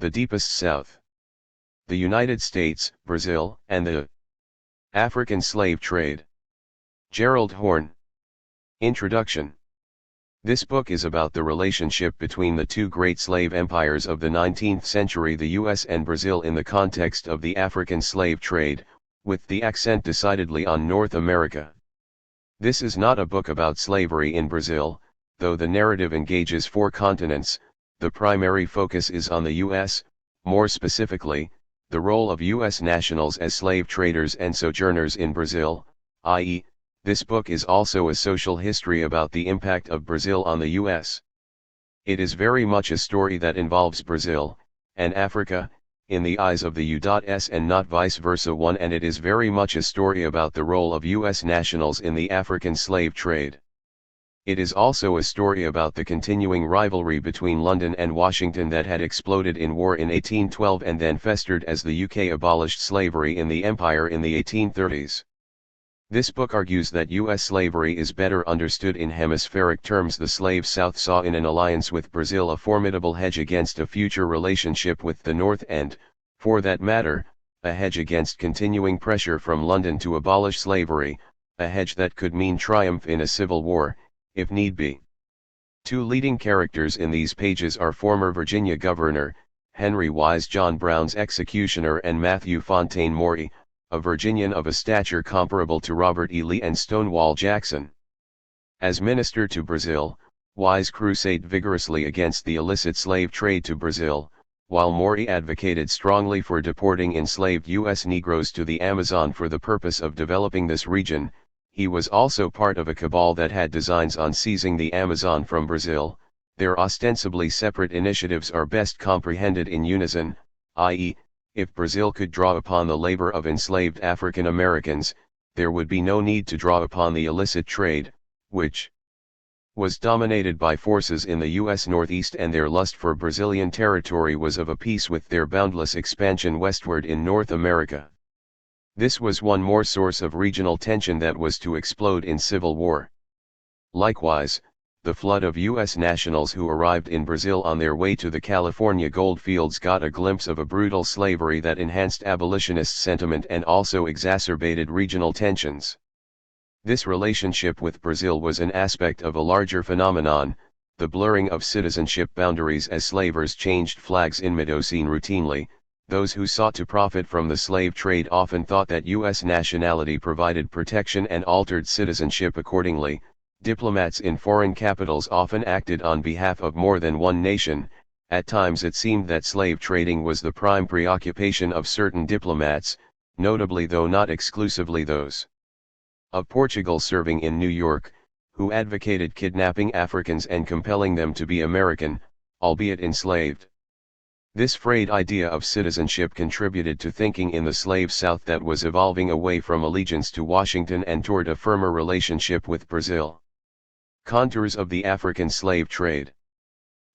The Deepest South. The United States, Brazil, and the African Slave Trade. Gerald Horne. Introduction. This book is about the relationship between the two great slave empires of the 19th century, the US and Brazil, in the context of the African slave trade, with the accent decidedly on North America. This is not a book about slavery in Brazil, though the narrative engages four continents. The primary focus is on the US, more specifically, the role of US nationals as slave traders and sojourners in Brazil, i.e., this book is also a social history about the impact of Brazil on the US. It is very much a story that involves Brazil and Africa, in the eyes of the U.S. and not vice versa one, and it is very much a story about the role of US nationals in the African slave trade. It is also a story about the continuing rivalry between London and Washington that had exploded in war in 1812 and then festered as the UK abolished slavery in the empire in the 1830s. This book argues that US slavery is better understood in hemispheric terms. The slave South saw in an alliance with Brazil a formidable hedge against a future relationship with the North and, for that matter, a hedge against continuing pressure from London to abolish slavery, a hedge that could mean triumph in a civil war, if need be. Two leading characters in these pages are former Virginia Governor Henry Wise, John Brown's executioner, and Matthew Fontaine Maury, a Virginian of a stature comparable to Robert E. Lee and Stonewall Jackson. As minister to Brazil, Wise crusade vigorously against the illicit slave trade to Brazil, while Maury advocated strongly for deporting enslaved U.S. Negroes to the Amazon for the purpose of developing this region. He was also part of a cabal that had designs on seizing the Amazon from Brazil. Their ostensibly separate initiatives are best comprehended in unison, i.e., if Brazil could draw upon the labor of enslaved African Americans, there would be no need to draw upon the illicit trade, which was dominated by forces in the U.S. Northeast, and their lust for Brazilian territory was of a piece with their boundless expansion westward in North America. This was one more source of regional tension that was to explode in civil war. Likewise, the flood of U.S. nationals who arrived in Brazil on their way to the California gold fields got a glimpse of a brutal slavery that enhanced abolitionist sentiment and also exacerbated regional tensions. This relationship with Brazil was an aspect of a larger phenomenon, the blurring of citizenship boundaries as slavers changed flags in Miocene routinely. Those who sought to profit from the slave trade often thought that U.S. nationality provided protection and altered citizenship accordingly. Diplomats in foreign capitals often acted on behalf of more than one nation. At times it seemed that slave trading was the prime preoccupation of certain diplomats, notably though not exclusively those of Portugal serving in New York, who advocated kidnapping Africans and compelling them to be American, albeit enslaved. This frayed idea of citizenship contributed to thinking in the slave South that was evolving away from allegiance to Washington and toward a firmer relationship with Brazil. Contours of the African slave trade.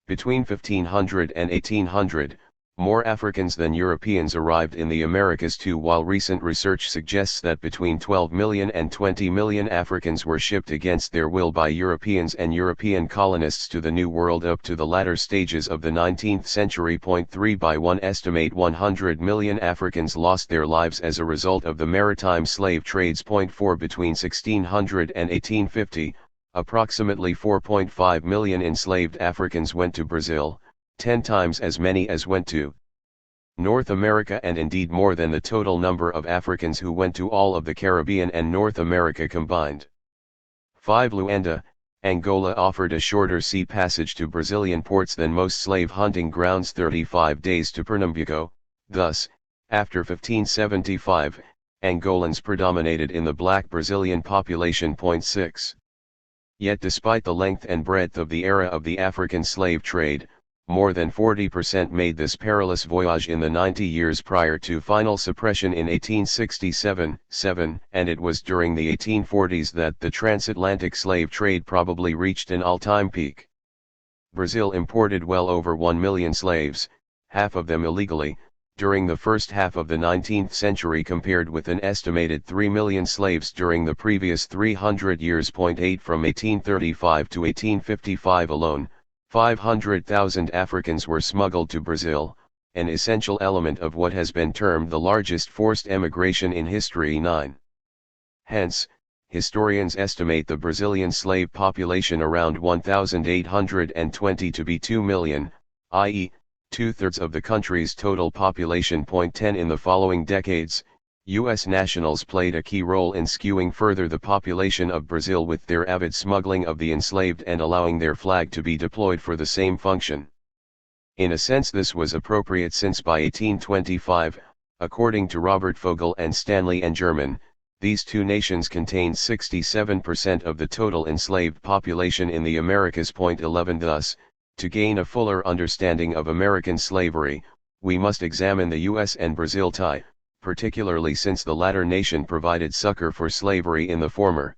Between 1500 and 1800, more Africans than Europeans arrived in the Americas too, while recent research suggests that between 12 million and 20 million Africans were shipped against their will by Europeans and European colonists to the New World up to the latter stages of the 19th century. 3 by one estimate 100 million Africans lost their lives as a result of the maritime slave trades. 4 Between 1600 and 1850, approximately 4.5 million enslaved Africans went to Brazil, 10 times as many as went to North America, and indeed more than the total number of Africans who went to all of the Caribbean and North America combined. 5 Luanda, Angola offered a shorter sea passage to Brazilian ports than most slave hunting grounds, 35 days to Pernambuco. Thus, after 1575, Angolans predominated in the black Brazilian population. 6 Yet despite the length and breadth of the era of the African slave trade, more than 40% made this perilous voyage in the 90 years prior to final suppression in 1867-7, and it was during the 1840s that the transatlantic slave trade probably reached an all-time peak. Brazil imported well over 1 million slaves, half of them illegally, during the first half of the 19th century, compared with an estimated 3 million slaves during the previous 300 years. 8 From 1835 to 1855 alone, 500,000 Africans were smuggled to Brazil, an essential element of what has been termed the largest forced emigration in history. 9. Hence, historians estimate the Brazilian slave population around 1,820 to be 2 million, i.e., two-thirds of the country's total population. 10. In the following decades, U.S. nationals played a key role in skewing further the population of Brazil with their avid smuggling of the enslaved and allowing their flag to be deployed for the same function. In a sense this was appropriate since by 1825, according to Robert Fogel and Stanley N. German, these two nations contained 67% of the total enslaved population in the Americas. 11. Thus, to gain a fuller understanding of American slavery, we must examine the U.S. and Brazil tie, particularly since the latter nation provided succor for slavery in the former.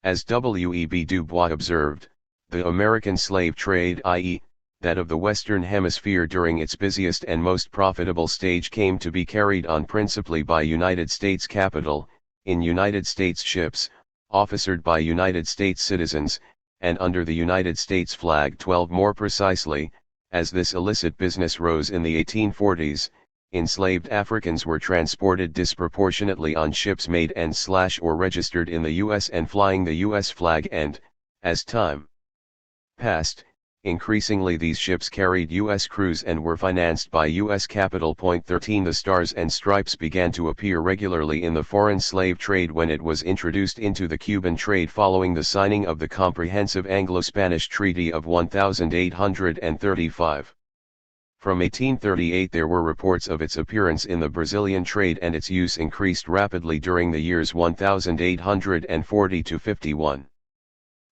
As W.E.B. Du Bois observed, the American slave trade, i.e., that of the Western Hemisphere during its busiest and most profitable stage, came to be carried on principally by United States capital, in United States ships, officered by United States citizens, and under the United States flag. 12. More precisely, as this illicit business rose in the 1840s, enslaved Africans were transported disproportionately on ships made and/or registered in the U.S. and flying the U.S. flag, and, as time passed, increasingly these ships carried U.S. crews and were financed by U.S. capital. 13. The stars and stripes began to appear regularly in the foreign slave trade when it was introduced into the Cuban trade following the signing of the Comprehensive Anglo-Spanish Treaty of 1835. From 1838 there were reports of its appearance in the Brazilian trade, and its use increased rapidly during the years 1840 to 51.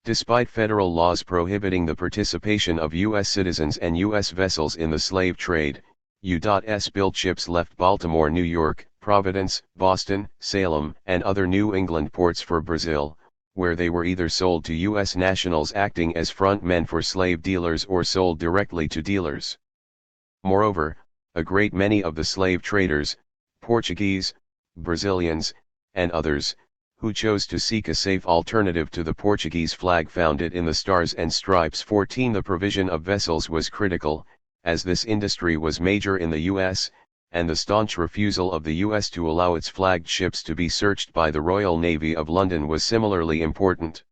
Despite federal laws prohibiting the participation of U.S. citizens and U.S. vessels in the slave trade, U.S. built ships left Baltimore, New York, Providence, Boston, Salem, and other New England ports for Brazil, where they were either sold to U.S. nationals acting as front men for slave dealers or sold directly to dealers. Moreover, a great many of the slave traders, Portuguese, Brazilians, and others, who chose to seek a safe alternative to the Portuguese flag, found it in the Stars and Stripes. 14. The provision of vessels was critical, as this industry was major in the U.S., and the staunch refusal of the U.S. to allow its flagged ships to be searched by the Royal Navy of London was similarly important.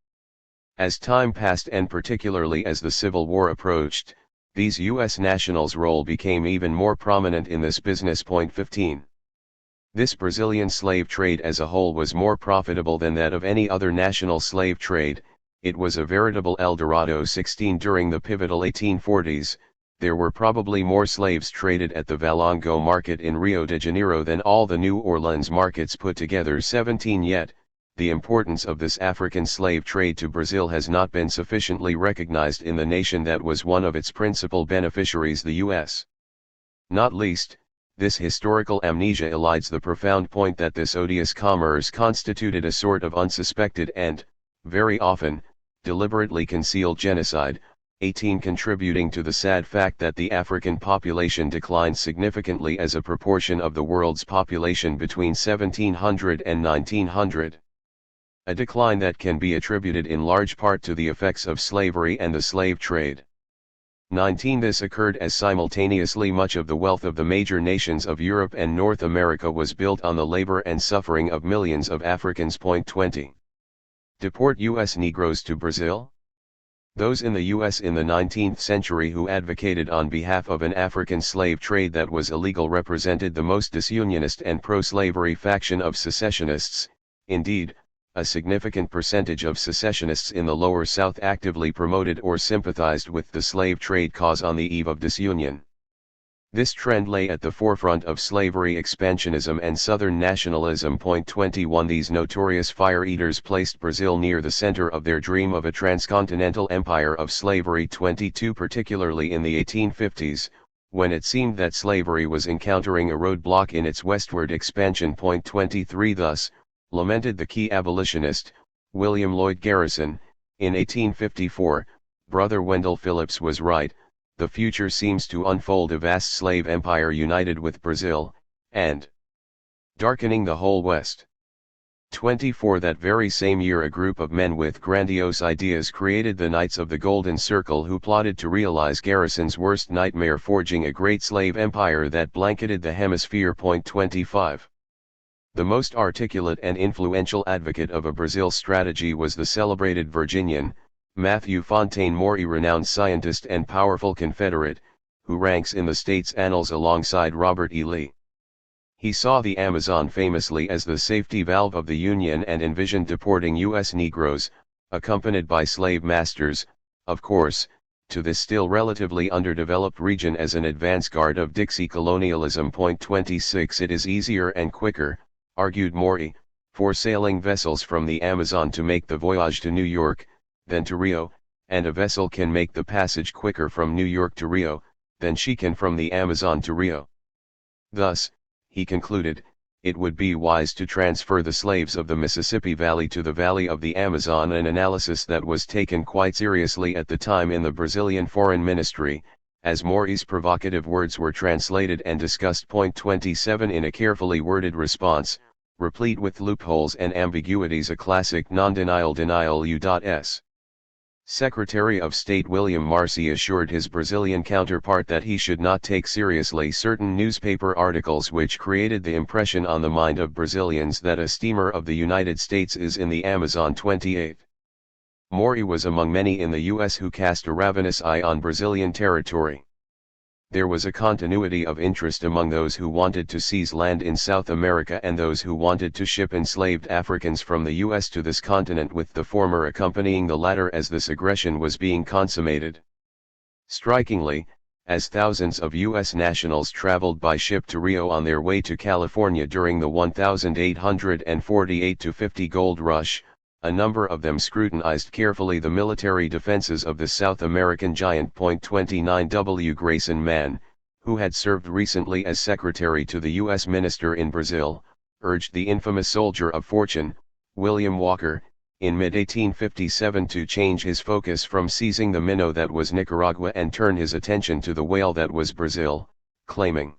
As time passed, and particularly as the Civil War approached, these U.S. nationals' role became even more prominent in this business. 15. This Brazilian slave trade as a whole was more profitable than that of any other national slave trade. It was a veritable El Dorado. 16. During the pivotal 1840s, there were probably more slaves traded at the Valongo market in Rio de Janeiro than all the New Orleans markets put together. 17. Yet, the importance of this African slave trade to Brazil has not been sufficiently recognized in the nation that was one of its principal beneficiaries, the U.S. Not least, this historical amnesia elides the profound point that this odious commerce constituted a sort of unsuspected and, very often, deliberately concealed genocide. 18. Contributing to the sad fact that the African population declined significantly as a proportion of the world's population between 1700 and 1900. A decline that can be attributed in large part to the effects of slavery and the slave trade. 19. This occurred as simultaneously much of the wealth of the major nations of Europe and North America was built on the labor and suffering of millions of Africans. 20. Deport U.S. Negroes to Brazil? Those in the U.S. in the 19th century who advocated on behalf of an African slave trade that was illegal represented the most disunionist and pro-slavery faction of secessionists. Indeed, a significant percentage of secessionists in the Lower South actively promoted or sympathized with the slave trade cause on the eve of disunion. This trend lay at the forefront of slavery expansionism and Southern nationalism. 21. These notorious fire-eaters placed Brazil near the center of their dream of a transcontinental empire of slavery. 22. Particularly in the 1850s, when it seemed that slavery was encountering a roadblock in its westward expansion. 23. Thus, lamented the key abolitionist, William Lloyd Garrison, in 1854, Brother Wendell Phillips was right, the future seems to unfold a vast slave empire united with Brazil, and darkening the whole West. 24 That very same year a group of men with grandiose ideas created the Knights of the Golden Circle, who plotted to realize Garrison's worst nightmare, forging a great slave empire that blanketed the hemisphere. 25 The most articulate and influential advocate of a Brazil strategy was the celebrated Virginian, Matthew Fontaine Maury, a renowned scientist and powerful Confederate, who ranks in the state's annals alongside Robert E. Lee. He saw the Amazon famously as the safety valve of the Union and envisioned deporting U.S. Negroes, accompanied by slave masters, of course, to this still relatively underdeveloped region as an advance guard of Dixie colonialism. 26 It is easier and quicker, argued Maury, for sailing vessels from the Amazon to make the voyage to New York, than to Rio, and a vessel can make the passage quicker from New York to Rio, than she can from the Amazon to Rio. Thus, he concluded, it would be wise to transfer the slaves of the Mississippi Valley to the valley of the Amazon, an analysis that was taken quite seriously at the time in the Brazilian Foreign Ministry, as Maury's provocative words were translated and discussed. 27 In a carefully worded response, replete with loopholes and ambiguities, a classic non-denial denial. U.S. Secretary of State William Marcy assured his Brazilian counterpart that he should not take seriously certain newspaper articles which created the impression on the mind of Brazilians that a steamer of the United States is in the Amazon. 28 Maury was among many in the U.S. who cast a ravenous eye on Brazilian territory. There was a continuity of interest among those who wanted to seize land in South America and those who wanted to ship enslaved Africans from the U.S. to this continent, with the former accompanying the latter as this aggression was being consummated. Strikingly, as thousands of U.S. nationals traveled by ship to Rio on their way to California during the 1848-50 gold rush, a number of them scrutinized carefully the military defenses of the South American giant. 29 W. Grayson Mann, who had served recently as secretary to the U.S. minister in Brazil, urged the infamous soldier of fortune, William Walker, in mid-1857 to change his focus from seizing the minnow that was Nicaragua and turn his attention to the whale that was Brazil, claiming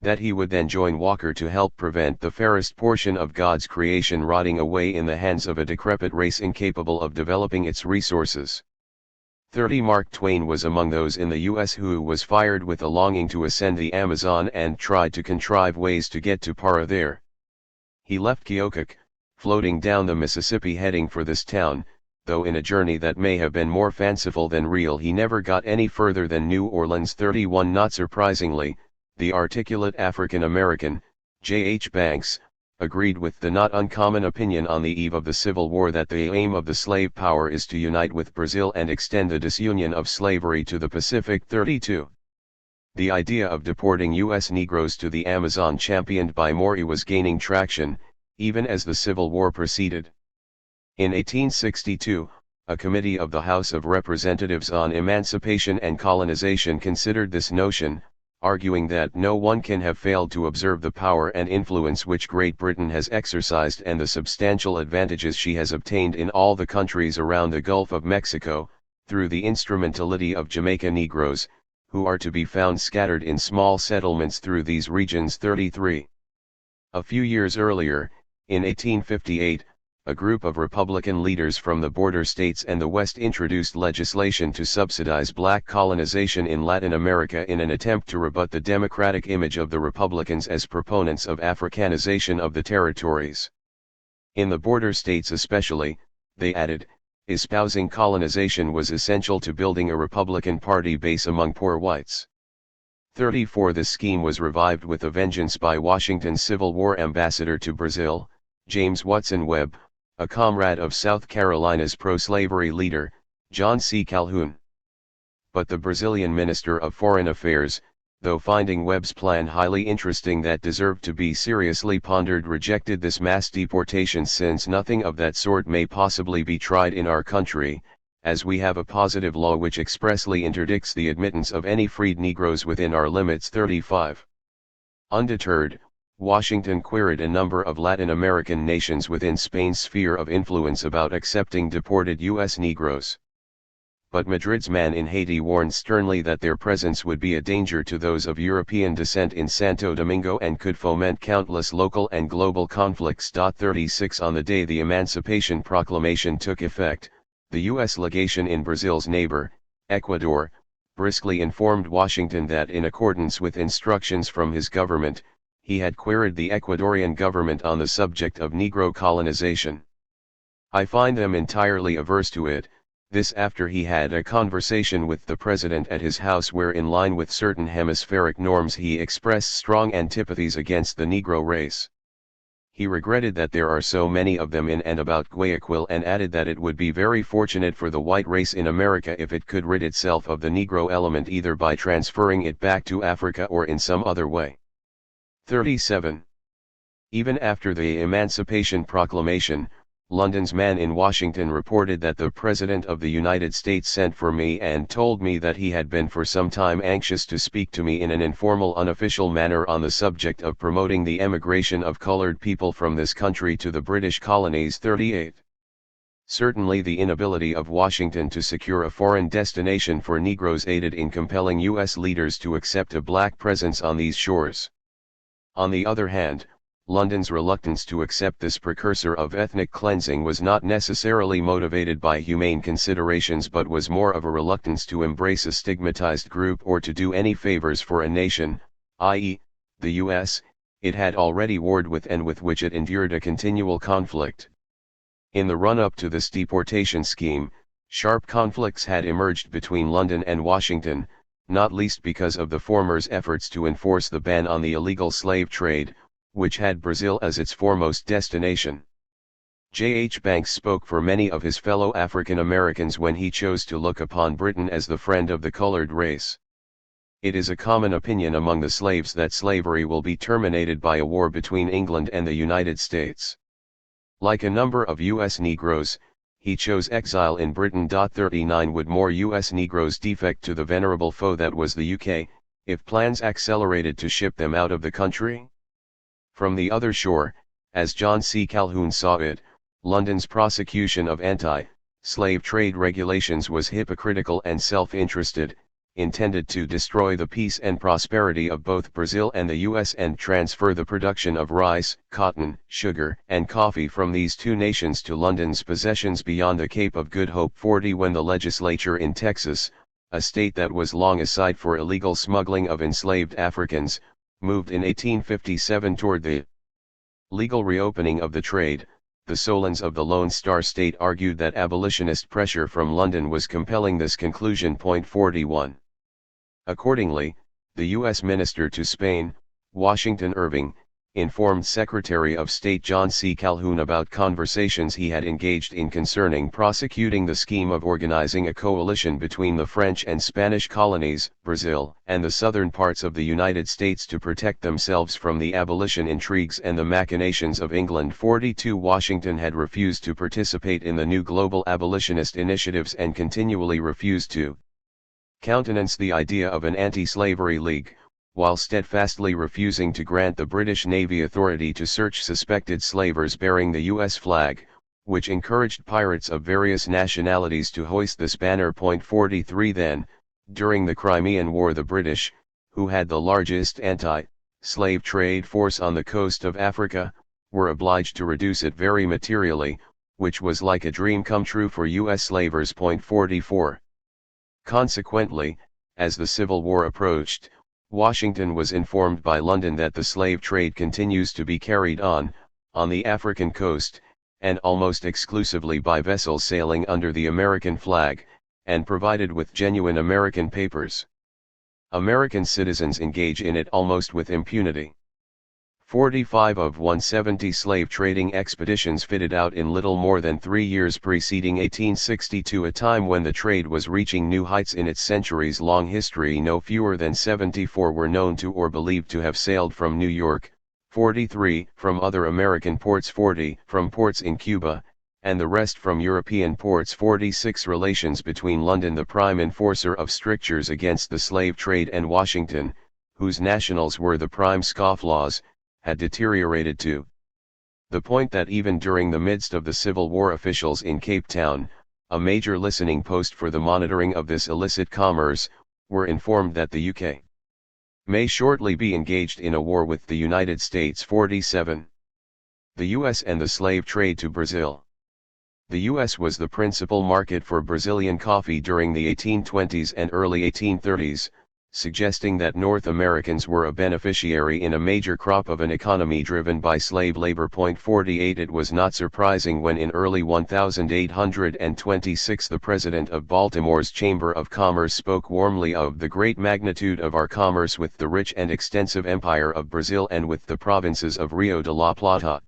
that he would then join Walker to help prevent the fairest portion of God's creation rotting away in the hands of a decrepit race incapable of developing its resources. 30 Mark Twain was among those in the U.S. who was fired with a longing to ascend the Amazon and tried to contrive ways to get to Para there. He left Keokuk, floating down the Mississippi heading for this town, though in a journey that may have been more fanciful than real he never got any further than New Orleans. 31 Not surprisingly, the articulate African-American, J. H. Banks, agreed with the not uncommon opinion on the eve of the Civil War that the aim of the slave power is to unite with Brazil and extend the disunion of slavery to the Pacific. 32 The idea of deporting U.S. Negroes to the Amazon, championed by Maury, was gaining traction, even as the Civil War proceeded. In 1862, a committee of the House of Representatives on Emancipation and Colonization considered this notion, arguing that no one can have failed to observe the power and influence which Great Britain has exercised and the substantial advantages she has obtained in all the countries around the Gulf of Mexico, through the instrumentality of Jamaica Negroes, who are to be found scattered in small settlements through these regions. 33 A few years earlier, in 1858, a group of Republican leaders from the border states and the West introduced legislation to subsidize black colonization in Latin America in an attempt to rebut the democratic image of the Republicans as proponents of Africanization of the territories. In the border states especially, they added, espousing colonization was essential to building a Republican Party base among poor whites. 34 This scheme was revived with a vengeance by Washington's Civil War ambassador to Brazil, James Watson Webb, a comrade of South Carolina's pro-slavery leader, John C. Calhoun. But the Brazilian Minister of Foreign Affairs, though finding Webb's plan highly interesting that deserved to be seriously pondered, rejected this mass deportation, since nothing of that sort may possibly be tried in our country, as we have a positive law which expressly interdicts the admittance of any freed Negroes within our limits. 35 Undeterred, Washington queried a number of Latin American nations within Spain's sphere of influence about accepting deported U.S. Negroes. but Madrid's man in Haiti warned sternly that their presence would be a danger to those of European descent in Santo Domingo and could foment countless local and global conflicts. 36 On the day the Emancipation Proclamation took effect, the U.S. legation in Brazil's neighbor, Ecuador, briskly informed Washington that in accordance with instructions from his government, he had queried the Ecuadorian government on the subject of Negro colonization. I find them entirely averse to it. This after he had a conversation with the president at his house where in line with certain hemispheric norms he expressed strong antipathies against the Negro race. He regretted that there are so many of them in and about Guayaquil and added that it would be very fortunate for the white race in America if it could rid itself of the Negro element either by transferring it back to Africa or in some other way. 37. Even after the Emancipation Proclamation, London's man in Washington reported that the President of the United States sent for me and told me that he had been for some time anxious to speak to me in an informal unofficial manner on the subject of promoting the emigration of colored people from this country to the British colonies. 38. Certainly the inability of Washington to secure a foreign destination for Negroes aided in compelling U.S. leaders to accept a black presence on these shores. On the other hand, London's reluctance to accept this precursor of ethnic cleansing was not necessarily motivated by humane considerations but was more of a reluctance to embrace a stigmatized group or to do any favors for a nation, i.e., the U.S., it had already warred with and with which it endured a continual conflict. In the run-up to this deportation scheme, sharp conflicts had emerged between London and Washington, not least because of the former's efforts to enforce the ban on the illegal slave trade, which had Brazil as its foremost destination. J. H. Banks spoke for many of his fellow African Americans when he chose to look upon Britain as the friend of the colored race. It is a common opinion among the slaves that slavery will be terminated by a war between England and the United States. Like a number of U.S. Negroes, he chose exile in Britain. 39 Would more U.S. Negroes defect to the venerable foe that was the UK, if plans accelerated to ship them out of the country? From the other shore, as John C. Calhoun saw it, London's prosecution of anti-slave trade regulations was hypocritical and self-interested, intended to destroy the peace and prosperity of both Brazil and the U.S. and transfer the production of rice, cotton, sugar, and coffee from these two nations to London's possessions beyond the Cape of Good Hope. 40 When the legislature in Texas, a state that was long a site for illegal smuggling of enslaved Africans, moved in 1857 toward the legal reopening of the trade, the Solons of the Lone Star State argued that abolitionist pressure from London was compelling this conclusion. 41. Accordingly, the U.S. Minister to Spain, Washington Irving, informed Secretary of State John C. Calhoun about conversations he had engaged in concerning prosecuting the scheme of organizing a coalition between the French and Spanish colonies, Brazil, and the southern parts of the United States to protect themselves from the abolition intrigues and the machinations of England. 42 Washington had refused to participate in the new global abolitionist initiatives and continually refused to countenance the idea of an anti-slavery league, while steadfastly refusing to grant the British Navy authority to search suspected slavers bearing the U.S. flag, which encouraged pirates of various nationalities to hoist this banner. 43 Then, during the Crimean War, the British, who had the largest anti-slave trade force on the coast of Africa, were obliged to reduce it very materially, which was like a dream come true for U.S. slavers. 44 Consequently, as the Civil War approached, Washington was informed by London that the slave trade continues to be carried on the African coast, and almost exclusively by vessels sailing under the American flag, and provided with genuine American papers. American citizens engage in it almost with impunity. 45 of 170 slave trading expeditions fitted out in little more than 3 years preceding 1862, a time when the trade was reaching new heights in its centuries-long history. No fewer than 74 were known to or believed to have sailed from New York, 43 from other American ports, 40 from ports in Cuba, and the rest from European ports. 46 Relations between London, the prime enforcer of strictures against the slave trade, and Washington, whose nationals were the prime scofflaws, had deteriorated to the point that even during the midst of the Civil War officials in Cape Town, a major listening post for the monitoring of this illicit commerce, were informed that the UK may shortly be engaged in a war with the United States. 47. The US and the slave trade to Brazil. The US was the principal market for Brazilian coffee during the 1820s and early 1830s, suggesting that North Americans were a beneficiary in a major crop of an economy driven by slave labor. 48 It was not surprising when in early 1826 the president of Baltimore's Chamber of Commerce spoke warmly of the great magnitude of our commerce with the rich and extensive empire of Brazil and with the provinces of Rio de la Plata.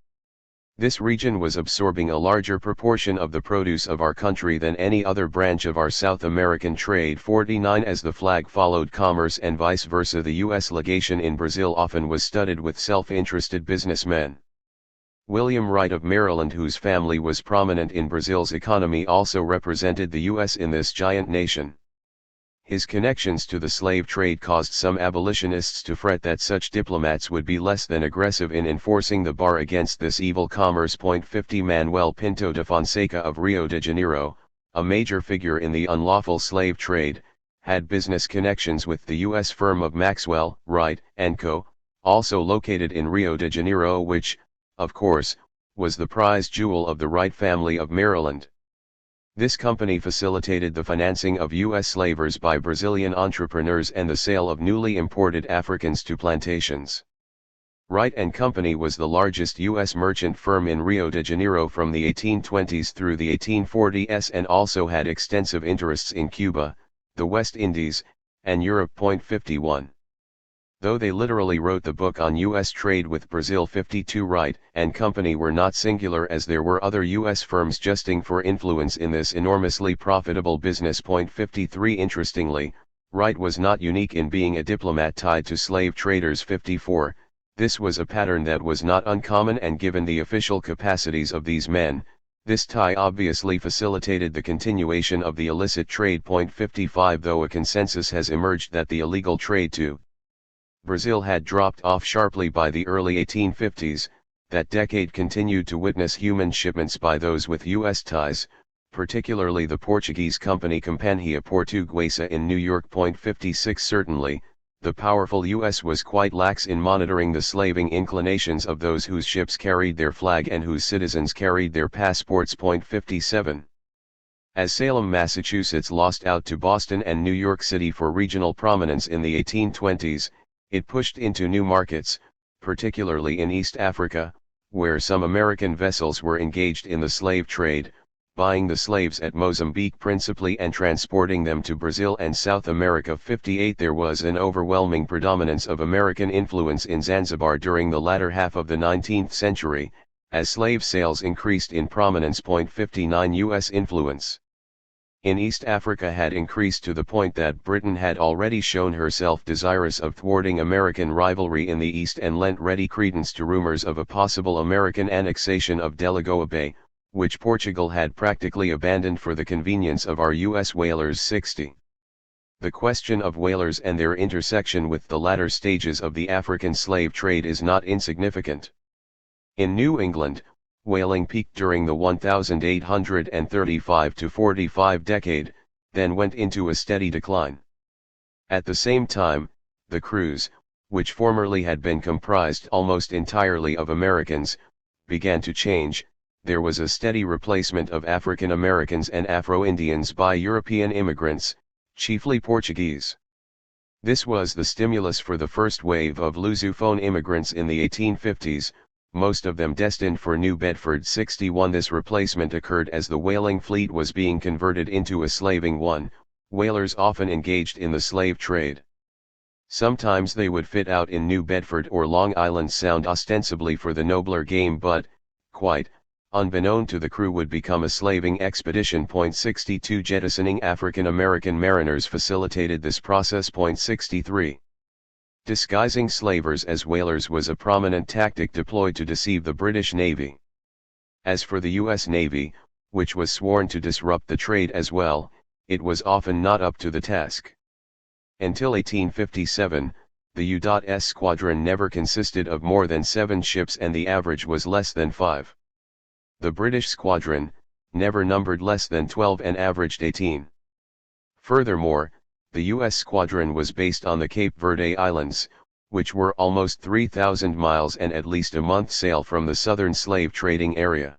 This region was absorbing a larger proportion of the produce of our country than any other branch of our South American trade. 49 As the flag followed commerce and vice versa, the U.S. legation in Brazil often was studded with self-interested businessmen. William Wright of Maryland, whose family was prominent in Brazil's economy, also represented the U.S. in this giant nation. His connections to the slave trade caused some abolitionists to fret that such diplomats would be less than aggressive in enforcing the bar against this evil commerce. 50 Manuel Pinto de Fonseca of Rio de Janeiro, a major figure in the unlawful slave trade, had business connections with the U.S. firm of Maxwell, Wright & Co., also located in Rio de Janeiro, which, of course, was the prize jewel of the Wright family of Maryland. This company facilitated the financing of U.S. slavers by Brazilian entrepreneurs and the sale of newly imported Africans to plantations. Wright & Company was the largest U.S. merchant firm in Rio de Janeiro from the 1820s through the 1840s and also had extensive interests in Cuba, the West Indies, and Europe. 51. Though they literally wrote the book on U.S. trade with Brazil. 52 Wright & Company were not singular, as there were other U.S. firms justing for influence in this enormously profitable business. 53 Interestingly, Wright was not unique in being a diplomat tied to slave traders. 54 This was a pattern that was not uncommon, and given the official capacities of these men, this tie obviously facilitated the continuation of the illicit trade. 55 Though a consensus has emerged that the illegal trade to Brazil had dropped off sharply by the early 1850s, that decade continued to witness human shipments by those with U.S. ties, particularly the Portuguese company Companhia Portuguesa in New York. 56 Certainly, the powerful U.S. was quite lax in monitoring the slaving inclinations of those whose ships carried their flag and whose citizens carried their passports. 57 As Salem, Massachusetts lost out to Boston and New York City for regional prominence in the 1820s, it pushed into new markets, particularly in East Africa, where some American vessels were engaged in the slave trade, buying the slaves at Mozambique principally and transporting them to Brazil and South America. 58 There was an overwhelming predominance of American influence in Zanzibar during the latter half of the 19th century, as slave sales increased in prominence. 59 U.S. influence in East Africa had increased to the point that Britain had already shown herself desirous of thwarting American rivalry in the East and lent ready credence to rumors of a possible American annexation of Delagoa Bay, which Portugal had practically abandoned for the convenience of our U.S. whalers. 60. The question of whalers and their intersection with the latter stages of the African slave trade is not insignificant. In New England, whaling peaked during the 1835–45 decade, then went into a steady decline. At the same time, the crews, which formerly had been comprised almost entirely of Americans, began to change. There was a steady replacement of African Americans and Afro-Indians by European immigrants, chiefly Portuguese. This was the stimulus for the first wave of Lusophone immigrants in the 1850s, most of them destined for New Bedford. 61 This replacement occurred as the whaling fleet was being converted into a slaving one. Whalers often engaged in the slave trade. Sometimes they would fit out in New Bedford or Long Island Sound ostensibly for the nobler game, but, quite unbeknown to the crew, would become a slaving expedition. 62 Jettisoning African American mariners facilitated this process. 63 Disguising slavers as whalers was a prominent tactic deployed to deceive the British Navy. As for the U.S. Navy, which was sworn to disrupt the trade as well, it was often not up to the task. Until 1857, the U.S. squadron never consisted of more than 7 ships and the average was less than 5. The British squadron, never numbered less than 12 and averaged 18. Furthermore, the U.S. squadron was based on the Cape Verde Islands, which were almost 3,000 miles and at least a month's sail from the southern slave trading area.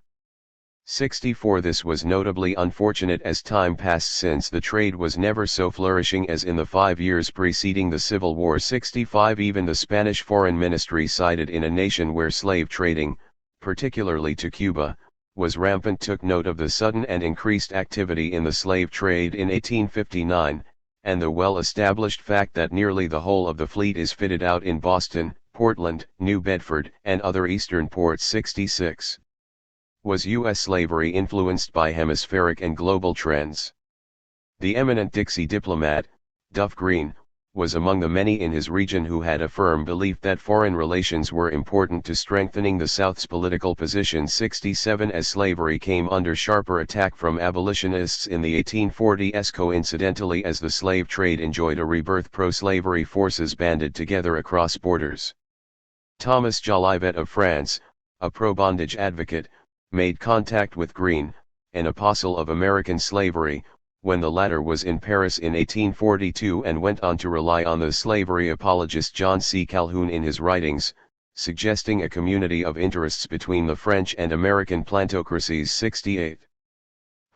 64 This was notably unfortunate as time passed since the trade was never so flourishing as in the 5 years preceding the Civil War. 65 Even the Spanish Foreign Ministry sided in a nation where slave trading, particularly to Cuba, was rampant, took note of the sudden and increased activity in the slave trade in 1859, and the well-established fact that nearly the whole of the fleet is fitted out in Boston, Portland, New Bedford, and other eastern ports. 66. Was U.S. slavery influenced by hemispheric and global trends? The eminent Dixie diplomat, Duff Green, was among the many in his region who had a firm belief that foreign relations were important to strengthening the South's political position. 67 As slavery came under sharper attack from abolitionists in the 1840s, coincidentally as the slave trade enjoyed a rebirth, pro-slavery forces banded together across borders. Thomas Jolivet of France, a pro-bondage advocate, made contact with Green, an apostle of American slavery, when the latter was in Paris in 1842, and went on to rely on the slavery apologist John C. Calhoun in his writings, suggesting a community of interests between the French and American plantocracies. 68.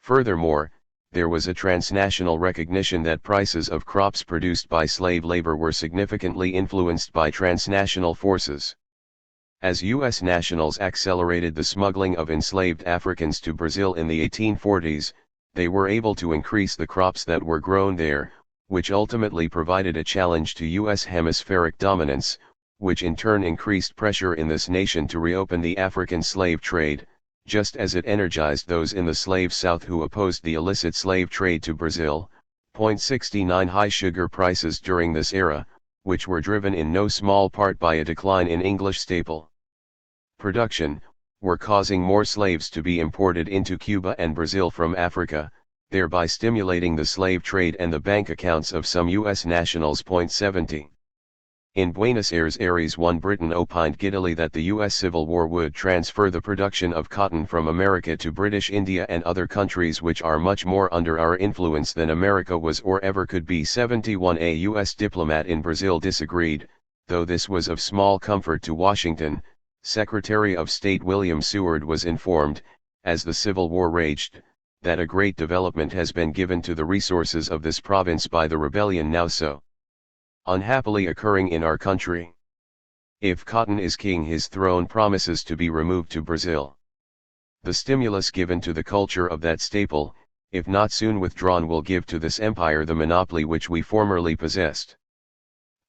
Furthermore, there was a transnational recognition that prices of crops produced by slave labor were significantly influenced by transnational forces. As U.S. nationals accelerated the smuggling of enslaved Africans to Brazil in the 1840s, they were able to increase the crops that were grown there, which ultimately provided a challenge to U.S. hemispheric dominance, which in turn increased pressure in this nation to reopen the African slave trade, just as it energized those in the slave South who opposed the illicit slave trade to Brazil. 69 High sugar prices during this era, which were driven in no small part by a decline in English staple production, were causing more slaves to be imported into Cuba and Brazil from Africa, thereby stimulating the slave trade and the bank accounts of some U.S. nationals. 70. In Buenos Aires, Britain opined giddily that the U.S. Civil War would transfer the production of cotton from America to British India and other countries which are much more under our influence than America was or ever could be. 71 A U.S. diplomat in Brazil disagreed, though this was of small comfort to Washington. Secretary of State William Seward was informed, as the Civil War raged, that a great development has been given to the resources of this province by the rebellion now so unhappily occurring in our country. If cotton is king, his throne promises to be removed to Brazil. The stimulus given to the culture of that staple, if not soon withdrawn, will give to this empire the monopoly which we formerly possessed.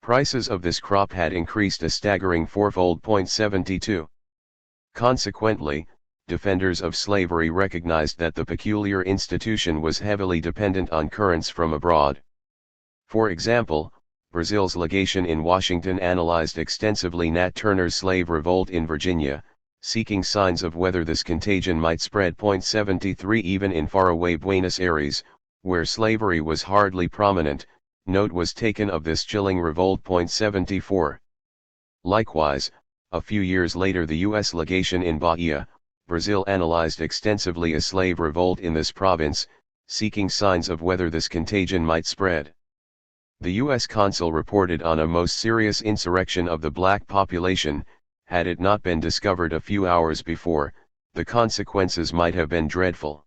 Prices of this crop had increased a staggering fourfold. 72. Consequently, defenders of slavery recognized that the peculiar institution was heavily dependent on currents from abroad. For example, Brazil's legation in Washington analyzed extensively Nat Turner's slave revolt in Virginia, seeking signs of whether this contagion might spread. 73 Even in faraway Buenos Aires, where slavery was hardly prominent, note was taken of this chilling revolt. 74. Likewise, a few years later the U.S. legation in Bahia, Brazil analyzed extensively a slave revolt in this province, seeking signs of whether this contagion might spread. The U.S. consul reported on a most serious insurrection of the black population. Had it not been discovered a few hours before, the consequences might have been dreadful.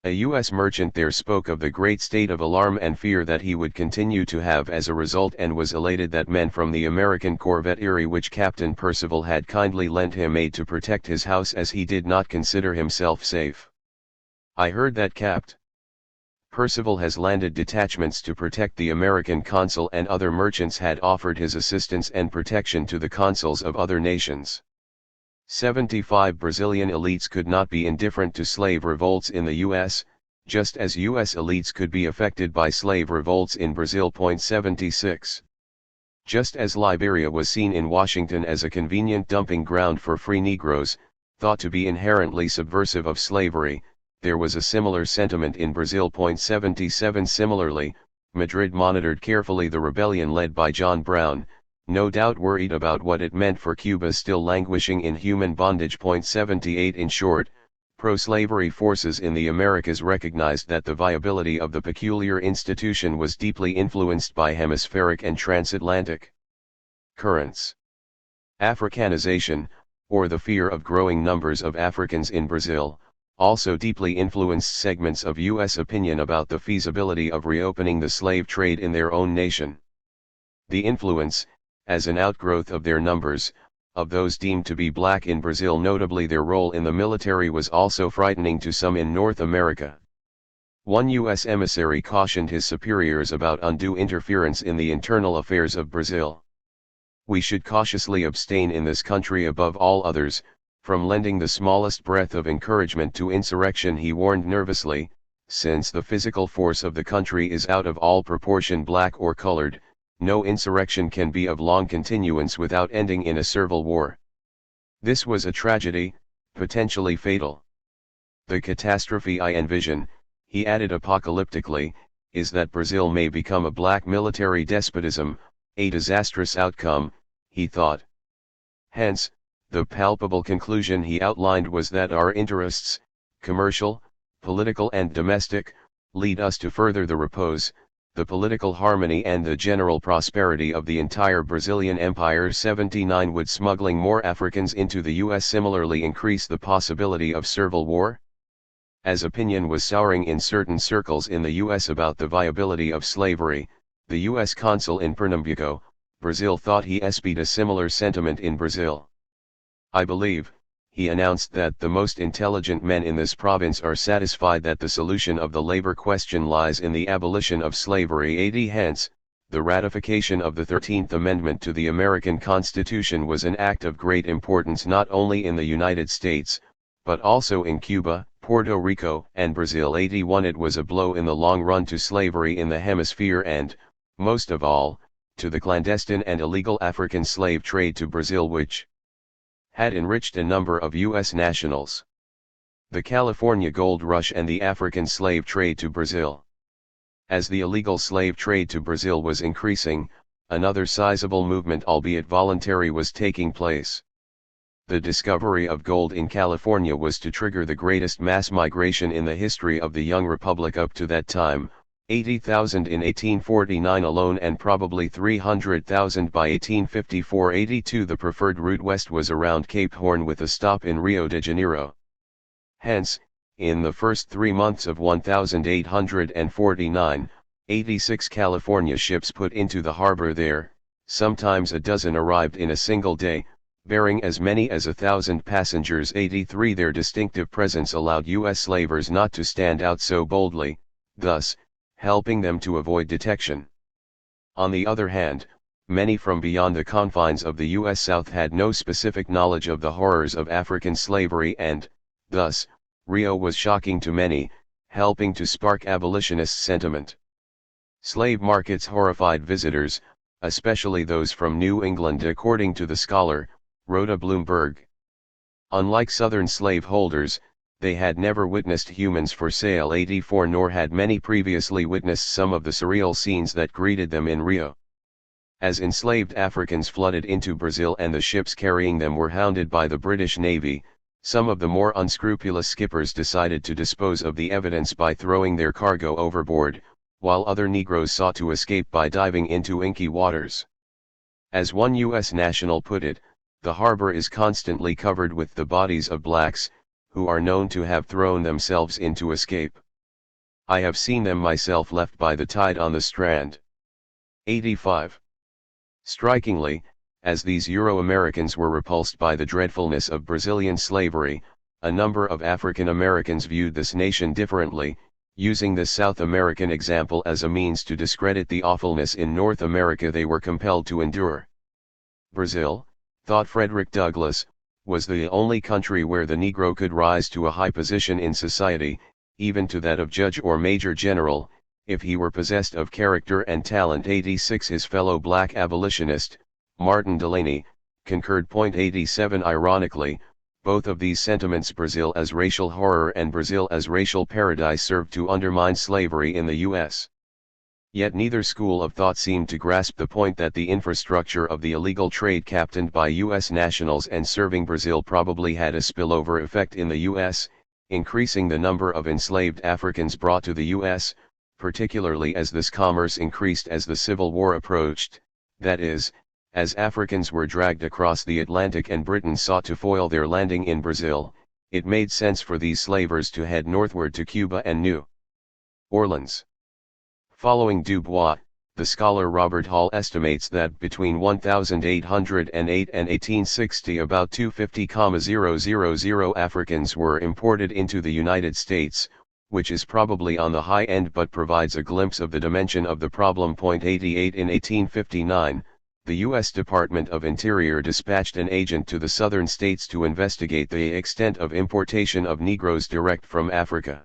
A U.S. merchant there spoke of the great state of alarm and fear that he would continue to have as a result, and was elated that men from the American corvette Erie, which Captain Percival had kindly lent him aid to protect his house as he did not consider himself safe. I heard that Capt. Percival has landed detachments to protect the American consul, and other merchants had offered his assistance and protection to the consuls of other nations. 75 Brazilian elites could not be indifferent to slave revolts in the U.S., just as U.S. elites could be affected by slave revolts in Brazil. 76. Just as Liberia was seen in Washington as a convenient dumping ground for free Negroes, thought to be inherently subversive of slavery, there was a similar sentiment in Brazil. 77 Similarly, Madrid monitored carefully the rebellion led by John Brown, no doubt worried about what it meant for Cuba still languishing in human bondage. 78 In short, Pro-slavery forces in the Americas recognized that the viability of the peculiar institution was deeply influenced by hemispheric and transatlantic currents. Africanization, or the fear of growing numbers of Africans in Brazil, also deeply influenced segments of U.S. opinion about the feasibility of reopening the slave trade in their own nation. The influence, as an outgrowth of their numbers, of those deemed to be black in Brazil, notably their role in the military, was also frightening to some in North America. One U.S. emissary cautioned his superiors about undue interference in the internal affairs of Brazil. "We should cautiously abstain in this country above all others, from lending the smallest breath of encouragement to insurrection," he warned nervously, "since the physical force of the country is out of all proportion black or colored. No insurrection can be of long continuance without ending in a civil war. This was a tragedy, potentially fatal. The catastrophe I envision," he added apocalyptically, "is that Brazil may become a black military despotism, a disastrous outcome," he thought. Hence, the palpable conclusion he outlined was that our interests, commercial, political and domestic, lead us to further the repose, the political harmony and the general prosperity of the entire Brazilian Empire. 79 Would smuggling more Africans into the U.S. similarly increase the possibility of civil war? As opinion was souring in certain circles in the U.S. about the viability of slavery, the U.S. consul in Pernambuco, Brazil, thought he espied a similar sentiment in Brazil. "I believe," he announced, "that the most intelligent men in this province are satisfied that the solution of the labor question lies in the abolition of slavery. Hence, the ratification of the 13th Amendment to the American Constitution was an act of great importance not only in the United States, but also in Cuba, Puerto Rico and Brazil. 81 It was a blow in the long run to slavery in the hemisphere and, most of all, to the clandestine and illegal African slave trade to Brazil, which had enriched a number of U.S. nationals. The California Gold Rush and the African slave trade to Brazil. As the illegal slave trade to Brazil was increasing, another sizable movement, albeit voluntary, was taking place. The discovery of gold in California was to trigger the greatest mass migration in the history of the young republic up to that time, 80,000 in 1849 alone and probably 300,000 by 1854-82. The preferred route west was around Cape Horn with a stop in Rio de Janeiro. Hence, in the first 3 months of 1849, 86 California ships put into the harbor there. Sometimes a dozen arrived in a single day, bearing as many as 1,000 passengers. 83 Their distinctive presence allowed U.S. slavers not to stand out so boldly, thus helping them to avoid detection. On the other hand, many from beyond the confines of the U.S. South had no specific knowledge of the horrors of African slavery and, thus, Rio was shocking to many, helping to spark abolitionist sentiment. Slave markets horrified visitors, especially those from New England, according to the scholar, Rhoda Bloomberg. Unlike Southern slaveholders, they had never witnessed humans for sale. 84 Nor had many previously witnessed some of the surreal scenes that greeted them in Rio. As enslaved Africans flooded into Brazil and the ships carrying them were hounded by the British Navy, some of the more unscrupulous skippers decided to dispose of the evidence by throwing their cargo overboard, while other Negroes sought to escape by diving into inky waters. As one U.S. national put it, the harbor is constantly covered with the bodies of blacks, who are known to have thrown themselves in to escape. I have seen them myself left by the tide on the strand. 85. Strikingly, as these Euro-Americans were repulsed by the dreadfulness of Brazilian slavery, a number of African Americans viewed this nation differently, using the South American example as a means to discredit the awfulness in North America they were compelled to endure. Brazil, thought Frederick Douglass, was the only country where the Negro could rise to a high position in society, even to that of judge or major general, if he were possessed of character and talent. 86 His fellow black abolitionist, Martin Delany, concurred. 87 Ironically, both of these sentiments, Brazil as racial horror and Brazil as racial paradise, served to undermine slavery in the U.S. Yet neither school of thought seemed to grasp the point that the infrastructure of the illegal trade captained by U.S. nationals and serving Brazil probably had a spillover effect in the U.S., increasing the number of enslaved Africans brought to the U.S., particularly as this commerce increased as the Civil War approached, that is, as Africans were dragged across the Atlantic and Britain sought to foil their landing in Brazil. It made sense for these slavers to head northward to Cuba and New Orleans. Following Du Bois, the scholar Robert Hall estimates that between 1808 and 1860 about 250,000 Africans were imported into the United States, which is probably on the high end but provides a glimpse of the dimension of the problem. 88 In 1859, the U.S. Department of Interior dispatched an agent to the southern states to investigate the extent of importation of Negroes direct from Africa.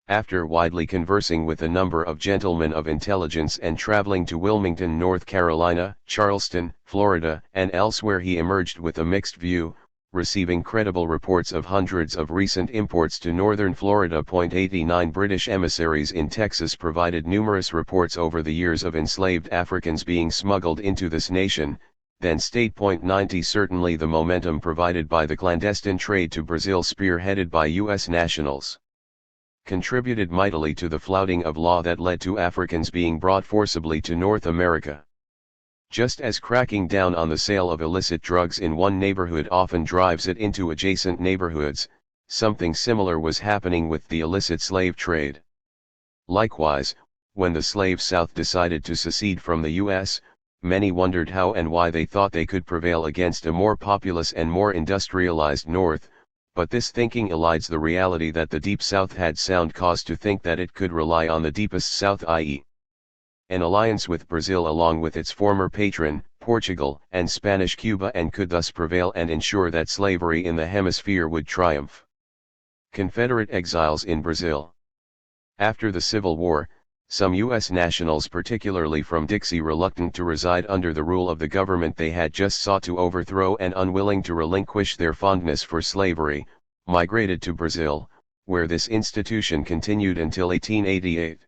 After widely conversing with a number of gentlemen of intelligence and traveling to Wilmington, North Carolina, Charleston, Florida, and elsewhere, he emerged with a mixed view, receiving credible reports of hundreds of recent imports to northern Florida. 89 British emissaries in Texas provided numerous reports over the years of enslaved Africans being smuggled into this nation, then state. 90 Certainly the momentum provided by the clandestine trade to Brazil, spearheaded by U.S. nationals, contributed mightily to the flouting of law that led to Africans being brought forcibly to North America. Just as cracking down on the sale of illicit drugs in one neighborhood often drives it into adjacent neighborhoods, something similar was happening with the illicit slave trade. Likewise, when the slave South decided to secede from the U.S., many wondered how and why they thought they could prevail against a more populous and more industrialized North, but this thinking elides the reality that the Deep South had sound cause to think that it could rely on the Deepest South, i.e., an alliance with Brazil along with its former patron, Portugal, and Spanish Cuba, and could thus prevail and ensure that slavery in the hemisphere would triumph. Confederate exiles in Brazil. After the Civil War, some U.S. nationals, particularly from Dixie, reluctant to reside under the rule of the government they had just sought to overthrow and unwilling to relinquish their fondness for slavery, migrated to Brazil, where this institution continued until 1888.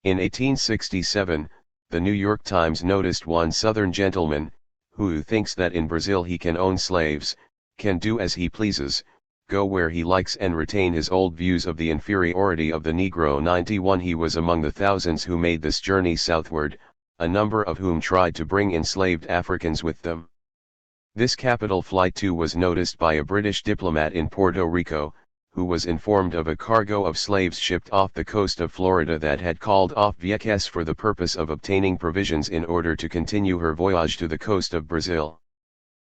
In 1867, the New York Times noticed one Southern gentleman, who thinks that in Brazil he can own slaves, can do as he pleases, go where he likes, and retain his old views of the inferiority of the Negro. 91 He was among the thousands who made this journey southward, a number of whom tried to bring enslaved Africans with them. This capital flight too was noticed by a British diplomat in Puerto Rico, who was informed of a cargo of slaves shipped off the coast of Florida that had called off Vieques for the purpose of obtaining provisions in order to continue her voyage to the coast of Brazil.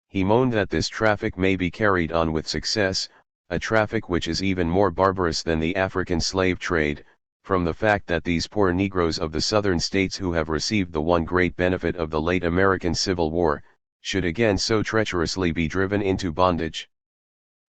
He moaned that this traffic may be carried on with success, a traffic which is even more barbarous than the African slave trade, from the fact that these poor Negroes of the southern states, who have received the one great benefit of the late American Civil War, should again so treacherously be driven into bondage.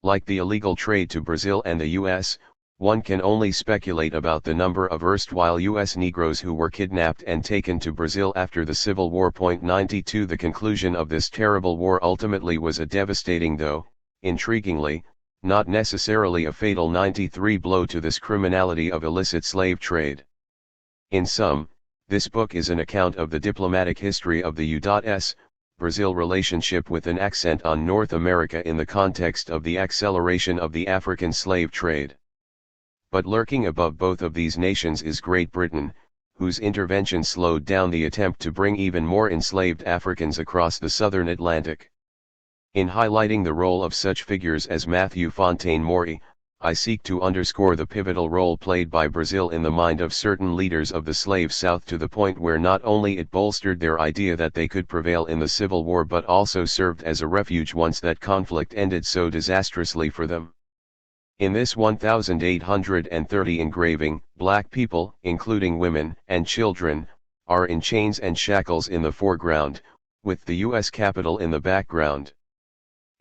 Like the illegal trade to Brazil and the U.S., one can only speculate about the number of erstwhile U.S. Negroes who were kidnapped and taken to Brazil after the Civil War. 92 The conclusion of this terrible war ultimately was a devastating, though, intriguingly, not necessarily a fatal 93 blow to this criminality of illicit slave trade. In sum, this book is an account of the diplomatic history of the U.S. Brazil relationship with an accent on North America in the context of the acceleration of the African slave trade. But lurking above both of these nations is Great Britain, whose intervention slowed down the attempt to bring even more enslaved Africans across the southern Atlantic. In highlighting the role of such figures as Matthew Fontaine Maury, I seek to underscore the pivotal role played by Brazil in the mind of certain leaders of the slave South, to the point where not only it bolstered their idea that they could prevail in the Civil War, but also served as a refuge once that conflict ended so disastrously for them. In this 1830 engraving, black people, including women and children, are in chains and shackles in the foreground, with the U.S. Capitol in the background.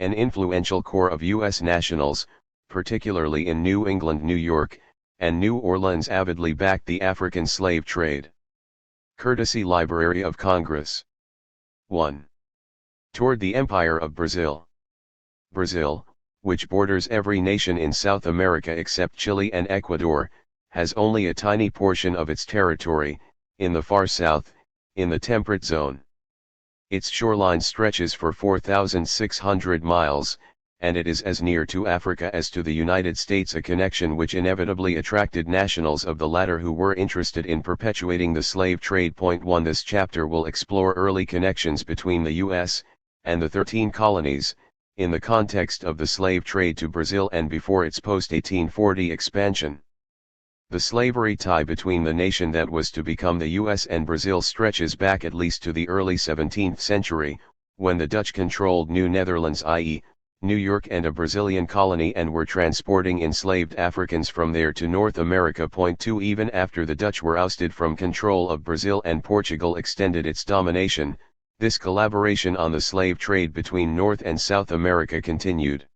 An influential core of U.S. nationals, particularly in New England, New York, and New Orleans, avidly backed the African slave trade. Courtesy Library of Congress. 1. Toward the Empire of Brazil. Brazil, which borders every nation in South America except Chile and Ecuador, has only a tiny portion of its territory, in the far south, in the temperate zone. Its shoreline stretches for 4,600 miles, and it is as near to Africa as to the United States, a connection which inevitably attracted nationals of the latter who were interested in perpetuating the slave trade. Point 1. This chapter will explore early connections between the U.S. and the 13 colonies, in the context of the slave trade to Brazil and before its post-1840 expansion. The slavery tie between the nation that was to become the U.S. and Brazil stretches back at least to the early 17th century, when the Dutch controlled New Netherlands, i.e., New York, and a Brazilian colony, and were transporting enslaved Africans from there to North America. Point 2. Even after the Dutch were ousted from control of Brazil and Portugal extended its domination, this collaboration on the slave trade between North and South America continued.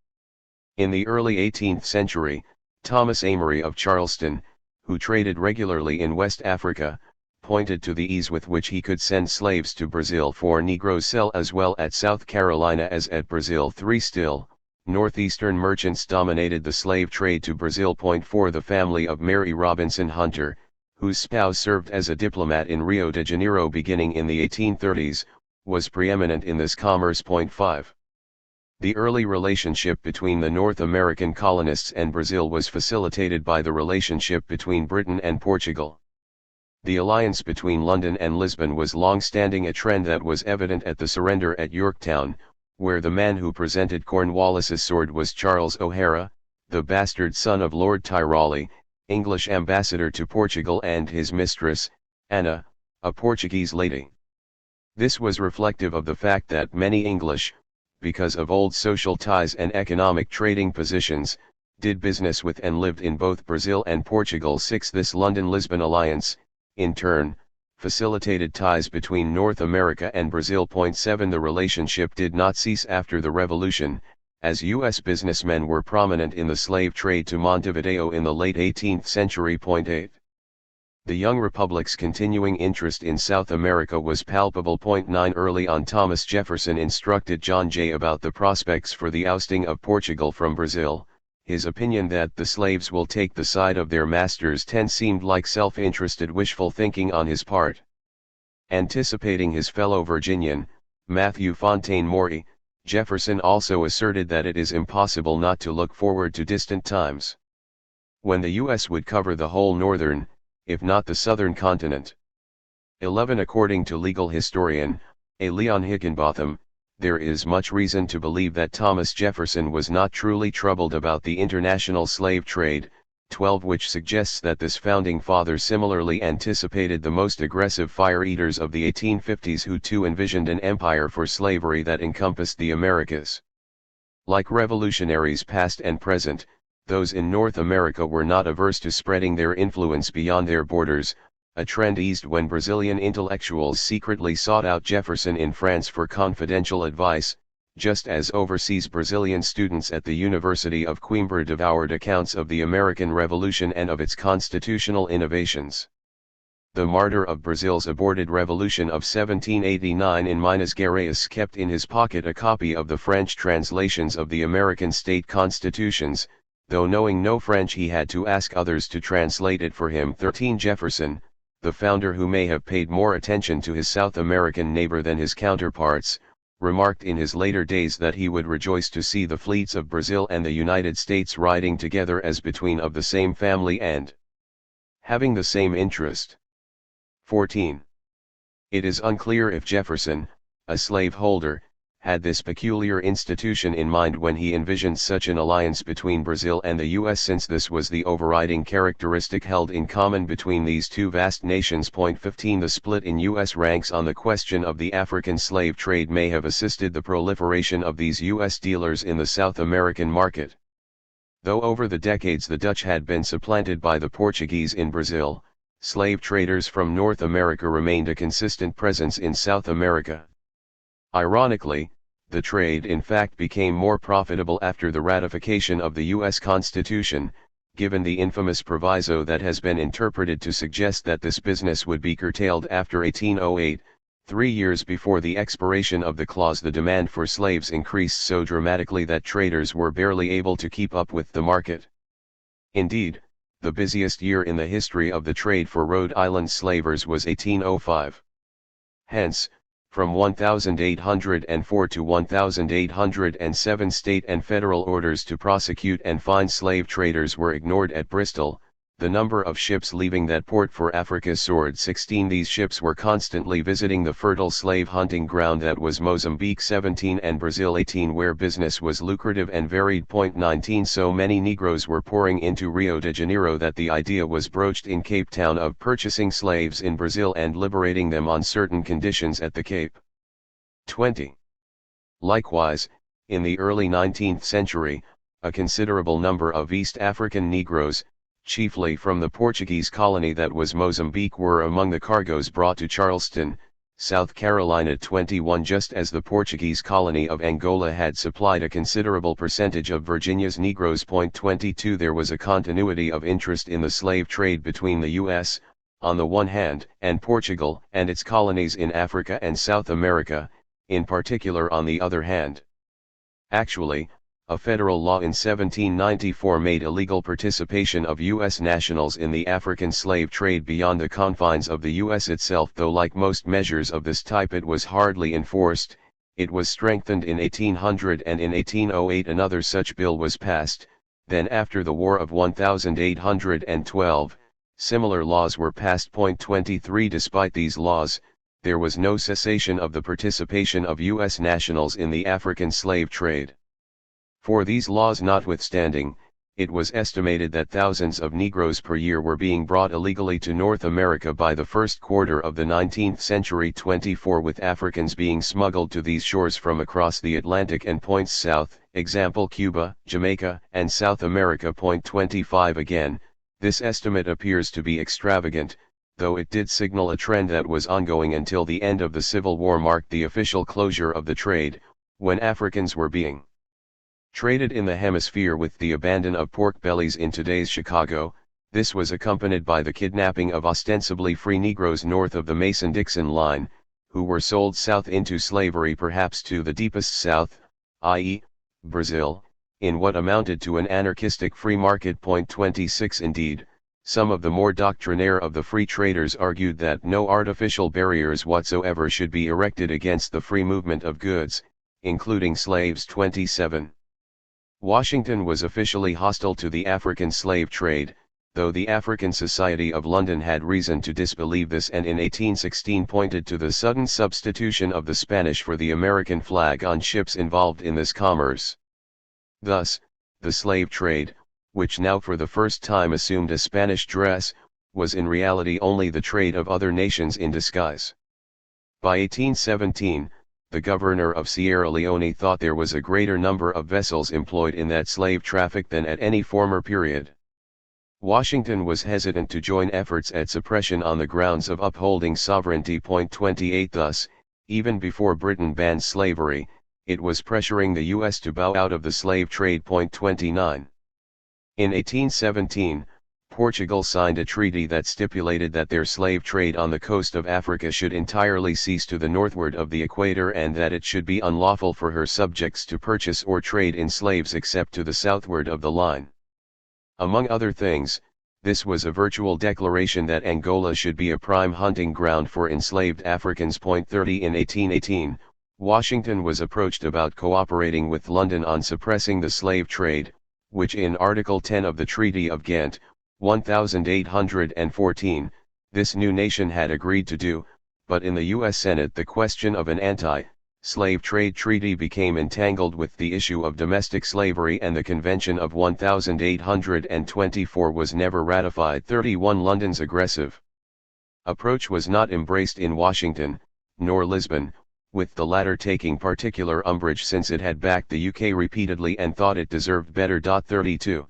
In the early 18th century, Thomas Amory of Charleston, who traded regularly in West Africa, pointed to the ease with which he could send slaves to Brazil, for Negroes sell as well at South Carolina as at Brazil. 3. Still, northeastern merchants dominated the slave trade to Brazil. Point 4. The family of Mary Robinson Hunter, whose spouse served as a diplomat in Rio de Janeiro beginning in the 1830s, was preeminent in this commerce. Point 5. The early relationship between the North American colonists and Brazil was facilitated by the relationship between Britain and Portugal. The alliance between London and Lisbon was long-standing, a trend that was evident at the surrender at Yorktown, where the man who presented Cornwallis's sword was Charles O'Hara, the bastard son of Lord Tyrrell, English ambassador to Portugal, and his mistress, Anna, a Portuguese lady. This was reflective of the fact that many English, because of old social ties and economic trading positions, did business with and lived in both Brazil and Portugal. 6. This London-Lisbon alliance, in turn, facilitated ties between North America and Brazil. Point 7. The relationship did not cease after the Revolution, as U.S. businessmen were prominent in the slave trade to Montevideo in the late 18th century. Point 8. The young republic's continuing interest in South America was palpable. Point 9. Early on, Thomas Jefferson instructed John Jay about the prospects for the ousting of Portugal from Brazil. His opinion that the slaves will take the side of their masters seemed like self-interested wishful thinking on his part. Anticipating his fellow Virginian, Matthew Fontaine Maury, Jefferson also asserted that it is impossible not to look forward to distant times when the U.S. would cover the whole northern, if not the southern continent. 11. According to legal historian, A. Leon Higginbotham, there is much reason to believe that Thomas Jefferson was not truly troubled about the international slave trade. 12. Which suggests that this founding father similarly anticipated the most aggressive fire-eaters of the 1850s, who too envisioned an empire for slavery that encompassed the Americas. Like revolutionaries past and present, those in North America were not averse to spreading their influence beyond their borders. A trend eased when Brazilian intellectuals secretly sought out Jefferson in France for confidential advice, just as overseas Brazilian students at the University of Coimbra devoured accounts of the American Revolution and of its constitutional innovations. The martyr of Brazil's aborted revolution of 1789 in Minas Gerais kept in his pocket a copy of the French translations of the American state constitutions. Though knowing no French, he had to ask others to translate it for him. 13. Jefferson, the founder, who may have paid more attention to his South American neighbor than his counterparts, remarked in his later days that he would rejoice to see the fleets of Brazil and the United States riding together as between of the same family and having the same interest. 14. It is unclear if Jefferson, a slaveholder, had this peculiar institution in mind when he envisioned such an alliance between Brazil and the U.S., since this was the overriding characteristic held in common between these two vast nations. 15. The split in U.S. ranks on the question of the African slave trade may have assisted the proliferation of these U.S. dealers in the South American market. Though over the decades the Dutch had been supplanted by the Portuguese in Brazil, slave traders from North America remained a consistent presence in South America. Ironically, the trade in fact became more profitable after the ratification of the U.S. Constitution, given the infamous proviso that has been interpreted to suggest that this business would be curtailed after 1808. 3 years before the expiration of the clause, the demand for slaves increased so dramatically that traders were barely able to keep up with the market. Indeed, the busiest year in the history of the trade for Rhode Island slavers was 1805. Hence, From 1804 to 1807 state and federal orders to prosecute and fine slave traders were ignored at Bristol. The number of ships leaving that port for Africa soared 16. These ships were constantly visiting the fertile slave hunting ground that was Mozambique 17 and Brazil 18, where business was lucrative and varied. 19 So many Negroes were pouring into Rio de Janeiro that the idea was broached in Cape Town of purchasing slaves in Brazil and liberating them on certain conditions at the Cape. 20. Likewise, in the early 19th century, a considerable number of East African Negroes, chiefly from the Portuguese colony that was Mozambique, were among the cargoes brought to Charleston, South Carolina. 21 Just as the Portuguese colony of Angola had supplied a considerable percentage of Virginia's Negroes. 22 There was a continuity of interest in the slave trade between the U.S., on the one hand, and Portugal and its colonies in Africa and South America, in particular on the other hand. Actually, a federal law in 1794 made illegal participation of U.S. nationals in the African slave trade beyond the confines of the U.S. itself. Though like most measures of this type it was hardly enforced, it was strengthened in 1800, and in 1808 another such bill was passed. Then after the War of 1812, similar laws were passed. 23 Despite these laws, there was no cessation of the participation of U.S. nationals in the African slave trade. For these laws notwithstanding, it was estimated that thousands of Negroes per year were being brought illegally to North America by the first quarter of the 19th century. 24 With Africans being smuggled to these shores from across the Atlantic and points south, example Cuba, Jamaica, and South America. 25 Again, this estimate appears to be extravagant, though it did signal a trend that was ongoing until the end of the Civil War marked the official closure of the trade, when Africans were being traded in the hemisphere with the abandon of pork bellies in today's Chicago. This was accompanied by the kidnapping of ostensibly free Negroes north of the Mason-Dixon line, who were sold south into slavery, perhaps to the deepest south, i.e., Brazil, in what amounted to an anarchistic free market. 26 Indeed, some of the more doctrinaire of the free traders argued that no artificial barriers whatsoever should be erected against the free movement of goods, including slaves. 27 Washington was officially hostile to the African slave trade, though the African Society of London had reason to disbelieve this, and in 1816 pointed to the sudden substitution of the Spanish for the American flag on ships involved in this commerce. Thus, the slave trade, which now for the first time assumed a Spanish dress, was in reality only the trade of other nations in disguise. By 1817, the governor of Sierra Leone thought there was a greater number of vessels employed in that slave traffic than at any former period. Washington was hesitant to join efforts at suppression on the grounds of upholding sovereignty. 28 Thus, even before Britain banned slavery, it was pressuring the U.S. to bow out of the slave trade. 29 In 1817, Portugal signed a treaty that stipulated that their slave trade on the coast of Africa should entirely cease to the northward of the equator, and that it should be unlawful for her subjects to purchase or trade in slaves except to the southward of the line. Among other things, this was a virtual declaration that Angola should be a prime hunting ground for enslaved Africans. 30 In 1818, Washington was approached about cooperating with London on suppressing the slave trade, which in Article 10 of the Treaty of Ghent, 1814, this new nation had agreed to do, but in the U.S. Senate the question of an anti-slave trade treaty became entangled with the issue of domestic slavery, and the Convention of 1824 was never ratified. 31 London's aggressive approach was not embraced in Washington, nor Lisbon, with the latter taking particular umbrage since it had backed the UK repeatedly and thought it deserved better. 32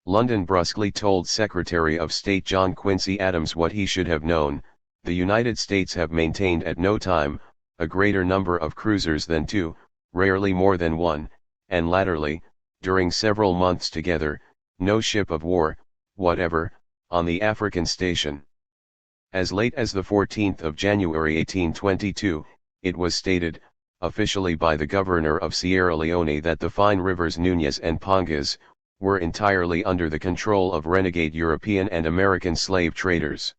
London brusquely told Secretary of State John Quincy Adams what he should have known: the United States have maintained at no time a greater number of cruisers than two, rarely more than one, and latterly, during several months together, no ship of war whatever on the African station. As late as the 14th of January 1822, it was stated, officially by the governor of Sierra Leone, that the fine rivers Núñez and Pongas were entirely under the control of renegade European and American slave traders.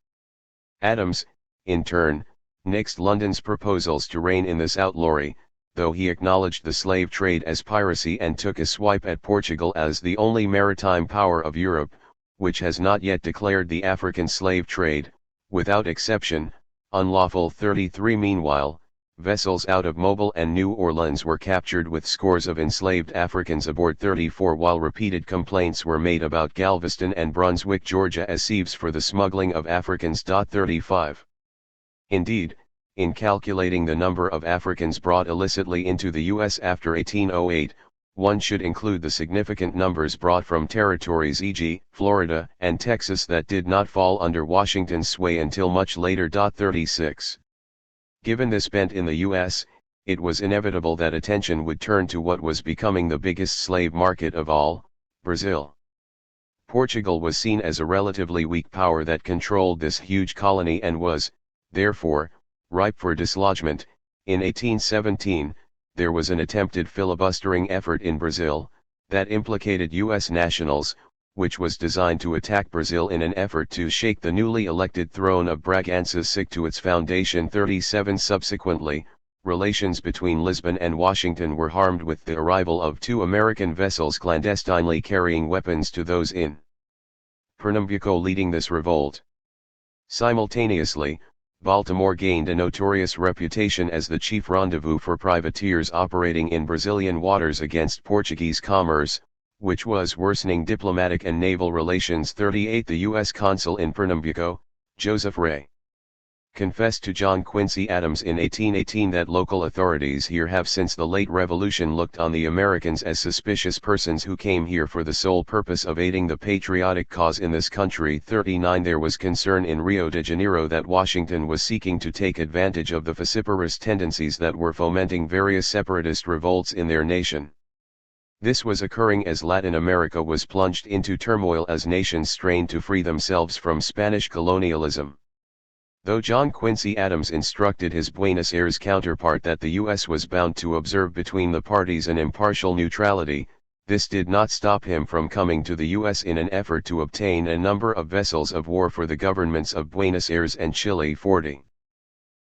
Adams, in turn, nixed London's proposals to rein in this outlawry, though he acknowledged the slave trade as piracy and took a swipe at Portugal as the only maritime power of Europe, which has not yet declared the African slave trade, without exception, unlawful. 33 Meanwhile, vessels out of Mobile and New Orleans were captured with scores of enslaved Africans aboard. 34 While repeated complaints were made about Galveston and Brunswick, Georgia as sieves for the smuggling of Africans. 35 Indeed, in calculating the number of Africans brought illicitly into the U.S. after 1808, one should include the significant numbers brought from territories e.g., Florida and Texas that did not fall under Washington's sway until much later. 36 Given this bent in the U.S., it was inevitable that attention would turn to what was becoming the biggest slave market of all, Brazil. Portugal was seen as a relatively weak power that controlled this huge colony and was, therefore, ripe for dislodgement. In 1817, there was an attempted filibustering effort in Brazil, that implicated U.S. nationals, which was designed to attack Brazil in an effort to shake the newly elected throne of Bragança sick to its foundation. 37 Subsequently, relations between Lisbon and Washington were harmed with the arrival of 2 American vessels clandestinely carrying weapons to those in Pernambuco, leading this revolt. Simultaneously, Baltimore gained a notorious reputation as the chief rendezvous for privateers operating in Brazilian waters against Portuguese commerce, which was worsening diplomatic and naval relations. 38 The U.S. consul in Pernambuco, Joseph Ray, confessed to John Quincy Adams in 1818 that local authorities here have since the late Revolution looked on the Americans as suspicious persons who came here for the sole purpose of aiding the patriotic cause in this country. 39 There was concern in Rio de Janeiro that Washington was seeking to take advantage of the vociferous tendencies that were fomenting various separatist revolts in their nation. This was occurring as Latin America was plunged into turmoil as nations strained to free themselves from Spanish colonialism. Though John Quincy Adams instructed his Buenos Aires counterpart that the U.S. was bound to observe between the parties an impartial neutrality, this did not stop him from coming to the U.S. in an effort to obtain a number of vessels of war for the governments of Buenos Aires and Chile. 40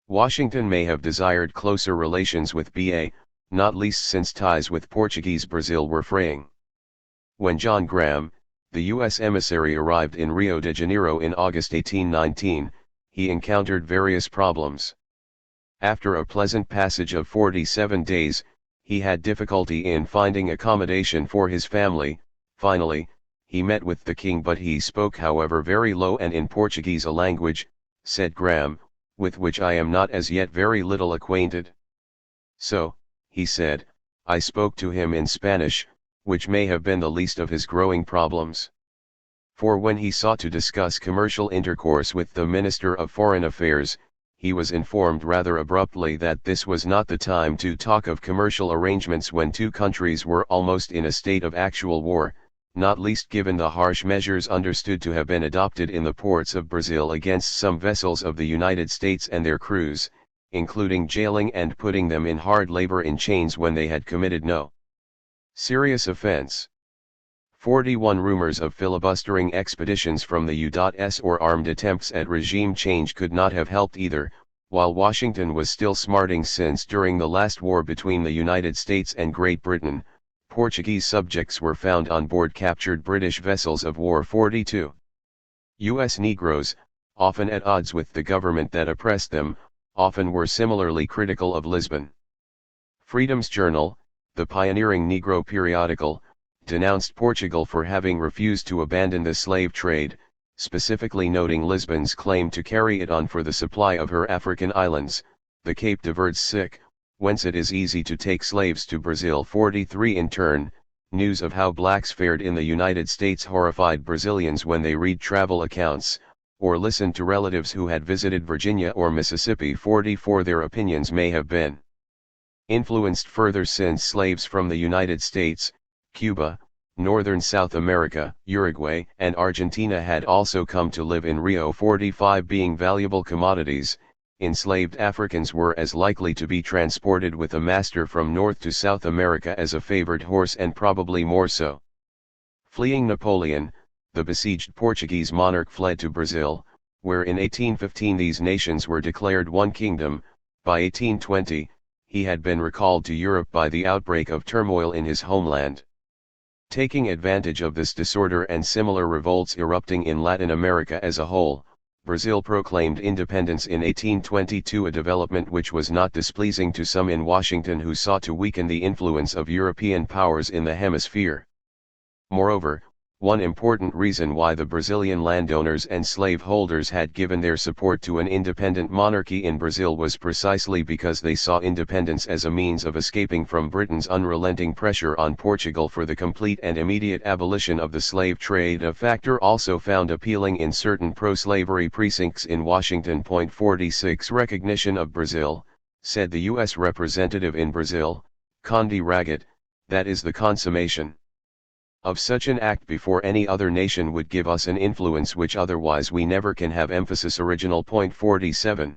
Washington may have desired closer relations with BA, not least since ties with Portuguese Brazil were fraying. When John Graham, the U.S. emissary, arrived in Rio de Janeiro in August 1819, he encountered various problems. After a pleasant passage of 47 days, he had difficulty in finding accommodation for his family. Finally, he met with the king, but he spoke, however, very low and in Portuguese, a language, said Graham, with which I am not as yet very little acquainted. So, he said, I spoke to him in Spanish, which may have been the least of his growing problems. For when he sought to discuss commercial intercourse with the Minister of Foreign Affairs, he was informed rather abruptly that this was not the time to talk of commercial arrangements when two countries were almost in a state of actual war, not least given the harsh measures understood to have been adopted in the ports of Brazil against some vessels of the United States and their crews, including jailing and putting them in hard labor in chains when they had committed no serious offense. 41 Rumors of filibustering expeditions from the U.S. or armed attempts at regime change could not have helped either. While Washington was still smarting since during the last war between the United States and Great Britain, Portuguese subjects were found on board captured British vessels of war. 42 U.S. Negroes, often at odds with the government that oppressed them, often were similarly critical of Lisbon. Freedom's Journal, the pioneering Negro periodical, denounced Portugal for having refused to abandon the slave trade, specifically noting Lisbon's claim to carry it on for the supply of her African islands, the Cape de Verdes, whence it is easy to take slaves to Brazil. 43 In turn, news of how blacks fared in the United States horrified Brazilians when they read travel accounts, or listened to relatives who had visited Virginia or Mississippi. 44 Their opinions may have been influenced further since slaves from the United States, Cuba, northern South America, Uruguay and Argentina had also come to live in Rio. 45 Being valuable commodities, enslaved Africans were as likely to be transported with a master from North to South America as a favored horse, and probably more so. Fleeing Napoleon, the besieged Portuguese monarch fled to Brazil, where in 1815 these nations were declared one kingdom. By 1820, he had been recalled to Europe by the outbreak of turmoil in his homeland. Taking advantage of this disorder and similar revolts erupting in Latin America as a whole, Brazil proclaimed independence in 1822, a development which was not displeasing to some in Washington who sought to weaken the influence of European powers in the hemisphere. Moreover, one important reason why the Brazilian landowners and slaveholders had given their support to an independent monarchy in Brazil was precisely because they saw independence as a means of escaping from Britain's unrelenting pressure on Portugal for the complete and immediate abolition of the slave trade, a factor also found appealing in certain pro-slavery precincts in Washington. 46 Recognition of Brazil, said the U.S. representative in Brazil, Conde Ragat, that is the consummation of such an act before any other nation would give us an influence which otherwise we never can have. Emphasis original. 47.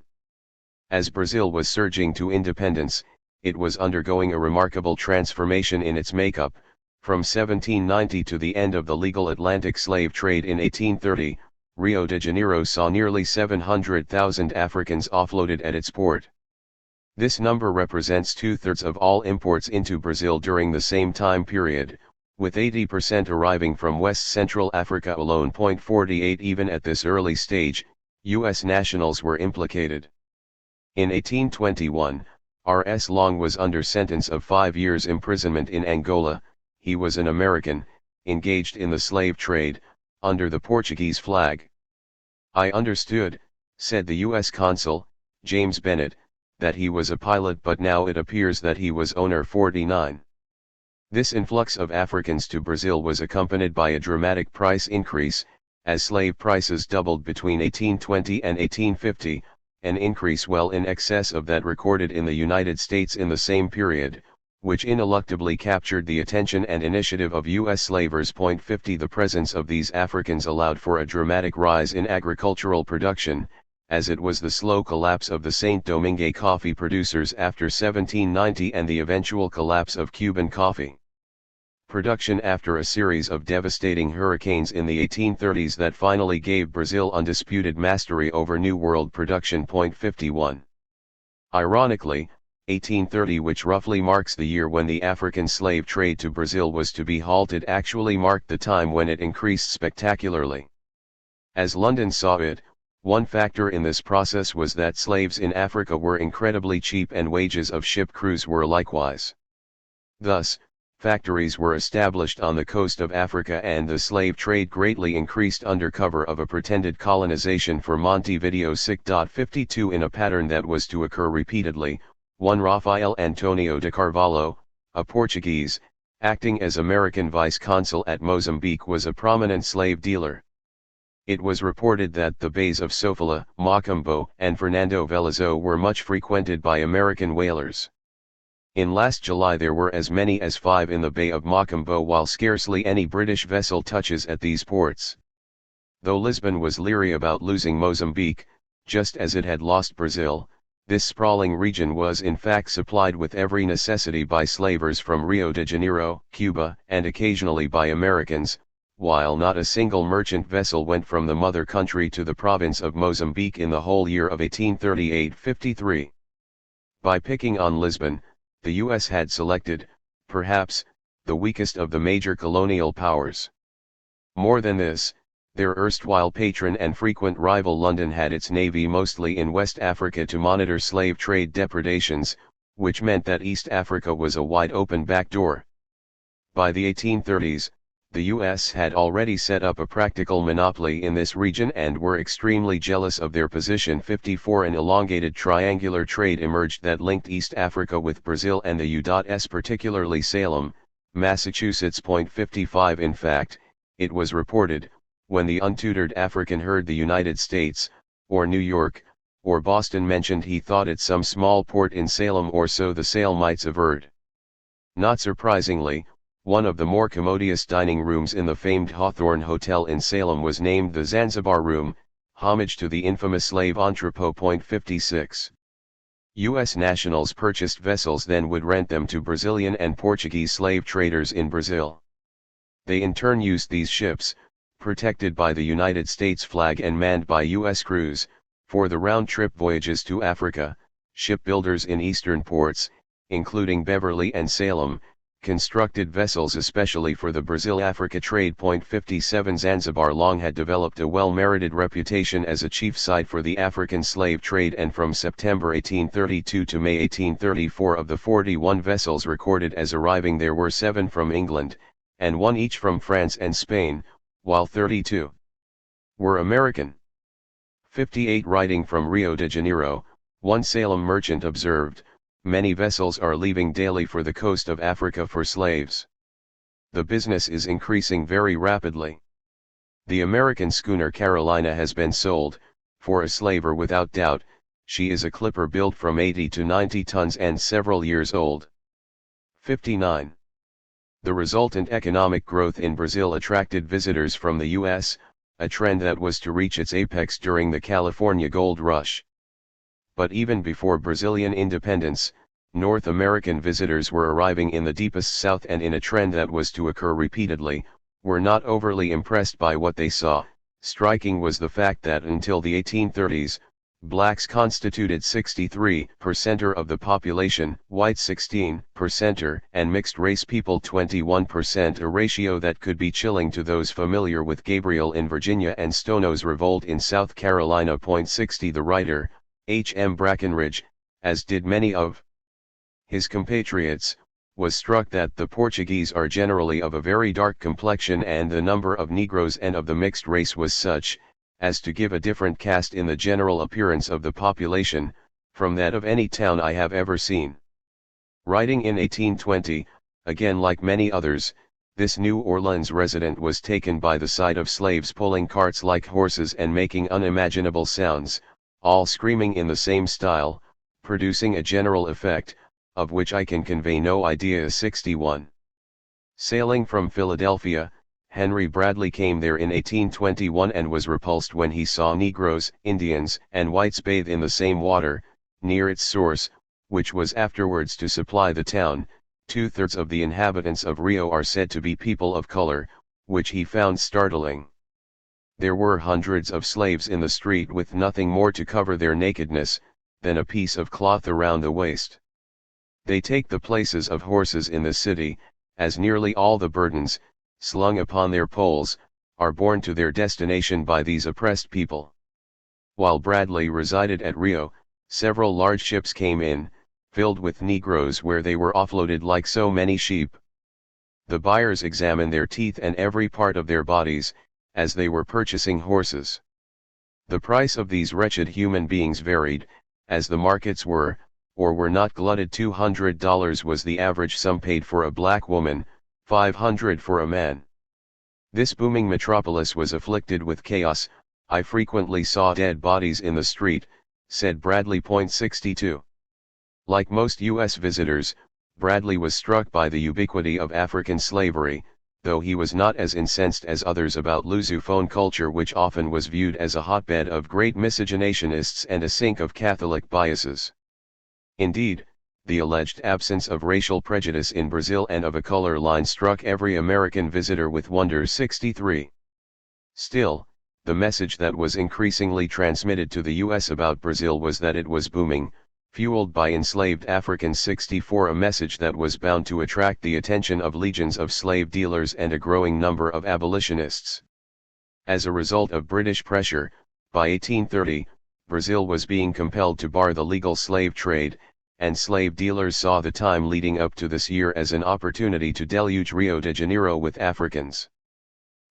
As Brazil was surging to independence, it was undergoing a remarkable transformation in its makeup. From 1790 to the end of the legal Atlantic slave trade in 1830, Rio de Janeiro saw nearly 700,000 Africans offloaded at its port. This number represents 2/3 of all imports into Brazil during the same time period, with 80% arriving from West Central Africa alone. 48 Even at this early stage, U.S. nationals were implicated. In 1821, R.S. Long was under sentence of 5 years imprisonment in Angola. He was an American, engaged in the slave trade, under the Portuguese flag. "I understood," said the U.S. consul, James Bennett, "that he was a pilot, but now it appears that he was owner." 49. This influx of Africans to Brazil was accompanied by a dramatic price increase, as slave prices doubled between 1820 and 1850, an increase well in excess of that recorded in the United States in the same period, which ineluctably captured the attention and initiative of U.S. slavers. 50 The presence of these Africans allowed for a dramatic rise in agricultural production, as it was the slow collapse of the Saint Domingue coffee producers after 1790 and the eventual collapse of Cuban coffee production after a series of devastating hurricanes in the 1830s that finally gave Brazil undisputed mastery over New World production. 51. Ironically, 1830, which roughly marks the year when the African slave trade to Brazil was to be halted, actually marked the time when it increased spectacularly. As London saw it, one factor in this process was that slaves in Africa were incredibly cheap and wages of ship crews were likewise. Thus, factories were established on the coast of Africa and the slave trade greatly increased under cover of a pretended colonization for Montevideo. 52 In a pattern that was to occur repeatedly, one Rafael Antonio de Carvalho, a Portuguese, acting as American vice consul at Mozambique, was a prominent slave dealer. It was reported that the bays of Sofala, Macumbo, and Fernando Veloso were much frequented by American whalers. In last July there were as many as 5 in the Bay of Macumbo, while scarcely any British vessel touches at these ports. Though Lisbon was leery about losing Mozambique, just as it had lost Brazil, this sprawling region was in fact supplied with every necessity by slavers from Rio de Janeiro, Cuba, and occasionally by Americans, while not a single merchant vessel went from the mother country to the province of Mozambique in the whole year of 1838-53. By picking on Lisbon, the U.S. had selected, perhaps, the weakest of the major colonial powers. More than this, their erstwhile patron and frequent rival London had its navy mostly in West Africa to monitor slave trade depredations, which meant that East Africa was a wide-open backdoor. By the 1830s, the U.S. had already set up a practical monopoly in this region and were extremely jealous of their position. 54 An elongated triangular trade emerged that linked East Africa with Brazil and the U.S., particularly Salem, Massachusetts. 55 In fact, it was reported, when the untutored African heard the United States, or New York, or Boston mentioned, he thought it some small port in Salem, or so the Salemites averred. Not surprisingly, one of the more commodious dining rooms in the famed Hawthorne Hotel in Salem was named the Zanzibar Room, homage to the infamous slave entrepot. 56. U.S. nationals purchased vessels, then would rent them to Brazilian and Portuguese slave traders in Brazil. They in turn used these ships, protected by the United States flag and manned by U.S. crews, for the round-trip voyages to Africa. Shipbuilders in eastern ports, including Beverly and Salem, constructed vessels especially for the Brazil-Africa trade. 57 Zanzibar long had developed a well-merited reputation as a chief site for the African slave trade, and from September 1832 to May 1834 of the 41 vessels recorded as arriving there were 7 from England, and 1 each from France and Spain, while 32 were American. 58 writing from Rio de Janeiro, one Salem merchant observed, "Many vessels are leaving daily for the coast of Africa for slaves. The business is increasing very rapidly. The American schooner Carolina has been sold, for a slaver without doubt. She is a clipper built from 80 to 90 tons and several years old." 59. The resultant economic growth in Brazil attracted visitors from the U.S., a trend that was to reach its apex during the California Gold Rush. But even before Brazilian independence, North American visitors were arriving in the deepest South, and in a trend that was to occur repeatedly, were not overly impressed by what they saw. Striking was the fact that until the 1830s, blacks constituted 63% of the population, whites 16%, and mixed-race people 21%, a ratio that could be chilling to those familiar with Gabriel in Virginia and Stono's revolt in South Carolina. 60 The writer, H. M. Brackenridge, as did many of his compatriots, was struck that the Portuguese are generally of a very dark complexion, and the number of Negroes and of the mixed race was such, as to give a different cast in the general appearance of the population, from that of any town I have ever seen. Writing in 1820, again like many others, this New Orleans resident was taken by the sight of slaves pulling carts like horses and making unimaginable sounds, all screaming in the same style, producing a general effect, of which I can convey no idea. 61. Sailing from Philadelphia, Henry Bradley came there in 1821 and was repulsed when he saw Negroes, Indians, and whites bathe in the same water, near its source, which was afterwards to supply the town. 2/3 of the inhabitants of Rio are said to be people of color, which he found startling. There were hundreds of slaves in the street with nothing more to cover their nakedness, than a piece of cloth around the waist. They take the places of horses in the city, as nearly all the burdens, slung upon their poles, are borne to their destination by these oppressed people. While Bradley resided at Rio, several large ships came in, filled with Negroes, where they were offloaded like so many sheep. The buyers examined their teeth and every part of their bodies, as they were purchasing horses. The price of these wretched human beings varied, as the markets were, or were not glutted. $200 was the average sum paid for a black woman, $500 for a man. This booming metropolis was afflicted with chaos. "I frequently saw dead bodies in the street," said Bradley. 62. Like most U.S. visitors, Bradley was struck by the ubiquity of African slavery, though he was not as incensed as others about Lusophone culture, which often was viewed as a hotbed of great miscegenationists and a sink of Catholic biases. Indeed, the alleged absence of racial prejudice in Brazil and of a color line struck every American visitor with wonder. 63. Still, the message that was increasingly transmitted to the U.S. about Brazil was that it was booming, fueled by enslaved Africans. 64. A message that was bound to attract the attention of legions of slave dealers and a growing number of abolitionists. As a result of British pressure, by 1830, Brazil was being compelled to bar the legal slave trade, and slave dealers saw the time leading up to this year as an opportunity to deluge Rio de Janeiro with Africans.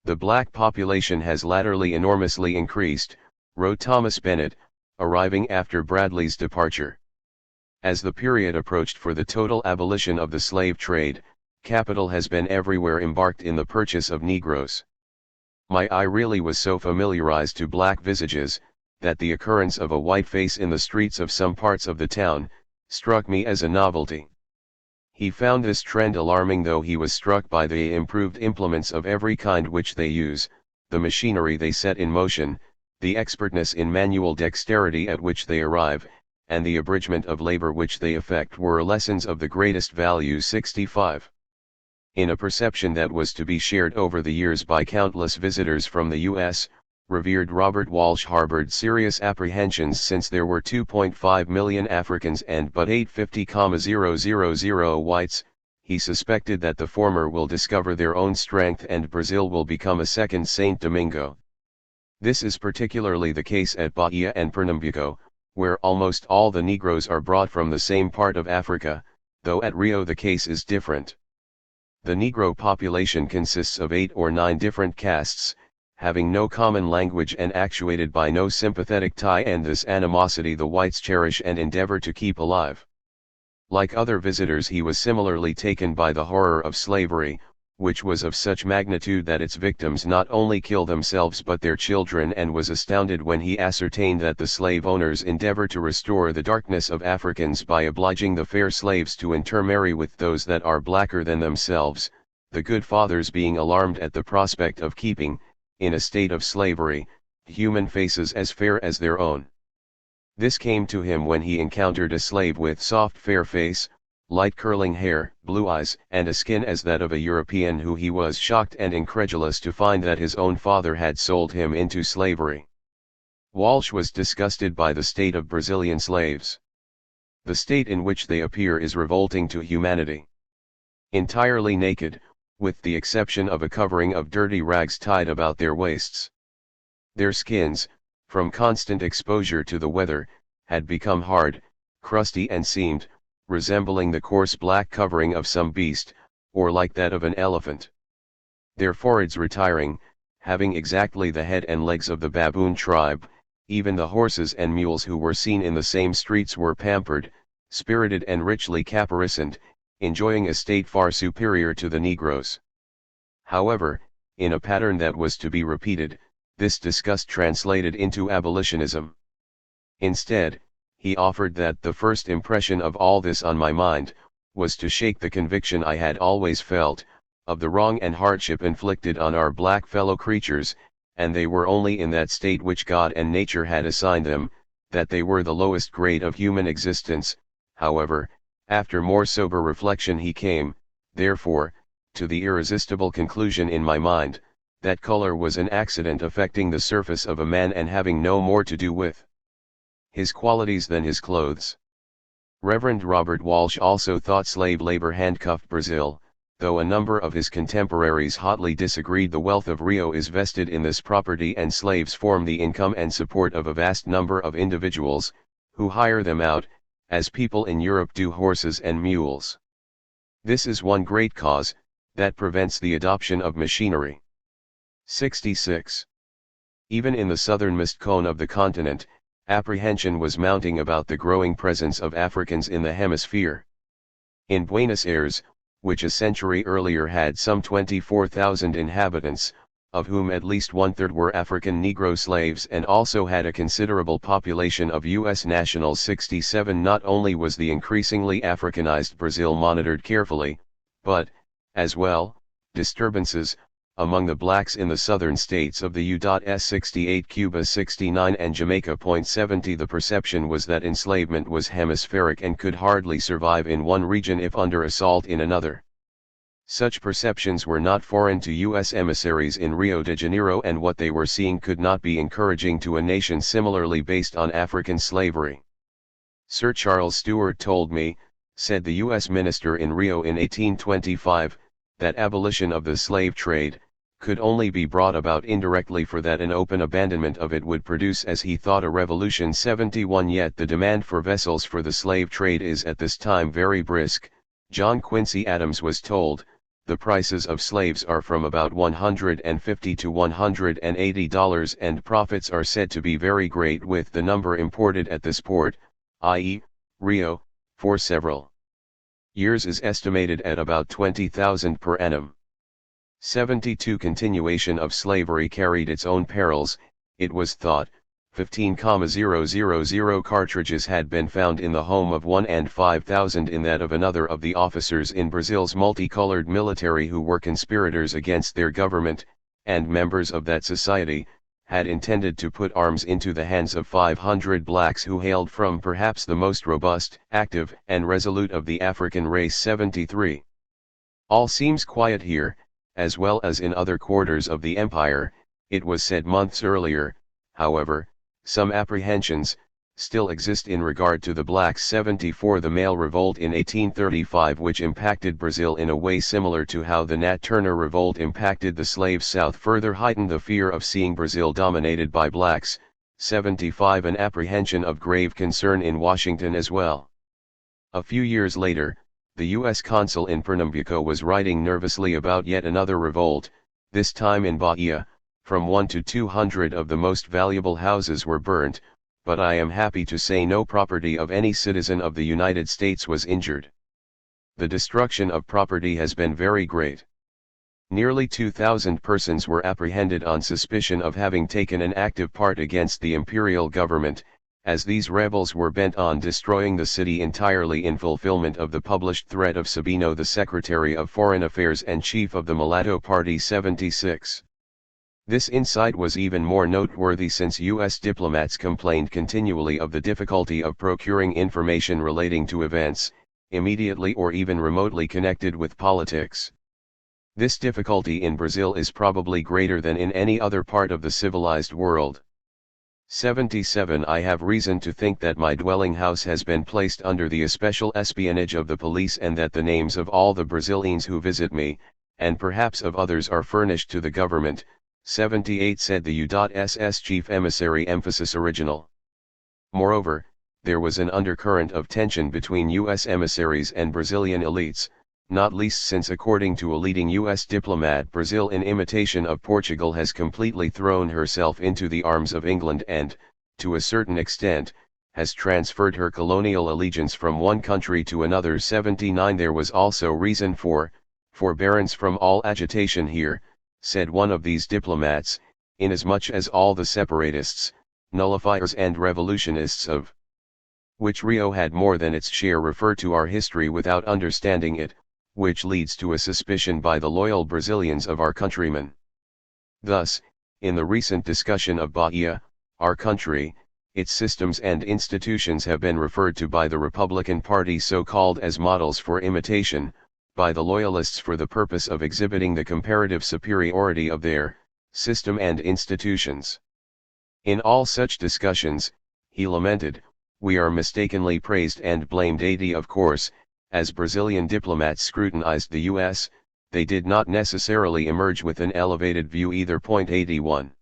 "The black population has latterly enormously increased," wrote Thomas Bennett, arriving after Bradley's departure. "As the period approached for the total abolition of the slave trade, capital has been everywhere embarked in the purchase of Negroes. My eye really was so familiarized to black visages, that the occurrence of a white face in the streets of some parts of the town, struck me as a novelty." He found this trend alarming, though he was struck by the improved implements of every kind which they use, the machinery they set in motion, the expertness in manual dexterity at which they arrive, and the abridgment of labor which they effect were lessons of the greatest value. 65. In a perception that was to be shared over the years by countless visitors from the U.S., revered Robert Walsh harbored serious apprehensions since there were 2.5 million Africans and but 850,000 whites. He suspected that the former will discover their own strength and Brazil will become a second Saint Domingo. This is particularly the case at Bahia and Pernambuco, where almost all the Negroes are brought from the same part of Africa, though at Rio the case is different. The Negro population consists of 8 or 9 different castes, having no common language and actuated by no sympathetic tie, and this animosity the whites cherish and endeavor to keep alive. Like other visitors, he was similarly taken by the horror of slavery, which was of such magnitude that its victims not only kill themselves but their children, and was astounded when he ascertained that the slave owners endeavor to restore the darkness of Africans by obliging the fair slaves to intermarry with those that are blacker than themselves, the good fathers being alarmed at the prospect of keeping, in a state of slavery, human faces as fair as their own. This came to him when he encountered a slave with soft fair face, light curling hair, blue eyes, and a skin as that of a European, who he was shocked and incredulous to find that his own father had sold him into slavery. Walsh was disgusted by the state of Brazilian slaves. The state in which they appear is revolting to humanity. Entirely naked, with the exception of a covering of dirty rags tied about their waists. Their skins, from constant exposure to the weather, had become hard, crusty and seamed, resembling the coarse black covering of some beast, or like that of an elephant. Their foreheads retiring, having exactly the head and legs of the baboon tribe. Even the horses and mules who were seen in the same streets were pampered, spirited and richly caparisoned, enjoying a state far superior to the Negroes. However, in a pattern that was to be repeated, this disgust translated into abolitionism. Instead, he offered that the first impression of all this on my mind, was to shake the conviction I had always felt, of the wrong and hardship inflicted on our black fellow creatures, and they were only in that state which God and nature had assigned them, that they were the lowest grade of human existence. However, after more sober reflection he came, therefore, to the irresistible conclusion in my mind, that color was an accident affecting the surface of a man and having no more to do with his qualities than his clothes. Reverend Robert Walsh also thought slave labor handcuffed Brazil, though a number of his contemporaries hotly disagreed. The wealth of Rio is vested in this property, and slaves form the income and support of a vast number of individuals, who hire them out, as people in Europe do horses and mules. This is one great cause, that prevents the adoption of machinery. 66. Even in the southernmost cone of the continent, apprehension was mounting about the growing presence of Africans in the hemisphere. In Buenos Aires, which a century earlier had some 24,000 inhabitants, of whom at least one-third were African Negro slaves, and also had a considerable population of U.S. nationals. 67. Not only was the increasingly Africanized Brazil monitored carefully, but, as well, disturbances, among the blacks in the southern states of the U.S. 68, Cuba 69 and Jamaica. 70. The perception was that enslavement was hemispheric and could hardly survive in one region if under assault in another. Such perceptions were not foreign to U.S. emissaries in Rio de Janeiro, and what they were seeing could not be encouraging to a nation similarly based on African slavery. Sir Charles Stewart told me, said the U.S. minister in Rio in 1825, that abolition of the slave trade could only be brought about indirectly, for that an open abandonment of it would produce, as he thought, a revolution. 71. Yet the demand for vessels for the slave trade is at this time very brisk. John Quincy Adams was told, the prices of slaves are from about $150 to $180, and profits are said to be very great with the number imported at this port, i.e., Rio, for several years is estimated at about 20,000 per annum. 72. Continuation of slavery carried its own perils. It was thought, 15,000 cartridges had been found in the home of one and 5,000 in that of another of the officers in Brazil's multicolored military who were conspirators against their government, and members of that society, had intended to put arms into the hands of 500 blacks who hailed from perhaps the most robust, active, and resolute of the African race. 73. All seems quiet here, as well as in other quarters of the empire. It was said months earlier, however, some apprehensions still exist in regard to the blacks. 74 The male revolt in 1835, which impacted Brazil in a way similar to how the Nat Turner revolt impacted the slave South, further heightened the fear of seeing Brazil dominated by blacks. 75 An apprehension of grave concern in Washington as well. A few years later, the U.S. consul in Pernambuco was writing nervously about yet another revolt, this time in Bahia. From 1 to 200 of the most valuable houses were burnt, but I am happy to say no property of any citizen of the United States was injured. The destruction of property has been very great. Nearly 2,000 persons were apprehended on suspicion of having taken an active part against the imperial government, as these rebels were bent on destroying the city entirely in fulfillment of the published threat of Sabino, the Secretary of Foreign Affairs and chief of the Mulatto Party. 76. This insight was even more noteworthy since U.S. diplomats complained continually of the difficulty of procuring information relating to events, immediately or even remotely connected with politics. This difficulty in Brazil is probably greater than in any other part of the civilized world. 77 I have reason to think that my dwelling house has been placed under the especial espionage of the police, and that the names of all the Brazilians who visit me, and perhaps of others, are furnished to the government. 78 said the U.S.S. chief emissary. Emphasis original. Moreover, there was an undercurrent of tension between U.S. emissaries and Brazilian elites, not least since, according to a leading U.S. diplomat, Brazil, in imitation of Portugal, has completely thrown herself into the arms of England and, to a certain extent, has transferred her colonial allegiance from one country to another. 79 There was also reason for forbearance from all agitation here, said one of these diplomats, inasmuch as all the separatists, nullifiers and revolutionists of which Rio had more than its share refer to our history without understanding it, which leads to a suspicion by the loyal Brazilians of our countrymen. Thus, in the recent discussion of Bahia, our country, its systems and institutions have been referred to by the Republican Party so-called as models for imitation, by the Loyalists for the purpose of exhibiting the comparative superiority of their system and institutions. In all such discussions, he lamented, we are mistakenly praised and blamed. 80 Of course, as Brazilian diplomats scrutinized the U.S., they did not necessarily emerge with an elevated view either. 81.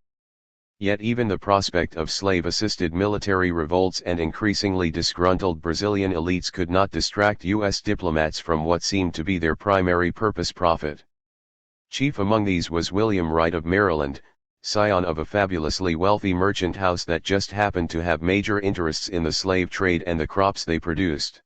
Yet even the prospect of slave-assisted military revolts and increasingly disgruntled Brazilian elites could not distract U.S. diplomats from what seemed to be their primary purpose: profit. Chief among these was William Wright of Maryland, scion of a fabulously wealthy merchant house that just happened to have major interests in the slave trade and the crops they produced.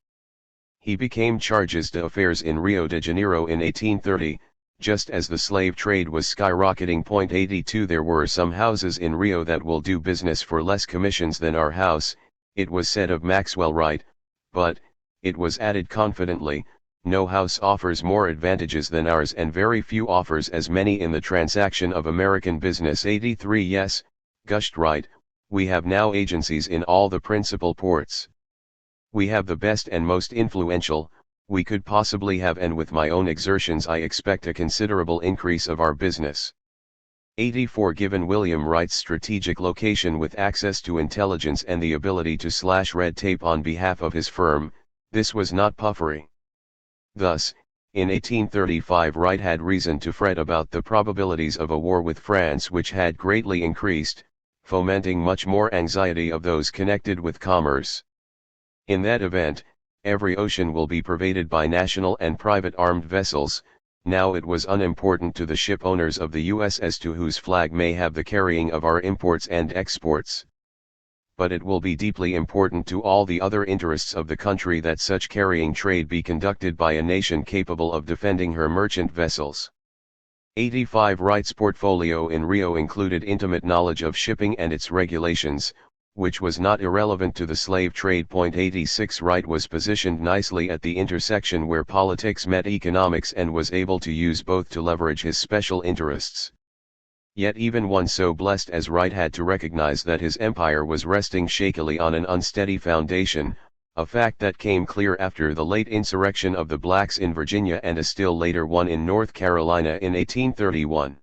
He became chargé d'affaires in Rio de Janeiro in 1830, just as the slave trade was skyrocketing. 82 There were some houses in Rio that will do business for less commissions than our house, it was said of Maxwell Wright, but, it was added confidently, no house offers more advantages than ours, and very few offers as many in the transaction of American business. 83 Yes, gushed Wright, we have now agencies in all the principal ports. We have the best and most influential we could possibly have, and with my own exertions I expect a considerable increase of our business. 84 Given William Wright's strategic location with access to intelligence and the ability to slash red tape on behalf of his firm, this was not puffery. Thus, in 1835 Wright had reason to fret about the probabilities of a war with France, which had greatly increased, fomenting much more anxiety of those connected with commerce. In that event, every ocean will be pervaded by national and private armed vessels. Now it was unimportant to the ship owners of the U.S. as to whose flag may have the carrying of our imports and exports. But it will be deeply important to all the other interests of the country that such carrying trade be conducted by a nation capable of defending her merchant vessels. 85 Wright's portfolio in Rio included intimate knowledge of shipping and its regulations, which was not irrelevant to the slave trade. 86 Wright was positioned nicely at the intersection where politics met economics and was able to use both to leverage his special interests. Yet even one so blessed as Wright had to recognize that his empire was resting shakily on an unsteady foundation, a fact that came clear after the late insurrection of the blacks in Virginia and a still later one in North Carolina in 1831.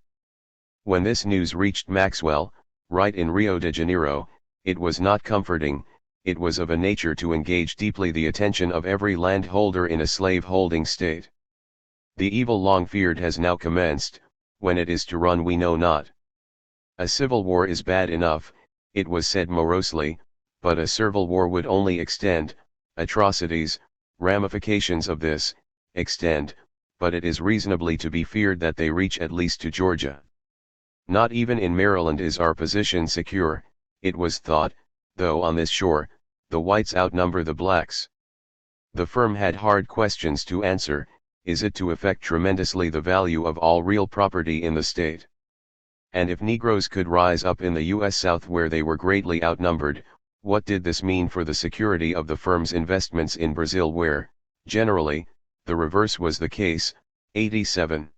When this news reached Maxwell, Wright in Rio de Janeiro, it was not comforting. It was of a nature to engage deeply the attention of every landholder in a slave-holding state. The evil long feared has now commenced, when it is to run we know not. A civil war is bad enough, it was said morosely, but a servile war would only extend, atrocities, ramifications of this, extend, but it is reasonably to be feared that they reach at least to Georgia. Not even in Maryland is our position secure, it was thought, though on this shore, the whites outnumber the blacks. The firm had hard questions to answer. Is it to affect tremendously the value of all real property in the state? And if Negroes could rise up in the U.S. South where they were greatly outnumbered, what did this mean for the security of the firm's investments in Brazil where, generally, the reverse was the case? 87.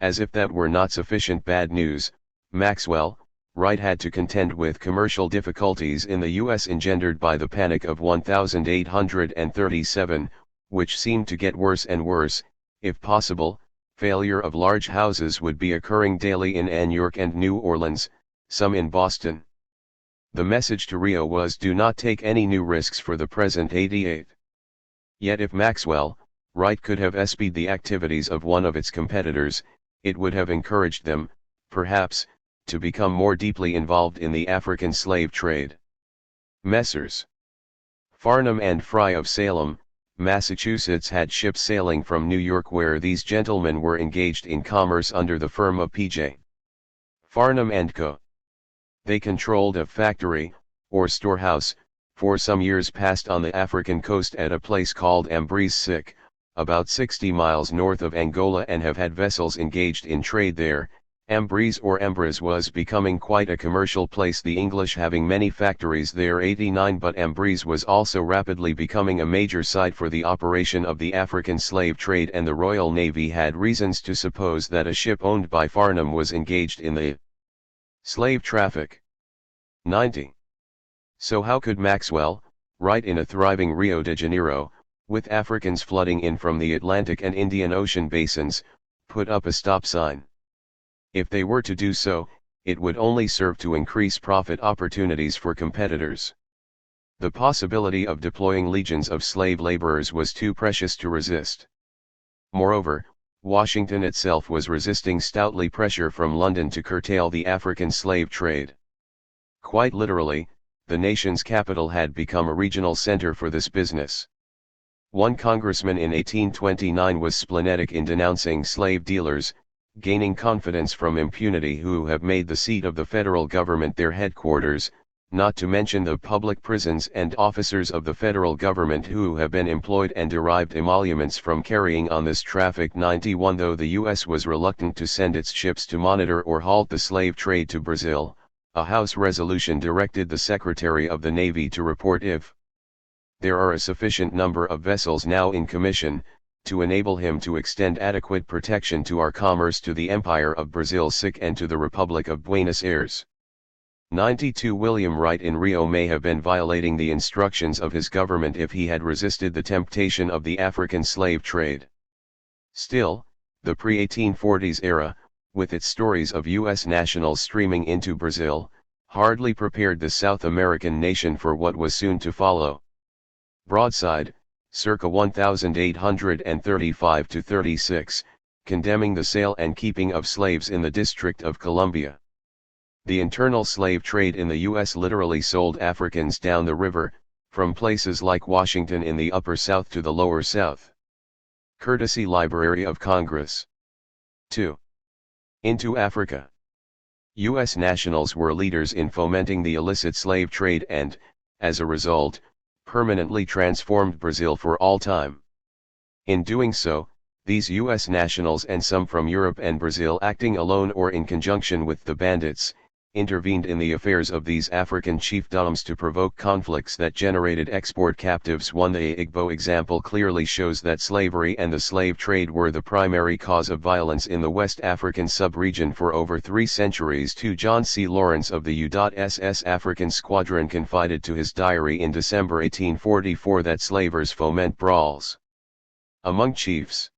As if that were not sufficient bad news, Maxwell, Wright had to contend with commercial difficulties in the U.S. engendered by the Panic of 1837, which seemed to get worse and worse. If possible, failure of large houses would be occurring daily in New York and New Orleans, some in Boston. The message to Rio was do not take any new risks for the present. 88. Yet if Maxwell, Wright could have espied the activities of one of its competitors, it would have encouraged them, perhaps, to become more deeply involved in the African slave trade. Messrs. Farnham and Fry of Salem, Massachusetts had ships sailing from New York where these gentlemen were engaged in commerce under the firm of P.J. Farnham & Co. They controlled a factory, or storehouse, for some years past on the African coast at a place called Ambrise, about 60 miles north of Angola, and have had vessels engaged in trade there. Ambrise or Ambrise was becoming quite a commercial place, the English having many factories there. 89. But Ambrise was also rapidly becoming a major site for the operation of the African slave trade, and the Royal Navy had reasons to suppose that a ship owned by Farnham was engaged in the slave traffic. 90. So how could Maxwell, Wright in a thriving Rio de Janeiro, with Africans flooding in from the Atlantic and Indian Ocean basins, put up a stop sign? If they were to do so, it would only serve to increase profit opportunities for competitors. The possibility of deploying legions of slave laborers was too precious to resist. Moreover, Washington itself was resisting stoutly pressure from London to curtail the African slave trade. Quite literally, the nation's capital had become a regional center for this business. One congressman in 1829 was splenetic in denouncing slave dealers, gaining confidence from impunity, who have made the seat of the federal government their headquarters, not to mention the public prisons and officers of the federal government who have been employed and derived emoluments from carrying on this traffic. 91. Though the U.S. was reluctant to send its ships to monitor or halt the slave trade to Brazil, a House resolution directed the Secretary of the Navy to report if there are a sufficient number of vessels now in commission, to enable him to extend adequate protection to our commerce to the Empire of Brazil and to the Republic of Buenos Aires. 92. William Wright in Rio may have been violating the instructions of his government if he had resisted the temptation of the African slave trade. Still, the pre-1840s era, with its stories of U.S. nationals streaming into Brazil, hardly prepared the South American nation for what was soon to follow. Broadside, circa 1835-36, condemning the sale and keeping of slaves in the District of Columbia. The internal slave trade in the U.S. literally sold Africans down the river, from places like Washington in the Upper South to the Lower South. Courtesy Library of Congress. 2. Into Africa. U.S. nationals were leaders in fomenting the illicit slave trade and, as a result, permanently transformed Brazil for all time. In doing so, these U.S. nationals and some from Europe and Brazil acting alone or in conjunction with the bandits, intervened in the affairs of these African chiefdoms to provoke conflicts that generated export captives. The Igbo example clearly shows that slavery and the slave trade were the primary cause of violence in the West African sub-region for over 3 centuries. John C. Lawrence of the U.SS African Squadron confided to his diary in December 1844 that slavers foment brawls among chiefs.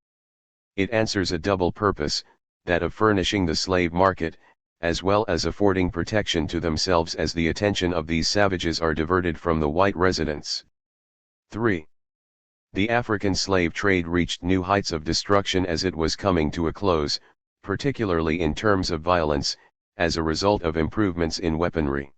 It answers a double purpose, that of furnishing the slave market, as well as affording protection to themselves as the attention of these savages are diverted from the white residents. 3. The African slave trade reached new heights of destruction as it was coming to a close, particularly in terms of violence, as a result of improvements in weaponry.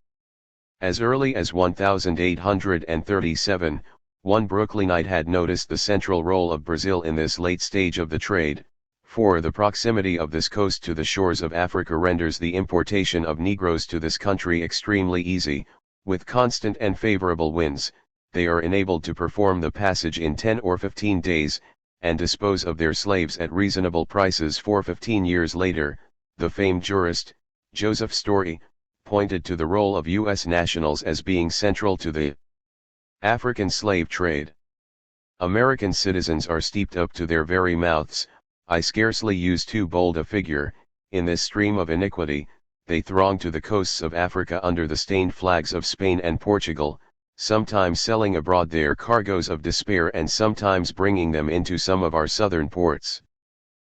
As early as 1837, one Brooklynite had noticed the central role of Brazil in this late stage of the trade, for the proximity of this coast to the shores of Africa renders the importation of Negroes to this country extremely easy. With constant and favorable winds, they are enabled to perform the passage in 10 or 15 days, and dispose of their slaves at reasonable prices. 15 years later, the famed jurist, Joseph Story, pointed to the role of U.S. nationals as being central to the African slave trade. American citizens are steeped up to their very mouths, I scarcely use too bold a figure, in this stream of iniquity. They throng to the coasts of Africa under the stained flags of Spain and Portugal, sometimes selling abroad their cargoes of despair and sometimes bringing them into some of our southern ports.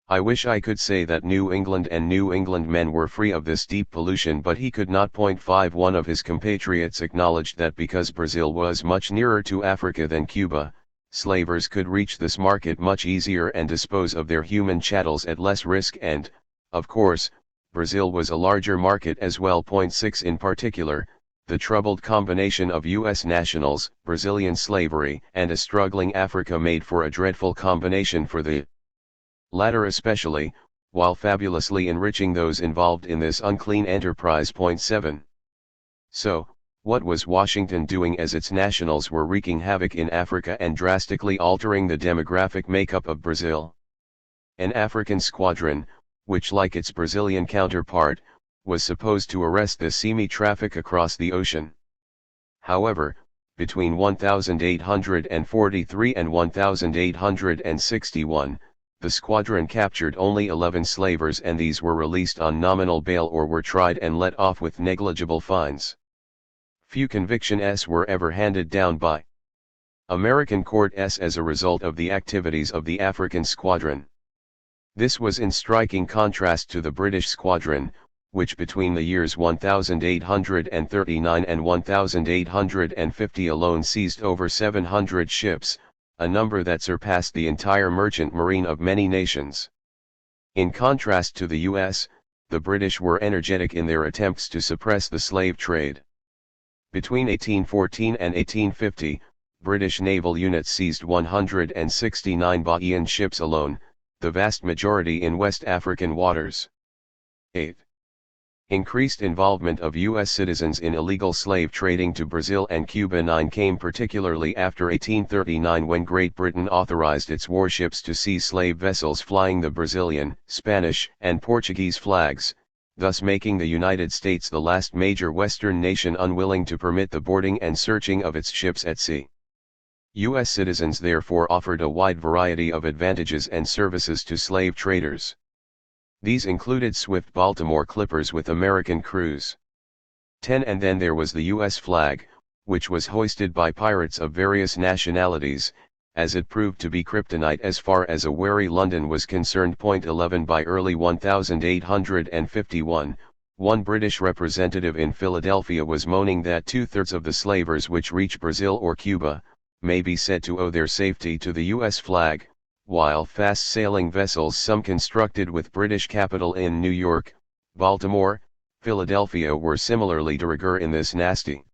I wish I could say that New England and New England men were free of this deep pollution, but he could not. 5 One of his compatriots acknowledged that because Brazil was much nearer to Africa than Cuba, slavers could reach this market much easier and dispose of their human chattels at less risk, and, of course, Brazil was a larger market as well. 6 In particular, the troubled combination of U.S. nationals, Brazilian slavery, and a struggling Africa made for a dreadful combination for the latter especially, while fabulously enriching those involved in this unclean enterprise. 7. So, what was Washington doing as its nationals were wreaking havoc in Africa and drastically altering the demographic makeup of Brazil? An African squadron, which like its Brazilian counterpart, was supposed to arrest the seamy traffic across the ocean. However, between 1843 and 1861, the squadron captured only 11 slavers, and these were released on nominal bail or were tried and let off with negligible fines. Few convictions were ever handed down by American courts as a result of the activities of the African squadron. This was in striking contrast to the British squadron, which between the years 1839 and 1850 alone seized over 700 ships, a number that surpassed the entire merchant marine of many nations. In contrast to the U.S., the British were energetic in their attempts to suppress the slave trade. Between 1814 and 1850, British naval units seized 169 Bahian ships alone, the vast majority in West African waters. 8. Increased involvement of U.S. citizens in illegal slave trading to Brazil and Cuba. 9 Came particularly after 1839, when Great Britain authorized its warships to seize slave vessels flying the Brazilian, Spanish, and Portuguese flags, thus making the United States the last major Western nation unwilling to permit the boarding and searching of its ships at sea. U.S. citizens therefore offered a wide variety of advantages and services to slave traders. These included swift Baltimore clippers with American crews. 10 And then there was the U.S. flag, which was hoisted by pirates of various nationalities, as it proved to be kryptonite as far as a wary London was concerned. 11 By early 1851, one British representative in Philadelphia was moaning that 2/3 of the slavers which reach Brazil or Cuba, may be said to owe their safety to the U.S. flag, while fast-sailing vessels, some constructed with British capital in New York, Baltimore, Philadelphia, were similarly de rigueur in this nasty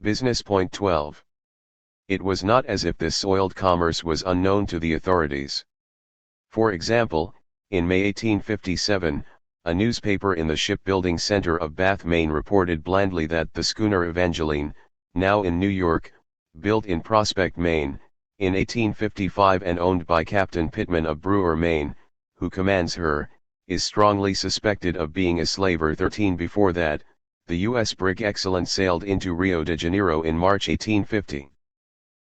business. 12. It was not as if this soiled commerce was unknown to the authorities. For example, in May 1857, a newspaper in the shipbuilding center of Bath, Maine reported blandly that the schooner Evangeline, now in New York, built in Prospect, Maine, in 1855 and owned by Captain Pittman of Brewer, Maine, who commands her, is strongly suspected of being a slaver. 13 Before that, The U.S. brig Excellent sailed into Rio de Janeiro in March 1850.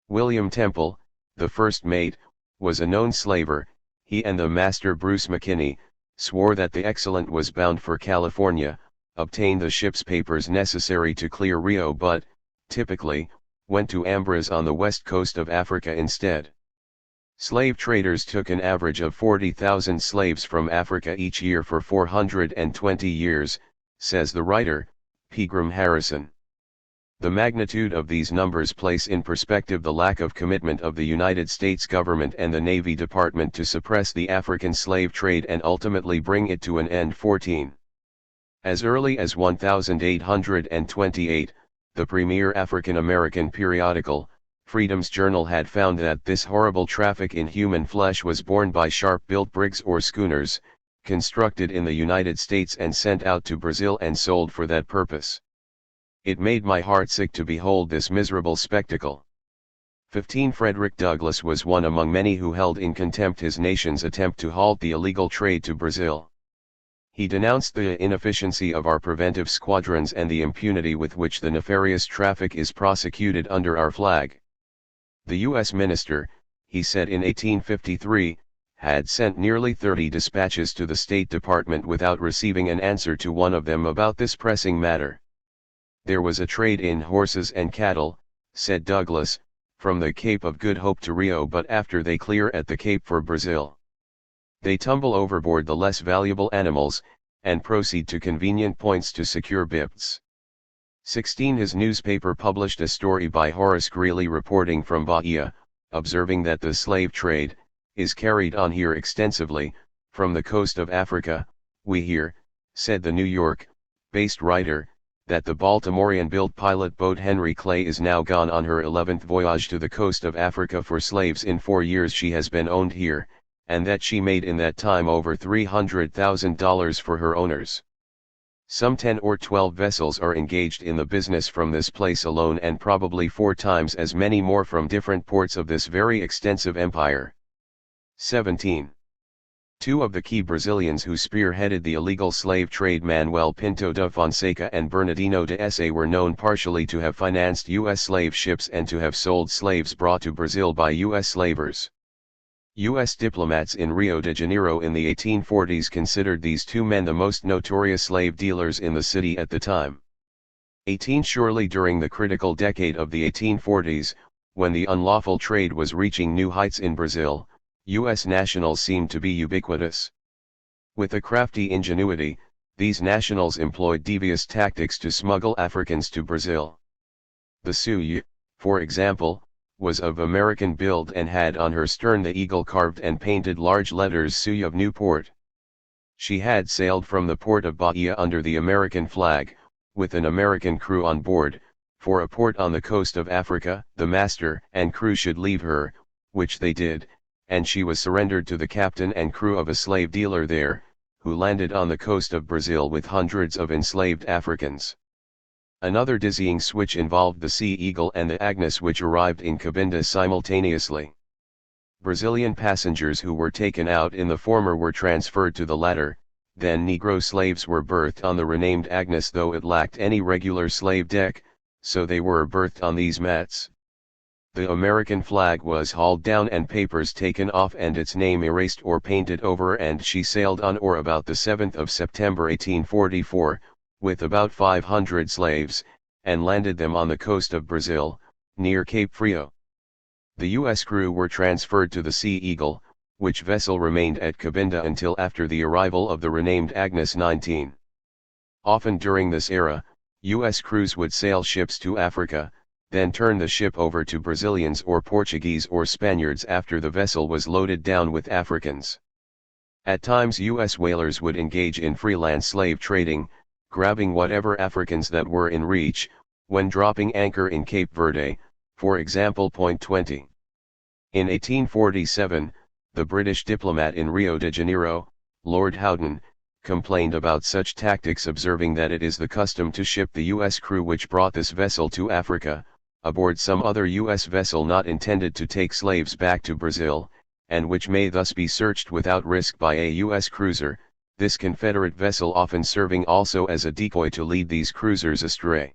William Temple, the first mate, was a known slaver. He and the master Bruce McKinney swore that the Excellent was bound for California, obtained the ship's papers necessary to clear Rio but, typically, went to Ambras on the west coast of Africa instead. Slave traders took an average of 40,000 slaves from Africa each year for 420 years, says the writer, Pegram Harrison. The magnitude of these numbers place in perspective the lack of commitment of the United States government and the Navy Department to suppress the African slave trade and ultimately bring it to an end. 14. As early as 1828, the premier African-American periodical, Freedom's Journal, had found that this horrible traffic in human flesh was borne by sharp-built brigs or schooners, constructed in the United States and sent out to Brazil and sold for that purpose. It made my heart sick to behold this miserable spectacle. 15. Frederick Douglass was one among many who held in contempt his nation's attempt to halt the illegal trade to Brazil. He denounced the inefficiency of our preventive squadrons and the impunity with which the nefarious traffic is prosecuted under our flag. The U.S. minister, he said in 1853, had sent nearly 30 dispatches to the State Department without receiving an answer to one of them about this pressing matter. There was a trade in horses and cattle, said Douglass, from the Cape of Good Hope to Rio, but after they clear at the Cape for Brazil, they tumble overboard the less valuable animals, and proceed to convenient points to secure bips. 16. His newspaper published a story by Horace Greeley reporting from Bahia, observing that the slave trade is carried on here extensively, from the coast of Africa. We hear, said the New York-based writer, that the Baltimorean-built pilot boat Henry Clay is now gone on her 11th voyage to the coast of Africa for slaves. In 4 years she has been owned here, and that she made in that time over $300,000 for her owners. Some 10 or 12 vessels are engaged in the business from this place alone, and probably 4 times as many more from different ports of this very extensive empire. 17. 2 of the key Brazilians who spearheaded the illegal slave trade, Manuel Pinto da Fonseca and Bernardino de Essa, were known partially to have financed U.S. slave ships and to have sold slaves brought to Brazil by U.S. slavers. U.S. diplomats in Rio de Janeiro in the 1840s considered these 2 men the most notorious slave dealers in the city at the time. 18. Surely during the critical decade of the 1840s, when the unlawful trade was reaching new heights in Brazil, U.S. nationals seemed to be ubiquitous. With a crafty ingenuity, these nationals employed devious tactics to smuggle Africans to Brazil. The Suya, for example, was of American build and had on her stern the eagle carved and painted large letters Suya of Newport. She had sailed from the port of Bahia under the American flag, with an American crew on board, for a port on the coast of Africa. The master and crew should leave her, which they did, and she was surrendered to the captain and crew of a slave dealer there, who landed on the coast of Brazil with hundreds of enslaved Africans. Another dizzying switch involved the Sea Eagle and the Agnes, which arrived in Cabinda simultaneously. Brazilian passengers who were taken out in the former were transferred to the latter. Then Negro slaves were berthed on the renamed Agnes, though it lacked any regular slave deck, so they were berthed on these mats. The American flag was hauled down and papers taken off and its name erased or painted over, and she sailed on or about the 7th of September 1844, with about 500 slaves, and landed them on the coast of Brazil, near Cape Frio. The U.S. crew were transferred to the Sea Eagle, which vessel remained at Cabinda until after the arrival of the renamed Agnes. 19. Often during this era, U.S. crews would sail ships to Africa, then turn the ship over to Brazilians or Portuguese or Spaniards after the vessel was loaded down with Africans. At times U.S. whalers would engage in freelance slave trading, grabbing whatever Africans that were in reach, when dropping anchor in Cape Verde, for example. 20. In 1847, the British diplomat in Rio de Janeiro, Lord Houghton, complained about such tactics, observing that it is the custom to ship the U.S. crew which brought this vessel to Africa, aboard some other U.S. vessel not intended to take slaves back to Brazil, and which may thus be searched without risk by a U.S. cruiser, this Confederate vessel often serving also as a decoy to lead these cruisers astray.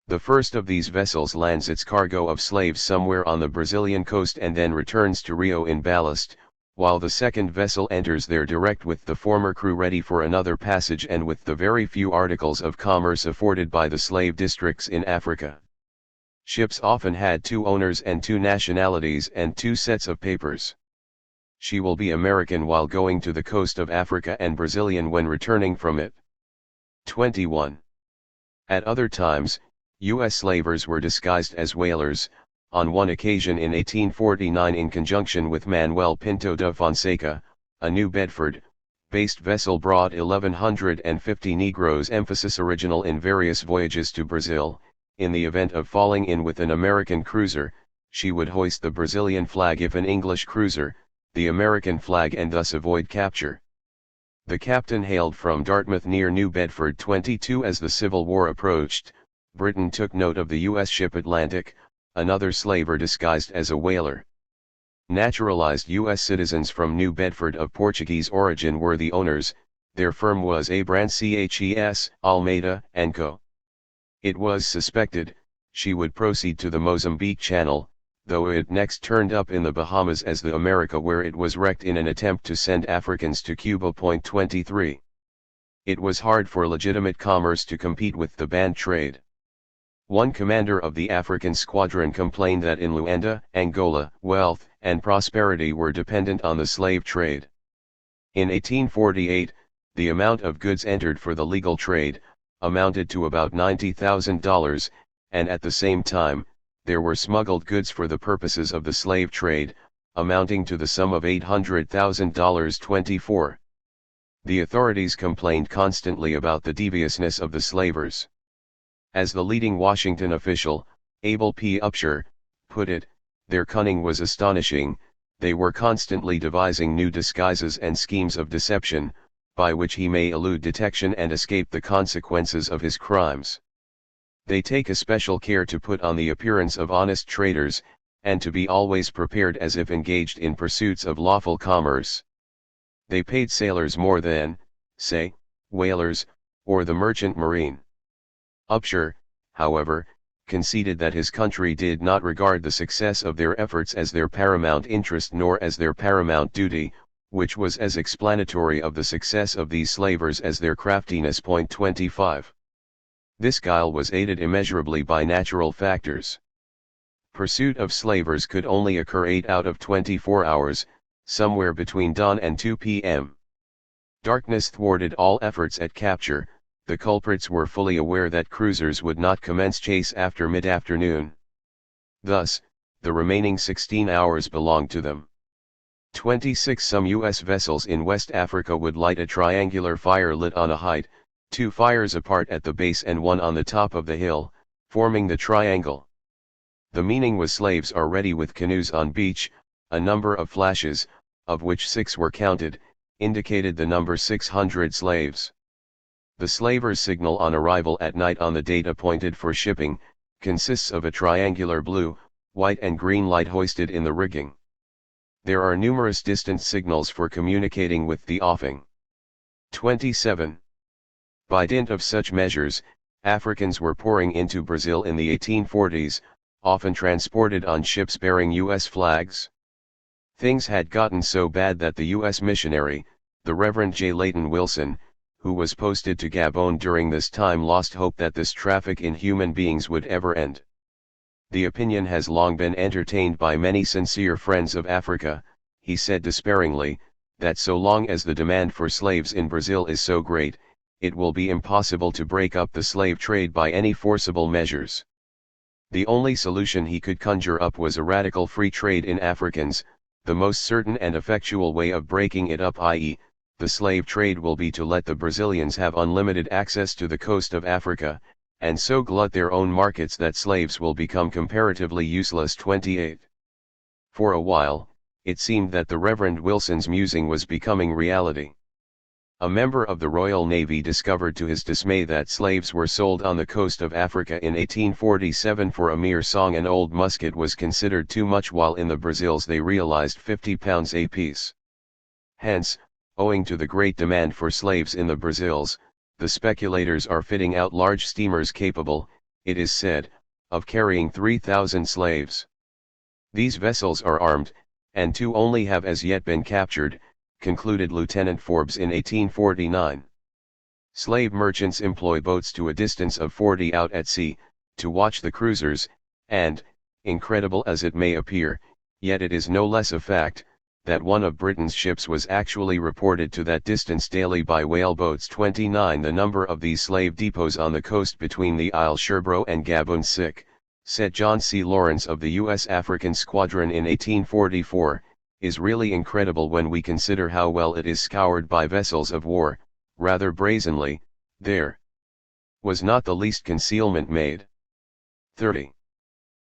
The first of these vessels lands its cargo of slaves somewhere on the Brazilian coast and then returns to Rio in ballast, while the second vessel enters there direct with the former crew ready for another passage and with the very few articles of commerce afforded by the slave districts in Africa. Ships often had two owners and two nationalities and two sets of papers. She will be American while going to the coast of Africa and Brazilian when returning from it. 21. At other times, U.S. slavers were disguised as whalers. On one occasion in 1849 in conjunction with Manuel Pinto da Fonseca, a New Bedford-based vessel brought 1,150 Negroes emphasis original in various voyages to Brazil. In the event of falling in with an American cruiser, she would hoist the Brazilian flag if an English cruiser, the American flag and thus avoid capture. The captain hailed from Dartmouth near New Bedford. 22 As the Civil War approached, Britain took note of the U.S. ship Atlantic, another slaver disguised as a whaler. Naturalized U.S. citizens from New Bedford of Portuguese origin were the owners. Their firm was Abranches, Almeida & Co. It was suspected, she would proceed to the Mozambique Channel, though it next turned up in the Bahamas as the America, where it was wrecked in an attempt to send Africans to Cuba. 23. It was hard for legitimate commerce to compete with the banned trade. One commander of the African squadron complained that in Luanda, Angola, wealth and prosperity were dependent on the slave trade. In 1848, the amount of goods entered for the legal trade amounted to about $90,000, and at the same time, there were smuggled goods for the purposes of the slave trade, amounting to the sum of $800,000. 24. The authorities complained constantly about the deviousness of the slavers. As the leading Washington official, Abel P. Upshur, put it, their cunning was astonishing. They were constantly devising new disguises and schemes of deception, by which he may elude detection and escape the consequences of his crimes. They take especial care to put on the appearance of honest traders, and to be always prepared as if engaged in pursuits of lawful commerce. They paid sailors more than, say, whalers, or the merchant marine. Upshur, however, conceded that his country did not regard the success of their efforts as their paramount interest nor as their paramount duty, which was as explanatory of the success of these slavers as their craftiness. 25. This guile was aided immeasurably by natural factors. Pursuit of slavers could only occur 8 out of 24 hours, somewhere between dawn and 2 p.m. Darkness thwarted all efforts at capture. The culprits were fully aware that cruisers would not commence chase after mid-afternoon. Thus, the remaining 16 hours belonged to them. 26 Some U.S. vessels in West Africa would light a triangular fire lit on a height, 2 fires apart at the base and 1 on the top of the hill, forming the triangle. The meaning was slaves are ready with canoes on beach. A number of flashes, of which 6 were counted, indicated the number 600 slaves. The slavers' signal on arrival at night on the date appointed for shipping, consists of a triangular blue, white and green light hoisted in the rigging. There are numerous distant signals for communicating with the offing. 27. By dint of such measures, Africans were pouring into Brazil in the 1840s, often transported on ships bearing U.S. flags. Things had gotten so bad that the U.S. missionary, the Reverend J. Leighton Wilson, who was posted to Gabon during this time, lost hope that this traffic in human beings would ever end. The opinion has long been entertained by many sincere friends of Africa, he said despairingly, that so long as the demand for slaves in Brazil is so great, it will be impossible to break up the slave trade by any forcible measures. The only solution he could conjure up was a radical free trade in Africans. The most certain and effectual way of breaking it up, i.e., the slave trade, will be to let the Brazilians have unlimited access to the coast of Africa, and so glut their own markets that slaves will become comparatively useless. 28. For a while, it seemed that the Reverend Wilson's musing was becoming reality. A member of the Royal Navy discovered to his dismay that slaves were sold on the coast of Africa in 1847 for a mere song. An old musket was considered too much, while in the Brazils they realized £50 apiece. Hence, Owing to the great demand for slaves in the Brazils, the speculators are fitting out large steamers capable, it is said, of carrying 3,000 slaves. These vessels are armed, and 2 only have as yet been captured, concluded Lieutenant Forbes in 1849. Slave merchants employ boats to a distance of 40 out at sea, to watch the cruisers, and, incredible as it may appear, yet it is no less a fact, that one of Britain's ships was actually reported to that distance daily by whale boats. 29 The number of these slave depots on the coast between the Isle Sherbro and Gabon said John C. Lawrence of the U.S. African Squadron in 1844, is really incredible when we consider how well it is scoured by vessels of war. Rather brazenly, there was not the least concealment made. 30.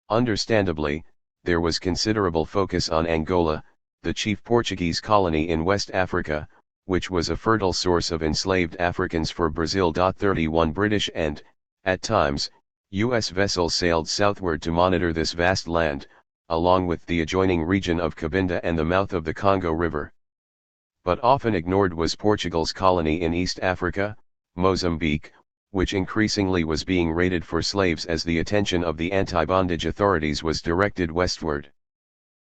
Understandably, there was considerable focus on Angola, the chief Portuguese colony in West Africa, which was a fertile source of enslaved Africans for Brazil. 31 British and, at times, U.S. vessels sailed southward to monitor this vast land, along with the adjoining region of Cabinda and the mouth of the Congo River. But often ignored was Portugal's colony in East Africa, Mozambique, which increasingly was being raided for slaves as the attention of the anti-bondage authorities was directed westward.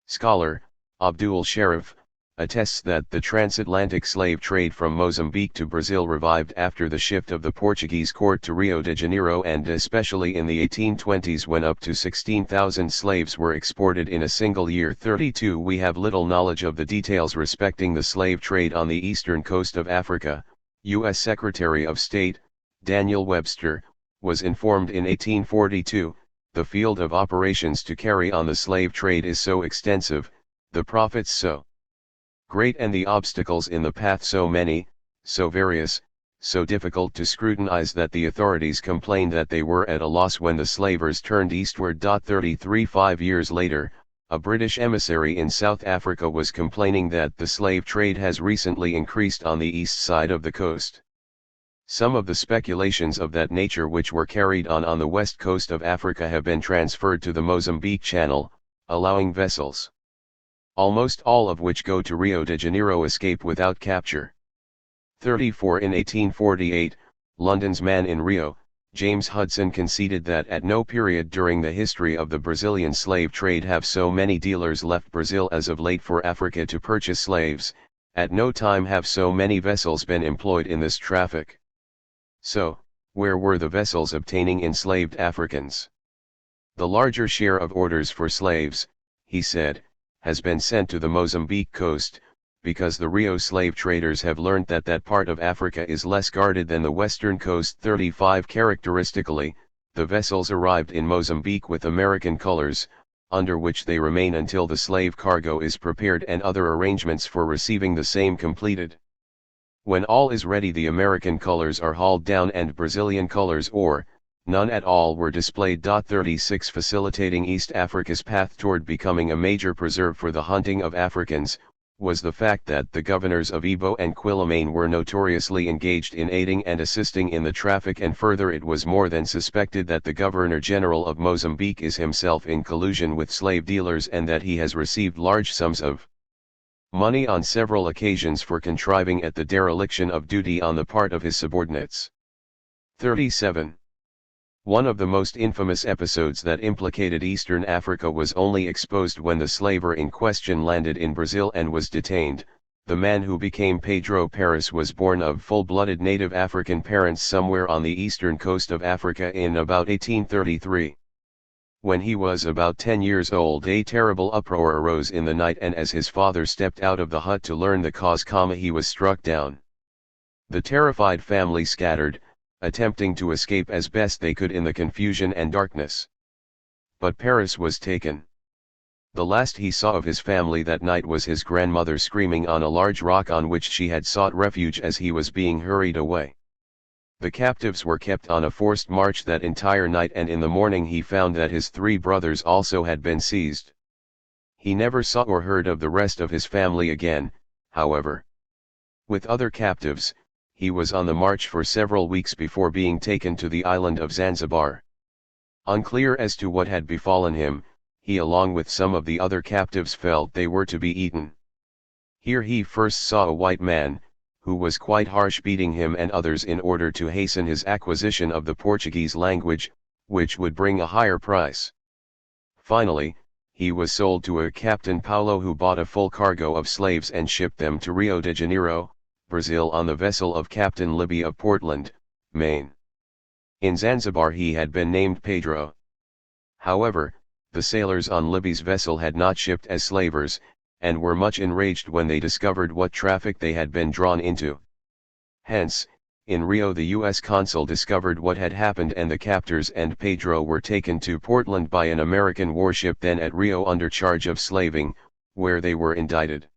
Scholar, Abdul Sharif, attests that the transatlantic slave trade from Mozambique to Brazil revived after the shift of the Portuguese court to Rio de Janeiro, and especially in the 1820s when up to 16,000 slaves were exported in a single year. 32 We have little knowledge of the details respecting the slave trade on the eastern coast of Africa. U.S. Secretary of State, Daniel Webster, was informed in 1842, the field of operations to carry on the slave trade is so extensive, the profits so great and the obstacles in the path so many, so various, so difficult to scrutinize that the authorities complained that they were at a loss when the slavers turned eastward. 33 5 years later, a British emissary in South Africa was complaining that the slave trade has recently increased on the east side of the coast. Some of the speculations of that nature which were carried on the west coast of Africa have been transferred to the Mozambique Channel, allowing vessels, almost all of which go to Rio de Janeiro, escape without capture. 34 In 1848, London's man in Rio, James Hudson, conceded that at no period during the history of the Brazilian slave trade have so many dealers left Brazil as of late for Africa to purchase slaves, at no time have so many vessels been employed in this traffic. So, where were the vessels obtaining enslaved Africans? The larger share of orders for slaves, he said, has been sent to the Mozambique coast, because the Rio slave traders have learned that that part of Africa is less guarded than the western coast. 35 Characteristically, the vessels arrived in Mozambique with American colors, under which they remain until the slave cargo is prepared and other arrangements for receiving the same completed. When all is ready, the American colors are hauled down and Brazilian colors or none at all were displayed. 36 Facilitating East Africa's path toward becoming a major preserve for the hunting of Africans, was the fact that the governors of Ibo and Quilomane were notoriously engaged in aiding and assisting in the traffic, and further it was more than suspected that the Governor-General of Mozambique is himself in collusion with slave dealers, and that he has received large sums of money on several occasions for contriving at the dereliction of duty on the part of his subordinates. 37. One of the most infamous episodes that implicated Eastern Africa was only exposed when the slaver in question landed in Brazil and was detained. The man who became Pedro Paris was born of full-blooded native African parents somewhere on the eastern coast of Africa in about 1833. When he was about 10 years old, a terrible uproar arose in the night, and as his father stepped out of the hut to learn the cause, he was struck down. The terrified family scattered, attempting to escape as best they could in the confusion and darkness. But Paris was taken. The last he saw of his family that night was his grandmother screaming on a large rock on which she had sought refuge as he was being hurried away. The captives were kept on a forced march that entire night, and in the morning he found that his 3 brothers also had been seized. He never saw or heard of the rest of his family again, however. With other captives, he was on the march for several weeks before being taken to the island of Zanzibar. Unclear as to what had befallen him, he along with some of the other captives felt they were to be eaten. Here he first saw a white man, who was quite harsh, beating him and others in order to hasten his acquisition of the Portuguese language, which would bring a higher price. Finally, he was sold to a Captain Paulo, who bought a full cargo of slaves and shipped them to Rio de Janeiro, Brazil, on the vessel of Captain Libby of Portland, Maine. In Zanzibar he had been named Pedro. However, the sailors on Libby's vessel had not shipped as slavers, and were much enraged when they discovered what traffic they had been drawn into. Hence, in Rio the U.S. consul discovered what had happened, and the captors and Pedro were taken to Portland by an American warship then at Rio under charge of slaving, where they were indicted.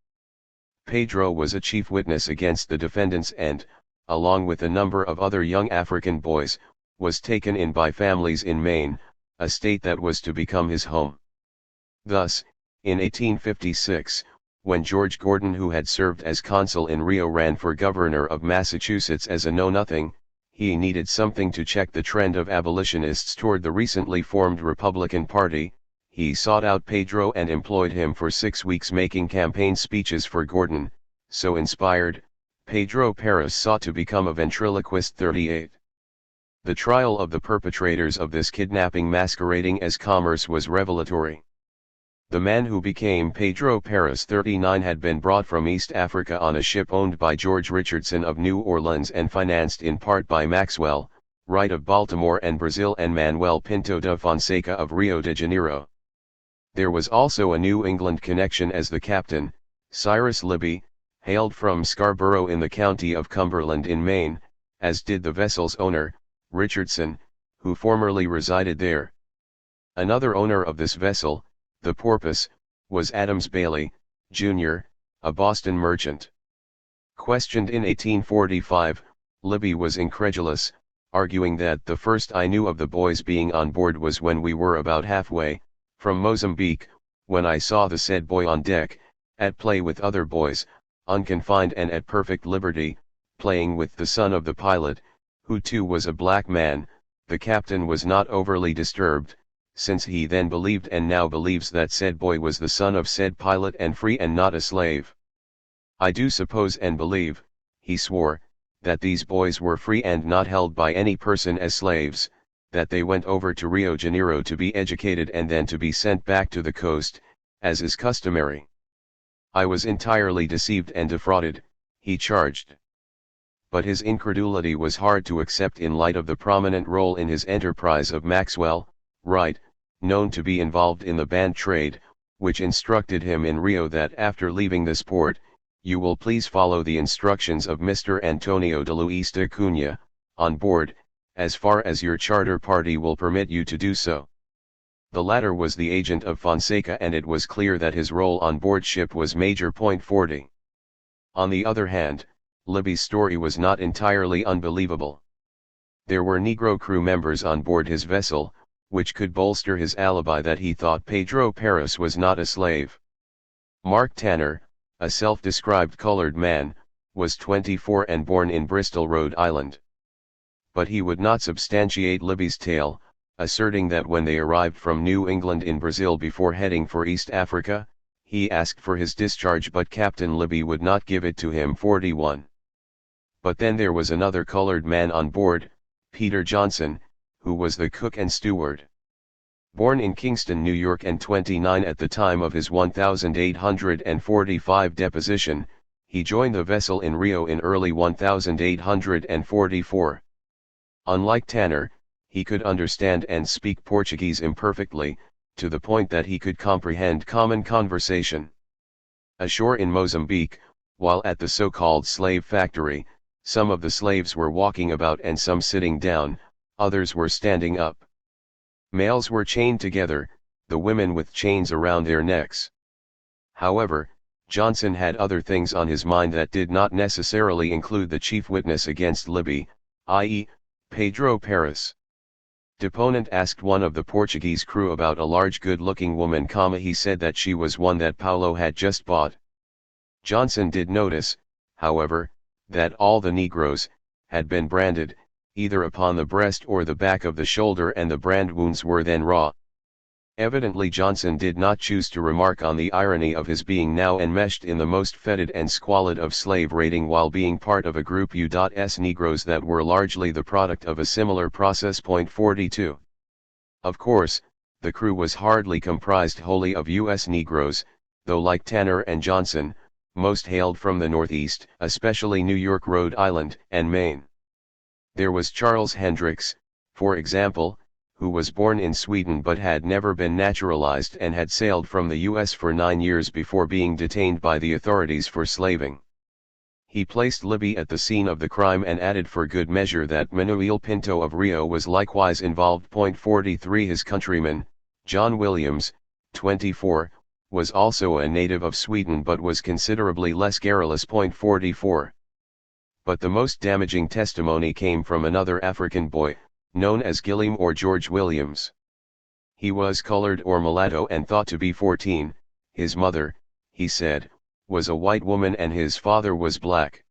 Pedro was a chief witness against the defendants and, along with a number of other young African boys, was taken in by families in Maine, a state that was to become his home. Thus, in 1856, when George Gordon, who had served as consul in Rio, ran for governor of Massachusetts as a know-nothing, he needed something to check the trend of abolitionists toward the recently formed Republican Party. He sought out Pedro and employed him for 6 weeks making campaign speeches for Gordon. So inspired, Pedro Paris sought to become a ventriloquist. 38. The trial of the perpetrators of this kidnapping masquerading as commerce was revelatory. The man who became Pedro Paris, 39, had been brought from East Africa on a ship owned by George Richardson of New Orleans and financed in part by Maxwell Wright of Baltimore and Brazil and Manuel Pinto da Fonseca of Rio de Janeiro. There was also a New England connection, as the captain, Cyrus Libby, hailed from Scarborough in the county of Cumberland in Maine, as did the vessel's owner, Richardson, who formerly resided there. Another owner of this vessel, the Porpoise, was Adams Bailey, Jr., a Boston merchant. Questioned in 1845, Libby was incredulous, arguing that the first I knew of the boys being on board was when we were about halfway from Mozambique, when I saw the said boy on deck, at play with other boys, unconfined and at perfect liberty, playing with the son of the pilot, who too was a black man. The captain was not overly disturbed, since he then believed and now believes that said boy was the son of said pilot and free and not a slave. I do suppose and believe, he swore, that these boys were free and not held by any person as slaves, that they went over to Rio de Janeiro to be educated and then to be sent back to the coast, as is customary. I was entirely deceived and defrauded, he charged. But his incredulity was hard to accept in light of the prominent role in his enterprise of Maxwell Wright, known to be involved in the band trade, which instructed him in Rio that after leaving this port, you will please follow the instructions of Mr. Antonio de Luis de Cunha, on board, as far as your charter party will permit you to do so. The latter was the agent of Fonseca, and it was clear that his role on board ship was major. 40. On the other hand, Libby's story was not entirely unbelievable. There were Negro crew members on board his vessel, which could bolster his alibi that he thought Pedro Paris was not a slave. Mark Tanner, a self-described colored man, was 24 and born in Bristol, Rhode Island. But he would not substantiate Libby's tale, asserting that when they arrived from New England in Brazil before heading for East Africa, he asked for his discharge but Captain Libby would not give it to him. 41. But then there was another colored man on board, Peter Johnson, who was the cook and steward. Born in Kingston, New York and 29 at the time of his 1845 deposition, he joined the vessel in Rio in early 1844. Unlike Tanner, he could understand and speak Portuguese imperfectly, to the point that he could comprehend common conversation. Ashore in Mozambique, while at the so-called slave factory, some of the slaves were walking about and some sitting down, others were standing up. Males were chained together, the women with chains around their necks. However, Johnson had other things on his mind that did not necessarily include the chief witness against Libby, i.e., Pedro Paris. Deponent asked one of the Portuguese crew about a large good-looking woman, he said that she was one that Paulo had just bought. Johnson did notice, however, that all the Negroes had been branded, either upon the breast or the back of the shoulder, and the brand wounds were then raw. Evidently Johnson did not choose to remark on the irony of his being now enmeshed in the most fetid and squalid of slave raiding while being part of a group U.S. Negroes that were largely the product of a similar process. 42. Of course, the crew was hardly comprised wholly of U.S. Negroes, though like Tanner and Johnson, most hailed from the Northeast, especially New York, Rhode Island, and Maine. There was Charles Hendricks, for example, who was born in Sweden but had never been naturalized and had sailed from the U.S. for 9 years before being detained by the authorities for slaving. He placed Libby at the scene of the crime and added for good measure that Manuel Pinto of Rio was likewise involved. 43 His countryman, John Williams, 24, was also a native of Sweden but was considerably less garrulous. 44. But the most damaging testimony came from another African boy, known as Gilliam or George Williams. He was colored or mulatto and thought to be 14, his mother, he said, was a white woman and his father was black.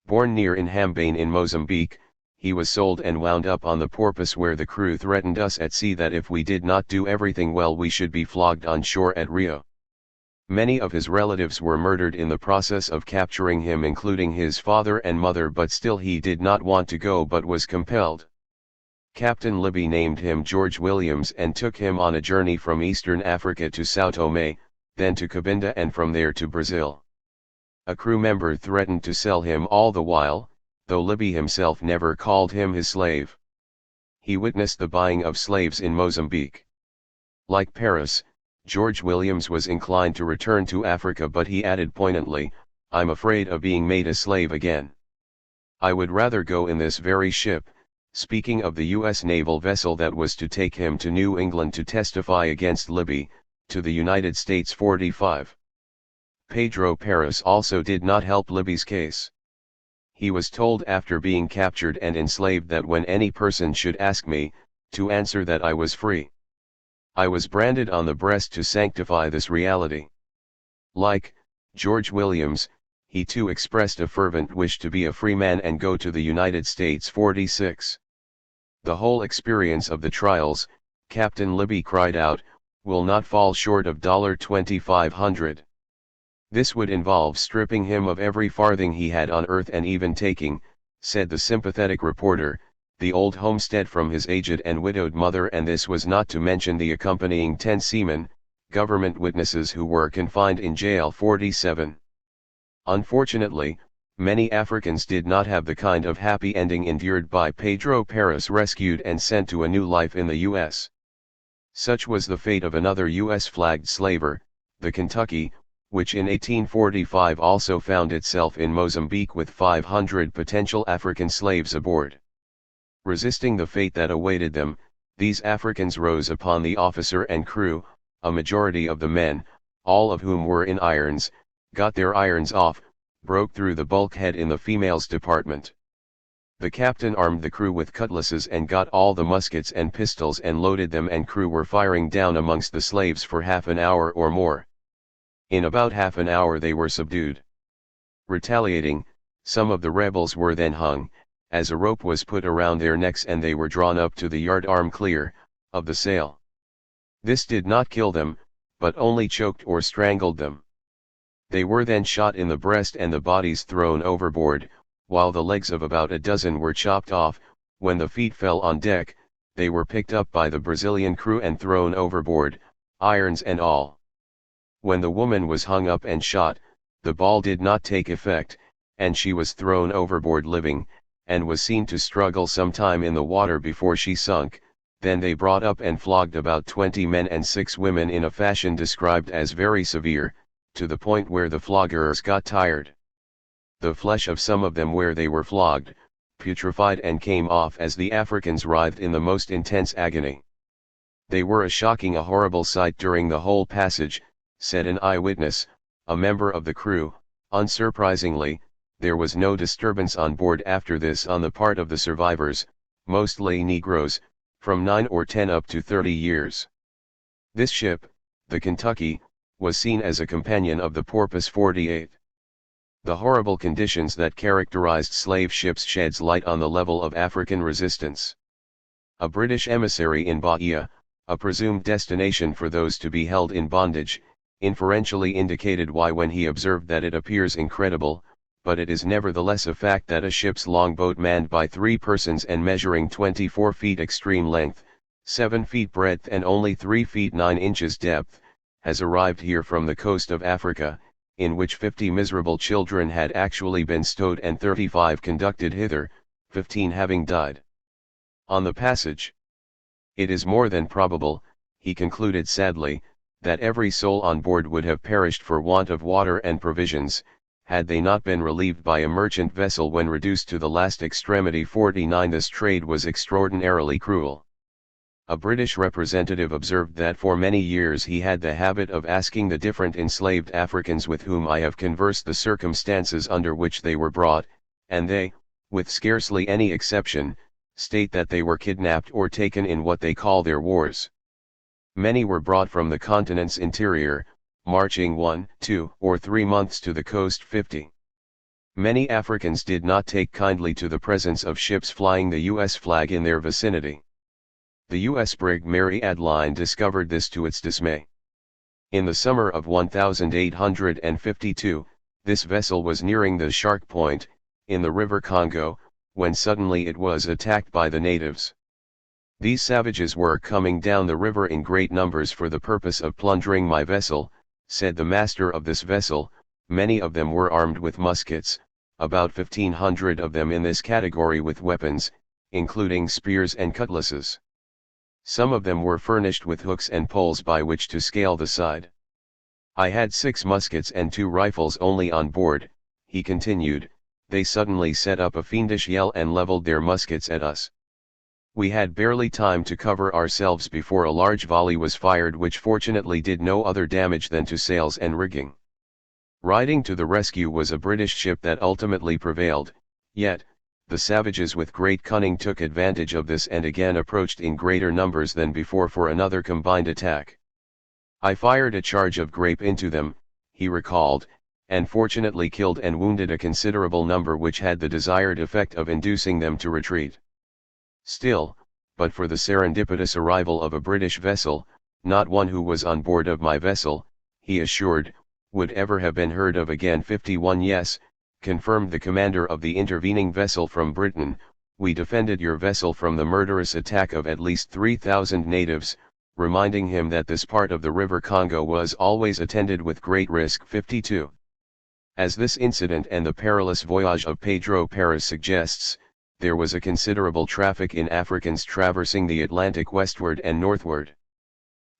Born near Inhambane in Mozambique, he was sold and wound up on the Porpoise where the crew threatened us at sea that if we did not do everything well we should be flogged on shore at Rio. Many of his relatives were murdered in the process of capturing him, including his father and mother, but still he did not want to go but was compelled. Captain Libby named him George Williams and took him on a journey from Eastern Africa to São Tomé, then to Cabinda and from there to Brazil. A crew member threatened to sell him all the while, though Libby himself never called him his slave. He witnessed the buying of slaves in Mozambique. Like Paris, George Williams was inclined to return to Africa, but he added poignantly, "I'm afraid of being made a slave again. I would rather go in this very ship," speaking of the U.S. naval vessel that was to take him to New England to testify against Libby, to the United States. 45. Pedro Paris also did not help Libby's case. He was told after being captured and enslaved that when any person should ask me, to answer that I was free. I was branded on the breast to sanctify this reality. Like George Williams, he too expressed a fervent wish to be a free man and go to the United States. 46. The whole experience of the trials, Captain Libby cried out, will not fall short of $2,500. This would involve stripping him of every farthing he had on earth and even taking, said the sympathetic reporter, the old homestead from his aged and widowed mother, and this was not to mention the accompanying 10 seamen, government witnesses who were confined in jail. 47. Unfortunately, many Africans did not have the kind of happy ending endured by Pedro Paris, rescued and sent to a new life in the U.S. Such was the fate of another U.S.-flagged slaver, the Kentucky, which in 1845 also found itself in Mozambique with 500 potential African slaves aboard. Resisting the fate that awaited them, these Africans rose upon the officer and crew, a majority of the men, all of whom were in irons, got their irons off, broke through the bulkhead in the females' department. The captain armed the crew with cutlasses and got all the muskets and pistols and loaded them, and crew were firing down amongst the slaves for half an hour or more. In about half an hour they were subdued. Retaliating, some of the rebels were then hung, as a rope was put around their necks, and they were drawn up to the yardarm clear of the sail. This did not kill them, but only choked or strangled them. They were then shot in the breast and the bodies thrown overboard, while the legs of about a dozen were chopped off. When the feet fell on deck, they were picked up by the Brazilian crew and thrown overboard, irons and all. When the woman was hung up and shot, the ball did not take effect, and she was thrown overboard living, and was seen to struggle some time in the water before she sunk. Then they brought up and flogged about 20 men and 6 women in a fashion described as very severe, to the point where the floggers got tired. The flesh of some of them where they were flogged, putrefied and came off as the Africans writhed in the most intense agony. They were a shocking, a horrible sight during the whole passage, said an eyewitness, a member of the crew. Unsurprisingly, there was no disturbance on board after this on the part of the survivors, mostly Negroes, from 9 or 10 up to 30 years. This ship, the Kentucky, was seen as a companion of the Porpoise. 48. The horrible conditions that characterized slave ships sheds light on the level of African resistance. A British emissary in Bahia, a presumed destination for those to be held in bondage, inferentially indicated why when he observed that it appears incredible, but it is nevertheless a fact that a ship's longboat manned by 3 persons and measuring 24 feet extreme length, 7 feet breadth and only 3 feet 9 inches depth, has arrived here from the coast of Africa, in which 50 miserable children had actually been stowed and 35 conducted hither, 15 having died on the passage. It is more than probable, he concluded sadly, that every soul on board would have perished for want of water and provisions, had they not been relieved by a merchant vessel when reduced to the last extremity. 49 This trade was extraordinarily cruel. A British representative observed that for many years he had the habit of asking the different enslaved Africans with whom I have conversed the circumstances under which they were brought, and they, with scarcely any exception, state that they were kidnapped or taken in what they call their wars. Many were brought from the continent's interior, marching 1, 2, or 3 months to the coast. 50. Many Africans did not take kindly to the presence of ships flying the U.S. flag in their vicinity. The U.S. brig Mary Adeline discovered this to its dismay. In the summer of 1852, this vessel was nearing the Shark Point, in the river Congo, when suddenly it was attacked by the natives. These savages were coming down the river in great numbers for the purpose of plundering my vessel, said the master of this vessel. Many of them were armed with muskets, about 1,500 of them in this category with weapons, including spears and cutlasses. Some of them were furnished with hooks and poles by which to scale the side. I had 6 muskets and 2 rifles only on board, he continued. They suddenly set up a fiendish yell and leveled their muskets at us. We had barely time to cover ourselves before a large volley was fired, which fortunately did no other damage than to sails and rigging. Riding to the rescue was a British ship that ultimately prevailed, yet, the savages with great cunning took advantage of this and again approached in greater numbers than before for another combined attack. I fired a charge of grape into them, he recalled, and fortunately killed and wounded a considerable number, which had the desired effect of inducing them to retreat. Still, but for the serendipitous arrival of a British vessel, not one who was on board of my vessel, he assured, would ever have been heard of again. 51 Yes, confirmed the commander of the intervening vessel from Britain, we defended your vessel from the murderous attack of at least 3,000 natives, reminding him that this part of the river Congo was always attended with great risk. 52. As this incident and the perilous voyage of Pedro Perez suggests, there was a considerable traffic in Africans traversing the Atlantic westward and northward.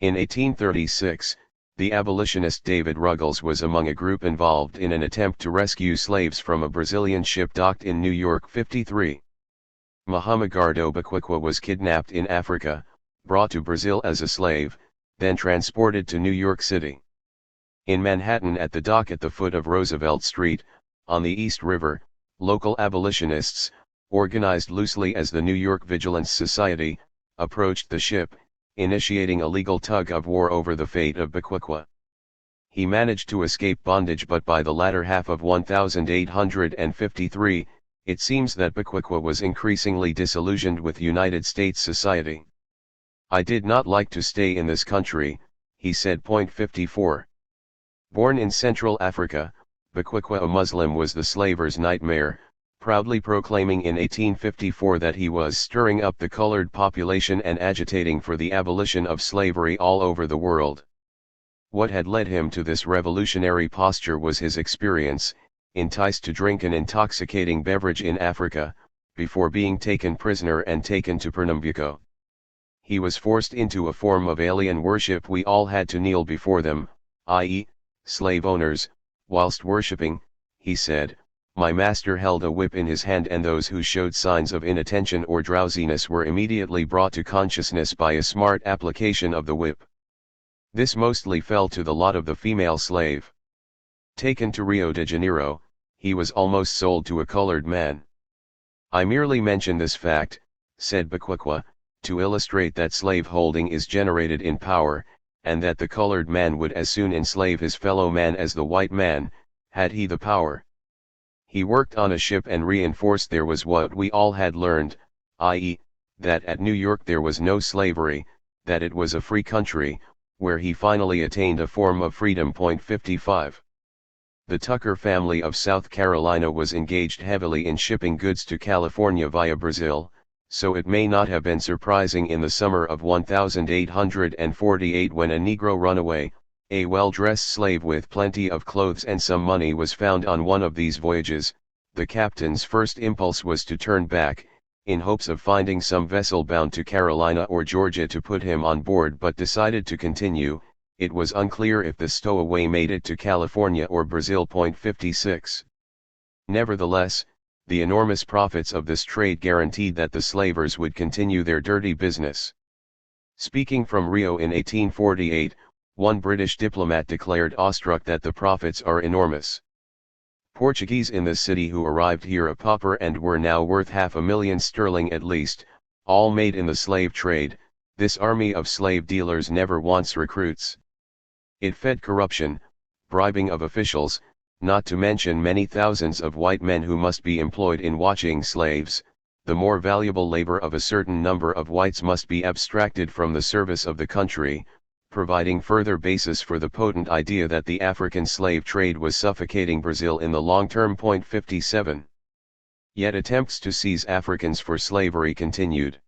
In 1836, the abolitionist David Ruggles was among a group involved in an attempt to rescue slaves from a Brazilian ship docked in New York. 53. Muhammagardo Bakwikwa was kidnapped in Africa, brought to Brazil as a slave, then transported to New York City. In Manhattan, at the dock at the foot of Roosevelt Street, on the East River, local abolitionists, organized loosely as the New York Vigilance Society, approached the ship, initiating a legal tug-of-war over the fate of Bakwikwa. He managed to escape bondage, but by the latter half of 1853, it seems that Bakwikwa was increasingly disillusioned with United States society. I did not like to stay in this country, he said. 54. Born in Central Africa, Bakwikwa, a Muslim, was the slaver's nightmare, proudly proclaiming in 1854 that he was stirring up the colored population and agitating for the abolition of slavery all over the world. What had led him to this revolutionary posture was his experience, enticed to drink an intoxicating beverage in Africa, before being taken prisoner and taken to Pernambuco. He was forced into a form of alien worship. We all had to kneel before them, i.e., slave owners, whilst worshipping, he said. My master held a whip in his hand, and those who showed signs of inattention or drowsiness were immediately brought to consciousness by a smart application of the whip. This mostly fell to the lot of the female slave. Taken to Rio de Janeiro, he was almost sold to a colored man. I merely mention this fact, said Bakwikwa, to illustrate that slave-holding is generated in power, and that the colored man would as soon enslave his fellow man as the white man, had he the power. He worked on a ship and reinforced there was what we all had learned, i.e., that at New York there was no slavery, that it was a free country, where he finally attained a form of freedom. 55. The Tucker family of South Carolina was engaged heavily in shipping goods to California via Brazil, so it may not have been surprising in the summer of 1848 when a Negro runaway, a well-dressed slave with plenty of clothes and some money, was found on one of these voyages. The captain's first impulse was to turn back, in hopes of finding some vessel bound to Carolina or Georgia to put him on board, but decided to continue. It was unclear if the stowaway made it to California or Brazil. 56. Nevertheless, the enormous profits of this trade guaranteed that the slavers would continue their dirty business. Speaking from Rio in 1848, one British diplomat declared awestruck that the profits are enormous. Portuguese in the city who arrived here a pauper and were now worth £500,000 at least, all made in the slave trade. This army of slave dealers never wants recruits. It fed corruption, bribing of officials, not to mention many thousands of white men who must be employed in watching slaves. The more valuable labor of a certain number of whites must be abstracted from the service of the country, providing further basis for the potent idea that the African slave trade was suffocating Brazil in the long term. 57. Yet attempts to seize Africans for slavery continued.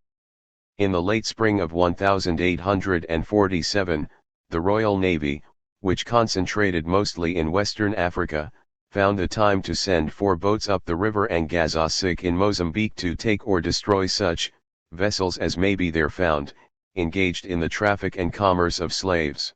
In the late spring of 1847, the Royal Navy, which concentrated mostly in Western Africa, found the time to send 4 boats up the river Angazasik in Mozambique to take or destroy such vessels as may be there found, engaged in the traffic and commerce of slaves.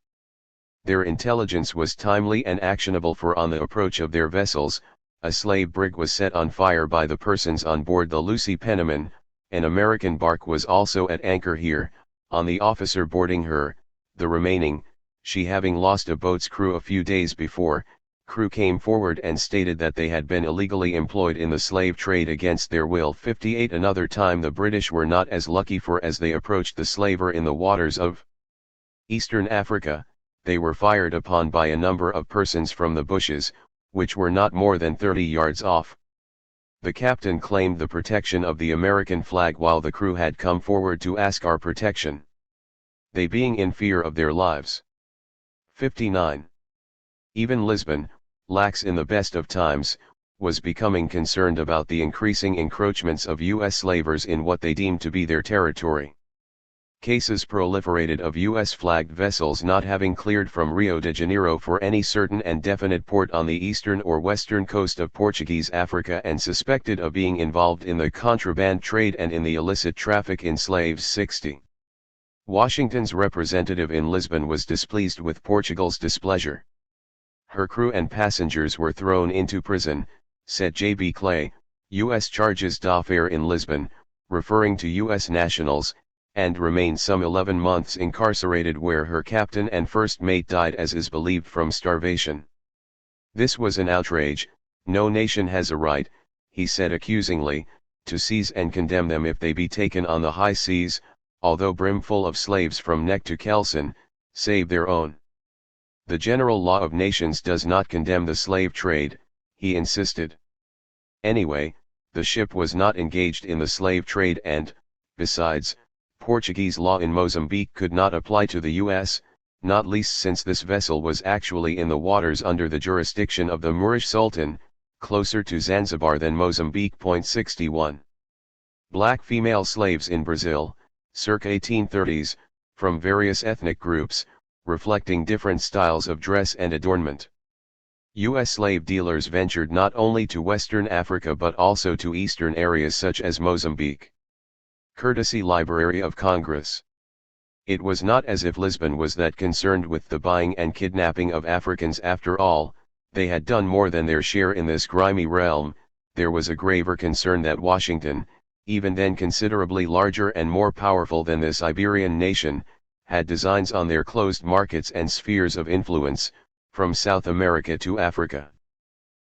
Their intelligence was timely and actionable, for on the approach of their vessels, a slave brig was set on fire by the persons on board the Lucy Penniman. An American bark was also at anchor here. On the officer boarding her, the remaining, she having lost a boat's crew a few days before, crew came forward and stated that they had been illegally employed in the slave trade against their will. 58. Another time the British were not as lucky, for as they approached the slaver in the waters of Eastern Africa, they were fired upon by a number of persons from the bushes, which were not more than 30 yards off. The captain claimed the protection of the American flag, while the crew had come forward to ask our protection, they being in fear of their lives. 59. Even Lisbon, lax in the best of times, was becoming concerned about the increasing encroachments of U.S. slavers in what they deemed to be their territory. Cases proliferated of U.S.-flagged vessels not having cleared from Rio de Janeiro for any certain and definite port on the eastern or western coast of Portuguese Africa, and suspected of being involved in the contraband trade and in the illicit traffic in slaves. 60. Washington's representative in Lisbon was displeased with Portugal's displeasure. Her crew and passengers were thrown into prison, said J.B. Clay, U.S. charges d'affaires in Lisbon, referring to U.S. nationals, and remained some 11 months incarcerated, where her captain and first mate died, as is believed, from starvation. This was an outrage. No nation has a right, he said accusingly, to seize and condemn them if they be taken on the high seas, although brimful of slaves from neck to kelson, save their own. The general law of nations does not condemn the slave trade, he insisted. Anyway, the ship was not engaged in the slave trade, and, besides, Portuguese law in Mozambique could not apply to the U.S., not least since this vessel was actually in the waters under the jurisdiction of the Moorish Sultan, closer to Zanzibar than Mozambique. 61. Black female slaves in Brazil, circa 1830s, from various ethnic groups, reflecting different styles of dress and adornment. U.S. slave dealers ventured not only to Western Africa but also to eastern areas such as Mozambique. Courtesy Library of Congress. It was not as if Lisbon was that concerned with the buying and kidnapping of Africans. After all, they had done more than their share in this grimy realm. There was a graver concern that Washington, even then considerably larger and more powerful than this Iberian nation, had designs on their closed markets and spheres of influence, from South America to Africa.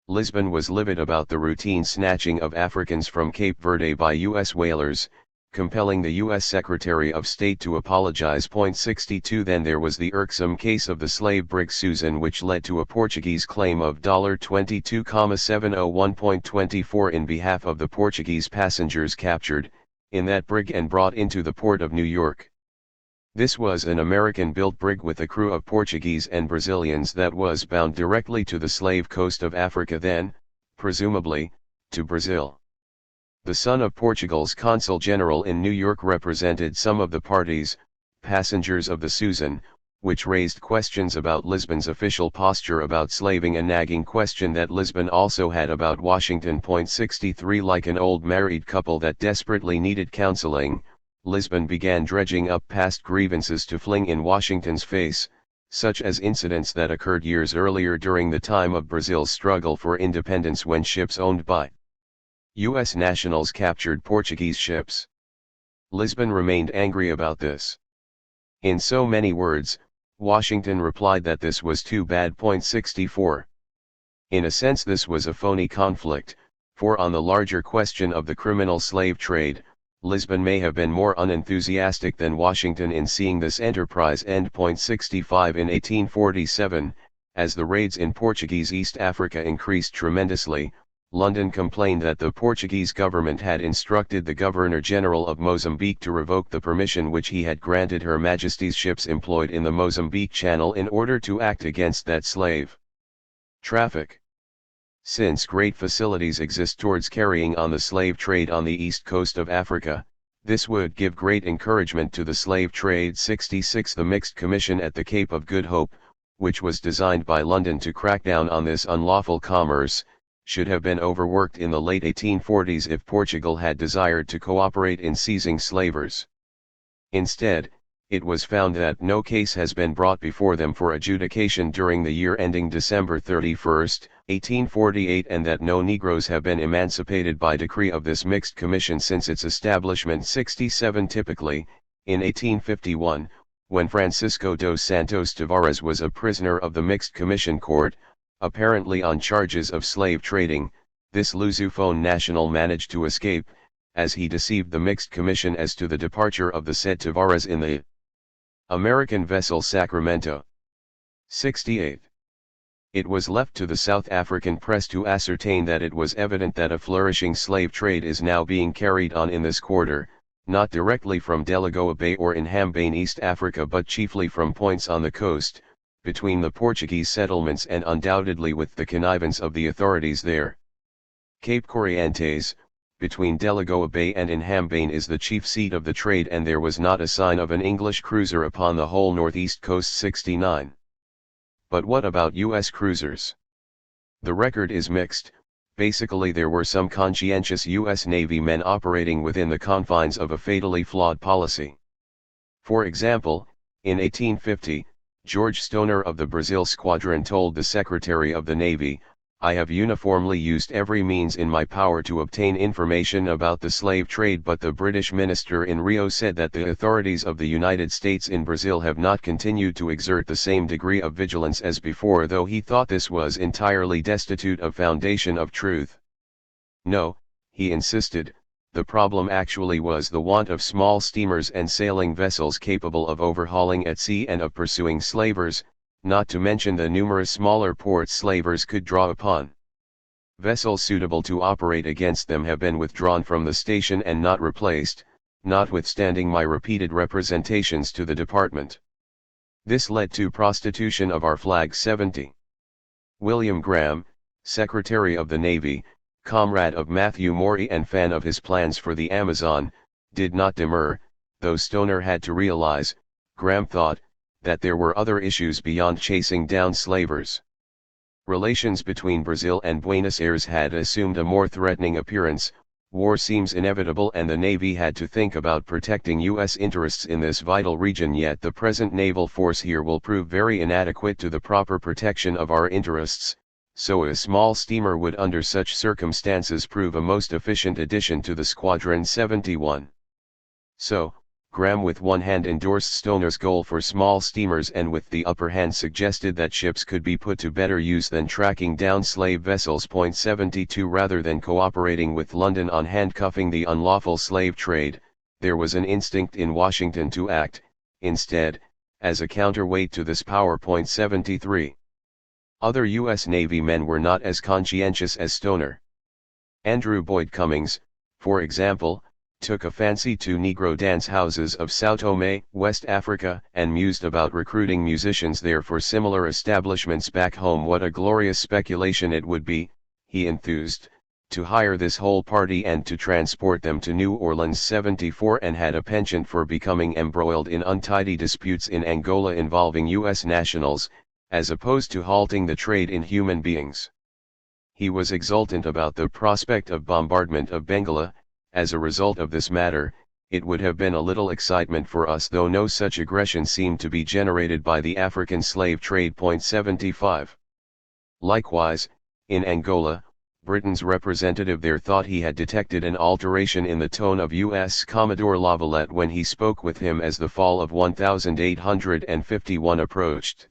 Lisbon was livid about the routine snatching of Africans from Cape Verde by U.S. whalers, compelling the U.S. Secretary of State to apologize. 62. Then there was the irksome case of the slave brig Susan, which led to a Portuguese claim of $22,701.24 in behalf of the Portuguese passengers captured in that brig and brought into the port of New York. This was an American-built brig with a crew of Portuguese and Brazilians that was bound directly to the slave coast of Africa then, presumably, to Brazil. The son of Portugal's consul general in New York represented some of the parties, passengers of the Susan, which raised questions about Lisbon's official posture about slaving, a nagging question that Lisbon also had about Washington. 63 Like an old married couple that desperately needed counseling, Lisbon began dredging up past grievances to fling in Washington's face, such as incidents that occurred years earlier during the time of Brazil's struggle for independence when ships owned by U.S. nationals captured Portuguese ships. Lisbon remained angry about this. In so many words, Washington replied that this was too bad. 64. In a sense this was a phony conflict, for on the larger question of the criminal slave trade, Lisbon may have been more unenthusiastic than Washington in seeing this enterprise end. 65 In 1847, as the raids in Portuguese East Africa increased tremendously, London complained that the Portuguese government had instructed the Governor-General of Mozambique to revoke the permission which he had granted Her Majesty's ships employed in the Mozambique Channel in order to act against that slave traffic. Since great facilities exist towards carrying on the slave trade on the east coast of Africa, this would give great encouragement to the slave trade. 66 The Mixed Commission at the Cape of Good Hope, which was designed by London to crack down on this unlawful commerce, should have been overworked in the late 1840s if Portugal had desired to cooperate in seizing slavers. Instead, it was found that no case has been brought before them for adjudication during the year ending December 31, 1848, and that no Negroes have been emancipated by decree of this mixed commission since its establishment. 67 Typically, in 1851, when Francisco dos Santos Tavares was a prisoner of the mixed commission court, apparently on charges of slave trading, this Lusophone national managed to escape, as he deceived the mixed commission as to the departure of the said Tavares in the American vessel Sacramento. 68. It was left to the South African press to ascertain that it was evident that a flourishing slave trade is now being carried on in this quarter, not directly from Delagoa Bay or Inhambane East Africa but chiefly from points on the coast, between the Portuguese settlements and undoubtedly with the connivance of the authorities there. Cape Corrientes, between Delagoa Bay and Inhambane, is the chief seat of the trade, and there was not a sign of an English cruiser upon the whole northeast coast. 69. But what about U.S. cruisers? The record is mixed. Basically there were some conscientious U.S. Navy men operating within the confines of a fatally flawed policy. For example, in 1850, George Stoner of the Brazil Squadron told the Secretary of the Navy, "I have uniformly used every means in my power to obtain information about the slave trade, but the British minister in Rio said that the authorities of the United States in Brazil have not continued to exert the same degree of vigilance as before, though he thought this was entirely destitute of foundation of truth. No," he insisted, "the problem actually was the want of small steamers and sailing vessels capable of overhauling at sea and of pursuing slavers, not to mention the numerous smaller ports slavers could draw upon. Vessels suitable to operate against them have been withdrawn from the station and not replaced, notwithstanding my repeated representations to the department. This led to prostitution of our flag." 70. William Graham, Secretary of the Navy, comrade of Matthew Maury and fan of his plans for the Amazon, did not demur, though Stoner had to realize, Graham thought, that there were other issues beyond chasing down slavers. Relations between Brazil and Buenos Aires had assumed a more threatening appearance. War seems inevitable and the Navy had to think about protecting U.S. interests in this vital region, yet the present naval force here will prove very inadequate to the proper protection of our interests, so a small steamer would under such circumstances prove a most efficient addition to the squadron. 71. So, Graham with one hand endorsed Stoner's goal for small steamers and with the upper hand suggested that ships could be put to better use than tracking down slave vessels. 72 Rather than cooperating with London on handcuffing the unlawful slave trade, there was an instinct in Washington to act, instead, as a counterweight to this power. 73. Other U.S. Navy men were not as conscientious as Stoner. Andrew Boyd Cummings, for example, took a fancy to Negro dance houses of Sao Tome, West Africa, and mused about recruiting musicians there for similar establishments back home. What a glorious speculation it would be, he enthused, to hire this whole party and to transport them to New Orleans 74, and had a penchant for becoming embroiled in untidy disputes in Angola involving U.S. nationals, as opposed to halting the trade in human beings. He was exultant about the prospect of bombardment of Bengala. As a result of this matter, it would have been a little excitement for us, though no such aggression seemed to be generated by the African slave trade. 75. Likewise, in Angola, Britain's representative there thought he had detected an alteration in the tone of U.S. Commodore Lavalette when he spoke with him as the fall of 1851 approached.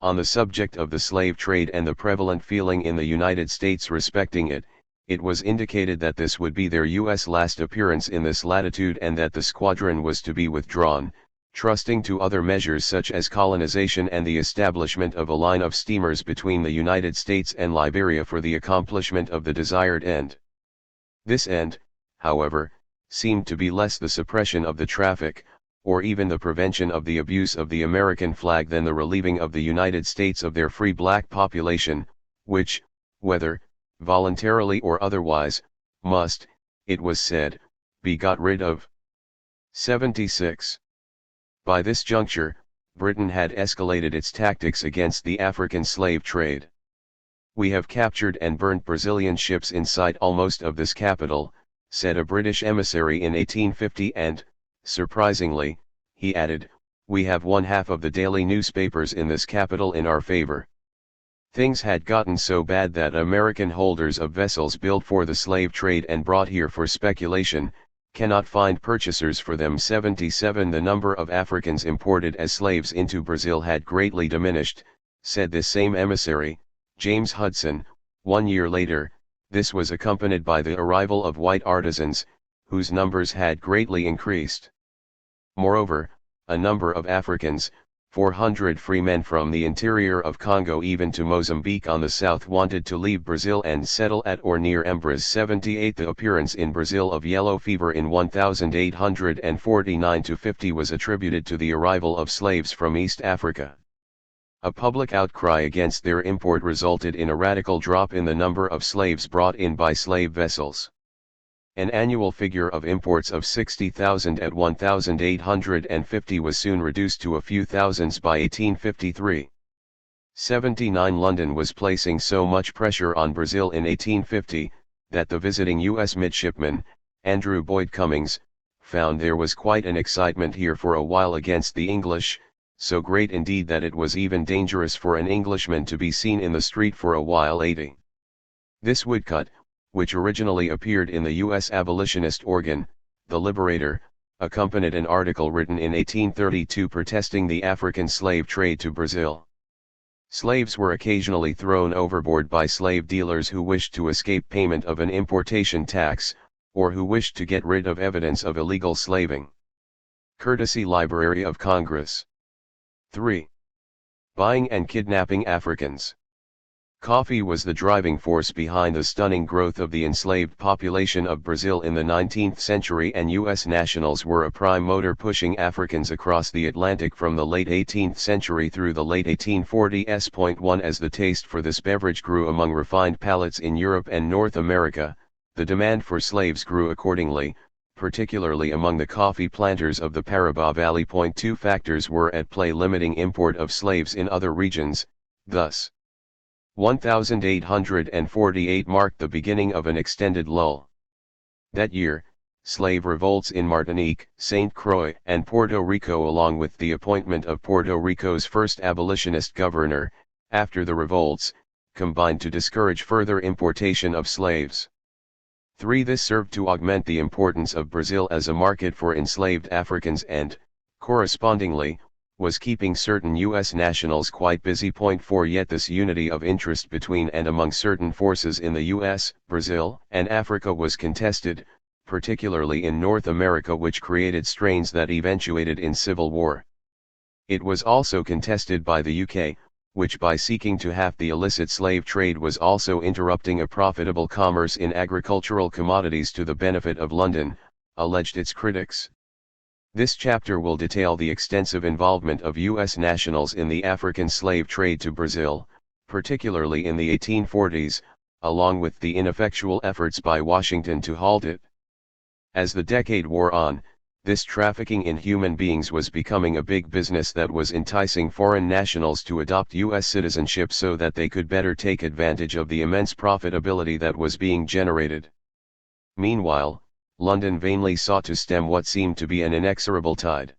On the subject of the slave trade and the prevalent feeling in the United States respecting it, it was indicated that this would be their U.S. last appearance in this latitude and that the squadron was to be withdrawn, trusting to other measures such as colonization and the establishment of a line of steamers between the United States and Liberia for the accomplishment of the desired end. This end, however, seemed to be less the suppression of the traffic, or even the prevention of the abuse of the American flag, than the relieving of the United States of their free black population, which, whether voluntarily or otherwise, must, it was said, be got rid of. 76. By this juncture, Britain had escalated its tactics against the African slave trade. "We have captured and burnt Brazilian ships in sight almost of this capital," said a British emissary in 1850, and, surprisingly, he added, "we have one half of the daily newspapers in this capital in our favor." Things had gotten so bad that American holders of vessels built for the slave trade and brought here for speculation, cannot find purchasers for them. 77. The number of Africans imported as slaves into Brazil had greatly diminished, said this same emissary, James Hudson. 1 year later, this was accompanied by the arrival of white artisans, whose numbers had greatly increased. Moreover, a number of Africans, 400 free men from the interior of Congo even to Mozambique on the south, wanted to leave Brazil and settle at or near Embras. 78. The appearance in Brazil of yellow fever in 1849-50 was attributed to the arrival of slaves from East Africa. A public outcry against their import resulted in a radical drop in the number of slaves brought in by slave vessels. An annual figure of imports of 60,000 at 1850 was soon reduced to a few thousands by 1853. 79. London was placing so much pressure on Brazil in 1850, that the visiting U.S. midshipman, Andrew Boyd Cummings, found there was quite an excitement here for a while against the English, so great indeed that it was even dangerous for an Englishman to be seen in the street for a while. 80. This woodcut, which originally appeared in the U.S. abolitionist organ, The Liberator, accompanied an article written in 1832 protesting the African slave trade to Brazil. Slaves were occasionally thrown overboard by slave dealers who wished to escape payment of an importation tax, or who wished to get rid of evidence of illegal slaving. Courtesy Library of Congress. 3. Buying and kidnapping Africans. Coffee was the driving force behind the stunning growth of the enslaved population of Brazil in the 19th century, and U.S. nationals were a prime motor pushing Africans across the Atlantic from the late 18th century through the late 1840s. 1. As the taste for this beverage grew among refined palates in Europe and North America, the demand for slaves grew accordingly, particularly among the coffee planters of the Paraba Valley. 2 factors were at play limiting import of slaves in other regions, thus 1848 marked the beginning of an extended lull. That year, slave revolts in Martinique, St. Croix, and Puerto Rico, along with the appointment of Puerto Rico's first abolitionist governor, after the revolts, combined to discourage further importation of slaves. 3. This served to augment the importance of Brazil as a market for enslaved Africans and, correspondingly, was keeping certain U.S. nationals quite busy. 4. Yet this unity of interest between and among certain forces in the U.S., Brazil, and Africa was contested, particularly in North America, which created strains that eventuated in civil war. It was also contested by the UK, which by seeking to halve the illicit slave trade was also interrupting a profitable commerce in agricultural commodities to the benefit of London, alleged its critics. This chapter will detail the extensive involvement of U.S. nationals in the African slave trade to Brazil, particularly in the 1840s, along with the ineffectual efforts by Washington to halt it. As the decade wore on, this trafficking in human beings was becoming a big business that was enticing foreign nationals to adopt U.S. citizenship so that they could better take advantage of the immense profitability that was being generated. Meanwhile, London vainly sought to stem what seemed to be an inexorable tide.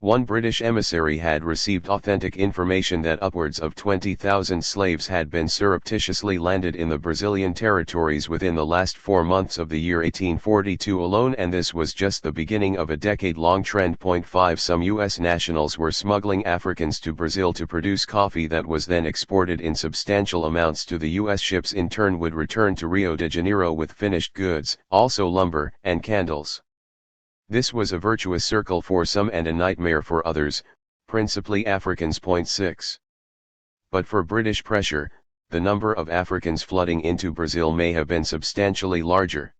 One British emissary had received authentic information that upwards of 20,000 slaves had been surreptitiously landed in the Brazilian territories within the last 4 months of the year 1842 alone, and this was just the beginning of a decade-long trend. 5 Some U.S. nationals were smuggling Africans to Brazil to produce coffee that was then exported in substantial amounts to the U.S. Ships in turn would return to Rio de Janeiro with finished goods, also lumber and candles. This was a virtuous circle for some and a nightmare for others, principally Africans. 6. But for British pressure, the number of Africans flooding into Brazil may have been substantially larger.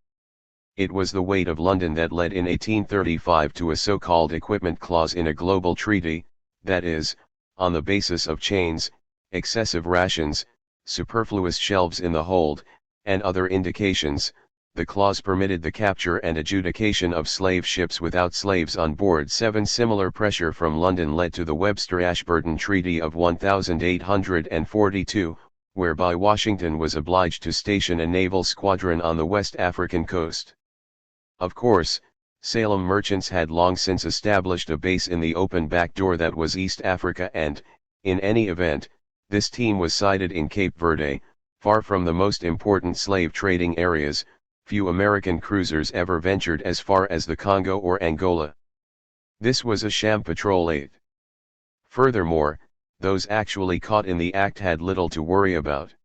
It was the weight of London that led in 1835 to a so-called equipment clause in a global treaty, that is, on the basis of chains, excessive rations, superfluous shelves in the hold, and other indications. The clause permitted the capture and adjudication of slave ships without slaves on board. 7 Similar pressure from London led to the Webster-Ashburton Treaty of 1842, whereby Washington was obliged to station a naval squadron on the West African coast. Of course, Salem merchants had long since established a base in the open back door that was East Africa, and, in any event, this team was sited in Cape Verde, far from the most important slave trading areas. Few American cruisers ever ventured as far as the Congo or Angola. This was a sham patrol aid. Furthermore, those actually caught in the act had little to worry about.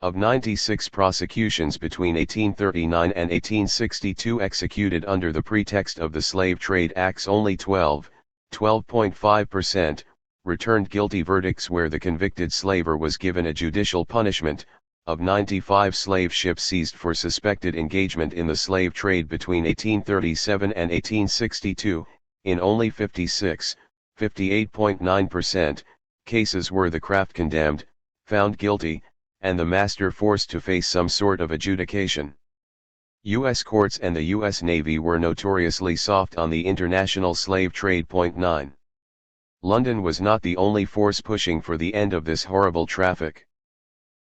Of 96 prosecutions between 1839 and 1862 executed under the pretext of the Slave Trade Acts, only 12.5%, returned guilty verdicts where the convicted slaver was given a judicial punishment. Of 95 slave ships seized for suspected engagement in the slave trade between 1837 and 1862, in only 56, 58.9%, cases were the craft condemned, found guilty, and the master forced to face some sort of adjudication. U.S. courts and the U.S. Navy were notoriously soft on the international slave trade. 9. London was not the only force pushing for the end of this horrible traffic.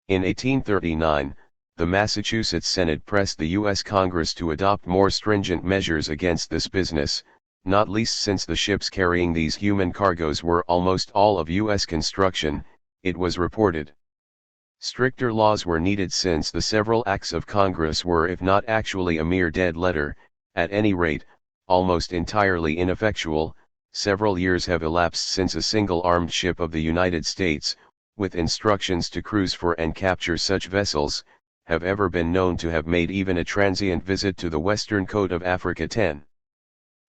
In 1839, the Massachusetts Senate pressed the U.S. Congress to adopt more stringent measures against this business, not least since the ships carrying these human cargoes were almost all of U.S. construction, it was reported. Stricter laws were needed since the several acts of Congress were, if not actually a mere dead letter, at any rate, almost entirely ineffectual. Several years have elapsed since a single armed ship of the United States, with instructions to cruise for and capture such vessels, have ever been known to have made even a transient visit to the western coast of Africa. 10.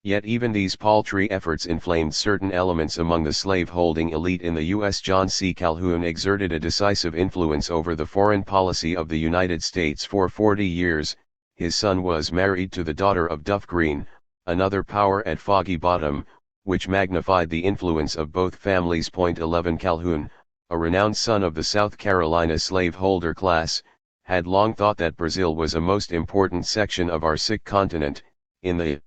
Yet even these paltry efforts inflamed certain elements among the slave-holding elite in the U.S. John C. Calhoun exerted a decisive influence over the foreign policy of the United States for 40 years. His son was married to the daughter of Duff Green, another power at Foggy Bottom, which magnified the influence of both families. 11 Calhoun, a renowned son of the South Carolina slaveholder class, had long thought that Brazil was a most important section of our sick continent, in the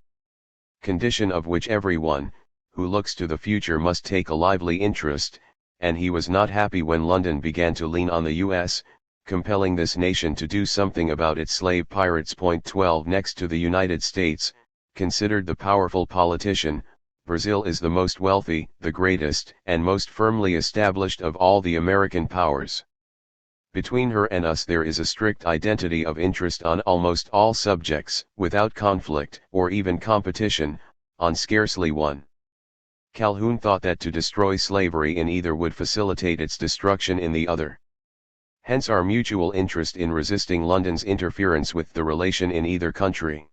condition of which everyone, who looks to the future, must take a lively interest, and he was not happy when London began to lean on the U.S., compelling this nation to do something about its slave pirates. 12 Next to the United States, considered the powerful politician, Brazil is the most wealthy, the greatest, and most firmly established of all the American powers. Between her and us there is a strict identity of interest on almost all subjects, without conflict, or even competition, on scarcely one. Calhoun thought that to destroy slavery in either would facilitate its destruction in the other. Hence our mutual interest in resisting London's interference with the relation in either country.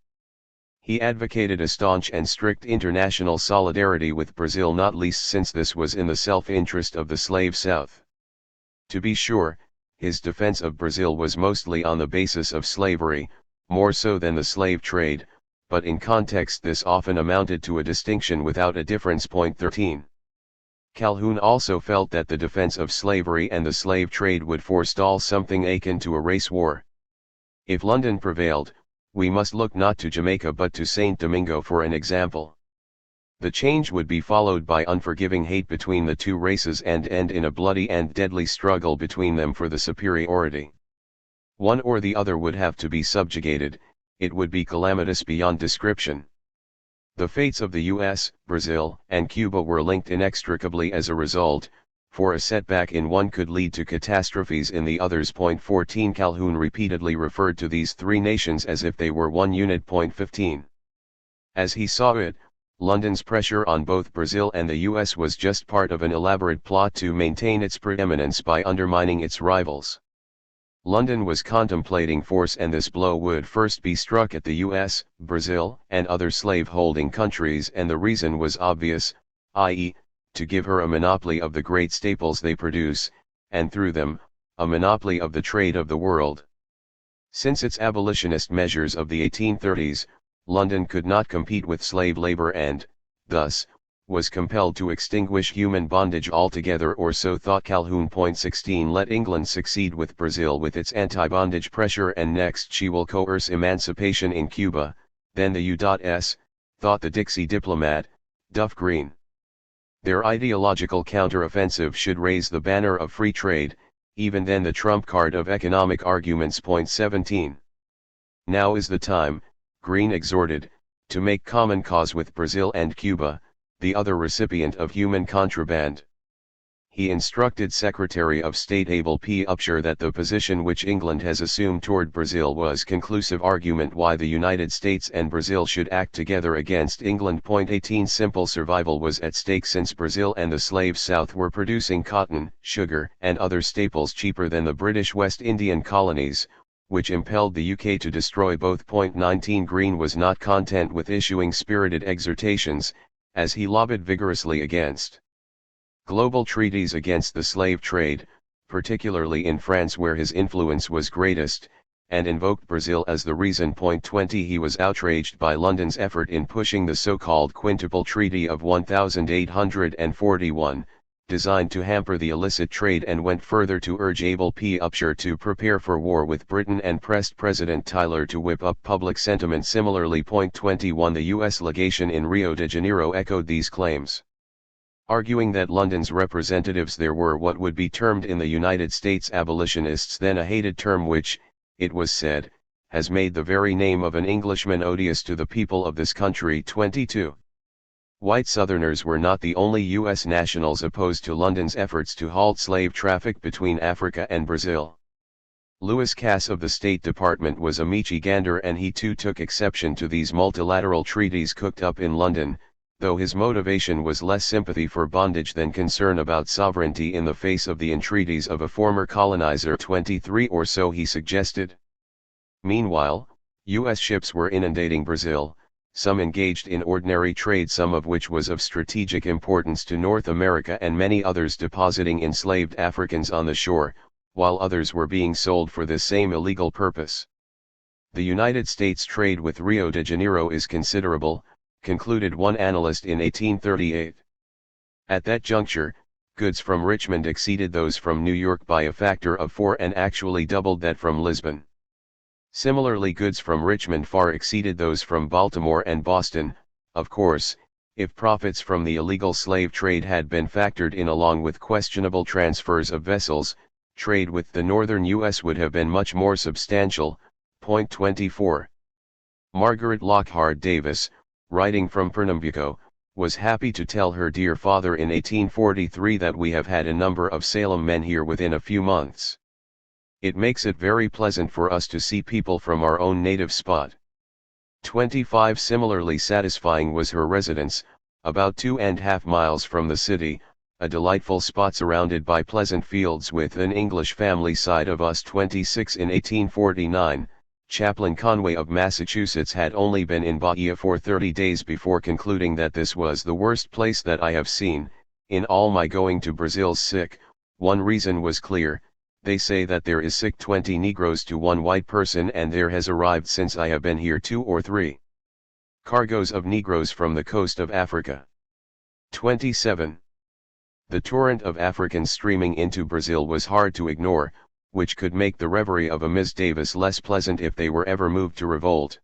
He advocated a staunch and strict international solidarity with Brazil, not least since this was in the self-interest of the slave South. To be sure, his defense of Brazil was mostly on the basis of slavery, more so than the slave trade, but in context this often amounted to a distinction without a difference. 13. Calhoun also felt that the defense of slavery and the slave trade would forestall something akin to a race war. If London prevailed, we must look not to Jamaica but to Saint Domingo for an example. The change would be followed by unforgiving hate between the two races and end in a bloody and deadly struggle between them for the superiority. One or the other would have to be subjugated. It would be calamitous beyond description. The fates of the US, Brazil, and Cuba were linked inextricably as a result, for a setback in one could lead to catastrophes in the others. 14. Calhoun repeatedly referred to these three nations as if they were one unit. 15. As he saw it, London's pressure on both Brazil and the US was just part of an elaborate plot to maintain its preeminence by undermining its rivals. London was contemplating force, and this blow would first be struck at the US, Brazil, and other slave-holding countries, and the reason was obvious, i.e., to give her a monopoly of the great staples they produce, and through them, a monopoly of the trade of the world. Since its abolitionist measures of the 1830s, London could not compete with slave labor and, thus, was compelled to extinguish human bondage altogether, or so thought Calhoun. 16. Let England succeed with Brazil with its anti-bondage pressure, and next she will coerce emancipation in Cuba, then the U.S., thought the Dixie diplomat, Duff Green. Their ideological counter-offensive should raise the banner of free trade, even then the trump card of economic arguments. 17. Now is the time, Green exhorted, to make common cause with Brazil and Cuba, the other recipient of human contraband. He instructed Secretary of State Abel P. Upshur that the position which England has assumed toward Brazil was conclusive argument why the United States and Brazil should act together against England. 18. Simple survival was at stake, since Brazil and the slave South were producing cotton, sugar, and other staples cheaper than the British West Indian colonies, which impelled the UK to destroy both. 19. Green was not content with issuing spirited exhortations, as he lobbied vigorously against global treaties against the slave trade, particularly in France where his influence was greatest, and invoked Brazil as the reason. 20. He was outraged by London's effort in pushing the so-called Quintuple Treaty of 1841, designed to hamper the illicit trade, and went further to urge Abel P. Upshur to prepare for war with Britain, and pressed President Tyler to whip up public sentiment similarly. 21. The U.S. legation in Rio de Janeiro echoed these claims, arguing that London's representatives there were what would be termed in the United States abolitionists, then a hated term which, it was said, has made the very name of an Englishman odious to the people of this country. 22. White Southerners were not the only U.S. nationals opposed to London's efforts to halt slave traffic between Africa and Brazil. Lewis Cass of the State Department was a Michigander, and he too took exception to these multilateral treaties cooked up in London, though his motivation was less sympathy for bondage than concern about sovereignty in the face of the entreaties of a former colonizer. 23. Or so he suggested. Meanwhile, U.S. ships were inundating Brazil, some engaged in ordinary trade, some of which was of strategic importance to North America, and many others depositing enslaved Africans on the shore, while others were being sold for this same illegal purpose. The United States trade with Rio de Janeiro is considerable, concluded one analyst in 1838. At that juncture, goods from Richmond exceeded those from New York by a factor of 4 and actually doubled that from Lisbon. Similarly, goods from Richmond far exceeded those from Baltimore and Boston. Of course, if profits from the illegal slave trade had been factored in along with questionable transfers of vessels, trade with the northern U.S. would have been much more substantial. 24. Margaret Lockhart Davis, writing from Pernambuco, was happy to tell her dear father in 1843 that we have had a number of Salem men here within a few months. It makes it very pleasant for us to see people from our own native spot. 25. Similarly satisfying was her residence, about 2.5 miles from the city, a delightful spot surrounded by pleasant fields with an English family side of us. 26. In 1849, Chaplain Conway of Massachusetts had only been in Bahia for 30 days before concluding that this was the worst place that I have seen, in all my going to Brazil's sick. One reason was clear. They say that there is sick 20 Negroes to one white person, and there has arrived since I have been here 2 or 3. Cargoes of Negroes from the coast of Africa. 27. The torrent of Africans streaming into Brazil was hard to ignore, which could make the reverie of a Miss Davis less pleasant if they were ever moved to revolt.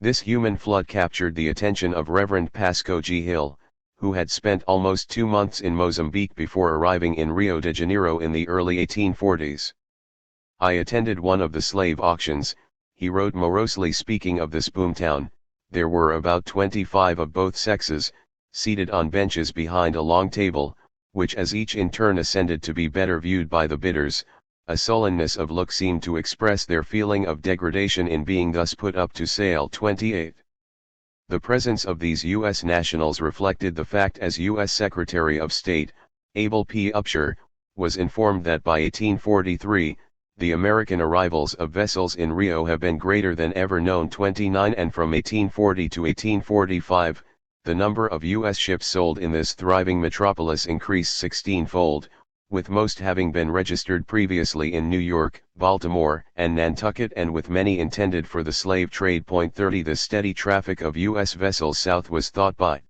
This human flood captured the attention of Reverend Pascoe G. Hill, who had spent almost 2 months in Mozambique before arriving in Rio de Janeiro in the early 1840s. I attended one of the slave auctions, he wrote morosely, speaking of this boomtown. There were about 25 of both sexes, seated on benches behind a long table, which as each in turn ascended to be better viewed by the bidders, a sullenness of look seemed to express their feeling of degradation in being thus put up to sale. 28. The presence of these U.S. nationals reflected the fact, as U.S. Secretary of State, Abel P. Upshur, was informed that by 1843, the American arrivals of vessels in Rio have been greater than ever known. 29. And from 1840 to 1845, the number of U.S. ships sold in this thriving metropolis increased 16-fold, with most having been registered previously in New York, Baltimore, and Nantucket, and with many intended for the slave trade. 30. The steady traffic of U.S. vessels south was thought by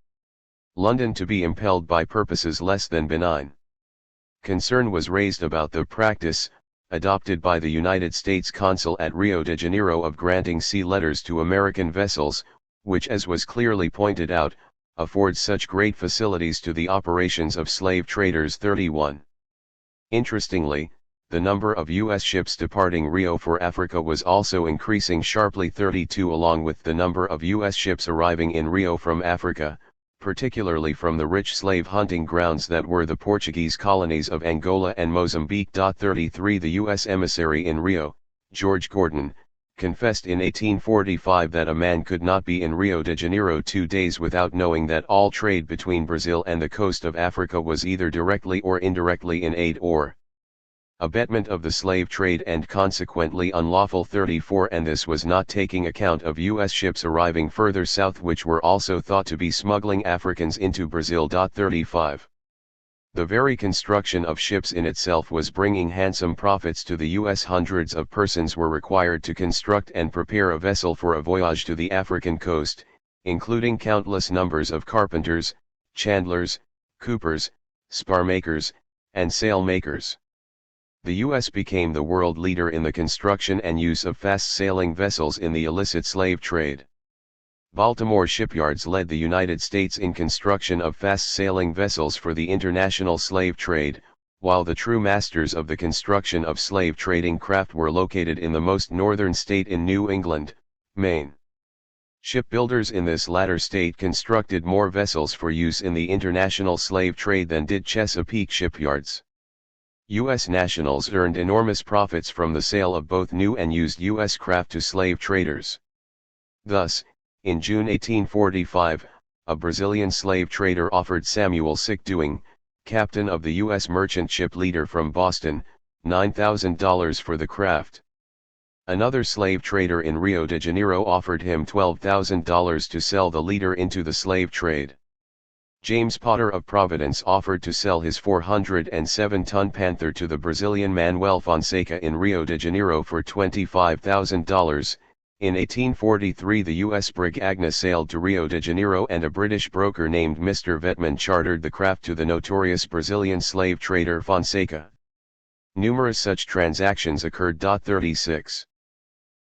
London to be impelled by purposes less than benign. Concern was raised about the practice, adopted by the United States consul at Rio de Janeiro, of granting sea letters to American vessels, which, as was clearly pointed out, affords such great facilities to the operations of slave traders. 31. Interestingly, the number of U.S. ships departing Rio for Africa was also increasing sharply. 32. Along with the number of U.S. ships arriving in Rio from Africa, particularly from the rich slave hunting grounds that were the Portuguese colonies of Angola and Mozambique. 33. The U.S. emissary in Rio, George Gordon, confessed in 1845 that a man could not be in Rio de Janeiro 2 days without knowing that all trade between Brazil and the coast of Africa was either directly or indirectly in aid or abetment of the slave trade, and consequently unlawful. 34. And this was not taking account of U.S. ships arriving further south, which were also thought to be smuggling Africans into Brazil. 35. The very construction of ships in itself was bringing handsome profits to the U.S. Hundreds of persons were required to construct and prepare a vessel for a voyage to the African coast, including countless numbers of carpenters, chandlers, coopers, spar makers, and sail makers. The U.S. became the world leader in the construction and use of fast-sailing vessels in the illicit slave trade. Baltimore shipyards led the United States in construction of fast-sailing vessels for the international slave trade, while the true masters of the construction of slave trading craft were located in the most northern state in New England, Maine. Shipbuilders in this latter state constructed more vessels for use in the international slave trade than did Chesapeake shipyards. U.S. nationals earned enormous profits from the sale of both new and used U.S. craft to slave traders. Thus, in June 1845, a Brazilian slave trader offered Samuel Sickdoing, captain of the U.S. merchant ship Leader from Boston, $9,000 for the craft. Another slave trader in Rio de Janeiro offered him $12,000 to sell the Leader into the slave trade. James Potter of Providence offered to sell his 407-ton Panther to the Brazilian Manuel Fonseca in Rio de Janeiro for $25,000. In 1843 the U.S. brig Agnes sailed to Rio de Janeiro, and a British broker named Mr. Vetman chartered the craft to the notorious Brazilian slave trader Fonseca. Numerous such transactions occurred. 36.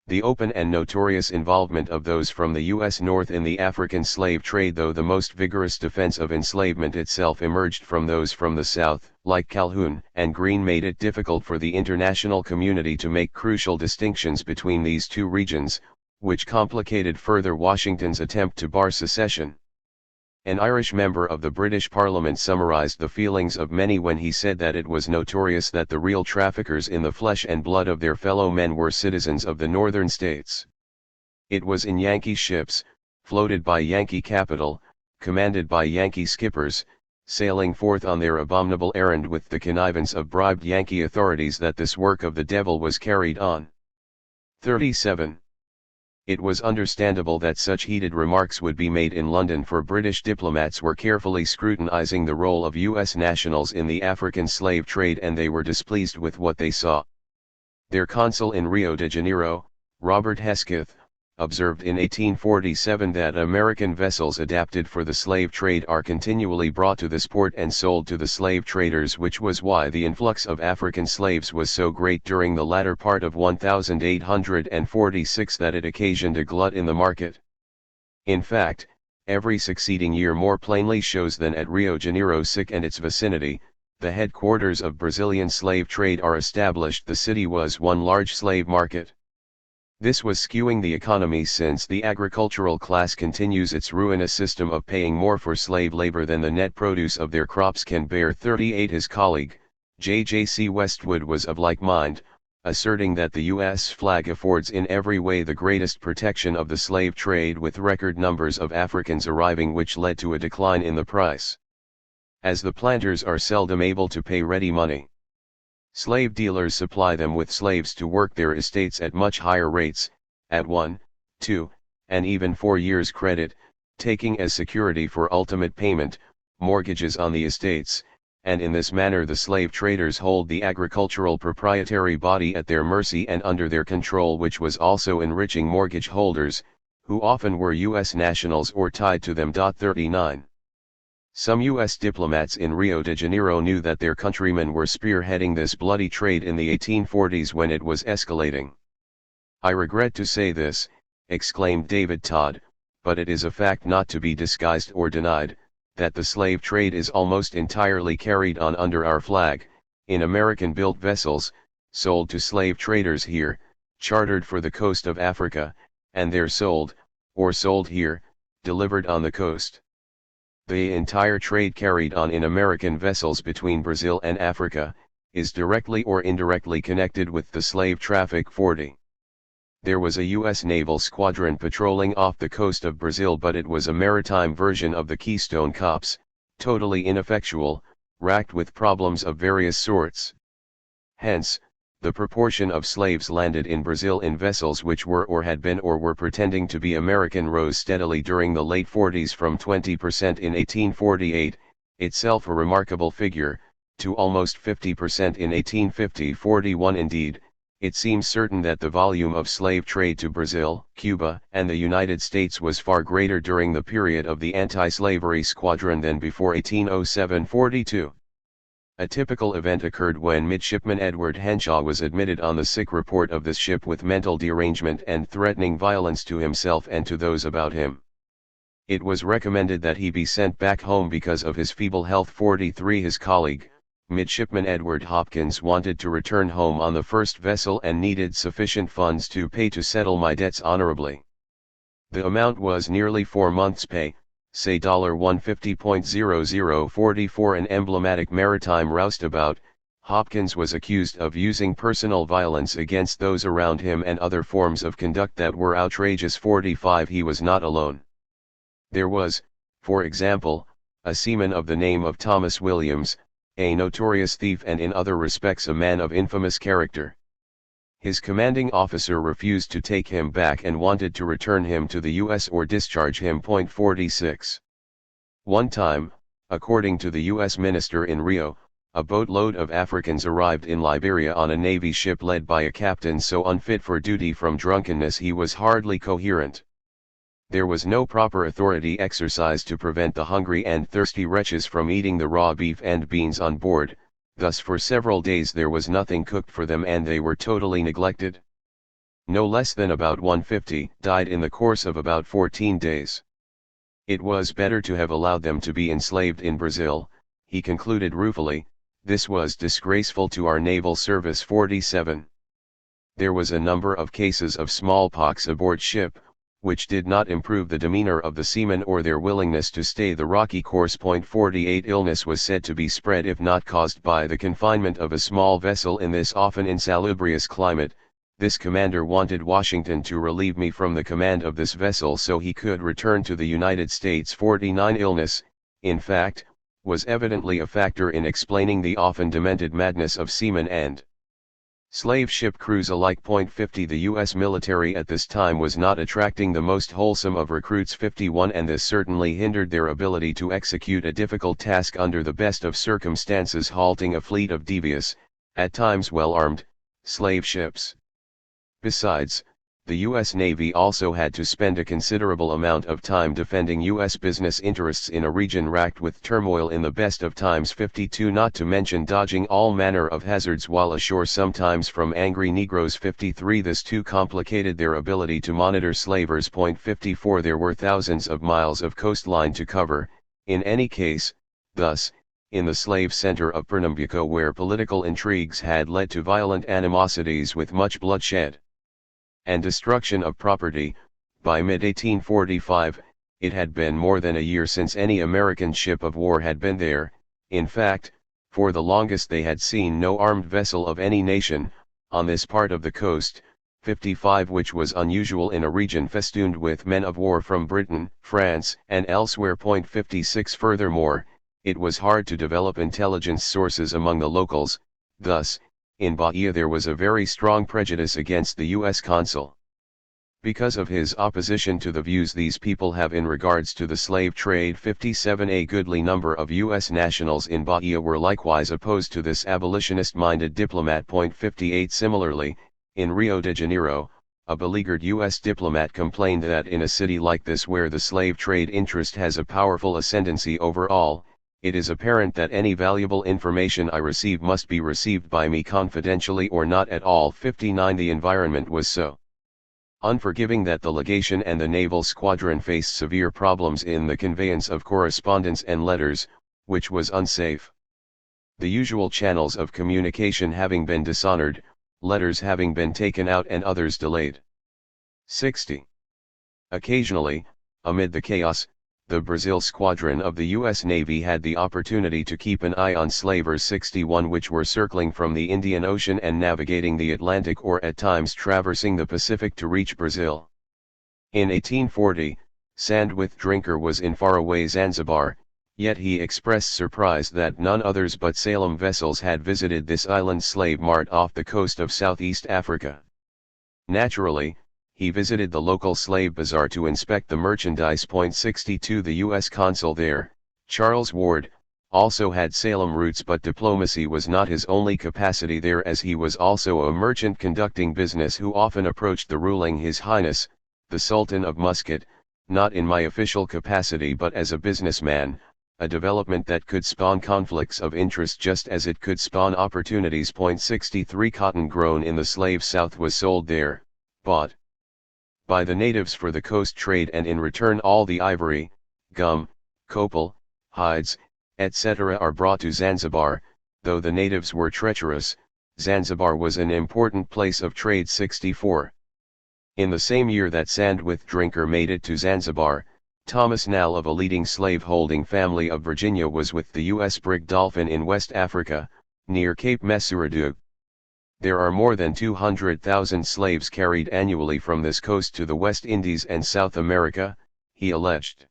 The open and notorious involvement of those from the U.S. North in the African slave trade, though the most vigorous defense of enslavement itself emerged from those from the South, like Calhoun and Greene, made it difficult for the international community to make crucial distinctions between these two regions, which complicated further Washington's attempt to bar secession. An Irish member of the British Parliament summarized the feelings of many when he said that it was notorious that the real traffickers in the flesh and blood of their fellow men were citizens of the northern states. It was in Yankee ships, floated by Yankee capital, commanded by Yankee skippers, sailing forth on their abominable errand with the connivance of bribed Yankee authorities, that this work of the devil was carried on. 37. It was understandable that such heated remarks would be made in London, for British diplomats were carefully scrutinizing the role of U.S. nationals in the African slave trade, and they were displeased with what they saw. Their consul in Rio de Janeiro, Robert Hesketh, observed in 1847 that American vessels adapted for the slave trade are continually brought to this port and sold to the slave traders, which was why the influx of African slaves was so great during the latter part of 1846 that it occasioned a glut in the market. In fact, every succeeding year more plainly shows than at Rio de Janeiro and its vicinity, the headquarters of Brazilian slave trade are established. The city was one large slave market. This was skewing the economy, since the agricultural class continues its ruinous system of paying more for slave labor than the net produce of their crops can bear. 38 His colleague, J.J.C. Westwood, was of like mind, asserting that the U.S. flag affords in every way the greatest protection of the slave trade, with record numbers of Africans arriving, which led to a decline in the price. As the planters are seldom able to pay ready money, slave dealers supply them with slaves to work their estates at much higher rates, at 1, 2, and even 4 years' credit, taking as security for ultimate payment, mortgages on the estates, and in this manner the slave traders hold the agricultural proprietary body at their mercy and under their control, which was also enriching mortgage holders, who often were U.S. nationals or tied to them. 39. Some U.S. diplomats in Rio de Janeiro knew that their countrymen were spearheading this bloody trade in the 1840s when it was escalating. "I regret to say this," exclaimed David Todd, "but it is a fact not to be disguised or denied, that the slave trade is almost entirely carried on under our flag, in American-built vessels, sold to slave traders here, chartered for the coast of Africa, and there sold, or sold here, delivered on the coast. The entire trade carried on in American vessels between Brazil and Africa, is directly or indirectly connected with the slave traffic. 40. There was a U.S. naval squadron patrolling off the coast of Brazil, but it was a maritime version of the Keystone Cops, totally ineffectual, racked with problems of various sorts. Hence, the proportion of slaves landed in Brazil in vessels which were or had been or were pretending to be American rose steadily during the late 40s from 20% in 1848, itself a remarkable figure, to almost 50% in 1850. 41. Indeed, it seems certain that the volume of slave trade to Brazil, Cuba, and the United States was far greater during the period of the anti-slavery squadron than before 1807. 42. A typical event occurred when Midshipman Edward Henshaw was admitted on the sick report of this ship with mental derangement and threatening violence to himself and to those about him. It was recommended that he be sent back home because of his feeble health. 43. His colleague, Midshipman Edward Hopkins, wanted to return home on the first vessel and needed sufficient funds to pay to settle my debts honorably. The amount was nearly 4 months' pay, say $150.00. 44. An emblematic maritime roustabout, Hopkins was accused of using personal violence against those around him and other forms of conduct that were outrageous. 45. He was not alone. There was, for example, a seaman of the name of Thomas Williams, a notorious thief and in other respects a man of infamous character. His commanding officer refused to take him back and wanted to return him to the U.S. or discharge him. 46. One time, according to the U.S. minister in Rio, a boatload of Africans arrived in Liberia on a Navy ship led by a captain so unfit for duty from drunkenness he was hardly coherent. There was no proper authority exercised to prevent the hungry and thirsty wretches from eating the raw beef and beans on board. Thus for several days there was nothing cooked for them and they were totally neglected. No less than about 150 died in the course of about 14 days. It was better to have allowed them to be enslaved in Brazil, he concluded ruefully. This was disgraceful to our naval service. 47. There was a number of cases of smallpox aboard ship, which did not improve the demeanor of the seamen or their willingness to stay the rocky course. 48. Illness was said to be spread, if not caused, by the confinement of a small vessel in this often insalubrious climate. This commander wanted Washington to relieve me from the command of this vessel so he could return to the United States. 49. Illness, in fact, was evidently a factor in explaining the often demented madness of seamen and slave ship crews alike. 50. The U.S. military at this time was not attracting the most wholesome of recruits. 51. And this certainly hindered their ability to execute a difficult task under the best of circumstances, halting a fleet of devious, at times well-armed, slave ships. Besides, The U.S. Navy also had to spend a considerable amount of time defending U.S. business interests in a region racked with turmoil in the best of times. 52 Not to mention dodging all manner of hazards while ashore, sometimes from angry Negroes. 53 This too complicated their ability to monitor slavers. 54 There were thousands of miles of coastline to cover, in any case, thus, in the slave center of Pernambuco, where political intrigues had led to violent animosities with much bloodshed and destruction of property, by mid-1845, it had been more than a year since any American ship of war had been there. In fact, for the longest they had seen no armed vessel of any nation, on this part of the coast. 55 Which was unusual in a region festooned with men of war from Britain, France, and elsewhere. 56 Furthermore, it was hard to develop intelligence sources among the locals. Thus, in Bahia there was a very strong prejudice against the U.S. consul. Because of his opposition to the views these people have in regards to the slave trade. 57 A goodly number of U.S. nationals in Bahia were likewise opposed to this abolitionist-minded diplomat. 58 Similarly, in Rio de Janeiro, a beleaguered U.S. diplomat complained that in a city like this, where the slave trade interest has a powerful ascendancy over all, it is apparent that any valuable information I receive must be received by me confidentially or not at all. 59 The environment was so unforgiving that the legation and the naval squadron faced severe problems in the conveyance of correspondence and letters, which was unsafe. The usual channels of communication having been dishonored, letters having been taken out and others delayed. 60. Occasionally, amid the chaos, the Brazil squadron of the U.S. Navy had the opportunity to keep an eye on slavers. 61 Which were circling from the Indian Ocean and navigating the Atlantic, or at times traversing the Pacific to reach Brazil. In 1840, Sandwith Drinker was in faraway Zanzibar, yet he expressed surprise that none others but Salem vessels had visited this island slave mart off the coast of Southeast Africa. Naturally, he visited the local slave bazaar to inspect the merchandise. 62 The U.S. consul there, Charles Ward, also had Salem roots, but diplomacy was not his only capacity there, as he was also a merchant conducting business who often approached the ruling His Highness, the Sultan of Muscat, not in my official capacity but as a businessman, a development that could spawn conflicts of interest just as it could spawn opportunities. 63 Cotton grown in the slave South was sold there, bought by the natives for the coast trade, and in return all the ivory, gum, copal, hides, etc. are brought to Zanzibar. Though the natives were treacherous, Zanzibar was an important place of trade. 64. In the same year that Sandwith Drinker made it to Zanzibar, Thomas Nall of a leading slave-holding family of Virginia was with the U.S. brig Dolphin in West Africa, near Cape Messuradug. There are more than 200,000 slaves carried annually from this coast to the West Indies and South America, he alleged.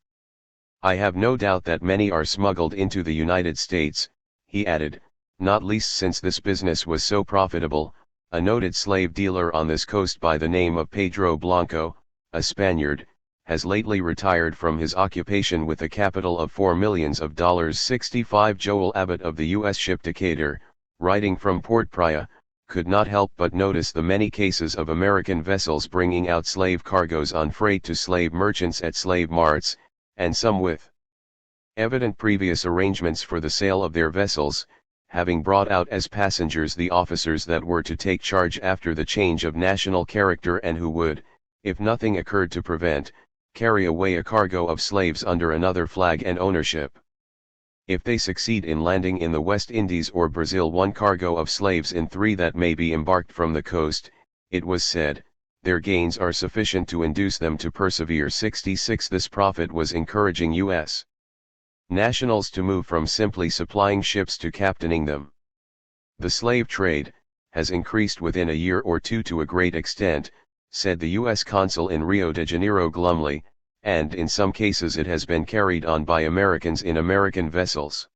I have no doubt that many are smuggled into the United States, he added, not least since this business was so profitable. A noted slave dealer on this coast by the name of Pedro Blanco, a Spaniard, has lately retired from his occupation with a capital of $4 million. 65 Joel Abbott of the U.S. ship Decatur, writing from Port Praya, could not help but notice the many cases of American vessels bringing out slave cargoes on freight to slave merchants at slave marts, and some with evident previous arrangements for the sale of their vessels, having brought out as passengers the officers that were to take charge after the change of national character, and who would, if nothing occurred to prevent, carry away a cargo of slaves under another flag and ownership. If they succeed in landing in the West Indies or Brazil 1 cargo of slaves in 3 that may be embarked from the coast, it was said, their gains are sufficient to induce them to persevere. 66 This profit was encouraging U.S. nationals to move from simply supplying ships to captaining them. The slave trade has increased within a year or two to a great extent, said the U.S. consul in Rio de Janeiro glumly, and in some cases it has been carried on by Americans in American vessels.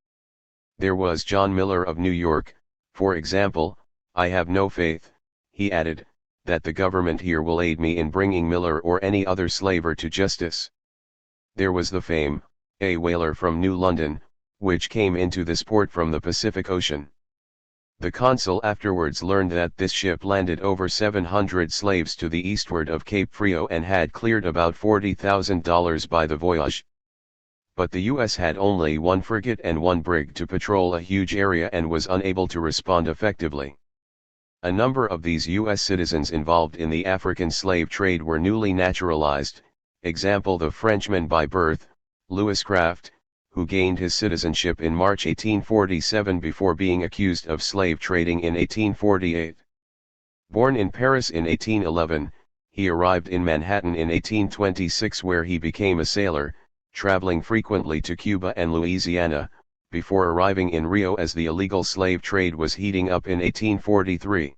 There was John Miller of New York, for example. I have no faith, he added, that the government here will aid me in bringing Miller or any other slaver to justice. There was the Fame, a whaler from New London, which came into this port from the Pacific Ocean. The consul afterwards learned that this ship landed over 700 slaves to the eastward of Cape Frio and had cleared about $40,000 by the voyage. But the US had only one frigate and one brig to patrol a huge area and was unable to respond effectively. A number of these US citizens involved in the African slave trade were newly naturalized, example the Frenchman by birth, Louis Craft, who gained his citizenship in March 1847 before being accused of slave trading in 1848. Born in Paris in 1811, he arrived in Manhattan in 1826 where he became a sailor, traveling frequently to Cuba and Louisiana, before arriving in Rio as the illegal slave trade was heating up in 1843.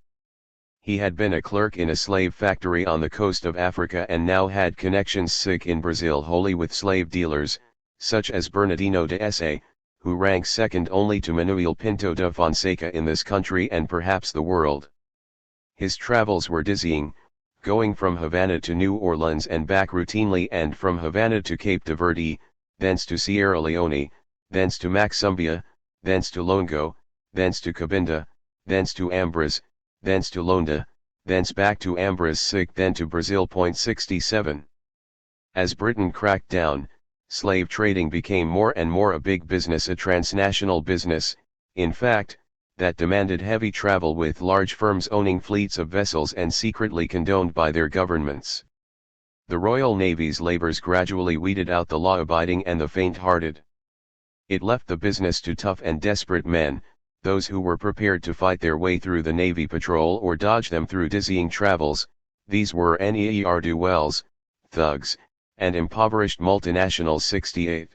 He had been a clerk in a slave factory on the coast of Africa and now had connections in Brazil wholly with slave dealers, such as Bernardino de Esse, who ranks second only to Manuel Pinto da Fonseca in this country and perhaps the world. His travels were dizzying, going from Havana to New Orleans and back routinely and from Havana to Cape de Verde, thence to Sierra Leone, thence to Maxumbia, thence to Longo, thence to Cabinda, thence to Ambras, thence to Londa, thence back to Ambras then to Brazil. 67. As Britain cracked down, slave trading became more and more a big business, a transnational business, in fact, that demanded heavy travel with large firms owning fleets of vessels and secretly condoned by their governments. The Royal Navy's labors gradually weeded out the law-abiding and the faint-hearted. It left the business to tough and desperate men, those who were prepared to fight their way through the Navy patrol or dodge them through dizzying travels. These were ne'er-do-wells, thugs, and impoverished multinationals. 68.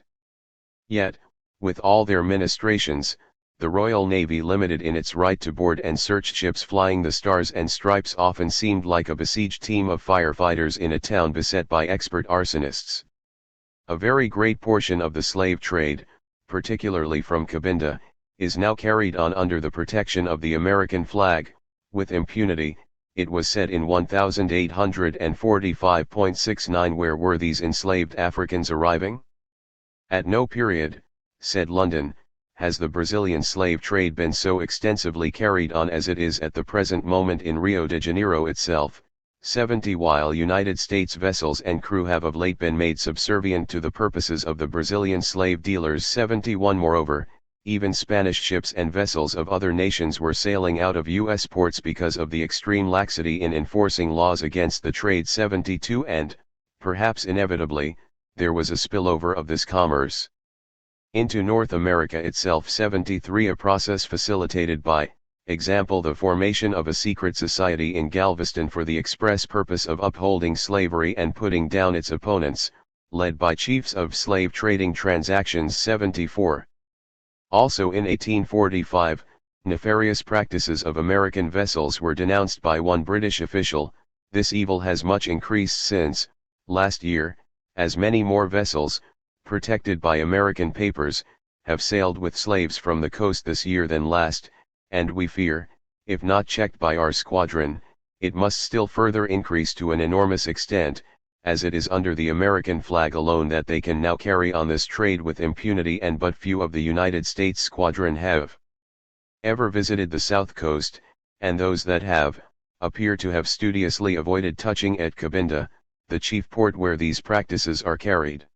Yet, with all their ministrations, the Royal Navy, limited in its right to board and search ships flying the Stars and Stripes, often seemed like a besieged team of firefighters in a town beset by expert arsonists. A very great portion of the slave trade, particularly from Cabinda, is now carried on under the protection of the American flag, with impunity. It was said in 1845.69, where were these enslaved Africans arriving? At no period, said London, has the Brazilian slave trade been so extensively carried on as it is at the present moment in Rio de Janeiro itself. 70. While United States vessels and crew have of late been made subservient to the purposes of the Brazilian slave dealers. 71. Moreover, even Spanish ships and vessels of other nations were sailing out of U.S. ports because of the extreme laxity in enforcing laws against the trade. 72. And, perhaps inevitably, there was a spillover of this commerce into North America itself. 73. A process facilitated by, example, the formation of a secret society in Galveston for the express purpose of upholding slavery and putting down its opponents, led by chiefs of slave trading transactions. 74. Also in 1845, nefarious practices of American vessels were denounced by one British official. This evil has much increased since, last year, as many more vessels, protected by American papers, have sailed with slaves from the coast this year than last, and we fear, if not checked by our squadron, it must still further increase to an enormous extent, as it is under the American flag alone that they can now carry on this trade with impunity, and but few of the United States squadron have ever visited the South Coast, and those that have, appear to have studiously avoided touching at Cabinda, the chief port where these practices are carried.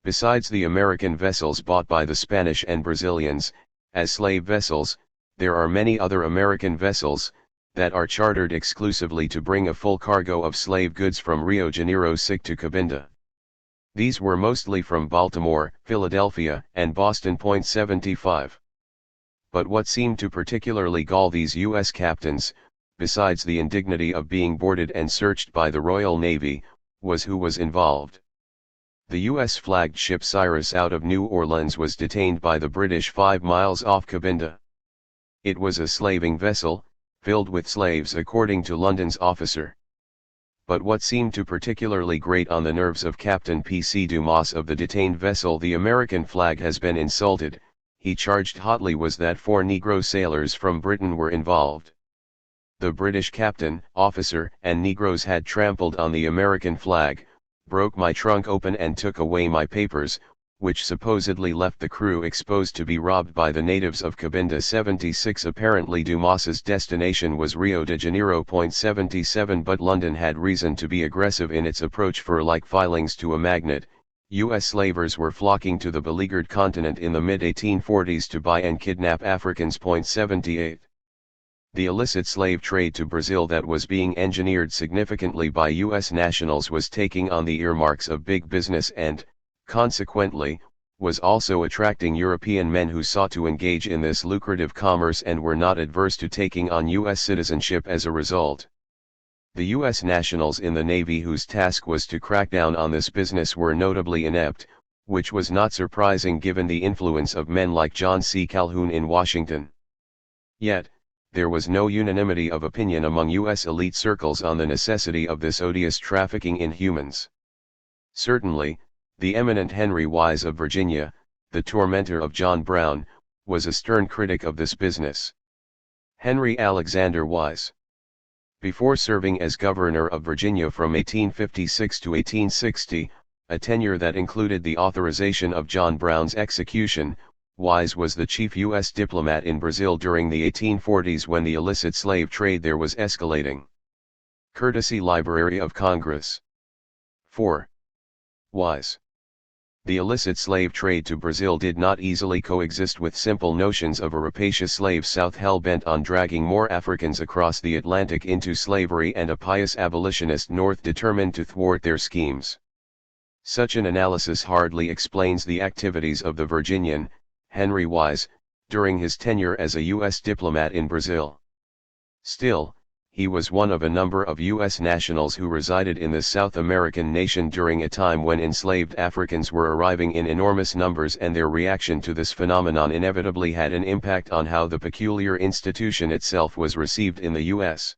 Besides the American vessels bought by the Spanish and Brazilians, as slave vessels, there are many other American vessels, that are chartered exclusively to bring a full cargo of slave goods from Rio de Janeiro to Cabinda. These were mostly from Baltimore, Philadelphia, and Boston. 75. But what seemed to particularly gall these U.S. captains, besides the indignity of being boarded and searched by the Royal Navy, was who was involved. The U.S.-flagged ship Cyrus out of New Orleans was detained by the British 5 miles off Cabinda. It was a slaving vessel, filled with slaves according to London's officer. But what seemed to particularly grate on the nerves of Captain P.C. Dumas of the detained vessel, the American flag has been insulted, he charged hotly, was that 4 Negro sailors from Britain were involved. The British captain, officer, and Negroes had trampled on the American flag, broke my trunk open and took away my papers, which supposedly left the crew exposed to be robbed by the natives of Cabinda 76. Apparently Dumas's destination was Rio de Janeiro. 77 But London had reason to be aggressive in its approach, for like filings to a magnet, U.S. slavers were flocking to the beleaguered continent in the mid-1840s to buy and kidnap Africans. 78. The illicit slave trade to Brazil that was being engineered significantly by U.S. nationals was taking on the earmarks of big business and, consequently, was also attracting European men who sought to engage in this lucrative commerce and were not adverse to taking on U.S. citizenship as a result. The U.S. nationals in the Navy whose task was to crack down on this business were notably inept, which was not surprising given the influence of men like John C. Calhoun in Washington. Yet, there was no unanimity of opinion among U.S. elite circles on the necessity of this odious trafficking in humans. Certainly, the eminent Henry Wise of Virginia, the tormentor of John Brown, was a stern critic of this business. Henry Alexander Wise. Before serving as governor of Virginia from 1856 to 1860, a tenure that included the authorization of John Brown's execution, Wise was the chief U.S. diplomat in Brazil during the 1840s when the illicit slave trade there was escalating. Courtesy Library of Congress. 4. Wise. The illicit slave trade to Brazil did not easily coexist with simple notions of a rapacious slave South hell-bent on dragging more Africans across the Atlantic into slavery and a pious abolitionist North determined to thwart their schemes. Such an analysis hardly explains the activities of the Virginian, Henry Wise, during his tenure as a U.S. diplomat in Brazil. Still, he was one of a number of U.S. nationals who resided in the South American nation during a time when enslaved Africans were arriving in enormous numbers, and their reaction to this phenomenon inevitably had an impact on how the peculiar institution itself was received in the U.S.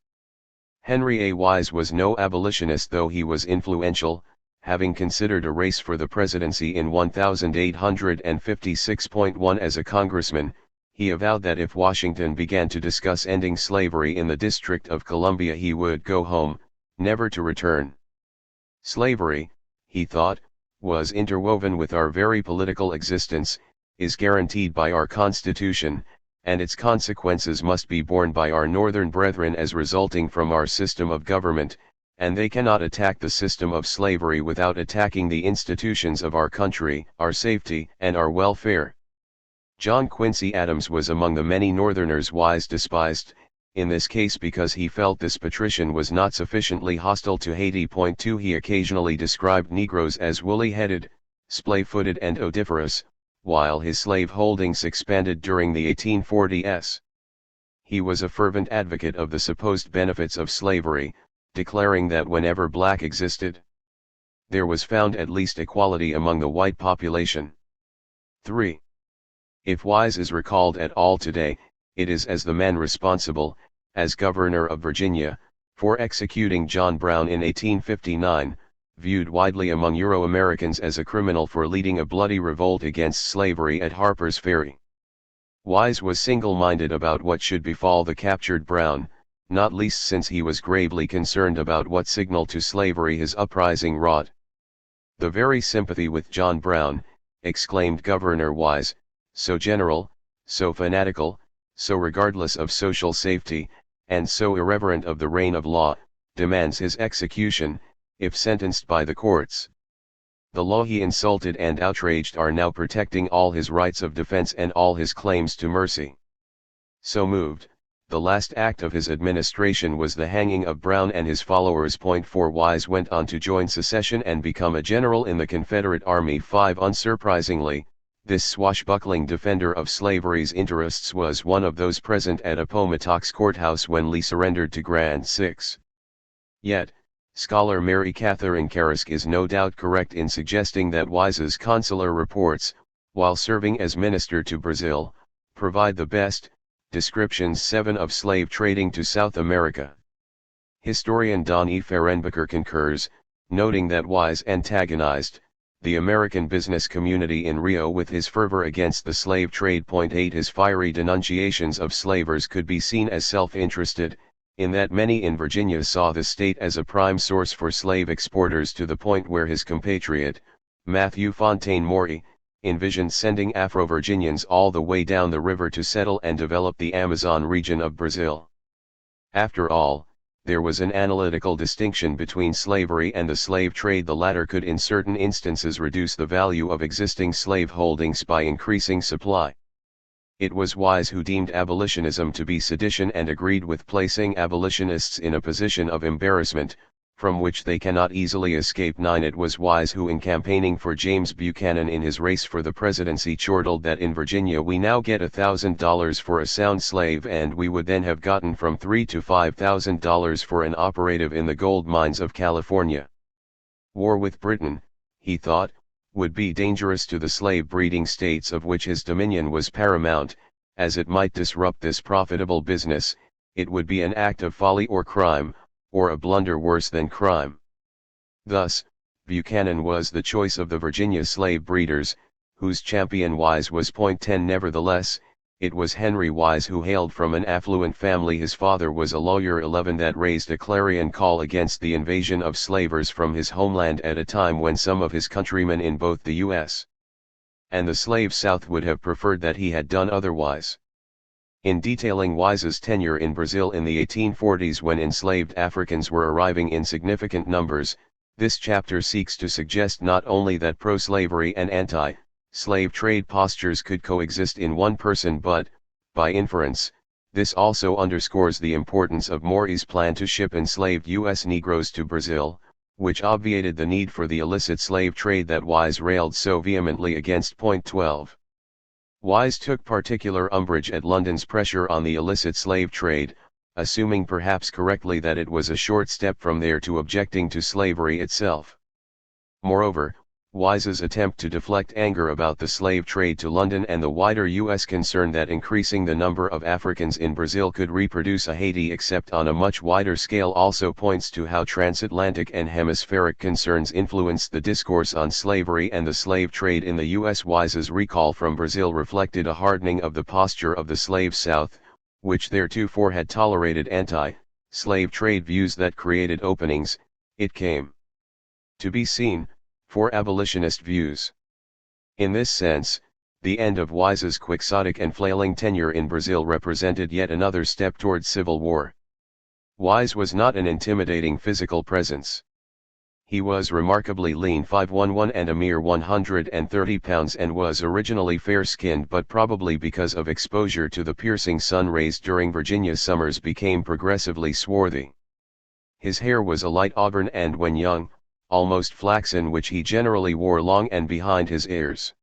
Henry A. Wise was no abolitionist, though he was influential, having considered a race for the presidency in 1856.1 as a congressman. He avowed that if Washington began to discuss ending slavery in the District of Columbia he would go home, never to return. Slavery, he thought, was interwoven with our very political existence, is guaranteed by our Constitution, and its consequences must be borne by our Northern brethren as resulting from our system of government, and they cannot attack the system of slavery without attacking the institutions of our country, our safety, and our welfare. John Quincy Adams was among the many Northerners Wise despised, in this case because he felt this patrician was not sufficiently hostile to Haiti. 2 He occasionally described Negroes as woolly-headed, splay-footed and odoriferous, while his slave holdings expanded during the 1840s. He was a fervent advocate of the supposed benefits of slavery, declaring that whenever black existed, there was found at least equality among the white population. 3. If Wise is recalled at all today, it is as the man responsible, as governor of Virginia, for executing John Brown in 1859, viewed widely among Euro-Americans as a criminal for leading a bloody revolt against slavery at Harper's Ferry. Wise was single-minded about what should befall the captured Brown, not least since he was gravely concerned about what signal to slavery his uprising wrought. "The very sympathy with John Brown," exclaimed Governor Wise, "so general, so fanatical, so regardless of social safety, and so irreverent of the reign of law, demands his execution, if sentenced by the courts. The law he insulted and outraged are now protecting all his rights of defense and all his claims to mercy." So moved, the last act of his administration was the hanging of Brown and his followers. 4 Wise went on to join secession and become a general in the Confederate Army. 5 Unsurprisingly, this swashbuckling defender of slavery's interests was one of those present at Appomattox Courthouse when Lee surrendered to Grant. 6. Yet, scholar Mary Catherine Karisk is no doubt correct in suggesting that Wise's consular reports, while serving as minister to Brazil, provide the best descriptions 7 of slave trading to South America. Historian Don E. Fehrenbacher concurs, noting that Wise antagonized the American business community in Rio with his fervor against the slave trade. 8 His fiery denunciations of slavers could be seen as self-interested, in that many in Virginia saw the state as a prime source for slave exporters, to the point where his compatriot, Matthew Fontaine Maury, envisioned sending Afro-Virginians all the way down the river to settle and develop the Amazon region of Brazil. After all, there was an analytical distinction between slavery and the slave trade. The latter could in certain instances reduce the value of existing slave holdings by increasing supply. It was Wise who deemed abolitionism to be sedition and agreed with placing abolitionists in a position of embarrassment, from which they cannot easily escape. 9. It was Wise who, in campaigning for James Buchanan in his race for the presidency, chortled that in Virginia we now get $1,000 for a sound slave, and we would then have gotten from $3,000 to $5,000 for an operative in the gold mines of California. War with Britain, he thought, would be dangerous to the slave-breeding states of which his dominion was paramount, as it might disrupt this profitable business. It would be an act of folly or crime, or a blunder worse than crime. Thus, Buchanan was the choice of the Virginia slave breeders, whose champion Wise was. 10. Nevertheless, it was Henry Wise who hailed from an affluent family. His father was a lawyer. 11. That raised a clarion call against the invasion of slavers from his homeland at a time when some of his countrymen in both the U.S. and the slave South would have preferred that he had done otherwise. In detailing Wise's tenure in Brazil in the 1840s when enslaved Africans were arriving in significant numbers, this chapter seeks to suggest not only that pro-slavery and anti-slave trade postures could coexist in one person but, by inference, this also underscores the importance of Maury's plan to ship enslaved U.S. Negroes to Brazil, which obviated the need for the illicit slave trade that Wise railed so vehemently against. 12. Wise took particular umbrage at London's pressure on the illicit slave trade, assuming perhaps correctly that it was a short step from there to objecting to slavery itself. Moreover, Wise's attempt to deflect anger about the slave trade to London and the wider U.S. concern that increasing the number of Africans in Brazil could reproduce a Haiti except on a much wider scale also points to how transatlantic and hemispheric concerns influenced the discourse on slavery and the slave trade in the U.S. Wise's recall from Brazil reflected a hardening of the posture of the slave South, which theretofore had tolerated anti-slave trade views that created openings, it came to be seen, for abolitionist views. In this sense, the end of Wise's quixotic and flailing tenure in Brazil represented yet another step toward civil war. Wise was not an intimidating physical presence. He was remarkably lean, 5'11" and a mere 130 pounds, and was originally fair-skinned, but probably because of exposure to the piercing sun rays during Virginia summers became progressively swarthy. His hair was a light auburn and when young, almost flaxen, which he generally wore long and behind his ears.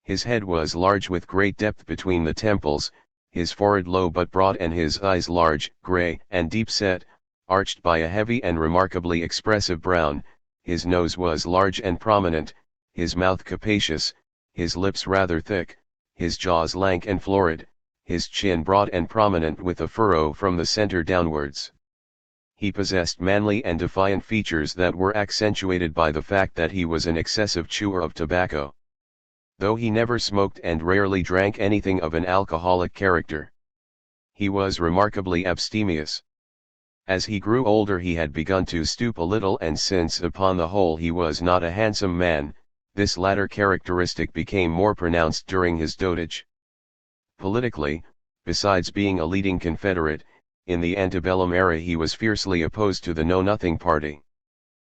His head was large with great depth between the temples, his forehead low but broad and his eyes large, grey and deep-set, arched by a heavy and remarkably expressive brown. His nose was large and prominent, his mouth capacious, his lips rather thick, his jaws lank and florid, his chin broad and prominent with a furrow from the center downwards. He possessed manly and defiant features that were accentuated by the fact that he was an excessive chewer of tobacco. Though he never smoked and rarely drank anything of an alcoholic character, he was remarkably abstemious. As he grew older he had begun to stoop a little, and since upon the whole he was not a handsome man, this latter characteristic became more pronounced during his dotage. Politically, besides being a leading Confederate, in the antebellum era he was fiercely opposed to the Know-Nothing Party.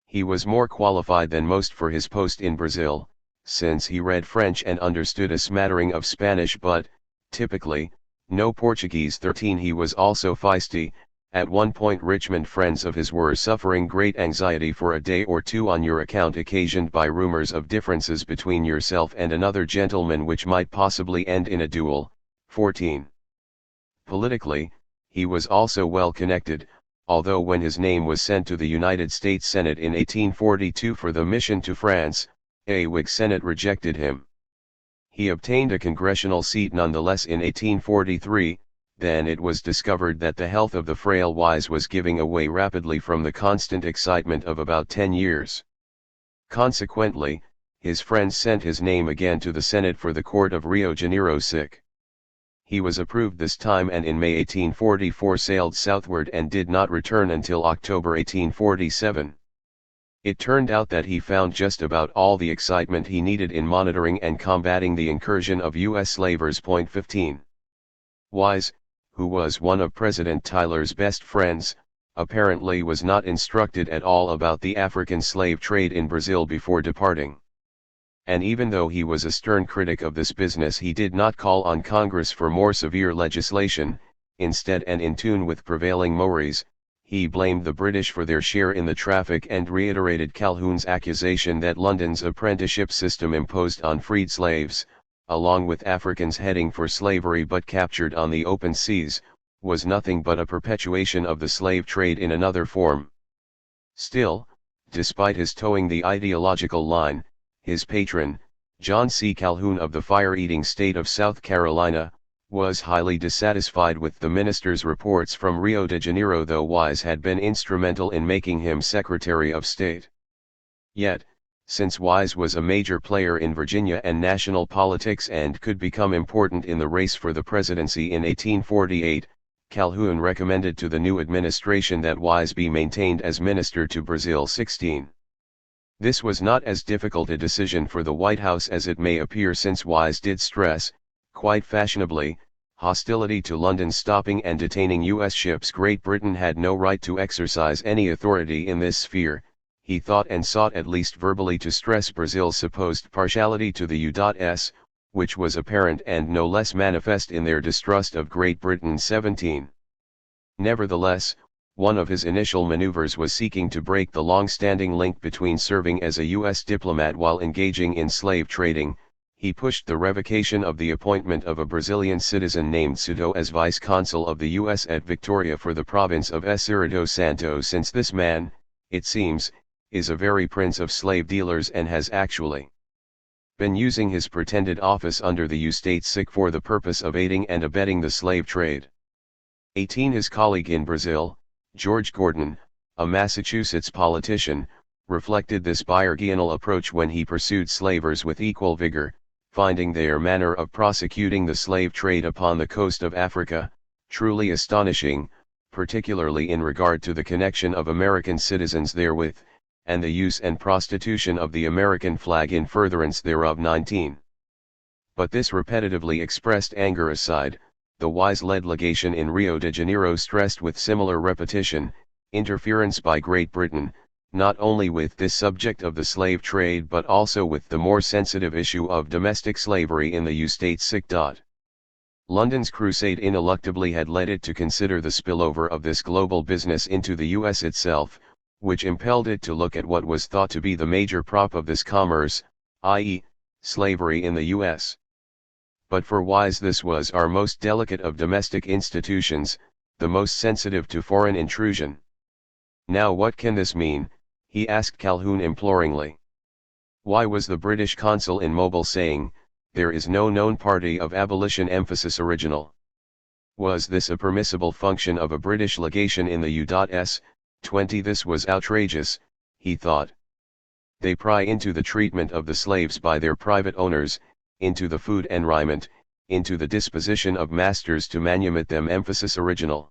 He was more qualified than most for his post in Brazil, since he read French and understood a smattering of Spanish but, typically, no Portuguese. 13. He was also feisty. At one point Richmond friends of his were suffering great anxiety for a day or two on your account, occasioned by rumors of differences between yourself and another gentleman which might possibly end in a duel. 14. Politically, he was also well connected, although when his name was sent to the United States Senate in 1842 for the mission to France, a Whig Senate rejected him. He obtained a congressional seat nonetheless in 1843, then it was discovered that the health of the frail Wise was giving away rapidly from the constant excitement of about 10 years. Consequently, his friends sent his name again to the Senate for the Court of Rio Janeiro. He was approved this time, and in May 1844 sailed southward and did not return until October 1847. It turned out that he found just about all the excitement he needed in monitoring and combating the incursion of U.S. slavers. 15. Wise, who was one of President Tyler's best friends, apparently was not instructed at all about the African slave trade in Brazil before departing. And even though he was a stern critic of this business, he did not call on Congress for more severe legislation. Instead, and in tune with prevailing mores, he blamed the British for their share in the traffic and reiterated Calhoun's accusation that London's apprenticeship system imposed on freed slaves, along with Africans heading for slavery but captured on the open seas, was nothing but a perpetuation of the slave trade in another form. Still, despite his towing the ideological line, his patron, John C. Calhoun of the fire-eating state of South Carolina, was highly dissatisfied with the minister's reports from Rio de Janeiro, though Wise had been instrumental in making him Secretary of State. Yet, since Wise was a major player in Virginia and national politics and could become important in the race for the presidency in 1848, Calhoun recommended to the new administration that Wise be maintained as minister to Brazil. 16. This was not as difficult a decision for the White House as it may appear, since Wise did stress, quite fashionably, hostility to London stopping and detaining U.S. ships. Great Britain had no right to exercise any authority in this sphere, he thought, and sought at least verbally to stress Brazil's supposed partiality to the U.S., which was apparent and no less manifest in their distrust of Great Britain. 17. Nevertheless, one of his initial maneuvers was seeking to break the long-standing link between serving as a U.S. diplomat while engaging in slave trading. He pushed the revocation of the appointment of a Brazilian citizen named Sudo as vice consul of the U.S. at Victoria for the province of Espírito Santo, since this man, it seems, is a very prince of slave dealers and has actually been using his pretended office under the U-State for the purpose of aiding and abetting the slave trade. 18. His colleague in Brazil, George Gordon, a Massachusetts politician, reflected this Bayergianal approach when he pursued slavers with equal vigor, finding their manner of prosecuting the slave trade upon the coast of Africa truly astonishing, particularly in regard to the connection of American citizens therewith, and the use and prostitution of the American flag in furtherance thereof. 19. But this repetitively expressed anger aside, the Wise-led legation in Rio de Janeiro stressed with similar repetition, interference by Great Britain, not only with this subject of the slave trade but also with the more sensitive issue of domestic slavery in the U-States. London's crusade ineluctably had led it to consider the spillover of this global business into the U.S. itself, which impelled it to look at what was thought to be the major prop of this commerce, i.e., slavery in the U.S. But for Wise this was our most delicate of domestic institutions, the most sensitive to foreign intrusion. Now what can this mean? He asked Calhoun imploringly. Why was the British consul in Mobile saying, "There is no known party of abolition emphasis original"? Was this a permissible function of a British legation in the U.S.? 20. This was outrageous, he thought. They pry into the treatment of the slaves by their private owners, into the food and raiment, into the disposition of masters to manumit them emphasis original.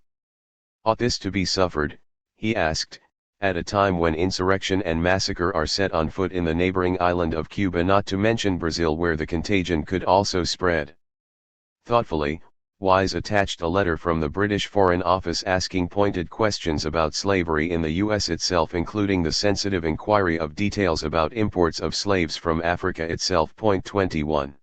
Ought this to be suffered, he asked, at a time when insurrection and massacre are set on foot in the neighboring island of Cuba, not to mention Brazil, where the contagion could also spread? Thoughtfully, Wise attached a letter from the British Foreign Office asking pointed questions about slavery in the U.S. itself, including the sensitive inquiry of details about imports of slaves from Africa itself. 21.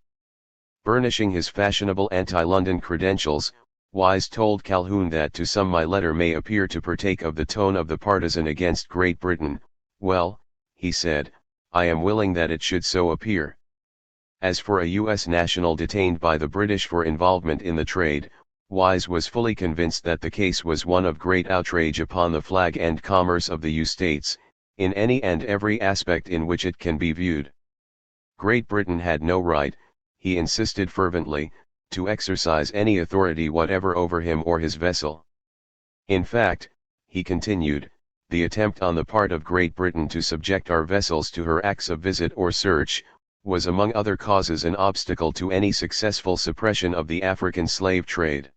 Burnishing his fashionable anti-London credentials, Wise told Calhoun that to some my letter may appear to partake of the tone of the partisan against Great Britain. Well, he said, I am willing that it should so appear. As for a U.S. national detained by the British for involvement in the trade, Wise was fully convinced that the case was one of great outrage upon the flag and commerce of the U-States, in any and every aspect in which it can be viewed. Great Britain had no right, he insisted fervently, to exercise any authority whatever over him or his vessel. In fact, he continued, the attempt on the part of Great Britain to subject our vessels to her acts of visit or search, was among other causes an obstacle to any successful suppression of the African slave trade.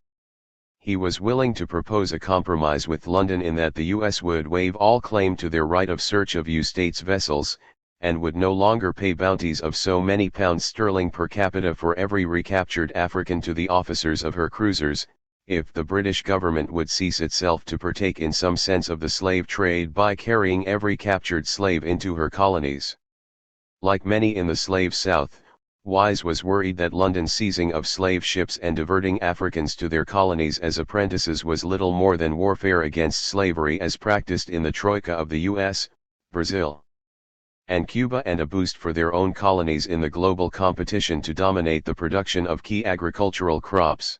he was willing to propose a compromise with London in that the US would waive all claim to their right of search of U states' vessels, and would no longer pay bounties of so many pounds sterling per capita for every recaptured African to the officers of her cruisers, if the British government would cease itself to partake in some sense of the slave trade by carrying every captured slave into her colonies. Like many in the slave South, Wise was worried that London's seizing of slave ships and diverting Africans to their colonies as apprentices was little more than warfare against slavery as practiced in the Troika of the US, Brazil, and Cuba, and a boost for their own colonies in the global competition to dominate the production of key agricultural crops.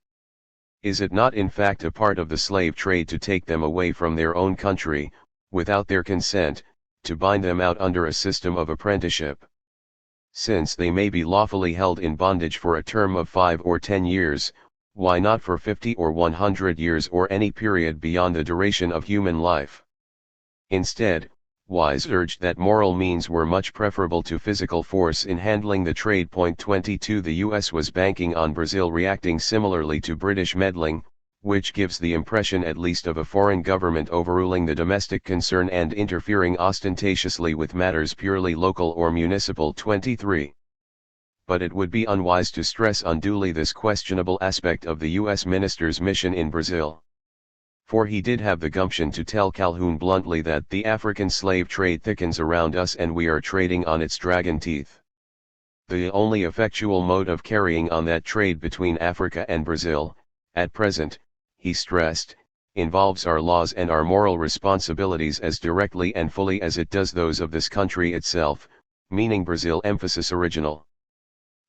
Is it not in fact a part of the slave trade to take them away from their own country, without their consent, to bind them out under a system of apprenticeship? Since they may be lawfully held in bondage for a term of 5 or 10 years, why not for 50 or 100 years or any period beyond the duration of human life? Instead, Wise urged that moral means were much preferable to physical force in handling the trade. 22 The US was banking on Brazil reacting similarly to British meddling, which gives the impression at least of a foreign government overruling the domestic concern and interfering ostentatiously with matters purely local or municipal. 23. But it would be unwise to stress unduly this questionable aspect of the US minister's mission in Brazil. For he did have the gumption to tell Calhoun bluntly that the African slave trade thickens around us and we are trading on its dragon teeth. The only effectual mode of carrying on that trade between Africa and Brazil, at present, he stressed, involves our laws and our moral responsibilities as directly and fully as it does those of this country itself, meaning Brazil. Emphasis original.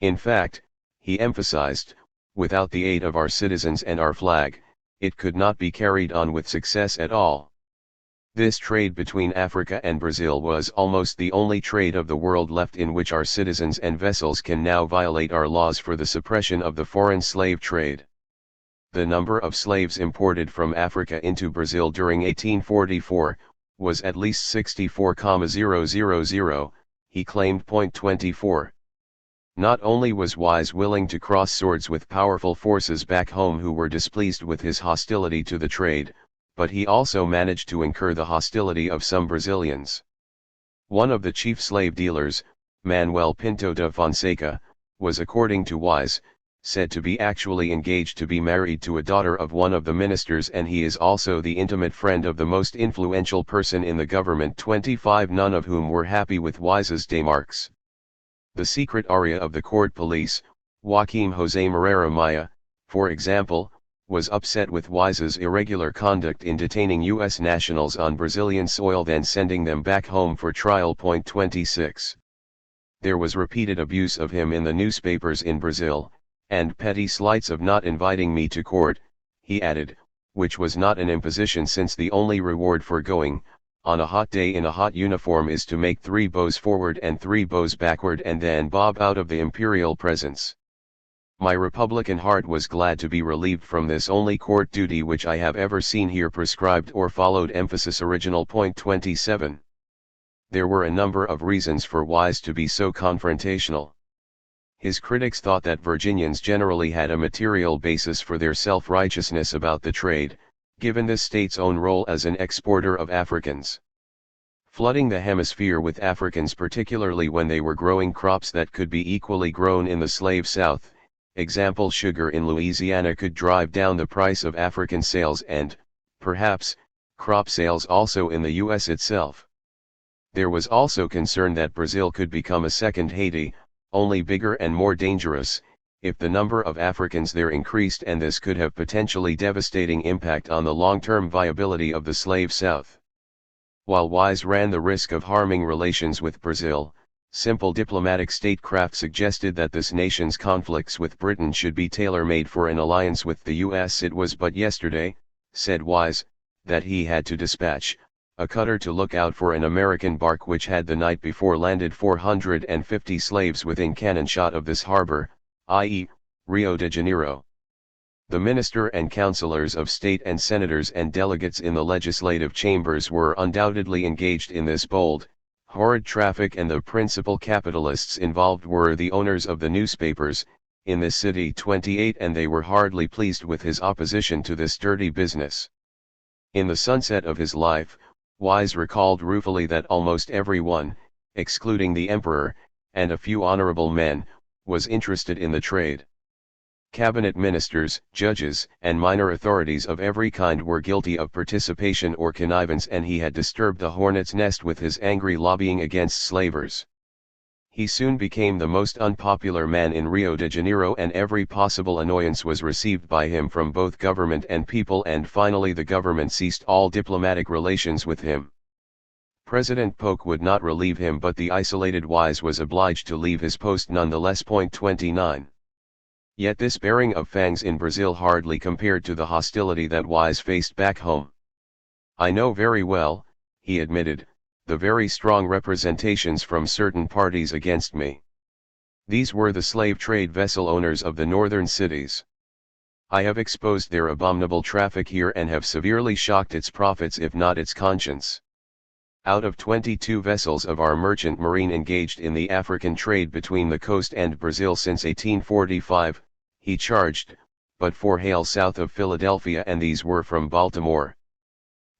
In fact, he emphasized, without the aid of our citizens and our flag, it could not be carried on with success at all. This trade between Africa and Brazil was almost the only trade of the world left in which our citizens and vessels can now violate our laws for the suppression of the foreign slave trade. The number of slaves imported from Africa into Brazil during 1844, was at least 64,000, he claimed. 24. Not only was Wise willing to cross swords with powerful forces back home who were displeased with his hostility to the trade, but he also managed to incur the hostility of some Brazilians. One of the chief slave dealers, Manuel Pinto da Fonseca, was, according to Wise, said to be actually engaged to be married to a daughter of one of the ministers, and he is also the intimate friend of the most influential person in the government. 25 None of whom were happy with Wise's demarques. The secret aria of the court police, Joaquim José Moreira Maia, for example, was upset with Wise's irregular conduct in detaining U.S. nationals on Brazilian soil then sending them back home for trial. 26. There was repeated abuse of him in the newspapers in Brazil, and petty slights of not inviting me to court, he added, which was not an imposition since the only reward for going, on a hot day in a hot uniform is to make 3 bows forward and 3 bows backward and then bob out of the imperial presence. My Republican heart was glad to be relieved from this only court duty which I have ever seen here prescribed or followed. Emphasis original. 27. There were a number of reasons for Wise to be so confrontational. His critics thought that Virginians generally had a material basis for their self-righteousness about the trade, given the state's own role as an exporter of Africans. Flooding the hemisphere with Africans, particularly when they were growing crops that could be equally grown in the slave South, example sugar in Louisiana, could drive down the price of African sales and, perhaps, crop sales also in the U.S. itself. There was also concern that Brazil could become a second Haiti, only bigger and more dangerous, if the number of Africans there increased, and this could have potentially devastating impact on the long-term viability of the slave South. While Wise ran the risk of harming relations with Brazil, simple diplomatic statecraft suggested that this nation's conflicts with Britain should be tailor-made for an alliance with the U.S. It was but yesterday, said Wise, that he had to dispatch a cutter to look out for an American bark which had the night before landed 450 slaves within cannon shot of this harbor, i.e., Rio de Janeiro. The minister and councilors of state and senators and delegates in the legislative chambers were undoubtedly engaged in this bold, horrid traffic, and the principal capitalists involved were the owners of the newspapers, in this city 28, and they were hardly pleased with his opposition to this dirty business. In the sunset of his life, Wise recalled ruefully that almost everyone, excluding the emperor, and a few honorable men, was interested in the trade. Cabinet ministers, judges, and minor authorities of every kind were guilty of participation or connivance, and he had disturbed the hornet's nest with his angry lobbying against slavers. He soon became the most unpopular man in Rio de Janeiro, and every possible annoyance was received by him from both government and people, and finally the government ceased all diplomatic relations with him. President Polk would not relieve him, but the isolated Wise was obliged to leave his post nonetheless. 29. Yet this bearing of fangs in Brazil hardly compared to the hostility that Wise faced back home. "I know very well," he admitted, "the very strong representations from certain parties against me. These were the slave trade vessel owners of the northern cities. I have exposed their abominable traffic here and have severely shocked its profits if not its conscience. Out of 22 vessels of our merchant marine engaged in the African trade between the coast and Brazil since 1845, he charged, but 4 hail south of Philadelphia, and these were from Baltimore.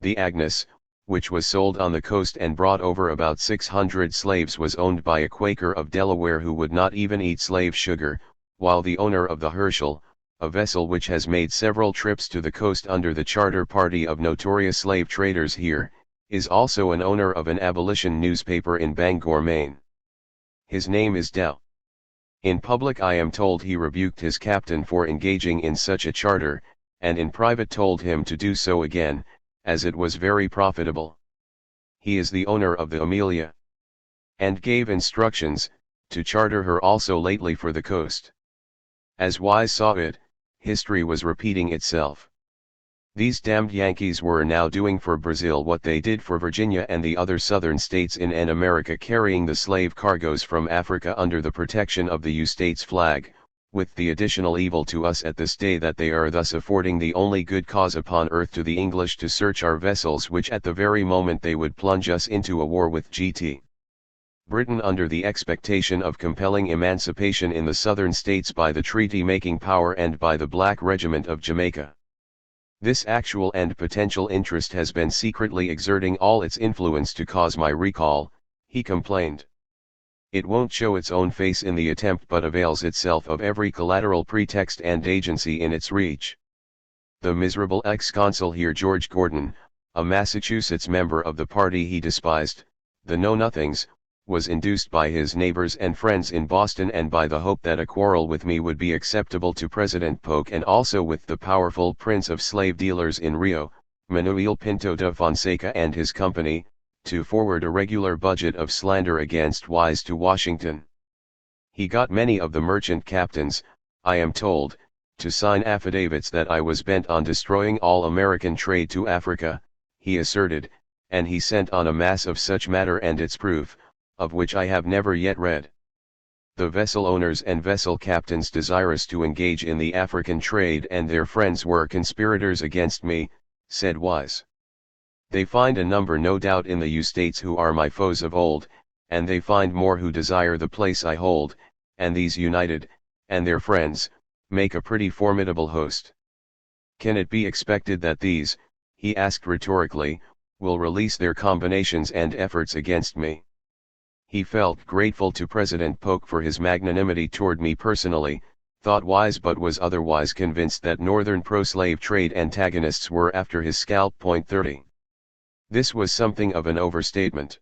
The Agnes, which was sold on the coast and brought over about 600 slaves, was owned by a Quaker of Delaware who would not even eat slave sugar, while the owner of the Herschel, a vessel which has made several trips to the coast under the charter party of notorious slave traders here, is also an owner of an abolition newspaper in Bangor, Maine. His name is Dow. In public I am told he rebuked his captain for engaging in such a charter, and in private told him to do so again, as it was very profitable. He is the owner of the Amelia, and gave instructions to charter her also lately for the coast." As Wise saw it, history was repeating itself. These damned Yankees were now doing for Brazil what they did for Virginia and the other southern states in America, carrying the slave cargoes from Africa under the protection of the U-States flag, with the additional evil to us at this day that they are thus affording the only good cause upon earth to the English to search our vessels, which at the very moment they would plunge us into a war with Britain under the expectation of compelling emancipation in the southern states by the treaty-making power and by the Black Regiment of Jamaica. This actual and potential interest has been secretly exerting all its influence to cause my recall," he complained. "It won't show its own face in the attempt, but avails itself of every collateral pretext and agency in its reach. The miserable ex-consul here, George Gordon, a Massachusetts member of the party he despised, the Know-Nothings, was induced by his neighbors and friends in Boston and by the hope that a quarrel with me would be acceptable to President Polk, and also with the powerful prince of slave dealers in Rio, Manuel Pinto de Fonseca, and his company, to forward a regular budget of slander against Wise to Washington. He got many of the merchant captains, I am told, to sign affidavits that I was bent on destroying all American trade to Africa," he asserted, "and he sent on a mass of such matter and its proof, of which I have never yet read. The vessel owners and vessel captains desirous to engage in the African trade and their friends were conspirators against me," said Wise. "They find a number no doubt in the U-States who are my foes of old, and they find more who desire the place I hold, and these united, and their friends, make a pretty formidable host. Can it be expected that these," he asked rhetorically, "will release their combinations and efforts against me?" He felt grateful to President Polk for his magnanimity toward me personally, thought Wise, but was otherwise convinced that northern pro-slave trade antagonists were after his scalp. 30. This was something of an overstatement.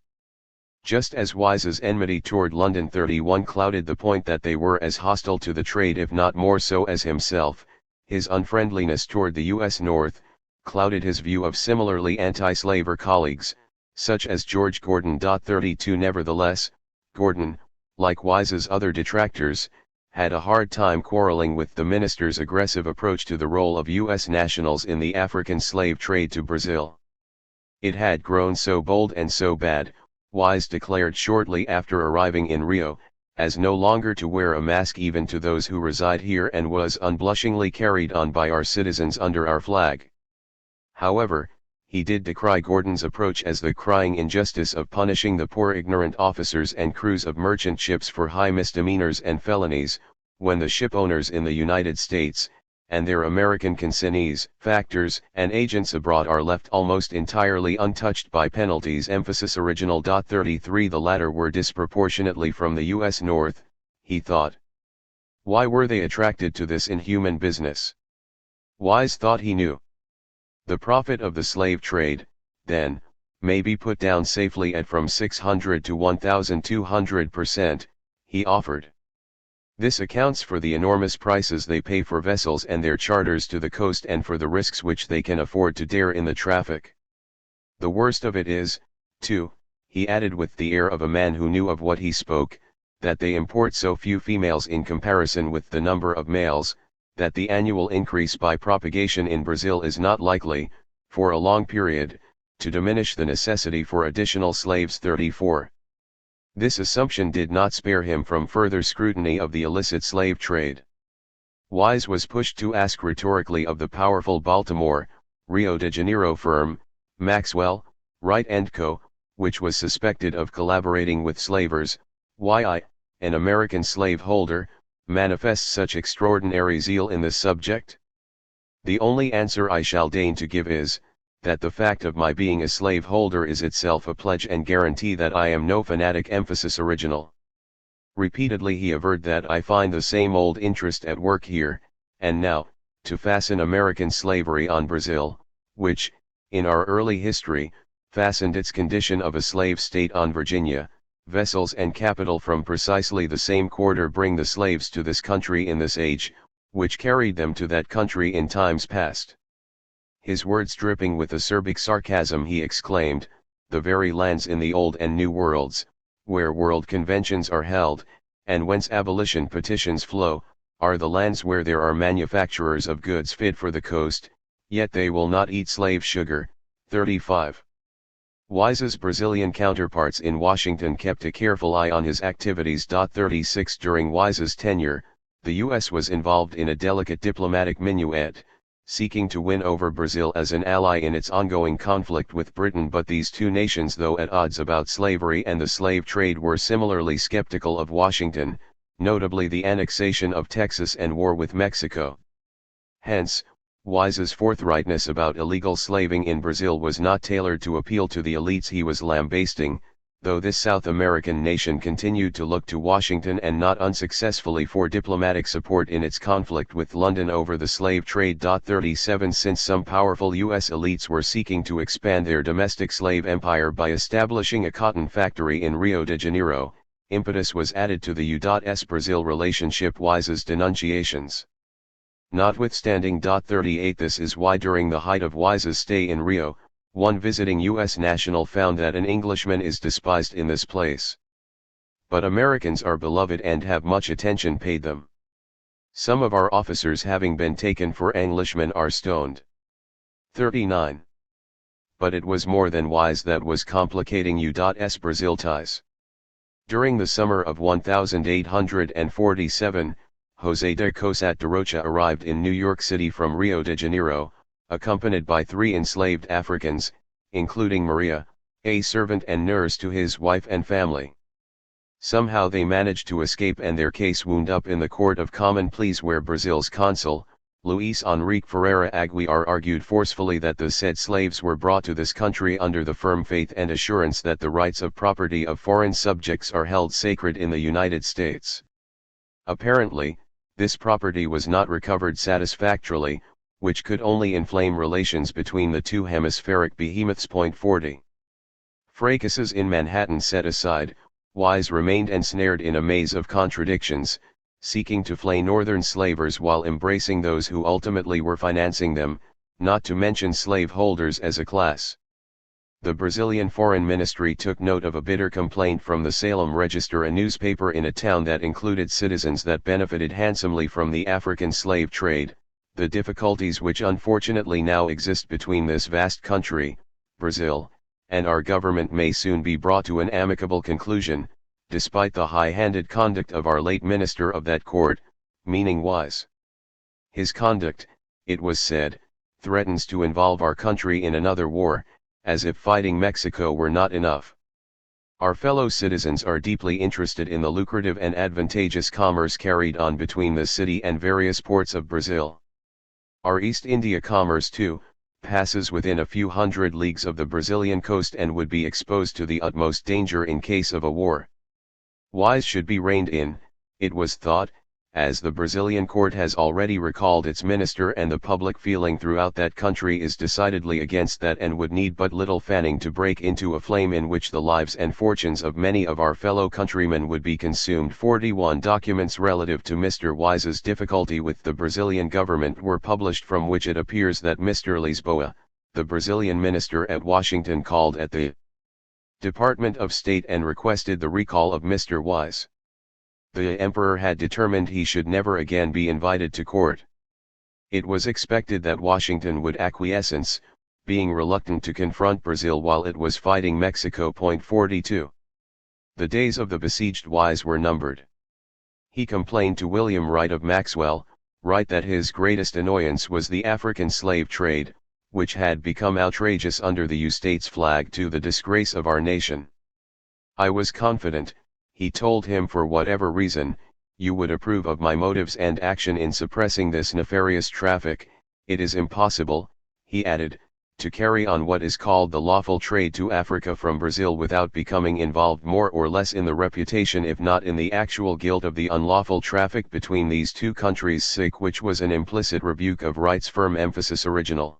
Just as Wise's enmity toward London 31 clouded the point that they were as hostile to the trade if not more so as himself, his unfriendliness toward the U.S. North, clouded his view of similarly anti-slaver colleagues, such as George Gordon. 32 Nevertheless, Gordon, like Wise's other detractors, had a hard time quarreling with the minister's aggressive approach to the role of U.S. nationals in the African slave trade to Brazil. It had grown so bold and so bad, Wise declared shortly after arriving in Rio, as no longer to wear a mask even to those who reside here, and was unblushingly carried on by our citizens under our flag. However, he did decry Gordon's approach as the crying injustice of punishing the poor ignorant officers and crews of merchant ships for high misdemeanors and felonies, when the shipowners in the United States, and their American consignees, factors, and agents abroad are left almost entirely untouched by penalties. Emphasis original. 33 The latter were disproportionately from the U.S. North, he thought. Why were they attracted to this inhuman business? Wise thought he knew. The profit of the slave trade, then, may be put down safely at from 600 to 1,200%, he offered. This accounts for the enormous prices they pay for vessels and their charters to the coast, and for the risks which they can afford to dare in the traffic. The worst of it is, too, he added with the air of a man who knew of what he spoke, that they import so few females in comparison with the number of males, that the annual increase by propagation in Brazil is not likely, for a long period, to diminish the necessity for additional slaves. 34. This assumption did not spare him from further scrutiny of the illicit slave trade. Wise was pushed to ask rhetorically of the powerful Baltimore, Rio de Janeiro firm, Maxwell, Wright & Co., which was suspected of collaborating with slavers, why an American slaveholder, manifests such extraordinary zeal in this subject? The only answer I shall deign to give is, that the fact of my being a slaveholder is itself a pledge and guarantee that I am no fanatic. Emphasis original. Repeatedly he averred that I find the same old interest at work here, and now, to fasten American slavery on Brazil, which, in our early history, fastened its condition of a slave state on Virginia. Vessels and capital from precisely the same quarter bring the slaves to this country in this age, which carried them to that country in times past. His words dripping with acerbic sarcasm, he exclaimed, the very lands in the Old and New Worlds, where world conventions are held, and whence abolition petitions flow, are the lands where there are manufacturers of goods fit for the coast, yet they will not eat slave sugar. 35. Wise's Brazilian counterparts in Washington kept a careful eye on his activities. 36 During Wise's tenure, the U.S. was involved in a delicate diplomatic minuet, seeking to win over Brazil as an ally in its ongoing conflict with Britain. But these two nations, though at odds about slavery and the slave trade, were similarly skeptical of Washington, notably the annexation of Texas and war with Mexico. Hence, Wise's forthrightness about illegal slaving in Brazil was not tailored to appeal to the elites he was lambasting, though this South American nation continued to look to Washington, and not unsuccessfully, for diplomatic support in its conflict with London over the slave trade. 37 Since some powerful U.S. elites were seeking to expand their domestic slave empire by establishing a cotton factory in Rio de Janeiro, impetus was added to the U.S. Brazil relationship. Wise's denunciations. Notwithstanding. 38 This is why during the height of Wise's stay in Rio, one visiting U.S. national found that an Englishman is despised in this place. But Americans are beloved and have much attention paid them. Some of our officers, having been taken for Englishmen, are stoned. 39. But it was more than Wise that was complicating U.S. Brazil ties. During the summer of 1847, José de Cosat de Rocha arrived in New York City from Rio de Janeiro, accompanied by 3 enslaved Africans, including Maria, a servant and nurse to his wife and family. Somehow they managed to escape, and their case wound up in the Court of Common Pleas, where Brazil's consul, Luis Henrique Ferreira Aguiar, argued forcefully that the said slaves were brought to this country under the firm faith and assurance that the rights of property of foreign subjects are held sacred in the United States. Apparently, this property was not recovered satisfactorily, which could only inflame relations between the two hemispheric behemoths. 40. Fracases in Manhattan set aside, Wise remained ensnared in a maze of contradictions, seeking to flay northern slavers while embracing those who ultimately were financing them, not to mention slaveholders as a class. The Brazilian Foreign Ministry took note of a bitter complaint from the Salem Register, a newspaper in a town that included citizens that benefited handsomely from the African slave trade, the difficulties which unfortunately now exist between this vast country, Brazil, and our government may soon be brought to an amicable conclusion, despite the high-handed conduct of our late minister of that court, meaning Wise. His conduct, it was said, threatens to involve our country in another war, as if fighting Mexico were not enough. Our fellow citizens are deeply interested in the lucrative and advantageous commerce carried on between the city and various ports of Brazil. Our East India commerce too, passes within a few hundred leagues of the Brazilian coast and would be exposed to the utmost danger in case of a war. Wise should be reined in, it was thought, as the Brazilian court has already recalled its minister and the public feeling throughout that country is decidedly against that and would need but little fanning to break into a flame in which the lives and fortunes of many of our fellow countrymen would be consumed. 41 documents relative to Mr. Wise's difficulty with the Brazilian government were published, from which it appears that Mr. Lisboa, the Brazilian minister at Washington, called at the Department of State and requested the recall of Mr. Wise. The emperor had determined he should never again be invited to court. It was expected that Washington would acquiesce, being reluctant to confront Brazil while it was fighting Mexico. 42. The days of the besieged Wise were numbered. He complained to William Wright of Maxwell, Wright, that his greatest annoyance was the African slave trade, which had become outrageous under the U-States flag to the disgrace of our nation. I was confident, he told him, for whatever reason, you would approve of my motives and action in suppressing this nefarious traffic. It is impossible, he added, to carry on what is called the lawful trade to Africa from Brazil without becoming involved more or less in the reputation if not in the actual guilt of the unlawful traffic between these two countries, which was an implicit rebuke of Wright's firm emphasis original.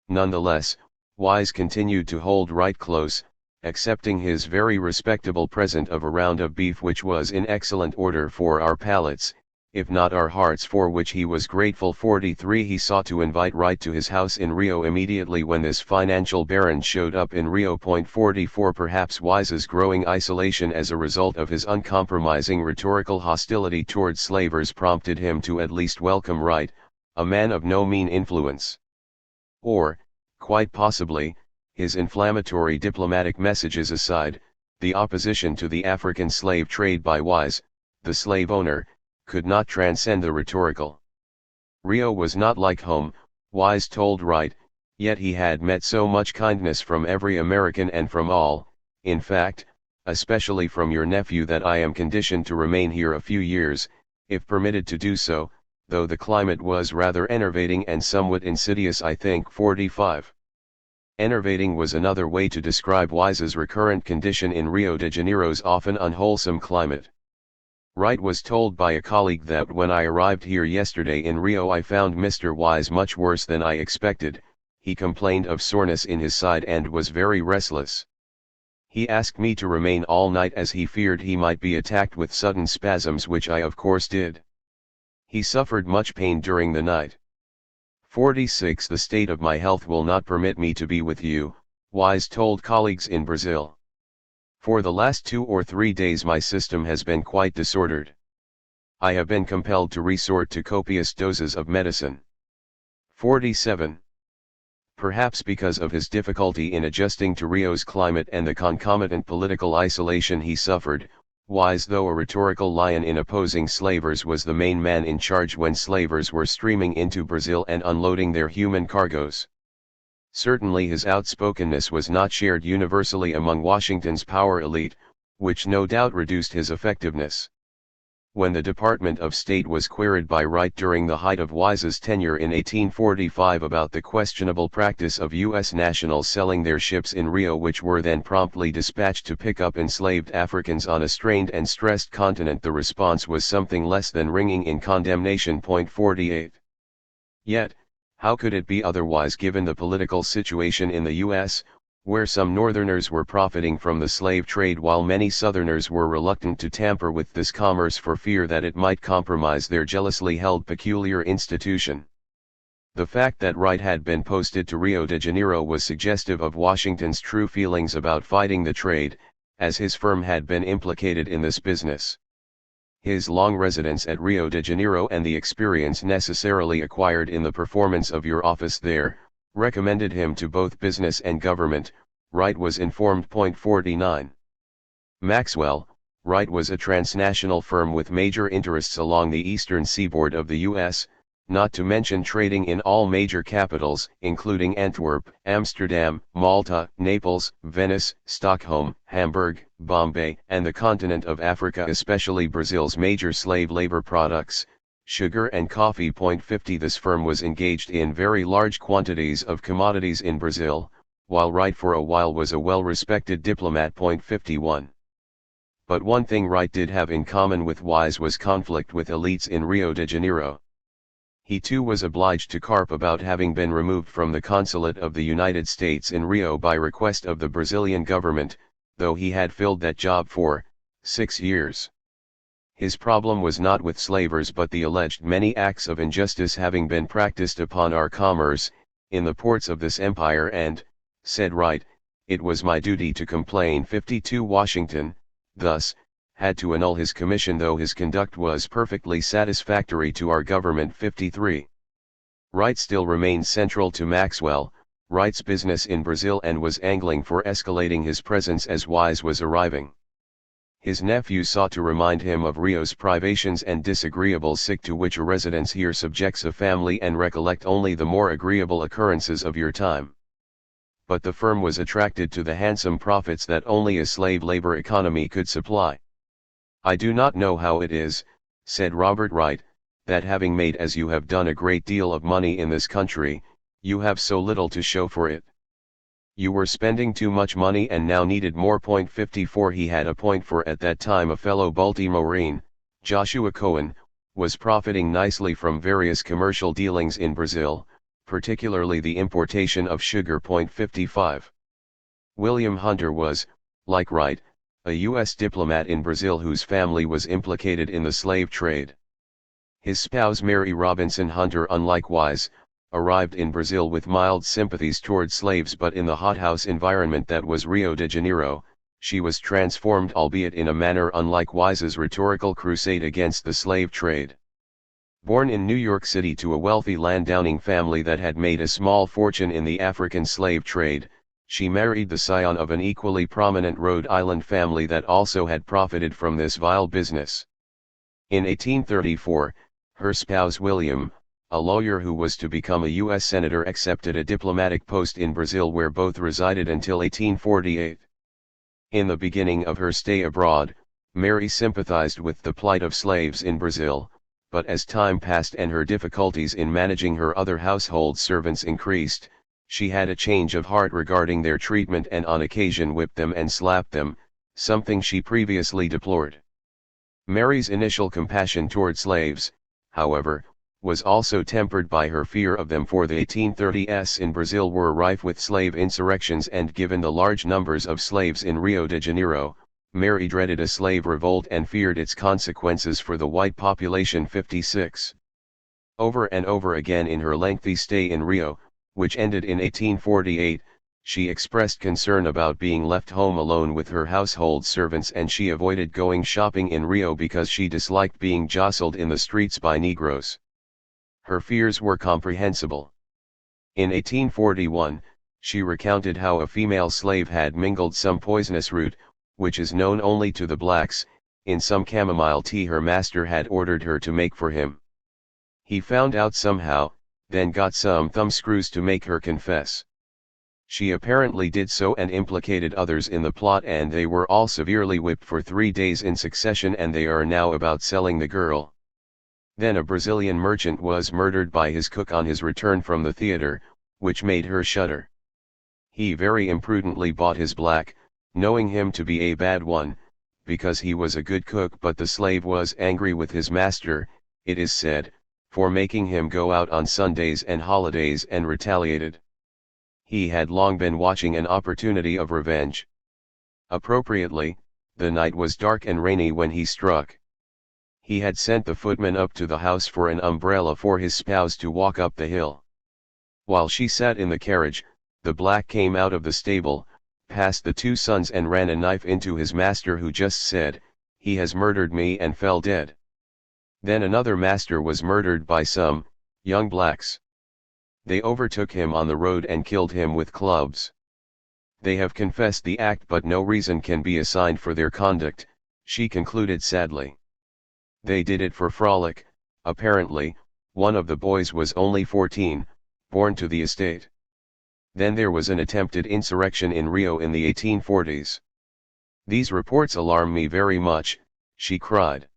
Nonetheless, Wise continued to hold Wright close, accepting his very respectable present of a round of beef which was in excellent order for our palates, if not our hearts, for which he was grateful. 43. He sought to invite Wright to his house in Rio immediately when this financial baron showed up in Rio. 44. Perhaps Wise's growing isolation as a result of his uncompromising rhetorical hostility towards slavers prompted him to at least welcome Wright, a man of no mean influence. Or, quite possibly, his inflammatory diplomatic messages aside, the opposition to the African slave trade by Wise, the slave owner, could not transcend the rhetorical. Rio was not like home, Wise told Wright, yet he had met so much kindness from every American and from all, in fact, especially from your nephew, that I am conditioned to remain here a few years, if permitted to do so, though the climate was rather enervating and somewhat insidious, I think. 45. Enervating was another way to describe Wise's recurrent condition in Rio de Janeiro's often unwholesome climate. Wright was told by a colleague that when I arrived here yesterday in Rio I found Mr. Wise much worse than I expected. He complained of soreness in his side and was very restless. He asked me to remain all night as he feared he might be attacked with sudden spasms, which I of course did. He suffered much pain during the night. 46. The state of my health will not permit me to be with you, Wise told colleagues in Brazil. For the last 2 or 3 days my system has been quite disordered. I have been compelled to resort to copious doses of medicine. 47. Perhaps because of his difficulty in adjusting to Rio's climate and the concomitant political isolation he suffered, Wise, though a rhetorical lion in opposing slavers, was the main man in charge when slavers were streaming into Brazil and unloading their human cargoes. Certainly his outspokenness was not shared universally among Washington's power elite, which no doubt reduced his effectiveness. When the Department of State was queried by Wright during the height of Wise's tenure in 1845 about the questionable practice of U.S. nationals selling their ships in Rio, which were then promptly dispatched to pick up enslaved Africans on a strained and stressed continent, the response was something less than ringing in condemnation. 48. Yet, how could it be otherwise given the political situation in the U.S., where some Northerners were profiting from the slave trade while many Southerners were reluctant to tamper with this commerce for fear that it might compromise their jealously held peculiar institution? The fact that Wright had been posted to Rio de Janeiro was suggestive of Washington's true feelings about fighting the trade, as his firm had been implicated in this business. His long residence at Rio de Janeiro and the experience necessarily acquired in the performance of your office there, recommended him to both business and government, Wright was informed. 49. Maxwell, Wright was a transnational firm with major interests along the eastern seaboard of the U.S., not to mention trading in all major capitals, including Antwerp, Amsterdam, Malta, Naples, Venice, Stockholm, Hamburg, Bombay, and the continent of Africa, especially Brazil's major slave labor products, sugar and coffee. 50 This firm was engaged in very large quantities of commodities in Brazil, while Wright for a while was a well-respected diplomat. 51 But one thing Wright did have in common with Wise was conflict with elites in Rio de Janeiro. He too was obliged to carp about having been removed from the consulate of the United States in Rio by request of the Brazilian government, though he had filled that job for 6 years. His problem was not with slavers but the alleged many acts of injustice having been practiced upon our commerce, in the ports of this empire, and, said Wright, it was my duty to complain. 52 Washington, thus, had to annul his commission though his conduct was perfectly satisfactory to our government. 53 Wright still remained central to Maxwell, Wright's business in Brazil and was angling for escalating his presence as Wise was arriving. His nephew sought to remind him of Rio's privations and disagreeables to which a residence here subjects a family, and recollect only the more agreeable occurrences of your time. But the firm was attracted to the handsome profits that only a slave labor economy could supply. I do not know how it is, said Robert Wright, that having made as you have done a great deal of money in this country, you have so little to show for it. You were spending too much money and now needed more. 54 He had a point, for at that time a fellow Baltimorean, Joshua Cohen, was profiting nicely from various commercial dealings in Brazil, particularly the importation of sugar. 55 William Hunter was, like Wright, a U.S. diplomat in Brazil whose family was implicated in the slave trade. His spouse Mary Robinson Hunter, unlike Wise, arrived in Brazil with mild sympathies toward slaves, but in the hothouse environment that was Rio de Janeiro, she was transformed, albeit in a manner unlike Wise's rhetorical crusade against the slave trade. Born in New York City to a wealthy landowning family that had made a small fortune in the African slave trade, she married the scion of an equally prominent Rhode Island family that also had profited from this vile business. In 1834, her spouse William, a lawyer who was to become a U.S. Senator, accepted a diplomatic post in Brazil where both resided until 1848. In the beginning of her stay abroad, Mary sympathized with the plight of slaves in Brazil, but as time passed and her difficulties in managing her other household servants increased, she had a change of heart regarding their treatment and on occasion whipped them and slapped them, something she previously deplored. Mary's initial compassion toward slaves, however, was also tempered by her fear of them, for the 1830s in Brazil were rife with slave insurrections, and given the large numbers of slaves in Rio de Janeiro, Mary dreaded a slave revolt and feared its consequences for the white population. 56 Over and over again in her lengthy stay in Rio, which ended in 1848, she expressed concern about being left home alone with her household servants, and she avoided going shopping in Rio because she disliked being jostled in the streets by Negroes. Her fears were comprehensible. In 1841, she recounted how a female slave had mingled some poisonous root, which is known only to the blacks, in some chamomile tea her master had ordered her to make for him. He found out somehow, then got some thumbscrews to make her confess. She apparently did so and implicated others in the plot, and they were all severely whipped for 3 days in succession, and they are now about selling the girl. Then a Brazilian merchant was murdered by his cook on his return from the theater, which made her shudder. He very imprudently bought his black, knowing him to be a bad one, because he was a good cook, but the slave was angry with his master, it is said, for making him go out on Sundays and holidays, and retaliated. He had long been watching an opportunity of revenge. Appropriately, the night was dark and rainy when he struck. He had sent the footman up to the house for an umbrella for his spouse to walk up the hill. While she sat in the carriage, the black came out of the stable, passed the 2 sons and ran a knife into his master, who just said, "He has murdered me," and fell dead. Then another master was murdered by some young blacks. They overtook him on the road and killed him with clubs. They have confessed the act, but no reason can be assigned for their conduct, she concluded sadly. They did it for frolic, apparently, One of the boys was only 14, born to the estate. Then there was an attempted insurrection in Rio in the 1840s. These reports alarm me very much, she cried.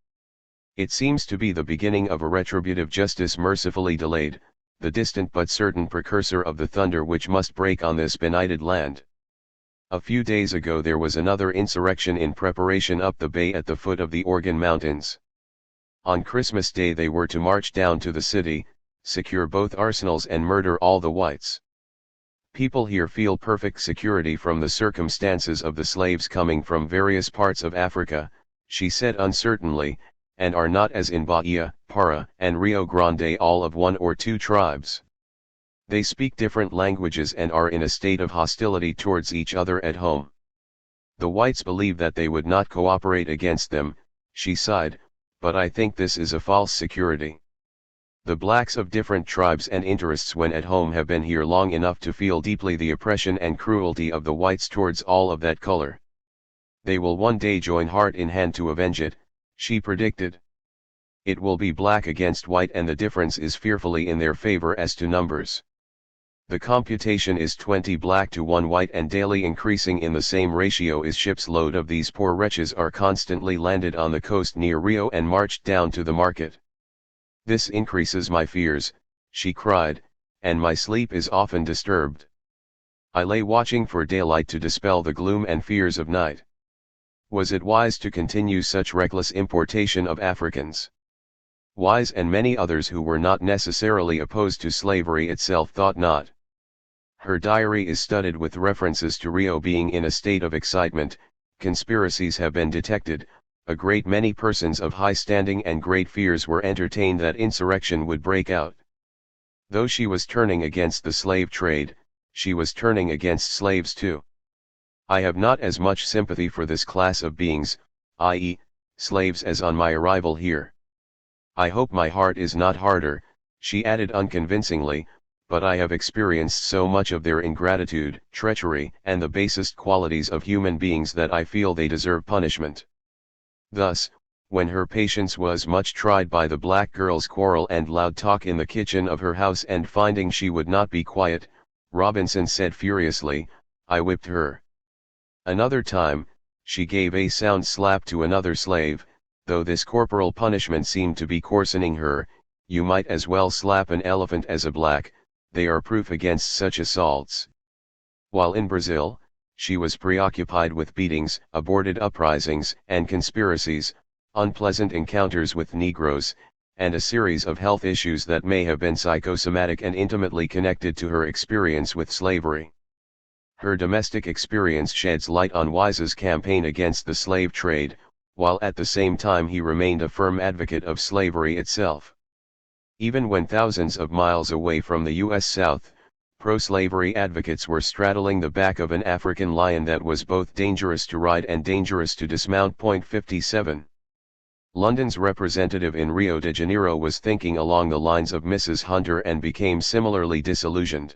It seems to be the beginning of a retributive justice mercifully delayed, the distant but certain precursor of the thunder which must break on this benighted land. A few days ago there was another insurrection in preparation up the bay at the foot of the Organ Mountains. On Christmas Day they were to march down to the city, secure both arsenals and murder all the whites. People here feel perfect security from the circumstances of the slaves coming from various parts of Africa, she said uncertainly, and are not as in Bahia, Para, and Rio Grande all of one or two tribes. They speak different languages and are in a state of hostility towards each other at home. The whites believe that they would not cooperate against them, she sighed, but I think this is a false security. The blacks of different tribes and interests when at home have been here long enough to feel deeply the oppression and cruelty of the whites towards all of that color. They will one day join heart in hand to avenge it, she predicted. It will be black against white and the difference is fearfully in their favor as to numbers. The computation is 20 black to 1 white and daily increasing in the same ratio is ships load of these poor wretches are constantly landed on the coast near Rio and marched down to the market. This increases my fears, she cried, and my sleep is often disturbed. I lay watching for daylight to dispel the gloom and fears of night. Was it wise to continue such reckless importation of Africans? Wise, and many others who were not necessarily opposed to slavery itself thought not. Her diary is studded with references to Rio being in a state of excitement. Conspiracies have been detected, a great many persons of high standing and great fears were entertained that insurrection would break out. Though she was turning against the slave trade, she was turning against slaves too. I have not as much sympathy for this class of beings, i.e., slaves, as on my arrival here. I hope my heart is not harder, she added unconvincingly, but I have experienced so much of their ingratitude, treachery, and the basest qualities of human beings that I feel they deserve punishment. Thus, when her patience was much tried by the black girl's quarrel and loud talk in the kitchen of her house and finding she would not be quiet, Robinson said furiously, I whipped her. Another time, she gave a sound slap to another slave, though this corporal punishment seemed to be coarsening her. You might as well slap an elephant as a black, they are proof against such assaults. While in Brazil, she was preoccupied with beatings, aborted uprisings and conspiracies, unpleasant encounters with Negroes, and a series of health issues that may have been psychosomatic and intimately connected to her experience with slavery. Her domestic experience sheds light on Wise's campaign against the slave trade, while at the same time he remained a firm advocate of slavery itself. Even when thousands of miles away from the U.S. South, pro-slavery advocates were straddling the back of an African lion that was both dangerous to ride and dangerous to dismount. 57. London's representative in Rio de Janeiro was thinking along the lines of Mrs. Hunter and became similarly disillusioned.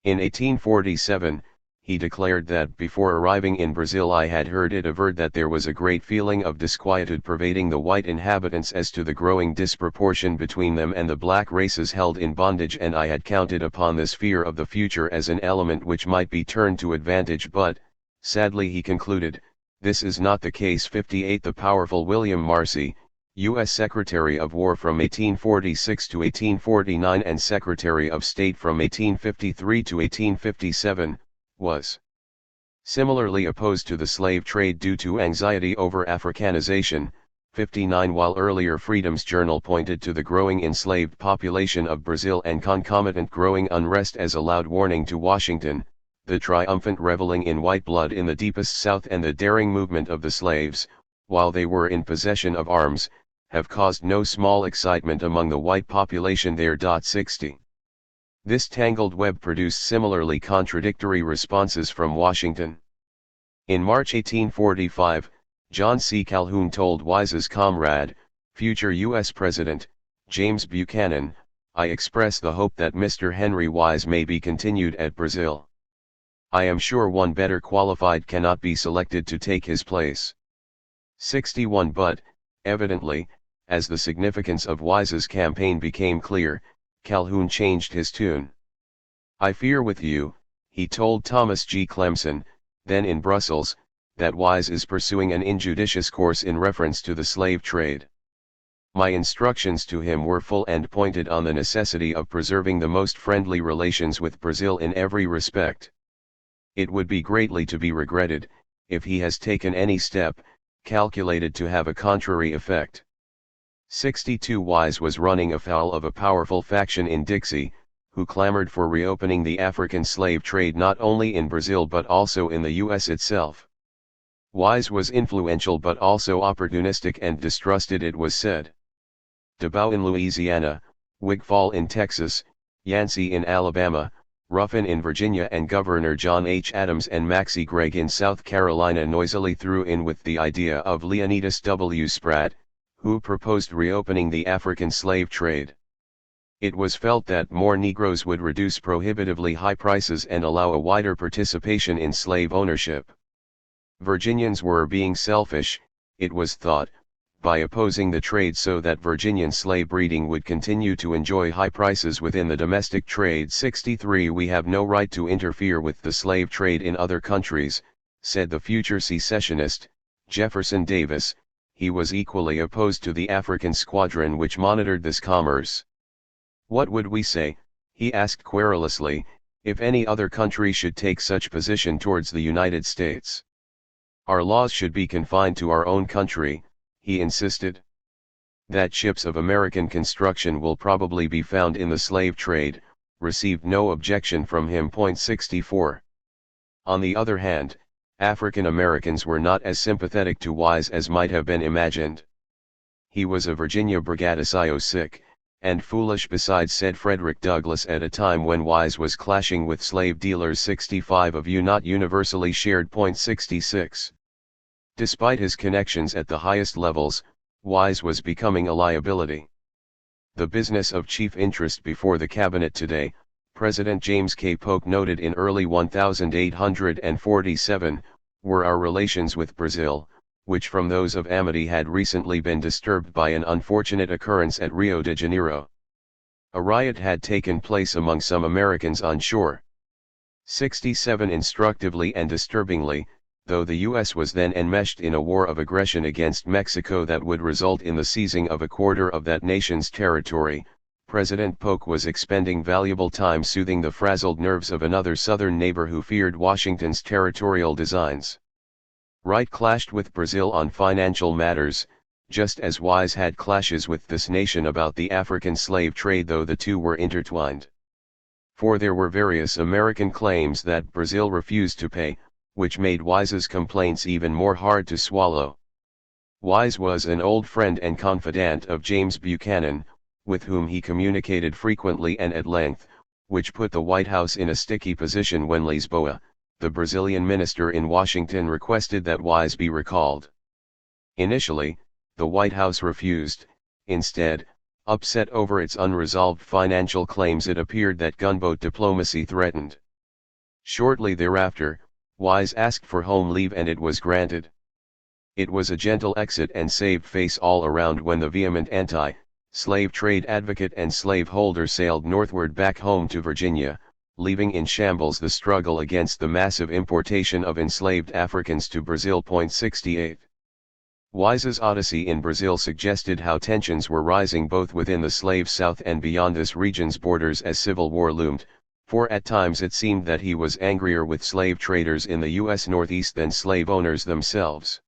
In 1847, he declared that before arriving in Brazil I had heard it averred that there was a great feeling of disquietude pervading the white inhabitants as to the growing disproportion between them and the black races held in bondage, and I had counted upon this fear of the future as an element which might be turned to advantage, but, sadly he concluded, this is not the case. 58. The powerful William Marcy, U.S. Secretary of War from 1846 to 1849 and Secretary of State from 1853 to 1857, was similarly opposed to the slave trade due to anxiety over Africanization. 59. While earlier Freedom's Journal pointed to the growing enslaved population of Brazil and concomitant growing unrest as a loud warning to Washington, the triumphant reveling in white blood in the deepest South and the daring movement of the slaves, while they were in possession of arms, have caused no small excitement among the white population there. 60. This tangled web produced similarly contradictory responses from Washington. In March 1845, John C. Calhoun told Wise's comrade, future U.S. President, James Buchanan, I express the hope that Mr. Henry Wise may be continued at Brazil. I am sure one better qualified cannot be selected to take his place. 61. But, evidently, As the significance of Wise's campaign became clear, Calhoun changed his tune. "I fear with you," he told Thomas G. Clemson, then in Brussels, "that Wise is pursuing an injudicious course in reference to the slave trade. My instructions to him were full and pointed on the necessity of preserving the most friendly relations with Brazil in every respect. It would be greatly to be regretted, if he has taken any step, calculated to have a contrary effect." 62 Wise was running afoul of a powerful faction in Dixie, who clamored for reopening the African slave trade not only in Brazil but also in the U.S. itself. Wise was influential but also opportunistic and distrusted, it was said. DeBow in Louisiana, Wigfall in Texas, Yancey in Alabama, Ruffin in Virginia and Governor John H. Adams and Maxcy Gregg in South Carolina noisily threw in with the idea of Leonidas W. Spratt, who proposed reopening the African slave trade. It was felt that more Negroes would reduce prohibitively high prices and allow a wider participation in slave ownership. Virginians were being selfish, it was thought, by opposing the trade so that Virginian slave breeding would continue to enjoy high prices within the domestic trade. 63 We have no right to interfere with the slave trade in other countries, said the future secessionist, Jefferson Davis. He was equally opposed to the African squadron which monitored this commerce. "What would we say," he asked querulously, "if any other country should take such position towards the United States? Our laws should be confined to our own country," he insisted. "That ships of American construction will probably be found in the slave trade," received no objection from him. 64. On the other hand, African Americans were not as sympathetic to Wise as might have been imagined. "He was a Virginia brigadier sick, and foolish besides," said Frederick Douglass at a time when Wise was clashing with slave dealers. 65 of you not universally shared. 66. Despite his connections at the highest levels, Wise was becoming a liability. The business of chief interest before the cabinet today, President James K. Polk noted in early 1847, were our relations with Brazil, which from those of amity had recently been disturbed by an unfortunate occurrence at Rio de Janeiro. A riot had taken place among some Americans on shore. 67 Instructively and disturbingly, though the U.S. was then enmeshed in a war of aggression against Mexico that would result in the seizing of a quarter of that nation's territory, President Polk was expending valuable time soothing the frazzled nerves of another southern neighbor who feared Washington's territorial designs. Wright clashed with Brazil on financial matters, just as Wise had clashes with this nation about the African slave trade, though the two were intertwined. For there were various American claims that Brazil refused to pay, which made Wise's complaints even more hard to swallow. Wise was an old friend and confidant of James Buchanan, with whom he communicated frequently and at length, which put the White House in a sticky position when Lisboa, the Brazilian minister in Washington, requested that Wise be recalled. Initially, the White House refused. Instead, upset over its unresolved financial claims, it appeared that gunboat diplomacy threatened. Shortly thereafter, Wise asked for home leave and it was granted. It was a gentle exit and saved face all around when the vehement anti-slave trade advocate and slaveholder sailed northward back home to Virginia, leaving in shambles the struggle against the massive importation of enslaved Africans to Brazil. 68. Wise's odyssey in Brazil suggested how tensions were rising both within the slave South and beyond this region's borders as civil war loomed, for at times it seemed that he was angrier with slave traders in the U.S. Northeast than slave owners themselves.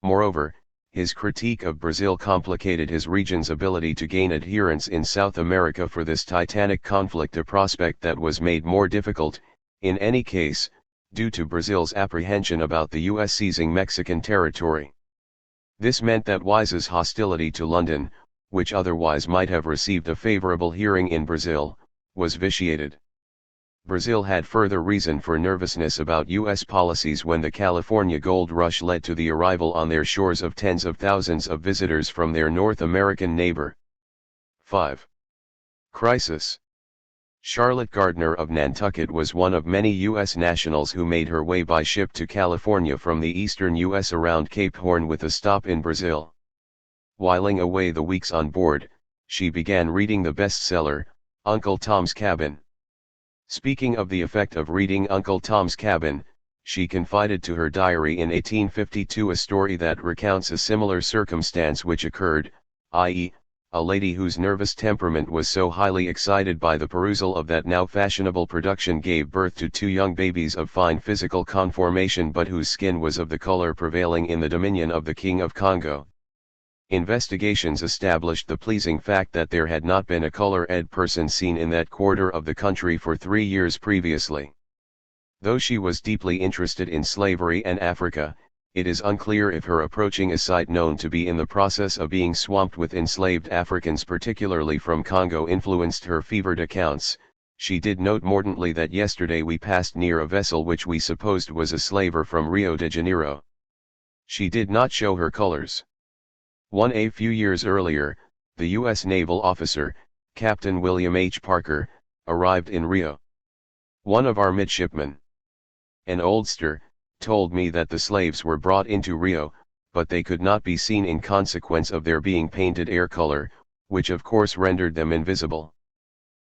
Moreover, his critique of Brazil complicated his region's ability to gain adherents in South America for this titanic conflict, a prospect that was made more difficult, in any case, due to Brazil's apprehension about the U.S. seizing Mexican territory. This meant that Wise's hostility to London, which otherwise might have received a favorable hearing in Brazil, was vitiated. Brazil had further reason for nervousness about U.S. policies when the California gold rush led to the arrival on their shores of tens of thousands of visitors from their North American neighbor. 5. Crisis. Charlotte Gardner of Nantucket was one of many U.S. nationals who made her way by ship to California from the eastern U.S. around Cape Horn with a stop in Brazil. Whiling away the weeks on board, she began reading the bestseller, Uncle Tom's Cabin. Speaking of the effect of reading Uncle Tom's Cabin, she confided to her diary in 1852 a story that recounts a similar circumstance which occurred, i.e., a lady whose nervous temperament was so highly excited by the perusal of that now fashionable production gave birth to two young babies of fine physical conformation but whose skin was of the color prevailing in the dominion of the King of Congo. Investigations established the pleasing fact that there had not been a color-ed person seen in that quarter of the country for 3 years previously. Though she was deeply interested in slavery and Africa, it is unclear if her approaching a site known to be in the process of being swamped with enslaved Africans particularly from Congo influenced her fevered accounts. She did note mordantly that yesterday we passed near a vessel which we supposed was a slaver from Rio de Janeiro. She did not show her colors. A few years earlier, the U.S. naval officer, Captain William H. Parker, arrived in Rio. One of our midshipmen, an oldster, told me that the slaves were brought into Rio, but they could not be seen in consequence of their being painted air color, which of course rendered them invisible.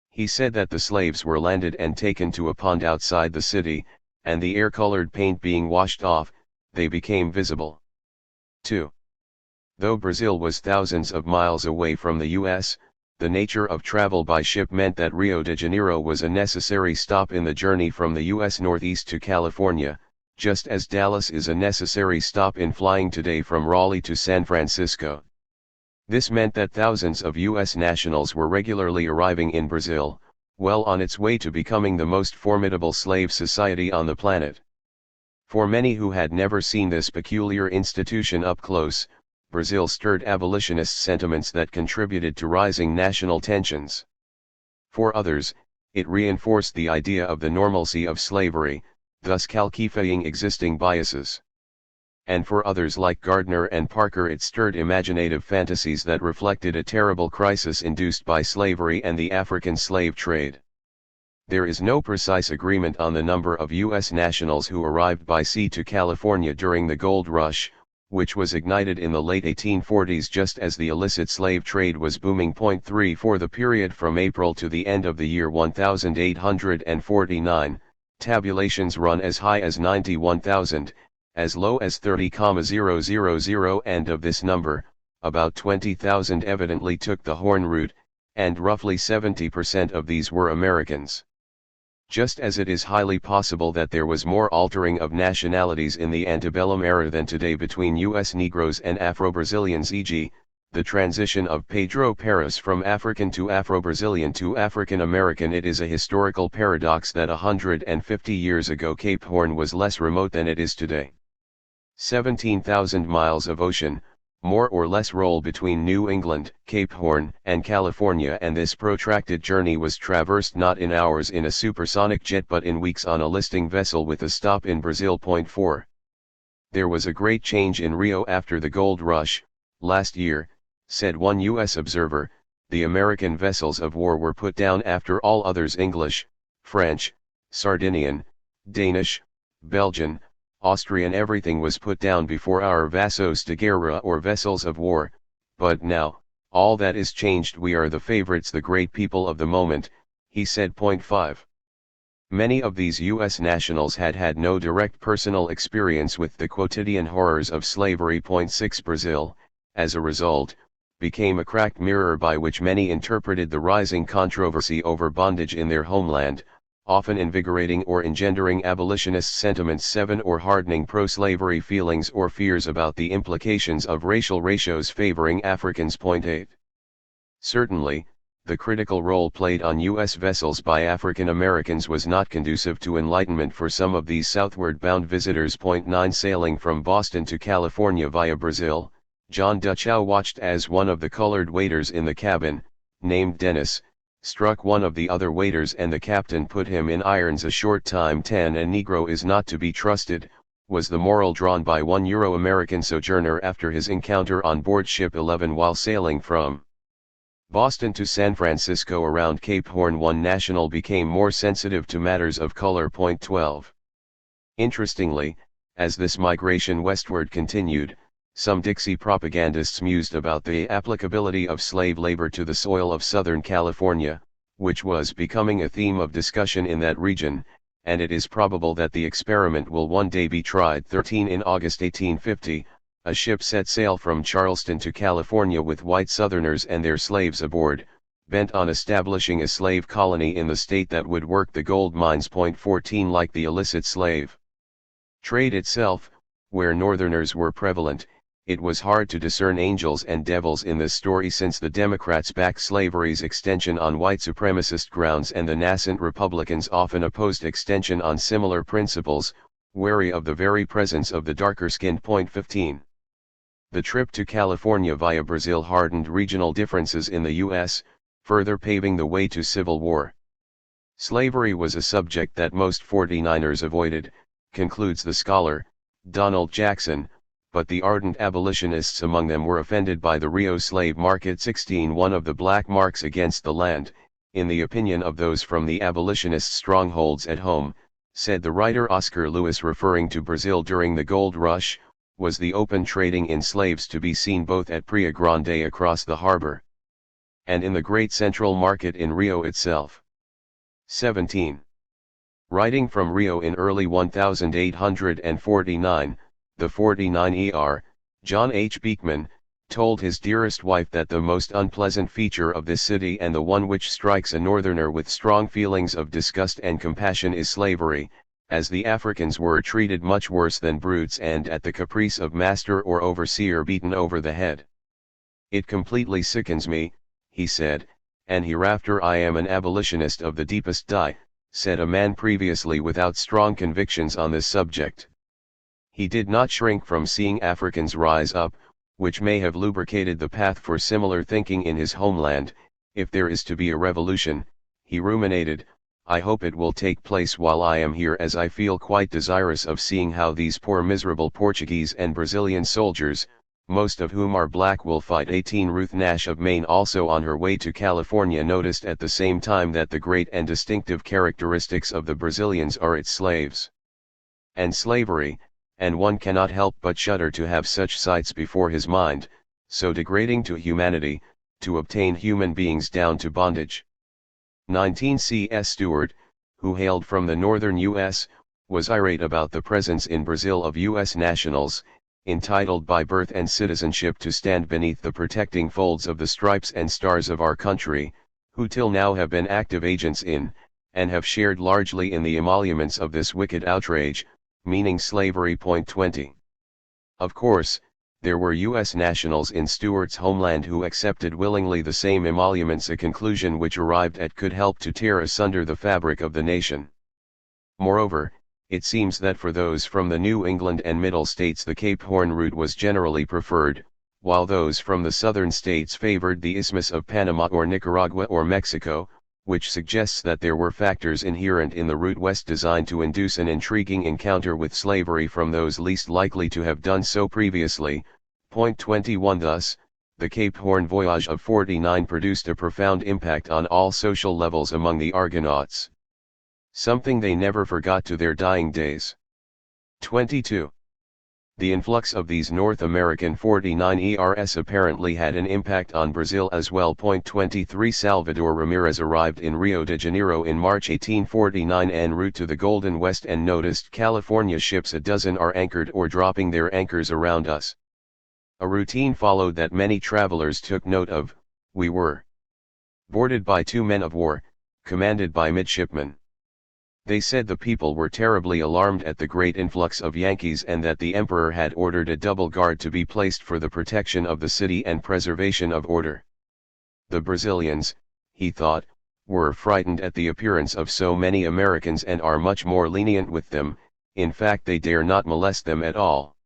He said that the slaves were landed and taken to a pond outside the city, and the air-colored paint being washed off, they became visible. 2. Though Brazil was thousands of miles away from the U.S., the nature of travel by ship meant that Rio de Janeiro was a necessary stop in the journey from the U.S. Northeast to California, just as Dallas is a necessary stop in flying today from Raleigh to San Francisco. This meant that thousands of U.S. nationals were regularly arriving in Brazil, well on its way to becoming the most formidable slave society on the planet. For many who had never seen this peculiar institution up close, Brazil stirred abolitionist sentiments that contributed to rising national tensions. For others, it reinforced the idea of the normalcy of slavery, thus calcifying existing biases. And for others like Gardner and Parker it stirred imaginative fantasies that reflected a terrible crisis induced by slavery and the African slave trade. There is no precise agreement on the number of U.S. nationals who arrived by sea to California during the Gold Rush, which was ignited in the late 1840s just as the illicit slave trade was booming. 3 For the period from April to the end of the year 1849, tabulations run as high as 91,000, as low as 30,000, and of this number, about 20,000 evidently took the Horne route, and roughly 70% of these were Americans. Just as it is highly possible that there was more altering of nationalities in the antebellum era than today between U.S. Negroes and Afro-Brazilians, e.g., the transition of Pedro Paris from African to Afro-Brazilian to African-American, it is a historical paradox that 150 years ago Cape Horn was less remote than it is today. 17,000 miles of ocean, more or less roll between New England, Cape Horn, and California, and this protracted journey was traversed not in hours in a supersonic jet but in weeks on a listing vessel with a stop in Brazil. 4. There was a great change in Rio after the gold rush. Last year, said one U.S. observer, the American vessels of war were put down after all others English, French, Sardinian, Danish, Belgian, Austrian, everything was put down before our vasos de guerra or vessels of war, but now, all that is changed, we are the favorites, the great people of the moment, he said. 5. Many of these U.S. nationals had had no direct personal experience with the quotidian horrors of slavery. 6 Brazil, as a result, became a cracked mirror by which many interpreted the rising controversy over bondage in their homeland, often invigorating or engendering abolitionist sentiments. 7 Or hardening pro-slavery feelings or fears about the implications of racial ratios favoring Africans. 8. Certainly, the critical role played on U.S. vessels by African Americans was not conducive to enlightenment for some of these southward-bound visitors. 9 Sailing from Boston to California via Brazil, John Dutchow watched as one of the colored waiters in the cabin, named Dennis, struck one of the other waiters and the captain put him in irons a short time. 10 A Negro is not to be trusted, was the moral drawn by one Euro-American sojourner after his encounter on board Ship 11 while sailing from Boston to San Francisco around Cape Horn. One national became more sensitive to matters of color. 12. Interestingly, as this migration westward continued, Some Dixie propagandists mused about the applicability of slave labor to the soil of Southern California, which was becoming a theme of discussion in that region, and it is probable that the experiment will one day be tried. 13 In August 1850, a ship set sail from Charleston to California with white Southerners and their slaves aboard, bent on establishing a slave colony in the state that would work the gold mines. 14 Like the illicit slave trade itself, where Northerners were prevalent, it was hard to discern angels and devils in this story, since the Democrats backed slavery's extension on white supremacist grounds and the nascent Republicans often opposed extension on similar principles, wary of the very presence of the darker-skinned. 15 The trip to California via Brazil hardened regional differences in the U.S., further paving the way to civil war. Slavery was a subject that most 49ers avoided, concludes the scholar, Donald Jackson, but the ardent abolitionists among them were offended by the Rio slave market. 16 One of the black marks against the land, in the opinion of those from the abolitionist strongholds at home, said the writer Oscar Lewis referring to Brazil during the gold rush, was the open trading in slaves to be seen both at Praia Grande across the harbor and in the great central market in Rio itself. 17 Writing from Rio in early 1849, the 49er, John H. Beekman, told his dearest wife that the most unpleasant feature of this city, and the one which strikes a northerner with strong feelings of disgust and compassion, is slavery, as the Africans were treated much worse than brutes and at the caprice of master or overseer beaten over the head. It completely sickens me, he said, and hereafter I am an abolitionist of the deepest dye, said a man previously without strong convictions on this subject. He did not shrink from seeing Africans rise up, which may have lubricated the path for similar thinking in his homeland. If there is to be a revolution, he ruminated, I hope it will take place while I am here, as I feel quite desirous of seeing how these poor miserable Portuguese and Brazilian soldiers, most of whom are black, will fight. 18 Ruth Nash of Maine, also on her way to California, noticed at the same time that the great and distinctive characteristics of the Brazilians are its slaves and slavery, and one cannot help but shudder to have such sights before his mind, so degrading to humanity, to obtain human beings down to bondage. 19 C.S. Stewart, who hailed from the northern U.S., was irate about the presence in Brazil of U.S. nationals, entitled by birth and citizenship to stand beneath the protecting folds of the stripes and stars of our country, who till now have been active agents in, and have shared largely in the emoluments of this wicked outrage, meaning slavery. 20 Of course, there were U.S. nationals in Stewart's homeland who accepted willingly the same emoluments, a conclusion which arrived at could help to tear asunder the fabric of the nation. Moreover, it seems that for those from the New England and Middle States the Cape Horn route was generally preferred, while those from the southern states favored the Isthmus of Panama or Nicaragua or Mexico, which suggests that there were factors inherent in the route west designed to induce an intriguing encounter with slavery from those least likely to have done so previously. 21 Thus, the Cape Horn voyage of '49 produced a profound impact on all social levels among the Argonauts. Something they never forgot to their dying days. 22. The influx of these North American 49ers apparently had an impact on Brazil as well. 23 Salvador Ramirez arrived in Rio de Janeiro in March 1849 en route to the Golden West and noticed California ships a dozen are anchored or dropping their anchors around us. A routine followed that many travelers took note of. We were boarded by 2 men of war, commanded by midshipmen. They said the people were terribly alarmed at the great influx of Yankees and that the emperor had ordered a double guard to be placed for the protection of the city and preservation of order. The Brazilians, he thought, were frightened at the appearance of so many Americans and are much more lenient with them, in fact they dare not molest them at all.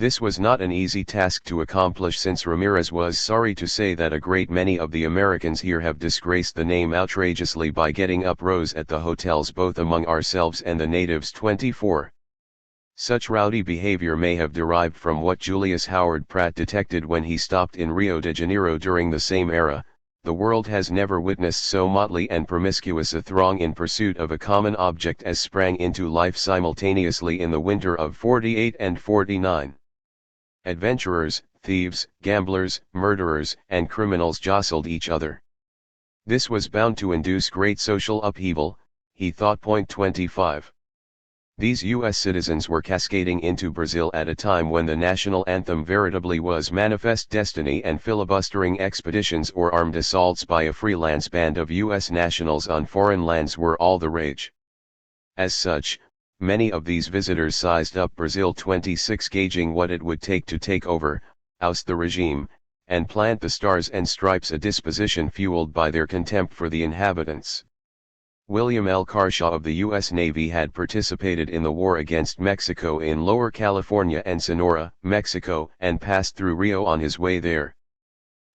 This was not an easy task to accomplish, since Ramirez was sorry to say that a great many of the Americans here have disgraced the name outrageously by getting up rows at the hotels both among ourselves and the natives. 24. Such rowdy behavior may have derived from what Julius Howard Pratt detected when he stopped in Rio de Janeiro during the same era. The world has never witnessed so motley and promiscuous a throng in pursuit of a common object as sprang into life simultaneously in the winter of '48 and '49. Adventurers, thieves, gamblers, murderers, and criminals jostled each other. This was bound to induce great social upheaval, he thought. 25. These U.S. citizens were cascading into Brazil at a time when the national anthem veritably was manifest destiny, and filibustering expeditions or armed assaults by a freelance band of U.S. nationals on foreign lands were all the rage. As such, many of these visitors sized up Brazil 26, gauging what it would take to take over, oust the regime, and plant the stars and stripes, a disposition fueled by their contempt for the inhabitants. William L. Carshaw of the U.S. Navy had participated in the war against Mexico in Lower California and Sonora, Mexico, and passed through Rio on his way there.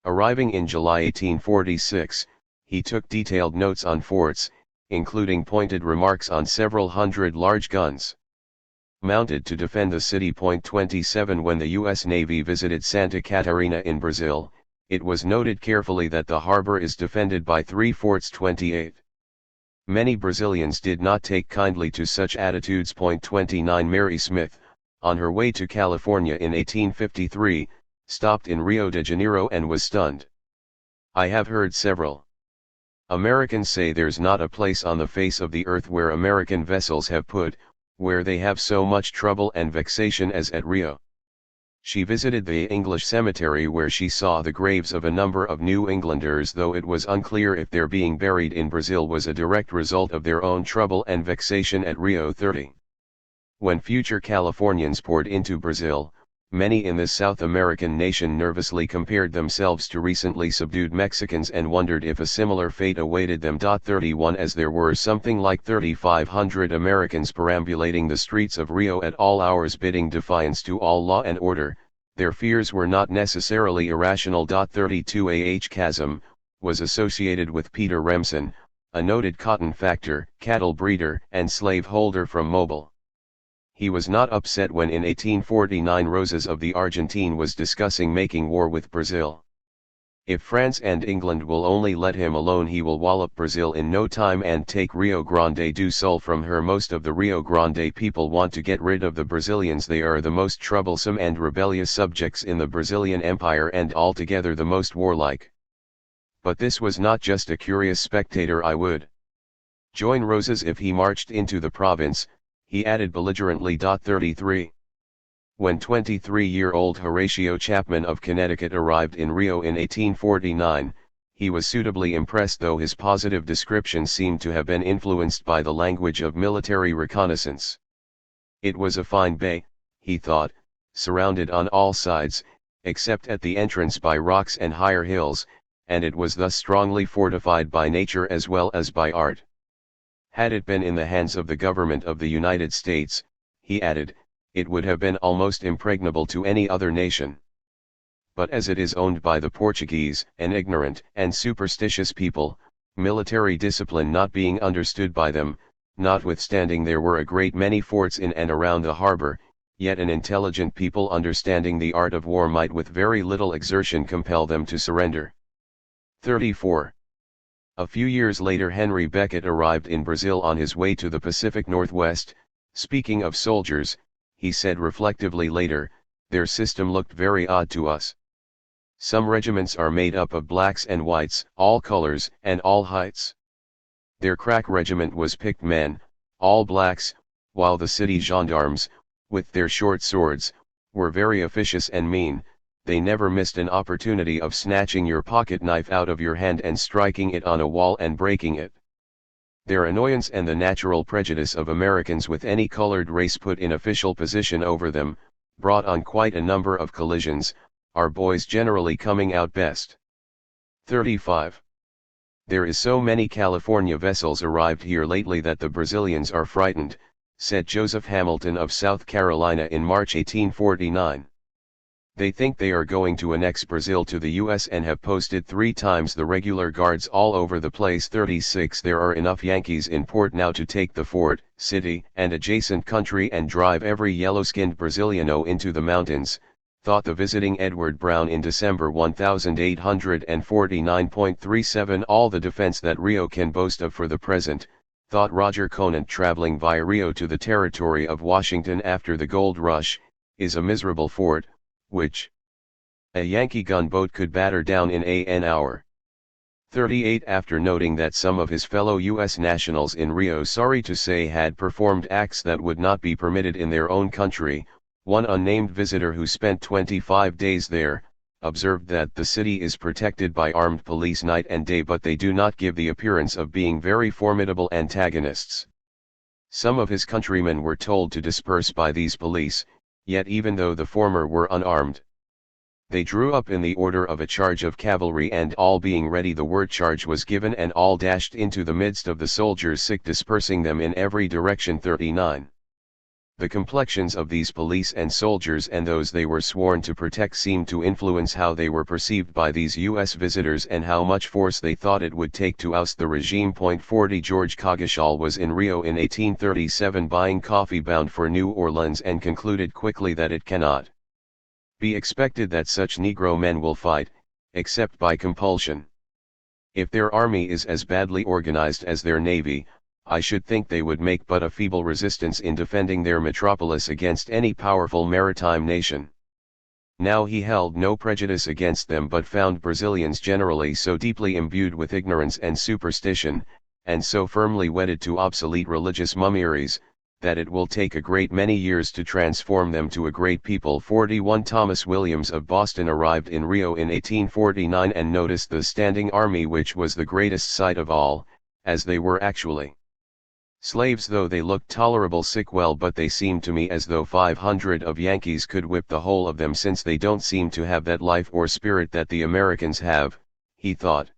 Arriving in July 1846, he took detailed notes on forts, including pointed remarks on several hundred large guns mounted to defend the city. 27. When the U.S. Navy visited Santa Catarina in Brazil, it was noted carefully that the harbor is defended by 3 forts. 28. Many Brazilians did not take kindly to such attitudes. 29. Mary Smith, on her way to California in 1853, stopped in Rio de Janeiro and was stunned. I have heard several Americans say there's not a place on the face of the earth where American vessels have put, where they have so much trouble and vexation as at Rio. She visited the English cemetery, where she saw the graves of a number of New Englanders, though it was unclear if their being buried in Brazil was a direct result of their own trouble and vexation at Rio. 30. When future Californians poured into Brazil, many in this South American nation nervously compared themselves to recently subdued Mexicans and wondered if a similar fate awaited them. 31. As there were something like 3,500 Americans perambulating the streets of Rio at all hours bidding defiance to all law and order, their fears were not necessarily irrational. 32. A.H. Chasm was associated with Peter Remsen, a noted cotton factor, cattle breeder, and slave holder from Mobile. He was not upset when in 1849 Rosas of the Argentine was discussing making war with Brazil. If France and England will only let him alone, he will wallop Brazil in no time and take Rio Grande do Sul from her. Most of the Rio Grande people want to get rid of the Brazilians. They are the most troublesome and rebellious subjects in the Brazilian Empire, and altogether the most warlike. But this was not just a curious spectator. I would join Rosas if he marched into the province, he added belligerently. 33. When 23-year-old Horatio Chapman of Connecticut arrived in Rio in 1849, he was suitably impressed, though his positive description seemed to have been influenced by the language of military reconnaissance. It was a fine bay, he thought, surrounded on all sides, except at the entrance by rocks and higher hills, and it was thus strongly fortified by nature as well as by art. Had it been in the hands of the government of the United States, he added, it would have been almost impregnable to any other nation. But as it is owned by the Portuguese, an ignorant and superstitious people, military discipline not being understood by them, notwithstanding there were a great many forts in and around the harbor, yet an intelligent people understanding the art of war might with very little exertion compel them to surrender. 34. A few years later Henry Beckett arrived in Brazil on his way to the Pacific Northwest. Speaking of soldiers, he said reflectively later, their system looked very odd to us. Some regiments are made up of blacks and whites, all colors and all heights. Their crack regiment was picked men, all blacks, while the city gendarmes, with their short swords, were very officious and mean. They never missed an opportunity of snatching your pocket knife out of your hand and striking it on a wall and breaking it. Their annoyance and the natural prejudice of Americans with any colored race put in official position over them, brought on quite a number of collisions, our boys generally coming out best. 35. There is so many California vessels arrived here lately that the Brazilians are frightened, said Joseph Hamilton of South Carolina in March 1849. They think they are going to annex Brazil to the U.S. and have posted 3 times the regular guards all over the place. 36. There are enough Yankees in port now to take the fort, city, and adjacent country and drive every yellow-skinned Braziliano into the mountains, thought the visiting Edward Brown in December 1849.37. All the defense that Rio can boast of for the present, thought Roger Conant traveling via Rio to the territory of Washington after the gold rush, is a miserable fort, which a Yankee gunboat could batter down in an hour. 38 After noting that some of his fellow U.S. nationals in Rio, sorry to say, had performed acts that would not be permitted in their own country, one unnamed visitor who spent 25 days there, observed that the city is protected by armed police night and day, but they do not give the appearance of being very formidable antagonists. Some of his countrymen were told to disperse by these police, yet even though the former were unarmed, they drew up in the order of a charge of cavalry, and all being ready the word charge was given, and all dashed into the midst of the soldiers, dispersing them in every direction. 39. The complexions of these police and soldiers and those they were sworn to protect seemed to influence how they were perceived by these U.S. visitors and how much force they thought it would take to oust the regime. 40 George Coggeshall was in Rio in 1837 buying coffee bound for New Orleans, and concluded quickly that it cannot be expected that such Negro men will fight, except by compulsion. If their army is as badly organized as their navy, I should think they would make but a feeble resistance in defending their metropolis against any powerful maritime nation. Now he held no prejudice against them, but found Brazilians generally so deeply imbued with ignorance and superstition, and so firmly wedded to obsolete religious mummeries, that it will take a great many years to transform them to a great people. 41 Thomas Williams of Boston arrived in Rio in 1849 and noticed the standing army, which was the greatest sight of all, as they were actually slaves, though they looked tolerable sick. Well, but they seemed to me as though 500 of Yankees could whip the whole of them, since they don't seem to have that life or spirit that the Americans have, he thought.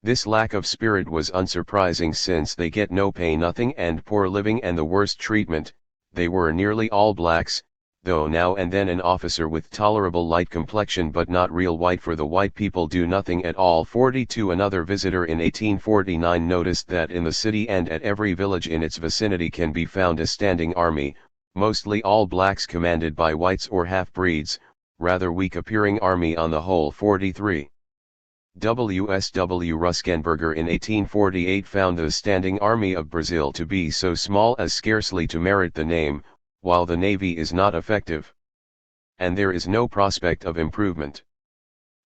This lack of spirit was unsurprising, since they get no pay, nothing, and poor living and the worst treatment. They were nearly all blacks, though now and then an officer with tolerable light complexion, but not real white, for the white people do nothing at all. 42 Another visitor in 1849 noticed that in the city and at every village in its vicinity can be found a standing army, mostly all blacks commanded by whites or half-breeds, rather weak appearing army on the whole. 43. W.S.W. Ruskenberger in 1848 found the standing army of Brazil to be so small as scarcely to merit the name, while the navy is not effective, and there is no prospect of improvement.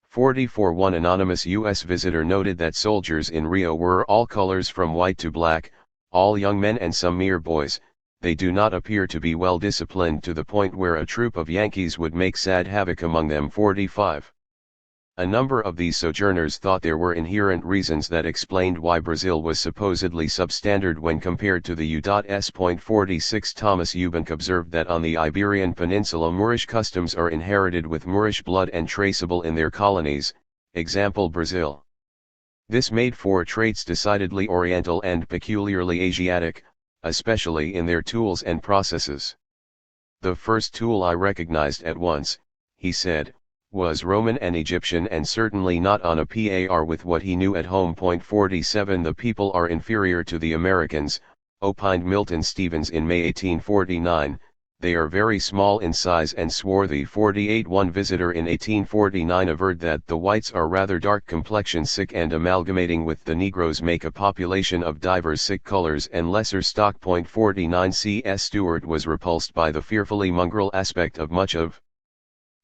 44 One anonymous U.S. visitor noted that soldiers in Rio were all colors from white to black, all young men and some mere boys. They do not appear to be well disciplined, to the point where a troop of Yankees would make sad havoc among them. 45. A number of these sojourners thought there were inherent reasons that explained why Brazil was supposedly substandard when compared to the U.S. 46 Thomas Eubank observed that on the Iberian Peninsula Moorish customs are inherited with Moorish blood and traceable in their colonies, example Brazil. This made for traits decidedly Oriental and peculiarly Asiatic, especially in their tools and processes. The first tool I recognized at once, he said, was Roman and Egyptian, and certainly not on a par with what he knew at home. 47 The people are inferior to the Americans, opined Milton Stevens in May 1849, they are very small in size and swarthy. 48 One visitor in 1849 averred that the whites are rather dark complexion, sick, and amalgamating with the Negroes make a population of divers sick colors and lesser stock. 49 C.S. Stewart was repulsed by the fearfully mongrel aspect of much of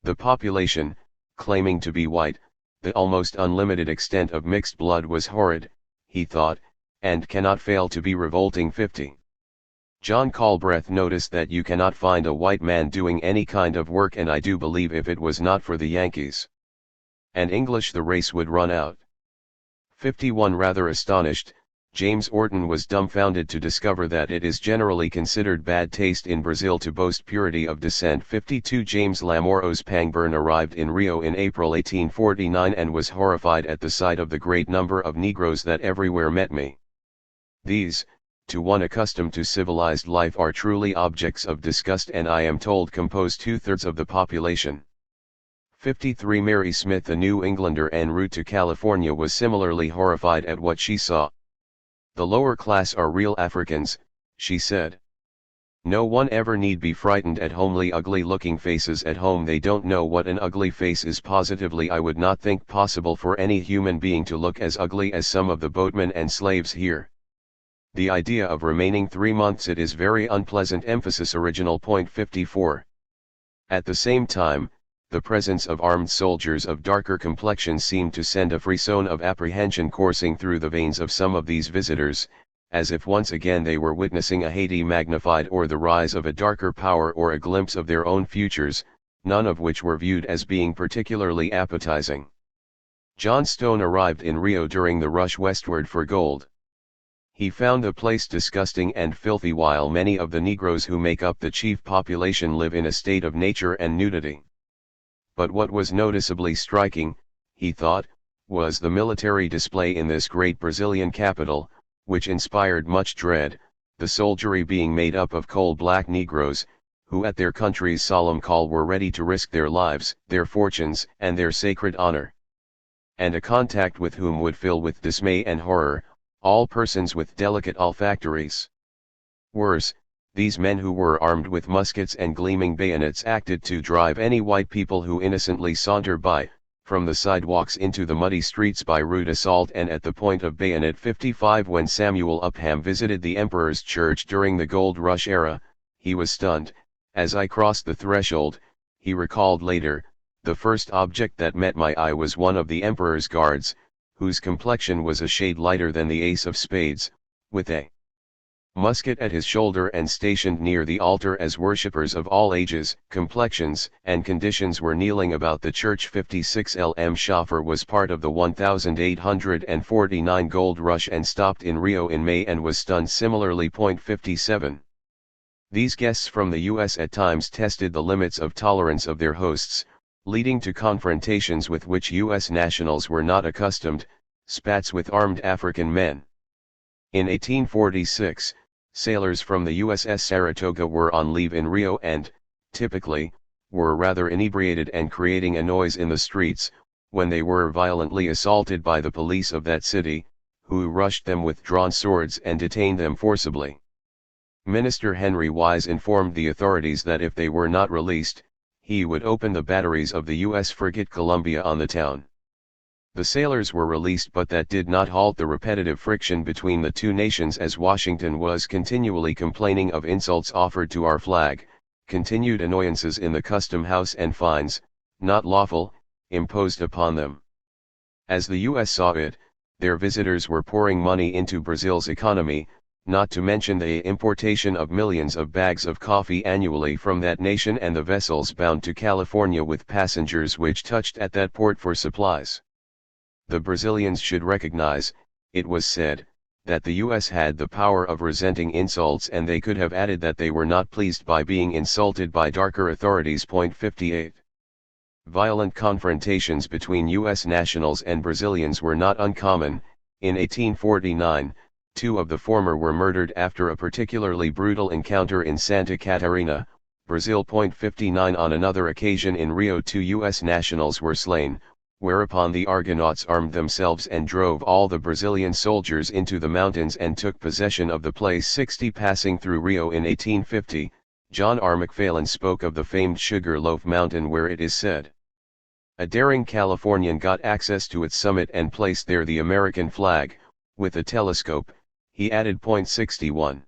the population, claiming to be white. The almost unlimited extent of mixed blood was horrid, he thought, and cannot fail to be revolting. 50. John Calbreth noticed that you cannot find a white man doing any kind of work, and I do believe if it was not for the Yankees and English the race would run out. 51 Rather astonished, James Orton was dumbfounded to discover that it is generally considered bad taste in Brazil to boast purity of descent. 52 James Lamouros Pangburn arrived in Rio in April 1849 and was horrified at the sight of the great number of Negroes that everywhere met me. These, to one accustomed to civilized life, are truly objects of disgust, and I am told compose 2/3 of the population. 53 Mary Smith, a New Englander en route to California, was similarly horrified at what she saw. The lower class are real Africans, she said. No one ever need be frightened at homely ugly looking faces at home. They don't know what an ugly face is. Positively I would not think possible for any human being to look as ugly as some of the boatmen and slaves here. The idea of remaining 3 months, it is very unpleasant. Emphasis original. 54. At the same time, the presence of armed soldiers of darker complexion seemed to send a frisson of apprehension coursing through the veins of some of these visitors, as if once again they were witnessing a Haiti magnified or the rise of a darker power or a glimpse of their own futures, none of which were viewed as being particularly appetizing. John Stone arrived in Rio during the rush westward for gold. He found the place disgusting and filthy while many of the Negroes who make up the chief population live in a state of nature and nudity. But what was noticeably striking, he thought, was the military display in this great Brazilian capital, which inspired much dread, the soldiery being made up of coal-black Negroes, who at their country's solemn call were ready to risk their lives, their fortunes, and their sacred honor. And a contact with whom would fill with dismay and horror, all persons with delicate olfactories. Worse, these men who were armed with muskets and gleaming bayonets acted to drive any white people who innocently saunter by, from the sidewalks into the muddy streets by rude assault and at the point of bayonet 55. When Samuel Upham visited the Emperor's Church during the Gold Rush era, he was stunned. As I crossed the threshold, he recalled later, the first object that met my eye was one of the Emperor's guards, whose complexion was a shade lighter than the ace of spades, with a musket at his shoulder and stationed near the altar as worshippers of all ages, complexions, and conditions were kneeling about the church. 56 Lm Schaffer was part of the 1849 gold rush and stopped in Rio in May and was stunned similarly. 57. These guests from the US at times tested the limits of tolerance of their hosts, leading to confrontations with which US nationals were not accustomed, spats with armed African men. In 1846, sailors from the USS Saratoga were on leave in Rio and, typically, were rather inebriated and creating a noise in the streets, when they were violently assaulted by the police of that city, who rushed them with drawn swords and detained them forcibly. Minister Henry Wise informed the authorities that if they were not released, he would open the batteries of the U.S. frigate Columbia on the town. The sailors were released, but that did not halt the repetitive friction between the two nations, as Washington was continually complaining of insults offered to our flag, continued annoyances in the custom house and fines, not lawful, imposed upon them. As the U.S. saw it, their visitors were pouring money into Brazil's economy, not to mention the importation of millions of bags of coffee annually from that nation and the vessels bound to California with passengers which touched at that port for supplies. The Brazilians should recognize, it was said, that the U.S. had the power of resenting insults, and they could have added that they were not pleased by being insulted by darker authorities. 58. Violent confrontations between U.S. nationals and Brazilians were not uncommon. In 1849, two of the former were murdered after a particularly brutal encounter in Santa Catarina, Brazil. 59. On another occasion in Rio, two U.S. nationals were slain, whereupon the Argonauts armed themselves and drove all the Brazilian soldiers into the mountains and took possession of the place. 60. Passing through Rio in 1850, John R. McPhalen spoke of the famed Sugar Loaf Mountain, where it is said, a daring Californian got access to its summit and placed there the American flag, with a telescope, he added. 61.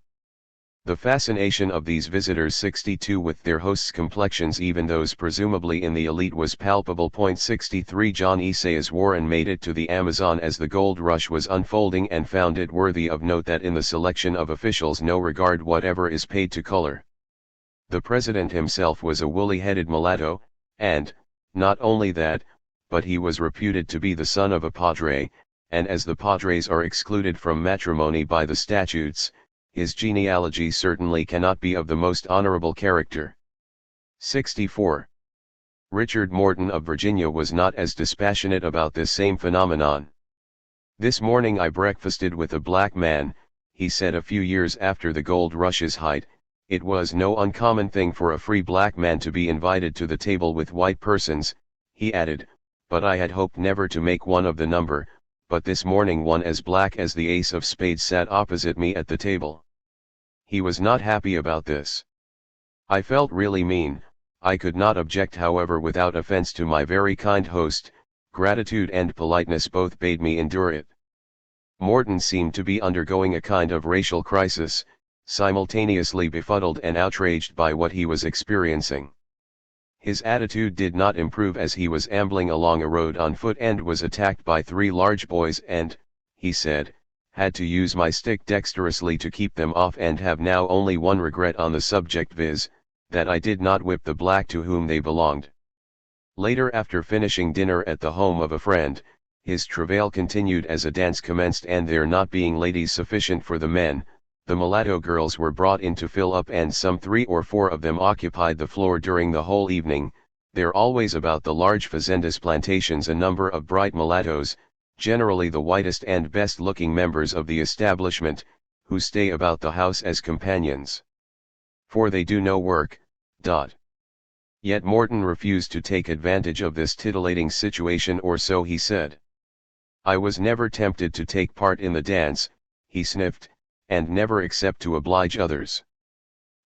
The fascination of these visitors 62 with their hosts' complexions, even those presumably in the elite, was palpable. 63. John Isaias Warren made it to the Amazon as the gold rush was unfolding and found it worthy of note that in the selection of officials no regard whatever is paid to color. The president himself was a woolly-headed mulatto, and, not only that, but he was reputed to be the son of a padre, and as the padres are excluded from matrimony by the statutes, his genealogy certainly cannot be of the most honorable character. 64. Richard Morton of Virginia was not as dispassionate about this same phenomenon. This morning I breakfasted with a black man, he said a few years after the gold rush's height. It was no uncommon thing for a free black man to be invited to the table with white persons, he added, but I had hoped never to make one of the number, but this morning one as black as the ace of spades sat opposite me at the table. He was not happy about this. I felt really mean. I could not object, however, without offense to my very kind host. Gratitude and politeness both bade me endure it. Morton seemed to be undergoing a kind of racial crisis, simultaneously befuddled and outraged by what he was experiencing. His attitude did not improve as he was ambling along a road on foot and was attacked by 3 large boys and, he said, had to use my stick dexterously to keep them off and have now only one regret on the subject, viz., that I did not whip the black to whom they belonged. Later, after finishing dinner at the home of a friend, his travail continued as a dance commenced, and there not being ladies sufficient for the men, the mulatto girls were brought in to fill up, and some 3 or 4 of them occupied the floor during the whole evening. There always about the large fazendas plantations a number of bright mulattoes, generally the whitest and best looking members of the establishment, who stay about the house as companions. For they do no work. Yet Morton refused to take advantage of this titillating situation, or so he said. I was never tempted to take part in the dance, he sniffed, and never except to oblige others.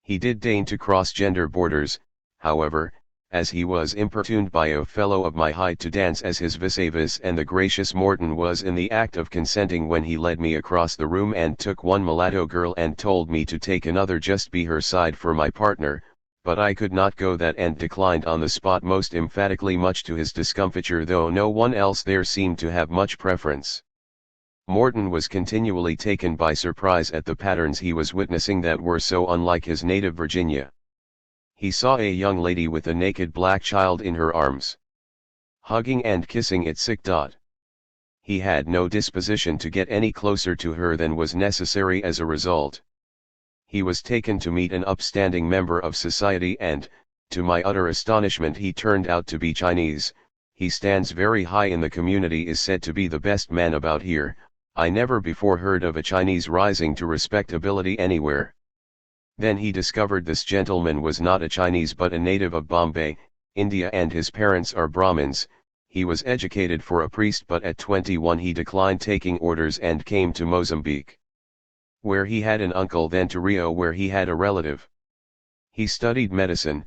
He did deign to cross gender borders, however, as he was importuned by a fellow of my height to dance as his vis-a-vis, and the gracious Morton was in the act of consenting when he led me across the room and took one mulatto girl and told me to take another, just be her side for my partner, but I could not go that and declined on the spot most emphatically, much to his discomfiture, though no one else there seemed to have much preference. Morton was continually taken by surprise at the patterns he was witnessing that were so unlike his native Virginia. He saw a young lady with a naked black child in her arms, hugging and kissing it sick. He had no disposition to get any closer to her than was necessary. As a result, he was taken to meet an upstanding member of society, and, to my utter astonishment, he turned out to be Chinese. He stands very high in the community, is said to be the best man about here. I never before heard of a Chinese rising to respectability anywhere. Then he discovered this gentleman was not a Chinese but a native of Bombay, India, and his parents are Brahmins. He was educated for a priest, but at 21 he declined taking orders and came to Mozambique, where he had an uncle, then to Rio, where he had a relative. He studied medicine,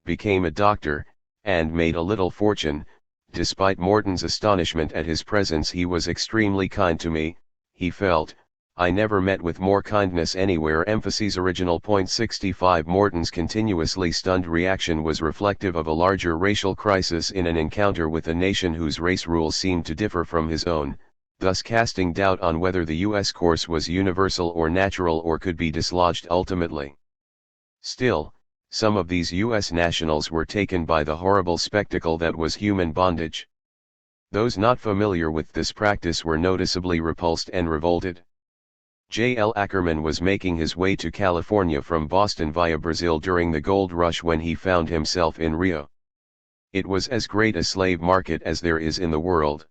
became a doctor, and made a little fortune. Despite Morton's astonishment at his presence, he was extremely kind to me. He felt, I never met with more kindness anywhere. Emphasis original. 65 Morton's continuously stunned reaction was reflective of a larger racial crisis in an encounter with a nation whose race rules seemed to differ from his own, thus casting doubt on whether the U.S. course was universal or natural or could be dislodged ultimately. Still, some of these U.S. nationals were taken by the horrible spectacle that was human bondage. Those not familiar with this practice were noticeably repulsed and revolted. J. L. Ackerman was making his way to California from Boston via Brazil during the gold rush when he found himself in Rio. It was as great a slave market as there is in the world.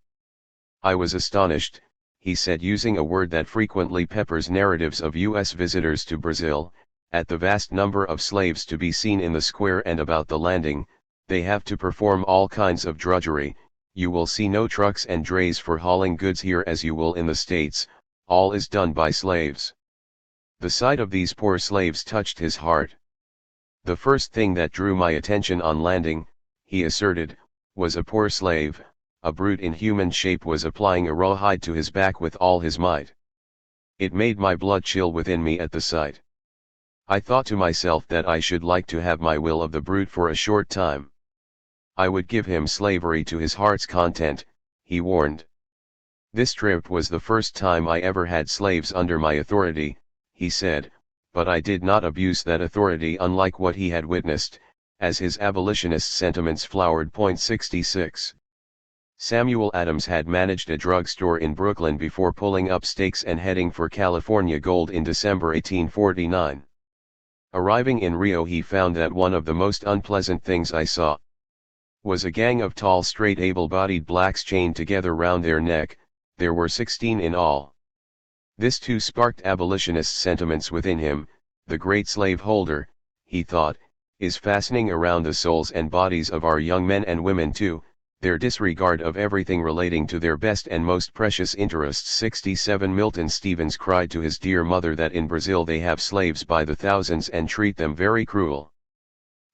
I was astonished, he said, using a word that frequently peppers narratives of U.S. visitors to Brazil, at the vast number of slaves to be seen in the square and about the landing. They have to perform all kinds of drudgery. You will see no trucks and drays for hauling goods here as you will in the States. All is done by slaves. The sight of these poor slaves touched his heart. The first thing that drew my attention on landing, he asserted, was a poor slave, a brute in human shape, was applying a rawhide to his back with all his might. It made my blood chill within me at the sight. I thought to myself that I should like to have my will of the brute for a short time. I would give him slavery to his heart's content, he warned. This trip was the first time I ever had slaves under my authority, he said, but I did not abuse that authority, unlike what he had witnessed, as his abolitionist sentiments flowered. 66. Samuel Adams had managed a drugstore in Brooklyn before pulling up stakes and heading for California gold in December 1849. Arriving in Rio, he found that one of the most unpleasant things I saw was a gang of tall, straight, able-bodied blacks chained together round their neck. There were 16 in all. This too sparked abolitionist sentiments within him. The great slaveholder, he thought, is fastening around the souls and bodies of our young men and women too, their disregard of everything relating to their best and most precious interests. 67 Milton Stevens cried to his dear mother that in Brazil they have slaves by the thousands and treat them very cruel.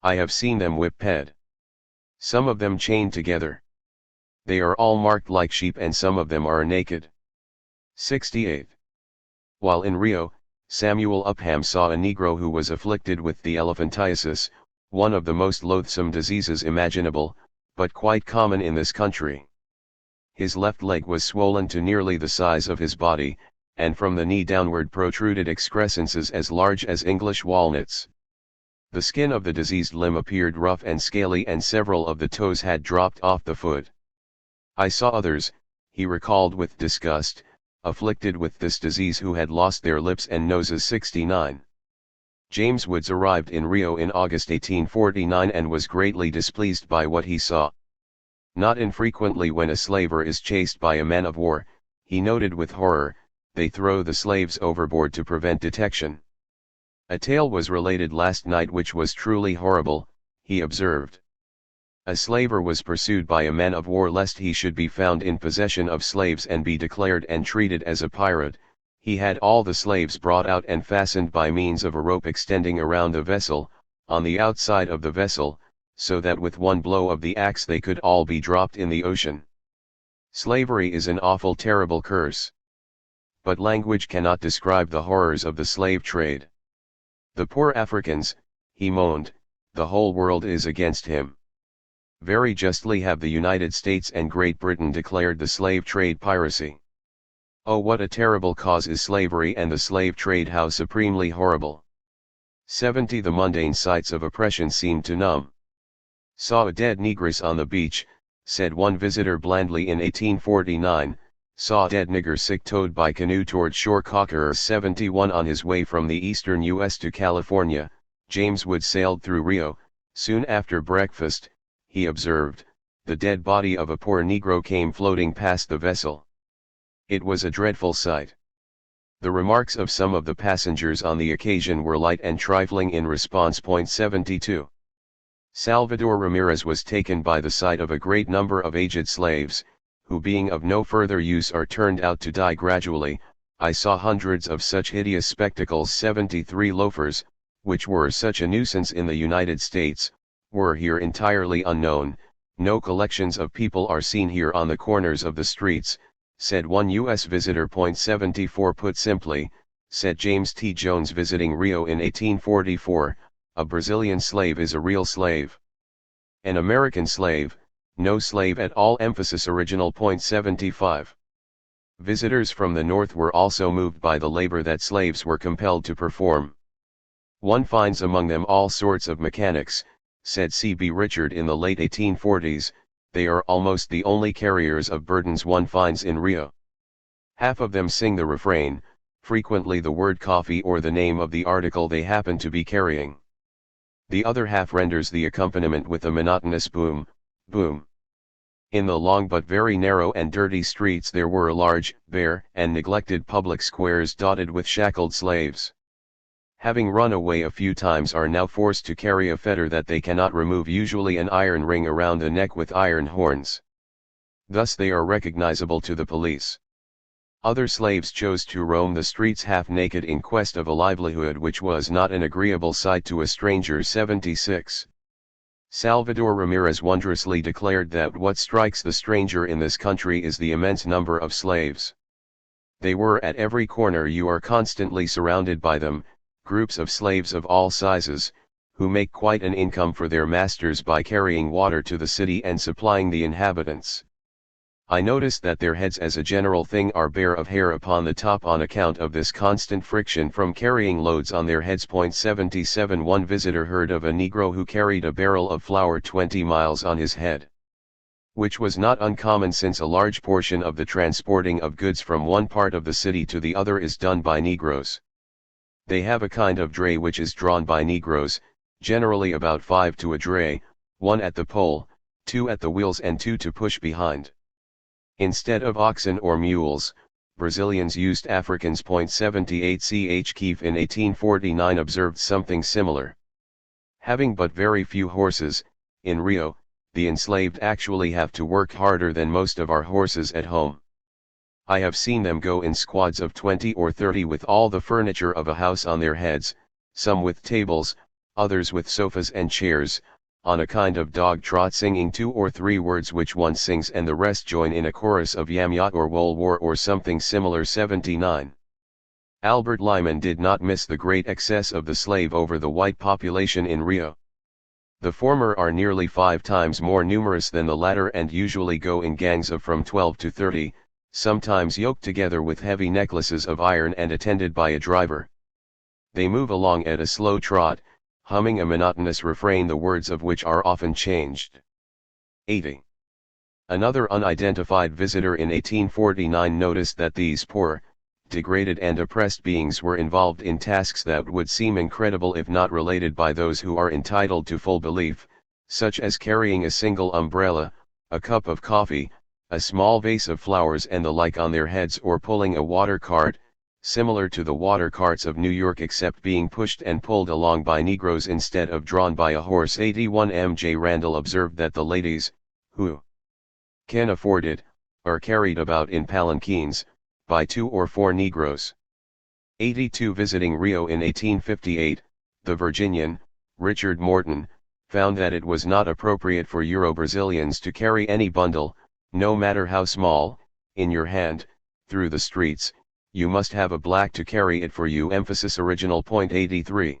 I have seen them whipped. Some of them chained together. They are all marked like sheep, and some of them are naked. 68. While in Rio, Samuel Upham saw a Negro who was afflicted with the elephantiasis, one of the most loathsome diseases imaginable, but quite common in this country. His left leg was swollen to nearly the size of his body, and from the knee downward protruded excrescences as large as English walnuts. The skin of the diseased limb appeared rough and scaly, and several of the toes had dropped off the foot. I saw others, he recalled with disgust, afflicted with this disease who had lost their lips and noses. 69. James Woods arrived in Rio in August 1849 and was greatly displeased by what he saw. Not infrequently when a slaver is chased by a man of war, he noted with horror, they throw the slaves overboard to prevent detection. A tale was related last night which was truly horrible, he observed. A slaver was pursued by a man of war lest he should be found in possession of slaves and be declared and treated as a pirate. He had all the slaves brought out and fastened by means of a rope extending around the vessel, on the outside of the vessel, so that with one blow of the axe they could all be dropped in the ocean. Slavery is an awful, terrible curse. But language cannot describe the horrors of the slave trade. The poor Africans, he moaned, the whole world is against him. Very justly have the United States and Great Britain declared the slave trade piracy. Oh, what a terrible cause is slavery, and the slave trade how supremely horrible. 70. The mundane sights of oppression seemed to numb. Saw a dead negress on the beach, said one visitor blandly in 1849, saw a dead nigger sick towed by canoe toward shore. Cocker 71. On his way from the eastern U.S. to California, James Woods sailed through Rio. Soon after breakfast, he observed, the dead body of a poor Negro came floating past the vessel. It was a dreadful sight. The remarks of some of the passengers on the occasion were light and trifling in response. 72. Salvador Ramirez was taken by the sight of a great number of aged slaves, who being of no further use are turned out to die gradually. I saw hundreds of such hideous spectacles. 73. Loafers, which were such a nuisance in the United States, were here entirely unknown. No collections of people are seen here on the corners of the streets, said one U.S. visitor. 74. Put simply, said James T. Jones visiting Rio in 1844, a Brazilian slave is a real slave. An American slave, no slave at all. Emphasis original. 75. Visitors from the North were also moved by the labor that slaves were compelled to perform. One finds among them all sorts of mechanics, said C. B. Richard in the late 1840s, they are almost the only carriers of burdens one finds in Rio. Half of them sing the refrain, frequently the word coffee or the name of the article they happen to be carrying. The other half renders the accompaniment with a monotonous boom, boom. In the long but very narrow and dirty streets there were large, bare, and neglected public squares dotted with shackled slaves. Having run away a few times are now forced to carry a fetter that they cannot remove, usually an iron ring around the neck with iron horns. Thus they are recognizable to the police. Other slaves chose to roam the streets half naked in quest of a livelihood, which was not an agreeable sight to a stranger. 76. Salvador Ramirez wondrously declared that what strikes the stranger in this country is the immense number of slaves. They were at every corner, you are constantly surrounded by them, groups of slaves of all sizes, who make quite an income for their masters by carrying water to the city and supplying the inhabitants. I noticed that their heads as a general thing are bare of hair upon the top on account of this constant friction from carrying loads on their heads. 77. One visitor heard of a Negro who carried a barrel of flour 20 miles on his head, which was not uncommon, since a large portion of the transporting of goods from one part of the city to the other is done by Negroes. They have a kind of dray which is drawn by Negroes, generally about 5 to a dray, 1 at the pole, 2 at the wheels and 2 to push behind. Instead of oxen or mules, Brazilians used Africans. 78. C. H. Keefe in 1849 observed something similar. Having but very few horses, in Rio, the enslaved actually have to work harder than most of our horses at home. I have seen them go in squads of 20 or 30 with all the furniture of a house on their heads, some with tables, others with sofas and chairs, on a kind of dog trot, singing 2 or 3 words which one sings and the rest join in a chorus of Yam Yat or Wol War or something similar. 79. Albert Lyman did not miss the great excess of the slave over the white population in Rio. The former are nearly 5 times more numerous than the latter and usually go in gangs of from 12 to 30, sometimes yoked together with heavy necklaces of iron and attended by a driver. They move along at a slow trot, humming a monotonous refrain the words of which are often changed. 80. Another unidentified visitor in 1849 noticed that these poor, degraded and oppressed beings were involved in tasks that would seem incredible if not related by those who are entitled to full belief, such as carrying a single umbrella, a cup of coffee, a small vase of flowers and the like on their heads, or pulling a water cart, similar to the water carts of New York except being pushed and pulled along by Negroes instead of drawn by a horse. 81. M.J. Randall observed that the ladies, who can afford it, are carried about in palanquins, by 2 or 4 Negroes. 82. Visiting Rio in 1858, the Virginian, Richard Morton, found that it was not appropriate for Euro-Brazilians to carry any bundle, no matter how small, in your hand, through the streets. You must have a black to carry it for you. Emphasis original point. 83.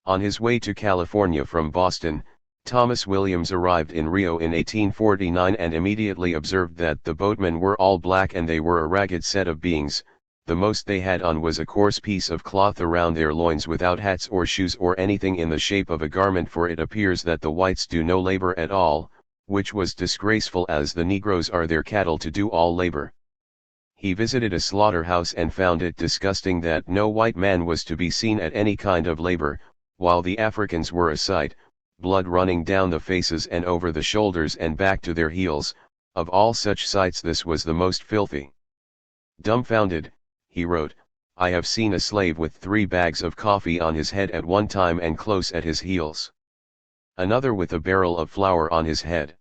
On his way to California from Boston, Thomas Williams arrived in Rio in 1849 and immediately observed that the boatmen were all black and they were a ragged set of beings. The most they had on was a coarse piece of cloth around their loins without hats or shoes or anything in the shape of a garment, for it appears that the whites do no labor at all, which was disgraceful as the Negroes are their cattle to do all labor. He visited a slaughterhouse and found it disgusting that no white man was to be seen at any kind of labor, while the Africans were a sight, blood running down the faces and over the shoulders and back to their heels. Of all such sights this was the most filthy. Dumbfounded, he wrote, I have seen a slave with 3 bags of coffee on his head at one time and close at his heels. Another with a barrel of flour on his head.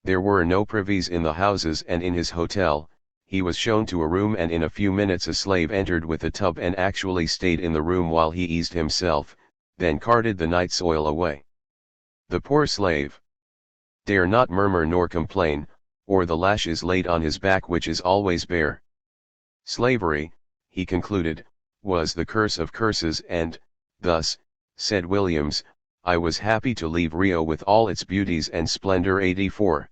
There were no privies in the houses, and in his hotel, he was shown to a room and in a few minutes a slave entered with a tub and actually stayed in the room while he eased himself, then carted the night's oil away. The poor slave dare not murmur nor complain, or the lash is laid on his back which is always bare. Slavery, he concluded, was the curse of curses, and, thus, said Williams, I was happy to leave Rio with all its beauties and splendor. 84.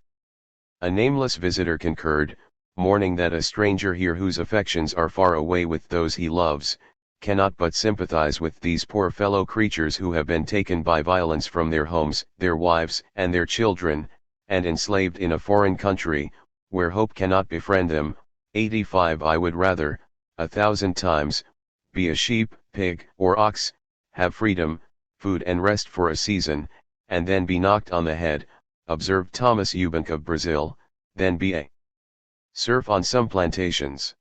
A nameless visitor concurred, mourning that a stranger here whose affections are far away with those he loves, cannot but sympathize with these poor fellow creatures who have been taken by violence from their homes, their wives, and their children, and enslaved in a foreign country, where hope cannot befriend them. 85. I would rather, 1,000 times, be a sheep, pig, or ox, have freedom, food and rest for a season, and then be knocked on the head, observed Thomas Eubank of Brazil, than be a serf on some plantations.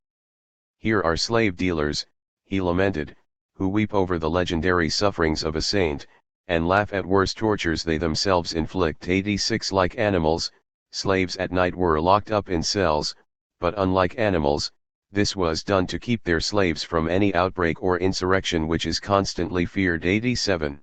Here are slave dealers, he lamented, who weep over the legendary sufferings of a saint, and laugh at worse tortures they themselves inflict. 86. Like animals, slaves at night were locked up in cells, but unlike animals, this was done to keep their slaves from any outbreak or insurrection which is constantly feared. 87.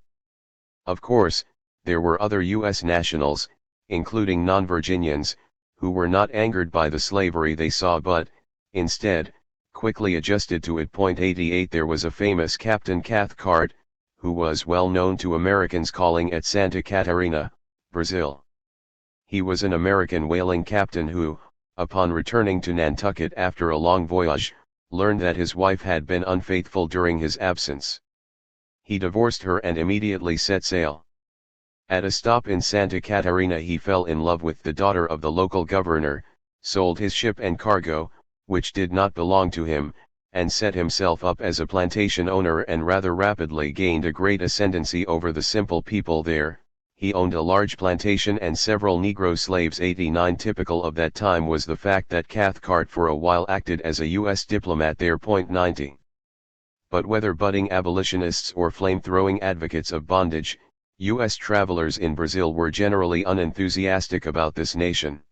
Of course, there were other U.S. nationals, including non-Virginians, who were not angered by the slavery they saw but, instead, quickly adjusted to it. 88. There was a famous Captain Cathcart, who was well known to Americans calling at Santa Catarina, Brazil. He was an American whaling captain who, upon returning to Nantucket after a long voyage, learned that his wife had been unfaithful during his absence. He divorced her and immediately set sail. At a stop in Santa Catarina he fell in love with the daughter of the local governor, sold his ship and cargo, which did not belong to him, and set himself up as a plantation owner and rather rapidly gained a great ascendancy over the simple people there. He owned a large plantation and several Negro slaves. 89. Typical of that time was the fact that Cathcart for a while acted as a U.S. diplomat there. 90. But whether budding abolitionists or flame-throwing advocates of bondage, U.S. travelers in Brazil were generally unenthusiastic about this nation.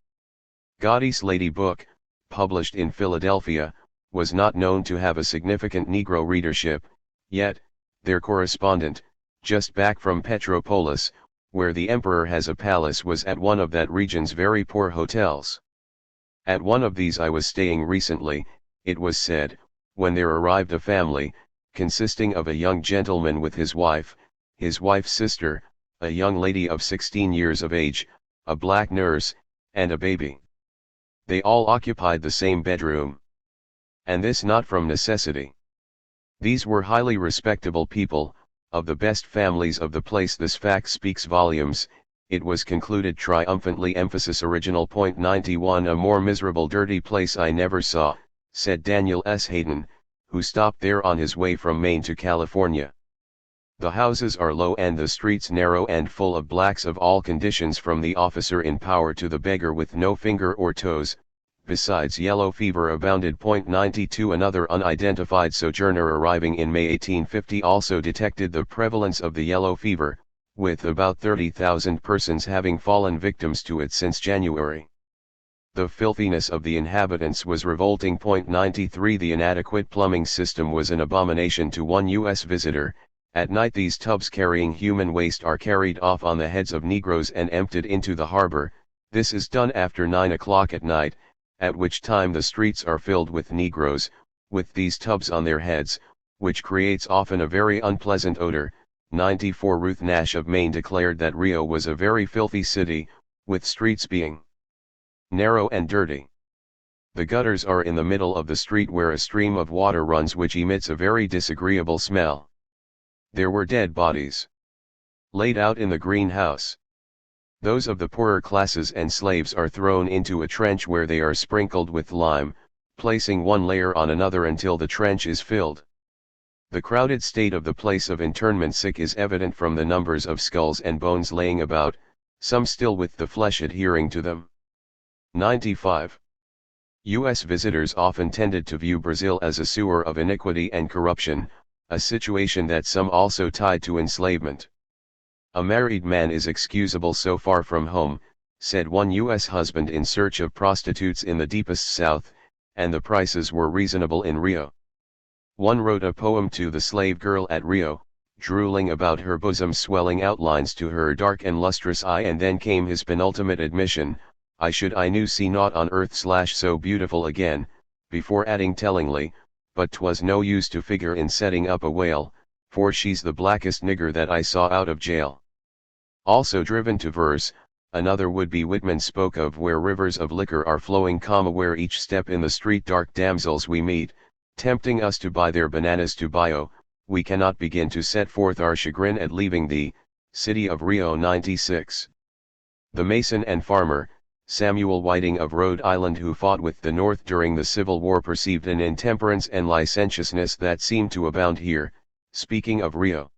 Godey's Lady book, published in Philadelphia, was not known to have a significant Negro readership, yet, their correspondent, just back from Petropolis, where the emperor has a palace, was at one of that region's very poor hotels. At one of these I was staying recently, it was said, when there arrived a family, consisting of a young gentleman with his wife's sister, a young lady of 16 years of age, a black nurse, and a baby. They all occupied the same bedroom. And this not from necessity. These were highly respectable people, of the best families of the place. This fact speaks volumes, it was concluded triumphantly. Emphasis original point 91. A more miserable dirty place I never saw, said Daniel S. Hayden, who stopped there on his way from Maine to California. The houses are low and the streets narrow and full of blacks of all conditions, from the officer in power to the beggar with no finger or toes. Besides, yellow fever abounded. Point 92. Another unidentified sojourner arriving in May 1850 also detected the prevalence of the yellow fever, with about 30,000 persons having fallen victims to it since January. The filthiness of the inhabitants was revolting. Point 93. The inadequate plumbing system was an abomination to one U.S. visitor. At night these tubs carrying human waste are carried off on the heads of Negroes and emptied into the harbor. This is done after 9 o'clock at night, at which time the streets are filled with Negroes, with these tubs on their heads, which creates often a very unpleasant odor. 94. Ruth Nash of Maine declared that Rio was a very filthy city, with streets being narrow and dirty. The gutters are in the middle of the street where a stream of water runs which emits a very disagreeable smell. There were dead bodies laid out in the greenhouse. Those of the poorer classes and slaves are thrown into a trench where they are sprinkled with lime, placing one layer on another until the trench is filled. The crowded state of the place of internment sick is evident from the numbers of skulls and bones laying about, some still with the flesh adhering to them. 95. U.S. visitors often tended to view Brazil as a sewer of iniquity and corruption, a situation that some also tied to enslavement. A married man is excusable so far from home, said one U.S. husband in search of prostitutes in the deepest South, and the prices were reasonable in Rio. One wrote a poem to the slave girl at Rio, drooling about her bosom, swelling outlines to her dark and lustrous eye, and then came his penultimate admission, I should I knew see naught on earth so beautiful again, before adding tellingly, but 'twas no use to figure in setting up a whale, for she's the blackest nigger that I saw out of jail. Also driven to verse, another would-be Whitman spoke of where rivers of liquor are flowing, where each step in the street dark damsels we meet, tempting us to buy their bananas to bio. We cannot begin to set forth our chagrin at leaving the city of Rio. 96. The mason and farmer, Samuel Whiting of Rhode Island, who fought with the North during the Civil War, perceived an intemperance and licentiousness that seemed to abound here, speaking of Rio.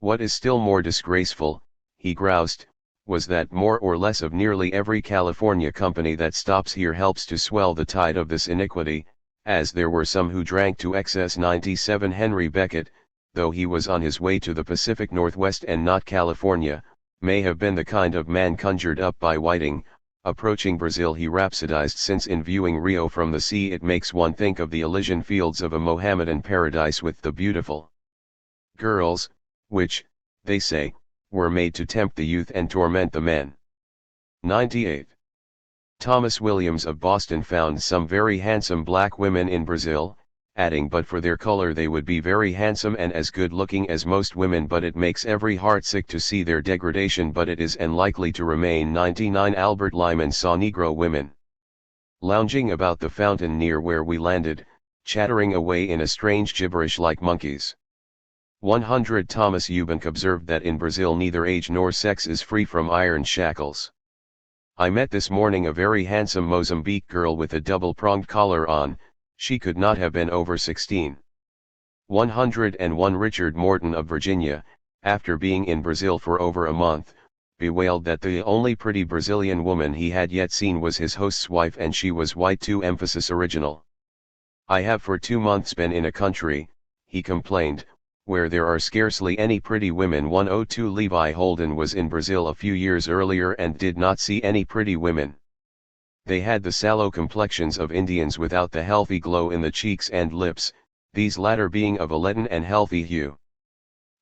What is still more disgraceful, he groused, was that more or less of nearly every California company that stops here helps to swell the tide of this iniquity, as there were some who drank to excess. 97. Henry Beckett, though he was on his way to the Pacific Northwest and not California, may have been the kind of man conjured up by Whiting. Approaching Brazil he rhapsodized, since in viewing Rio from the sea it makes one think of the Elysian fields of a Mohammedan paradise with the beautiful girls, which, they say, were made to tempt the youth and torment the men. 98. Thomas Williams of Boston found some very handsome black women in Brazil, adding, but for their color they would be very handsome and as good looking as most women, but it makes every heart sick to see their degradation, but it is and likely to remain. 99. Albert Lyman saw Negro women lounging about the fountain near where we landed, chattering away in a strange gibberish like monkeys. 100. Thomas Eubank observed that in Brazil neither age nor sex is free from iron shackles. I met this morning a very handsome Mozambique girl with a double-pronged collar on, she could not have been over 16. 101. Richard Morton of Virginia, after being in Brazil for over a month, bewailed that the only pretty Brazilian woman he had yet seen was his host's wife, and she was white too. Emphasis original. I have for 2 months been in a country, he complained, where there are scarcely any pretty women. 102. Levi Holden was in Brazil a few years earlier and did not see any pretty women. They had the sallow complexions of Indians without the healthy glow in the cheeks and lips, these latter being of a leaden and healthy hue.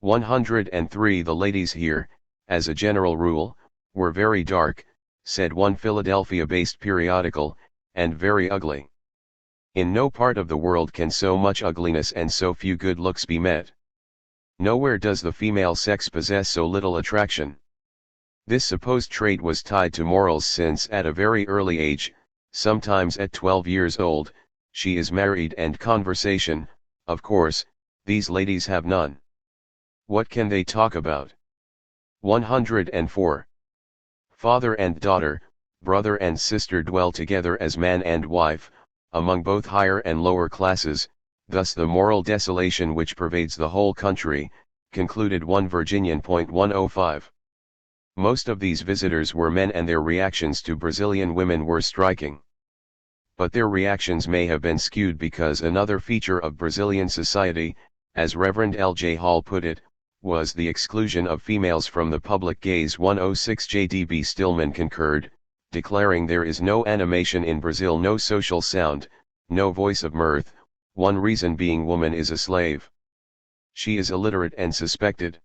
103. The ladies here, as a general rule, were very dark, said one Philadelphia-based periodical, and very ugly. In no part of the world can so much ugliness and so few good looks be met. Nowhere does the female sex possess so little attraction. This supposed trait was tied to morals since at a very early age, sometimes at 12 years old, she is married and conversation, of course, these ladies have none. What can they talk about? 104. Father and daughter, brother and sister dwell together as man and wife, among both higher and lower classes, thus the moral desolation which pervades the whole country, concluded 1 Virginian.105. Most of these visitors were men and their reactions to Brazilian women were striking. But their reactions may have been skewed because another feature of Brazilian society, as Reverend L. J. Hall put it, was the exclusion of females from the public gaze. 106 J.D.B. Stillman concurred, declaring there is no animation in Brazil, no social sound, no voice of mirth, one reason being woman is a slave. She is illiterate and suspected.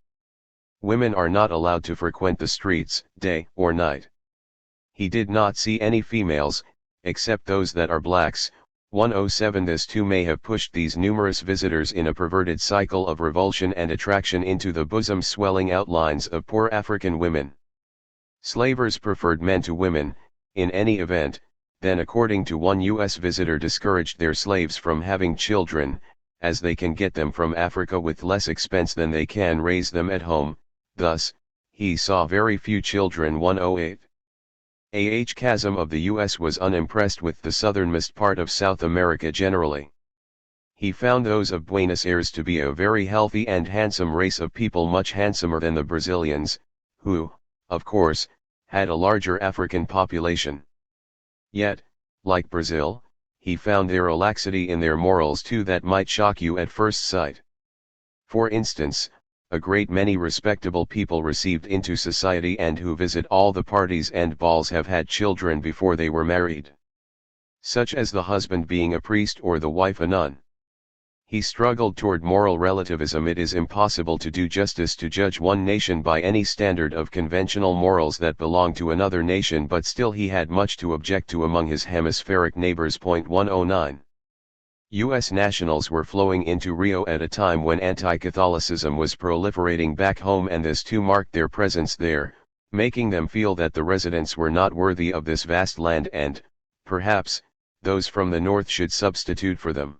Women are not allowed to frequent the streets, day or night. He did not see any females, except those that are blacks. 107 This too may have pushed these numerous visitors in a perverted cycle of revulsion and attraction into the bosom-swelling outlines of poor African women. Slavers preferred men to women, in any event, then according to one U.S. visitor discouraged their slaves from having children, as they can get them from Africa with less expense than they can raise them at home. Thus, he saw very few children. 108. A.H. Chasm of the U.S. was unimpressed with the southernmost part of South America generally. He found those of Buenos Aires to be a very healthy and handsome race of people, much handsomer than the Brazilians, who, of course, had a larger African population. Yet, like Brazil, he found there a laxity in their morals too that might shock you at first sight. For instance, a great many respectable people received into society and who visit all the parties and balls have had children before they were married. Such as the husband being a priest or the wife a nun. He struggled toward moral relativism. It is impossible to do justice to judge one nation by any standard of conventional morals that belong to another nation, but still he had much to object to among his hemispheric neighbors. 109. U.S. nationals were flowing into Rio at a time when anti-Catholicism was proliferating back home, and this too marked their presence there, making them feel that the residents were not worthy of this vast land and, perhaps, those from the north should substitute for them.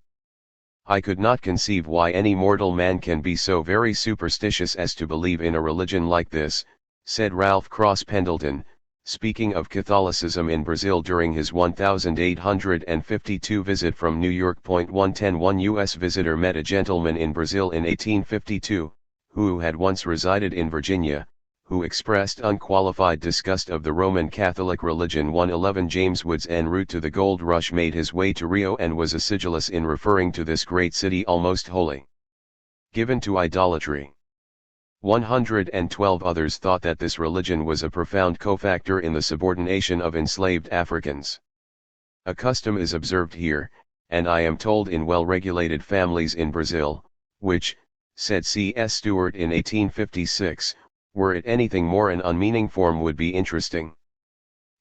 I could not conceive why any mortal man can be so very superstitious as to believe in a religion like this, said Ralph Cross Pendleton, speaking of Catholicism in Brazil during his 1852 visit from New York. 110 One U.S. visitor met a gentleman in Brazil in 1852, who had once resided in Virginia, who expressed unqualified disgust of the Roman Catholic religion. 111 James Woods en route to the gold rush made his way to Rio and was acidulous in referring to this great city almost wholly given to idolatry. 112 others thought that this religion was a profound cofactor in the subordination of enslaved Africans. A custom is observed here, and I am told in well-regulated families in Brazil, which, said C.S. Stewart in 1856, were it anything more an unmeaning form would be interesting.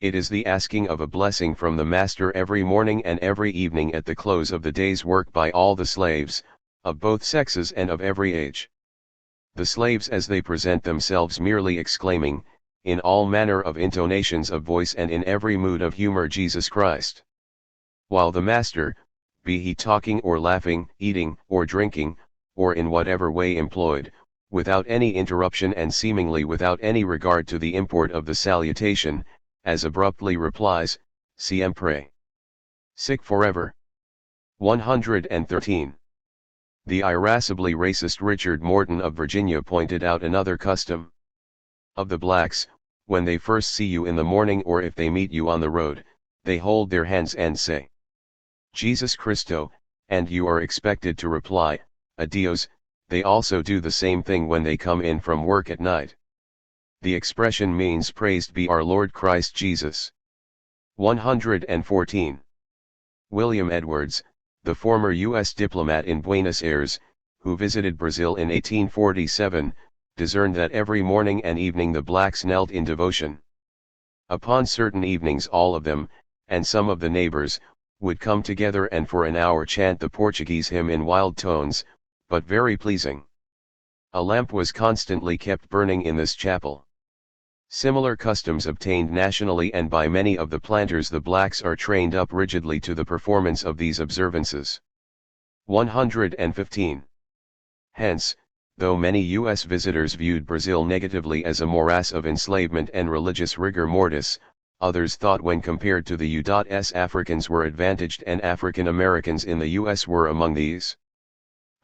It is the asking of a blessing from the master every morning and every evening at the close of the day's work by all the slaves, of both sexes and of every age. The slaves as they present themselves merely exclaiming, in all manner of intonations of voice and in every mood of humor, Jesus Christ. While the master, be he talking or laughing, eating or drinking, or in whatever way employed, without any interruption and seemingly without any regard to the import of the salutation, as abruptly replies, Siempre. Sick forever. 113. The irascibly racist Richard Morton of Virginia pointed out another custom of the blacks. When they first see you in the morning or if they meet you on the road, they hold their hands and say, Jesus Christo, and you are expected to reply, Adios. They also do the same thing when they come in from work at night. The expression means praised be our Lord Christ Jesus. 114. William Edwards, the former U.S. diplomat in Buenos Aires, who visited Brazil in 1847, discerned that every morning and evening the blacks knelt in devotion. Upon certain evenings all of them, and some of the neighbors, would come together and for an hour chant the Portuguese hymn in wild tones, but very pleasing. A lamp was constantly kept burning in this chapel. Similar customs obtained nationally, and by many of the planters the blacks are trained up rigidly to the performance of these observances. 115. Hence, though many U.S. visitors viewed Brazil negatively as a morass of enslavement and religious rigor mortis, others thought when compared to the U.S. Africans were advantaged, and African Americans in the U.S. were among these.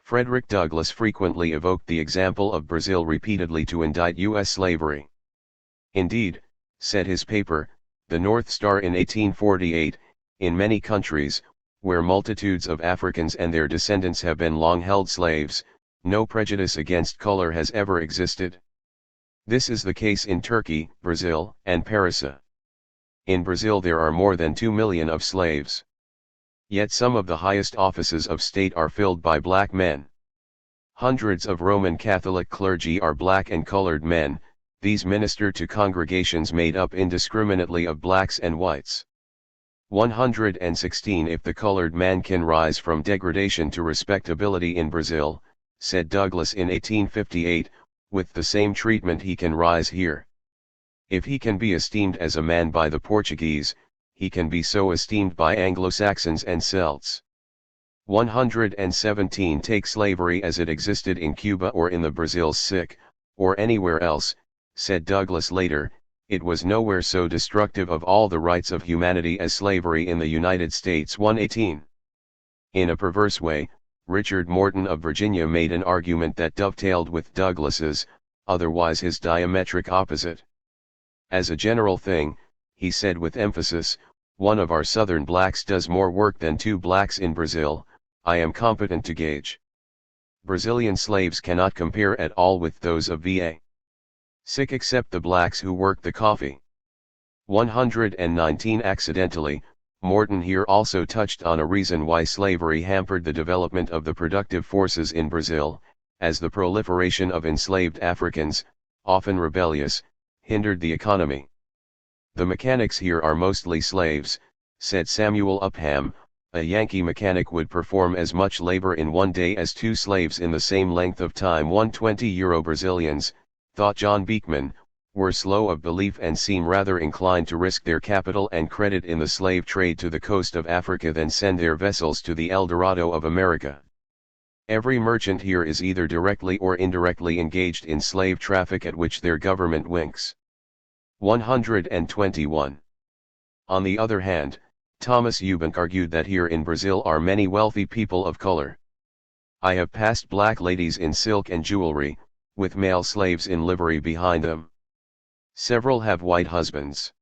Frederick Douglass frequently evoked the example of Brazil repeatedly to indict U.S. slavery. Indeed, said his paper, The North Star in 1848, in many countries, where multitudes of Africans and their descendants have been long held slaves, no prejudice against color has ever existed. This is the case in Turkey, Brazil, and Parisa. In Brazil there are more than 2 million of slaves. Yet some of the highest offices of state are filled by black men. Hundreds of Roman Catholic clergy are black and colored men. These minister to congregations made up indiscriminately of blacks and whites. 116. If the colored man can rise from degradation to respectability in Brazil, said Douglass in 1858, with the same treatment he can rise here. If he can be esteemed as a man by the Portuguese, he can be so esteemed by Anglo-Saxons and Celts. 117. Take slavery as it existed in Cuba or in the Brazils sick, or anywhere else, said Douglass later, it was nowhere so destructive of all the rights of humanity as slavery in the United States. 118. In a perverse way, Richard Morton of Virginia made an argument that dovetailed with Douglass's, otherwise his diametric opposite. As a general thing, he said with emphasis, one of our southern blacks does more work than 2 blacks in Brazil, I am competent to gauge. Brazilian slaves cannot compare at all with those of VA. Sick except the blacks who work the coffee. 119. Accidentally, Morton here also touched on a reason why slavery hampered the development of the productive forces in Brazil, as the proliferation of enslaved Africans, often rebellious, hindered the economy. The mechanics here are mostly slaves, said Samuel Upham. A Yankee mechanic would perform as much labor in one day as 2 slaves in the same length of time. 120. Brazilians, thought John Beekman, were slow of belief and seem rather inclined to risk their capital and credit in the slave trade to the coast of Africa than send their vessels to the El Dorado of America. Every merchant here is either directly or indirectly engaged in slave traffic at which their government winks. 121. On the other hand, Thomas Eubank argued that here in Brazil are many wealthy people of color. I have passed black ladies in silk and jewelry, with male slaves in livery behind them. Several have white husbands.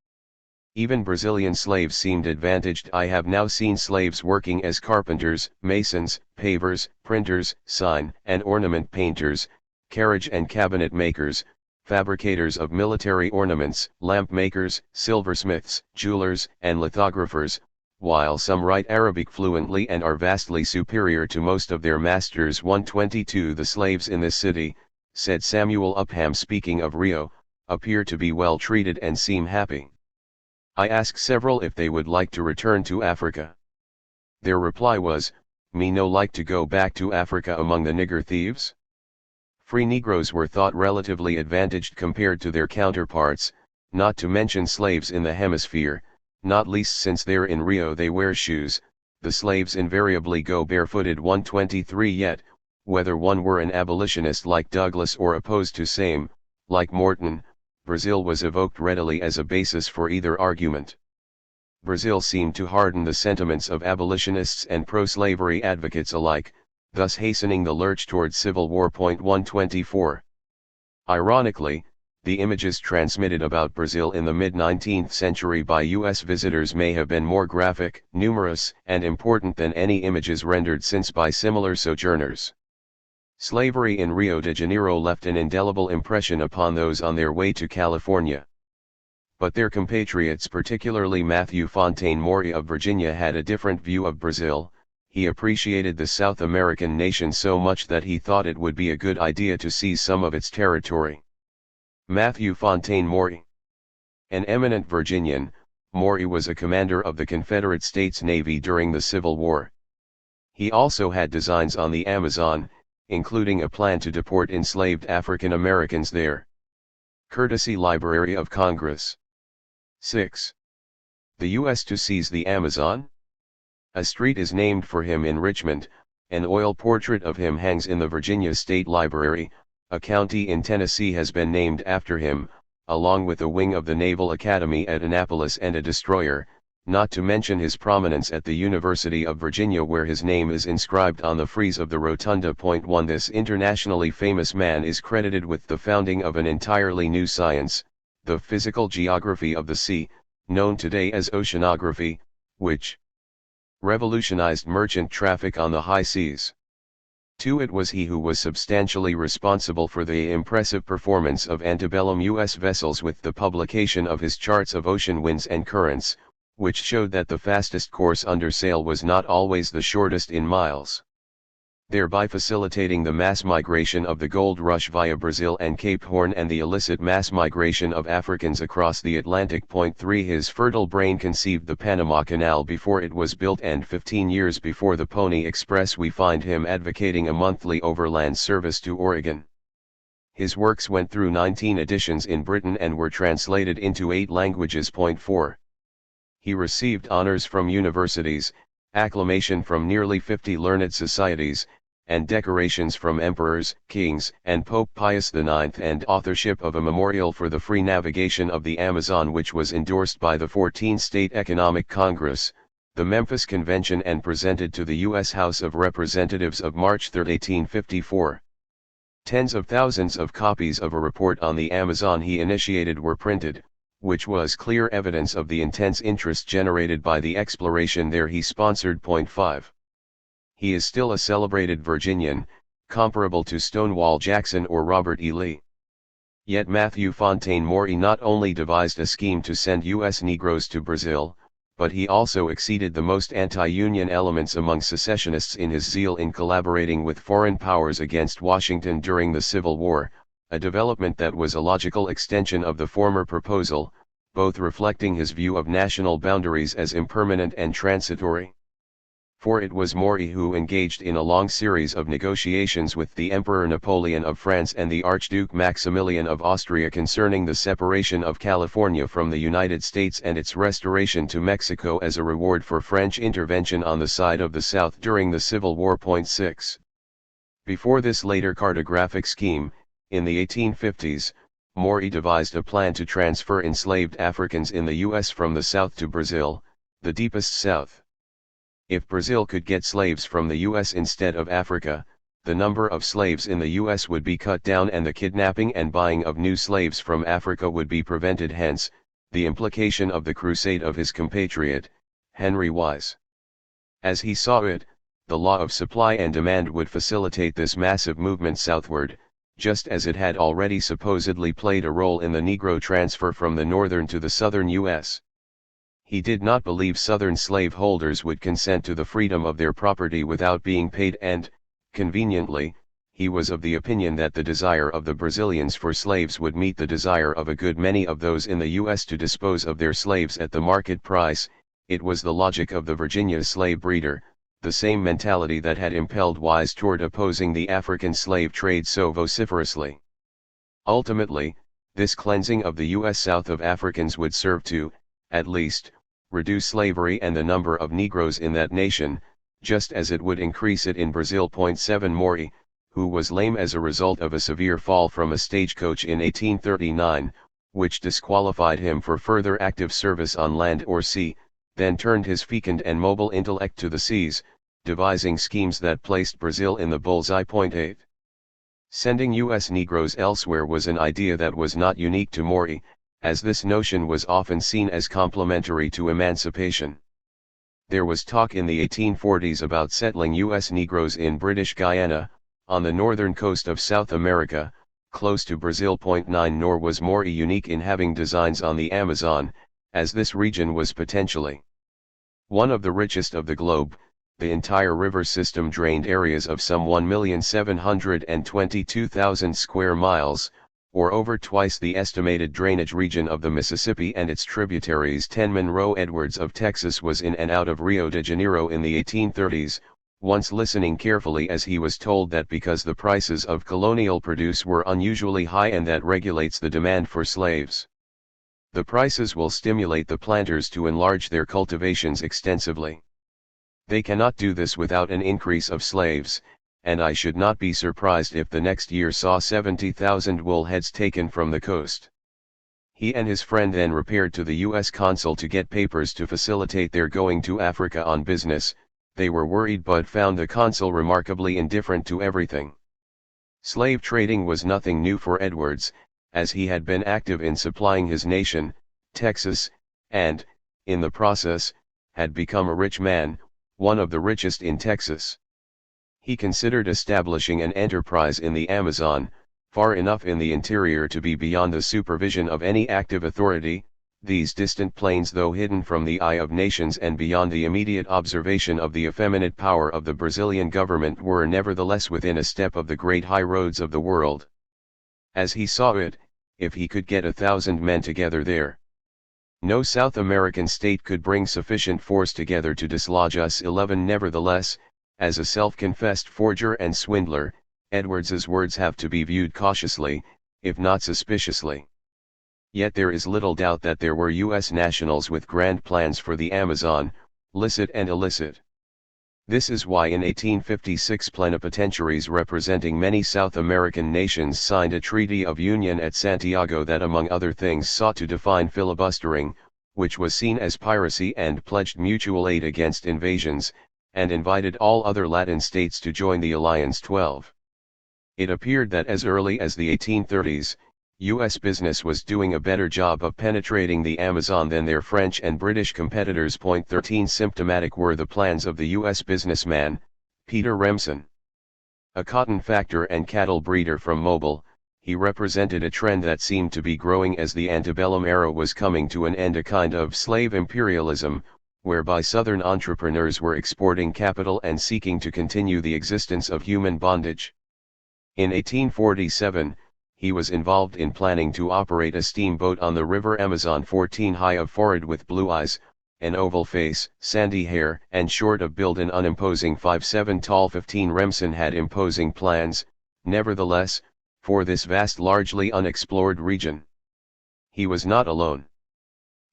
Even Brazilian slaves seemed advantaged. I have now seen slaves working as carpenters, masons, pavers, printers, sign and ornament painters, carriage and cabinet makers, fabricators of military ornaments, lamp makers, silversmiths, jewelers, and lithographers, while some write Arabic fluently and are vastly superior to most of their masters. 122. The slaves in this city, said Samuel Upham speaking of Rio, appear to be well treated and seem happy. I asked several if they would like to return to Africa. Their reply was, me no like to go back to Africa among the nigger thieves. Free Negroes were thought relatively advantaged compared to their counterparts, not to mention slaves in the hemisphere, not least since there in Rio they wear shoes, the slaves invariably go barefooted. 123. Yet, whether one were an abolitionist like Douglass or opposed to same, like Morton, Brazil was evoked readily as a basis for either argument. Brazil seemed to harden the sentiments of abolitionists and pro-slavery advocates alike, thus hastening the lurch toward civil war. 124. Ironically, the images transmitted about Brazil in the mid-19th century by U.S. visitors may have been more graphic, numerous, and important than any images rendered since by similar sojourners. Slavery in Rio de Janeiro left an indelible impression upon those on their way to California. But their compatriots, particularly Matthew Fontaine Maury of Virginia, had a different view of Brazil. He appreciated the South American nation so much that he thought it would be a good idea to seize some of its territory. Matthew Fontaine Maury. An eminent Virginian, Maury was a commander of the Confederate States Navy during the Civil War. He also had designs on the Amazon, including a plan to deport enslaved African Americans there. Courtesy Library of Congress. 6. The U.S. to seize the Amazon? A street is named for him in Richmond, an oil portrait of him hangs in the Virginia State Library, a county in Tennessee has been named after him, along with a wing of the Naval Academy at Annapolis and a destroyer, not to mention his prominence at the University of Virginia where his name is inscribed on the frieze of the rotunda. 1. This internationally famous man is credited with the founding of an entirely new science, the physical geography of the sea, known today as oceanography, which revolutionized merchant traffic on the high seas. 2. It was he who was substantially responsible for the impressive performance of antebellum U.S. vessels with the publication of his charts of ocean winds and currents, which showed that the fastest course under sail was not always the shortest in miles, thereby facilitating the mass migration of the gold rush via Brazil and Cape Horn and the illicit mass migration of Africans across the Atlantic. 3. His fertile brain conceived the Panama Canal before it was built, and 15 years before the Pony Express we find him advocating a monthly overland service to Oregon. His works went through 19 editions in Britain and were translated into 8 languages. 4. He received honors from universities, acclamation from nearly 50 learned societies, and decorations from emperors, kings, and Pope Pius IX, and authorship of a memorial for the free navigation of the Amazon, which was endorsed by the 14th State Economic Congress, the Memphis Convention, and presented to the U.S. House of Representatives of March 3, 1854. Tens of thousands of copies of a report on the Amazon he initiated were printed, which was clear evidence of the intense interest generated by the exploration there he sponsored. 5. He is still a celebrated Virginian, comparable to Stonewall Jackson or Robert E. Lee. Yet Matthew Fontaine Maury not only devised a scheme to send U.S. Negroes to Brazil, but he also exceeded the most anti-Union elements among secessionists in his zeal in collaborating with foreign powers against Washington during the Civil War, a development that was a logical extension of the former proposal, both reflecting his view of national boundaries as impermanent and transitory. For it was Maury who engaged in a long series of negotiations with the Emperor Napoleon of France and the Archduke Maximilian of Austria concerning the separation of California from the United States and its restoration to Mexico as a reward for French intervention on the side of the South during the Civil War. 6. Before this later cartographic scheme, in the 1850s, Maury devised a plan to transfer enslaved Africans in the U.S. from the South to Brazil, the deepest South. If Brazil could get slaves from the U.S. instead of Africa, the number of slaves in the U.S. would be cut down and the kidnapping and buying of new slaves from Africa would be prevented. Hence, the implication of the crusade of his compatriot, Henry Wise. As he saw it, the law of supply and demand would facilitate this massive movement southward, just as it had already supposedly played a role in the Negro transfer from the northern to the southern U.S. He did not believe Southern slaveholders would consent to the freedom of their property without being paid, and, conveniently, he was of the opinion that the desire of the Brazilians for slaves would meet the desire of a good many of those in the U.S. to dispose of their slaves at the market price. It was the logic of the Virginia slave breeder, the same mentality that had impelled Wise toward opposing the African slave trade so vociferously. Ultimately, this cleansing of the U.S. South of Africans would serve to, at least, reduce slavery and the number of Negroes in that nation, just as it would increase it in Brazil. 7. Maury, who was lame as a result of a severe fall from a stagecoach in 1839, which disqualified him for further active service on land or sea, then turned his fecund and mobile intellect to the seas, devising schemes that placed Brazil in the bullseye. 8. Sending U.S. Negroes elsewhere was an idea that was not unique to Maury, as this notion was often seen as complementary to emancipation. There was talk in the 1840s about settling U.S. Negroes in British Guiana, on the northern coast of South America, close to Brazil. 9. Nor was Maury unique in having designs on the Amazon, as this region was potentially one of the richest of the globe. The entire river system drained areas of some 1,722,000 square miles, or over twice the estimated drainage region of the Mississippi and its tributaries. 10. Monroe Edwards of Texas was in and out of Rio de Janeiro in the 1830s, once listening carefully as he was told that because the prices of colonial produce were unusually high and that regulates the demand for slaves. The prices will stimulate the planters to enlarge their cultivations extensively. They cannot do this without an increase of slaves, and I should not be surprised if the next year saw 70,000 wool heads taken from the coast. He and his friend then repaired to the U.S. consul to get papers to facilitate their going to Africa on business. They were worried but found the consul remarkably indifferent to everything. Slave trading was nothing new for Edwards, as he had been active in supplying his nation, Texas, and, in the process, had become a rich man, one of the richest in Texas. He considered establishing an enterprise in the Amazon, far enough in the interior to be beyond the supervision of any active authority. These distant plains, though hidden from the eye of nations and beyond the immediate observation of the effeminate power of the Brazilian government, were nevertheless within a step of the great high roads of the world. As he saw it, if he could get 1,000 men together there, no South American state could bring sufficient force together to dislodge us 11. Nevertheless, as a self-confessed forger and swindler, Edwards's words have to be viewed cautiously, if not suspiciously. Yet there is little doubt that there were U.S. nationals with grand plans for the Amazon, licit and illicit. This is why in 1856 plenipotentiaries representing many South American nations signed a treaty of union at Santiago that among other things sought to define filibustering, which was seen as piracy, and pledged mutual aid against invasions, and invited all other Latin states to join the alliance. 12. It appeared that as early as the 1830s, U.S. business was doing a better job of penetrating the Amazon than their French and British competitors. 13. Symptomatic were the plans of the U.S. businessman, Peter Remsen. A cotton factor and cattle breeder from Mobile, he represented a trend that seemed to be growing as the antebellum era was coming to an end, a kind of slave imperialism, whereby Southern entrepreneurs were exporting capital and seeking to continue the existence of human bondage. In 1847, he was involved in planning to operate a steamboat on the river Amazon. 14. High of forehead with blue eyes, an oval face, sandy hair, and short of build, an unimposing 5'7" tall. 15. Remsen had imposing plans, nevertheless, for this vast largely unexplored region. He was not alone.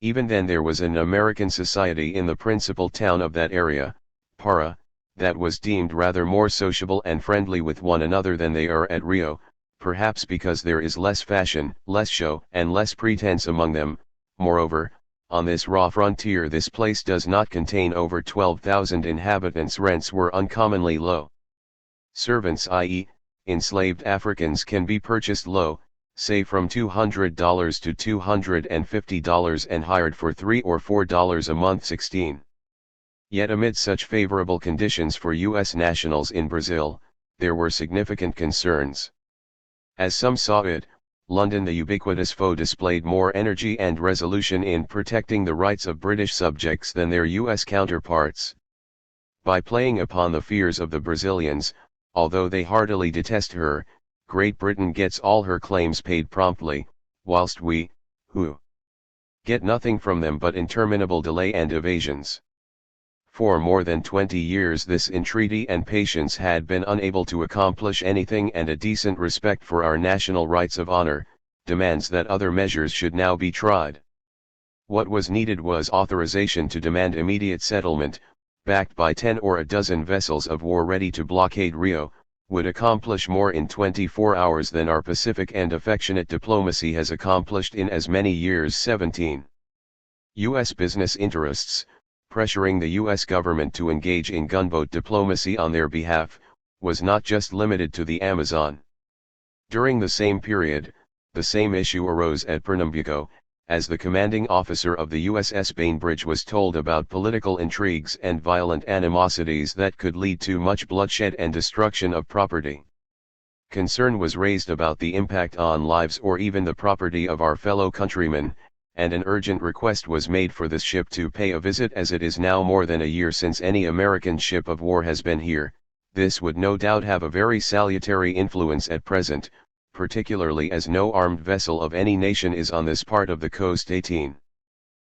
Even then there was an American society in the principal town of that area, Para, that was deemed rather more sociable and friendly with one another than they are at Rio, perhaps because there is less fashion, less show, and less pretense among them. Moreover, on this raw frontier this place does not contain over 12,000 inhabitants. Rents were uncommonly low. Servants, i.e., enslaved Africans, can be purchased low, say from $200 to $250, and hired for $3 or $4 a month. 16. Yet amid such favorable conditions for U.S. nationals in Brazil, there were significant concerns. As some saw it, London, the ubiquitous foe, displayed more energy and resolution in protecting the rights of British subjects than their U.S. counterparts. By playing upon the fears of the Brazilians, although they heartily detest her, Great Britain gets all her claims paid promptly, whilst we, who get nothing from them but interminable delay and evasions. For more than 20 years this entreaty and patience had been unable to accomplish anything, and a decent respect for our national rights of honor demands that other measures should now be tried. What was needed was authorization to demand immediate settlement, backed by 10 or a dozen vessels of war ready to blockade Rio, would accomplish more in 24 hours than our pacific and affectionate diplomacy has accomplished in as many years. 17. U.S. business interests, pressuring the U.S. government to engage in gunboat diplomacy on their behalf, was not just limited to the Amazon. During the same period, the same issue arose at Pernambuco, as the commanding officer of the USS Bainbridge was told about political intrigues and violent animosities that could lead to much bloodshed and destruction of property. Concern was raised about the impact on lives or even the property of our fellow countrymen, and an urgent request was made for this ship to pay a visit. As it is now more than a year since any American ship of war has been here, this would no doubt have a very salutary influence at present, particularly as no armed vessel of any nation is on this part of the coast. 18.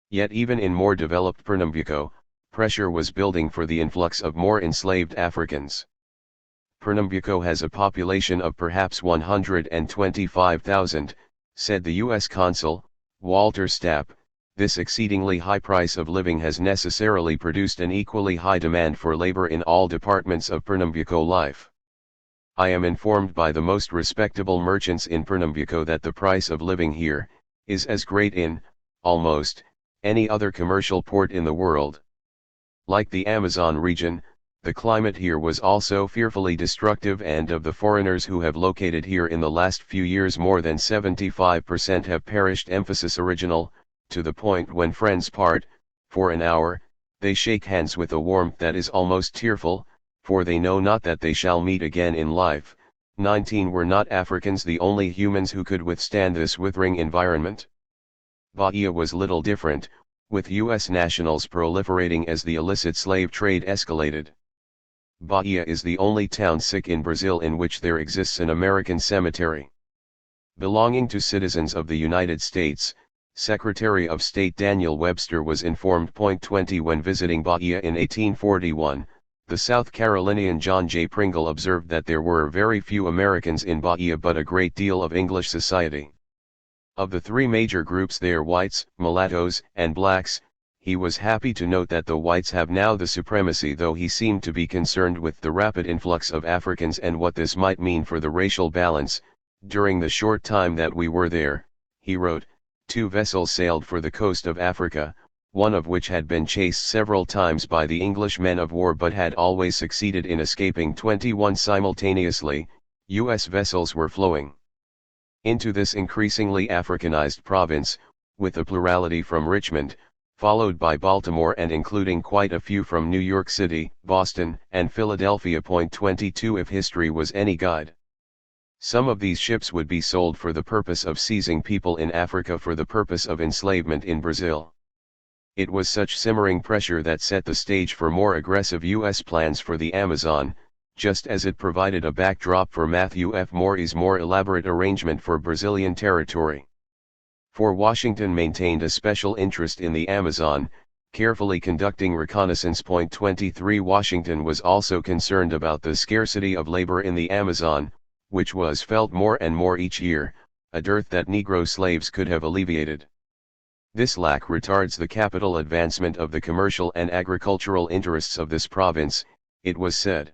Yet even in more developed Pernambuco, pressure was building for the influx of more enslaved Africans. Pernambuco has a population of perhaps 125,000, said the U.S. consul, Walter Stapp. This exceedingly high price of living has necessarily produced an equally high demand for labor in all departments of Pernambuco life. I am informed by the most respectable merchants in Pernambuco that the price of living here is as great in, almost, any other commercial port in the world. Like the Amazon region, the climate here was also fearfully destructive, and of the foreigners who have located here in the last few years, more than 75% have perished. Emphasis original, to the point when friends part, for an hour, they shake hands with a warmth that is almost tearful, for they know not that they shall meet again in life. 19 Were not Africans the only humans who could withstand this withering environment? Bahia was little different, with U.S. nationals proliferating as the illicit slave trade escalated. Bahia is the only town in Brazil in which there exists an American cemetery. Belonging to citizens of the United States, Secretary of State Daniel Webster was informed. 20 When visiting Bahia in 1841, the South Carolinian John J. Pringle observed that there were very few Americans in Bahia but a great deal of English society. Of the three major groups there, whites, mulattoes, and blacks, he was happy to note that the whites have now the supremacy, though he seemed to be concerned with the rapid influx of Africans and what this might mean for the racial balance. During the short time that we were there, he wrote, 2 vessels sailed for the coast of Africa, one of which had been chased several times by the English men of war but had always succeeded in escaping. 21 Simultaneously, U.S. vessels were flowing into this increasingly Africanized province, with a plurality from Richmond, followed by Baltimore, and including quite a few from New York City, Boston, and Philadelphia. 22 If history was any guide, some of these ships would be sold for the purpose of seizing people in Africa for the purpose of enslavement in Brazil. It was such simmering pressure that set the stage for more aggressive U.S. plans for the Amazon, just as it provided a backdrop for Matthew F. Maury's more elaborate arrangement for Brazilian territory. For Washington maintained a special interest in the Amazon, carefully conducting reconnaissance. 23 Washington was also concerned about the scarcity of labor in the Amazon, which was felt more and more each year, a dearth that Negro slaves could have alleviated. This lack retards the capital advancement of the commercial and agricultural interests of this province, it was said.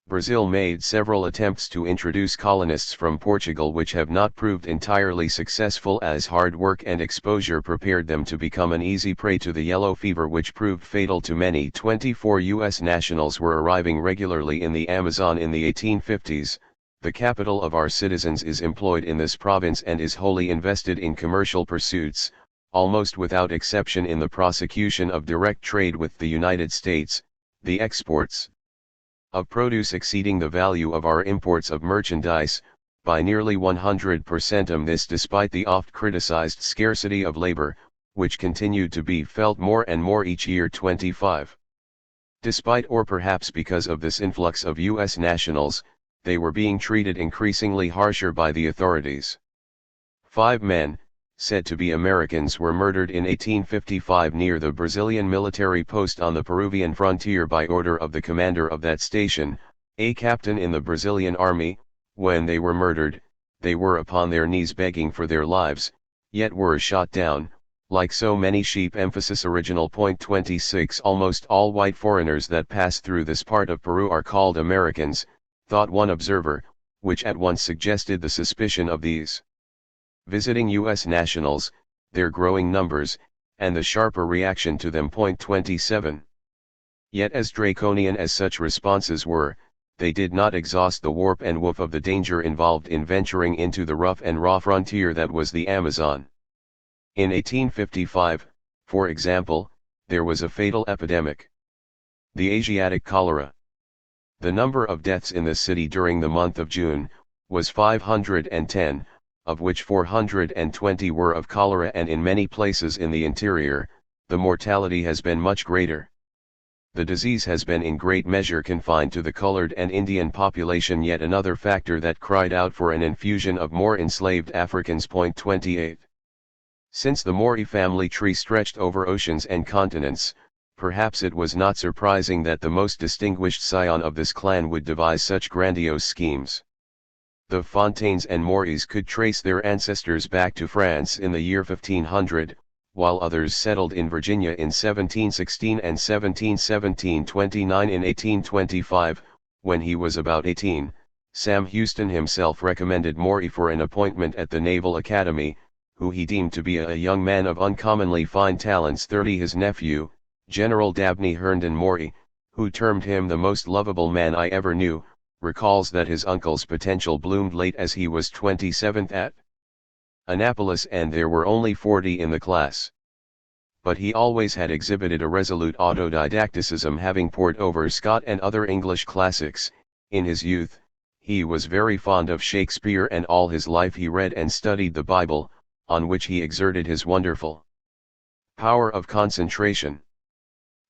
Brazil made several attempts to introduce colonists from Portugal which have not proved entirely successful, as hard work and exposure prepared them to become an easy prey to the yellow fever which proved fatal to many. 24 U.S. nationals were arriving regularly in the Amazon in the 1850s. The capital of our citizens is employed in this province and is wholly invested in commercial pursuits, almost without exception in the prosecution of direct trade with the United States, the exports of produce exceeding the value of our imports of merchandise, by nearly 100%. This despite the oft criticized scarcity of labor, which continued to be felt more and more each year. 25. Despite or perhaps because of this influx of U.S. nationals, they were being treated increasingly harsher by the authorities. 5 men, said to be Americans, were murdered in 1855 near the Brazilian military post on the Peruvian frontier by order of the commander of that station, a captain in the Brazilian army. When they were murdered, they were upon their knees begging for their lives, yet were shot down, like so many sheep. Emphasis original. 26 Almost all white foreigners that pass through this part of Peru are called Americans, thought one observer, which at once suggested the suspicion of these visiting U.S. nationals, their growing numbers, and the sharper reaction to them. 27. Yet as draconian as such responses were, they did not exhaust the warp and woof of the danger involved in venturing into the rough and raw frontier that was the Amazon. In 1855, for example, there was a fatal epidemic. The Asiatic cholera. The number of deaths in the city during the month of June was 510, of which 420 were of cholera, and in many places in the interior, the mortality has been much greater. The disease has been in great measure confined to the colored and Indian population, yet another factor that cried out for an infusion of more enslaved Africans. 28. Since the Maori family tree stretched over oceans and continents, Perhaps it was not surprising that the most distinguished scion of this clan would devise such grandiose schemes. The Fontaines and Moris could trace their ancestors back to France in the year 1500, while others settled in Virginia in 1716 and 1729. In 1825, when he was about 18, Sam Houston himself recommended Maury for an appointment at the Naval Academy, who he deemed to be a young man of uncommonly fine talents. His nephew, General Dabney Herndon Maury, who termed him the most lovable man I ever knew, recalls that his uncle's potential bloomed late as he was 27th at Annapolis and there were only 40 in the class. But he always had exhibited a resolute autodidacticism, having pored over Scott and other English classics. In his youth, he was very fond of Shakespeare, and all his life he read and studied the Bible, on which he exerted his wonderful power of concentration.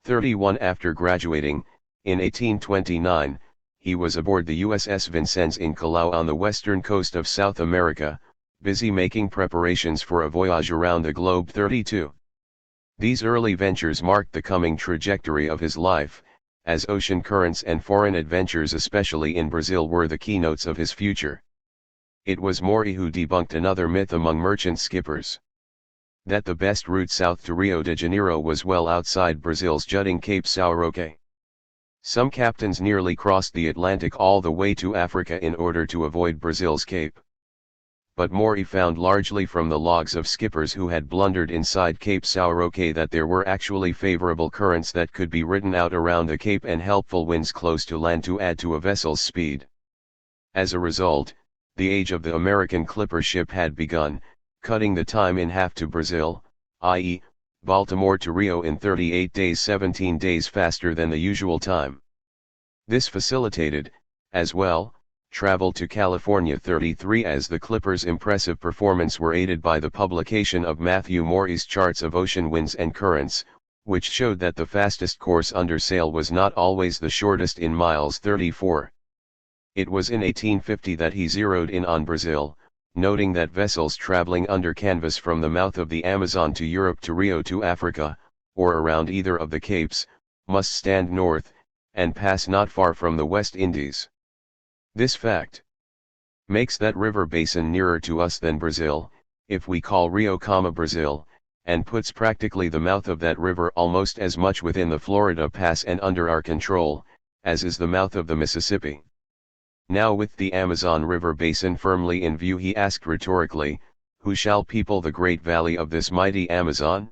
31 After graduating, in 1829, he was aboard the USS Vincennes in Callao on the western coast of South America, busy making preparations for a voyage around the globe. 32. These early ventures marked the coming trajectory of his life, as ocean currents and foreign adventures, especially in Brazil, were the keynotes of his future. It was Maury who debunked another myth among merchant skippers: that the best route south to Rio de Janeiro was well outside Brazil's jutting Cape São Roque. Some captains nearly crossed the Atlantic all the way to Africa in order to avoid Brazil's Cape. But Maury found, largely from the logs of skippers who had blundered inside Cape São Roque, that there were actually favorable currents that could be ridden out around the Cape and helpful winds close to land to add to a vessel's speed. As a result, the age of the American clipper ship had begun, cutting the time in half to Brazil, i.e., Baltimore to Rio, in 38 days, 17 days faster than the usual time. This facilitated, as well, travel to California. 33 As the clipper's impressive performance were aided by the publication of Matthew Maury's charts of ocean winds and currents, which showed that the fastest course under sail was not always the shortest in miles. 34. It was in 1850 that he zeroed in on Brazil, noting that vessels traveling under canvas from the mouth of the Amazon to Europe, to Rio, to Africa, or around either of the capes, must stand north, and pass not far from the West Indies. This fact makes that river basin nearer to us than Brazil, if we call Rio, Brazil, and puts practically the mouth of that river almost as much within the Florida Pass and under our control, as is the mouth of the Mississippi. Now, with the Amazon River basin firmly in view, he asked rhetorically, who shall people the great valley of this mighty Amazon?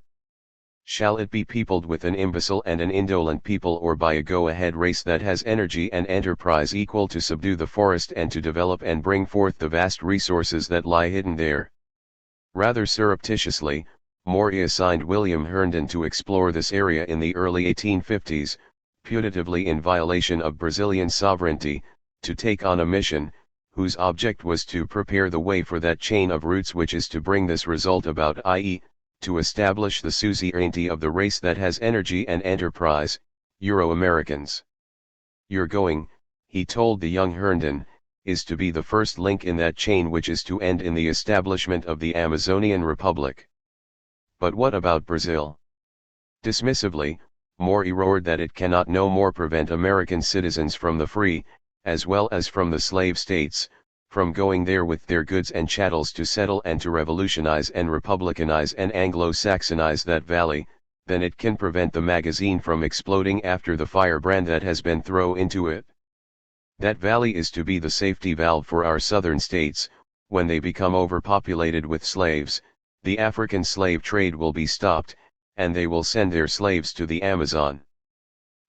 Shall it be peopled with an imbecile and an indolent people, or by a go-ahead race that has energy and enterprise equal to subdue the forest and to develop and bring forth the vast resources that lie hidden there? Rather surreptitiously, Maury assigned William Herndon to explore this area in the early 1850s, putatively in violation of Brazilian sovereignty, to take on a mission, whose object was to prepare the way for that chain of routes which is to bring this result about, i.e., to establish the suzerainty of the race that has energy and enterprise, Euro-Americans. Your going, he told the young Herndon, is to be the first link in that chain which is to end in the establishment of the Amazonian Republic. But what about Brazil? Dismissively, Maury roared that it cannot no more prevent American citizens from the free, as well as from the slave states, from going there with their goods and chattels to settle and to revolutionize and republicanize and Anglo-Saxonize that valley, than it can prevent the magazine from exploding after the firebrand that has been thrown into it. That valley is to be the safety valve for our southern states. When they become overpopulated with slaves, the African slave trade will be stopped, and they will send their slaves to the Amazon.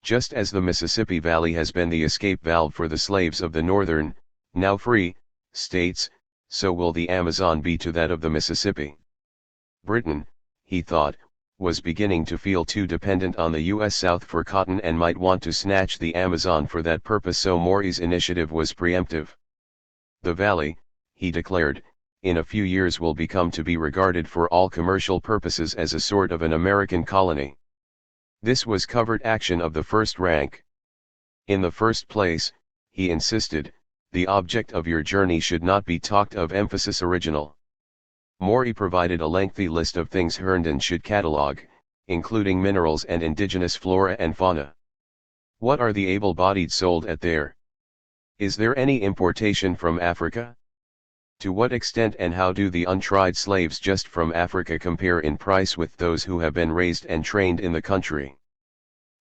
Just as the Mississippi Valley has been the escape valve for the slaves of the northern, now free, states, so will the Amazon be to that of the Mississippi. Britain, he thought, was beginning to feel too dependent on the U.S. South for cotton and might want to snatch the Amazon for that purpose, so Maury's initiative was preemptive. The valley, he declared, in a few years will become to be regarded for all commercial purposes as a sort of an American colony. This was covert action of the first rank. In the first place, he insisted, the object of your journey should not be talked of, emphasis original. Maury provided a lengthy list of things Herndon should catalogue, including minerals and indigenous flora and fauna. What are the able-bodied sold at there? Is there any importation from Africa? To what extent and how do the untried slaves just from Africa compare in price with those who have been raised and trained in the country?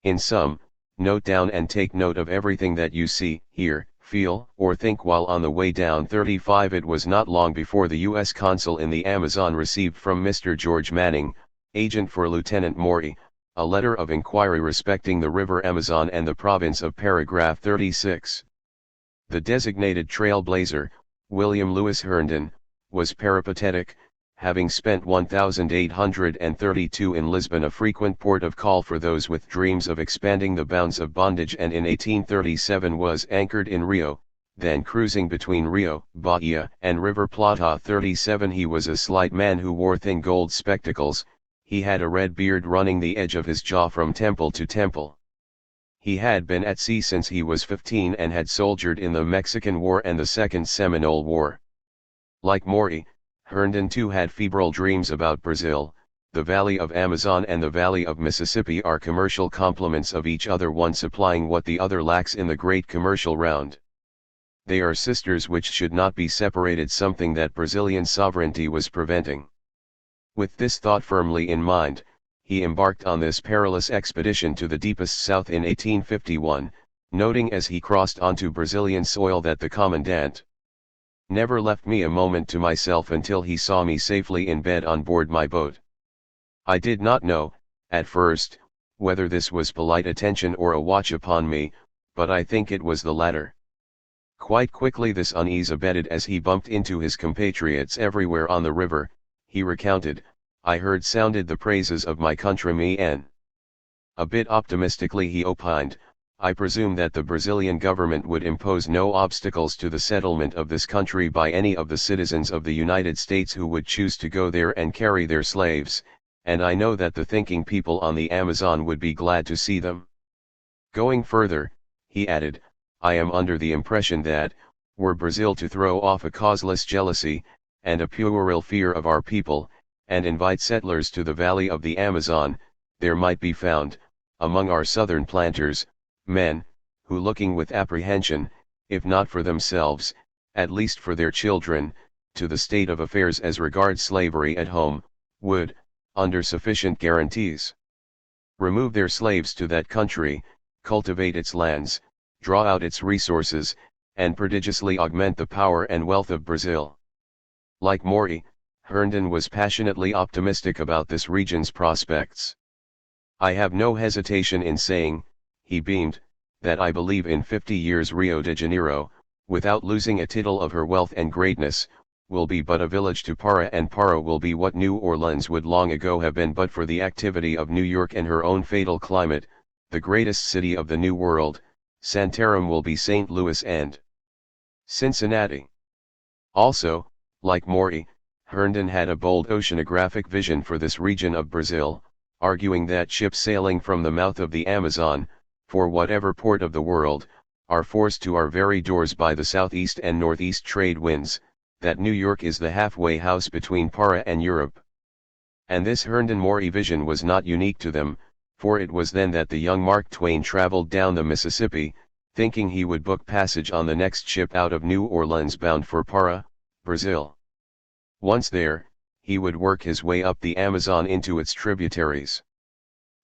In sum, note down and take note of everything that you see, hear, feel, or think while on the way down 35. It was not long before the U.S. consul in the Amazon received from Mr. George Manning, agent for Lieutenant Maury, a letter of inquiry respecting the river Amazon and the province of paragraph 36. The designated trailblazer, William Lewis Herndon, was peripatetic, having spent 1832 in Lisbon, a frequent port of call for those with dreams of expanding the bounds of bondage, and in 1837 was anchored in Rio, then cruising between Rio, Bahia, and River Plata. 37 He was a slight man who wore thin gold spectacles, he had a red beard running the edge of his jaw from temple to temple. He had been at sea since he was 15 and had soldiered in the Mexican War and the Second Seminole War. Like Maury, Herndon too had febrile dreams about Brazil. The Valley of Amazon and the Valley of Mississippi are commercial complements of each other, one supplying what the other lacks in the great commercial round. They are sisters which should not be separated, something that Brazilian sovereignty was preventing. With this thought firmly in mind, he embarked on this perilous expedition to the deepest south in 1851, noting as he crossed onto Brazilian soil that the commandant never left me a moment to myself until he saw me safely in bed on board my boat. I did not know, at first, whether this was polite attention or a watch upon me, but I think it was the latter. Quite quickly this unease abated as he bumped into his compatriots everywhere on the river. He recounted, I heard sounded the praises of my countrymen. A bit optimistically he opined, I presume that the Brazilian government would impose no obstacles to the settlement of this country by any of the citizens of the United States who would choose to go there and carry their slaves, and I know that the thinking people on the Amazon would be glad to see them. Going further, he added, I am under the impression that, were Brazil to throw off a causeless jealousy, and a puerile fear of our people, and invite settlers to the valley of the Amazon, there might be found, among our southern planters, men, who looking with apprehension, if not for themselves, at least for their children, to the state of affairs as regards slavery at home, would, under sufficient guarantees, remove their slaves to that country, cultivate its lands, draw out its resources, and prodigiously augment the power and wealth of Brazil. Like Maury, Herndon was passionately optimistic about this region's prospects. I have no hesitation in saying, he beamed, that I believe in 50 years Rio de Janeiro, without losing a tittle of her wealth and greatness, will be but a village to Para, and Para will be what New Orleans would long ago have been but for the activity of New York and her own fatal climate, the greatest city of the New World. Santarem will be St. Louis and Cincinnati. Also, like Maury, Herndon had a bold oceanographic vision for this region of Brazil, arguing that ships sailing from the mouth of the Amazon, for whatever port of the world, are forced to our very doors by the southeast and northeast trade winds, that New York is the halfway house between Para and Europe. And this Herndon-Maury vision was not unique to them, for it was then that the young Mark Twain traveled down the Mississippi, thinking he would book passage on the next ship out of New Orleans bound for Para, Brazil. Once there, he would work his way up the Amazon into its tributaries.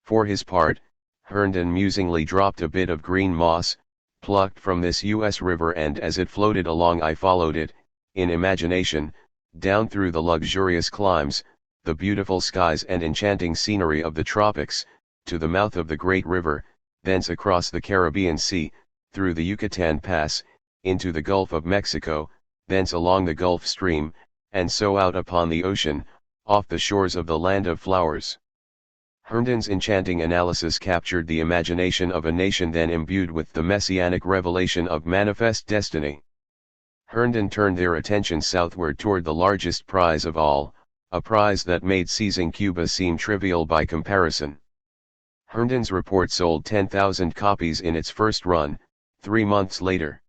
For his part, Herndon musingly dropped a bit of green moss, plucked from this U.S. river, and as it floated along I followed it, in imagination, down through the luxurious climes, the beautiful skies and enchanting scenery of the tropics, to the mouth of the great river, thence across the Caribbean Sea, through the Yucatan Pass, into the Gulf of Mexico, thence along the Gulf Stream, and so out upon the ocean, off the shores of the land of flowers. Herndon's enchanting analysis captured the imagination of a nation then imbued with the messianic revelation of manifest destiny. Herndon turned their attention southward toward the largest prize of all, a prize that made seizing Cuba seem trivial by comparison. Herndon's report sold 10,000 copies in its first run. 3 months later,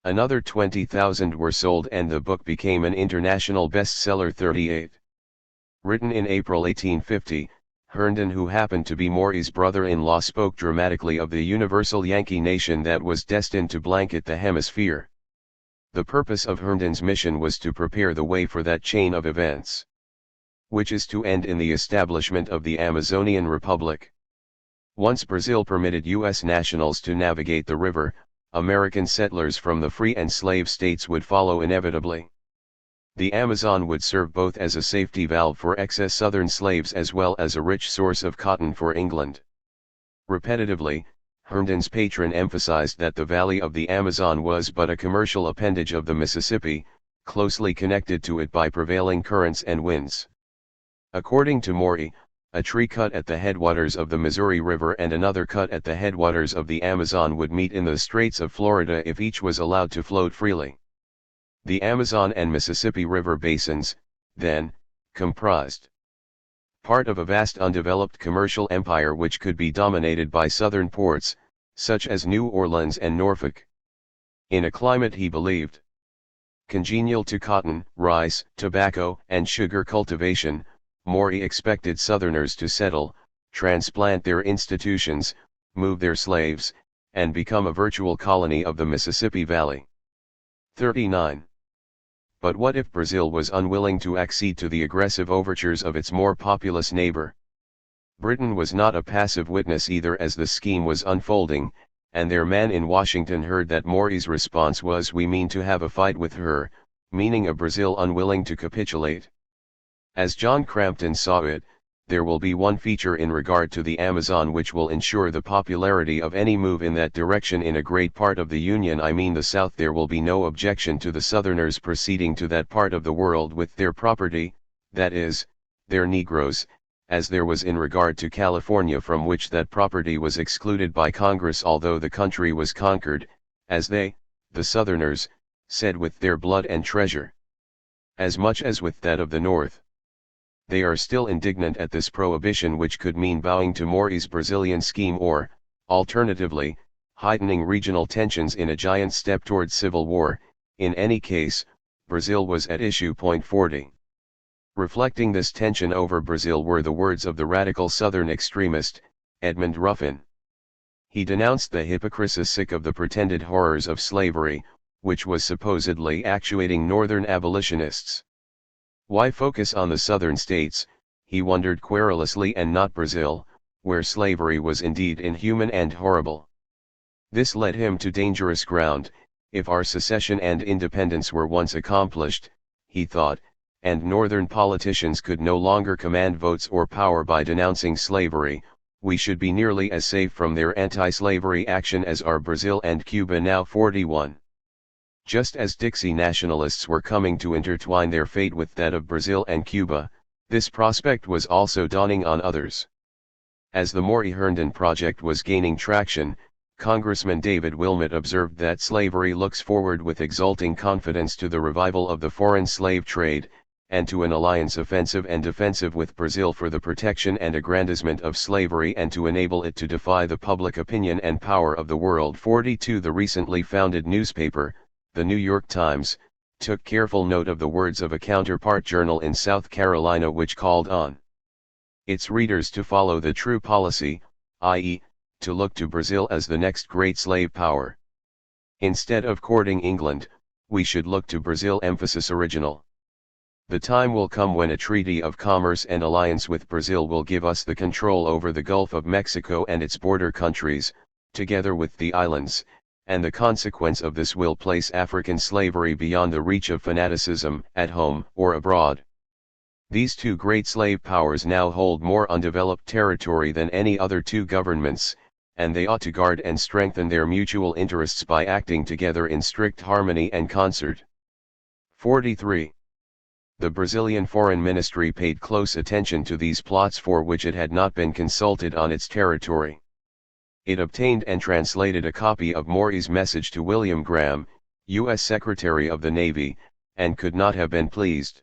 another 20,000 were sold and the book became an international bestseller. 38. Written in April 1850, Herndon, who happened to be Maury's brother-in-law, spoke dramatically of the universal Yankee nation that was destined to blanket the hemisphere. The purpose of Herndon's mission was to prepare the way for that chain of events, which is to end in the establishment of the Amazonian Republic. Once Brazil permitted U.S. nationals to navigate the river, American settlers from the free and slave states would follow inevitably. The Amazon would serve both as a safety valve for excess southern slaves as well as a rich source of cotton for England. Repetitively, Herndon's patron emphasized that the valley of the Amazon was but a commercial appendage of the Mississippi, closely connected to it by prevailing currents and winds. According to Maury, a tree cut at the headwaters of the Missouri River and another cut at the headwaters of the Amazon would meet in the Straits of Florida if each was allowed to float freely. The Amazon and Mississippi River basins, then, comprised part of a vast undeveloped commercial empire which could be dominated by southern ports, such as New Orleans and Norfolk. In a climate, he believed, congenial to cotton, rice, tobacco, and sugar cultivation, Maury expected Southerners to settle, transplant their institutions, move their slaves, and become a virtual colony of the Mississippi Valley. 39. But what if Brazil was unwilling to accede to the aggressive overtures of its more populous neighbor? Britain was not a passive witness either as the scheme was unfolding, and their man in Washington heard that Maury's response was, "We mean to have a fight with her," meaning a Brazil unwilling to capitulate. As John Crampton saw it, there will be one feature in regard to the Amazon which will ensure the popularity of any move in that direction in a great part of the Union, I mean the South. There will be no objection to the Southerners proceeding to that part of the world with their property, that is, their Negroes, as there was in regard to California, from which that property was excluded by Congress although the country was conquered, as they, the Southerners, said, with their blood and treasure. As much as with that of the North. They are still indignant at this prohibition, which could mean bowing to Maury's Brazilian scheme or, alternatively, heightening regional tensions in a giant step toward civil war. In any case, Brazil was at issue. 40. Reflecting this tension over Brazil were the words of the radical Southern extremist, Edmund Ruffin. He denounced the hypocrisy sick of the pretended horrors of slavery, which was supposedly actuating Northern abolitionists. Why focus on the Southern states, he wondered querulously, and not Brazil, where slavery was indeed inhuman and horrible? This led him to dangerous ground. If our secession and independence were once accomplished, he thought, and Northern politicians could no longer command votes or power by denouncing slavery, we should be nearly as safe from their anti-slavery action as are Brazil and Cuba now. 41. Just as Dixie nationalists were coming to intertwine their fate with that of Brazil and Cuba, this prospect was also dawning on others. As the Maury-Herndon project was gaining traction, Congressman David Wilmot observed that slavery looks forward with exulting confidence to the revival of the foreign slave trade, and to an alliance offensive and defensive with Brazil for the protection and aggrandizement of slavery and to enable it to defy the public opinion and power of the world. 42. The recently founded newspaper, The New York Times, took careful note of the words of a counterpart journal in South Carolina which called on its readers to follow the true policy, i.e., to look to Brazil as the next great slave power. Instead of courting England, we should look to Brazil. Emphasis original. The time will come when a treaty of commerce and alliance with Brazil will give us the control over the Gulf of Mexico and its border countries, together with the islands, and the consequence of this will place African slavery beyond the reach of fanaticism, at home or abroad. These two great slave powers now hold more undeveloped territory than any other two governments, and they ought to guard and strengthen their mutual interests by acting together in strict harmony and concert. 43. The Brazilian Foreign Ministry paid close attention to these plots for which it had not been consulted on its territory. It obtained and translated a copy of Maury's message to William Graham, U.S. Secretary of the Navy, and could not have been pleased.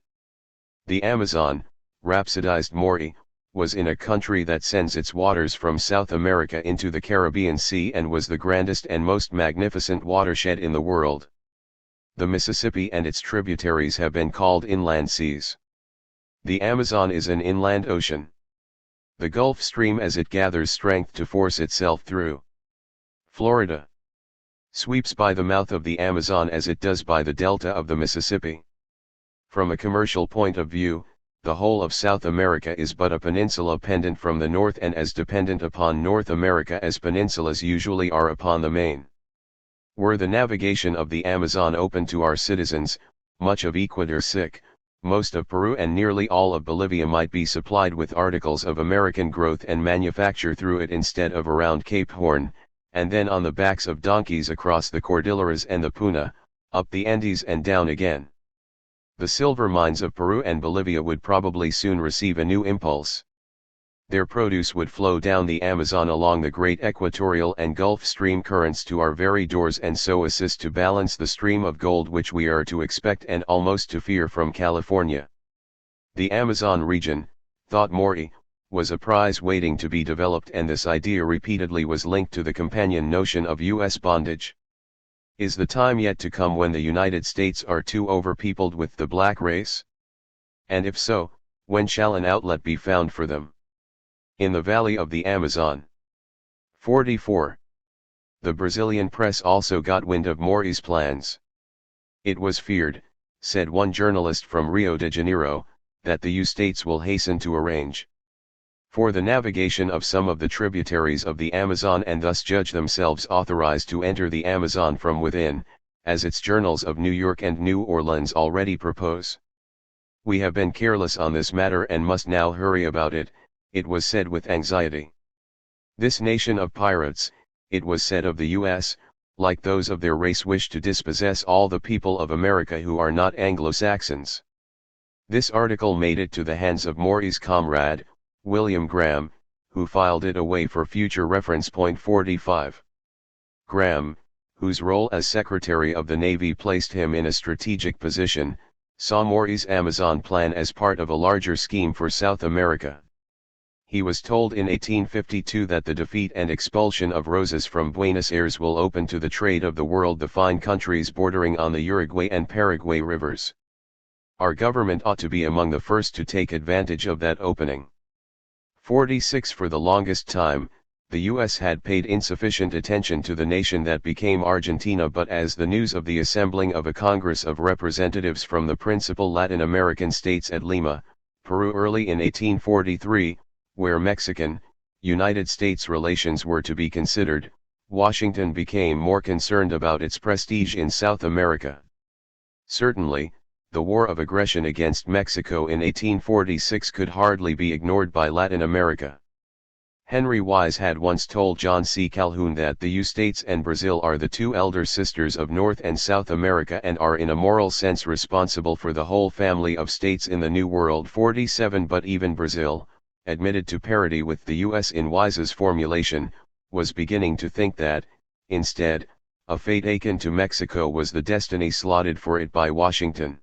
The Amazon, rhapsodized Maury, was in a country that sends its waters from South America into the Caribbean Sea and was the grandest and most magnificent watershed in the world. The Mississippi and its tributaries have been called inland seas. The Amazon is an inland ocean. The Gulf Stream as it gathers strength to force itself through Florida. Sweeps by the mouth of the Amazon as it does by the delta of the Mississippi. From a commercial point of view, the whole of South America is but a peninsula pendant from the north and as dependent upon North America as peninsulas usually are upon the main. Were the navigation of the Amazon open to our citizens, much of Ecuador, most of Peru and nearly all of Bolivia might be supplied with articles of American growth and manufacture through it instead of around Cape Horn, and then on the backs of donkeys across the Cordilleras and the Puna, up the Andes and down again. The silver mines of Peru and Bolivia would probably soon receive a new impulse. Their produce would flow down the Amazon along the great equatorial and Gulf Stream currents to our very doors and so assist to balance the stream of gold which we are to expect and almost to fear from California. The Amazon region, thought Morey, was a prize waiting to be developed, and this idea repeatedly was linked to the companion notion of U.S. bondage. Is the time yet to come when the United States are too overpeopled with the black race? And if so, when shall an outlet be found for them? In the valley of the Amazon. 44. The Brazilian press also got wind of Morey's plans. It was feared, said one journalist from Rio de Janeiro, that the U-States will hasten to arrange for the navigation of some of the tributaries of the Amazon and thus judge themselves authorized to enter the Amazon from within, as its journals of New York and New Orleans already propose. We have been careless on this matter and must now hurry about it, it was said with anxiety. This nation of pirates, it was said of the U.S., like those of their race, wish to dispossess all the people of America who are not Anglo-Saxons. This article made it to the hands of Morey's comrade, William Graham, who filed it away for future reference. 45. Graham, whose role as Secretary of the Navy placed him in a strategic position, saw Morey's Amazon plan as part of a larger scheme for South America. He was told in 1852 that the defeat and expulsion of Rosas from Buenos Aires will open to the trade of the world the fine countries bordering on the Uruguay and Paraguay rivers. Our government ought to be among the first to take advantage of that opening. 46. For the longest time, the U.S. had paid insufficient attention to the nation that became Argentina, but as the news of the assembling of a Congress of Representatives from the principal Latin American states at Lima, Peru early in 1843, where Mexican, United States relations were to be considered, Washington became more concerned about its prestige in South America. Certainly, the war of aggression against Mexico in 1846 could hardly be ignored by Latin America. Henry Wise had once told John C. Calhoun that the U-States and Brazil are the two elder sisters of North and South America and are in a moral sense responsible for the whole family of states in the New World. 47. But even Brazil, admitted to parity with the U.S. in Wise's formulation, was beginning to think that, instead, a fate akin to Mexico was the destiny slotted for it by Washington.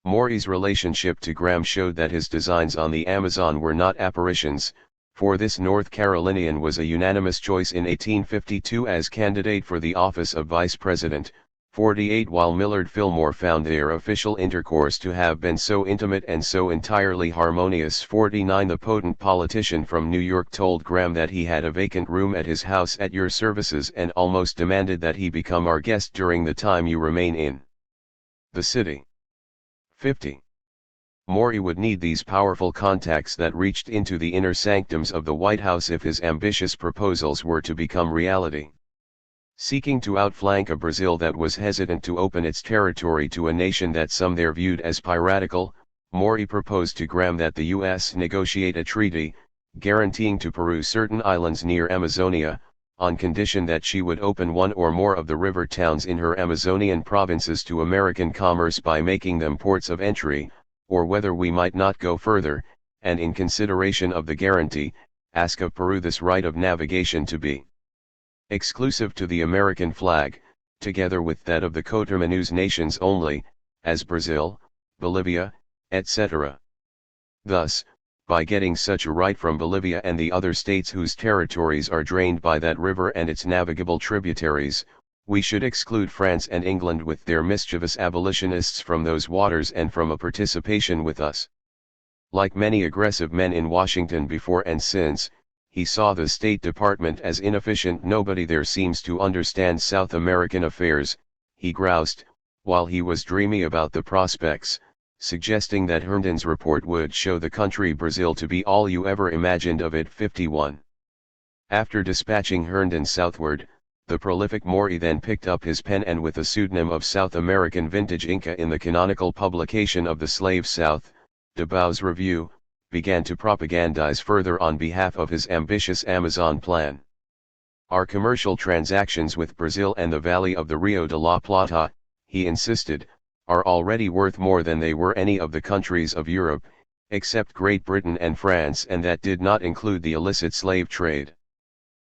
Morey's relationship to Graham showed that his designs on the Amazon were not apparitions, for this North Carolinian was a unanimous choice in 1852 as candidate for the office of Vice President. 48. While Millard Fillmore found their official intercourse to have been so intimate and so entirely harmonious. 49. The potent politician from New York told Graham that he had a vacant room at his house at your services and almost demanded that he become our guest during the time you remain in the city. 50. Morey would need these powerful contacts that reached into the inner sanctums of the White House if his ambitious proposals were to become reality. Seeking to outflank a Brazil that was hesitant to open its territory to a nation that some there viewed as piratical, Morey proposed to Graham that the U.S. negotiate a treaty, guaranteeing to Peru certain islands near Amazonia, on condition that she would open one or more of the river towns in her Amazonian provinces to American commerce by making them ports of entry, or whether we might not go further, and in consideration of the guarantee, ask of Peru this right of navigation to be exclusive to the American flag, together with that of the coterminous nations only, as Brazil, Bolivia, etc. Thus, by getting such a right from Bolivia and the other states whose territories are drained by that river and its navigable tributaries, we should exclude France and England with their mischievous abolitionists from those waters and from a participation with us. Like many aggressive men in Washington before and since, he saw the State Department as inefficient. Nobody there seems to understand South American affairs, he groused, while he was dreamy about the prospects, suggesting that Herndon's report would show the country Brazil to be all you ever imagined of it. 51. After dispatching Herndon southward, the prolific Maury then picked up his pen and with the pseudonym of South American Vintage Inca in the canonical publication of the Slave South, Debau's Review, began to propagandize further on behalf of his ambitious Amazon plan. Our commercial transactions with Brazil and the valley of the Rio de la Plata, he insisted, are already worth more than they were any of the countries of Europe, except Great Britain and France, and that did not include the illicit slave trade.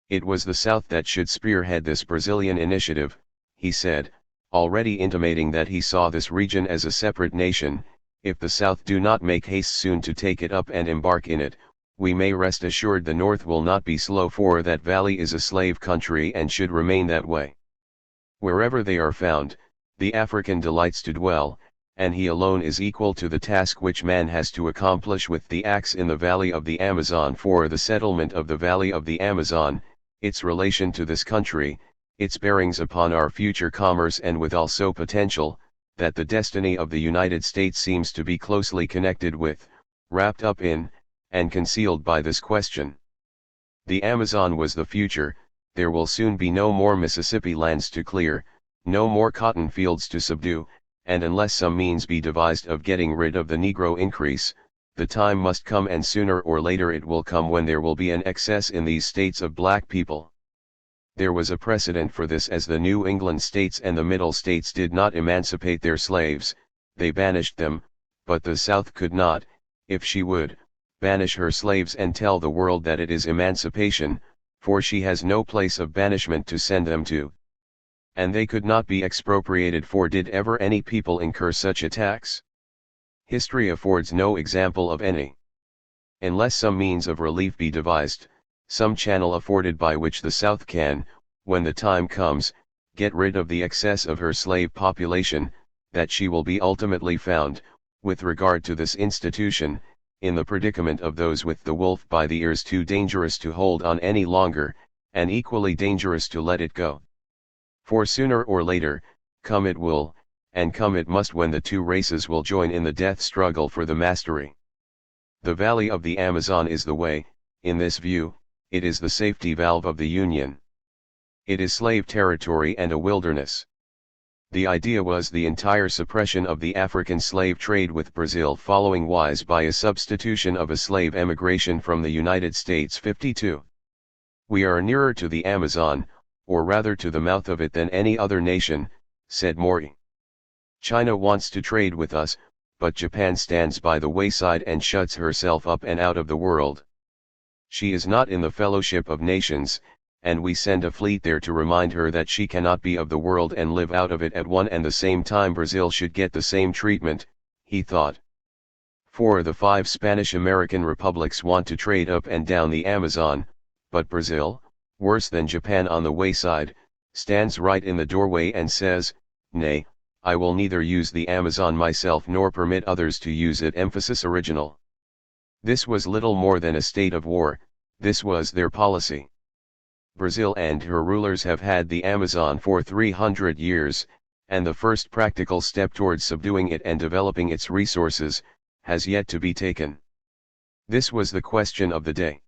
It was the South that should spearhead this Brazilian initiative, he said, already intimating that he saw this region as a separate nation. If the South do not make haste soon to take it up and embark in it, we may rest assured the North will not be slow, for that valley is a slave country and should remain that way. Wherever they are found, the African delights to dwell, and he alone is equal to the task which man has to accomplish with the axe in the valley of the Amazon. For the settlement of the valley of the Amazon, its relation to this country, its bearings upon our future commerce, and withal so potential, that the destiny of the United States seems to be closely connected with, wrapped up in, and concealed by this question. The Amazon was the future. There will soon be no more Mississippi lands to clear, no more cotton fields to subdue, and unless some means be devised of getting rid of the Negro increase, the time must come, and sooner or later it will come, when there will be an excess in these states of black people. There was a precedent for this, as the New England states and the Middle states did not emancipate their slaves, they banished them, but the South could not, if she would, banish her slaves and tell the world that it is emancipation, for she has no place of banishment to send them to. And they could not be expropriated, for did ever any people incur such attacks? History affords no example of any. Unless some means of relief be devised, some channel afforded by which the South can, when the time comes, get rid of the excess of her slave population, that she will be ultimately found, with regard to this institution, in the predicament of those with the wolf by the ears, too dangerous to hold on any longer, and equally dangerous to let it go. For sooner or later, come it will, and come it must, when the two races will join in the death struggle for the mastery. The valley of the Amazon is the way, in this view, it is the safety valve of the Union. It is slave territory and a wilderness. The idea was the entire suppression of the African slave trade with Brazil, following wise by a substitution of a slave emigration from the United States. 52. We are nearer to the Amazon, or rather to the mouth of it, than any other nation, said Maury. China wants to trade with us, but Japan stands by the wayside and shuts herself up and out of the world. She is not in the fellowship of nations, and we send a fleet there to remind her that she cannot be of the world and live out of it at one and the same time. Brazil should get the same treatment, he thought. For the 5 Spanish-American republics want to trade up and down the Amazon, but Brazil, worse than Japan on the wayside, stands right in the doorway and says, "Nay, I will neither use the Amazon myself nor permit others to use it." Emphasis original. This was little more than a state of war. This was their policy. Brazil and her rulers have had the Amazon for 300 years, and the first practical step towards subduing it and developing its resources, has yet to be taken. This was the question of the day.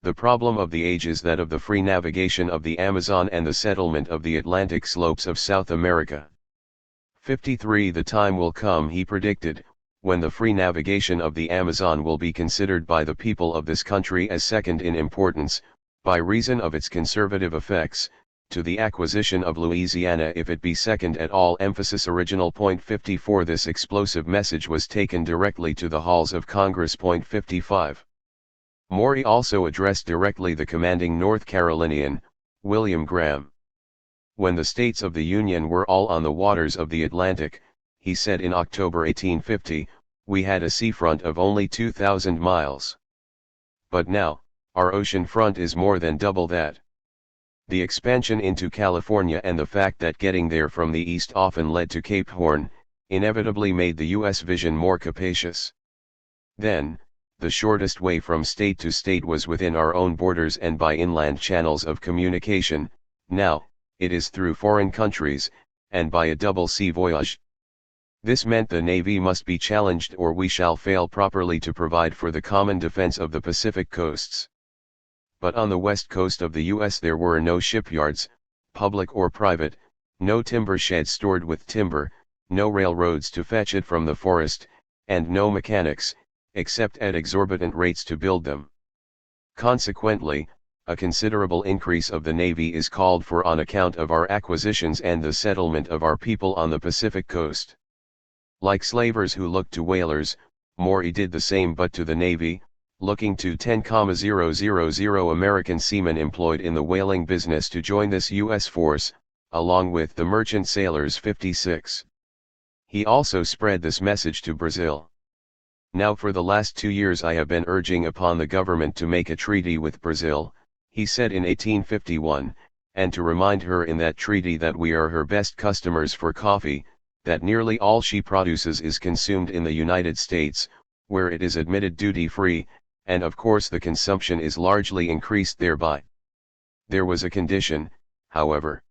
The problem of the age is that of the free navigation of the Amazon and the settlement of the Atlantic slopes of South America. 53. The time will come, he predicted, when the free navigation of the Amazon will be considered by the people of this country as second in importance, by reason of its conservative effects, to the acquisition of Louisiana, if it be second at all. Emphasis original. 54. This explosive message was taken directly to the halls of Congress. 55. Maury also addressed directly the commanding North Carolinian, William Graham. When the states of the Union were all on the waters of the Atlantic, he said in October 1850, we had a seafront of only 2,000 miles. But now, our ocean front is more than double that. The expansion into California and the fact that getting there from the east often led to Cape Horn, inevitably made the U.S. vision more capacious. Then, the shortest way from state to state was within our own borders and by inland channels of communication. Now, it is through foreign countries, and by a double sea voyage. This meant the Navy must be challenged or we shall fail properly to provide for the common defense of the Pacific coasts. But on the west coast of the U.S. there were no shipyards, public or private, no timber sheds stored with timber, no railroads to fetch it from the forest, and no mechanics, except at exorbitant rates to build them. Consequently, a considerable increase of the Navy is called for on account of our acquisitions and the settlement of our people on the Pacific coast. Like slavers who looked to whalers, Maury did the same but to the Navy, looking to 10,000 American seamen employed in the whaling business to join this U.S. force, along with the merchant sailors 56. He also spread this message to Brazil. Now for the last 2 years I have been urging upon the government to make a treaty with Brazil, he said in 1851, and to remind her in that treaty that we are her best customers for coffee, that nearly all she produces is consumed in the United States, where it is admitted duty-free, and of course the consumption is largely increased thereby. There was a condition, however.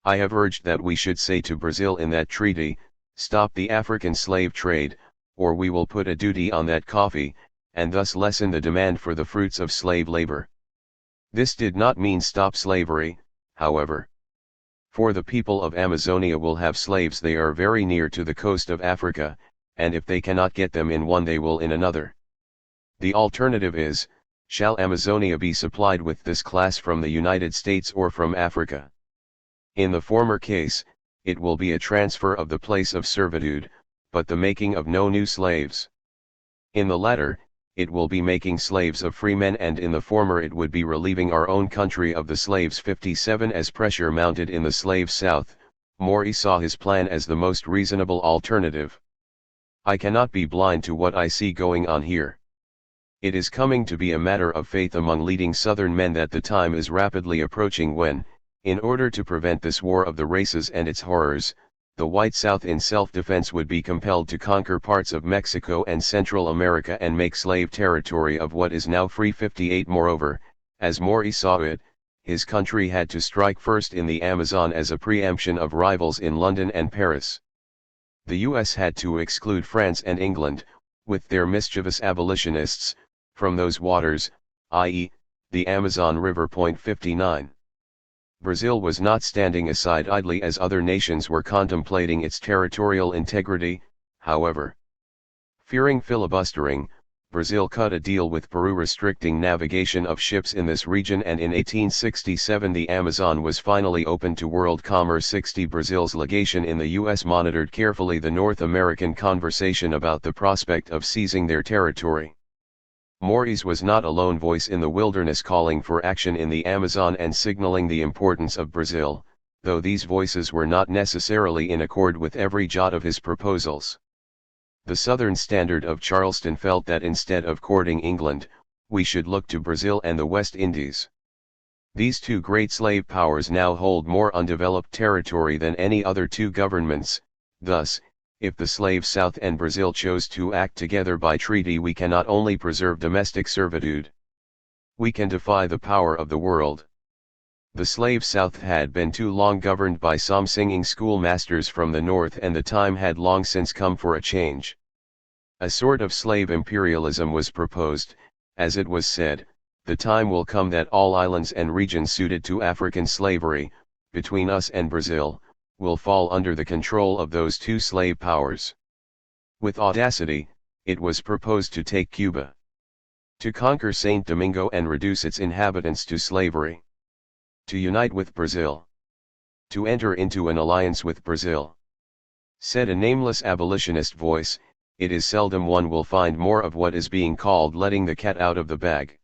I have urged that we should say to Brazil in that treaty, stop the African slave trade, or we will put a duty on that coffee, and thus lessen the demand for the fruits of slave labor. This did not mean stop slavery, however. For the people of Amazonia will have slaves. They are very near to the coast of Africa, and if they cannot get them in one they will in another. The alternative is, shall Amazonia be supplied with this class from the United States or from Africa? In the former case, it will be a transfer of the place of servitude, but the making of no new slaves. In the latter, it will be making slaves of free men, and in the former it would be relieving our own country of the slaves. 57 As pressure mounted in the slave South, Maury saw his plan as the most reasonable alternative. I cannot be blind to what I see going on here. It is coming to be a matter of faith among leading Southern men that the time is rapidly approaching when, in order to prevent this war of the races and its horrors, the white South in self-defense would be compelled to conquer parts of Mexico and Central America and make slave territory of what is now free. 58 Moreover, as Maury saw it, his country had to strike first in the Amazon as a preemption of rivals in London and Paris. The U.S. had to exclude France and England, with their mischievous abolitionists, from those waters, i.e., the Amazon River. 59. Brazil was not standing aside idly as other nations were contemplating its territorial integrity, however. Fearing filibustering, Brazil cut a deal with Peru restricting navigation of ships in this region, and in 1867 the Amazon was finally opened to world commerce. 60 Brazil's legation in the U.S. monitored carefully the North American conversation about the prospect of seizing their territory. Maury's was not a lone voice in the wilderness calling for action in the Amazon and signaling the importance of Brazil, though these voices were not necessarily in accord with every jot of his proposals. The Southern Standard of Charleston felt that instead of courting England, we should look to Brazil and the West Indies. These two great slave powers now hold more undeveloped territory than any other two governments. Thus, if the slave South and Brazil chose to act together by treaty, we can not only preserve domestic servitude, we can defy the power of the world. The slave South had been too long governed by some singing schoolmasters from the North, and the time had long since come for a change. A sort of slave imperialism was proposed. As it was said, the time will come that all islands and regions suited to African slavery, between us and Brazil, will fall under the control of those two slave powers. With audacity, it was proposed to take Cuba, to conquer Saint Domingo and reduce its inhabitants to slavery, to unite with Brazil, to enter into an alliance with Brazil. Said a nameless abolitionist voice, it is seldom one will find more of what is being called letting the cat out of the bag.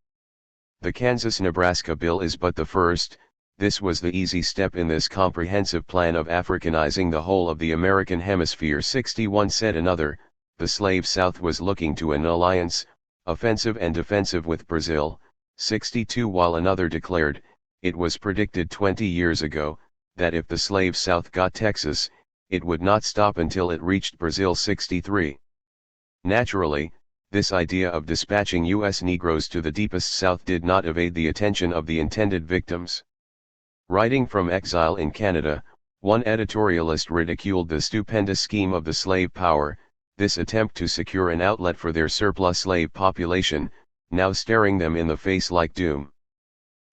The Kansas-Nebraska bill is but the first. This was the easy step in this comprehensive plan of Africanizing the whole of the American hemisphere. 61 Said another, the slave South was looking to an alliance, offensive and defensive, with Brazil. 62 While another declared, it was predicted 20 years ago, that if the slave South got Texas, it would not stop until it reached Brazil. 63. Naturally, this idea of dispatching U.S. Negroes to the deepest South did not evade the attention of the intended victims. Writing from exile in Canada, one editorialist ridiculed the stupendous scheme of the slave power, this attempt to secure an outlet for their surplus slave population, now staring them in the face like doom.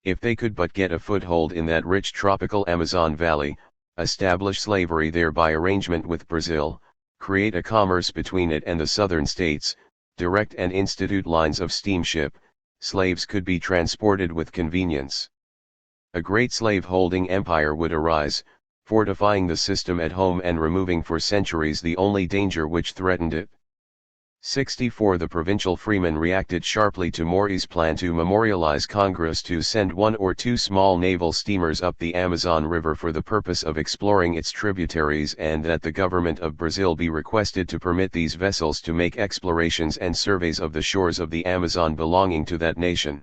If they could but get a foothold in that rich tropical Amazon valley, establish slavery there by arrangement with Brazil, create a commerce between it and the southern states, direct and institute lines of steamship, slaves could be transported with convenience. A great slave-holding empire would arise, fortifying the system at home and removing for centuries the only danger which threatened it. 64 The provincial freemen reacted sharply to Maury's plan to memorialize Congress to send one or two small naval steamers up the Amazon River for the purpose of exploring its tributaries, and that the government of Brazil be requested to permit these vessels to make explorations and surveys of the shores of the Amazon belonging to that nation.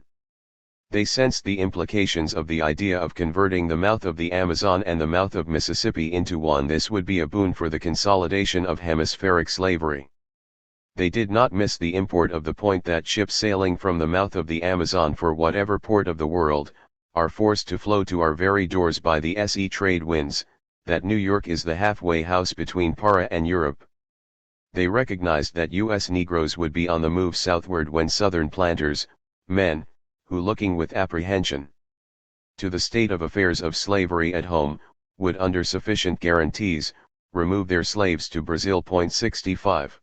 They sensed the implications of the idea of converting the mouth of the Amazon and the mouth of Mississippi into one. This would be a boon for the consolidation of hemispheric slavery. They did not miss the import of the point that ships sailing from the mouth of the Amazon for whatever port of the world, are forced to flow to our very doors by the SE trade winds, that New York is the halfway house between Para and Europe. They recognized that U.S. Negroes would be on the move southward when Southern planters, men, who looking with apprehension to the state of affairs of slavery at home, would under sufficient guarantees, remove their slaves to Brazil. 65.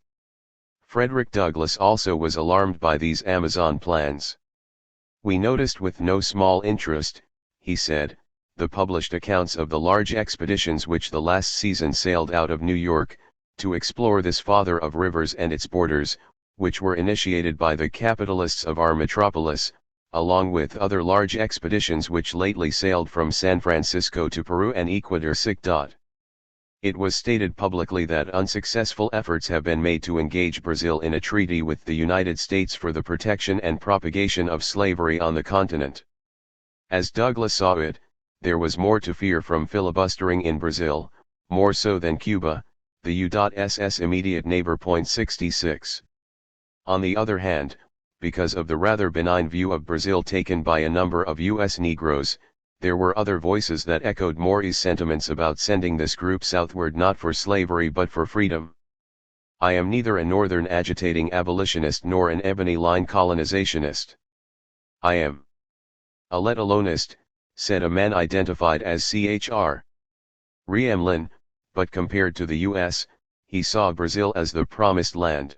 Frederick Douglass also was alarmed by these Amazon plans. "We noticed with no small interest," he said, "the published accounts of the large expeditions which the last season sailed out of New York, to explore this father of rivers and its borders, which were initiated by the capitalists of our metropolis, along with other large expeditions which lately sailed from San Francisco to Peru and Ecuador. It was stated publicly that unsuccessful efforts have been made to engage Brazil in a treaty with the United States for the protection and propagation of slavery on the continent. As Douglass saw it, there was more to fear from filibustering in Brazil, more so than Cuba, the U.S.'s immediate neighbor. 66. On the other hand, because of the rather benign view of Brazil taken by a number of U.S. Negroes, there were other voices that echoed Maury's sentiments about sending this group southward not for slavery but for freedom. "I am neither a northern agitating abolitionist nor an ebony line colonizationist. I am a let-alonist," said a man identified as Chr. Riemlin, but compared to the U.S., he saw Brazil as the promised land.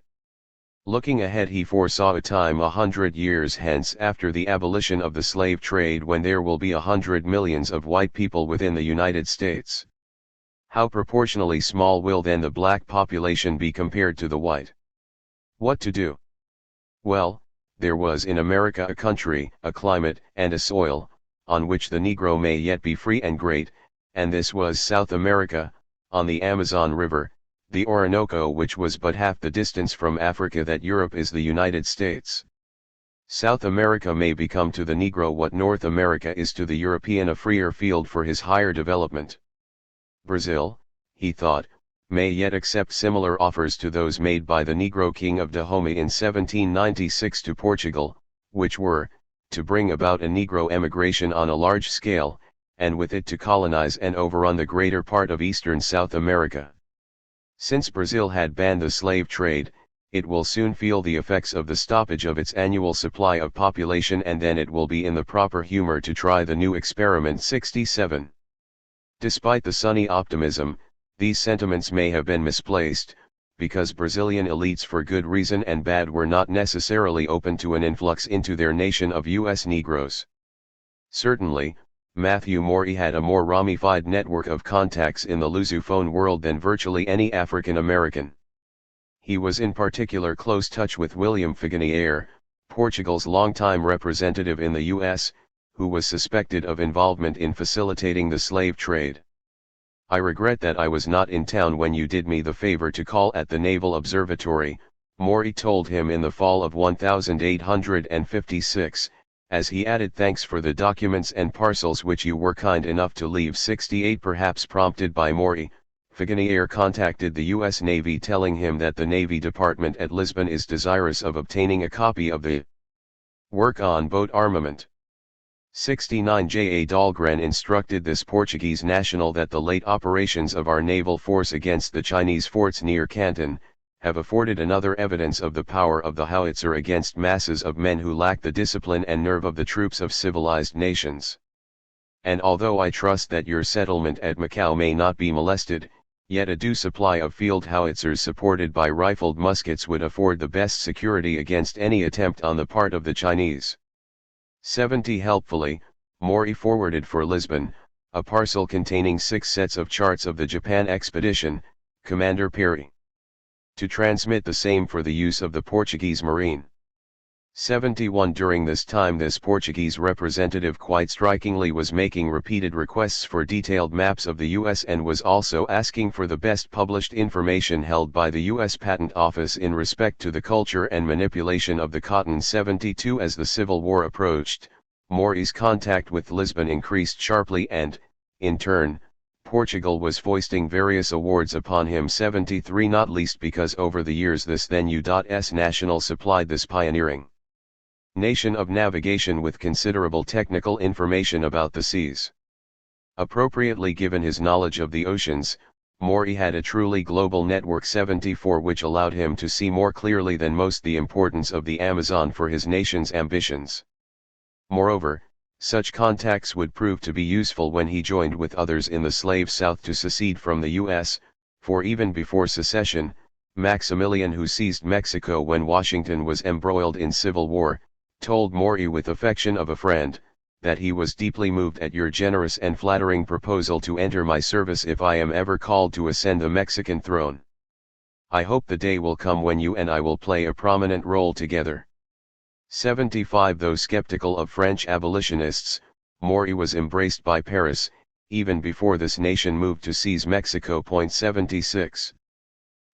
Looking ahead, he foresaw a time 100 years hence after the abolition of the slave trade when there will be 100 millions of white people within the United States. How proportionally small will then the black population be compared to the white? What to do? Well, there was in America a country, a climate, and a soil, on which the Negro may yet be free and great, and this was South America, on the Amazon River, the Orinoco, which was but half the distance from Africa that Europe is the United States. South America may become to the Negro what North America is to the European, a freer field for his higher development. Brazil, he thought, may yet accept similar offers to those made by the Negro King of Dahomey in 1796 to Portugal, which were, to bring about a Negro emigration on a large scale, and with it to colonize and overrun the greater part of eastern South America. Since Brazil had banned the slave trade, it will soon feel the effects of the stoppage of its annual supply of population, and then it will be in the proper humor to try the new experiment. 67. Despite the sunny optimism, these sentiments may have been misplaced, because Brazilian elites for good reason and bad were not necessarily open to an influx into their nation of U.S. Negroes. Certainly, Matthew Maury had a more ramified network of contacts in the Lusophone world than virtually any African American. He was in particular close touch with William Figueiredo, Portugal's longtime representative in the U.S., who was suspected of involvement in facilitating the slave trade. "I regret that I was not in town when you did me the favor to call at the Naval Observatory," Maury told him in the fall of 1856, as he added, "Thanks for the documents and parcels which you were kind enough to leave." 68. Perhaps prompted by Maury, Figuinier contacted the U.S. Navy telling him that the Navy Department at Lisbon is desirous of obtaining a copy of the work on boat armament. 69 J. A. Dahlgren instructed this Portuguese national that the late operations of our naval force against the Chinese forts near Canton have afforded another evidence of the power of the howitzer against masses of men who lack the discipline and nerve of the troops of civilized nations. And although I trust that your settlement at Macau may not be molested, yet a due supply of field howitzers supported by rifled muskets would afford the best security against any attempt on the part of the Chinese. 70 Helpfully, Maury forwarded for Lisbon, a parcel containing 6 sets of charts of the Japan expedition, Commander Perry, to transmit the same for the use of the Portuguese Marine. 71 During this time this Portuguese representative quite strikingly was making repeated requests for detailed maps of the US and was also asking for the best published information held by the US Patent Office in respect to the culture and manipulation of the cotton. 72 As the Civil War approached, Maury's contact with Lisbon increased sharply and, in turn, Portugal was foisting various awards upon him. 73 Not least because over the years this then U.S. national supplied this pioneering nation of navigation with considerable technical information about the seas. Appropriately given his knowledge of the oceans, Maury had a truly global network. 74 Which allowed him to see more clearly than most the importance of the Amazon for his nation's ambitions. Moreover, such contacts would prove to be useful when he joined with others in the slave South to secede from the U.S., for even before secession, Maximilian, who seized Mexico when Washington was embroiled in civil war, told Maury with affection of a friend, that he was deeply moved at your generous and flattering proposal to enter my service if I am ever called to ascend the Mexican throne. I hope the day will come when you and I will play a prominent role together. 75 Though skeptical of French abolitionists, Maury was embraced by Paris, even before this nation moved to seize Mexico. 76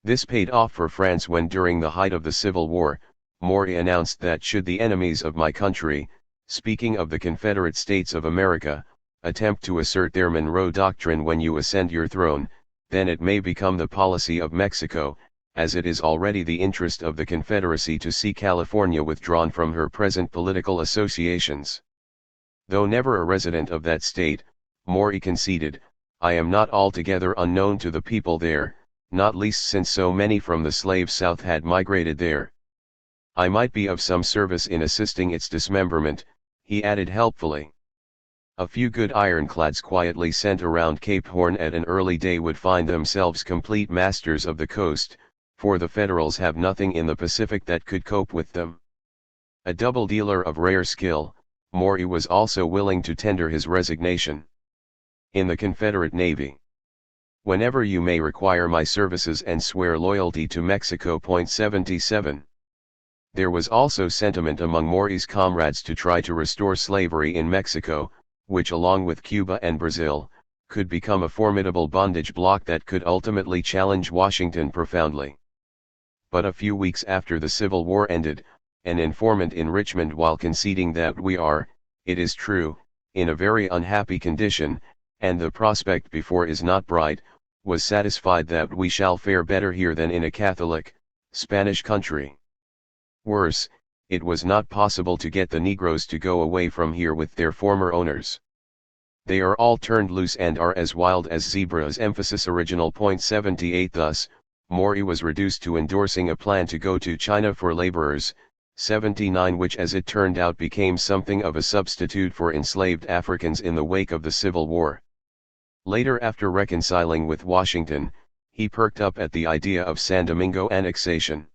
This paid off for France when during the height of the Civil War, Maury announced that should the enemies of my country, speaking of the Confederate States of America, attempt to assert their Monroe Doctrine when you ascend your throne, then it may become the policy of Mexico, as it is already the interest of the Confederacy to see California withdrawn from her present political associations. Though never a resident of that state, Maury conceded, I am not altogether unknown to the people there, not least since so many from the slave South had migrated there. I might be of some service in assisting its dismemberment, he added helpfully. A few good ironclads quietly sent around Cape Horn at an early day would find themselves complete masters of the coast, for the Federals have nothing in the Pacific that could cope with them. A double dealer of rare skill, Maury was also willing to tender his resignation. In the Confederate Navy. Whenever you may require my services and swear loyalty to Mexico. 77 There was also sentiment among Maury's comrades to try to restore slavery in Mexico, which along with Cuba and Brazil, could become a formidable bondage bloc that could ultimately challenge Washington profoundly. But a few weeks after the Civil War ended, an informant in Richmond, while conceding that we are, it is true, in a very unhappy condition, and the prospect before is not bright, was satisfied that we shall fare better here than in a Catholic, Spanish country. Worse, it was not possible to get the Negroes to go away from here with their former owners. They are all turned loose and are as wild as zebras. Emphasis original. 78 Thus, Maury was reduced to endorsing a plan to go to China for laborers, 79 which as it turned out became something of a substitute for enslaved Africans in the wake of the Civil War. Later, after reconciling with Washington, he perked up at the idea of San Domingo annexation.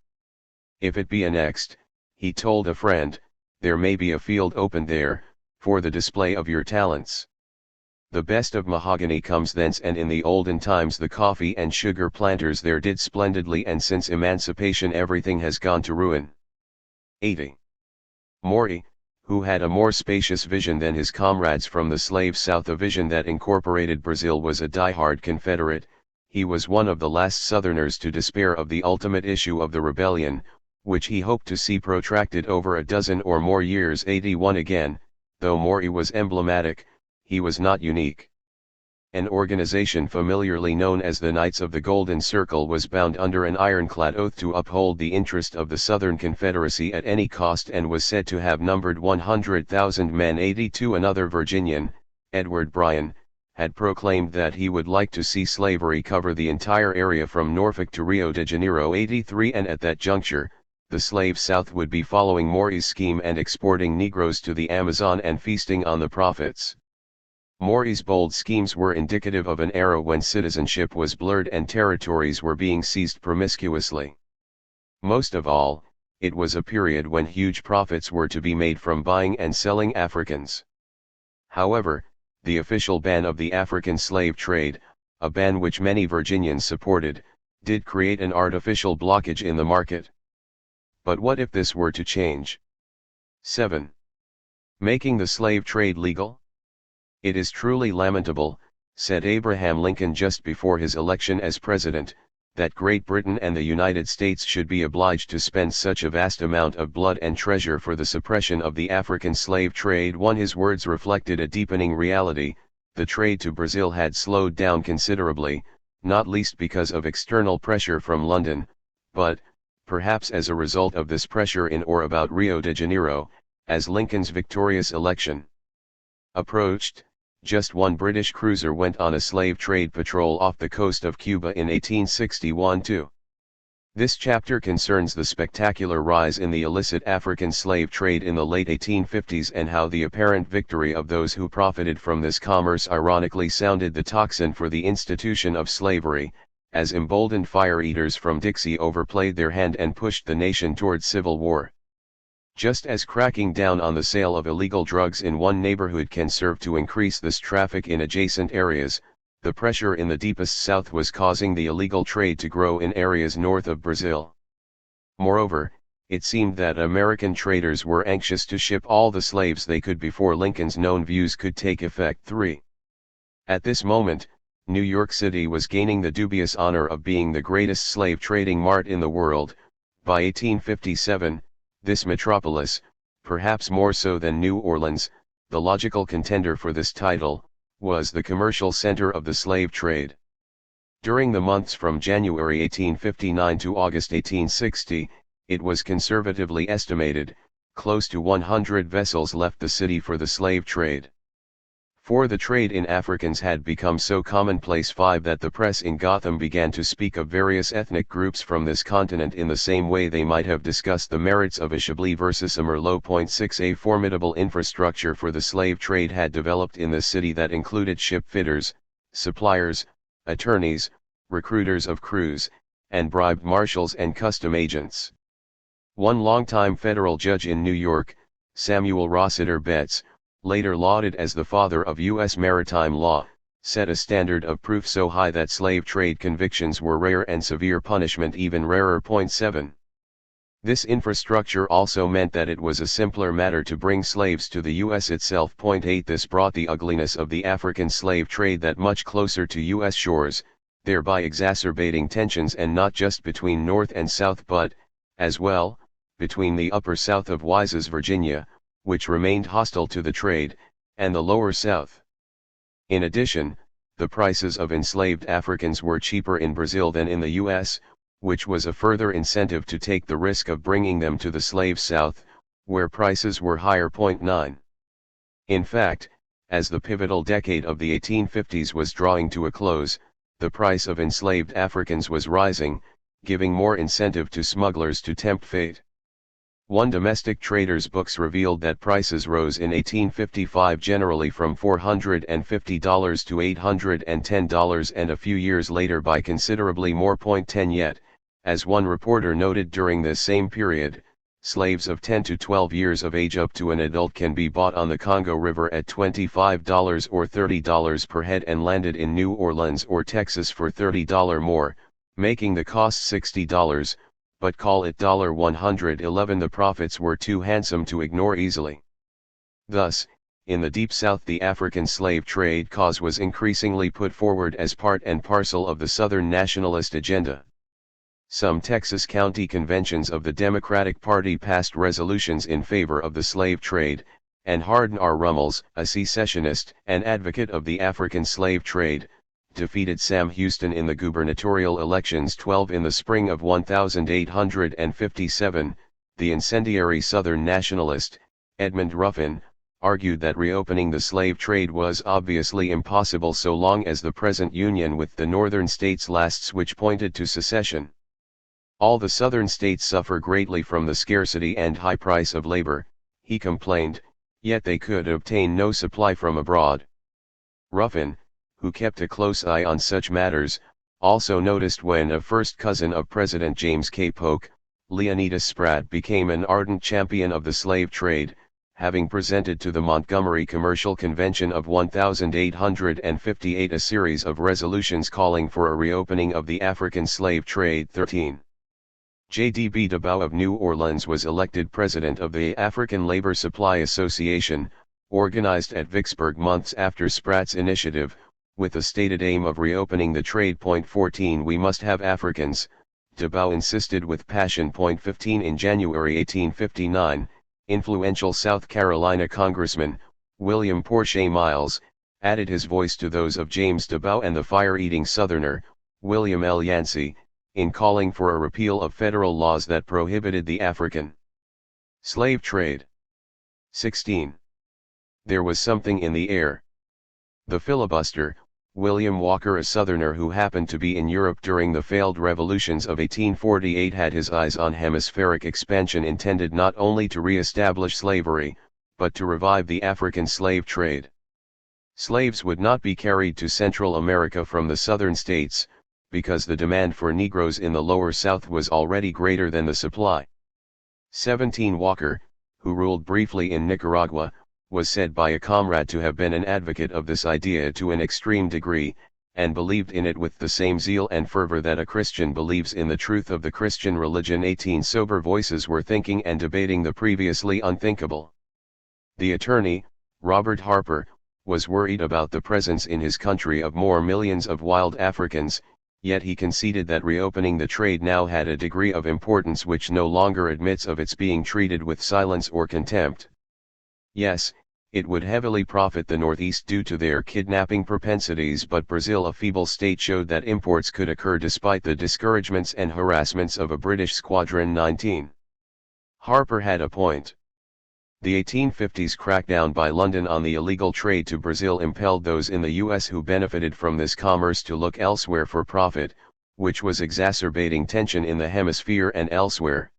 If it be annexed, he told a friend, there may be a field open there, for the display of your talents. The best of mahogany comes thence, and in the olden times the coffee and sugar planters there did splendidly, and since emancipation everything has gone to ruin. 80. Maury, who had a more spacious vision than his comrades from the slave South, a vision that incorporated Brazil, was a die-hard Confederate. He was one of the last Southerners to despair of the ultimate issue of the rebellion, which he hoped to see protracted over a dozen or more years. 81 Again, though Maury was emblematic, he was not unique. an organization familiarly known as the Knights of the Golden Circle was bound under an ironclad oath to uphold the interest of the Southern Confederacy at any cost and was said to have numbered 100,000 men. 82 Another Virginian, Edward Bryan, had proclaimed that he would like to see slavery cover the entire area from Norfolk to Rio de Janeiro. 83 And at that juncture, the slave South would be following Maury's scheme and exporting Negroes to the Amazon and feasting on the profits. Maury's bold schemes were indicative of an era when citizenship was blurred and territories were being seized promiscuously. Most of all, it was a period when huge profits were to be made from buying and selling Africans. However, the official ban of the African slave trade, a ban which many Virginians supported, did create an artificial blockage in the market. But what if this were to change? 7. Making the slave trade legal? "It is truly lamentable," said Abraham Lincoln just before his election as president, "that Great Britain and the United States should be obliged to spend such a vast amount of blood and treasure for the suppression of the African slave trade." His words reflected a deepening reality. The trade to Brazil had slowed down considerably, not least because of external pressure from London, but, perhaps as a result of this pressure in or about Rio de Janeiro, as Lincoln's victorious election approached, just one British cruiser went on a slave trade patrol off the coast of Cuba in 1861 too. This chapter concerns the spectacular rise in the illicit African slave trade in the late 1850s and how the apparent victory of those who profited from this commerce ironically sounded the tocsin for the institution of slavery, as emboldened fire-eaters from Dixie overplayed their hand and pushed the nation toward civil war. Just as cracking down on the sale of illegal drugs in one neighborhood can serve to increase this traffic in adjacent areas, the pressure in the deepest South was causing the illegal trade to grow in areas north of Brazil. Moreover, it seemed that American traders were anxious to ship all the slaves they could before Lincoln's known views could take effect. 3. At this moment, New York City was gaining the dubious honor of being the greatest slave trading mart in the world. By 1857, this metropolis, perhaps more so than New Orleans, the logical contender for this title, was the commercial center of the slave trade. During the months from January 1859 to August 1860, it was conservatively estimated, close to 100 vessels left the city for the slave trade. For the trade in Africans had become so commonplace. 5. That the press in Gotham began to speak of various ethnic groups from this continent in the same way they might have discussed the merits of a Chablis versus a Merlot. 6. A formidable infrastructure for the slave trade had developed in the city that included ship fitters, suppliers, attorneys, recruiters of crews, and bribed marshals and custom agents. One longtime federal judge in New York, Samuel Rossiter Betts, later lauded as the father of U.S. maritime law, set a standard of proof so high that slave trade convictions were rare and severe punishment even rarer. 7. This infrastructure also meant that it was a simpler matter to bring slaves to the U.S. itself. 8. This brought the ugliness of the African slave trade that much closer to U.S. shores, thereby exacerbating tensions and not just between North and South but, as well, between the upper South of Wise's Virginia, which remained hostile to the trade, and the lower South. In addition, the prices of enslaved Africans were cheaper in Brazil than in the U.S., which was a further incentive to take the risk of bringing them to the slave South, where prices were higher. 9. In fact, as the pivotal decade of the 1850s was drawing to a close, the price of enslaved Africans was rising, giving more incentive to smugglers to tempt fate. One domestic trader's books revealed that prices rose in 1855 generally from $450 to $810 and a few years later by considerably more. 10 Yet, as one reporter noted during this same period, slaves of 10 to 12 years of age up to an adult can be bought on the Congo River at $25 or $30 per head and landed in New Orleans or Texas for $30 more, making the cost $60. But call it $111. The profits were too handsome to ignore easily. Thus, in the Deep South the African slave trade cause was increasingly put forward as part and parcel of the Southern nationalist agenda. Some Texas county conventions of the Democratic Party passed resolutions in favor of the slave trade, and Horne R. Rummels, a secessionist and advocate of the African slave trade, defeated Sam Houston in the gubernatorial elections 12 in the spring of 1857. The incendiary Southern nationalist, Edmund Ruffin, argued that reopening the slave trade was obviously impossible so long as the present union with the northern states lasts, which pointed to secession. All the southern states suffer greatly from the scarcity and high price of labor, he complained, yet they could obtain no supply from abroad. Ruffin, who kept a close eye on such matters, also noticed when a first cousin of President James K. Polk, Leonidas Spratt, became an ardent champion of the slave trade, having presented to the Montgomery Commercial Convention of 1858 a series of resolutions calling for a reopening of the African slave trade. 13. J.D.B. DeBow of New Orleans was elected president of the African Labor Supply Association, organized at Vicksburg months after Spratt's initiative, with the stated aim of reopening the trade. 14 We must have Africans, DeBow insisted with passion. 15 In January 1859, influential South Carolina Congressman, William Porcher Miles, added his voice to those of James DeBow and the fire-eating Southerner, William L. Yancey, in calling for a repeal of federal laws that prohibited the African slave trade. 16. There was something in the air. The filibuster, William Walker, a Southerner who happened to be in Europe during the failed revolutions of 1848, had his eyes on hemispheric expansion intended not only to re-establish slavery, but to revive the African slave trade. Slaves would not be carried to Central America from the southern states, because the demand for Negroes in the lower South was already greater than the supply. 17 Walker, who ruled briefly in Nicaragua, was said by a comrade to have been an advocate of this idea to an extreme degree, and believed in it with the same zeal and fervor that a Christian believes in the truth of the Christian religion. 18 Sober voices were thinking and debating the previously unthinkable. The attorney, Robert Harper, was worried about the presence in his country of more millions of wild Africans, yet he conceded that reopening the trade now had a degree of importance which no longer admits of its being treated with silence or contempt. Yes, it would heavily profit the Northeast due to their kidnapping propensities, but Brazil, a feeble state, showed that imports could occur despite the discouragements and harassments of a British squadron. 19. Harper had a point. The 1850s crackdown by London on the illegal trade to Brazil impelled those in the U.S. who benefited from this commerce to look elsewhere for profit, which was exacerbating tension in the hemisphere and elsewhere.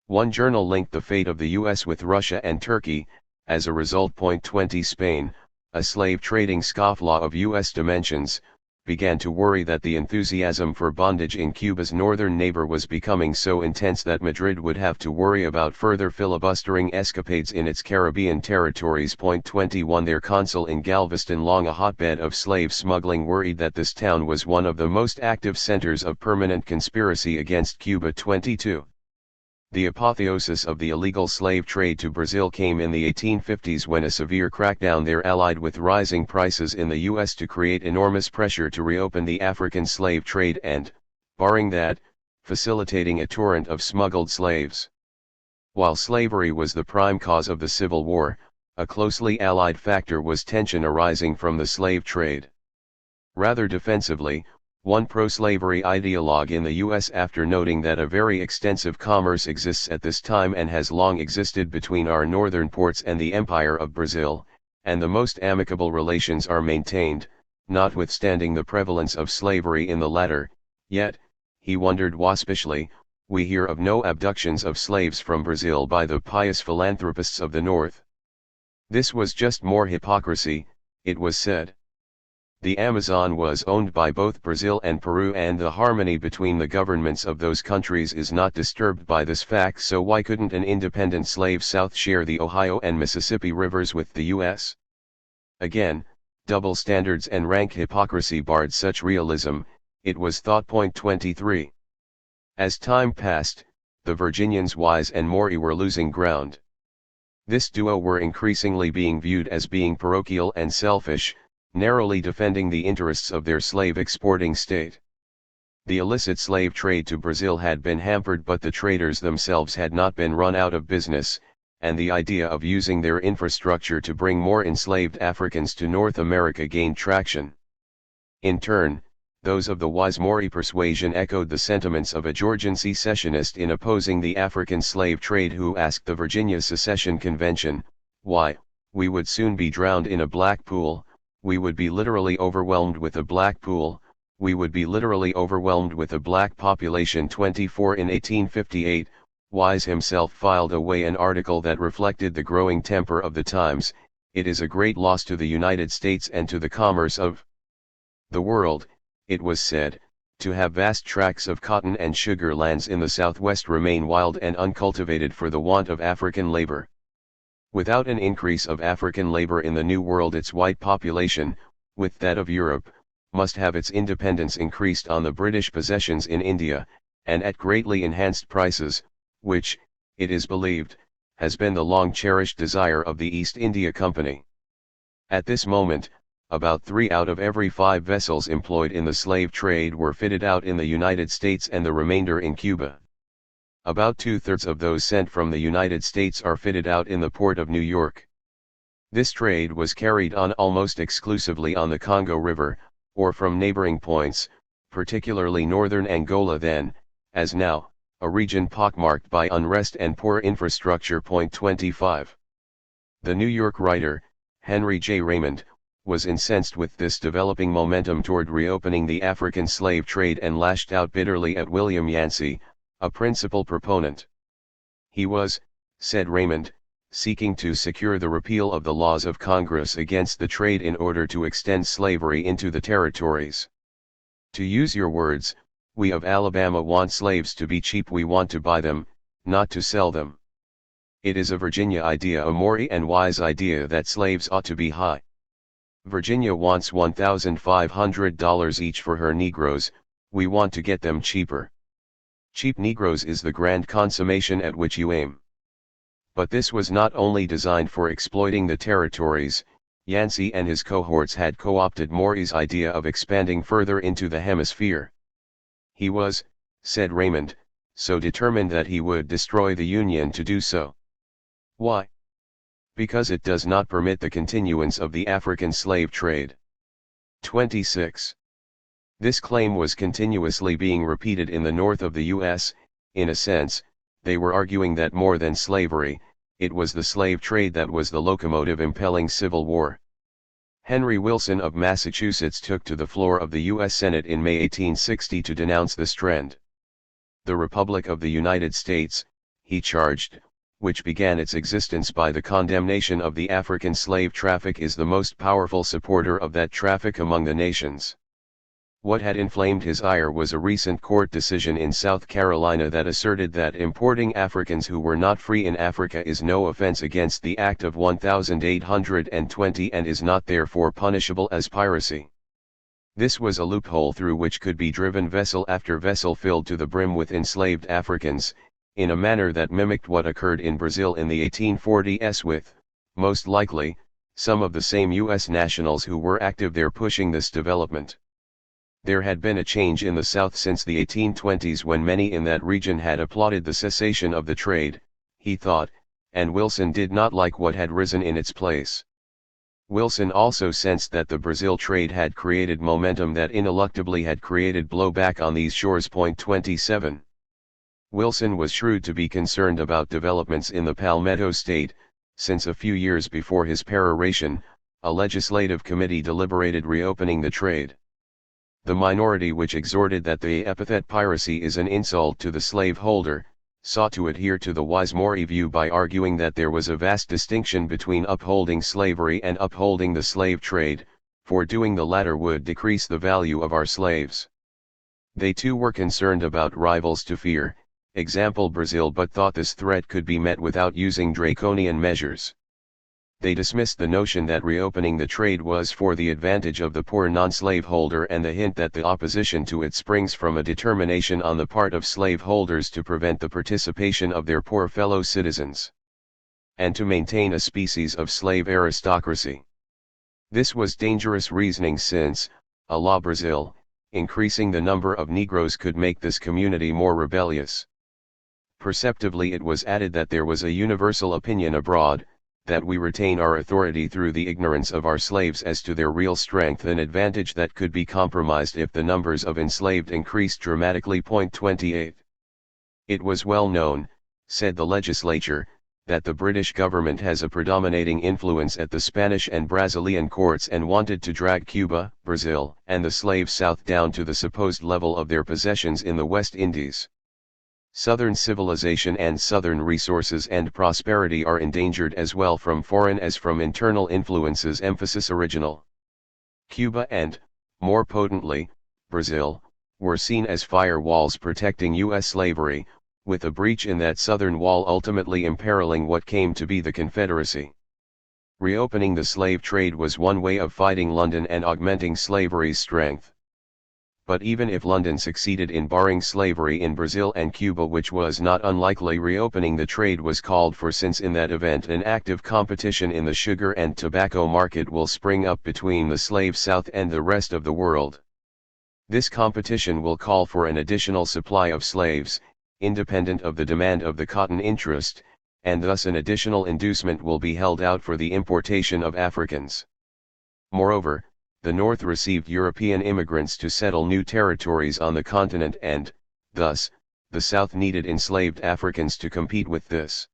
One journal linked the fate of the U.S. with Russia and Turkey. As a result. 20 Spain, a slave-trading scofflaw of U.S. dimensions, began to worry that the enthusiasm for bondage in Cuba's northern neighbor was becoming so intense that Madrid would have to worry about further filibustering escapades in its Caribbean territories. 21 Their consul in Galveston, long a hotbed of slave smuggling, worried that this town was one of the most active centers of permanent conspiracy against Cuba. 22 The apotheosis of the illegal slave trade to Brazil came in the 1850s when a severe crackdown there allied with rising prices in the U.S. to create enormous pressure to reopen the African slave trade and, barring that, facilitating a torrent of smuggled slaves. While slavery was the prime cause of the Civil War, a closely allied factor was tension arising from the slave trade. Rather defensively, one pro-slavery ideologue in the U.S., after noting that a very extensive commerce exists at this time and has long existed between our northern ports and the Empire of Brazil, and the most amicable relations are maintained, notwithstanding the prevalence of slavery in the latter, yet, he wondered waspishly, we hear of no abductions of slaves from Brazil by the pious philanthropists of the North. This was just more hypocrisy, it was said. The Amazon was owned by both Brazil and Peru, and the harmony between the governments of those countries is not disturbed by this fact, so why couldn't an independent slave South share the Ohio and Mississippi rivers with the U.S.? Again, double standards and rank hypocrisy barred such realism, it was thought. 23. As time passed, the Virginians, wise and Maury, were losing ground. This duo were increasingly being viewed as being parochial and selfish, narrowly defending the interests of their slave-exporting state. The illicit slave trade to Brazil had been hampered, but the traders themselves had not been run out of business, and the idea of using their infrastructure to bring more enslaved Africans to North America gained traction. In turn, those of the wise Maori persuasion echoed the sentiments of a Georgian secessionist in opposing the African slave trade, who asked the Virginia Secession Convention, "Why, we would soon be drowned in a black pool, we would be literally overwhelmed with a black pool, we would be literally overwhelmed with a black population." 24 In 1858, Wise himself filed away an article that reflected the growing temper of the times. "It is a great loss to the United States and to the commerce of the world," it was said, "to have vast tracts of cotton and sugar lands in the Southwest remain wild and uncultivated for the want of African labor. Without an increase of African labor in the New World, its white population, with that of Europe, must have its independence increased on the British possessions in India, and at greatly enhanced prices, which, it is believed, has been the long-cherished desire of the East India Company." At this moment, about 3 out of every 5 vessels employed in the slave trade were fitted out in the United States and the remainder in Cuba. About 2/3 of those sent from the United States are fitted out in the port of New York. This trade was carried on almost exclusively on the Congo River, or from neighboring points, particularly northern Angola then, as now, a region pockmarked by unrest and poor infrastructure. 25. The New York writer, Henry J. Raymond, was incensed with this developing momentum toward reopening the African slave trade and lashed out bitterly at William Yancey, a principal proponent. He was, said Raymond, seeking to secure the repeal of the laws of Congress against the trade in order to extend slavery into the territories. "To use your words, we of Alabama want slaves to be cheap, we want to buy them, not to sell them. It is a Virginia idea, a Maori and Wise idea, that slaves ought to be high. Virginia wants $1,500 each for her Negroes, we want to get them cheaper. Cheap Negroes is the grand consummation at which you aim." But this was not only designed for exploiting the territories. Yancey and his cohorts had co-opted Mauri's idea of expanding further into the hemisphere. He was, said Raymond, so determined that he would destroy the Union to do so. Why? Because it does not permit the continuance of the African slave trade. 26. This claim was continuously being repeated in the north of the U.S., in a sense, they were arguing that more than slavery, it was the slave trade that was the locomotive impelling civil war. Henry Wilson of Massachusetts took to the floor of the U.S. Senate in May 1860 to denounce this trend. The Republic of the United States, he charged, which began its existence by the condemnation of the African slave traffic, is the most powerful supporter of that traffic among the nations. What had inflamed his ire was a recent court decision in South Carolina that asserted that importing Africans who were not free in Africa is no offense against the Act of 1820 and is not therefore punishable as piracy. This was a loophole through which could be driven vessel after vessel filled to the brim with enslaved Africans, in a manner that mimicked what occurred in Brazil in the 1840s with, most likely, some of the same U.S. nationals who were active there pushing this development. There had been a change in the South since the 1820s, when many in that region had applauded the cessation of the trade, he thought, and Wilson did not like what had risen in its place. Wilson also sensed that the Brazil trade had created momentum that ineluctably had created blowback on these shores. 27. Wilson was shrewd to be concerned about developments in the Palmetto State, since a few years before his peroration, a legislative committee deliberated reopening the trade. The minority, which exhorted that the epithet piracy is an insult to the slaveholder, sought to adhere to the wise Maori view by arguing that there was a vast distinction between upholding slavery and upholding the slave trade, for doing the latter would decrease the value of our slaves. They too were concerned about rivals to fear, example Brazil, but thought this threat could be met without using draconian measures. They dismissed the notion that reopening the trade was for the advantage of the poor non-slaveholder, and the hint that the opposition to it springs from a determination on the part of slaveholders to prevent the participation of their poor fellow citizens, and to maintain a species of slave aristocracy. This was dangerous reasoning, since, a la Brazil, increasing the number of Negroes could make this community more rebellious. Perceptibly it was added that there was a universal opinion abroad, that we retain our authority through the ignorance of our slaves as to their real strength, an advantage that could be compromised if the numbers of enslaved increased dramatically. 28. It was well known, said the legislature, that the British government has a predominating influence at the Spanish and Brazilian courts and wanted to drag Cuba, Brazil, and the slave South down to the supposed level of their possessions in the West Indies. Southern civilization and Southern resources and prosperity are endangered as well from foreign as from internal influences. Emphasis original. Cuba and, more potently, Brazil, were seen as firewalls protecting U.S. slavery, with a breach in that southern wall ultimately imperiling what came to be the Confederacy. Reopening the slave trade was one way of fighting London and augmenting slavery's strength. But even if London succeeded in barring slavery in Brazil and Cuba, which was not unlikely, reopening the trade was called for, since in that event an active competition in the sugar and tobacco market will spring up between the slave South and the rest of the world. This competition will call for an additional supply of slaves, independent of the demand of the cotton interest, and thus an additional inducement will be held out for the importation of Africans. Moreover, the North received European immigrants to settle new territories on the continent, and, thus, the South needed enslaved Africans to compete with this.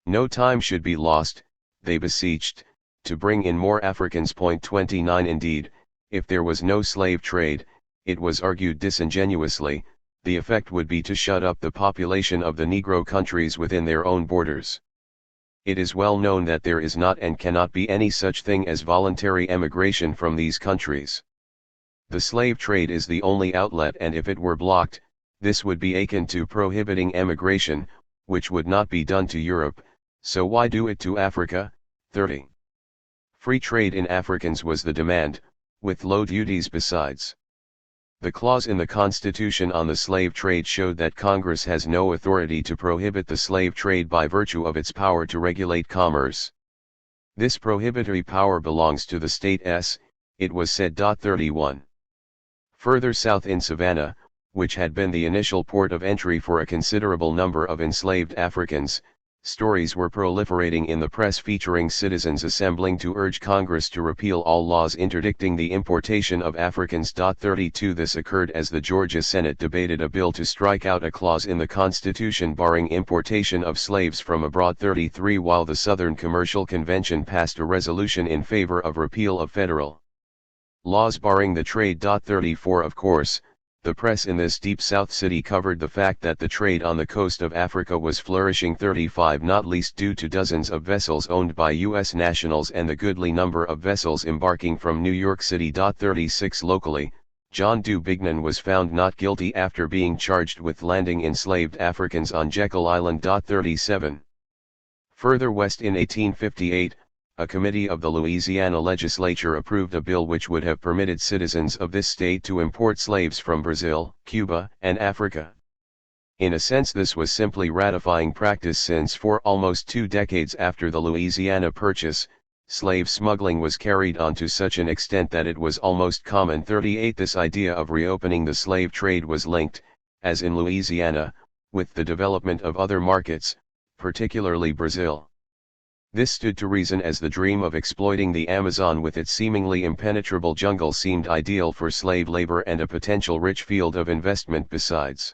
No time should be lost, they beseeched, to bring in more Africans. 29. Indeed, if there was no slave trade, it was argued disingenuously, the effect would be to shut up the population of the Negro countries within their own borders. It is well known that there is not and cannot be any such thing as voluntary emigration from these countries. The slave trade is the only outlet, and if it were blocked, this would be akin to prohibiting emigration, which would not be done to Europe, so why do it to Africa? 30. Free trade in Africans was the demand, with low duties besides. The clause in the Constitution on the slave trade showed that Congress has no authority to prohibit the slave trade by virtue of its power to regulate commerce. This prohibitory power belongs to the states, it was said. 31. Further south in Savannah, which had been the initial port of entry for a considerable number of enslaved Africans, stories were proliferating in the press featuring citizens assembling to urge Congress to repeal all laws interdicting the importation of Africans. 32. This occurred as the Georgia Senate debated a bill to strike out a clause in the Constitution barring importation of slaves from abroad. 33. While the Southern Commercial Convention passed a resolution in favor of repeal of federal laws barring the trade. 34. Of course, the press in this deep South city covered the fact that the trade on the coast of Africa was flourishing. 35. Not least due to dozens of vessels owned by U.S. nationals and the goodly number of vessels embarking from New York City. 36. Locally, John Dubignon was found not guilty after being charged with landing enslaved Africans on Jekyll Island. 37. Further west in 1858, a committee of the Louisiana legislature approved a bill which would have permitted citizens of this state to import slaves from Brazil, Cuba, and Africa. In a sense, this was simply ratifying practice, since for almost 2 decades after the Louisiana Purchase, slave smuggling was carried on to such an extent that it was almost common. 38. This idea of reopening the slave trade was linked, as in Louisiana, with the development of other markets, particularly Brazil. This stood to reason, as the dream of exploiting the Amazon with its seemingly impenetrable jungle seemed ideal for slave labor and a potential rich field of investment besides.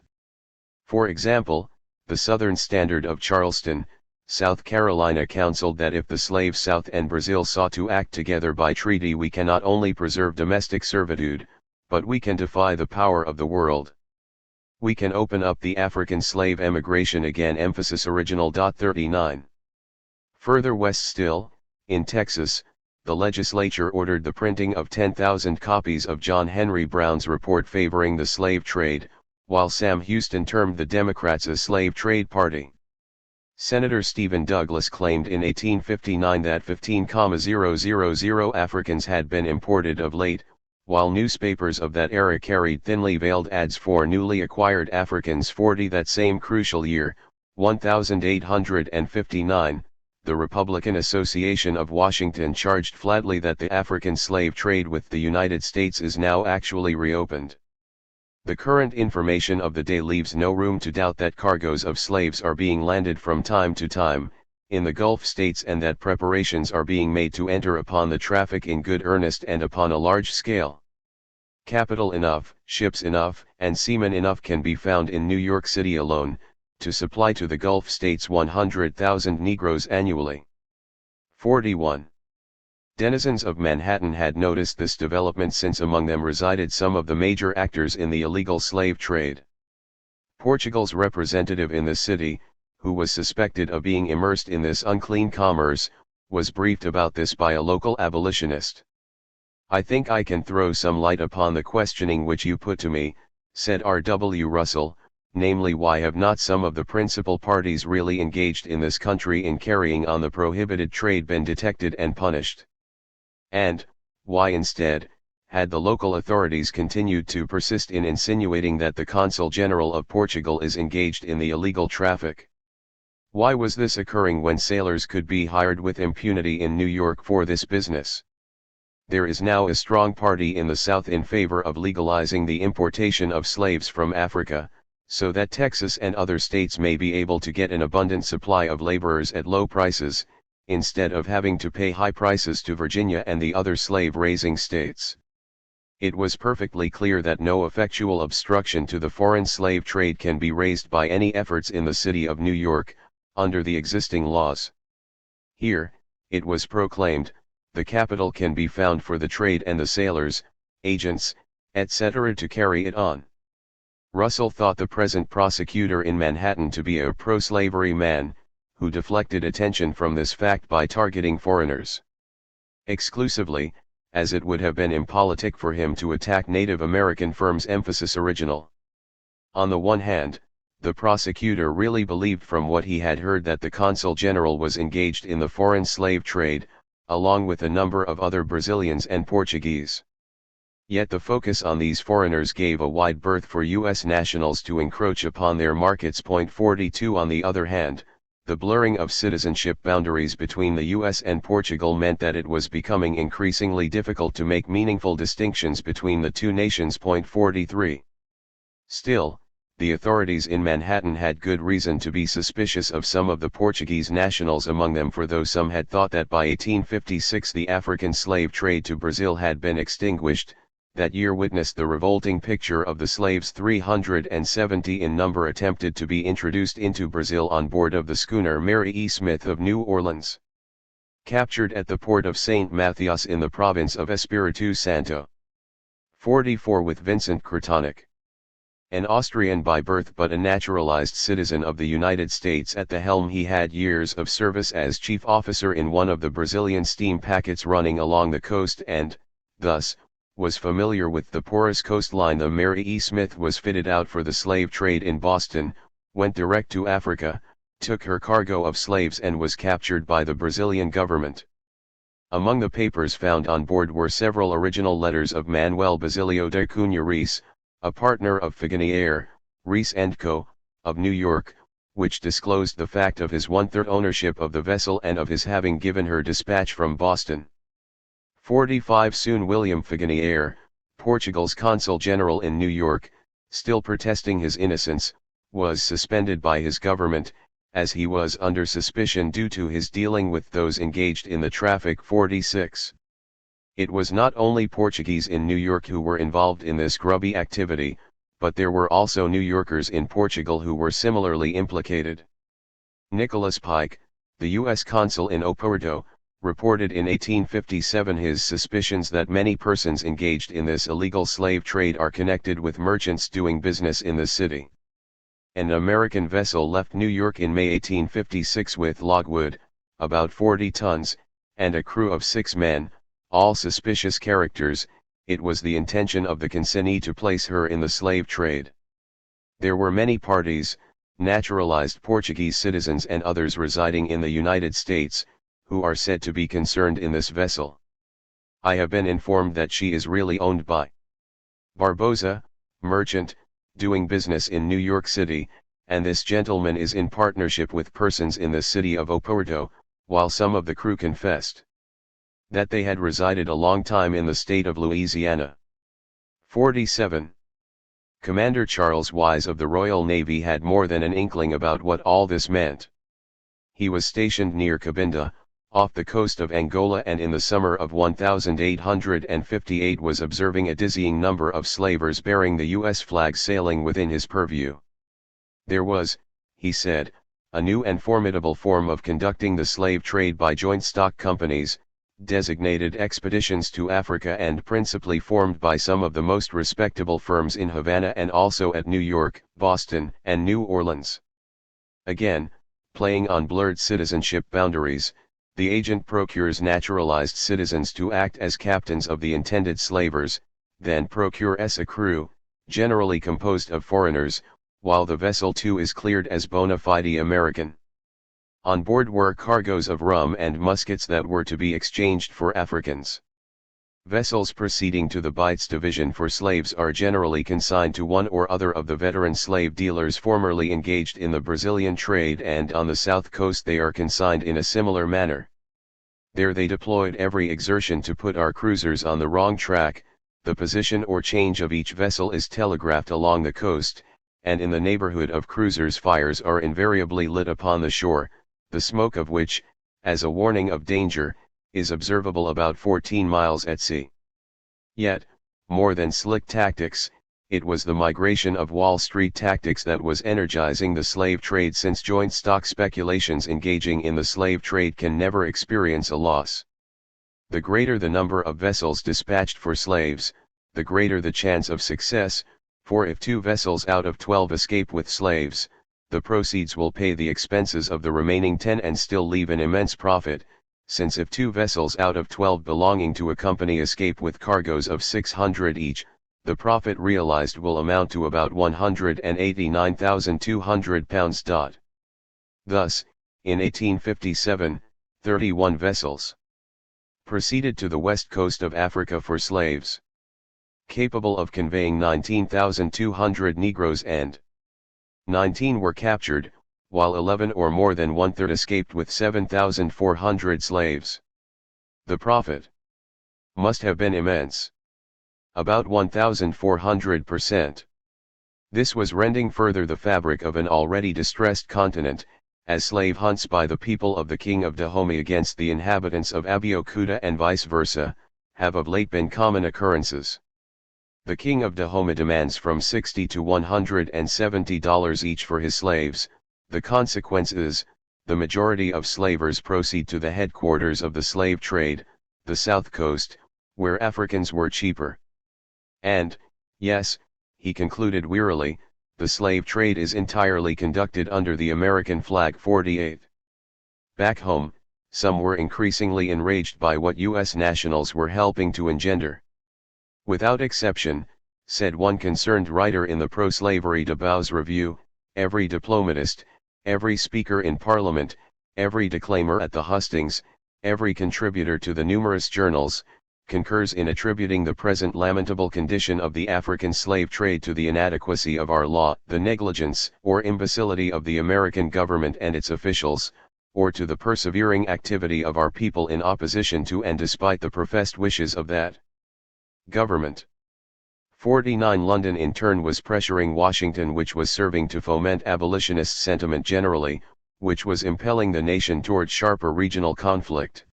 For example, the Southern Standard of Charleston, South Carolina counseled that if the slave South and Brazil sought to act together by treaty, we can not only preserve domestic servitude, but we can defy the power of the world. We can open up the African slave emigration again. Emphasis original. 39. Further west still, in Texas, the legislature ordered the printing of 10,000 copies of John Henry Brown's report favoring the slave trade, while Sam Houston termed the Democrats a slave trade party. Senator Stephen Douglas claimed in 1859 that 15,000 Africans had been imported of late, while newspapers of that era carried thinly veiled ads for newly acquired Africans. 40. That same crucial year, 1859, the Republican Association of Washington charged flatly that the African slave trade with the United States is now actually reopened. The current information of the day leaves no room to doubt that cargoes of slaves are being landed from time to time, in the Gulf states, and that preparations are being made to enter upon the traffic in good earnest and upon a large scale. Capital enough, ships enough, and seamen enough can be found in New York City alone, to supply to the Gulf states 100,000 Negroes annually. 41. Denizens of Manhattan had noticed this development, since among them resided some of the major actors in the illegal slave trade. Portugal's representative in the city, who was suspected of being immersed in this unclean commerce, was briefed about this by a local abolitionist. "I think I can throw some light upon the questioning which you put to me," said R. W. Russell, "namely, why have not some of the principal parties really engaged in this country in carrying on the prohibited trade been detected and punished? And, why instead, had the local authorities continued to persist in insinuating that the Consul General of Portugal is engaged in the illegal traffic? Why was this occurring when sailors could be hired with impunity in New York for this business? There is now a strong party in the South in favor of legalizing the importation of slaves from Africa, so that Texas and other states may be able to get an abundant supply of laborers at low prices, instead of having to pay high prices to Virginia and the other slave-raising states. It was perfectly clear that no effectual obstruction to the foreign slave trade can be raised by any efforts in the city of New York, under the existing laws. Here, it was proclaimed, the capital can be found for the trade and the sailors, agents, etc. to carry it on. Russell thought the present prosecutor in Manhattan to be a pro-slavery man, who deflected attention from this fact by targeting foreigners exclusively, as it would have been impolitic for him to attack Native American firms. Emphasis original. On the one hand, the prosecutor really believed from what he had heard that the Consul General was engaged in the foreign slave trade, along with a number of other Brazilians and Portuguese. Yet the focus on these foreigners gave a wide berth for U.S. nationals to encroach upon their markets. 42. On the other hand, the blurring of citizenship boundaries between the U.S. and Portugal meant that it was becoming increasingly difficult to make meaningful distinctions between the two nations. 43. Still, the authorities in Manhattan had good reason to be suspicious of some of the Portuguese nationals among them, for though some had thought that by 1856 the African slave trade to Brazil had been extinguished, that year witnessed the revolting picture of the slaves 370 in number attempted to be introduced into Brazil on board of the schooner Mary E. Smith of New Orleans, captured at the port of St. Matthias in the province of Espiritu Santo. 44. With Vincent Crotonic, an Austrian by birth but a naturalized citizen of the United States, at the helm, he had years of service as chief officer in one of the Brazilian steam packets running along the coast, and, thus, was familiar with the porous coastline. The Mary E. Smith was fitted out for the slave trade in Boston, went direct to Africa, took her cargo of slaves, and was captured by the Brazilian government. Among the papers found on board were several original letters of Manuel Basilio de Cunha Reis, a partner of Figuinier, Reis & Co., of New York, which disclosed the fact of his one-third ownership of the vessel and of his having given her dispatch from Boston. 45. Soon William Figuinier, Portugal's consul general in New York, still protesting his innocence, was suspended by his government, as he was under suspicion due to his dealing with those engaged in the traffic. 46. It was not only Portuguese in New York who were involved in this grubby activity, but there were also New Yorkers in Portugal who were similarly implicated. Nicholas Pike, the U.S. consul in Oporto, reported in 1857 his suspicions that many persons engaged in this illegal slave trade are connected with merchants doing business in the city. An American vessel left New York in May 1856 with logwood, about 40 tons, and a crew of 6 men, all suspicious characters. It was the intention of the consignee to place her in the slave trade. There were many parties, naturalized Portuguese citizens and others residing in the United States, who are said to be concerned in this vessel. I have been informed that she is really owned by Barboza, merchant, doing business in New York City, and this gentleman is in partnership with persons in the city of Oporto, while some of the crew confessed that they had resided a long time in the state of Louisiana. 47. Commander Charles Wise of the Royal Navy had more than an inkling about what all this meant. He was stationed near Cabinda, off the coast of Angola, and in the summer of 1858 was observing a dizzying number of slavers bearing the U.S. flag sailing within his purview. There was, he said, a new and formidable form of conducting the slave trade by joint stock companies, designated expeditions to Africa, and principally formed by some of the most respectable firms in Havana and also at New York, Boston, and New Orleans. Again, playing on blurred citizenship boundaries, the agent procures naturalized citizens to act as captains of the intended slavers, then procures a crew, generally composed of foreigners, while the vessel too is cleared as bona fide American. On board were cargoes of rum and muskets that were to be exchanged for Africans. Vessels proceeding to the Bites division for slaves are generally consigned to one or other of the veteran slave dealers formerly engaged in the Brazilian trade, and on the south coast they are consigned in a similar manner. There they deployed every exertion to put our cruisers on the wrong track. The position or change of each vessel is telegraphed along the coast, and in the neighborhood of cruisers fires are invariably lit upon the shore, the smoke of which, as a warning of danger, is observable about 14 miles at sea. Yet, more than slick tactics, it was the migration of Wall Street tactics that was energizing the slave trade, since joint stock speculations engaging in the slave trade can never experience a loss. The greater the number of vessels dispatched for slaves, the greater the chance of success, for if 2 vessels out of 12 escape with slaves, the proceeds will pay the expenses of the remaining 10 and still leave an immense profit, since if 2 vessels out of 12 belonging to a company escape with cargoes of 600 each, the profit realized will amount to about £189,200. Thus, in 1857, 31 vessels proceeded to the west coast of Africa for slaves, capable of conveying 19,200 Negroes, and 19 were captured, while 11 or more than one-third escaped with 7,400 slaves. The profit must have been immense. About 1,400%. This was rending further the fabric of an already distressed continent, as slave hunts by the people of the King of Dahomey against the inhabitants of Abeokuta and vice versa, have of late been common occurrences. The King of Dahomey demands from $60 to $170 each for his slaves. The consequence is, the majority of slavers proceed to the headquarters of the slave trade, the South Coast, where Africans were cheaper. And, yes, he concluded wearily, the slave trade is entirely conducted under the American flag. 48. Back home, some were increasingly enraged by what U.S. nationals were helping to engender. Without exception, said one concerned writer in the Pro-Slavery Debau's Review, every diplomatist, every speaker in Parliament, every declaimer at the hustings, every contributor to the numerous journals, concurs in attributing the present lamentable condition of the African slave trade to the inadequacy of our law, the negligence or imbecility of the American government and its officials, or to the persevering activity of our people in opposition to and despite the professed wishes of that government. 49. London in turn was pressuring Washington, which was serving to foment abolitionist sentiment generally, which was impelling the nation toward sharper regional conflict.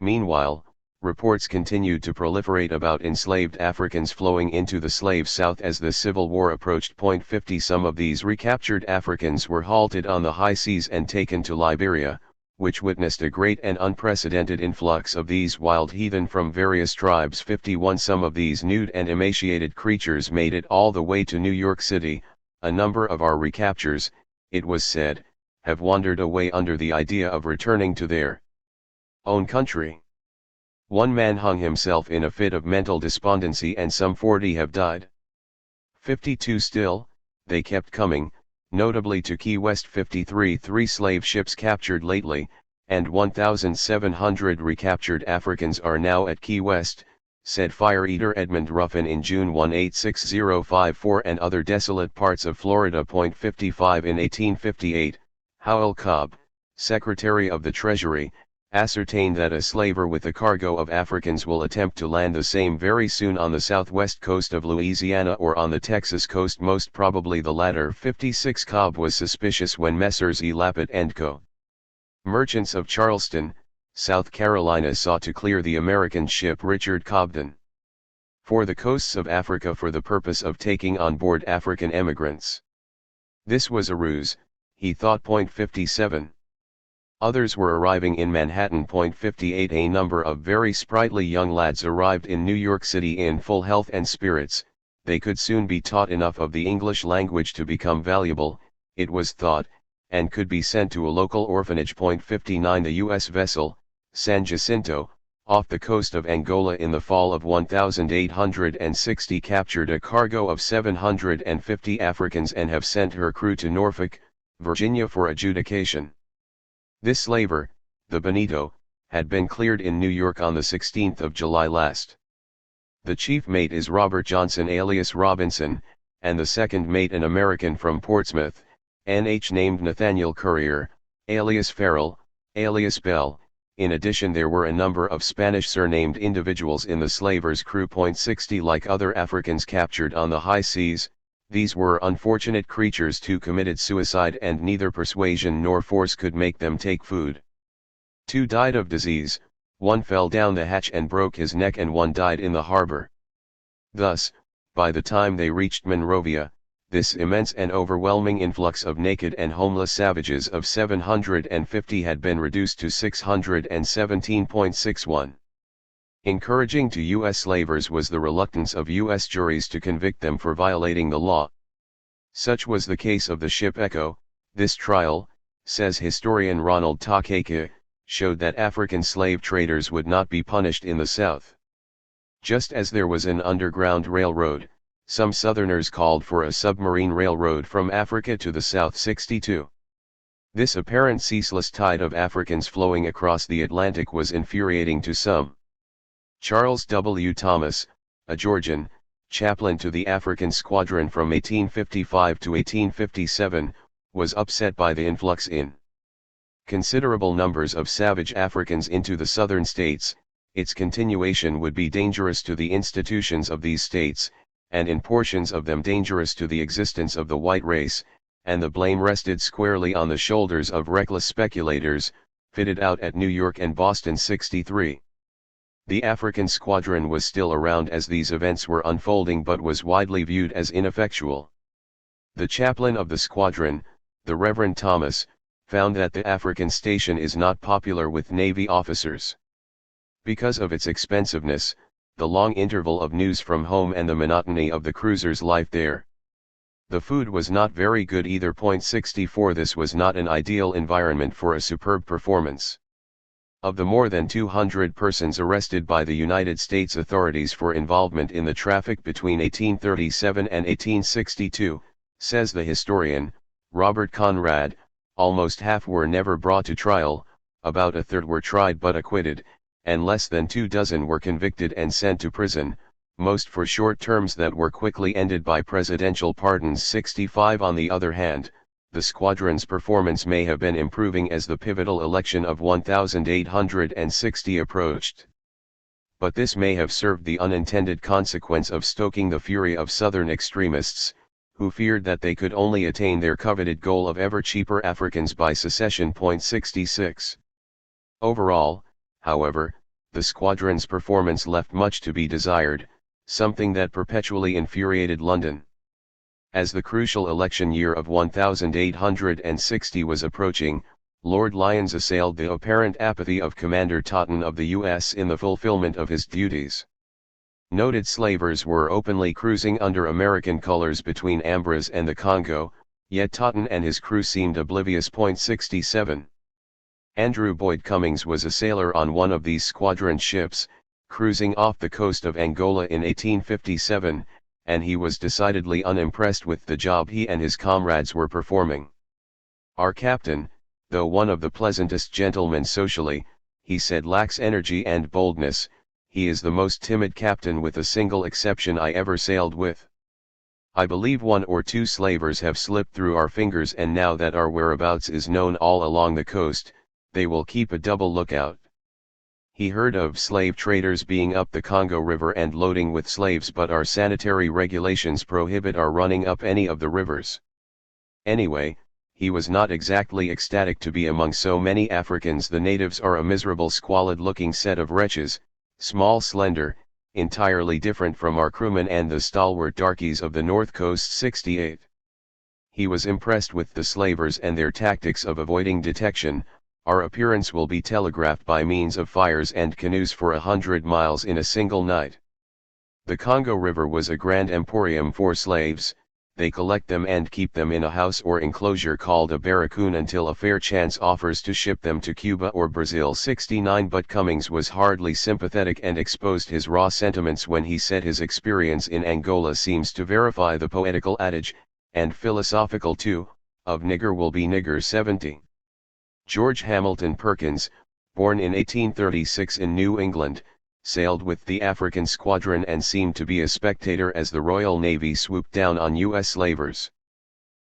Meanwhile, reports continued to proliferate about enslaved Africans flowing into the slave South as the Civil War approached. 50. Some of these recaptured Africans were halted on the high seas and taken to Liberia, which witnessed a great and unprecedented influx of these wild heathen from various tribes. 51. Some of these nude and emaciated creatures made it all the way to New York City. A number of our recaptures, it was said, have wandered away under the idea of returning to their own country. One man hung himself in a fit of mental despondency and some 40 have died. 52. Still, they kept coming, notably to Key West. 53. 3 slave ships captured lately, and 1,700 recaptured Africans are now at Key West, said Fire Eater Edmund Ruffin in June 186054 and other desolate parts of Florida. 55. In 1858, Howell Cobb, Secretary of the Treasury, ascertain that a slaver with a cargo of Africans will attempt to land the same very soon on the southwest coast of Louisiana or on the Texas coast, most probably the latter. 56 Cobb was suspicious when Messrs. E. Lappet & Co., merchants of Charleston, South Carolina, sought to clear the American ship Richard Cobden for the coasts of Africa for the purpose of taking on board African emigrants. This was a ruse, he thought. 57. Others were arriving in Manhattan. 58. A number of very sprightly young lads arrived in New York City in full health and spirits. They could soon be taught enough of the English language to become valuable, it was thought, and could be sent to a local orphanage. 59. The U.S. vessel, San Jacinto, off the coast of Angola in the fall of 1860 captured a cargo of 750 Africans and have sent her crew to Norfolk, Virginia for adjudication. This slaver, the Bonito, had been cleared in New York on the 16th of July last. The chief mate is Robert Johnson alias Robinson, and the second mate an American from Portsmouth, N.H. named Nathaniel Currier, alias Farrell, alias Bell. In addition, there were a number of Spanish surnamed individuals in the slaver's crew. 60. Like other Africans captured on the high seas, these were unfortunate creatures who committed suicide, and neither persuasion nor force could make them take food. 2 died of disease, 1 fell down the hatch and broke his neck, and 1 died in the harbor. Thus, by the time they reached Monrovia, this immense and overwhelming influx of naked and homeless savages of 750 had been reduced to 617.61. Encouraging to U.S. slavers was the reluctance of U.S. juries to convict them for violating the law. Such was the case of the ship Echo. This trial, says historian Ronald Takeke, showed that African slave traders would not be punished in the South. Just as there was an underground railroad, some Southerners called for a submarine railroad from Africa to the South. 62. This apparent ceaseless tide of Africans flowing across the Atlantic was infuriating to some. Charles W. Thomas, a Georgian, chaplain to the African Squadron from 1855 to 1857, was upset by the influx in considerable numbers of savage Africans into the southern states. Its continuation would be dangerous to the institutions of these states, and in portions of them dangerous to the existence of the white race, and the blame rested squarely on the shoulders of reckless speculators, fitted out at New York and Boston. 63. The African Squadron was still around as these events were unfolding, but was widely viewed as ineffectual. The chaplain of the squadron, the Reverend Thomas, found that the African station is not popular with Navy officers. Because of its expensiveness, the long interval of news from home, and the monotony of the cruiser's life there. The food was not very good either. 64. This was not an ideal environment for a superb performance. Of the more than 200 persons arrested by the United States authorities for involvement in the traffic between 1837 and 1862, says the historian, Robert Conrad, almost half were never brought to trial, about a third were tried but acquitted, and less than 24 were convicted and sent to prison, most for short terms that were quickly ended by presidential pardons. 65. On the other hand, the squadron's performance may have been improving as the pivotal election of 1860 approached. But this may have served the unintended consequence of stoking the fury of Southern extremists, who feared that they could only attain their coveted goal of ever cheaper Africans by secession. 66. Overall, however, the squadron's performance left much to be desired, something that perpetually infuriated London. As the crucial election year of 1860 was approaching, Lord Lyons assailed the apparent apathy of Commander Totten of the U.S. in the fulfillment of his duties. Noted slavers were openly cruising under American colors between Ambras and the Congo, yet Totten and his crew seemed oblivious. 67. Andrew Boyd Cummings was a sailor on one of these squadron ships, cruising off the coast of Angola in 1857, and he was decidedly unimpressed with the job he and his comrades were performing. Our captain, though one of the pleasantest gentlemen socially, he said, lacks energy and boldness. He is the most timid captain with a single exception I ever sailed with. I believe 1 or 2 slavers have slipped through our fingers, and now that our whereabouts is known all along the coast, they will keep a double lookout. He heard of slave traders being up the Congo River and loading with slaves, but our sanitary regulations prohibit our running up any of the rivers. Anyway, he was not exactly ecstatic to be among so many Africans. The natives are a miserable, squalid-looking set of wretches, small, slender, entirely different from our crewmen and the stalwart darkies of the North Coast 68. He was impressed with the slavers and their tactics of avoiding detection. Our appearance will be telegraphed by means of fires and canoes for 100 miles in a single night. The Congo River was a grand emporium for slaves. They collect them and keep them in a house or enclosure called a barracoon until a fair chance offers to ship them to Cuba or Brazil. 69 But Cummings was hardly sympathetic and exposed his raw sentiments when he said his experience in Angola seems to verify the poetical adage, and philosophical too, of nigger will be nigger. 70. George Hamilton Perkins, born in 1836 in New England, sailed with the African squadron and seemed to be a spectator as the Royal Navy swooped down on U.S. slavers.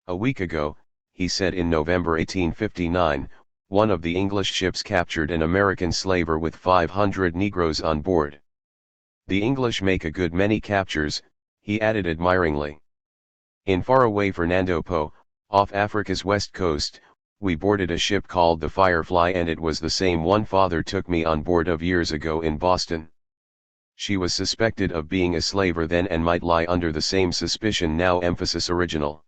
A week ago, he said, in November 1859, one of the English ships captured an American slaver with 500 Negroes on board. The English make a good many captures, he added admiringly. In faraway Fernando Po, off Africa's west coast, we boarded a ship called the Firefly, and it was the same one father took me on board of years ago in Boston. She was suspected of being a slaver then and might lie under the same suspicion now. Emphasis original.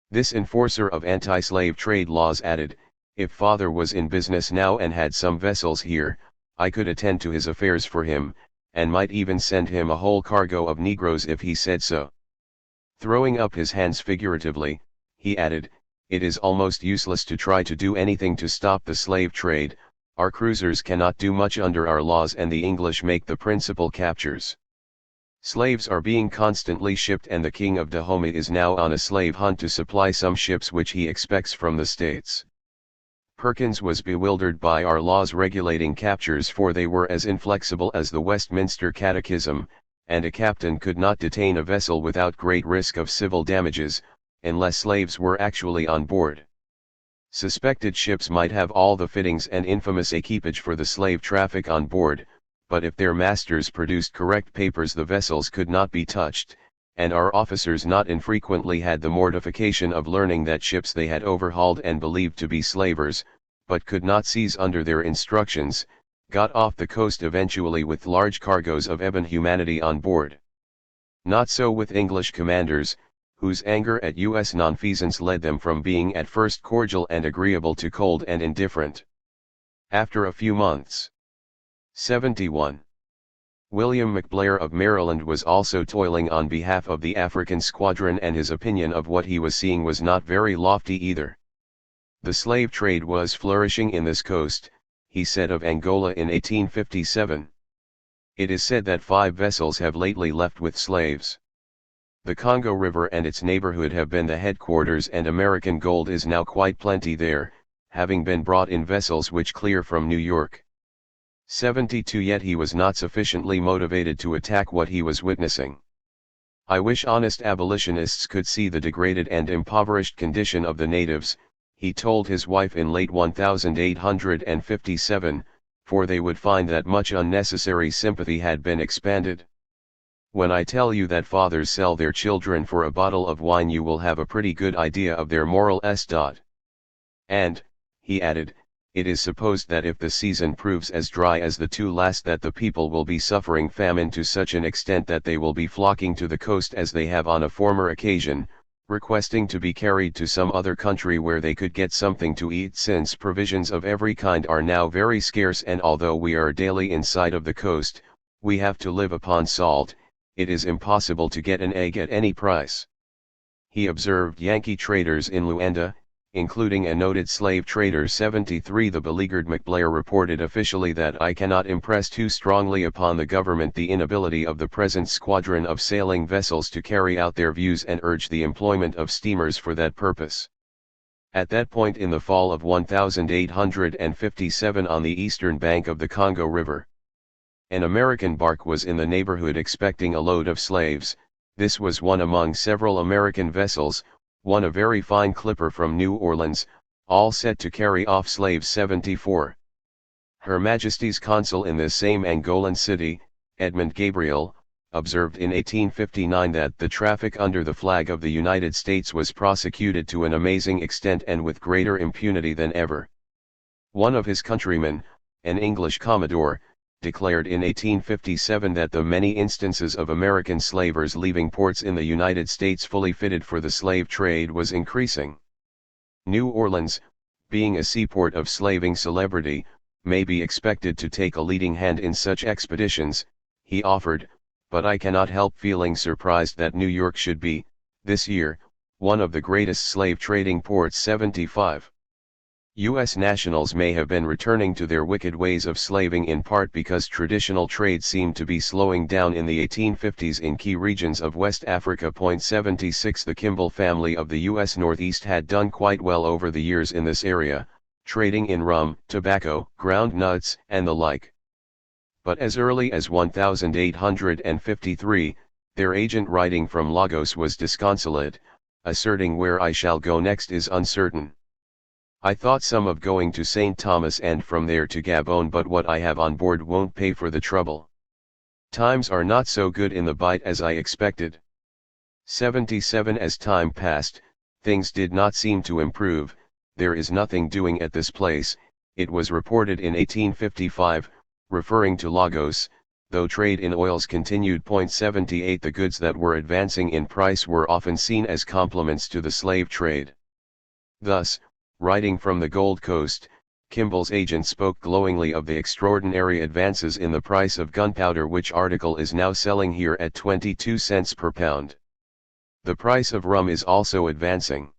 This enforcer of anti-slave trade laws added, if father was in business now and had some vessels here, I could attend to his affairs for him, and might even send him a whole cargo of Negroes if he said so. Throwing up his hands figuratively, he added, it is almost useless to try to do anything to stop the slave trade. Our cruisers cannot do much under our laws, and the English make the principal captures. Slaves are being constantly shipped, and the King of Dahomey is now on a slave hunt to supply some ships which he expects from the States. Perkins was bewildered by our laws regulating captures, for they were as inflexible as the Westminster Catechism, and a captain could not detain a vessel without great risk of civil damages, unless slaves were actually on board. Suspected ships might have all the fittings and infamous equipage for the slave traffic on board, but if their masters produced correct papers the vessels could not be touched, and our officers not infrequently had the mortification of learning that ships they had overhauled and believed to be slavers, but could not seize under their instructions, got off the coast eventually with large cargoes of ebon humanity on board. Not so with English commanders, whose anger at U.S. nonfeasance led them from being at first cordial and agreeable to cold and indifferent. After a few months. 71. William McBlair of Maryland was also toiling on behalf of the African squadron, and his opinion of what he was seeing was not very lofty either. The slave trade was flourishing in this coast, he said of Angola in 1857. It is said that 5 vessels have lately left with slaves. The Congo River and its neighborhood have been the headquarters, and American gold is now quite plenty there, having been brought in vessels which clear from New York. 72. Yet he was not sufficiently motivated to attack what he was witnessing. I wish honest abolitionists could see the degraded and impoverished condition of the natives, he told his wife in late 1857, for they would find that much unnecessary sympathy had been expended. When I tell you that fathers sell their children for a bottle of wine, you will have a pretty good idea of their moral state. And, he added, it is supposed that if the season proves as dry as the 2 last, that the people will be suffering famine to such an extent that they will be flocking to the coast as they have on a former occasion, requesting to be carried to some other country where they could get something to eat, since provisions of every kind are now very scarce, and although we are daily in sight of the coast, we have to live upon salt. It is impossible to get an egg at any price. He observed Yankee traders in Luanda, including a noted slave trader. 73. The beleaguered McBlair reported officially that I cannot impress too strongly upon the government the inability of the present squadron of sailing vessels to carry out their views, and urge the employment of steamers for that purpose. At that point in the fall of 1857, on the eastern bank of the Congo River, an American bark was in the neighborhood expecting a load of slaves. This was one among several American vessels, one a very fine clipper from New Orleans, all set to carry off slaves 74. Her Majesty's consul in this same Angolan city, Edmund Gabriel, observed in 1859 that the traffic under the flag of the United States was prosecuted to an amazing extent and with greater impunity than ever. One of his countrymen, an English commodore, declared in 1857 that the many instances of American slavers leaving ports in the United States fully fitted for the slave trade was increasing. New Orleans, being a seaport of slaving celebrity, may be expected to take a leading hand in such expeditions, he offered, but I cannot help feeling surprised that New York should be, this year, one of the greatest slave trading ports. 75. U.S. nationals may have been returning to their wicked ways of slaving in part because traditional trade seemed to be slowing down in the 1850s in key regions of West Africa. 76 The Kimball family of the U.S. Northeast had done quite well over the years in this area, trading in rum, tobacco, ground nuts, and the like. But as early as 1853, their agent writing from Lagos was disconsolate, asserting where I shall go next is uncertain. I thought some of going to St. Thomas and from there to Gabon, but what I have on board won't pay for the trouble. Times are not so good in the Bight as I expected. 77 As time passed, things did not seem to improve. There is nothing doing at this place, it was reported in 1855, referring to Lagos, though trade in oils continued. 78 The goods that were advancing in price were often seen as complements to the slave trade. Thus, writing from the Gold Coast, Kimball's agent spoke glowingly of the extraordinary advances in the price of gunpowder, which article is now selling here at 22 cents per pound. The price of rum is also advancing.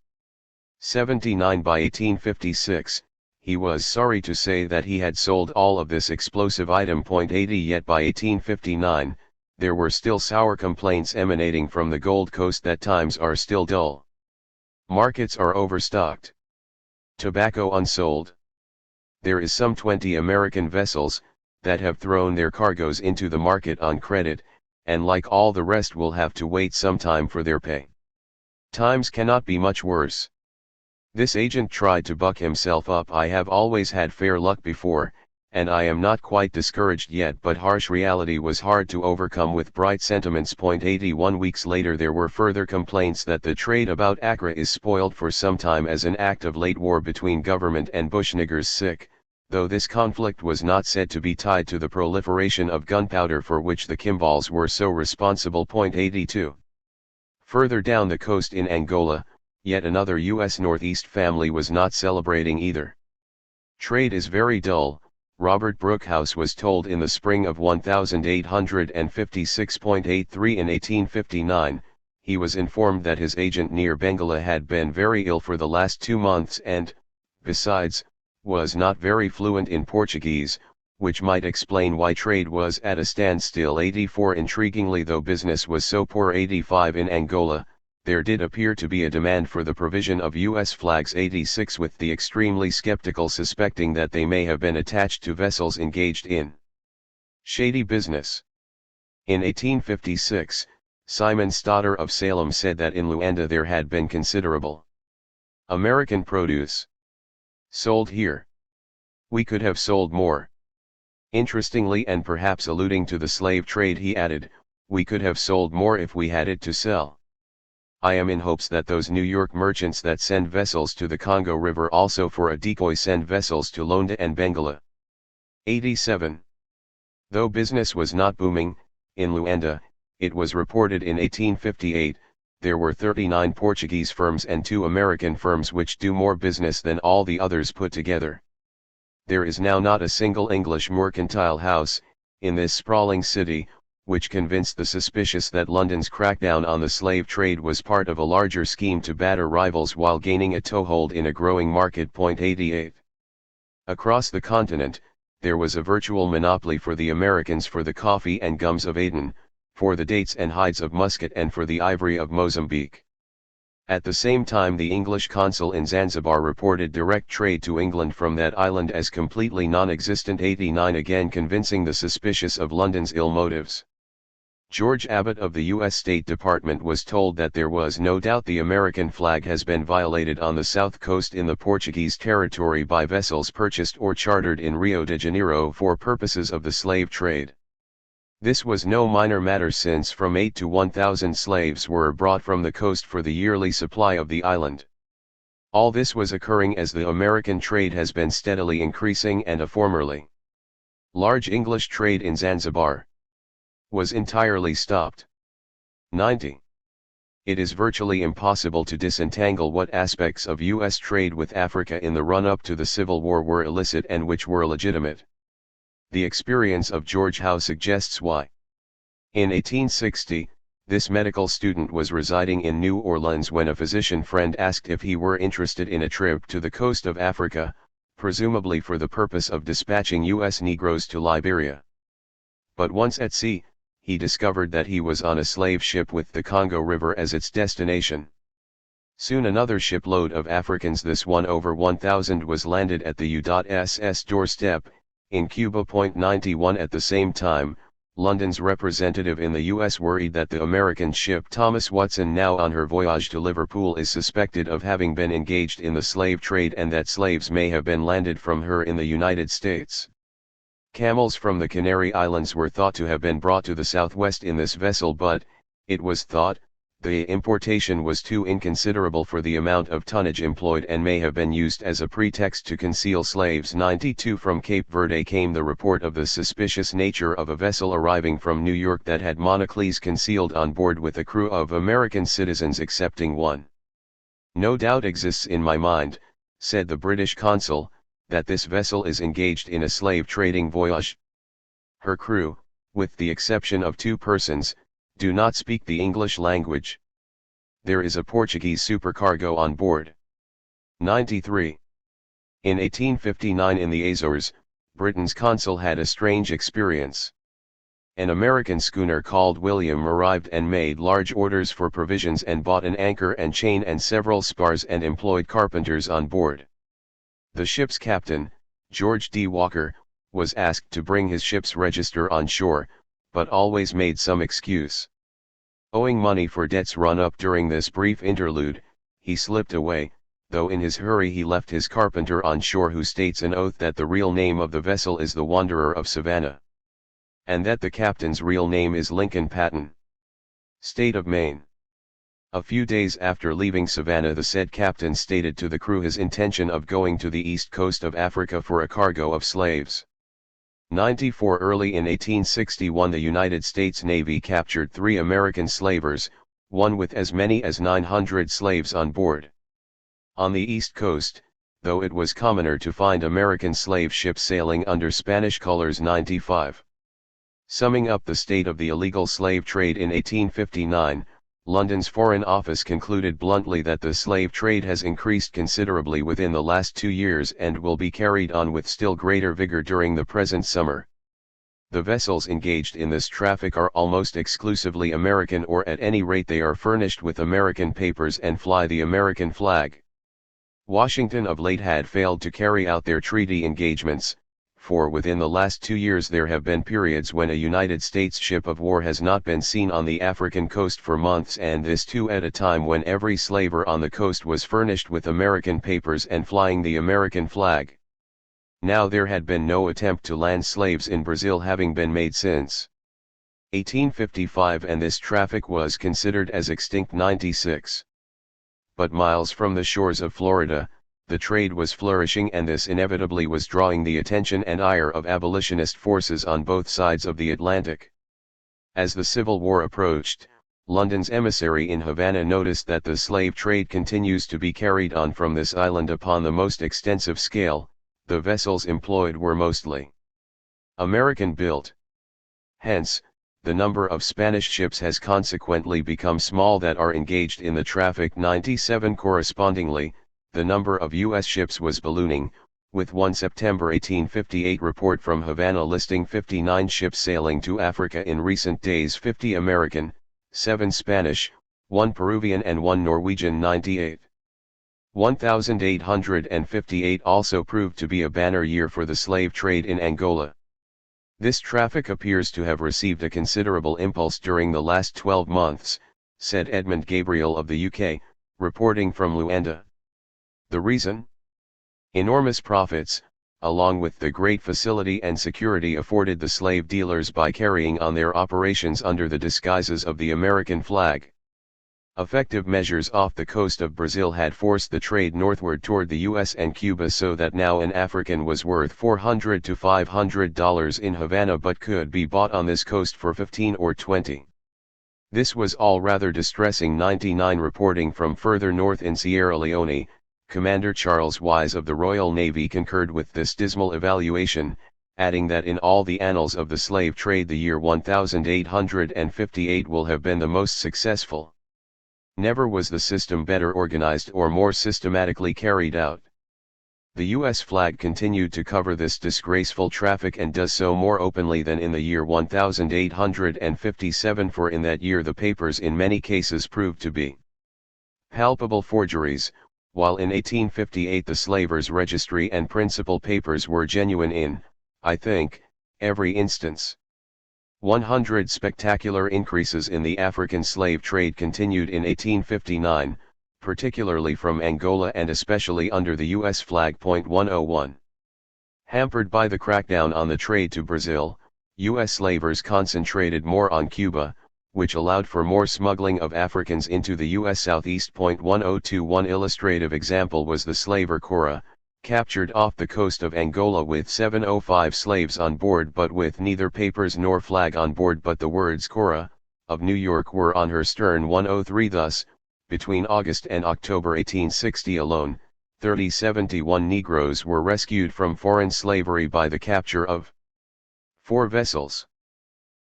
79 By 1856, he was sorry to say that he had sold all of this explosive item. 80 Yet by 1859, there were still sour complaints emanating from the Gold Coast that times are still dull. Markets are overstocked. Tobacco unsold. There is some 20 American vessels, that have thrown their cargoes into the market on credit, and like all the rest will have to wait some time for their pay. Times cannot be much worse. This agent tried to buck himself up. I have always had fair luck before, and I am not quite discouraged yet, but harsh reality was hard to overcome with bright sentiments. 81 Weeks later there were further complaints that the trade about Accra is spoiled for some time as an act of late war between government and bushniggers. Though this conflict was not said to be tied to the proliferation of gunpowder for which the Kimballs were so responsible. 82. Further down the coast in Angola, yet another U.S. Northeast family was not celebrating either. Trade is very dull, Robert Brookhouse was told in the spring of 1856.83 in 1859, he was informed that his agent near Bengala had been very ill for the last 2 months and, besides, was not very fluent in Portuguese, which might explain why trade was at a standstill. 84 Intriguingly, though business was so poor 85 in Angola, there did appear to be a demand for the provision of U.S. flags. 86 With the extremely skeptical suspecting that they may have been attached to vessels engaged in shady business. In 1856, Simon Stoddard of Salem said that in Luanda there had been considerable American produce sold here. We could have sold more. Interestingly, and perhaps alluding to the slave trade, he added, we could have sold more if we had it to sell. I am in hopes that those New York merchants that send vessels to the Congo River also for a decoy send vessels to Luanda and Bengala. 87. Though business was not booming, in Luanda, it was reported in 1858, there were 39 Portuguese firms and 2 American firms which do more business than all the others put together. There is now not a single English mercantile house, in this sprawling city, which convinced the suspicious that London's crackdown on the slave trade was part of a larger scheme to batter rivals while gaining a toehold in a growing market. 88. Across the continent, there was a virtual monopoly for the Americans for the coffee and gums of Aden, for the dates and hides of Muscat, and for the ivory of Mozambique. At the same time, the English consul in Zanzibar reported direct trade to England from that island as completely non-existent. 89 Again convincing the suspicious of London's ill motives. George Abbott of the U.S. State Department was told that there was no doubt the American flag has been violated on the south coast in the Portuguese territory by vessels purchased or chartered in Rio de Janeiro for purposes of the slave trade. This was no minor matter, since from 8 to 1,000 slaves were brought from the coast for the yearly supply of the island. All this was occurring as the American trade has been steadily increasing, and a formerly large English trade in Zanzibar was entirely stopped. 90. It is virtually impossible to disentangle what aspects of U.S. trade with Africa in the run-up to the Civil War were illicit and which were legitimate. The experience of George Howe suggests why. In 1860, this medical student was residing in New Orleans when a physician friend asked if he were interested in a trip to the coast of Africa, presumably for the purpose of dispatching U.S. Negroes to Liberia. But once at sea, he discovered that he was on a slave ship with the Congo River as its destination. Soon another shipload of Africans, this one over 1,000, was landed at the U.S.S. doorstep, in Cuba. 91. At the same time, London's representative in the U.S. worried that the American ship Thomas Watson, now on her voyage to Liverpool, is suspected of having been engaged in the slave trade, and that slaves may have been landed from her in the United States. Camels from the Canary Islands were thought to have been brought to the southwest in this vessel, but, it was thought, the importation was too inconsiderable for the amount of tonnage employed and may have been used as a pretext to conceal slaves. 92. From Cape Verde came the report of the suspicious nature of a vessel arriving from New York that had Monocles concealed on board with a crew of American citizens excepting one. No doubt exists in my mind, said the British consul, that this vessel is engaged in a slave trading voyage. Her crew, with the exception of 2 persons, do not speak the English language. There is a Portuguese supercargo on board. 93. In 1859 in the Azores, Britain's consul had a strange experience. An American schooner called William arrived and made large orders for provisions and bought an anchor and chain and several spars and employed carpenters on board. The ship's captain, George D. Walker, was asked to bring his ship's register on shore, but always made some excuse. Owing money for debts run up during this brief interlude, he slipped away, though in his hurry he left his carpenter on shore, who states an oath that the real name of the vessel is the Wanderer of Savannah, and that the captain's real name is Lincoln Patton, State of Maine. A few days after leaving Savannah, the said captain stated to the crew his intention of going to the east coast of Africa for a cargo of slaves. 94. Early in 1861 the United States Navy captured 3 American slavers, one with as many as 900 slaves on board. On the east coast, though, it was commoner to find American slave ships sailing under Spanish colors. 95. Summing up the state of the illegal slave trade in 1859, London's Foreign Office concluded bluntly that the slave trade has increased considerably within the last 2 years and will be carried on with still greater vigor during the present summer. The vessels engaged in this traffic are almost exclusively American, or at any rate they are furnished with American papers and fly the American flag. Washington of late had failed to carry out their treaty engagements, for within the last 2 years there have been periods when a United States ship of war has not been seen on the African coast for months, and this too at a time when every slaver on the coast was furnished with American papers and flying the American flag. Now there had been no attempt to land slaves in Brazil having been made since 1855, and this traffic was considered as extinct. 96. But miles from the shores of Florida, the trade was flourishing, and this inevitably was drawing the attention and ire of abolitionist forces on both sides of the Atlantic. As the Civil War approached, London's emissary in Havana noticed that the slave trade continues to be carried on from this island upon the most extensive scale. The vessels employed were mostly American-built. Hence, the number of Spanish ships has consequently become small that are engaged in the traffic. 97. Correspondingly, the number of U.S. ships was ballooning, with one September 1858 report from Havana listing 59 ships sailing to Africa in recent days, 50 American, 7 Spanish, 1 Peruvian and 1 Norwegian. 98. 1858 also proved to be a banner year for the slave trade in Angola. This traffic appears to have received a considerable impulse during the last 12 months, said Edmund Gabriel of the UK, reporting from Luanda. The reason? Enormous profits, along with the great facility and security afforded the slave dealers by carrying on their operations under the disguises of the American flag. Effective measures off the coast of Brazil had forced the trade northward toward the US and Cuba, so that now an African was worth $400 to $500 in Havana but could be bought on this coast for 15 or 20. This was all rather distressing. 99 Reporting from further north in Sierra Leone, Commander Charles Wise of the Royal Navy concurred with this dismal evaluation, adding that in all the annals of the slave trade the year 1858 will have been the most successful. Never was the system better organized or more systematically carried out. The U.S. flag continued to cover this disgraceful traffic and does so more openly than in the year 1857, for in that year the papers in many cases proved to be palpable forgeries, while in 1858 the slavers' registry and principal papers were genuine in, I think, every instance. 100 spectacular increases in the African slave trade continued in 1859, particularly from Angola and especially under the U.S. flag. 101. Hampered by the crackdown on the trade to Brazil, U.S. slavers concentrated more on Cuba, which allowed for more smuggling of Africans into the U.S. Southeast. 1021 One illustrative example was the slaver Cora, captured off the coast of Angola with 705 slaves on board but with neither papers nor flag on board, but the words Cora, of New York were on her stern. 103 Thus, between August and October 1860 alone, 71 Negroes were rescued from foreign slavery by the capture of 4 vessels.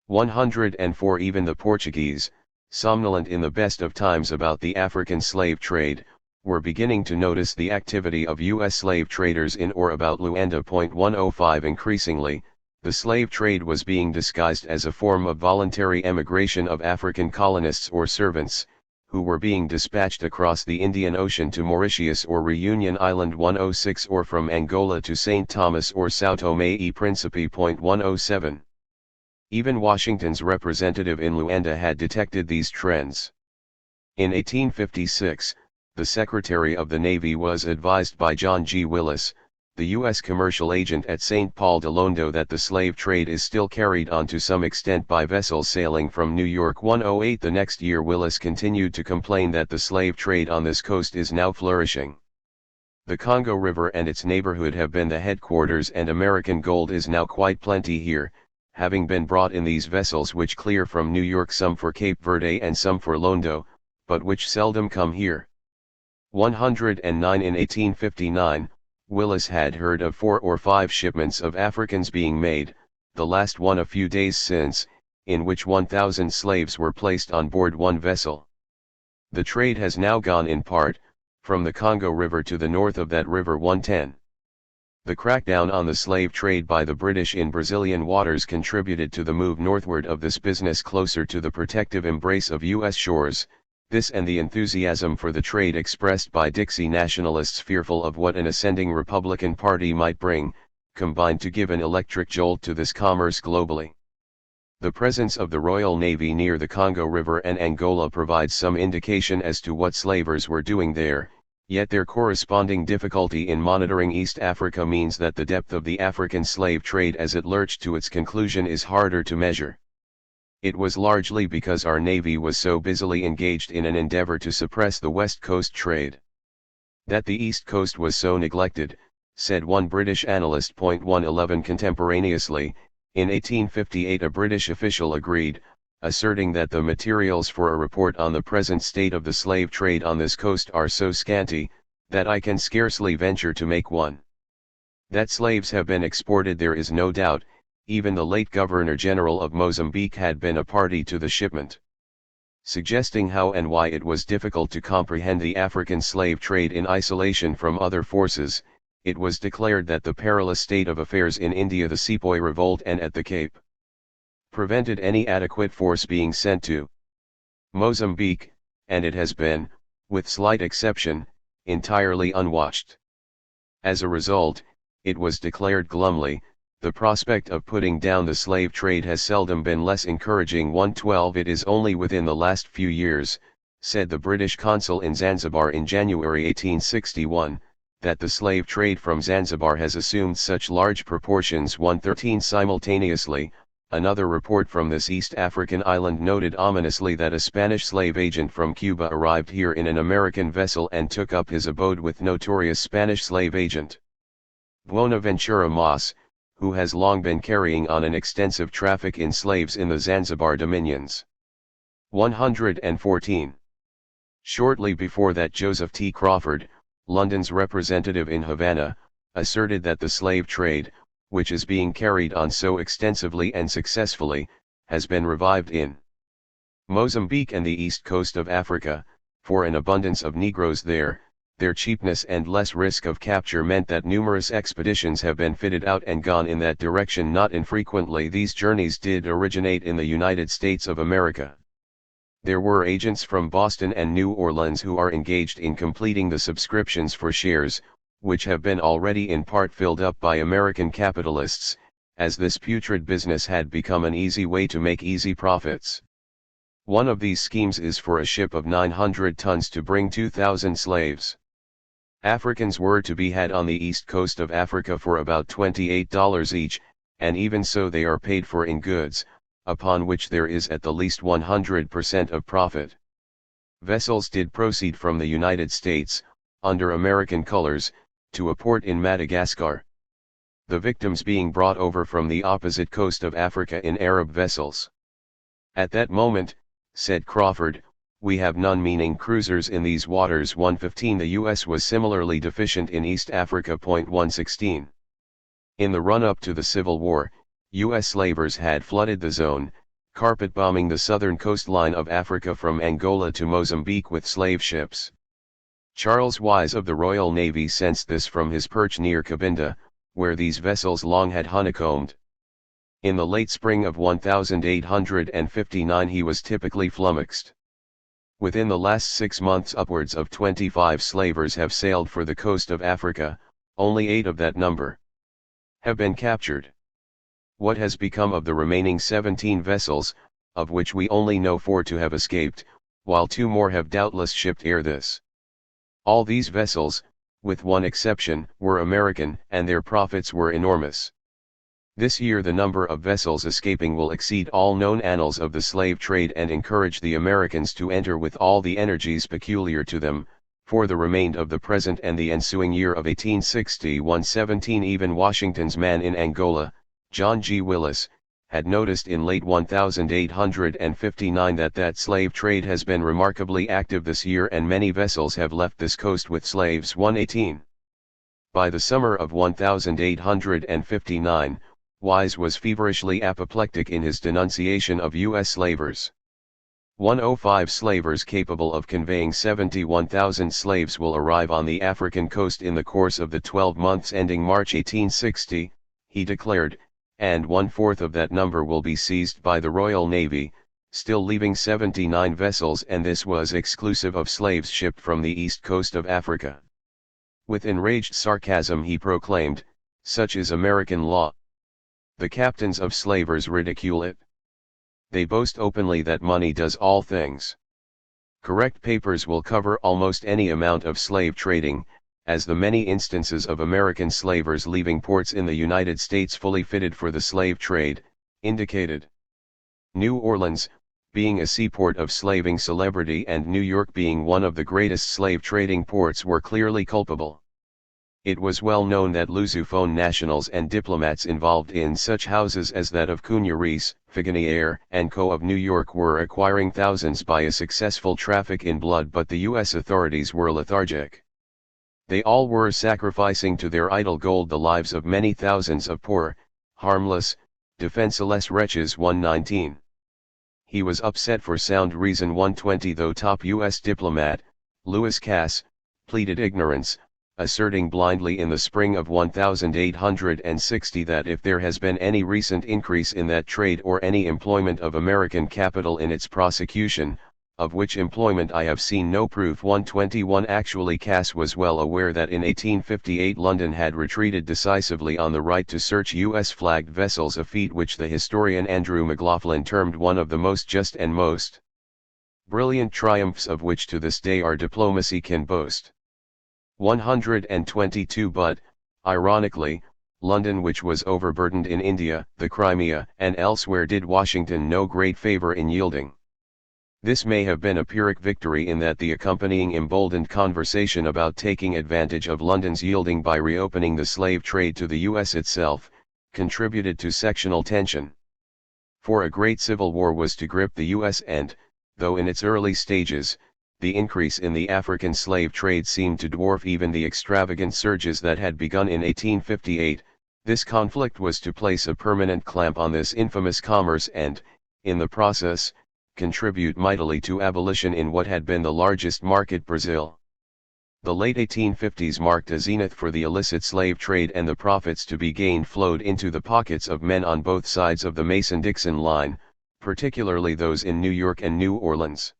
104 Even the Portuguese, somnolent in the best of times about the African slave trade, were beginning to notice the activity of U.S. slave traders in or about Luanda. 105 Increasingly, the slave trade was being disguised as a form of voluntary emigration of African colonists or servants, who were being dispatched across the Indian Ocean to Mauritius or Reunion Island. 106 Or from Angola to St. Thomas or Sao Tome e Principe. 107 Even Washington's representative in Luanda had detected these trends. In 1856, the Secretary of the Navy was advised by John G. Willis, the U.S. commercial agent at St. Paul de Londo, that the slave trade is still carried on to some extent by vessels sailing from New York. 108 The next year Willis continued to complain that the slave trade on this coast is now flourishing. The Congo River and its neighborhood have been the headquarters, and American gold is now quite plenty here, having been brought in these vessels which clear from New York, some for Cape Verde and some for Londo, but which seldom come here. 109 In 1859, Willis had heard of 4 or 5 shipments of Africans being made, the last one a few days since, in which 1,000 slaves were placed on board one vessel. The trade has now gone in part, from the Congo River to the north of that river. 110. The crackdown on the slave trade by the British in Brazilian waters contributed to the move northward of this business closer to the protective embrace of U.S. shores. This and the enthusiasm for the trade expressed by Dixie nationalists fearful of what an ascending Republican Party might bring, combined to give an electric jolt to this commerce globally. The presence of the Royal Navy near the Congo River and Angola provides some indication as to what slavers were doing there, yet their corresponding difficulty in monitoring East Africa means that the depth of the African slave trade as it lurched to its conclusion is harder to measure. It was largely because our Navy was so busily engaged in an endeavor to suppress the West Coast trade. That the East Coast was so neglected, said one British analyst. 111 Contemporaneously, in 1858 a British official agreed, asserting that the materials for a report on the present state of the slave trade on this coast are so scanty, that I can scarcely venture to make one. That slaves have been exported there is no doubt. Even the late Governor-General of Mozambique had been a party to the shipment. Suggesting how and why it was difficult to comprehend the African slave trade in isolation from other forces, it was declared that the perilous state of affairs in India, the Sepoy revolt and at the Cape, prevented any adequate force being sent to Mozambique, and it has been, with slight exception, entirely unwatched. As a result, it was declared glumly, the prospect of putting down the slave trade has seldom been less encouraging. 112 It is only within the last few years, said the British consul in Zanzibar in January 1861, that the slave trade from Zanzibar has assumed such large proportions. 113 Simultaneously, another report from this East African island noted ominously that a Spanish slave agent from Cuba arrived here in an American vessel and took up his abode with notorious Spanish slave agent Buenaventura Mas, who has long been carrying on an extensive traffic in slaves in the Zanzibar dominions. 114. Shortly before that, Joseph T. Crawford, London's representative in Havana, asserted that the slave trade, which is being carried on so extensively and successfully, has been revived in Mozambique and the east coast of Africa, for an abundance of Negroes there. Their cheapness and less risk of capture meant that numerous expeditions have been fitted out and gone in that direction. Not infrequently these journeys did originate in the United States of America. There were agents from Boston and New Orleans who are engaged in completing the subscriptions for shares, which have been already in part filled up by American capitalists, as this putrid business had become an easy way to make easy profits. One of these schemes is for a ship of 900 tons to bring 2,000 slaves. Africans were to be had on the east coast of Africa for about $28 each, and even so they are paid for in goods, upon which there is at the least 100% of profit. Vessels did proceed from the United States, under American colors, to a port in Madagascar. The victims being brought over from the opposite coast of Africa in Arab vessels. At that moment, said Crawford, we have none, meaning cruisers, in these waters. 115 The U.S. was similarly deficient in East Africa. 116. In the run-up to the Civil War, U.S. slavers had flooded the zone, carpet bombing the southern coastline of Africa from Angola to Mozambique with slave ships. Charles Wise of the Royal Navy sensed this from his perch near Cabinda, where these vessels long had honeycombed. In the late spring of 1859 he was typically flummoxed. Within the last 6 months upwards of 25 slavers have sailed for the coast of Africa, only 8 of that number have been captured. What has become of the remaining 17 vessels, of which we only know 4 to have escaped, while 2 more have doubtless shipped ere this? All these vessels, with one exception, were American, and their profits were enormous. This year the number of vessels escaping will exceed all known annals of the slave trade and encourage the Americans to enter with all the energies peculiar to them, for the remainder of the present and the ensuing year of 1860. 17 Even Washington's man in Angola, John G. Willis, had noticed in late 1859 that slave trade has been remarkably active this year and many vessels have left this coast with slaves. 118. By the summer of 1859, Wise was feverishly apoplectic in his denunciation of U.S. slavers. 105 Slavers capable of conveying 71,000 slaves will arrive on the African coast in the course of the 12 months ending March 1860, he declared, and 1/4 of that number will be seized by the Royal Navy, still leaving 79 vessels, and this was exclusive of slaves shipped from the east coast of Africa. With enraged sarcasm he proclaimed, "Such is American law. The captains of slavers ridicule it. They boast openly that money does all things. Correct papers will cover almost any amount of slave trading, as the many instances of American slavers leaving ports in the United States fully fitted for the slave trade, indicated. New Orleans, being a seaport of slaving celebrity, and New York being one of the greatest slave trading ports, were clearly culpable. It was well known that Lusophone nationals and diplomats involved in such houses as that of Cunha Reis, Figonier, and Co. of New York were acquiring thousands by a successful traffic in blood, but the U.S. authorities were lethargic. They all were sacrificing to their idle gold the lives of many thousands of poor, harmless, defenseless wretches. 119. He was upset for sound reason. 120 Though top U.S. diplomat, Lewis Cass, pleaded ignorance, asserting blindly in the spring of 1860 that if there has been any recent increase in that trade or any employment of American capital in its prosecution, of which employment I have seen no proof. 121 Actually Cass was well aware that in 1858 London had retreated decisively on the right to search US-flagged vessels, a feat which the historian Andrew McLaughlin termed one of the most just and most brilliant triumphs of which to this day our diplomacy can boast. 122 But, ironically, London, which was overburdened in India, the Crimea, and elsewhere, did Washington no great favor in yielding. This may have been a Pyrrhic victory in that the accompanying emboldened conversation about taking advantage of London's yielding by reopening the slave trade to the US itself, contributed to sectional tension. For a great civil war was to grip the US and, though in its early stages, the increase in the African slave trade seemed to dwarf even the extravagant surges that had begun in 1858, this conflict was to place a permanent clamp on this infamous commerce and, in the process, contribute mightily to abolition in what had been the largest market, Brazil. The late 1850s marked a zenith for the illicit slave trade, and the profits to be gained flowed into the pockets of men on both sides of the Mason-Dixon line, particularly those in New York and New Orleans.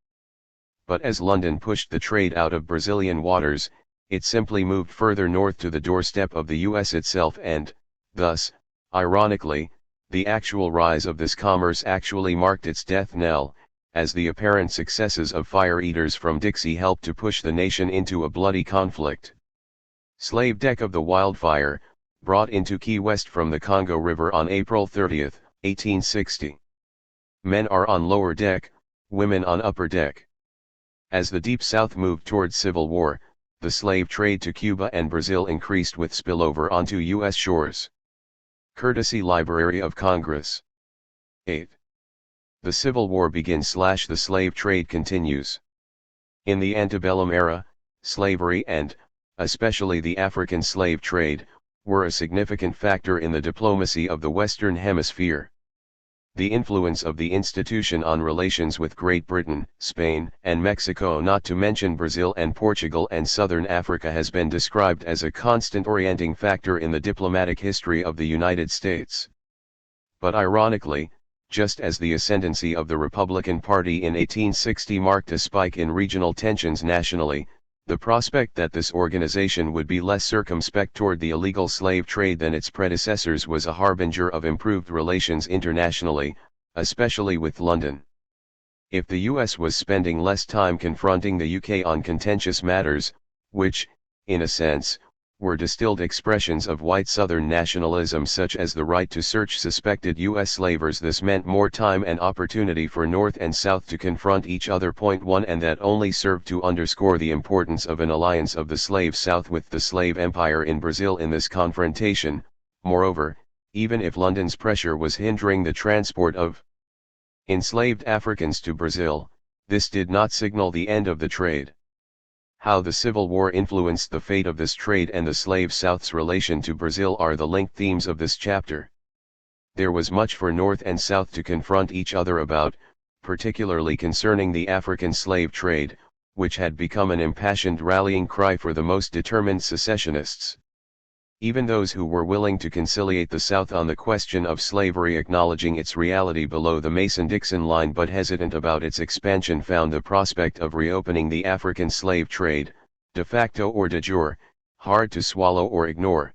But as London pushed the trade out of Brazilian waters, it simply moved further north to the doorstep of the US itself, and, thus, ironically, the actual rise of this commerce actually marked its death knell, as the apparent successes of fire eaters from Dixie helped to push the nation into a bloody conflict. Slave deck of the Wildfire, brought into Key West from the Congo River on April 30, 1860. Men are on lower deck, women on upper deck. As the Deep South moved towards civil war, the slave trade to Cuba and Brazil increased with spillover onto U.S. shores. Courtesy Library of Congress. 8. The Civil War begins / the slave trade continues. In the antebellum era, slavery and, especially the African slave trade, were a significant factor in the diplomacy of the Western Hemisphere. The influence of the institution on relations with Great Britain, Spain, and Mexico, not to mention Brazil and Portugal and Southern Africa, has been described as a constant orienting factor in the diplomatic history of the United States. But ironically, just as the ascendancy of the Republican Party in 1860 marked a spike in regional tensions nationally, the prospect that this organization would be less circumspect toward the illegal slave trade than its predecessors was a harbinger of improved relations internationally, especially with London. If the US was spending less time confronting the UK on contentious matters, which, in a sense, were distilled expressions of white Southern nationalism such as the right to search suspected U.S. slavers, this meant more time and opportunity for North and South to confront each other. 1 And that only served to underscore the importance of an alliance of the slave South with the slave empire in Brazil in this confrontation. Moreover, even if London's pressure was hindering the transport of enslaved Africans to Brazil, this did not signal the end of the trade. How the Civil War influenced the fate of this trade and the slave South's relation to Brazil are the linked themes of this chapter. There was much for North and South to confront each other about, particularly concerning the African slave trade, which had become an impassioned rallying cry for the most determined secessionists. Even those who were willing to conciliate the South on the question of slavery, acknowledging its reality below the Mason-Dixon line but hesitant about its expansion, found the prospect of reopening the African slave trade, de facto or de jure, hard to swallow or ignore.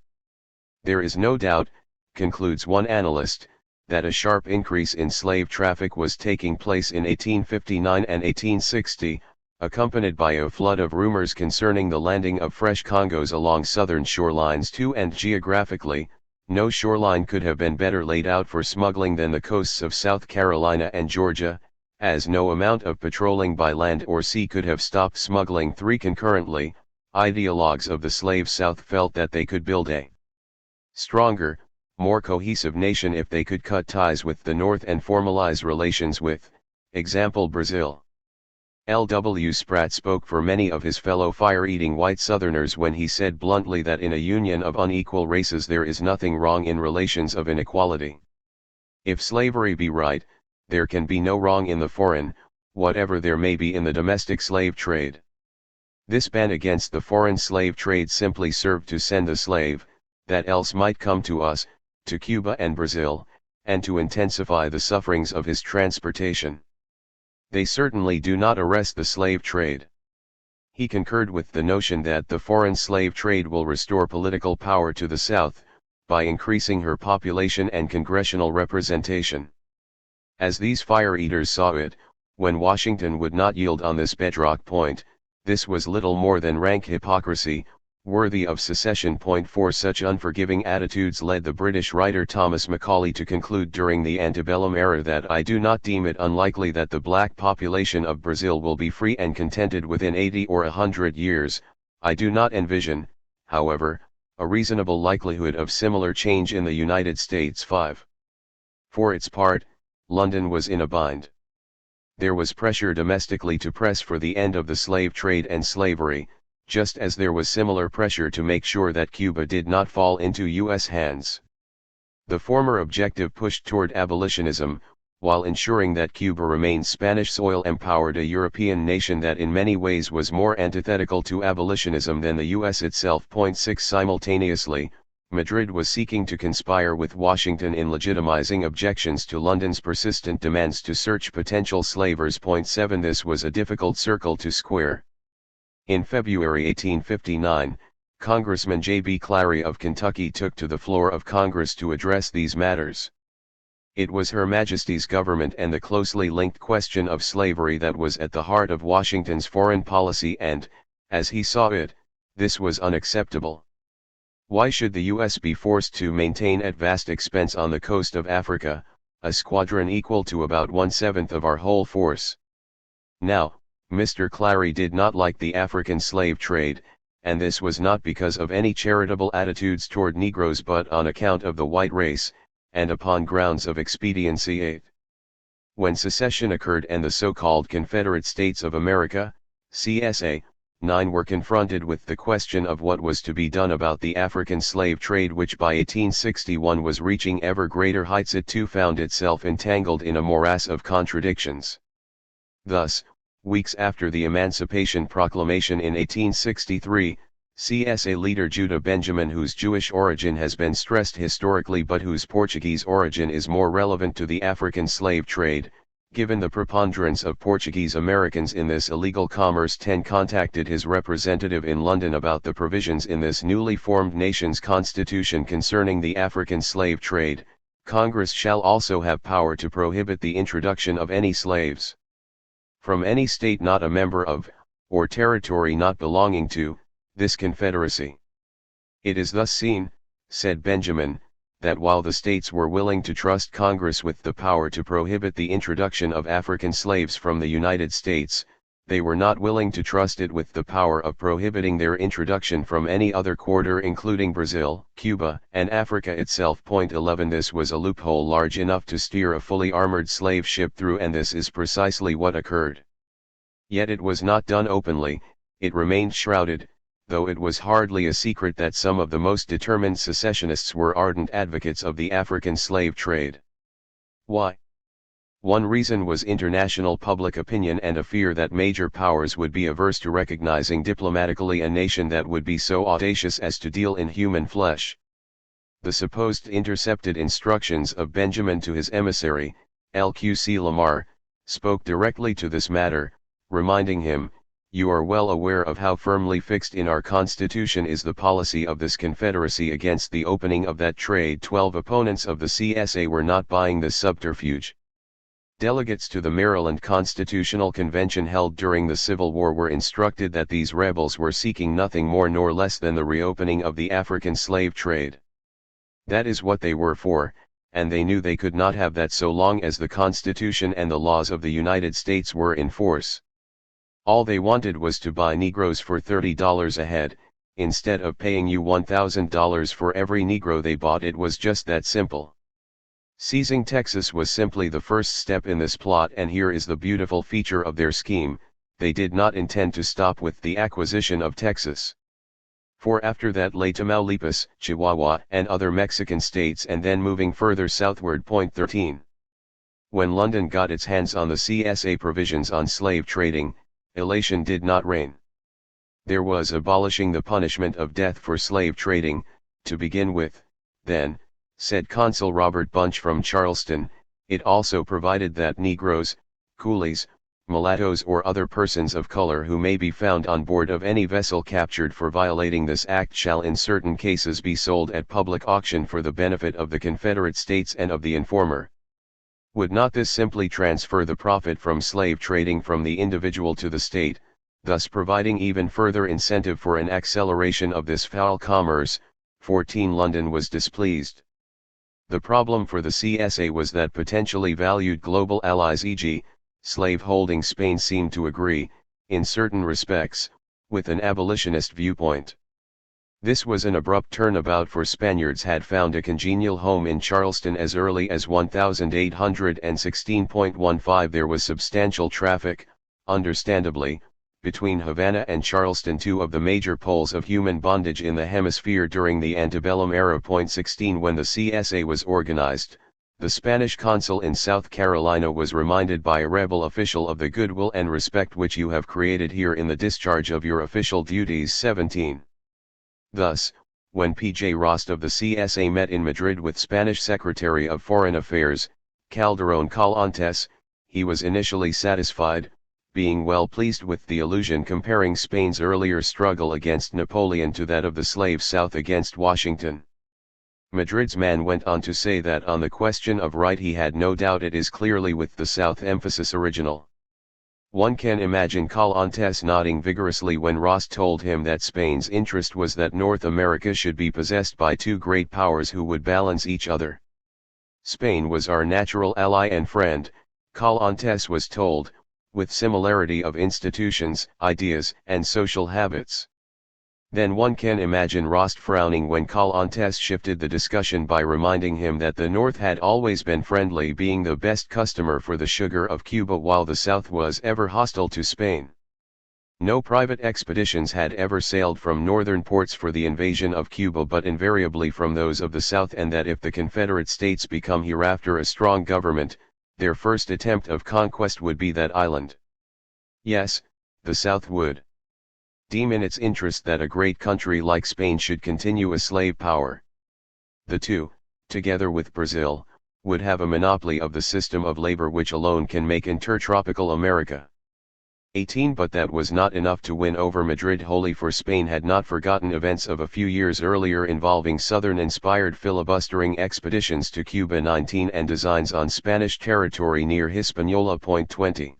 There is no doubt, concludes one analyst, that a sharp increase in slave traffic was taking place in 1859 and 1860, accompanied by a flood of rumors concerning the landing of fresh Congos along southern shorelines too, and geographically, no shoreline could have been better laid out for smuggling than the coasts of South Carolina and Georgia, as no amount of patrolling by land or sea could have stopped smuggling. 3 Concurrently, ideologues of the slave South felt that they could build a stronger, more cohesive nation if they could cut ties with the North and formalize relations with, example, Brazil. L.W. Spratt spoke for many of his fellow fire-eating white Southerners when he said bluntly that in a union of unequal races there is nothing wrong in relations of inequality. If slavery be right, there can be no wrong in the foreign, whatever there may be in the domestic slave trade. This ban against the foreign slave trade simply served to send the slave, that else might come to us, to Cuba and Brazil, and to intensify the sufferings of his transportation. They certainly do not arrest the slave trade. He concurred with the notion that the foreign slave trade will restore political power to the South, by increasing her population and congressional representation. As these fire-eaters saw it, when Washington would not yield on this bedrock point, this was little more than rank hypocrisy, worthy of secession. 4 Such unforgiving attitudes led the British writer Thomas Macaulay to conclude during the antebellum era that I do not deem it unlikely that the black population of Brazil will be free and contented within 80 or 100 years. I do not envision, however, a reasonable likelihood of similar change in the United States. 5. For its part, London was in a bind. There was pressure domestically to press for the end of the slave trade and slavery, just as there was similar pressure to make sure that Cuba did not fall into U.S. hands. The former objective pushed toward abolitionism, while ensuring that Cuba remained Spanish soil-empowered, a European nation that in many ways was more antithetical to abolitionism than the U.S. itself. 6 Simultaneously, Madrid was seeking to conspire with Washington in legitimizing objections to London's persistent demands to search potential slavers. 7 This was a difficult circle to square. In February 1859, Congressman J.B. Clary of Kentucky took to the floor of Congress to address these matters. It was Her Majesty's government and the closely linked question of slavery that was at the heart of Washington's foreign policy, and, as he saw it, this was unacceptable. Why should the U.S. be forced to maintain at vast expense on the coast of Africa, a squadron equal to about 1/7 of our whole force? Now, Mr. Clary did not like the African slave trade, and this was not because of any charitable attitudes toward Negroes but on account of the white race, and upon grounds of expediency. 8. When secession occurred and the so-called Confederate States of America, CSA, 9 were confronted with the question of what was to be done about the African slave trade, which by 1861 was reaching ever greater heights, it too found itself entangled in a morass of contradictions. Thus, weeks after the Emancipation Proclamation in 1863, CSA leader Judah Benjamin, whose Jewish origin has been stressed historically but whose Portuguese origin is more relevant to the African slave trade, given the preponderance of Portuguese Americans in this illegal commerce, contacted his representative in London about the provisions in this newly formed nation's constitution concerning the African slave trade. Congress shall also have power to prohibit the introduction of any slaves from any state not a member of, or territory not belonging to, this confederacy. It is thus seen, said Benjamin, that while the states were willing to trust Congress with the power to prohibit the introduction of African slaves from the United States, they were not willing to trust it with the power of prohibiting their introduction from any other quarter, including Brazil, Cuba, and Africa itself. 11 This was a loophole large enough to steer a fully armored slave ship through, and this is precisely what occurred. Yet it was not done openly, it remained shrouded, though it was hardly a secret that some of the most determined secessionists were ardent advocates of the African slave trade. Why? One reason was international public opinion and a fear that major powers would be averse to recognizing diplomatically a nation that would be so audacious as to deal in human flesh. The supposed intercepted instructions of Benjamin to his emissary, L.Q.C. Lamar, spoke directly to this matter, reminding him, "You are well aware of how firmly fixed in our Constitution is the policy of this Confederacy against the opening of that trade." 12 Opponents of the CSA were not buying this subterfuge. Delegates to the Maryland Constitutional Convention held during the Civil War were instructed that these rebels were seeking nothing more nor less than the reopening of the African slave trade. That is what they were for, and they knew they could not have that so long as the Constitution and the laws of the United States were in force. All they wanted was to buy Negroes for $30 a head, instead of paying you $1,000 for every Negro they bought. It was just that simple. Seizing Texas was simply the first step in this plot, and here is the beautiful feature of their scheme: they did not intend to stop with the acquisition of Texas. For after that lay Tamaulipas, Chihuahua, and other Mexican states, and then moving further southward. 13. When London got its hands on the CSA provisions on slave trading, elation did not reign. There was abolishing the punishment of death for slave trading, to begin with, then, said Consul Robert Bunch from Charleston. It also provided that Negroes, coolies, mulattoes or other persons of color who may be found on board of any vessel captured for violating this act shall in certain cases be sold at public auction for the benefit of the Confederate States and of the informer. Would not this simply transfer the profit from slave trading from the individual to the state, thus providing even further incentive for an acceleration of this foul commerce? 14 London was displeased. The problem for the CSA was that potentially valued global allies, e.g., slave-holding Spain, seemed to agree, in certain respects, with an abolitionist viewpoint. This was an abrupt turnabout, for Spaniards had found a congenial home in Charleston as early as 1816.15. There was substantial traffic, understandably, between Havana and Charleston, two of the major poles of human bondage in the hemisphere during the antebellum era. 16 When the CSA was organized, the Spanish consul in South Carolina was reminded by a rebel official of the goodwill and respect which you have created here in the discharge of your official duties. 17 Thus, when P.J. Rost of the CSA met in Madrid with Spanish Secretary of Foreign Affairs, Calderón Colontes, he was initially satisfied, being well pleased with the allusion comparing Spain's earlier struggle against Napoleon to that of the slave South against Washington. Madrid's man went on to say that on the question of right he had no doubt it is clearly with the South emphasis original. One can imagine Colontes nodding vigorously when Ross told him that Spain's interest was that North America should be possessed by two great powers who would balance each other. Spain was our natural ally and friend, Colontes was told, with similarity of institutions, ideas, and social habits. Then one can imagine Rost frowning when Colontes shifted the discussion by reminding him that the North had always been friendly, being the best customer for the sugar of Cuba, while the South was ever hostile to Spain. No private expeditions had ever sailed from northern ports for the invasion of Cuba, but invariably from those of the South, and that if the Confederate States become hereafter a strong government, their first attempt of conquest would be that island. Yes, the South would deem in its interest that a great country like Spain should continue a slave power. The two, together with Brazil, would have a monopoly of the system of labor which alone can make intertropical America. 18 But that was not enough to win over Madrid wholly, for Spain had not forgotten events of a few years earlier involving Southern-inspired filibustering expeditions to Cuba. 19 And designs on Spanish territory near Hispaniola. 20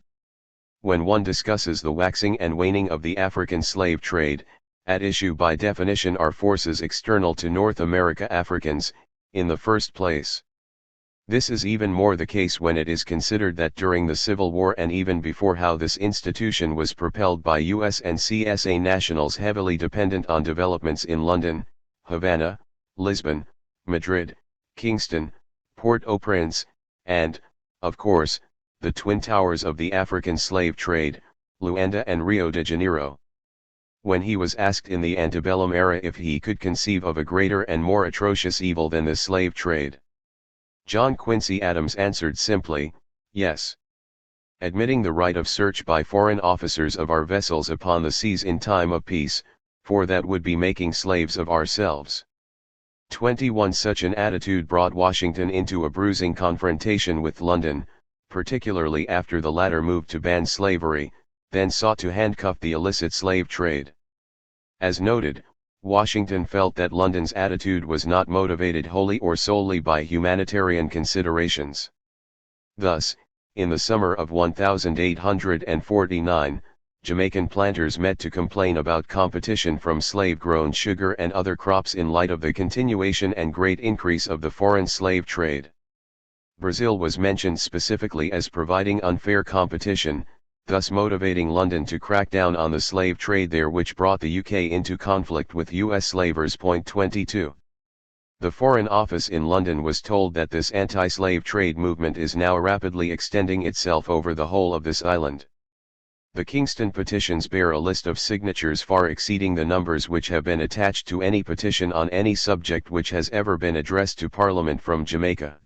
When one discusses the waxing and waning of the African slave trade, at issue by definition are forces external to North America, Africans, in the first place. This is even more the case when it is considered that during the Civil War and even before, how this institution was propelled by U.S. and CSA nationals heavily dependent on developments in London, Havana, Lisbon, Madrid, Kingston, Port-au-Prince, and, of course, the twin towers of the African slave trade, Luanda and Rio de Janeiro. When he was asked in the antebellum era if he could conceive of a greater and more atrocious evil than the slave trade, John Quincy Adams answered simply, yes. Admitting the right of search by foreign officers of our vessels upon the seas in time of peace, for that would be making slaves of ourselves. 21 Such an attitude brought Washington into a bruising confrontation with London, particularly after the latter moved to ban slavery, then sought to handcuff the illicit slave trade. As noted, Washington felt that London's attitude was not motivated wholly or solely by humanitarian considerations. Thus, in the summer of 1849, Jamaican planters met to complain about competition from slave-grown sugar and other crops in light of the continuation and great increase of the foreign slave trade. Brazil was mentioned specifically as providing unfair competition, thus motivating London to crack down on the slave trade there, which brought the UK into conflict with US slavers. 22 The Foreign Office in London was told that this anti-slave trade movement is now rapidly extending itself over the whole of this island. The Kingston petitions bear a list of signatures far exceeding the numbers which have been attached to any petition on any subject which has ever been addressed to Parliament from Jamaica.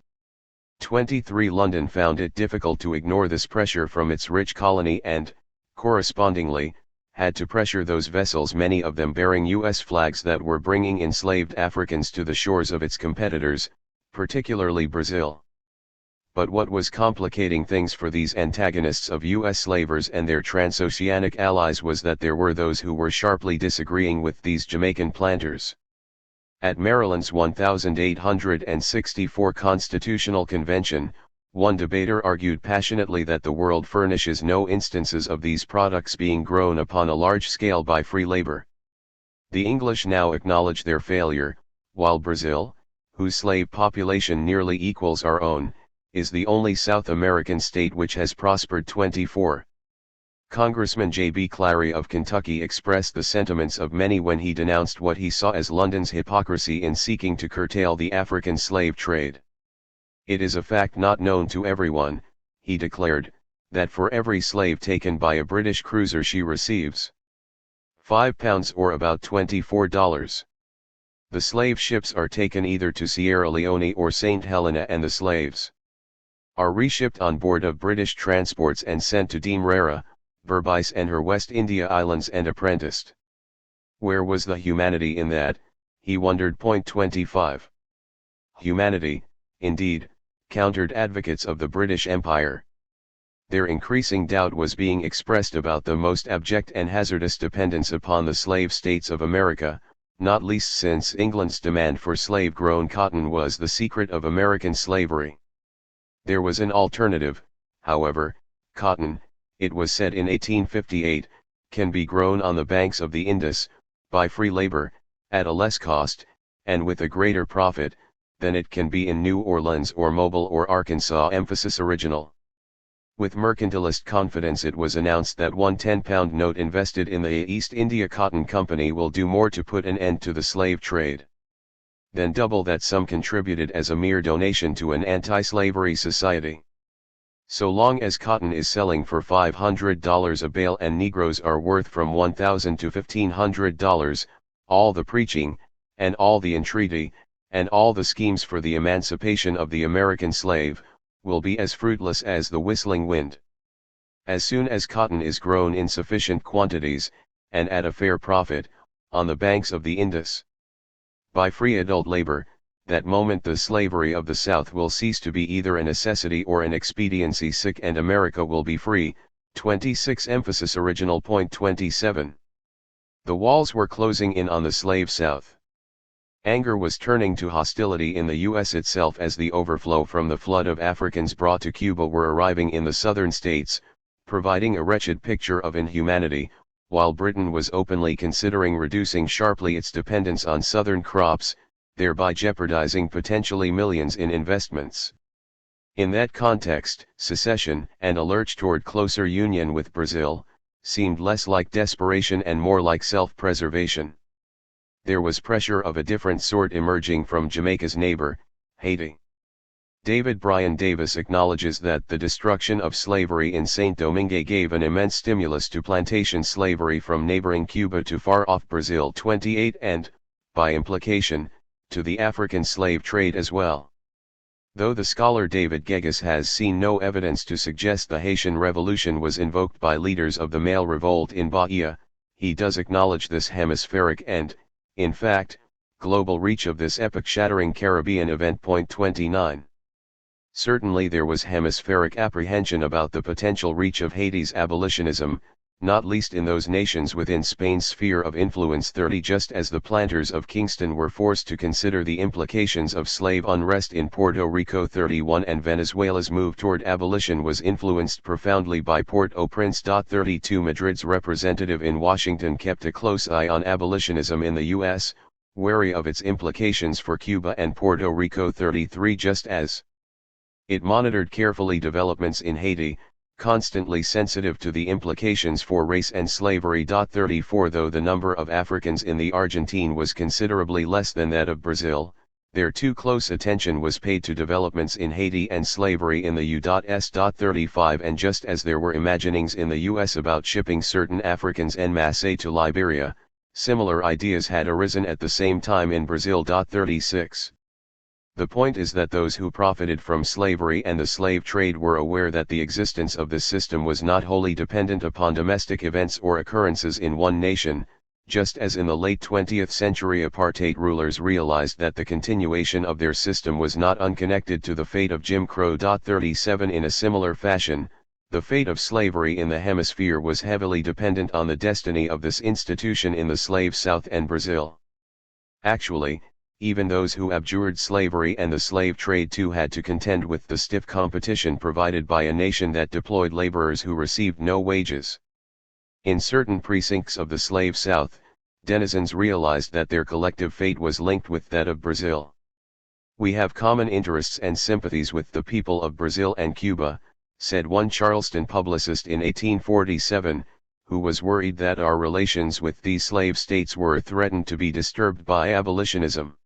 23 London found it difficult to ignore this pressure from its rich colony and, correspondingly, had to pressure those vessels, many of them bearing U.S. flags, that were bringing enslaved Africans to the shores of its competitors, particularly Brazil. But what was complicating things for these antagonists of U.S. slavers and their transoceanic allies was that there were those who were sharply disagreeing with these Jamaican planters. At Maryland's 1864 Constitutional Convention, one debater argued passionately that the world furnishes no instances of these products being grown upon a large scale by free labor. The English now acknowledge their failure, while Brazil, whose slave population nearly equals our own, is the only South American state which has prospered. 24. Congressman J.B. Clary of Kentucky expressed the sentiments of many when he denounced what he saw as London's hypocrisy in seeking to curtail the African slave trade. It is a fact not known to everyone, he declared, that for every slave taken by a British cruiser she receives £5 or about $24. The slave ships are taken either to Sierra Leone or St. Helena, and the slaves are reshipped on board of British transports and sent to Demerara, Berbice and her West India Islands and apprenticed. Where was the humanity in that, he wondered. 25. Humanity, indeed, countered advocates of the British Empire. Their increasing doubt was being expressed about the most abject and hazardous dependence upon the slave states of America, not least since England's demand for slave-grown cotton was the secret of American slavery. There was an alternative, however. Cotton, it was said in 1858, can be grown on the banks of the Indus, by free labor, at a less cost, and with a greater profit, than it can be in New Orleans or Mobile or Arkansas. Emphasis original. With mercantilist confidence it was announced that one £10 note invested in the East India Cotton Company will do more to put an end to the slave trade than double that sum contributed as a mere donation to an anti-slavery society. So long as cotton is selling for $500 a bale and Negroes are worth from $1,000 to $1,500, all the preaching, and all the entreaty, and all the schemes for the emancipation of the American slave, will be as fruitless as the whistling wind. As soon as cotton is grown in sufficient quantities, and at a fair profit, on the banks of the Indus, by free adult labor, that moment the slavery of the South will cease to be either a necessity or an expediency, and America will be free. 26. Emphasis original. 27. The walls were closing in on the slave South. Anger was turning to hostility in the U.S. itself as the overflow from the flood of Africans brought to Cuba were arriving in the southern states, providing a wretched picture of inhumanity, while Britain was openly considering reducing sharply its dependence on southern crops, thereby jeopardizing potentially millions in investments. In that context, secession and a lurch toward closer union with Brazil seemed less like desperation and more like self-preservation. There was pressure of a different sort emerging from Jamaica's neighbor, Haiti. David Bryan Davis acknowledges that the destruction of slavery in Saint Domingue gave an immense stimulus to plantation slavery from neighboring Cuba to far-off Brazil. 28. And, by implication, to the African slave trade as well. Though the scholar David Gegas has seen no evidence to suggest the Haitian Revolution was invoked by leaders of the male revolt in Bahia, he does acknowledge this hemispheric and, in fact, global reach of this epoch-shattering Caribbean event. 29. Certainly there was hemispheric apprehension about the potential reach of Haiti's abolitionism, not least in those nations within Spain's sphere of influence. 30. Just as the planters of Kingston were forced to consider the implications of slave unrest in Puerto Rico. 31. And Venezuela's move toward abolition was influenced profoundly by Port-au-Prince. 32. Madrid's representative in Washington kept a close eye on abolitionism in the U.S., wary of its implications for Cuba and Puerto Rico. 33. Just as it monitored carefully developments in Haiti, constantly sensitive to the implications for race and slavery. 34. Though the number of Africans in the Argentine was considerably less than that of Brazil, their too close attention was paid to developments in Haiti and slavery in the U.S. 35. And just as there were imaginings in the U.S. about shipping certain Africans en masse to Liberia, similar ideas had arisen at the same time in Brazil. 36. The point is that those who profited from slavery and the slave trade were aware that the existence of this system was not wholly dependent upon domestic events or occurrences in one nation, Just as in the late 20th century apartheid rulers realized that the continuation of their system was not unconnected to the fate of Jim Crow. 37 In a similar fashion, the fate of slavery in the hemisphere was heavily dependent on the destiny of this institution in the slave South and Brazil. Actually, even those who abjured slavery and the slave trade too had to contend with the stiff competition provided by a nation that deployed laborers who received no wages. In certain precincts of the slave South, denizens realized that their collective fate was linked with that of Brazil. "We have common interests and sympathies with the people of Brazil and Cuba," said one Charleston publicist in 1847, who was worried that our relations with these slave states were threatened to be disturbed by abolitionism.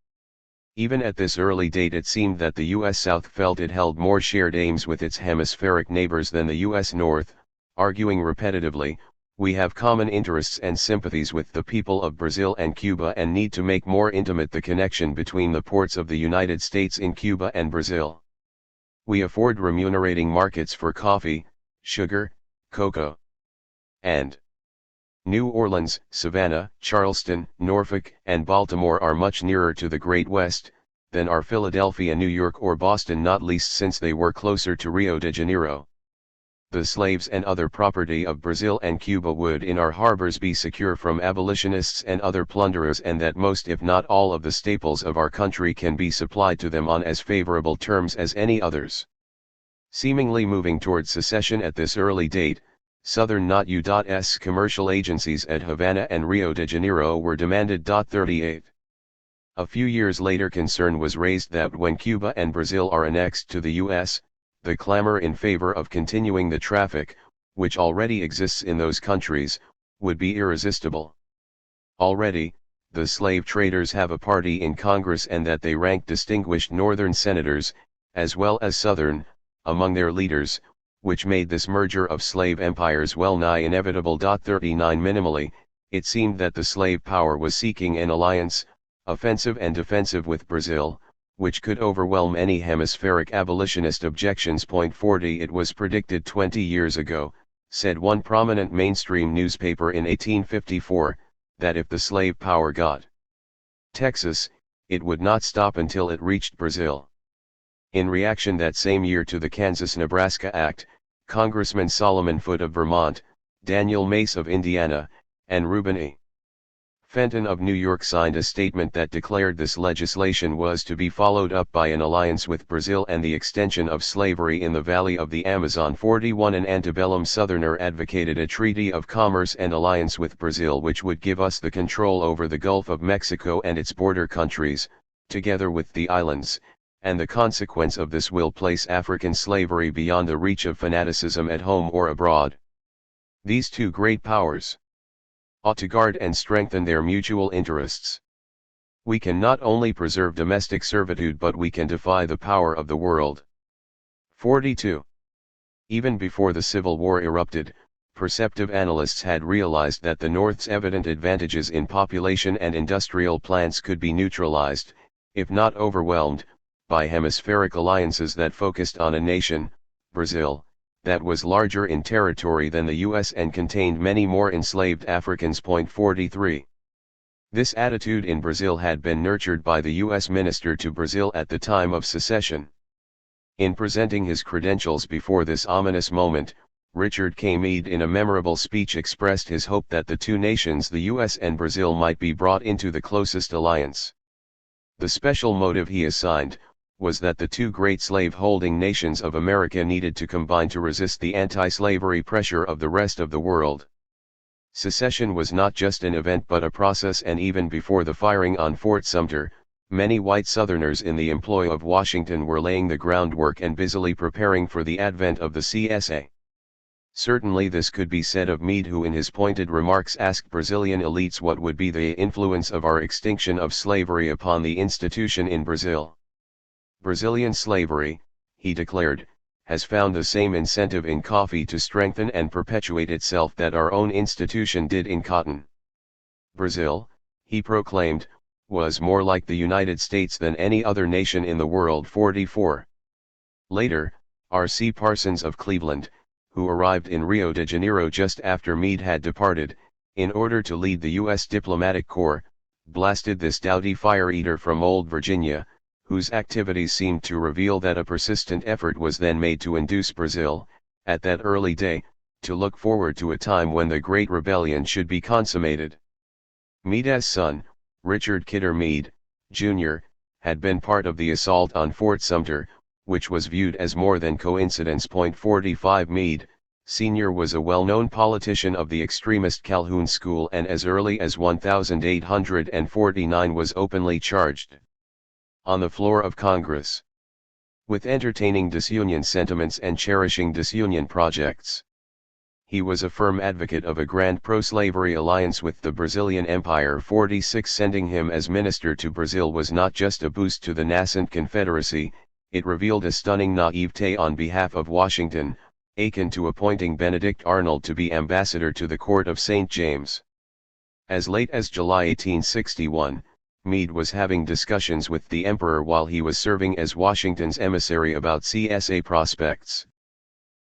Even at this early date it seemed that the U.S. South felt it held more shared aims with its hemispheric neighbors than the U.S. North, arguing repetitively, "We have common interests and sympathies with the people of Brazil and Cuba and need to make more intimate the connection between the ports of the United States in Cuba and Brazil. We afford remunerating markets for coffee, sugar, cocoa, and New Orleans, Savannah, Charleston, Norfolk, and Baltimore are much nearer to the Great West than are Philadelphia, New York, or Boston, not least since they were closer to Rio de Janeiro. The slaves and other property of Brazil and Cuba would in our harbors be secure from abolitionists and other plunderers, and that most if not all of the staples of our country can be supplied to them on as favorable terms as any others." Seemingly moving toward secession at this early date, Southern not U.S. commercial agencies at Havana and Rio de Janeiro were demanded. 38. A few years later concern was raised that when Cuba and Brazil are annexed to the U.S., the clamor in favor of continuing the traffic, which already exists in those countries, would be irresistible. Already, the slave traders have a party in Congress, and that they rank distinguished Northern senators, as well as Southern, among their leaders, which made this merger of slave empires well nigh inevitable. 39 Minimally, it seemed that the slave power was seeking an alliance, offensive and defensive, with Brazil, which could overwhelm any hemispheric abolitionist objections. 40 It was predicted 20 years ago, said one prominent mainstream newspaper in 1854, that if the slave power got Texas, it would not stop until it reached Brazil. In reaction that same year to the Kansas-Nebraska Act, Congressman Solomon Foote of Vermont, Daniel Mace of Indiana, and Reuben E. Fenton of New York signed a statement that declared this legislation was to be followed up by an alliance with Brazil and the extension of slavery in the valley of the Amazon. 41 An antebellum Southerner advocated a treaty of commerce and alliance with Brazil which would give us the control over the Gulf of Mexico and its border countries, together with the islands, and the consequence of this will place African slavery beyond the reach of fanaticism at home or abroad. These two great powers ought to guard and strengthen their mutual interests. We can not only preserve domestic servitude, but we can defy the power of the world. 42. Even before the Civil War erupted, perceptive analysts had realized that the North's evident advantages in population and industrial plants could be neutralized, if not overwhelmed, by hemispheric alliances that focused on a nation, Brazil, that was larger in territory than the U.S. and contained many more enslaved Africans. 43. This attitude in Brazil had been nurtured by the U.S. minister to Brazil at the time of secession. In presenting his credentials before this ominous moment, Richard K. Meade in a memorable speech expressed his hope that the two nations, the U.S. and Brazil, might be brought into the closest alliance. The special motive he assigned was that the two great slave-holding nations of America needed to combine to resist the anti-slavery pressure of the rest of the world. Secession was not just an event but a process, and even before the firing on Fort Sumter, many white Southerners in the employ of Washington were laying the groundwork and busily preparing for the advent of the CSA. Certainly this could be said of Meade, who in his pointed remarks asked Brazilian elites what would be the influence of our extinction of slavery upon the institution in Brazil. Brazilian slavery, he declared, has found the same incentive in coffee to strengthen and perpetuate itself that our own institution did in cotton. Brazil, he proclaimed, was more like the United States than any other nation in the world. 44. Later, R.C. Parsons of Cleveland, who arrived in Rio de Janeiro just after Meade had departed, in order to lead the U.S. diplomatic corps, blasted this doughty fire-eater from Old Virginia, whose activities seemed to reveal that a persistent effort was then made to induce Brazil, at that early day, to look forward to a time when the Great Rebellion should be consummated. Meade's son, Richard Kidder Meade, Jr., had been part of the assault on Fort Sumter, which was viewed as more than coincidence. 45 Meade, Sr. was a well-known politician of the extremist Calhoun school and as early as 1849 was openly charged on the floor of Congress with entertaining disunion sentiments and cherishing disunion projects. He was a firm advocate of a grand pro-slavery alliance with the Brazilian Empire. 46 Sending him as minister to Brazil was not just a boost to the nascent Confederacy, it revealed a stunning naivete on behalf of Washington, akin to appointing Benedict Arnold to be ambassador to the court of St. James. As late as July 1861, Meade was having discussions with the emperor while he was serving as Washington's emissary about CSA prospects.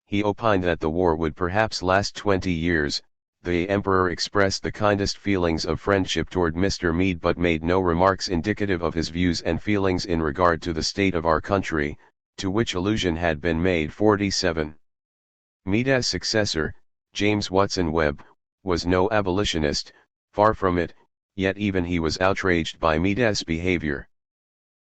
He opined that the war would perhaps last 20 years, the emperor expressed the kindest feelings of friendship toward Mr. Meade but made no remarks indicative of his views and feelings in regard to the state of our country, to which allusion had been made. 47. Meade's successor, James Watson Webb, was no abolitionist, far from it, yet even he was outraged by Meade's behavior.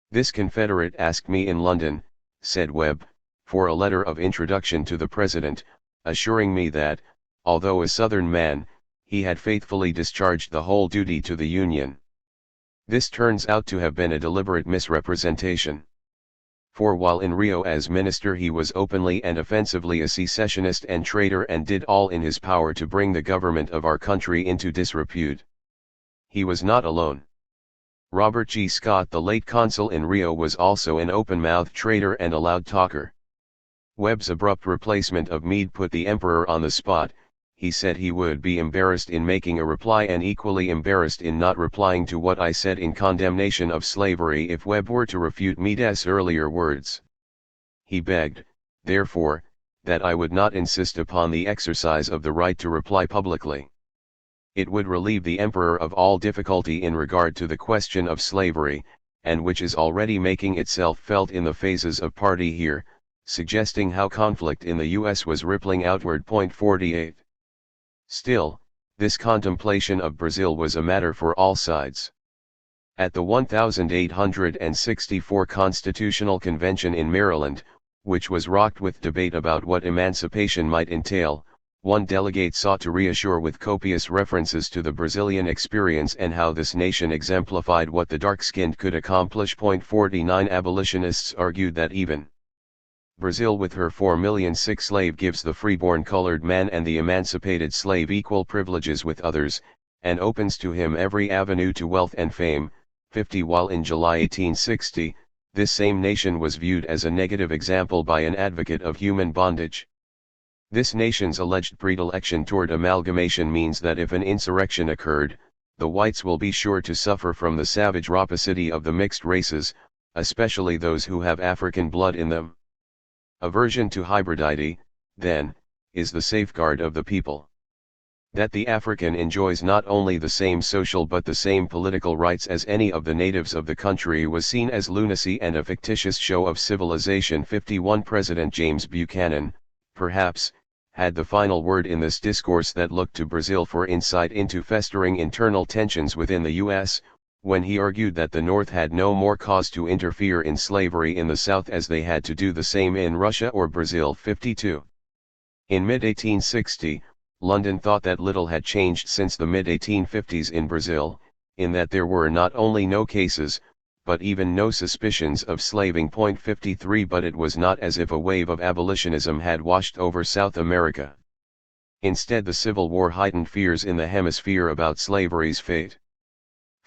"This Confederate asked me in London," said Webb, "for a letter of introduction to the President, assuring me that, although a Southern man, he had faithfully discharged the whole duty to the Union. This turns out to have been a deliberate misrepresentation. For while in Rio as minister he was openly and offensively a secessionist and traitor and did all in his power to bring the government of our country into disrepute. He was not alone. Robert G. Scott, the late consul in Rio, was also an open-mouthed traitor and a loud talker." Webb's abrupt replacement of Meade put the emperor on the spot. He said he would be embarrassed in making a reply and equally embarrassed in not replying to what I said in condemnation of slavery if Webb were to refute Meade's earlier words. He begged, therefore, that I would not insist upon the exercise of the right to reply publicly. It would relieve the emperor of all difficulty in regard to the question of slavery, and which is already making itself felt in the phases of party here, suggesting how conflict in the U.S. was rippling outward. 48. Still, this contemplation of Brazil was a matter for all sides. At the 1864 Constitutional Convention in Maryland, which was rocked with debate about what emancipation might entail, one delegate sought to reassure with copious references to the Brazilian experience and how this nation exemplified what the dark-skinned could accomplish. 49 Abolitionists argued that even Brazil with her 4 million sick slave gives the freeborn colored man and the emancipated slave equal privileges with others, and opens to him every avenue to wealth and fame. 50 While in July 1860, this same nation was viewed as a negative example by an advocate of human bondage. This nation's alleged predilection toward amalgamation means that if an insurrection occurred, the whites will be sure to suffer from the savage rapacity of the mixed races, especially those who have African blood in them. Aversion to hybridity, then, is the safeguard of the people. That the African enjoys not only the same social but the same political rights as any of the natives of the country was seen as lunacy and a fictitious show of civilization. 51 President James Buchanan, perhaps, had the final word in this discourse that looked to Brazil for insight into festering internal tensions within the U.S., when he argued that the North had no more cause to interfere in slavery in the South as they had to do the same in Russia or Brazil. 52. In mid-1860, London thought that little had changed since the mid-1850s in Brazil, in that there were not only no cases, but even no suspicions of slaving. 53 But it was not as if a wave of abolitionism had washed over South America. Instead, the Civil War heightened fears in the hemisphere about slavery's fate.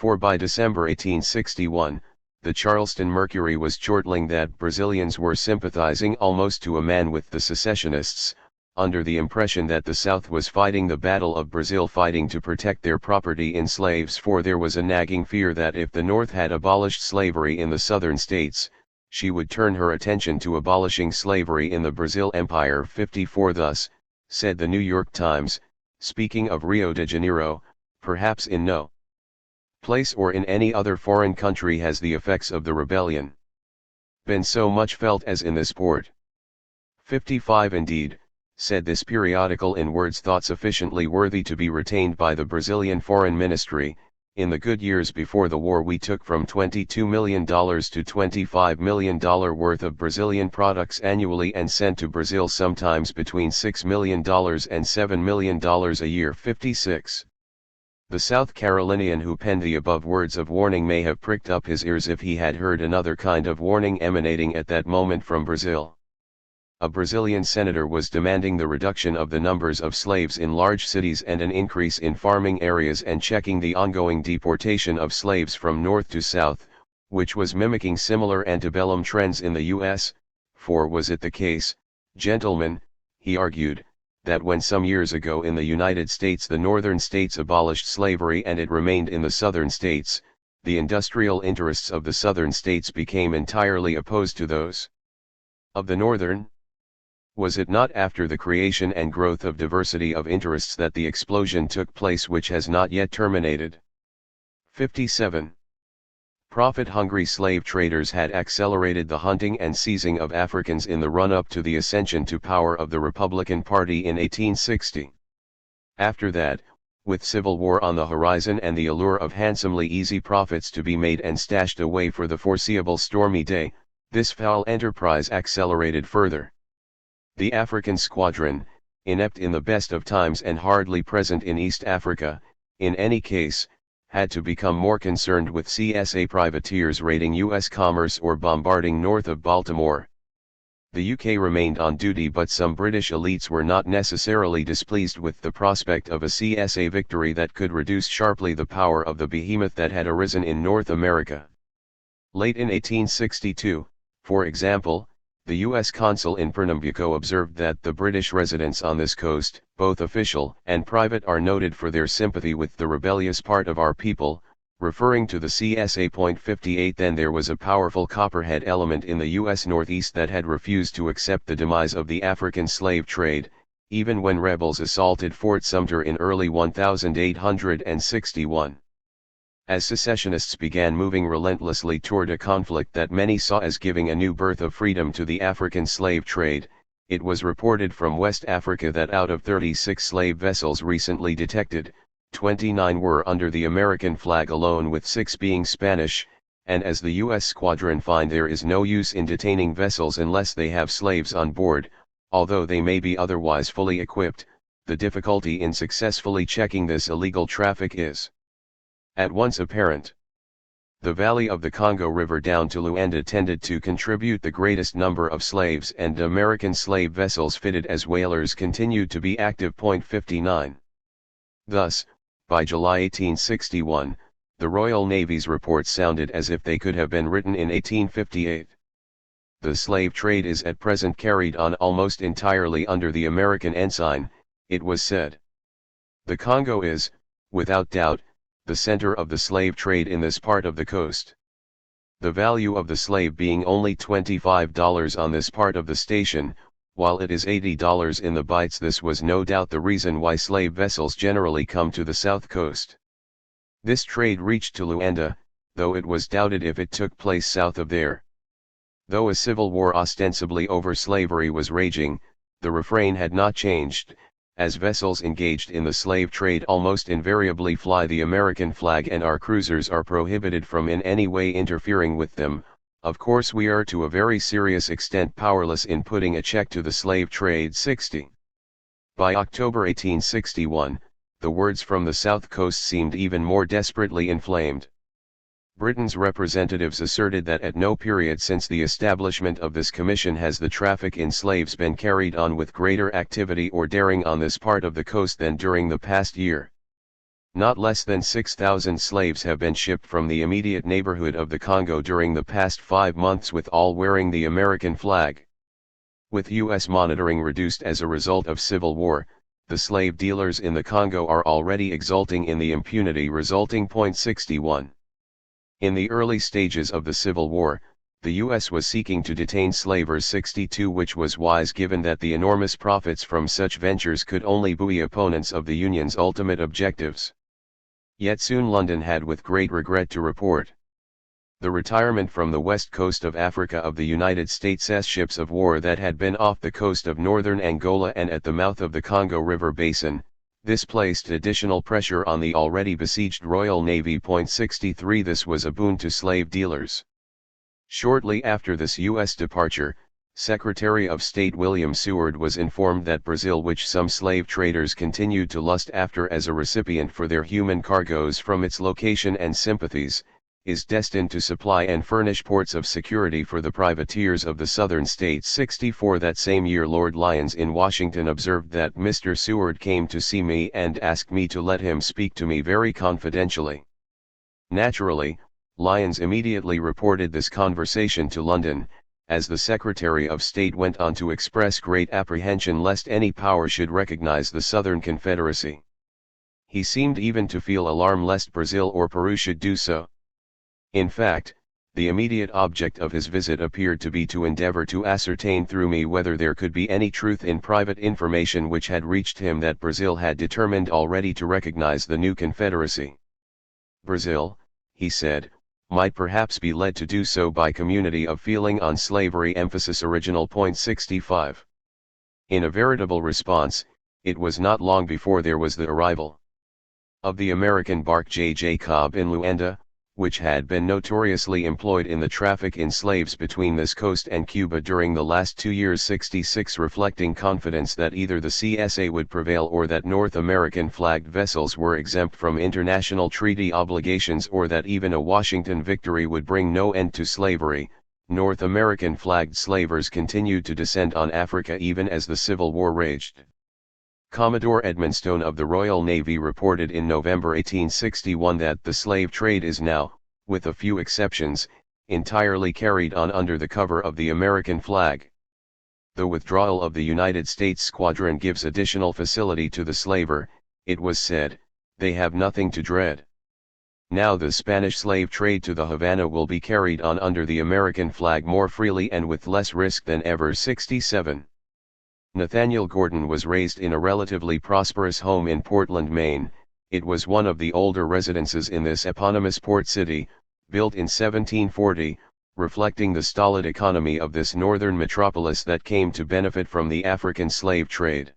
For by December 1861, the Charleston Mercury was chortling that Brazilians were sympathizing almost to a man with the secessionists, under the impression that the South was fighting the Battle of Brazil, fighting to protect their property in slaves, for there was a nagging fear that if the North had abolished slavery in the southern states, she would turn her attention to abolishing slavery in the Brazil Empire. 54 Thus, said the New York Times, speaking of Rio de Janeiro, Perhaps in no place or in any other foreign country has the effects of the rebellion been so much felt as in this port. 55 Indeed, said this periodical in words thought sufficiently worthy to be retained by the Brazilian Foreign Ministry, in the good years before the war we took from $22 million to $25 million worth of Brazilian products annually and sent to Brazil sometimes between $6 million and $7 million a year. 56. The South Carolinian who penned the above words of warning may have pricked up his ears if he had heard another kind of warning emanating at that moment from Brazil. A Brazilian senator was demanding the reduction of the numbers of slaves in large cities and an increase in farming areas and checking the ongoing deportation of slaves from north to south, which was mimicking similar antebellum trends in the U.S., for was it the case, gentlemen, he argued, that when some years ago in the United States the northern states abolished slavery and it remained in the southern states, the industrial interests of the southern states became entirely opposed to those of the northern? Was it not after the creation and growth of diversity of interests that the explosion took place which has not yet terminated? 57. Profit-hungry slave traders had accelerated the hunting and seizing of Africans in the run-up to the ascension to power of the Republican Party in 1860. After that, with civil war on the horizon and the allure of handsomely easy profits to be made and stashed away for the foreseeable stormy day, this foul enterprise accelerated further. The African squadron, inept in the best of times and hardly present in East Africa, in any case, had to become more concerned with CSA privateers raiding U.S. commerce or bombarding north of Baltimore. The UK remained on duty, but some British elites were not necessarily displeased with the prospect of a CSA victory that could reduce sharply the power of the behemoth that had arisen in North America. Late in 1862, for example, the U.S. consul in Pernambuco observed that the British residents on this coast, both official and private, are noted for their sympathy with the rebellious part of our people, referring to the CSA. 58 Then there was a powerful copperhead element in the U.S. Northeast that had refused to accept the demise of the African slave trade, even when rebels assaulted Fort Sumter in early 1861. As secessionists began moving relentlessly toward a conflict that many saw as giving a new birth of freedom to the African slave trade, it was reported from West Africa that out of 36 slave vessels recently detected, 29 were under the American flag alone, with 6 being Spanish, and as the U.S. squadron find there is no use in detaining vessels unless they have slaves on board, although they may be otherwise fully equipped, the difficulty in successfully checking this illegal traffic is at once apparent. The valley of the Congo River down to Luanda tended to contribute the greatest number of slaves, and American slave vessels fitted as whalers continued to be active. 59. Thus, by July 1861, the Royal Navy's reports sounded as if they could have been written in 1858. The slave trade is at present carried on almost entirely under the American ensign, it was said. The Congo is, without doubt, the center of the slave trade in this part of the coast. The value of the slave being only $25 on this part of the station, while it is $80 in the Bights. This was no doubt the reason why slave vessels generally come to the south coast. This trade reached to Luanda, though it was doubted if it took place south of there. Though a civil war ostensibly over slavery was raging, the refrain had not changed, as vessels engaged in the slave trade almost invariably fly the American flag and our cruisers are prohibited from in any way interfering with them. Of course we are to a very serious extent powerless in putting a check to the slave trade. 60. By October 1861, the words from the south coast seemed even more desperately inflamed. Britain's representatives asserted that at no period since the establishment of this commission has the traffic in slaves been carried on with greater activity or daring on this part of the coast than during the past year. Not less than 6,000 slaves have been shipped from the immediate neighborhood of the Congo during the past 5 months, with all wearing the American flag. With U.S. monitoring reduced as a result of civil war, the slave dealers in the Congo are already exulting in the impunity resulting. 61. In the early stages of the Civil War, the U.S. was seeking to detain slavers. 62, which was wise given that the enormous profits from such ventures could only buoy opponents of the Union's ultimate objectives. Yet soon London had with great regret to report the retirement from the west coast of Africa of the United States' ships of war that had been off the coast of northern Angola and at the mouth of the Congo River basin. This placed additional pressure on the already besieged Royal Navy. 63 This was a boon to slave dealers. Shortly after this U.S. departure, Secretary of State William Seward was informed that Brazil, which some slave traders continued to lust after as a recipient for their human cargoes from its location and sympathies, is destined to supply and furnish ports of security for the privateers of the southern states. 64 That same year Lord Lyons in Washington observed that Mr. Seward came to see me and asked me to let him speak to me very confidentially. Naturally, Lyons immediately reported this conversation to London, as the Secretary of State went on to express great apprehension lest any power should recognize the Southern Confederacy. He seemed even to feel alarm lest Brazil or Peru should do so. In fact, the immediate object of his visit appeared to be to endeavor to ascertain through me whether there could be any truth in private information which had reached him that Brazil had determined already to recognize the new confederacy. Brazil, he said, might perhaps be led to do so by community of feeling on slavery. Emphasis original. 65. In a veritable response, it was not long before there was the arrival of the American bark J. Cobb in Luanda, which had been notoriously employed in the traffic in slaves between this coast and Cuba during the last 2 years. 66 Reflecting confidence that either the CSA would prevail or that North American flagged vessels were exempt from international treaty obligations or that even a Washington victory would bring no end to slavery, North American flagged slavers continued to descend on Africa even as the Civil War raged. Commodore Edmonstone of the Royal Navy reported in November 1861 that the slave trade is now, with a few exceptions, entirely carried on under the cover of the American flag. The withdrawal of the United States squadron gives additional facility to the slaver, it was said, they have nothing to dread. Now the Spanish slave trade to the Havana will be carried on under the American flag more freely and with less risk than ever. 67. Nathaniel Gordon was raised in a relatively prosperous home in Portland, Maine. It was one of the older residences in this eponymous port city, built in 1740, reflecting the stolid economy of this northern metropolis that came to benefit from the African slave trade.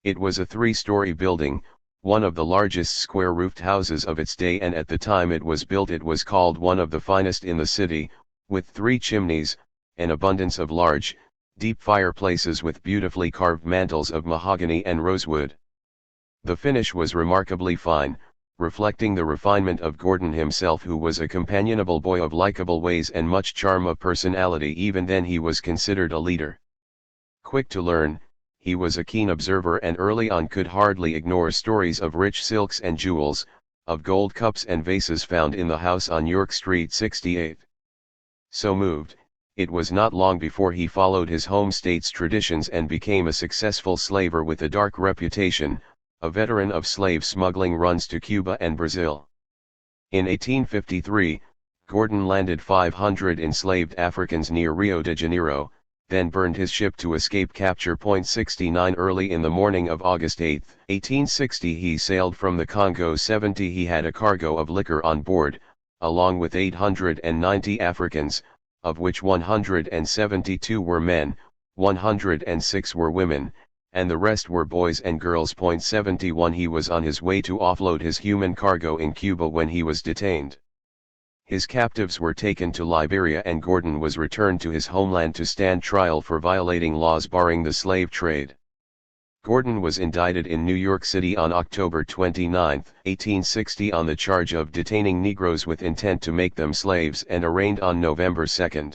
It was a 3-story building, one of the largest square-roofed houses of its day, and at the time it was built it was called one of the finest in the city, with 3 chimneys, an abundance of large, deep fireplaces with beautifully carved mantels of mahogany and rosewood. The finish was remarkably fine, reflecting the refinement of Gordon himself, who was a companionable boy of likable ways and much charm of personality. Even then he was considered a leader. Quick to learn, he was a keen observer and early on could hardly ignore stories of rich silks and jewels, of gold cups and vases found in the house on York Street 68. So moved, it was not long before he followed his home state's traditions and became a successful slaver with a dark reputation, a veteran of slave smuggling runs to Cuba and Brazil. In 1853, Gordon landed 500 enslaved Africans near Rio de Janeiro, then burned his ship to escape capture. 69 Early in the morning of August 8, 1860 he sailed from the Congo. 70 He had a cargo of liquor on board, along with 890 Africans, of which 172 were men, 106 were women, and the rest were boys and girls. 71 He was on his way to offload his human cargo in Cuba when he was detained. His captives were taken to Liberia and Gordon was returned to his homeland to stand trial for violating laws barring the slave trade. Gordon was indicted in New York City on October 29, 1860 on the charge of detaining Negroes with intent to make them slaves and arraigned on November 2.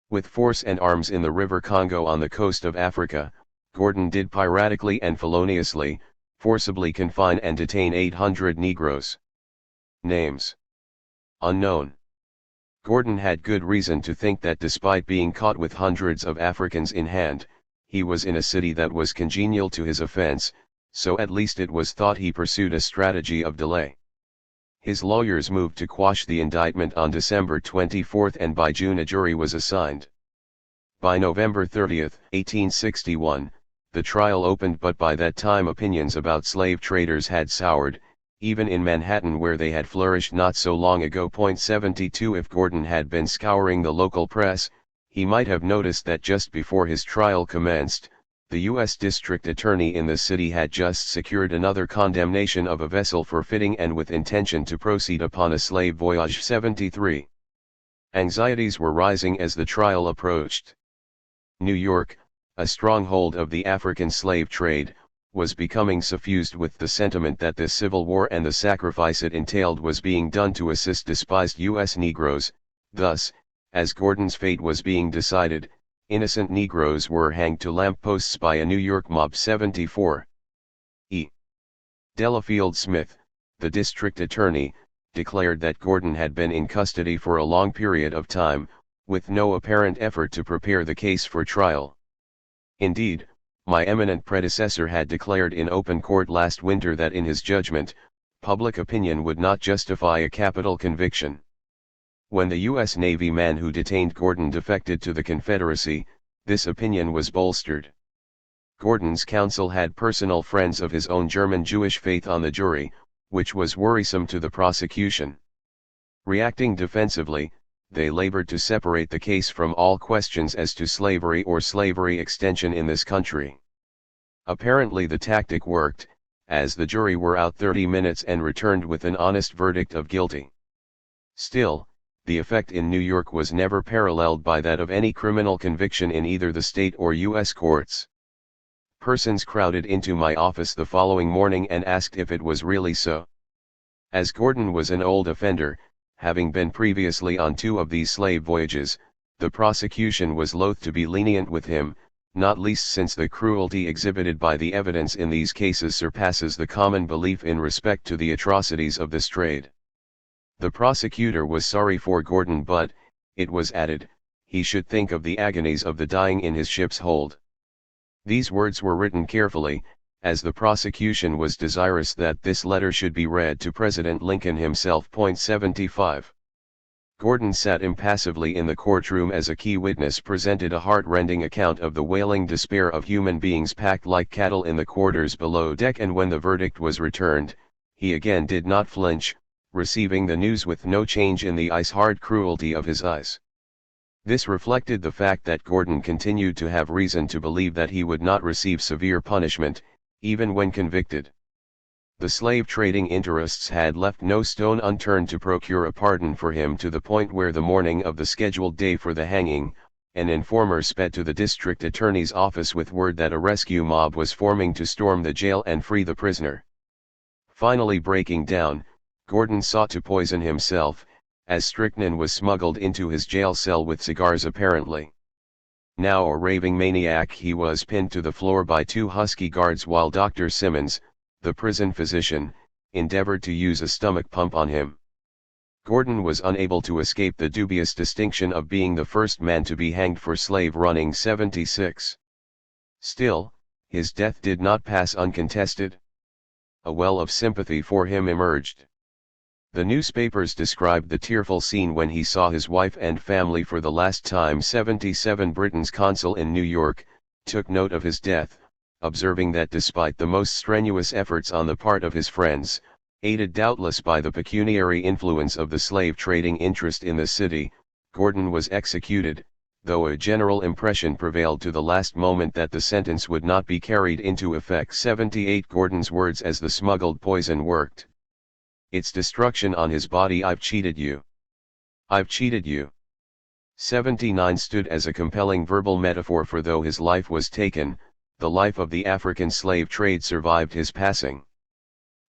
With force and arms in the River Congo on the coast of Africa, Gordon did piratically and feloniously, forcibly confine and detain 800 Negroes. Names unknown. Gordon had good reason to think that despite being caught with hundreds of Africans in hand, he was in a city that was congenial to his offense, so at least it was thought he pursued a strategy of delay. His lawyers moved to quash the indictment on December 24 and by June a jury was assigned. By November 30, 1861, the trial opened, but by that time opinions about slave traders had soured, even in Manhattan where they had flourished not so long ago. 72 If Gordon had been scouring the local press, he might have noticed that just before his trial commenced, the U.S. District Attorney in the city had just secured another condemnation of a vessel for fitting and with intention to proceed upon a slave voyage. 73. Anxieties were rising as the trial approached. New York, a stronghold of the African slave trade, was becoming suffused with the sentiment that this civil war and the sacrifice it entailed was being done to assist despised U.S. Negroes. Thus, as Gordon's fate was being decided, innocent Negroes were hanged to lampposts by a New York mob. 74. E. Delafield Smith, the district attorney, declared that Gordon had been in custody for a long period of time, with no apparent effort to prepare the case for trial. Indeed, my eminent predecessor had declared in open court last winter that in his judgment, public opinion would not justify a capital conviction. When the U.S. Navy man who detained Gordon defected to the Confederacy, this opinion was bolstered. Gordon's counsel had personal friends of his own German Jewish faith on the jury, which was worrisome to the prosecution. Reacting defensively, they labored to separate the case from all questions as to slavery or slavery extension in this country. Apparently the tactic worked, as the jury were out 30 minutes and returned with an honest verdict of guilty. Still, the effect in New York was never paralleled by that of any criminal conviction in either the state or U.S. courts. Persons crowded into my office the following morning and asked if it was really so. As Gordon was an old offender, having been previously on 2 of these slave voyages, the prosecution was loath to be lenient with him, not least since the cruelty exhibited by the evidence in these cases surpasses the common belief in respect to the atrocities of this trade. The prosecutor was sorry for Gordon, but, it was added, he should think of the agonies of the dying in his ship's hold. These words were written carefully, as the prosecution was desirous that this letter should be read to President Lincoln himself. 75. Gordon sat impassively in the courtroom as a key witness presented a heart-rending account of the wailing despair of human beings packed like cattle in the quarters below deck, and when the verdict was returned, he again did not flinch, receiving the news with no change in the ice-hard cruelty of his eyes. This reflected the fact that Gordon continued to have reason to believe that he would not receive severe punishment, even when convicted. The slave-trading interests had left no stone unturned to procure a pardon for him, to the point where the morning of the scheduled day for the hanging, an informer sped to the district attorney's office with word that a rescue mob was forming to storm the jail and free the prisoner. Finally breaking down, Gordon sought to poison himself, as strychnine was smuggled into his jail cell with cigars apparently. Now a raving maniac, he was pinned to the floor by 2 husky guards while Dr. Simmons, the prison physician, endeavored to use a stomach pump on him. Gordon was unable to escape the dubious distinction of being the first man to be hanged for slave running. 76. Still, his death did not pass uncontested. A well of sympathy for him emerged. The newspapers described the tearful scene when he saw his wife and family for the last time. 77. Britain's consul in New York took note of his death, observing that despite the most strenuous efforts on the part of his friends, aided doubtless by the pecuniary influence of the slave trading interest in the city, Gordon was executed, though a general impression prevailed to the last moment that the sentence would not be carried into effect. 78. Gordon's words as the smuggled poison worked. Its destruction on his body. I've cheated you. I've cheated you. 79. Stood as a compelling verbal metaphor, for though his life was taken, the life of the African slave trade survived his passing.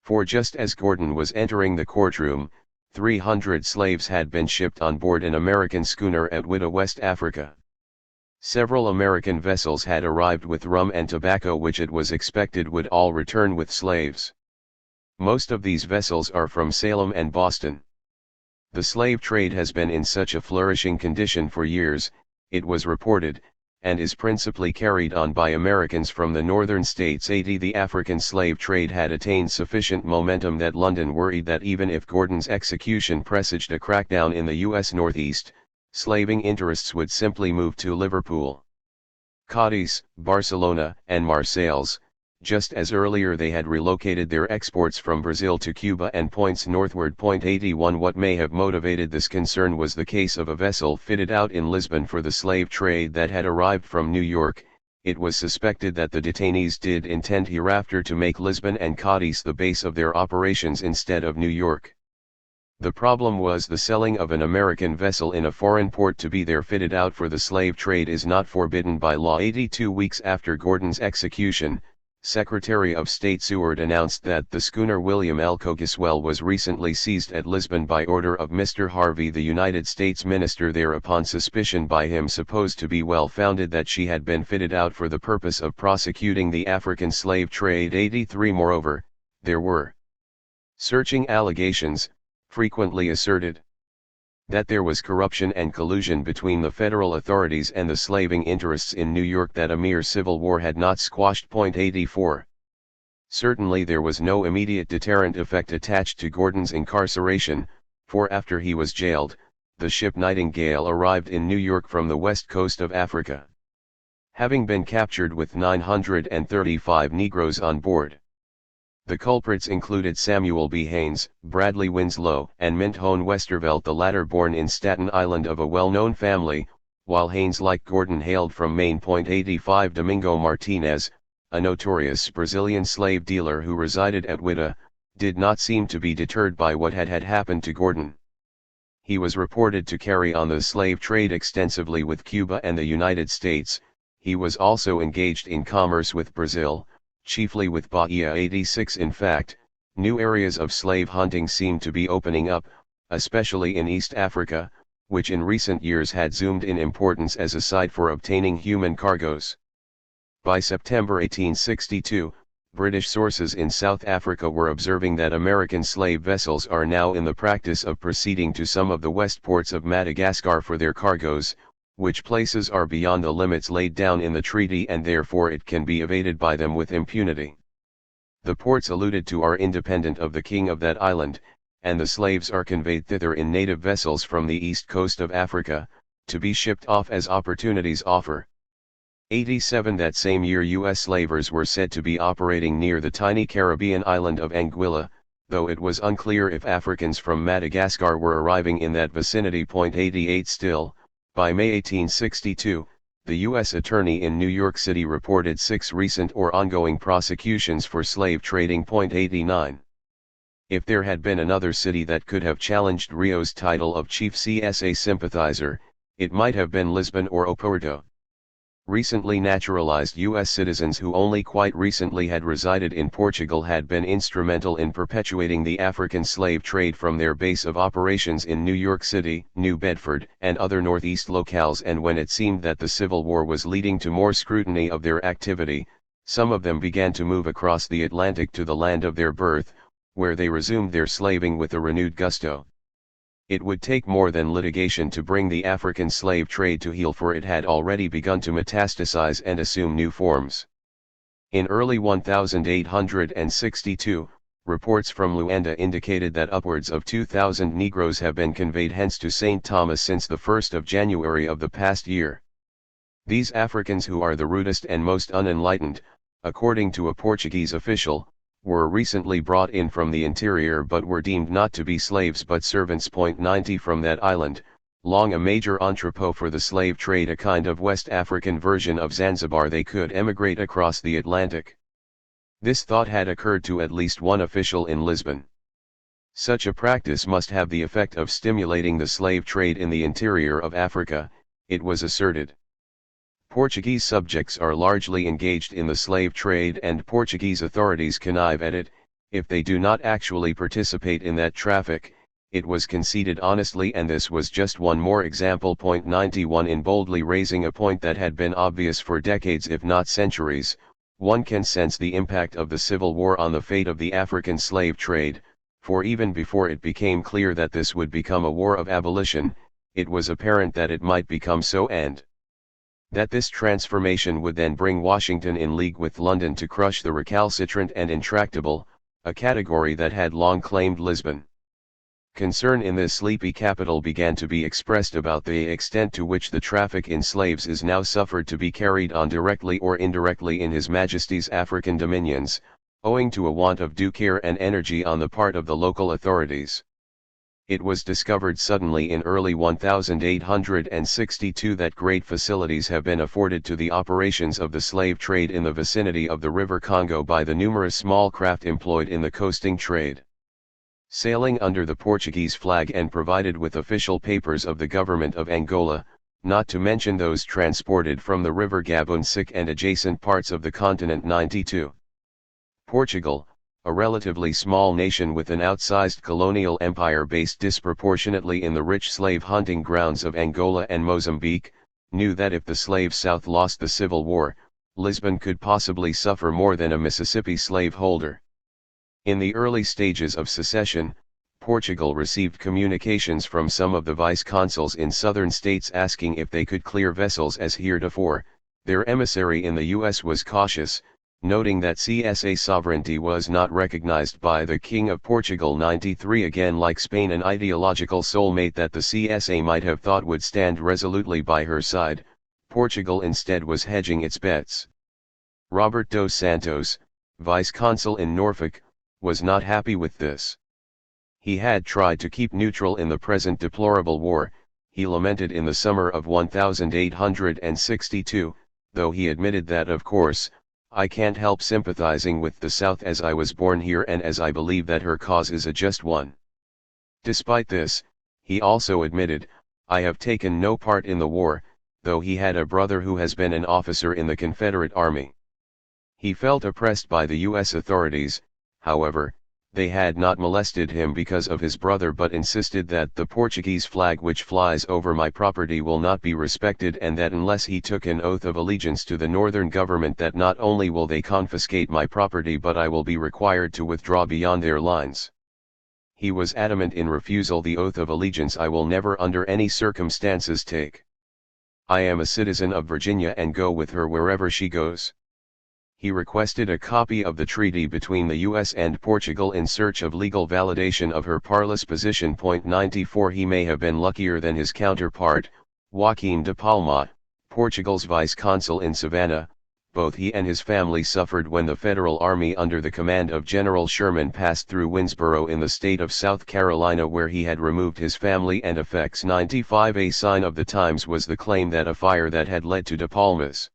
For just as Gordon was entering the courtroom, 300 slaves had been shipped on board an American schooner at Whydah, West Africa. Several American vessels had arrived with rum and tobacco, which it was expected would all return with slaves. Most of these vessels are from Salem and Boston. The slave trade has been in such a flourishing condition for years, it was reported, and is principally carried on by Americans from the northern states. 80. The African slave trade had attained sufficient momentum that London worried that even if Gordon's execution presaged a crackdown in the U.S. Northeast, slaving interests would simply move to Liverpool. Cadiz, Barcelona, and Marseilles, just as earlier they had relocated their exports from Brazil to Cuba and points northward. 81 What may have motivated this concern was the case of a vessel fitted out in Lisbon for the slave trade that had arrived from New York. It was suspected that the detainees did intend hereafter to make Lisbon and Cadiz the base of their operations instead of New York. The problem was the selling of an American vessel in a foreign port to be there fitted out for the slave trade is not forbidden by law. 82 weeks after Gordon's execution, Secretary of State Seward announced that the schooner William L. Coggeshall was recently seized at Lisbon by order of Mr. Harvey, the United States minister there, upon suspicion by him supposed to be well-founded that she had been fitted out for the purpose of prosecuting the African slave trade. 83 Moreover, there were searching allegations, frequently asserted, that there was corruption and collusion between the federal authorities and the slaving interests in New York that a mere civil war had not squashed. 84. Certainly there was no immediate deterrent effect attached to Gordon's incarceration, for after he was jailed, the ship Nightingale arrived in New York from the west coast of Africa, having been captured with 935 Negroes on board. The culprits included Samuel B. Haynes, Bradley Winslow, and Minthone Westervelt, the latter born in Staten Island of a well-known family, while Haynes, like Gordon, hailed from Maine. 85 Domingo Martinez, a notorious Brazilian slave dealer who resided at Wita, did not seem to be deterred by what had happened to Gordon. He was reported to carry on the slave trade extensively with Cuba and the United States. He was also engaged in commerce with Brazil, chiefly with Bahia. 86 In fact, new areas of slave hunting seemed to be opening up, especially in East Africa, which in recent years had zoomed in importance as a site for obtaining human cargoes. By September 1862, British sources in South Africa were observing that American slave vessels are now in the practice of proceeding to some of the west ports of Madagascar for their cargoes, which places are beyond the limits laid down in the treaty and therefore it can be evaded by them with impunity. The ports alluded to are independent of the king of that island, and the slaves are conveyed thither in native vessels from the east coast of Africa, to be shipped off as opportunities offer. 87 That same year U.S. slavers were said to be operating near the tiny Caribbean island of Anguilla, though it was unclear if Africans from Madagascar were arriving in that vicinity. 88 Still, by May 1862, the U.S. Attorney in New York City reported 6 recent or ongoing prosecutions for slave trading. 89. If there had been another city that could have challenged Rio's title of chief CSA sympathizer, it might have been Lisbon or Oporto. Recently naturalized U.S. citizens who only quite recently had resided in Portugal had been instrumental in perpetuating the African slave trade from their base of operations in New York City, New Bedford, and other Northeast locales, and when it seemed that the Civil War was leading to more scrutiny of their activity, some of them began to move across the Atlantic to the land of their birth, where they resumed their slaving with a renewed gusto. It would take more than litigation to bring the African slave trade to heel, for it had already begun to metastasize and assume new forms. In early 1862, reports from Luanda indicated that upwards of 2,000 Negroes have been conveyed hence to St. Thomas since the 1st of January of the past year. These Africans, who are the rudest and most unenlightened, according to a Portuguese official, were recently brought in from the interior but were deemed not to be slaves but servants. 90 From that island, long a major entrepot for the slave trade, a kind of West African version of Zanzibar, they could emigrate across the Atlantic. This thought had occurred to at least one official in Lisbon. Such a practice must have the effect of stimulating the slave trade in the interior of Africa, it was asserted. Portuguese subjects are largely engaged in the slave trade and Portuguese authorities connive at it, if they do not actually participate in that traffic, it was conceded honestly, and this was just one more example. 91 In boldly raising a point that had been obvious for decades if not centuries, one can sense the impact of the Civil War on the fate of the African slave trade, for even before it became clear that this would become a war of abolition, it was apparent that it might become so, and that this transformation would then bring Washington in league with London to crush the recalcitrant and intractable, a category that had long claimed Lisbon. Concern in this sleepy capital began to be expressed about the extent to which the traffic in slaves is now suffered to be carried on directly or indirectly in His Majesty's African dominions, owing to a want of due care and energy on the part of the local authorities. It was discovered suddenly in early 1862 that great facilities have been afforded to the operations of the slave trade in the vicinity of the River Congo by the numerous small craft employed in the coasting trade. Sailing under the Portuguese flag and provided with official papers of the government of Angola, not to mention those transported from the River Gaboon and adjacent parts of the continent. 92. Portugal, a relatively small nation with an outsized colonial empire based disproportionately in the rich slave hunting grounds of Angola and Mozambique, knew that if the slave South lost the Civil War, Lisbon could possibly suffer more than a Mississippi slaveholder. In the early stages of secession, Portugal received communications from some of the vice-consuls in southern states asking if they could clear vessels as heretofore. Their emissary in the U.S. was cautious, noting that CSA sovereignty was not recognized by the King of Portugal. 93. Again, like Spain, an ideological soulmate that the CSA might have thought would stand resolutely by her side, Portugal instead was hedging its bets. Robert dos Santos, vice-consul in Norfolk, was not happy with this. He had tried to keep neutral in the present deplorable war, he lamented in the summer of 1862, though he admitted that of course, I can't help sympathizing with the South as I was born here and as I believe that her cause is a just one. Despite this, he also admitted, I have taken no part in the war, though he had a brother who has been an officer in the Confederate Army. He felt oppressed by the U.S. authorities. However, they had not molested him because of his brother but insisted that the Portuguese flag which flies over my property will not be respected, and that unless he took an oath of allegiance to the northern government that not only will they confiscate my property but I will be required to withdraw beyond their lines. He was adamant in refusal. The oath of allegiance I will never under any circumstances take. I am a citizen of Virginia and go with her wherever she goes. He requested a copy of the treaty between the U.S. and Portugal in search of legal validation of her parlous position. 94. He may have been luckier than his counterpart, Joaquim de Palma, Portugal's vice-consul in Savannah. Both he and his family suffered when the Federal Army under the command of General Sherman passed through Winnsboro in the state of South Carolina, where he had removed his family and effects. 95. A sign of the times was the claim that a fire that had led to De Palma's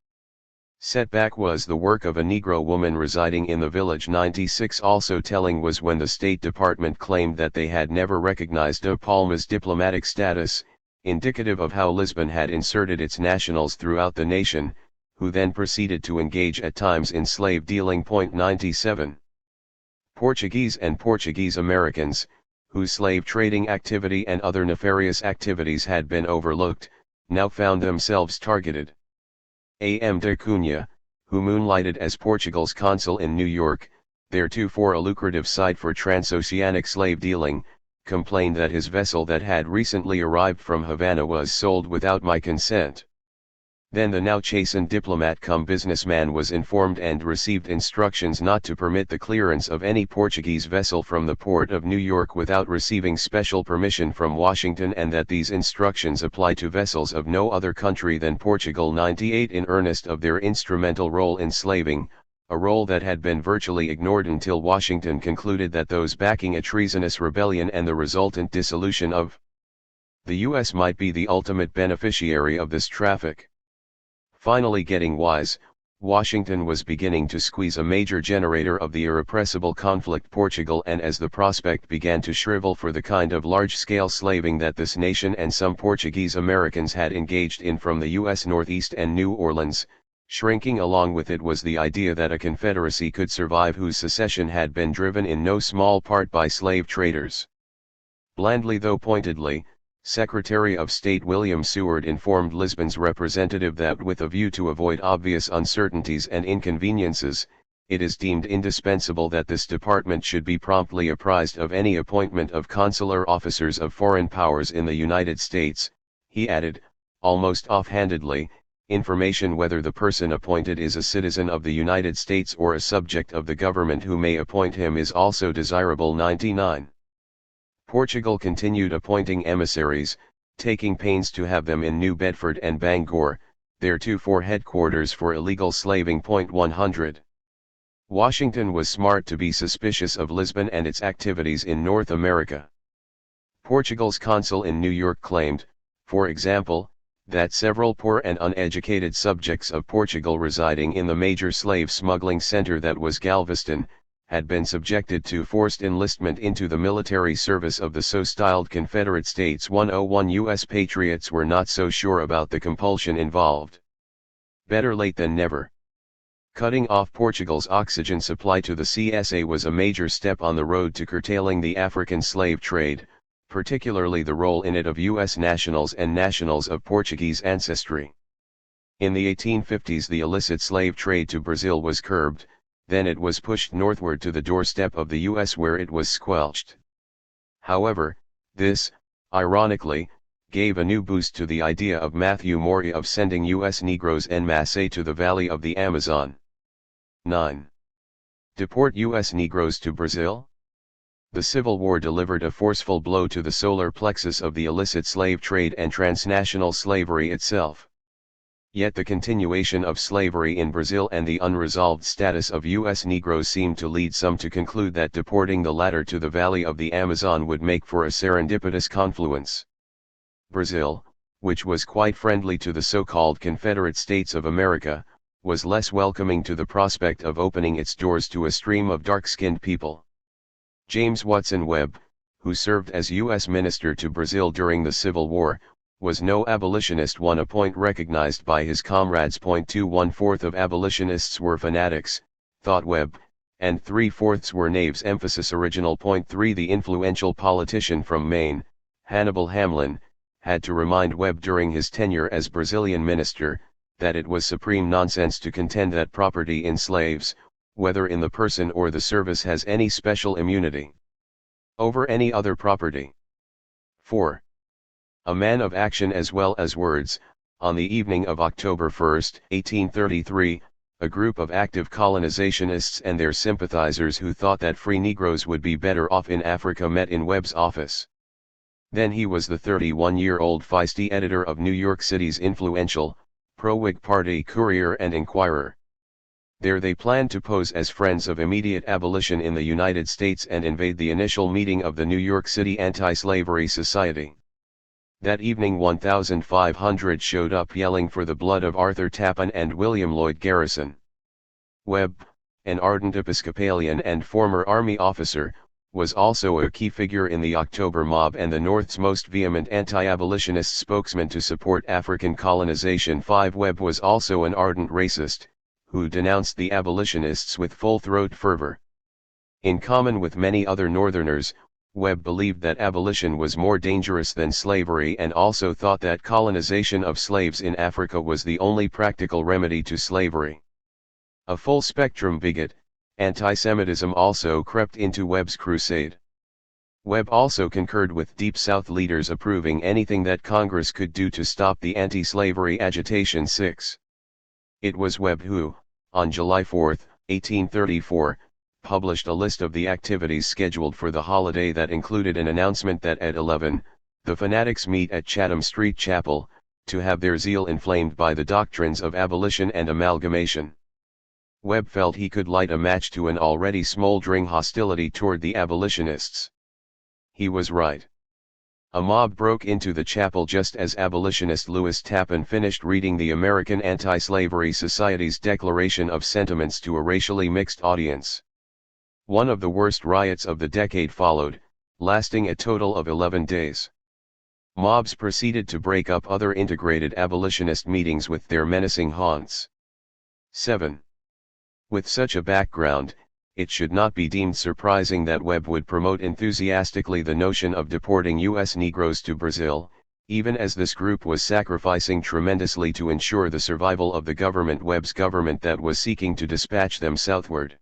setback was the work of a Negro woman residing in the village. 96. Also telling was when the State Department claimed that they had never recognized De Palma's diplomatic status, indicative of how Lisbon had inserted its nationals throughout the nation, who then proceeded to engage at times in slave dealing. 97. Portuguese and Portuguese Americans, whose slave trading activity and other nefarious activities had been overlooked, now found themselves targeted. A.M. de Cunha, who moonlighted as Portugal's consul in New York, theretofore a lucrative site for transoceanic slave dealing, complained that his vessel that had recently arrived from Havana was sold without my consent. Then the now chastened diplomat cum businessman was informed and received instructions not to permit the clearance of any Portuguese vessel from the port of New York without receiving special permission from Washington, and that these instructions apply to vessels of no other country than Portugal. 98. In earnest of their instrumental role in slaving, a role that had been virtually ignored until Washington concluded that those backing a treasonous rebellion and the resultant dissolution of the U.S. might be the ultimate beneficiary of this traffic. Finally getting wise, Washington was beginning to squeeze a major generator of the irrepressible conflict, Portugal, and as the prospect began to shrivel for the kind of large-scale slaving that this nation and some Portuguese Americans had engaged in from the U.S. Northeast and New Orleans, shrinking along with it was the idea that a confederacy could survive whose secession had been driven in no small part by slave traders. Blandly though pointedly, Secretary of State William Seward informed Lisbon's representative that with a view to avoid obvious uncertainties and inconveniences, it is deemed indispensable that this department should be promptly apprised of any appointment of consular officers of foreign powers in the United States. He added, almost offhandedly, information whether the person appointed is a citizen of the United States or a subject of the government who may appoint him is also desirable. 99. Portugal continued appointing emissaries, taking pains to have them in New Bedford and Bangor, theretofore headquarters for illegal slaving. 100. Washington was smart to be suspicious of Lisbon and its activities in North America. Portugal's consul in New York claimed, for example, that several poor and uneducated subjects of Portugal residing in the major slave smuggling center that was Galveston, had been subjected to forced enlistment into the military service of the so-styled Confederate States. 101 U.S. patriots were not so sure about the compulsion involved. Better late than never. Cutting off Portugal's oxygen supply to the CSA was a major step on the road to curtailing the African slave trade, particularly the role in it of U.S. nationals and nationals of Portuguese ancestry. In the 1850s the illicit slave trade to Brazil was curbed, then it was pushed northward to the doorstep of the U.S. where it was squelched. However, this, ironically, gave a new boost to the idea of Matthew Maury of sending U.S. Negroes en masse to the valley of the Amazon. 9. Deport U.S. Negroes to Brazil? The Civil War delivered a forceful blow to the solar plexus of the illicit slave trade and transnational slavery itself. Yet the continuation of slavery in Brazil and the unresolved status of U.S. Negroes seemed to lead some to conclude that deporting the latter to the valley of the Amazon would make for a serendipitous confluence. Brazil, which was quite friendly to the so-called Confederate States of America, was less welcoming to the prospect of opening its doors to a stream of dark-skinned people. James Watson Webb, who served as U.S. Minister to Brazil during the Civil War, was no abolitionist, a point recognized by his comrades. 2 1/4 of abolitionists were fanatics, thought Webb, and 3/4 were knaves. Emphasis original. 3 The influential politician from Maine, Hannibal Hamlin, had to remind Webb during his tenure as Brazilian minister, that it was supreme nonsense to contend that property in slaves, whether in the person or the service, has any special immunity over any other property. 4. A man of action as well as words, on the evening of October 1, 1833, a group of active colonizationists and their sympathizers who thought that free Negroes would be better off in Africa met in Webb's office. Then he was the 31-year-old feisty editor of New York City's influential, pro-Whig Party Courier and Inquirer. There they planned to pose as friends of immediate abolition in the United States and invade the initial meeting of the New York City Anti-Slavery Society. That evening 1,500 showed up yelling for the blood of Arthur Tappan and William Lloyd Garrison. Webb, an ardent Episcopalian and former Army officer, was also a key figure in the October mob and the North's most vehement anti-abolitionist spokesman to support African colonization. 5 Webb was also an ardent racist, who denounced the abolitionists with full-throat fervor. In common with many other Northerners, Webb believed that abolition was more dangerous than slavery and also thought that colonization of slaves in Africa was the only practical remedy to slavery. A full-spectrum bigot, anti-Semitism also crept into Webb's crusade. Webb also concurred with Deep South leaders approving anything that Congress could do to stop the anti-slavery agitation. 6. It was Webb who, on July 4, 1834, published a list of the activities scheduled for the holiday that included an announcement that at 11, the fanatics meet at Chatham Street Chapel, to have their zeal inflamed by the doctrines of abolition and amalgamation. Webb felt he could light a match to an already smoldering hostility toward the abolitionists. He was right. A mob broke into the chapel just as abolitionist Lewis Tappan finished reading the American Anti-Slavery Society's Declaration of Sentiments to a racially mixed audience. One of the worst riots of the decade followed, lasting a total of 11 days. Mobs proceeded to break up other integrated abolitionist meetings with their menacing haunts. 7. With such a background, it should not be deemed surprising that Webb would promote enthusiastically the notion of deporting U.S. Negroes to Brazil, even as this group was sacrificing tremendously to ensure the survival of the government, Webb's government, that was seeking to dispatch them southward.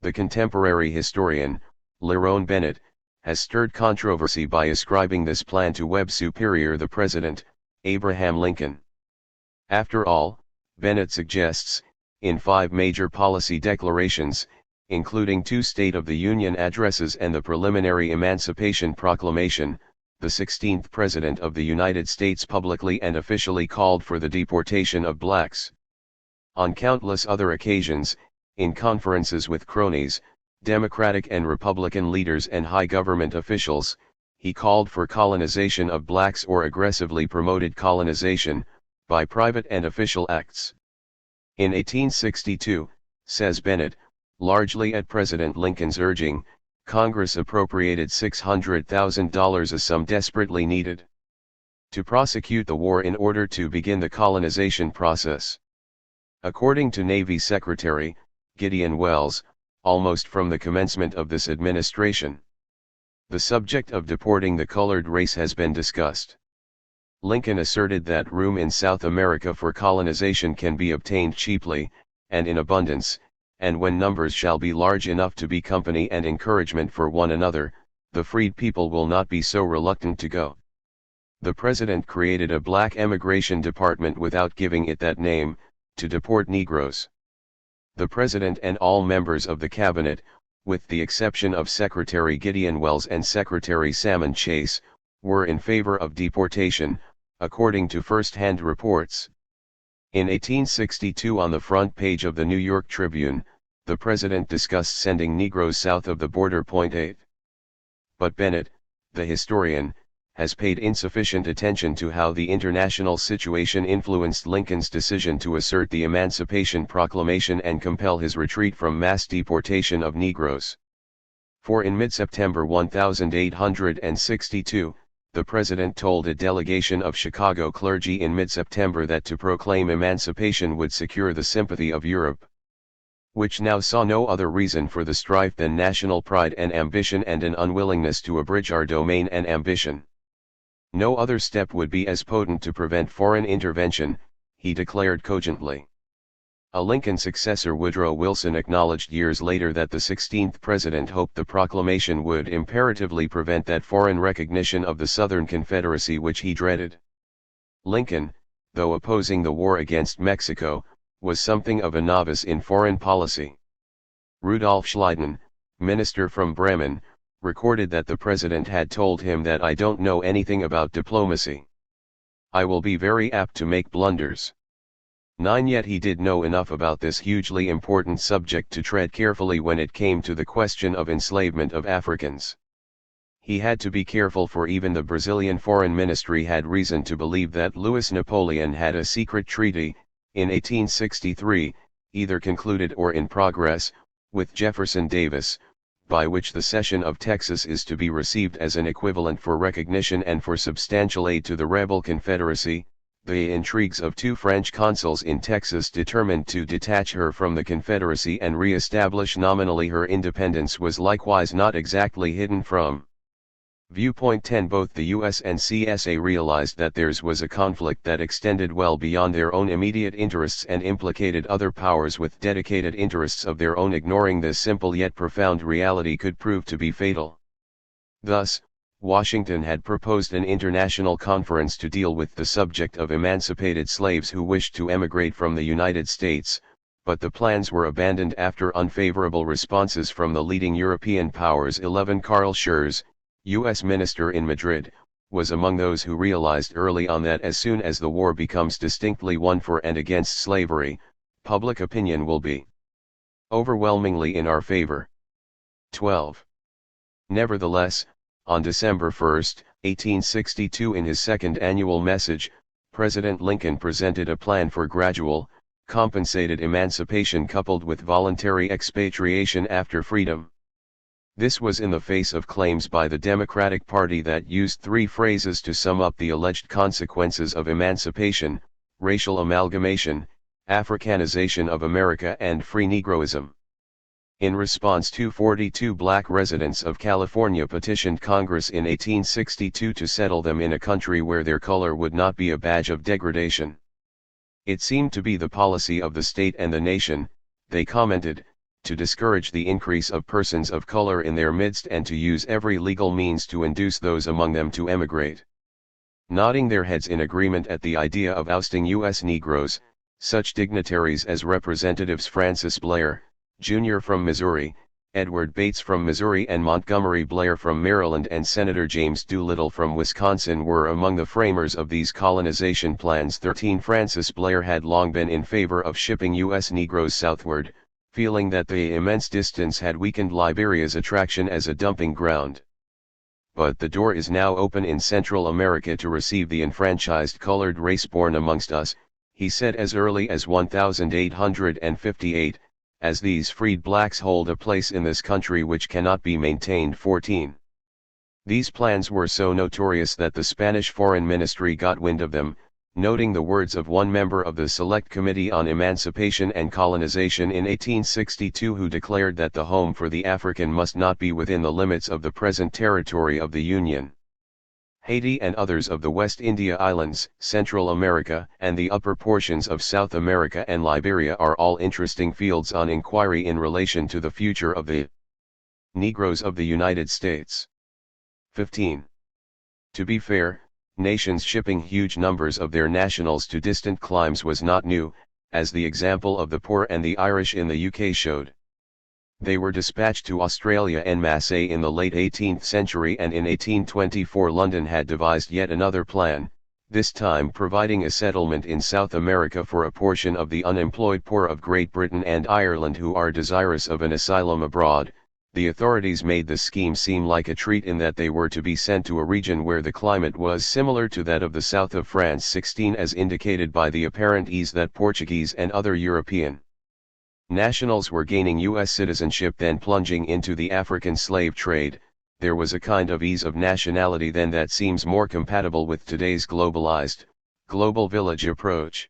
The contemporary historian, Lerone Bennett, has stirred controversy by ascribing this plan to Webb's superior, the President, Abraham Lincoln. After all, Bennett suggests, in 5 major policy declarations, including 2 State of the Union addresses and the preliminary Emancipation Proclamation, the 16th President of the United States publicly and officially called for the deportation of blacks. On countless other occasions, in conferences with cronies, Democratic and Republican leaders and high government officials, he called for colonization of blacks or aggressively promoted colonization, by private and official acts. In 1862, says Bennett, largely at President Lincoln's urging, Congress appropriated $600,000, a sum desperately needed to prosecute the war in order to begin the colonization process. According to Navy Secretary Gideon Welles, almost from the commencement of this administration, the subject of deporting the colored race has been discussed. Lincoln asserted that room in South America for colonization can be obtained cheaply, and in abundance, and when numbers shall be large enough to be company and encouragement for one another, the freed people will not be so reluctant to go. The President created a black emigration department without giving it that name, to deport Negroes. The President and all members of the Cabinet, with the exception of Secretary Gideon Welles and Secretary Salmon Chase, were in favor of deportation, according to first-hand reports. In 1862, on the front page of the New York Tribune, the President discussed sending Negroes south of the border. 8. But Bennett, the historian, has paid insufficient attention to how the international situation influenced Lincoln's decision to assert the Emancipation Proclamation and compel his retreat from mass deportation of Negroes. For in mid-September 1862, the President told a delegation of Chicago clergy in mid-September that to proclaim emancipation would secure the sympathy of Europe, which now saw no other reason for the strife than national pride and ambition and an unwillingness to abridge our domain and ambition. No other step would be as potent to prevent foreign intervention, he declared cogently. A Lincoln successor, Woodrow Wilson, acknowledged years later that the 16th President hoped the proclamation would imperatively prevent that foreign recognition of the Southern Confederacy which he dreaded. Lincoln, though opposing the war against Mexico, was something of a novice in foreign policy. Rudolf Schleiden, minister from Bremen, recorded that the President had told him that "I don't know anything about diplomacy. I will be very apt to make blunders." 9. Yet he did know enough about this hugely important subject to tread carefully when it came to the question of enslavement of Africans. He had to be careful, for even the Brazilian Foreign Ministry had reason to believe that Louis Napoleon had a secret treaty, in 1863, either concluded or in progress, with Jefferson Davis, by which the cession of Texas is to be received as an equivalent for recognition and for substantial aid to the rebel Confederacy. The intrigues of 2 French consuls in Texas determined to detach her from the Confederacy and re-establish nominally her independence was likewise not exactly hidden from view. 10. Both the U.S. and CSA realized that theirs was a conflict that extended well beyond their own immediate interests and implicated other powers with dedicated interests of their own. Ignoring this simple yet profound reality could prove to be fatal. Thus, Washington had proposed an international conference to deal with the subject of emancipated slaves who wished to emigrate from the United States, but the plans were abandoned after unfavorable responses from the leading European powers. 11. Carl Schurz, U.S. Minister in Madrid, was among those who realized early on that as soon as the war becomes distinctly one for and against slavery, public opinion will be overwhelmingly in our favor. 12. Nevertheless, on December 1, 1862, in his second annual message, President Lincoln presented a plan for gradual, compensated emancipation coupled with voluntary expatriation after freedom. This was in the face of claims by the Democratic Party that used 3 phrases to sum up the alleged consequences of emancipation: racial amalgamation, Africanization of America, and free Negroism. In response, 242 black residents of California petitioned Congress in 1862 to settle them in a country where their color would not be a badge of degradation. It seemed to be the policy of the state and the nation, they commented, to discourage the increase of persons of color in their midst and to use every legal means to induce those among them to emigrate. Nodding their heads in agreement at the idea of ousting U.S. Negroes, such dignitaries as Representatives Francis Blair, Jr. from Missouri, Edward Bates from Missouri and Montgomery Blair from Maryland and Senator James Doolittle from Wisconsin were among the framers of these colonization plans. 13 Francis Blair had long been in favor of shipping U.S. Negroes southward, feeling that the immense distance had weakened Liberia's attraction as a dumping ground. But the door is now open in Central America to receive the enfranchised colored race born amongst us, he said as early as 1858, as these freed blacks hold a place in this country which cannot be maintained. 14. These plans were so notorious that the Spanish Foreign Ministry got wind of them, noting the words of one member of the Select Committee on Emancipation and Colonization in 1862 who declared that the home for the African must not be within the limits of the present territory of the Union. Haiti and others of the West India Islands, Central America, and the upper portions of South America and Liberia are all interesting fields on inquiry in relation to the future of the Negroes of the United States. 15. To be fair, nations shipping huge numbers of their nationals to distant climes was not new, as the example of the poor and the Irish in the UK showed. They were dispatched to Australia en masse in the late 18th century, and in 1824 London had devised yet another plan, this time providing a settlement in South America for a portion of the unemployed poor of Great Britain and Ireland who are desirous of an asylum abroad. The authorities made the scheme seem like a treat in that they were to be sent to a region where the climate was similar to that of the south of France. 16 As indicated by the apparent ease that Portuguese and other European nationals were gaining U.S. citizenship then plunging into the African slave trade, there was a kind of ease of nationality then that seems more compatible with today's globalized, global village approach.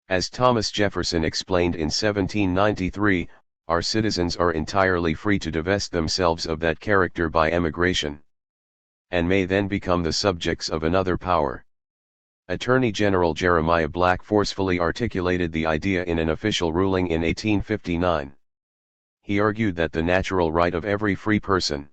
As Thomas Jefferson explained in 1793, our citizens are entirely free to divest themselves of that character by emigration, and may then become the subjects of another power. Attorney General Jeremiah Black forcefully articulated the idea in an official ruling in 1859. He argued that the natural right of every free person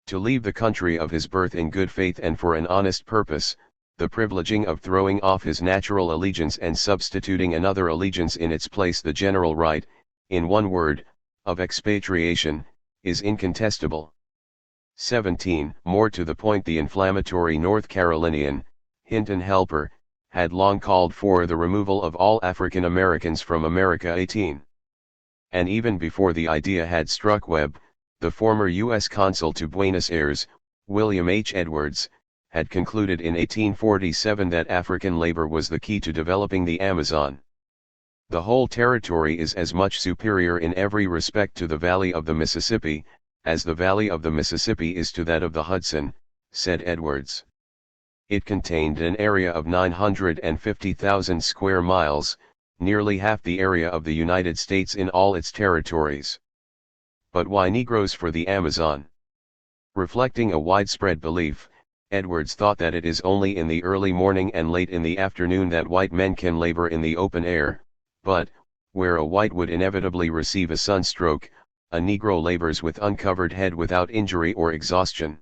to leave the country of his birth in good faith and for an honest purpose, the privileging of throwing off his natural allegiance and substituting another allegiance in its place, the general right, in one word, of expatriation, is incontestable. 17 More to the point, the inflammatory North Carolinian, Hinton Helper, had long called for the removal of all African Americans from America. 18. And even before the idea had struck Webb, the former U.S. consul to Buenos Aires, William H. Edwards, had concluded in 1847 that African labor was the key to developing the Amazon. The whole territory is as much superior in every respect to the Valley of the Mississippi, as the Valley of the Mississippi is to that of the Hudson, said Edwards. It contained an area of 950,000 square miles, nearly half the area of the United States in all its territories. But why Negroes for the Amazon? Reflecting a widespread belief, Edwards thought that it is only in the early morning and late in the afternoon that white men can labor in the open air, but, where a white would inevitably receive a sunstroke, a Negro labors with uncovered head without injury or exhaustion.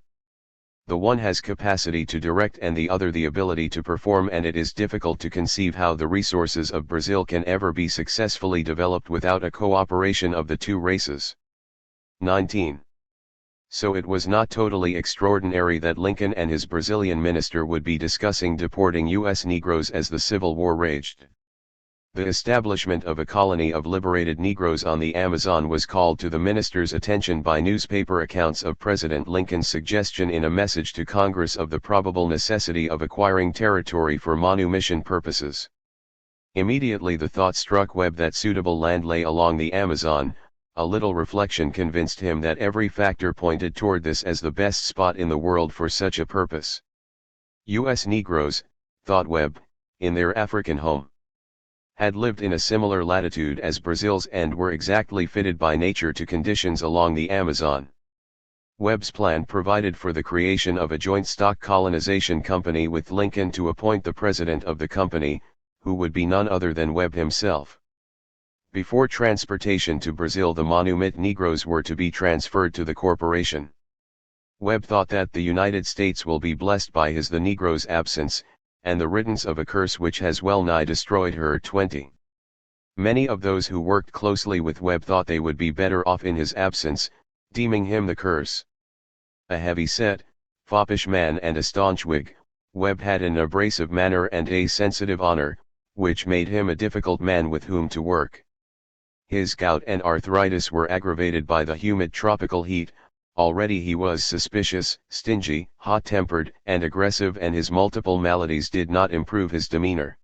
The one has capacity to direct and the other the ability to perform, and it is difficult to conceive how the resources of Brazil can ever be successfully developed without a cooperation of the two races. 19. So it was not totally extraordinary that Lincoln and his Brazilian minister would be discussing deporting U.S. Negroes as the Civil War raged. The establishment of a colony of liberated Negroes on the Amazon was called to the minister's attention by newspaper accounts of President Lincoln's suggestion in a message to Congress of the probable necessity of acquiring territory for manumission purposes. Immediately the thought struck Webb that suitable land lay along the Amazon. A little reflection convinced him that every factor pointed toward this as the best spot in the world for such a purpose. U.S. Negroes, thought Webb, in their African home, had lived in a similar latitude as Brazil's and were exactly fitted by nature to conditions along the Amazon. Webb's plan provided for the creation of a joint stock colonization company with Lincoln to appoint the president of the company, who would be none other than Webb himself. Before transportation to Brazil, the Monument Negroes were to be transferred to the corporation. Webb thought that the United States will be blessed by his the Negroes' absence, and the riddance of a curse which has well nigh destroyed her. 20. Many of those who worked closely with Webb thought they would be better off in his absence, deeming him the curse. A heavy-set, foppish man and a staunch Whig, Webb had an abrasive manner and a sensitive honor, which made him a difficult man with whom to work. His gout and arthritis were aggravated by the humid tropical heat. Already he was suspicious, stingy, hot-tempered, and aggressive, and his multiple maladies did not improve his demeanor.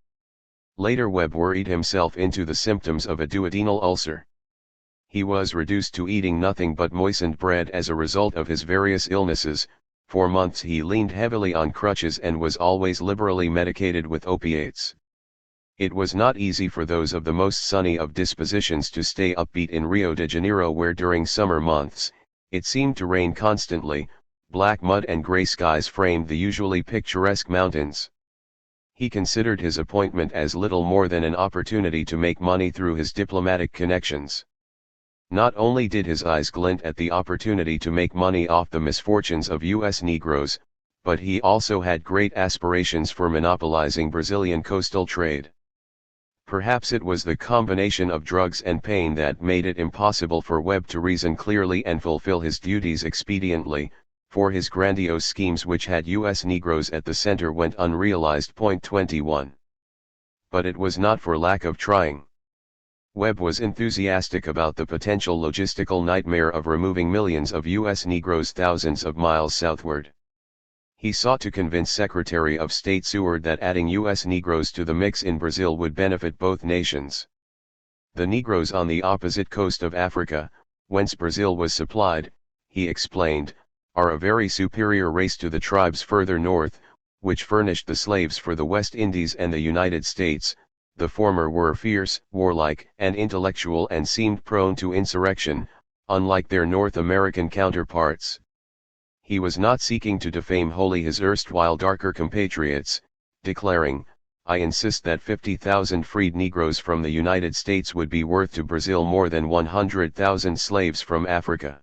Later Webb worried himself into the symptoms of a duodenal ulcer. He was reduced to eating nothing but moistened bread as a result of his various illnesses. For months he leaned heavily on crutches and was always liberally medicated with opiates. It was not easy for those of the most sunny of dispositions to stay upbeat in Rio de Janeiro, where during summer months, it seemed to rain constantly. Black mud and gray skies framed the usually picturesque mountains. He considered his appointment as little more than an opportunity to make money through his diplomatic connections. Not only did his eyes glint at the opportunity to make money off the misfortunes of U.S. Negroes, but he also had great aspirations for monopolizing Brazilian coastal trade. Perhaps it was the combination of drugs and pain that made it impossible for Webb to reason clearly and fulfill his duties expediently, for his grandiose schemes which had U.S. Negroes at the center went unrealized. 21. But it was not for lack of trying. Webb was enthusiastic about the potential logistical nightmare of removing millions of U.S. Negroes thousands of miles southward. He sought to convince Secretary of State Seward that adding U.S. Negroes to the mix in Brazil would benefit both nations. The Negroes on the opposite coast of Africa, whence Brazil was supplied, he explained, are a very superior race to the tribes further north, which furnished the slaves for the West Indies and the United States. The former were fierce, warlike, and intellectual, and seemed prone to insurrection, unlike their North American counterparts. He was not seeking to defame wholly his erstwhile darker compatriots, declaring, "I insist that 50,000 freed Negroes from the United States would be worth to Brazil more than 100,000 slaves from Africa.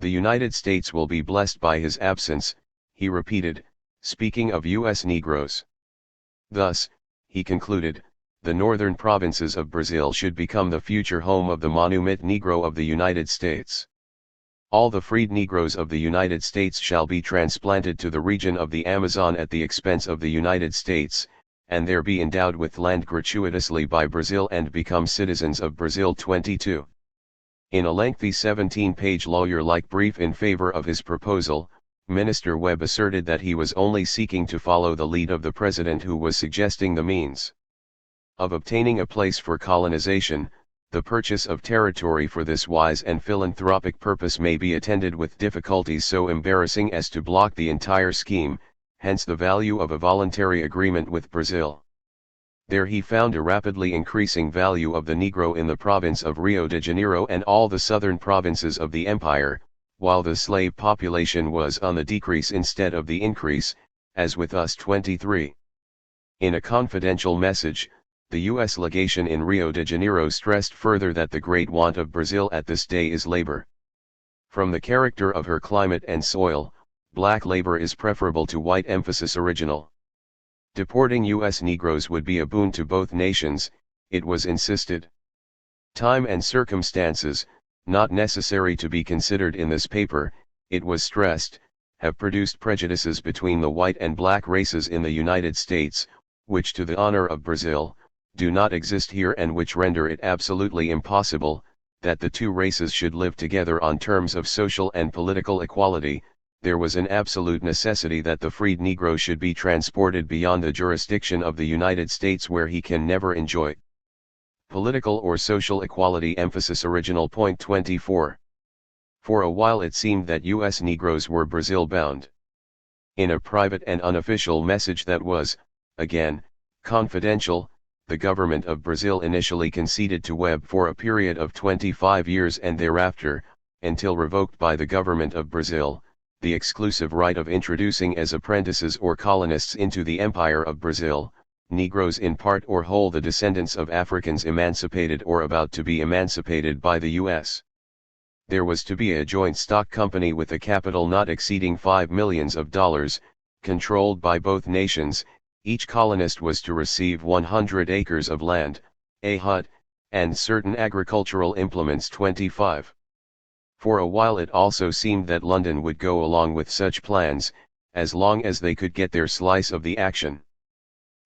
The United States will be blessed by his absence," he repeated, speaking of U.S. Negroes. Thus, he concluded, the northern provinces of Brazil should become the future home of the monument Negro of the United States. All the freed Negroes of the United States shall be transplanted to the region of the Amazon at the expense of the United States, and there be endowed with land gratuitously by Brazil and become citizens of Brazil. 22. In a lengthy 17-page lawyer-like brief in favor of his proposal, Minister Webb asserted that he was only seeking to follow the lead of the president, who was suggesting the means of obtaining a place for colonization. The purchase of territory for this wise and philanthropic purpose may be attended with difficulties so embarrassing as to block the entire scheme, hence the value of a voluntary agreement with Brazil. There he found a rapidly increasing value of the Negro in the province of Rio de Janeiro and all the southern provinces of the empire, while the slave population was on the decrease instead of the increase, as with us. 23. In a confidential message, the U.S. legation in Rio de Janeiro stressed further that the great want of Brazil at this day is labor. From the character of her climate and soil, black labor is preferable to white. Emphasis original. Deporting U.S. Negroes would be a boon to both nations, it was insisted. Time and circumstances, not necessary to be considered in this paper, it was stressed, have produced prejudices between the white and black races in the United States, which to the honor of Brazil, do not exist here, and which render it absolutely impossible, that the two races should live together on terms of social and political equality. There was an absolute necessity that the freed Negro should be transported beyond the jurisdiction of the United States, where he can never enjoy political or social equality. Emphasis original. 24. For a while it seemed that U.S. Negroes were Brazil bound. In a private and unofficial message that was, again, confidential, the government of Brazil initially conceded to Webb for a period of 25 years and thereafter, until revoked by the government of Brazil, the exclusive right of introducing as apprentices or colonists into the Empire of Brazil, Negroes in part or whole, the descendants of Africans emancipated or about to be emancipated by the U.S. There was to be a joint stock company with a capital not exceeding $5 million, controlled by both nations. Each colonist was to receive 100 acres of land, a hut, and certain agricultural implements 25. For a while it also seemed that London would go along with such plans, as long as they could get their slice of the action.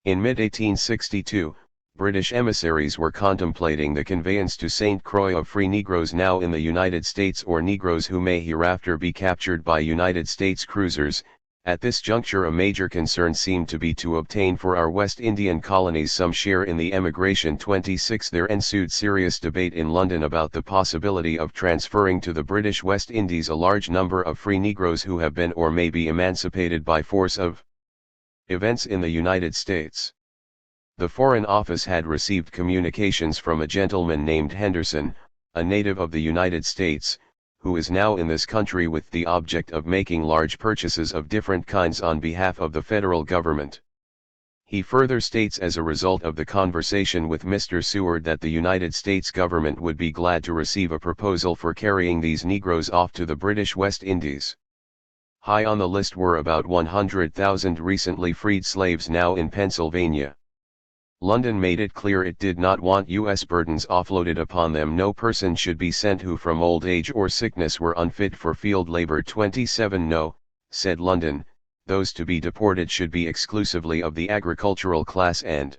In mid-1862, British emissaries were contemplating the conveyance to St. Croix of free Negroes now in the United States or Negroes who may hereafter be captured by United States cruisers. At this juncture a major concern seemed to be to obtain for our West Indian colonies some share in the emigration. 26 There ensued serious debate in London about the possibility of transferring to the British West Indies a large number of free Negroes who have been or may be emancipated by force of events in the United States. The Foreign Office had received communications from a gentleman named Henderson, a native of the United States, who is now in this country with the object of making large purchases of different kinds on behalf of the federal government. He further states as a result of the conversation with Mr. Seward that the United States government would be glad to receive a proposal for carrying these Negroes off to the British West Indies. High on the list were about 100,000 recently freed slaves now in Pennsylvania. London made it clear it did not want U.S. burdens offloaded upon them. No person should be sent who from old age or sickness were unfit for field labor. 27 No, said London, those to be deported should be exclusively of the agricultural class and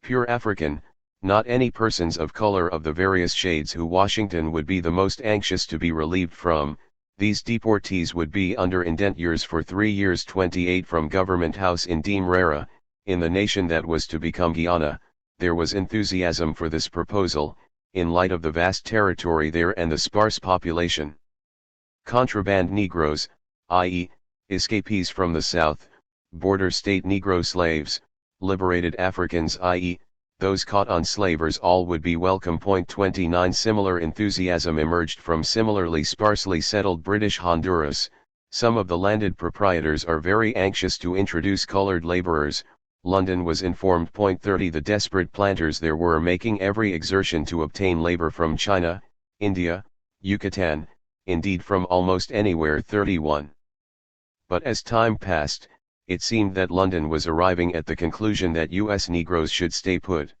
pure African, not any persons of color of the various shades who Washington would be the most anxious to be relieved from. These deportees would be under indentures for 3 years. 28 From Government House in Demerara, in the nation that was to become Guyana, there was enthusiasm for this proposal, in light of the vast territory there and the sparse population. Contraband Negroes, i.e., escapees from the South, border state Negro slaves, liberated Africans, i.e., those caught on slavers, all would be welcome. 29 Similar enthusiasm emerged from similarly sparsely settled British Honduras. Some of the landed proprietors are very anxious to introduce colored laborers, London was informed. 30 The desperate planters there were making every exertion to obtain labor from China, India, Yucatan, indeed from almost anywhere. 31 But as time passed, it seemed that London was arriving at the conclusion that U.S. Negroes should stay put.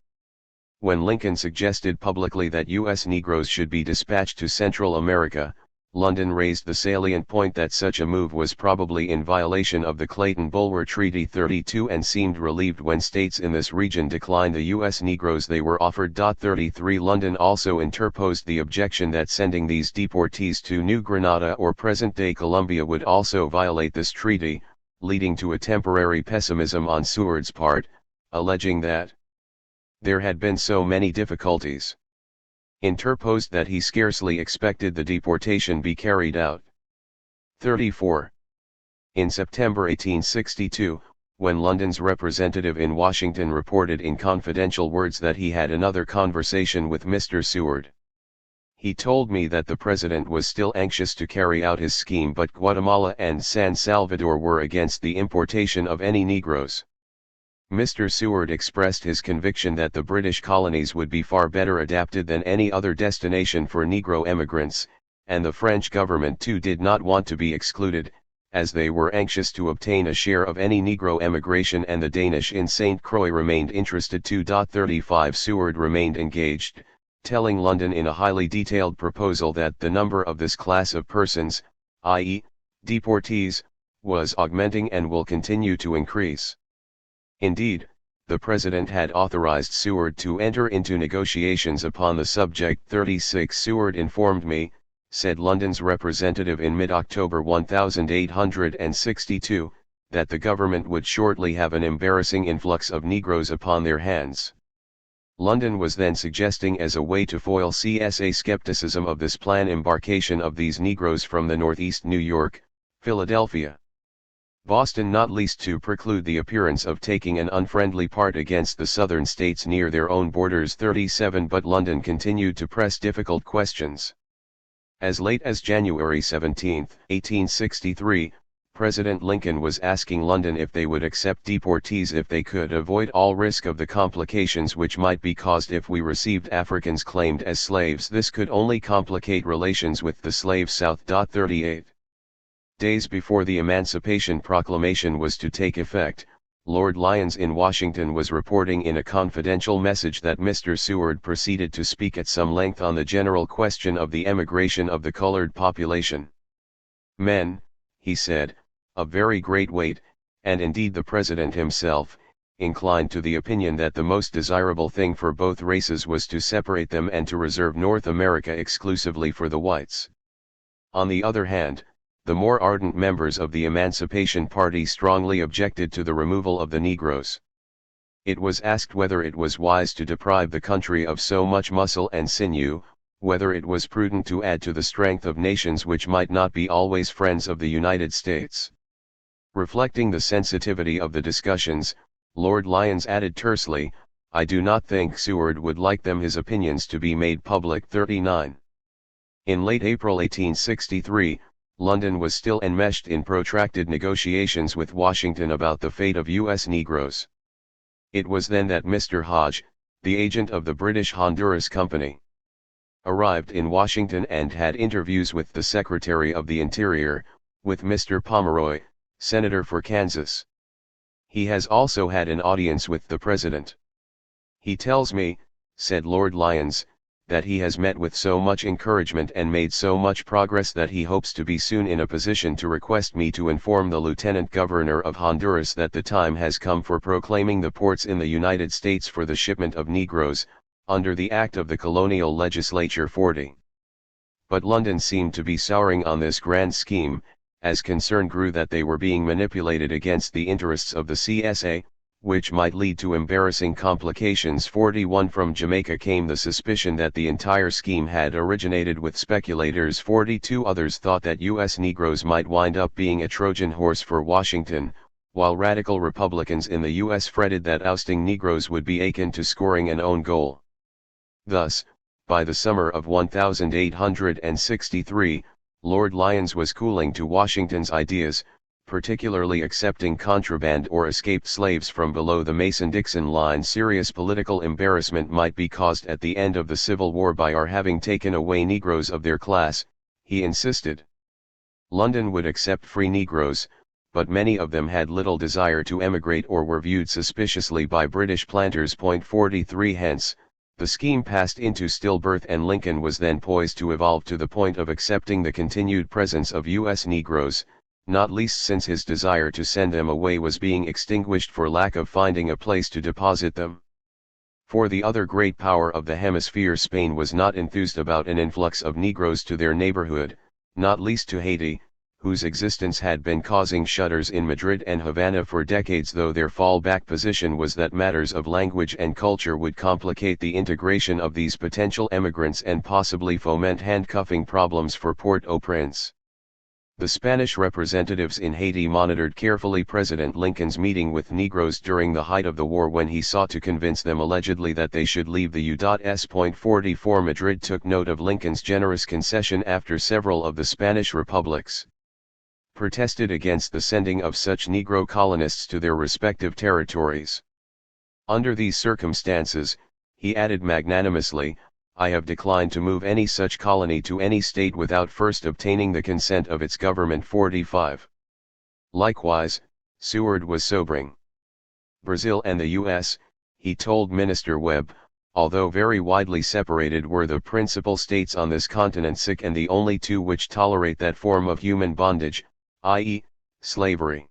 When Lincoln suggested publicly that U.S. Negroes should be dispatched to Central America, London raised the salient point that such a move was probably in violation of the Clayton-Bulwer Treaty. 32 And seemed relieved when states in this region declined the U.S. Negroes they were offered. 33 London also interposed the objection that sending these deportees to New Granada or present-day Colombia would also violate this treaty, leading to a temporary pessimism on Seward's part, alleging that there had been so many difficulties. Interposed that he scarcely expected the deportation be carried out. 34. In September 1862, when London's representative in Washington reported in confidential words that he had another conversation with Mr. Seward, he told me that the president was still anxious to carry out his scheme, but Guatemala and San Salvador were against the importation of any Negroes. Mr. Seward expressed his conviction that the British colonies would be far better adapted than any other destination for Negro emigrants, and the French government too did not want to be excluded, as they were anxious to obtain a share of any Negro emigration, and the Danish in St. Croix remained interested too. 35 Seward remained engaged, telling London in a highly detailed proposal that the number of this class of persons, i.e., deportees, was augmenting and will continue to increase. Indeed, the President had authorized Seward to enter into negotiations upon the subject. 36 Seward informed me, said London's representative in mid-October 1862, that the government would shortly have an embarrassing influx of Negroes upon their hands. London was then suggesting as a way to foil CSA skepticism of this plan embarkation of these Negroes from the Northeast, New York, Philadelphia, Boston, not least to preclude the appearance of taking an unfriendly part against the southern states near their own borders. 37 But London continued to press difficult questions. As late as January 17, 1863, President Lincoln was asking London if they would accept deportees if they could avoid all risk of the complications which might be caused if we received Africans claimed as slaves. This could only complicate relations with the slave South. 38 Days before the Emancipation Proclamation was to take effect, Lord Lyons in Washington was reporting in a confidential message that Mr. Seward proceeded to speak at some length on the general question of the emigration of the colored population. Men, he said, of very great weight, and indeed the President himself, inclined to the opinion that the most desirable thing for both races was to separate them and to reserve North America exclusively for the whites. On the other hand, the more ardent members of the Emancipation Party strongly objected to the removal of the Negroes. It was asked whether it was wise to deprive the country of so much muscle and sinew, whether it was prudent to add to the strength of nations which might not be always friends of the United States. Reflecting the sensitivity of the discussions, Lord Lyons added tersely, "I do not think Seward would like them his opinions to be made public." 39. In late April 1863, London was still enmeshed in protracted negotiations with Washington about the fate of U.S. Negroes. It was then that Mr. Hodge, the agent of the British Honduras Company, arrived in Washington and had interviews with the Secretary of the Interior, with Mr. Pomeroy, Senator for Kansas. He has also had an audience with the President. "He tells me," said Lord Lyons, "that he has met with so much encouragement and made so much progress that he hopes to be soon in a position to request me to inform the Lieutenant Governor of Honduras that the time has come for proclaiming the ports in the United States for the shipment of Negroes, under the act of the Colonial Legislature 40. But London seemed to be souring on this grand scheme, as concern grew that they were being manipulated against the interests of the CSA, which might lead to embarrassing complications. 41. From Jamaica came the suspicion that the entire scheme had originated with speculators. 42. Others thought that U.S. Negroes might wind up being a Trojan horse for Washington, while radical Republicans in the U.S. fretted that ousting Negroes would be akin to scoring an own goal. Thus, by the summer of 1863, Lord Lyons was cooling to Washington's ideas, particularly accepting contraband or escaped slaves from below the Mason-Dixon line. Serious political embarrassment might be caused at the end of the Civil War by our having taken away Negroes of their class, he insisted. London would accept free Negroes, but many of them had little desire to emigrate or were viewed suspiciously by British planters. 43. Hence, the scheme passed into stillbirth, and Lincoln was then poised to evolve to the point of accepting the continued presence of U.S. Negroes, not least since his desire to send them away was being extinguished for lack of finding a place to deposit them. For the other great power of the hemisphere, Spain, was not enthused about an influx of Negroes to their neighborhood, not least to Haiti, whose existence had been causing shudders in Madrid and Havana for decades, though their fallback position was that matters of language and culture would complicate the integration of these potential emigrants and possibly foment handcuffing problems for Port-au-Prince. The Spanish representatives in Haiti monitored carefully President Lincoln's meeting with Negroes during the height of the war, when he sought to convince them allegedly that they should leave the U.S. 44. Madrid took note of Lincoln's generous concession after several of the Spanish republics protested against the sending of such Negro colonists to their respective territories. Under these circumstances, he added magnanimously, I have declined to move any such colony to any state without first obtaining the consent of its government. 45. Likewise, Seward was sobering. Brazil and the U.S., he told Minister Webb, although very widely separated, were the principal states on this continent, and the only two which tolerate that form of human bondage, i.e., slavery.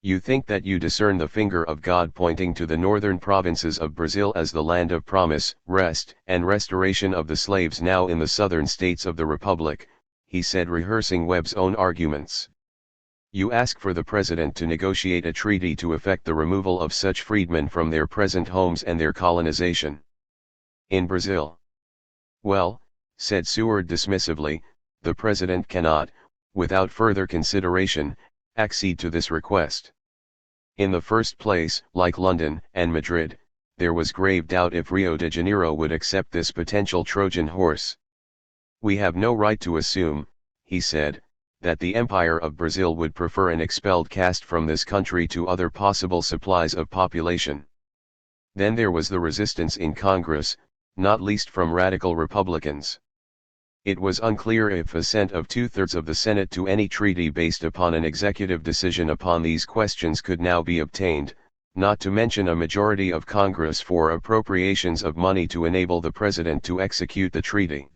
You think that you discern the finger of God pointing to the northern provinces of Brazil as the land of promise, rest, and restoration of the slaves now in the southern states of the Republic, he said, rehearsing Webb's own arguments. You ask for the President to negotiate a treaty to effect the removal of such freedmen from their present homes and their colonization in Brazil. Well, said Seward dismissively, the President cannot, without further consideration, accede to this request. In the first place, like London and Madrid, there was grave doubt if Rio de Janeiro would accept this potential Trojan horse. We have no right to assume, he said, that the Empire of Brazil would prefer an expelled caste from this country to other possible supplies of population. Then there was the resistance in Congress, not least from radical Republicans. It was unclear if assent of 2/3 of the Senate to any treaty based upon an executive decision upon these questions could now be obtained, not to mention a majority of Congress for appropriations of money to enable the President to execute the treaty.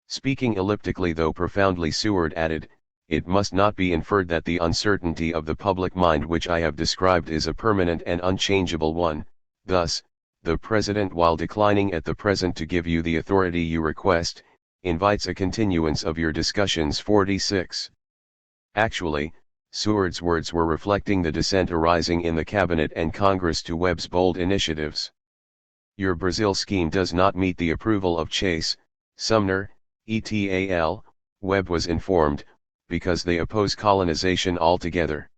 Speaking elliptically though profoundly, Seward added, "It must not be inferred that the uncertainty of the public mind which I have described is a permanent and unchangeable one. Thus, the President, while declining at the present to give you the authority you request, invites a continuance of your discussions." 46. Actually, Seward's words were reflecting the dissent arising in the Cabinet and Congress to Webb's bold initiatives. "Your Brazil scheme does not meet the approval of Chase, Sumner, et.al., Webb was informed, because they oppose colonization altogether.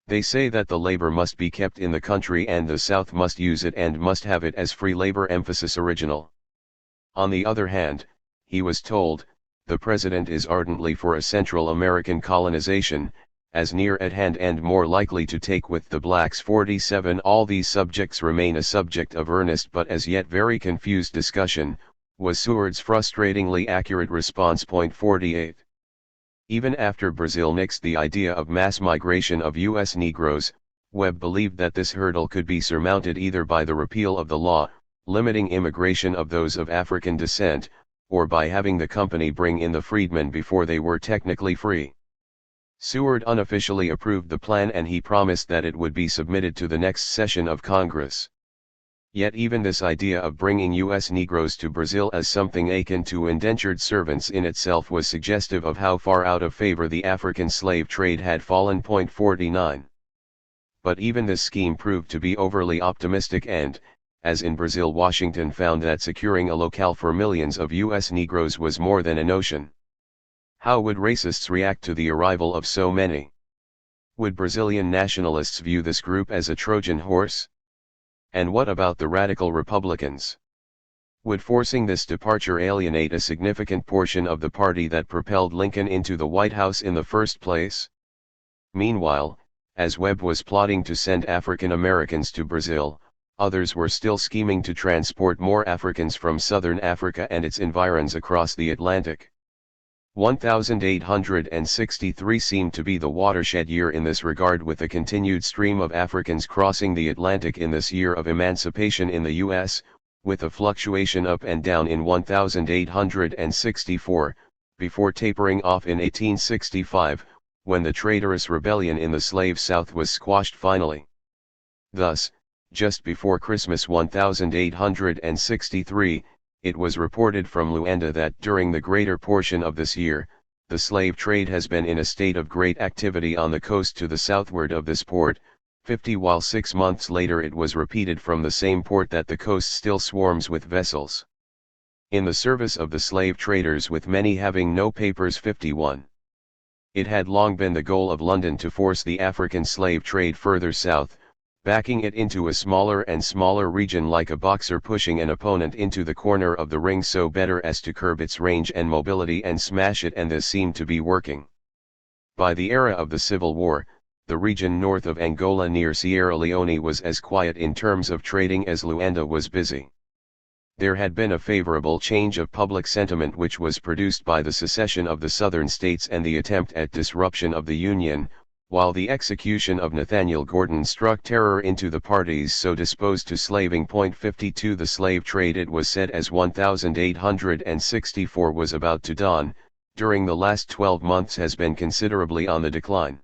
They say that the labor must be kept in the country and the South must use it and must have it as free labor, emphasis original." On the other hand, he was told, the President is ardently for a Central American colonization, as near at hand and more likely to take with the blacks. 47. All these subjects remain a subject of earnest but as yet very confused discussion, was Seward's frustratingly accurate response. 48. Even after Brazil nixed the idea of mass migration of U.S. Negroes, Webb believed that this hurdle could be surmounted either by the repeal of the law, limiting immigration of those of African descent, or by having the company bring in the freedmen before they were technically free. Seward unofficially approved the plan and he promised that it would be submitted to the next session of Congress. Yet even this idea of bringing U.S. Negroes to Brazil as something akin to indentured servants in itself was suggestive of how far out of favor the African slave trade had fallen. 49. But even this scheme proved to be overly optimistic and, as in Brazil, Washington found that securing a locale for millions of U.S. Negroes was more than a notion. How would racists react to the arrival of so many? Would Brazilian nationalists view this group as a Trojan horse? And what about the radical Republicans? Would forcing this departure alienate a significant portion of the party that propelled Lincoln into the White House in the first place? Meanwhile, as Webb was plotting to send African Americans to Brazil, others were still scheming to transport more Africans from southern Africa and its environs across the Atlantic. 1863 seemed to be the watershed year in this regard, with a continued stream of Africans crossing the Atlantic in this year of emancipation in the U.S., with a fluctuation up and down in 1864, before tapering off in 1865, when the traitorous rebellion in the slave South was squashed finally. Thus, just before Christmas 1863, it was reported from Luanda that during the greater portion of this year, the slave trade has been in a state of great activity on the coast to the southward of this port, 50, while 6 months later it was repeated from the same port that the coast still swarms with vessels in the service of the slave traders, with many having no papers. 51. It had long been the goal of London to force the African slave trade further south, backing it into a smaller and smaller region like a boxer pushing an opponent into the corner of the ring so better as to curb its range and mobility and smash it, and this seemed to be working. By the era of the Civil War, the region north of Angola near Sierra Leone was as quiet in terms of trading as Luanda was busy. There had been a favorable change of public sentiment which was produced by the secession of the southern states and the attempt at disruption of the Union, while the execution of Nathaniel Gordon struck terror into the parties so disposed to slaving. 52. The slave trade, it was said, as 1864 was about to dawn, during the last 12 months has been considerably on the decline.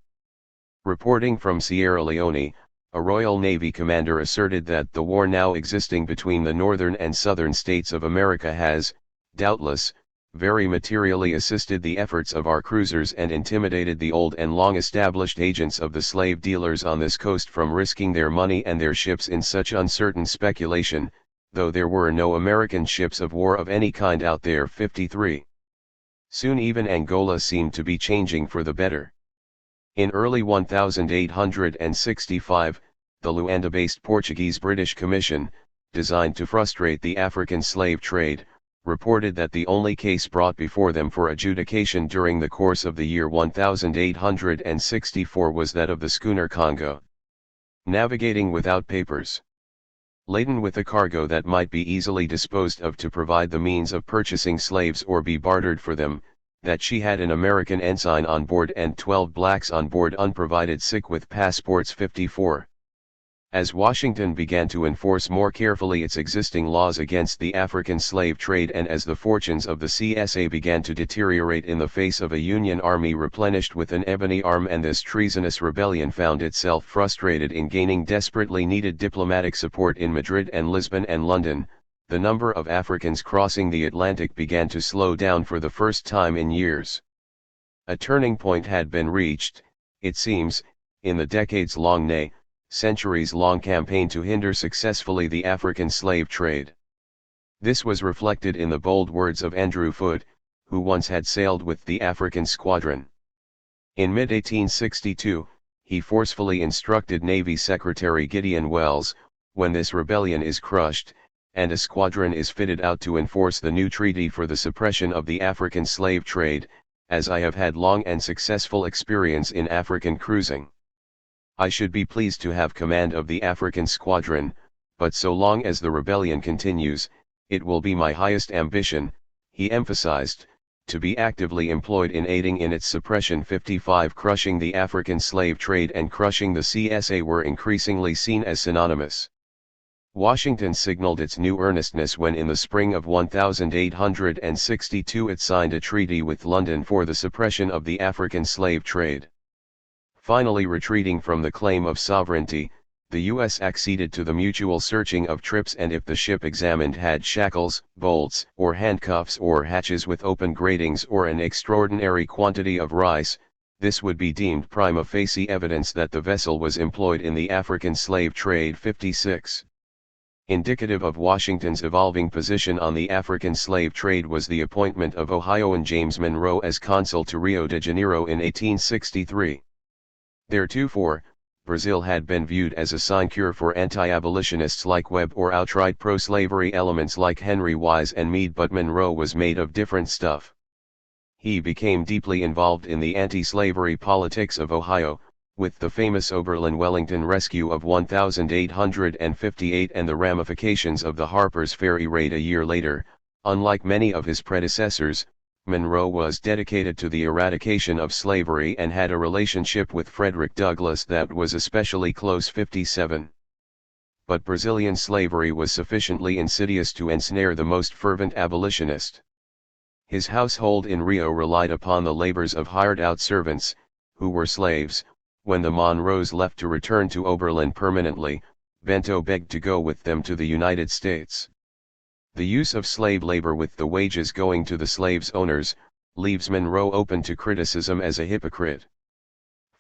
Reporting from Sierra Leone, a Royal Navy commander asserted that the war now existing between the northern and southern states of America has, doubtless, very materially assisted the efforts of our cruisers and intimidated the old and long-established agents of the slave dealers on this coast from risking their money and their ships in such uncertain speculation, though there were no American ships of war of any kind out there. 53. Soon even Angola seemed to be changing for the better. In early 1865, the Luanda-based Portuguese-British Commission, designed to frustrate the African slave trade, reported that the only case brought before them for adjudication during the course of the year 1864 was that of the schooner Congo. Navigating without papers, laden with a cargo that might be easily disposed of to provide the means of purchasing slaves or be bartered for them, that she had an American ensign on board and 12 blacks on board unprovided, sick with passports. 54. As Washington began to enforce more carefully its existing laws against the African slave trade, and as the fortunes of the CSA began to deteriorate in the face of a Union army replenished with an ebony arm, and this treasonous rebellion found itself frustrated in gaining desperately needed diplomatic support in Madrid and Lisbon and London, the number of Africans crossing the Atlantic began to slow down for the first time in years. A turning point had been reached, it seems, in the decades-long, nay, centuries-long campaign to hinder successfully the African slave trade. This was reflected in the bold words of Andrew Foote, who once had sailed with the African squadron. In mid-1862, he forcefully instructed Navy Secretary Gideon Welles, "When this rebellion is crushed, and a squadron is fitted out to enforce the new treaty for the suppression of the African slave trade, as I have had long and successful experience in African cruising, I should be pleased to have command of the African squadron, but so long as the rebellion continues, it will be my highest ambition," he emphasized, "to be actively employed in aiding in its suppression." 55 Crushing the African slave trade and crushing the CSA were increasingly seen as synonymous. Washington signaled its new earnestness when in the spring of 1862 it signed a treaty with London for the suppression of the African slave trade. Finally retreating from the claim of sovereignty, the U.S. acceded to the mutual searching of trips, and if the ship examined had shackles, bolts, or handcuffs, or hatches with open gratings, or an extraordinary quantity of rice, this would be deemed prima facie evidence that the vessel was employed in the African slave trade. 56. Indicative of Washington's evolving position on the African slave trade was the appointment of Ohioan James Monroe as consul to Rio de Janeiro in 1863. Theretofore, Brazil had been viewed as a sinecure for anti-abolitionists like Webb or outright pro-slavery elements like Henry Wise and Meade, but Monroe was made of different stuff. He became deeply involved in the anti-slavery politics of Ohio, with the famous Oberlin-Wellington rescue of 1858 and the ramifications of the Harper's Ferry raid a year later. Unlike many of his predecessors, Monroe was dedicated to the eradication of slavery and had a relationship with Frederick Douglass that was especially close. 57. But Brazilian slavery was sufficiently insidious to ensnare the most fervent abolitionist. His household in Rio relied upon the labors of hired-out servants, who were slaves. When the Monroes left to return to Oberlin permanently, Bento begged to go with them to the United States. The use of slave labor with the wages going to the slaves' owners, leaves Monroe open to criticism as a hypocrite.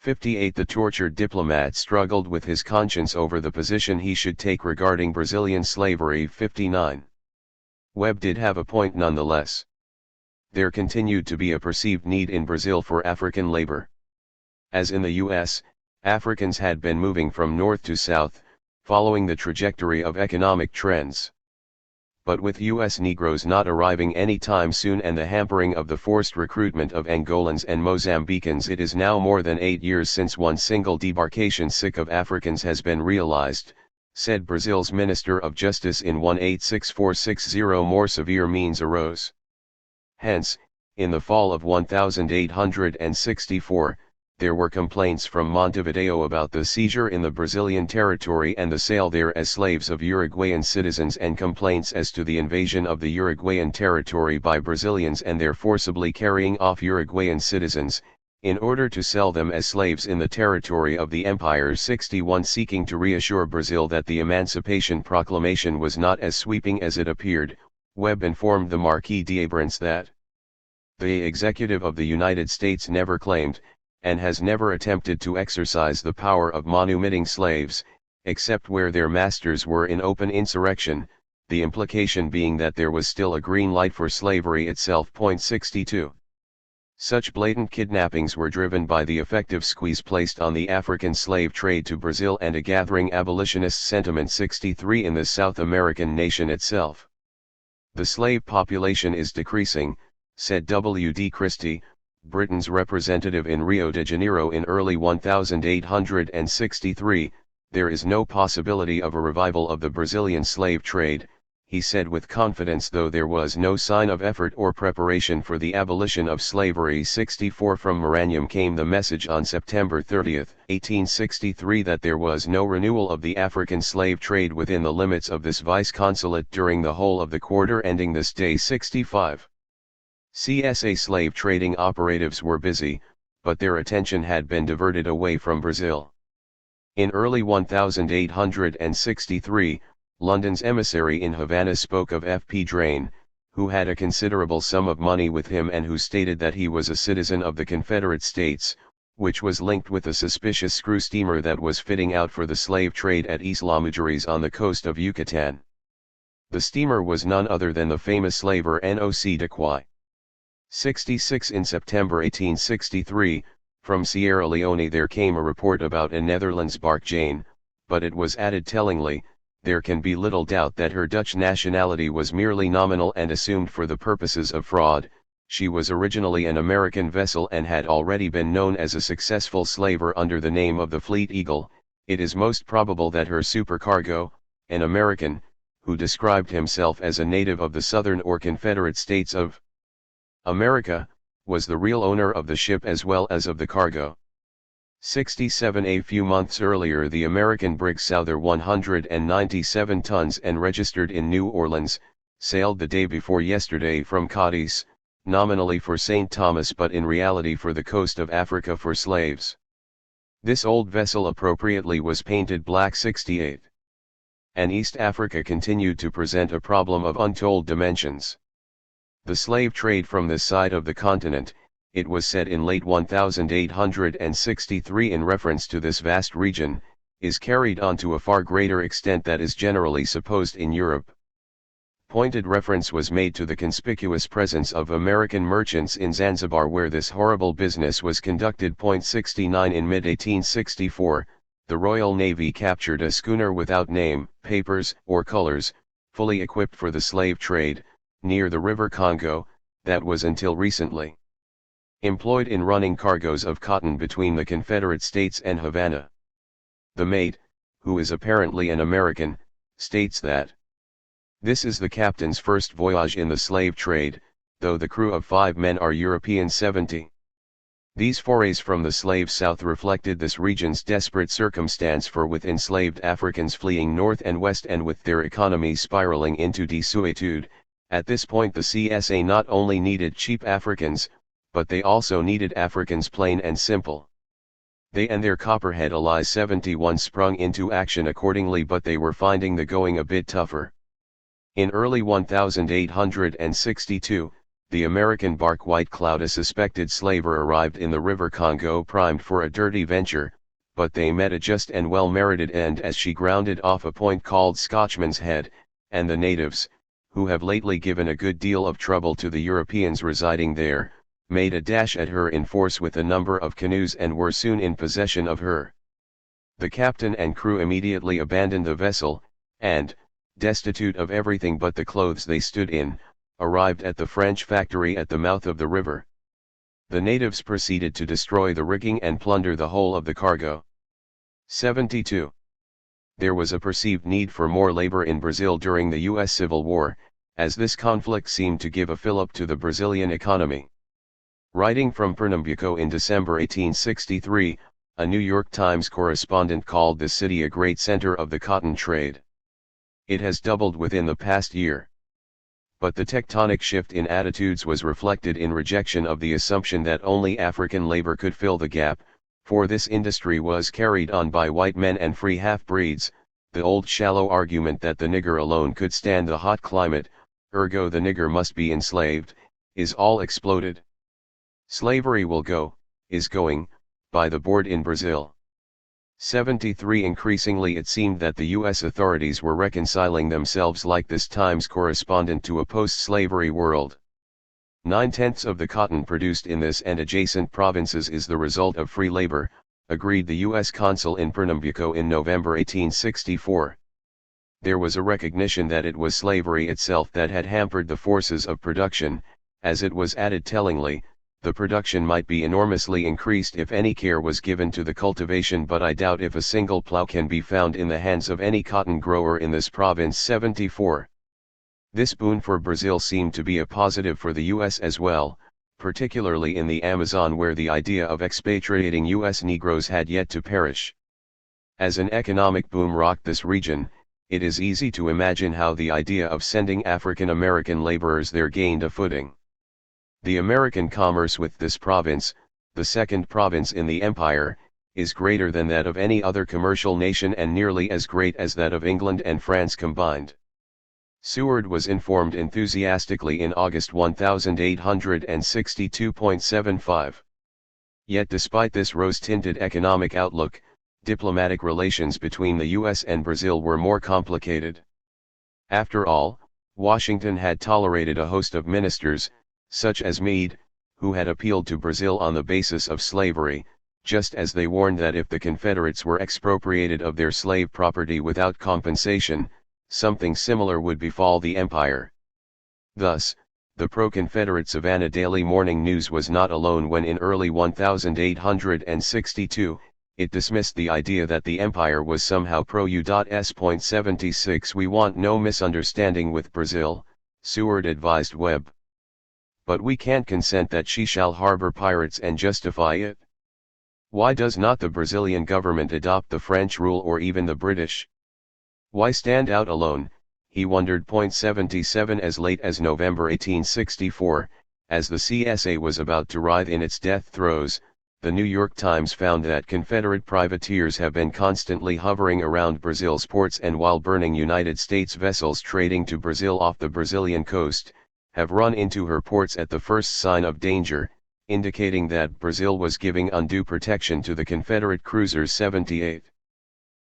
58. The tortured diplomat struggled with his conscience over the position he should take regarding Brazilian slavery. 59. Webb did have a point nonetheless. There continued to be a perceived need in Brazil for African labor. As in the U.S., Africans had been moving from north to south, following the trajectory of economic trends. But with U.S. Negroes not arriving any time soon and the hampering of the forced recruitment of Angolans and Mozambicans, it is now more than 8 years since one single debarkation sick of Africans has been realized, said Brazil's Minister of Justice in 186460. More severe means arose. Hence, in the fall of 1864, there were complaints from Montevideo about the seizure in the Brazilian territory and the sale there as slaves of Uruguayan citizens, and complaints as to the invasion of the Uruguayan territory by Brazilians and their forcibly carrying off Uruguayan citizens, in order to sell them as slaves in the territory of the Empire. 61. Seeking to reassure Brazil that the Emancipation Proclamation was not as sweeping as it appeared, Webb informed the Marquis d'Abrance that the executive of the United States never claimed, and has never attempted to exercise the power of manumitting slaves, except where their masters were in open insurrection, the implication being that there was still a green light for slavery itself. 62. Such blatant kidnappings were driven by the effective squeeze placed on the African slave trade to Brazil and a gathering abolitionist sentiment. 63. In the South American nation itself, the slave population is decreasing, said W. D. Christie, Britain's representative in Rio de Janeiro in early 1863, there is no possibility of a revival of the Brazilian slave trade, he said with confidence, though there was no sign of effort or preparation for the abolition of slavery. 64 From Miranum came the message on September 30, 1863 that there was no renewal of the African slave trade within the limits of this vice-consulate during the whole of the quarter ending this day. 65 CSA slave trading operatives were busy, but their attention had been diverted away from Brazil. In early 1863, London's emissary in Havana spoke of F. P. Drain, who had a considerable sum of money with him and who stated that he was a citizen of the Confederate States, which was linked with a suspicious screw steamer that was fitting out for the slave trade at Isla Mujeres on the coast of Yucatan. The steamer was none other than the famous slaver Noc de Quay. 66 In September 1863, from Sierra Leone there came a report about a Netherlands bark Jane, but it was added tellingly, there can be little doubt that her Dutch nationality was merely nominal and assumed for the purposes of fraud. She was originally an American vessel and had already been known as a successful slaver under the name of the Fleet Eagle. It is most probable that her supercargo, an American, who described himself as a native of the Southern or Confederate States of America, was the real owner of the ship as well as of the cargo. 67 A few months earlier the American brig Souther, 197 tons and registered in New Orleans, sailed the day before yesterday from Cadiz, nominally for St. Thomas but in reality for the coast of Africa for slaves. This old vessel appropriately was painted black. 68 And East Africa continued to present a problem of untold dimensions. The slave trade from this side of the continent, it was said in late 1863 in reference to this vast region, is carried on to a far greater extent than is generally supposed in Europe. Pointed reference was made to the conspicuous presence of American merchants in Zanzibar where this horrible business was conducted. 69 In mid-1864, the Royal Navy captured a schooner without name, papers, or colors, fully equipped for the slave trade, near the River Congo, that was until recently employed in running cargoes of cotton between the Confederate States and Havana. The mate, who is apparently an American, states that this is the captain's first voyage in the slave trade, though the crew of 5 men are European. 70 These forays from the slave South reflected this region's desperate circumstance, for with enslaved Africans fleeing north and west and with their economies spiraling into desuetude, at this point the CSA not only needed cheap Africans, but they also needed Africans plain and simple. They and their Copperhead allies 71 sprung into action accordingly, but they were finding the going a bit tougher. In early 1862, the American bark White Cloud, a suspected slaver, arrived in the River Congo primed for a dirty venture, but they met a just and well-merited end as she grounded off a point called Scotchman's Head, and the natives, who have lately given a good deal of trouble to the Europeans residing there, made a dash at her in force with a number of canoes and were soon in possession of her. The captain and crew immediately abandoned the vessel, and, destitute of everything but the clothes they stood in, arrived at the French factory at the mouth of the river. The natives proceeded to destroy the rigging and plunder the whole of the cargo. 72 There was a perceived need for more labor in Brazil during the U.S. Civil War, as this conflict seemed to give a fillip to the Brazilian economy. Writing from Pernambuco in December 1863, a New York Times correspondent called the city a great center of the cotton trade. It has doubled within the past year. But the tectonic shift in attitudes was reflected in rejection of the assumption that only African labor could fill the gap, for this industry was carried on by white men and free half-breeds. The old shallow argument that the nigger alone could stand the hot climate, ergo the nigger must be enslaved, is all exploded. Slavery will go, is going, by the board in Brazil. 73 Increasingly it seemed that the U.S. authorities were reconciling themselves like this Times correspondent to a post-slavery world. 9/10 of the cotton produced in this and adjacent provinces is the result of free labor, agreed the U.S. consul in Pernambuco in November 1864. There was a recognition that it was slavery itself that had hampered the forces of production, as it was added tellingly, the production might be enormously increased if any care was given to the cultivation, but I doubt if a single plough can be found in the hands of any cotton grower in this province. 74 This boon for Brazil seemed to be a positive for the US as well, particularly in the Amazon where the idea of expatriating US Negroes had yet to perish. As an economic boom rocked this region, it is easy to imagine how the idea of sending African American laborers there gained a footing. The American commerce with this province, the second province in the empire, is greater than that of any other commercial nation and nearly as great as that of England and France combined. Seward was informed enthusiastically in August 1862.75. Yet despite this rose-tinted economic outlook, diplomatic relations between the US and Brazil were more complicated. After all, Washington had tolerated a host of ministers, such as Meade, who had appealed to Brazil on the basis of slavery, just as they warned that if the Confederates were expropriated of their slave property without compensation, something similar would befall the empire. Thus, the pro-Confederate Savannah Daily Morning News was not alone when in early 1862, it dismissed the idea that the empire was somehow pro-U.S.76. We want no misunderstanding with Brazil, Seward advised Webb. But we can't consent that she shall harbor pirates and justify it. Why does not the Brazilian government adopt the French rule or even the British? Why stand out alone, he wondered. 77 As late as November 1864, as the CSA was about to writhe in its death throes, the New York Times found that Confederate privateers have been constantly hovering around Brazil's ports and while burning United States vessels trading to Brazil off the Brazilian coast, have run into her ports at the first sign of danger, indicating that Brazil was giving undue protection to the Confederate cruisers 78.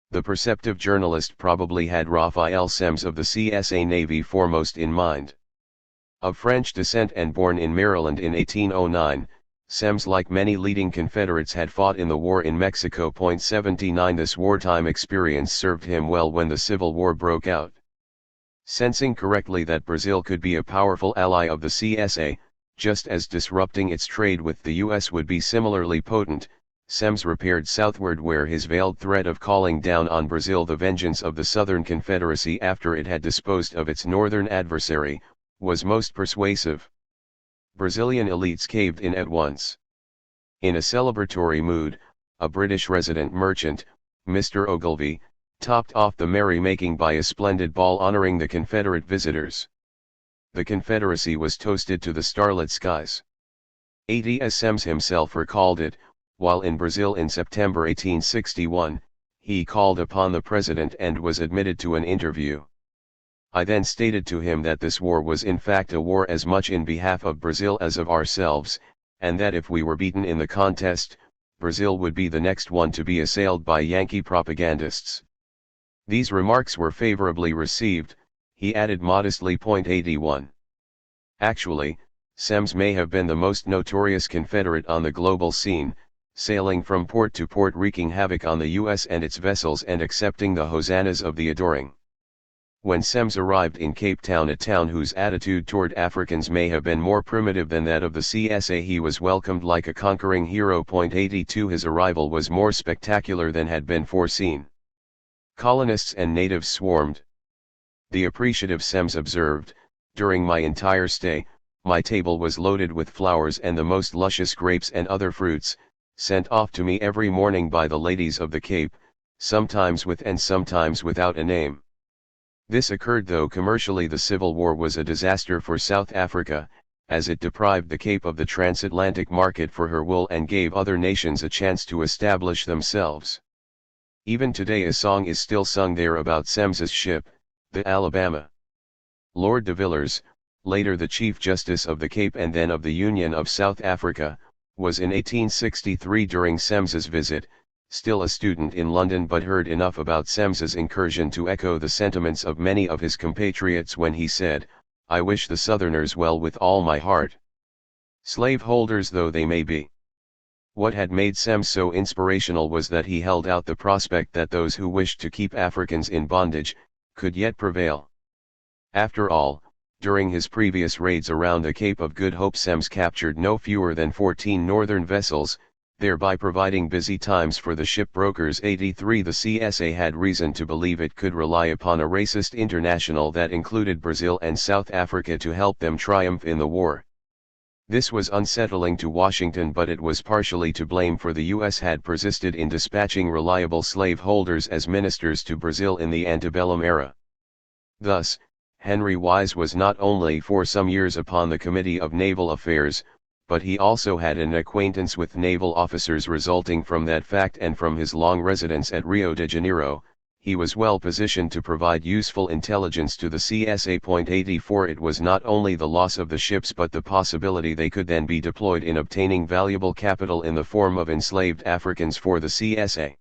The perceptive journalist probably had Raphael Semmes of the CSA Navy foremost in mind. Of French descent and born in Maryland in 1809, Semmes, like many leading Confederates, had fought in the war in Mexico. 79 This wartime experience served him well when the Civil War broke out. Sensing correctly that Brazil could be a powerful ally of the CSA, just as disrupting its trade with the US would be similarly potent, Semmes repaired southward where his veiled threat of calling down on Brazil the vengeance of the Southern Confederacy after it had disposed of its northern adversary, was most persuasive. Brazilian elites caved in at once. In a celebratory mood, a British resident merchant, Mr. Ogilvy, topped off the merrymaking by a splendid ball honoring the Confederate visitors. The Confederacy was toasted to the starlit skies. 80 As Semmes himself recalled it, while in Brazil in September 1861, he called upon the president and was admitted to an interview. I then stated to him that this war was in fact a war as much in behalf of Brazil as of ourselves, and that if we were beaten in the contest, Brazil would be the next one to be assailed by Yankee propagandists. These remarks were favorably received, he added modestly. 81. Actually, Semmes may have been the most notorious Confederate on the global scene, sailing from port to port wreaking havoc on the US and its vessels and accepting the hosannas of the adoring. When Semmes arrived in Cape Town, a town whose attitude toward Africans may have been more primitive than that of the CSA, he was welcomed like a conquering hero. 82 His arrival was more spectacular than had been foreseen. Colonists and natives swarmed. The appreciative Semmes observed, during my entire stay, my table was loaded with flowers and the most luscious grapes and other fruits, sent off to me every morning by the ladies of the Cape, sometimes with and sometimes without a name. This occurred though commercially the Civil War was a disaster for South Africa, as it deprived the Cape of the transatlantic market for her wool and gave other nations a chance to establish themselves. Even today a song is still sung there about Semmes's ship, the Alabama. Lord de Villiers, later the Chief Justice of the Cape and then of the Union of South Africa, was in 1863 during Semmes's visit, still a student in London, but heard enough about Semmes's incursion to echo the sentiments of many of his compatriots when he said, "I wish the Southerners well with all my heart. Slaveholders though they may be." What had made Semmes so inspirational was that he held out the prospect that those who wished to keep Africans in bondage, could yet prevail. After all, during his previous raids around the Cape of Good Hope Semmes captured no fewer than 14 northern vessels, thereby providing busy times for the shipbrokers. 83 The CSA had reason to believe it could rely upon a racist international that included Brazil and South Africa to help them triumph in the war. This was unsettling to Washington, but it was partially to blame, for the U.S. had persisted in dispatching reliable slaveholders as ministers to Brazil in the antebellum era. Thus, Henry Wise was not only for some years upon the Committee of Naval Affairs, but he also had an acquaintance with naval officers resulting from that fact, and from his long residence at Rio de Janeiro, he was well positioned to provide useful intelligence to the CSA. 84 It was not only the loss of the ships but the possibility they could then be deployed in obtaining valuable capital in the form of enslaved Africans for the CSA.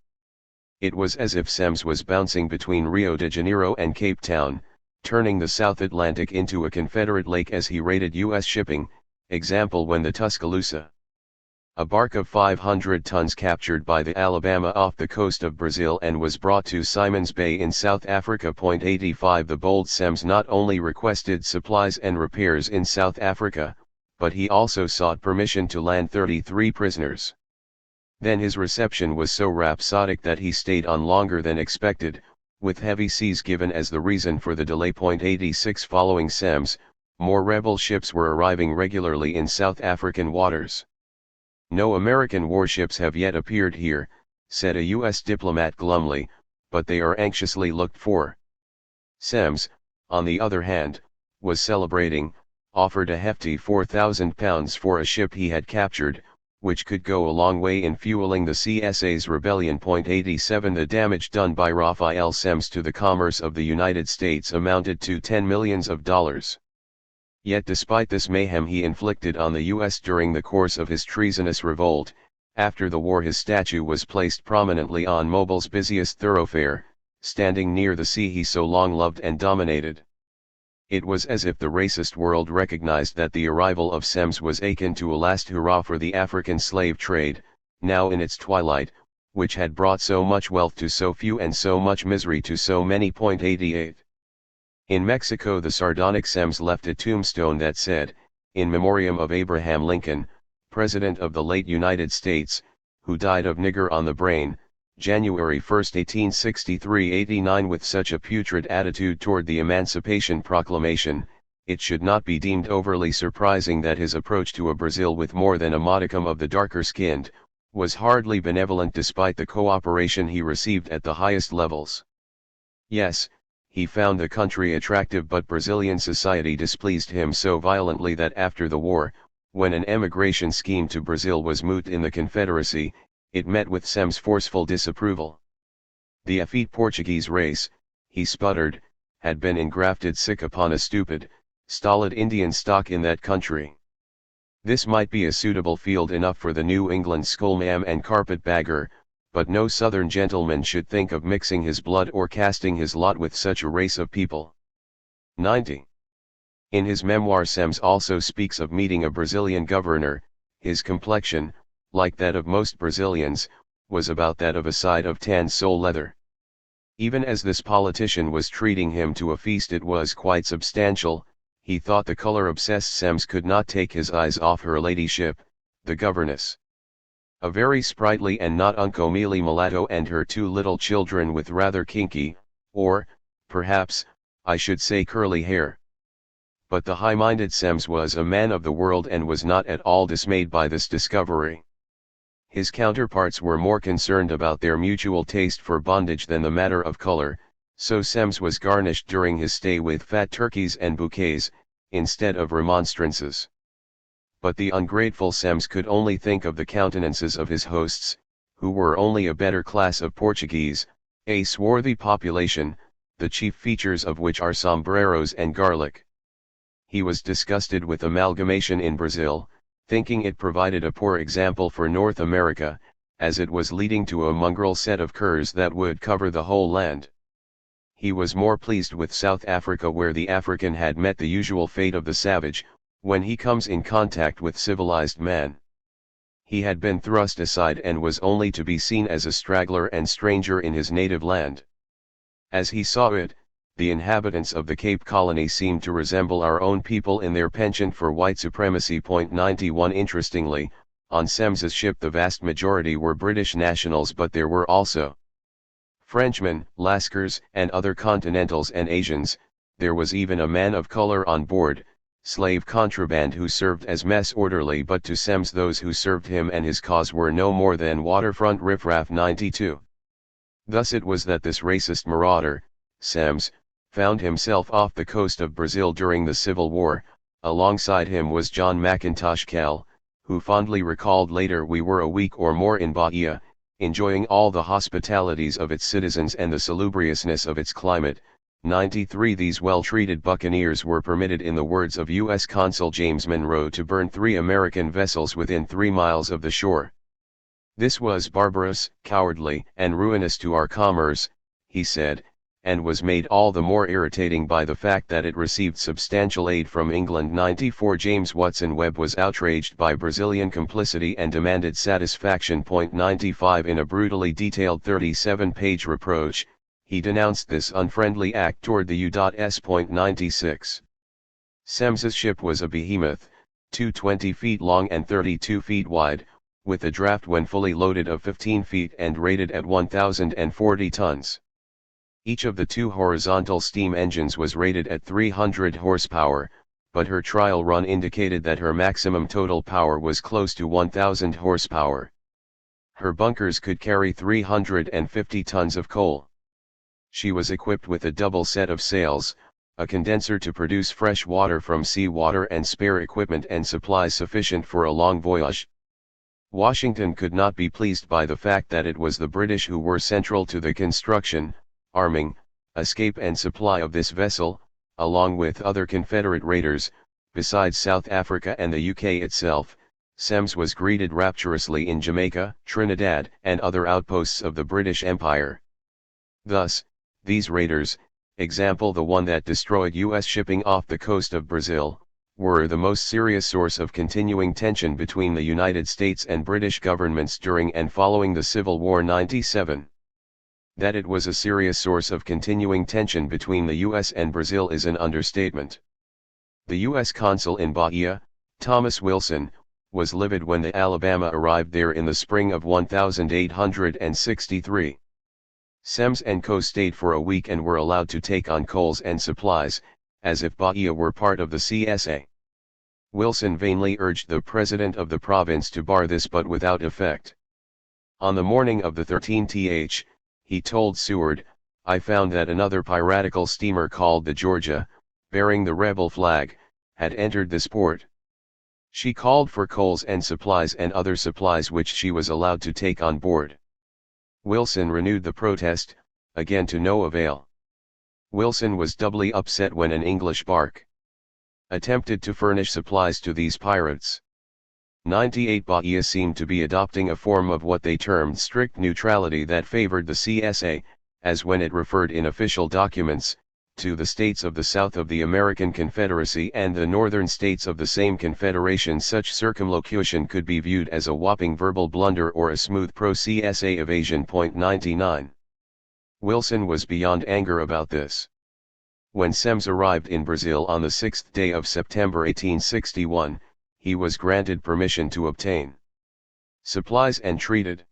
It was as if Semmes was bouncing between Rio de Janeiro and Cape Town, turning the South Atlantic into a Confederate lake as he raided U.S. shipping. Example: when the Tuscaloosa, a bark of 500 tons, captured by the Alabama off the coast of Brazil and was brought to Simon's Bay in South Africa. 85 The bold Semmes not only requested supplies and repairs in South Africa, but he also sought permission to land 33 prisoners. Then his reception was so rhapsodic that he stayed on longer than expected, with heavy seas given as the reason for the delay. 86 Following Semmes, more rebel ships were arriving regularly in South African waters. "No American warships have yet appeared here," said a U.S. diplomat glumly, "but they are anxiously looked for." Semmes, on the other hand, was celebrating, offered a hefty £4,000 for a ship he had captured, which could go a long way in fueling the CSA's rebellion. 87 The damage done by Raphael Semmes to the commerce of the United States amounted to $10 million. Yet despite this mayhem he inflicted on the U.S. during the course of his treasonous revolt, after the war his statue was placed prominently on Mobile's busiest thoroughfare, standing near the sea he so long loved and dominated. It was as if the racist world recognized that the arrival of Semmes was akin to a last hurrah for the African slave trade, now in its twilight, which had brought so much wealth to so few and so much misery to so many. 88 In Mexico the sardonic Semmes left a tombstone that said, "In memoriam of Abraham Lincoln, President of the late United States, who died of nigger on the brain, January 1, 1863." 89 With such a putrid attitude toward the Emancipation Proclamation, it should not be deemed overly surprising that his approach to a Brazil with more than a modicum of the darker-skinned, was hardly benevolent despite the cooperation he received at the highest levels. Yes, he found the country attractive, but Brazilian society displeased him so violently that after the war, when an emigration scheme to Brazil was moot in the Confederacy, it met with Semmes' forceful disapproval. The effete Portuguese race, he sputtered, had been engrafted sick upon a stupid, stolid Indian stock in that country. This might be a suitable field enough for the New England schoolma'am and carpetbagger, but no Southern gentleman should think of mixing his blood or casting his lot with such a race of people. 90. In his memoir Semmes also speaks of meeting a Brazilian governor. His complexion, like that of most Brazilians, was about that of a side of tanned sole leather. Even as this politician was treating him to a feast it was quite substantial. He thought the color-obsessed Semmes could not take his eyes off her ladyship, the governess. A very sprightly and not uncomely mulatto, and her two little children with rather kinky, or, perhaps, I should say curly hair. But the high-minded Semmes was a man of the world and was not at all dismayed by this discovery. His counterparts were more concerned about their mutual taste for bondage than the matter of color, so Semmes was garnished during his stay with fat turkeys and bouquets, instead of remonstrances. But the ungrateful Semmes could only think of the countenances of his hosts, who were only a better class of Portuguese, a swarthy population, the chief features of which are sombreros and garlic. He was disgusted with amalgamation in Brazil, thinking it provided a poor example for North America, as it was leading to a mongrel set of curs that would cover the whole land. He was more pleased with South Africa, where the African had met the usual fate of the savage, when he comes in contact with civilized man. He had been thrust aside and was only to be seen as a straggler and stranger in his native land. As he saw it, the inhabitants of the Cape Colony seemed to resemble our own people in their penchant for white supremacy. 91 Interestingly, On Semmes's ship the vast majority were British nationals, but there were also Frenchmen, Lascars, and other Continentals and Asians. There was even a man of color on board, slave contraband, who served as mess orderly, but to Semmes those who served him and his cause were no more than waterfront riffraff. 92. Thus it was that this racist marauder, Semmes, found himself off the coast of Brazil during the Civil War. Alongside him was John Mackintosh Cal, who fondly recalled later, "We were a week or more in Bahia, enjoying all the hospitalities of its citizens and the salubriousness of its climate." 93. These well-treated buccaneers were permitted, in the words of U.S. Consul James Monroe, to burn 3 American vessels within 3 miles of the shore. "This was barbarous, cowardly, and ruinous to our commerce," he said, and was made all the more irritating by the fact that it received substantial aid from England. 94. James Watson Webb was outraged by Brazilian complicity and demanded satisfaction. 95. In a brutally detailed 37-page reproach, he denounced this unfriendly act toward the U.S. 96. Semmes's ship was a behemoth, 220 feet long and 32 feet wide, with a draft when fully loaded of 15 feet and rated at 1,040 tons. Each of the 2 horizontal steam engines was rated at 300 horsepower, but her trial run indicated that her maximum total power was close to 1,000 horsepower. Her bunkers could carry 350 tons of coal. She was equipped with a double set of sails, a condenser to produce fresh water from sea water, and spare equipment and supplies sufficient for a long voyage. Washington could not be pleased by the fact that it was the British who were central to the construction, arming, escape and supply of this vessel, along with other Confederate raiders. Besides South Africa and the UK itself, Semmes was greeted rapturously in Jamaica, Trinidad, and other outposts of the British Empire. Thus, these raiders, example the one that destroyed U.S. shipping off the coast of Brazil, were the most serious source of continuing tension between the United States and British governments during and following the Civil War. 97. That it was a serious source of continuing tension between the U.S. and Brazil is an understatement. The U.S. consul in Bahia, Thomas Wilson, was livid when the Alabama arrived there in the spring of 1863. Semmes and co. stayed for a week and were allowed to take on coals and supplies, as if Bahia were part of the CSA. Wilson vainly urged the president of the province to bar this, but without effect. On the morning of the 13th, he told Seward, "I found that another piratical steamer called the Georgia, bearing the rebel flag, had entered this port. She called for coals and supplies and other supplies which she was allowed to take on board." Wilson renewed the protest, again to no avail. Wilson was doubly upset when an English bark attempted to furnish supplies to these pirates. 98. Bahia seemed to be adopting a form of what they termed strict neutrality that favored the CSA, as when it referred in official documents, to the states of the South of the American Confederacy and the northern states of the same confederation. Such circumlocution could be viewed as a whopping verbal blunder or a smooth pro-CSA evasion. 99. Wilson was beyond anger about this. When Semmes arrived in Brazil on the 6th day of September 1861, he was granted permission to obtain supplies and treated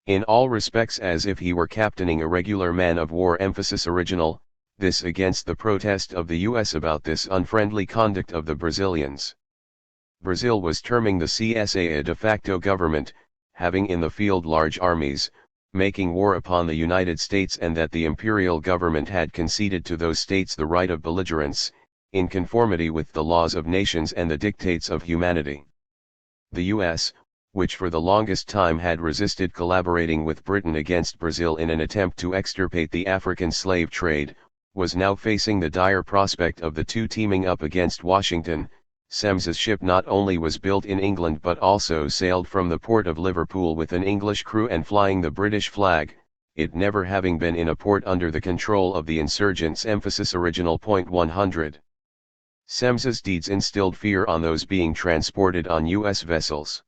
in all respects as if he were captaining a regular man of war. Emphasis original, this against the protest of the U.S. about this unfriendly conduct of the Brazilians. Brazil was terming the CSA a de facto government, having in the field large armies, making war upon the United States, and that the imperial government had conceded to those states the right of belligerence, in conformity with the laws of nations and the dictates of humanity. The U.S., which for the longest time had resisted collaborating with Britain against Brazil in an attempt to extirpate the African slave trade, was now facing the dire prospect of the two teaming up against Washington. Semmes's ship not only was built in England but also sailed from the port of Liverpool with an English crew and flying the British flag, it never having been in a port under the control of the insurgents. Emphasis original. 100. Semmes's deeds instilled fear on those being transported on U.S. vessels.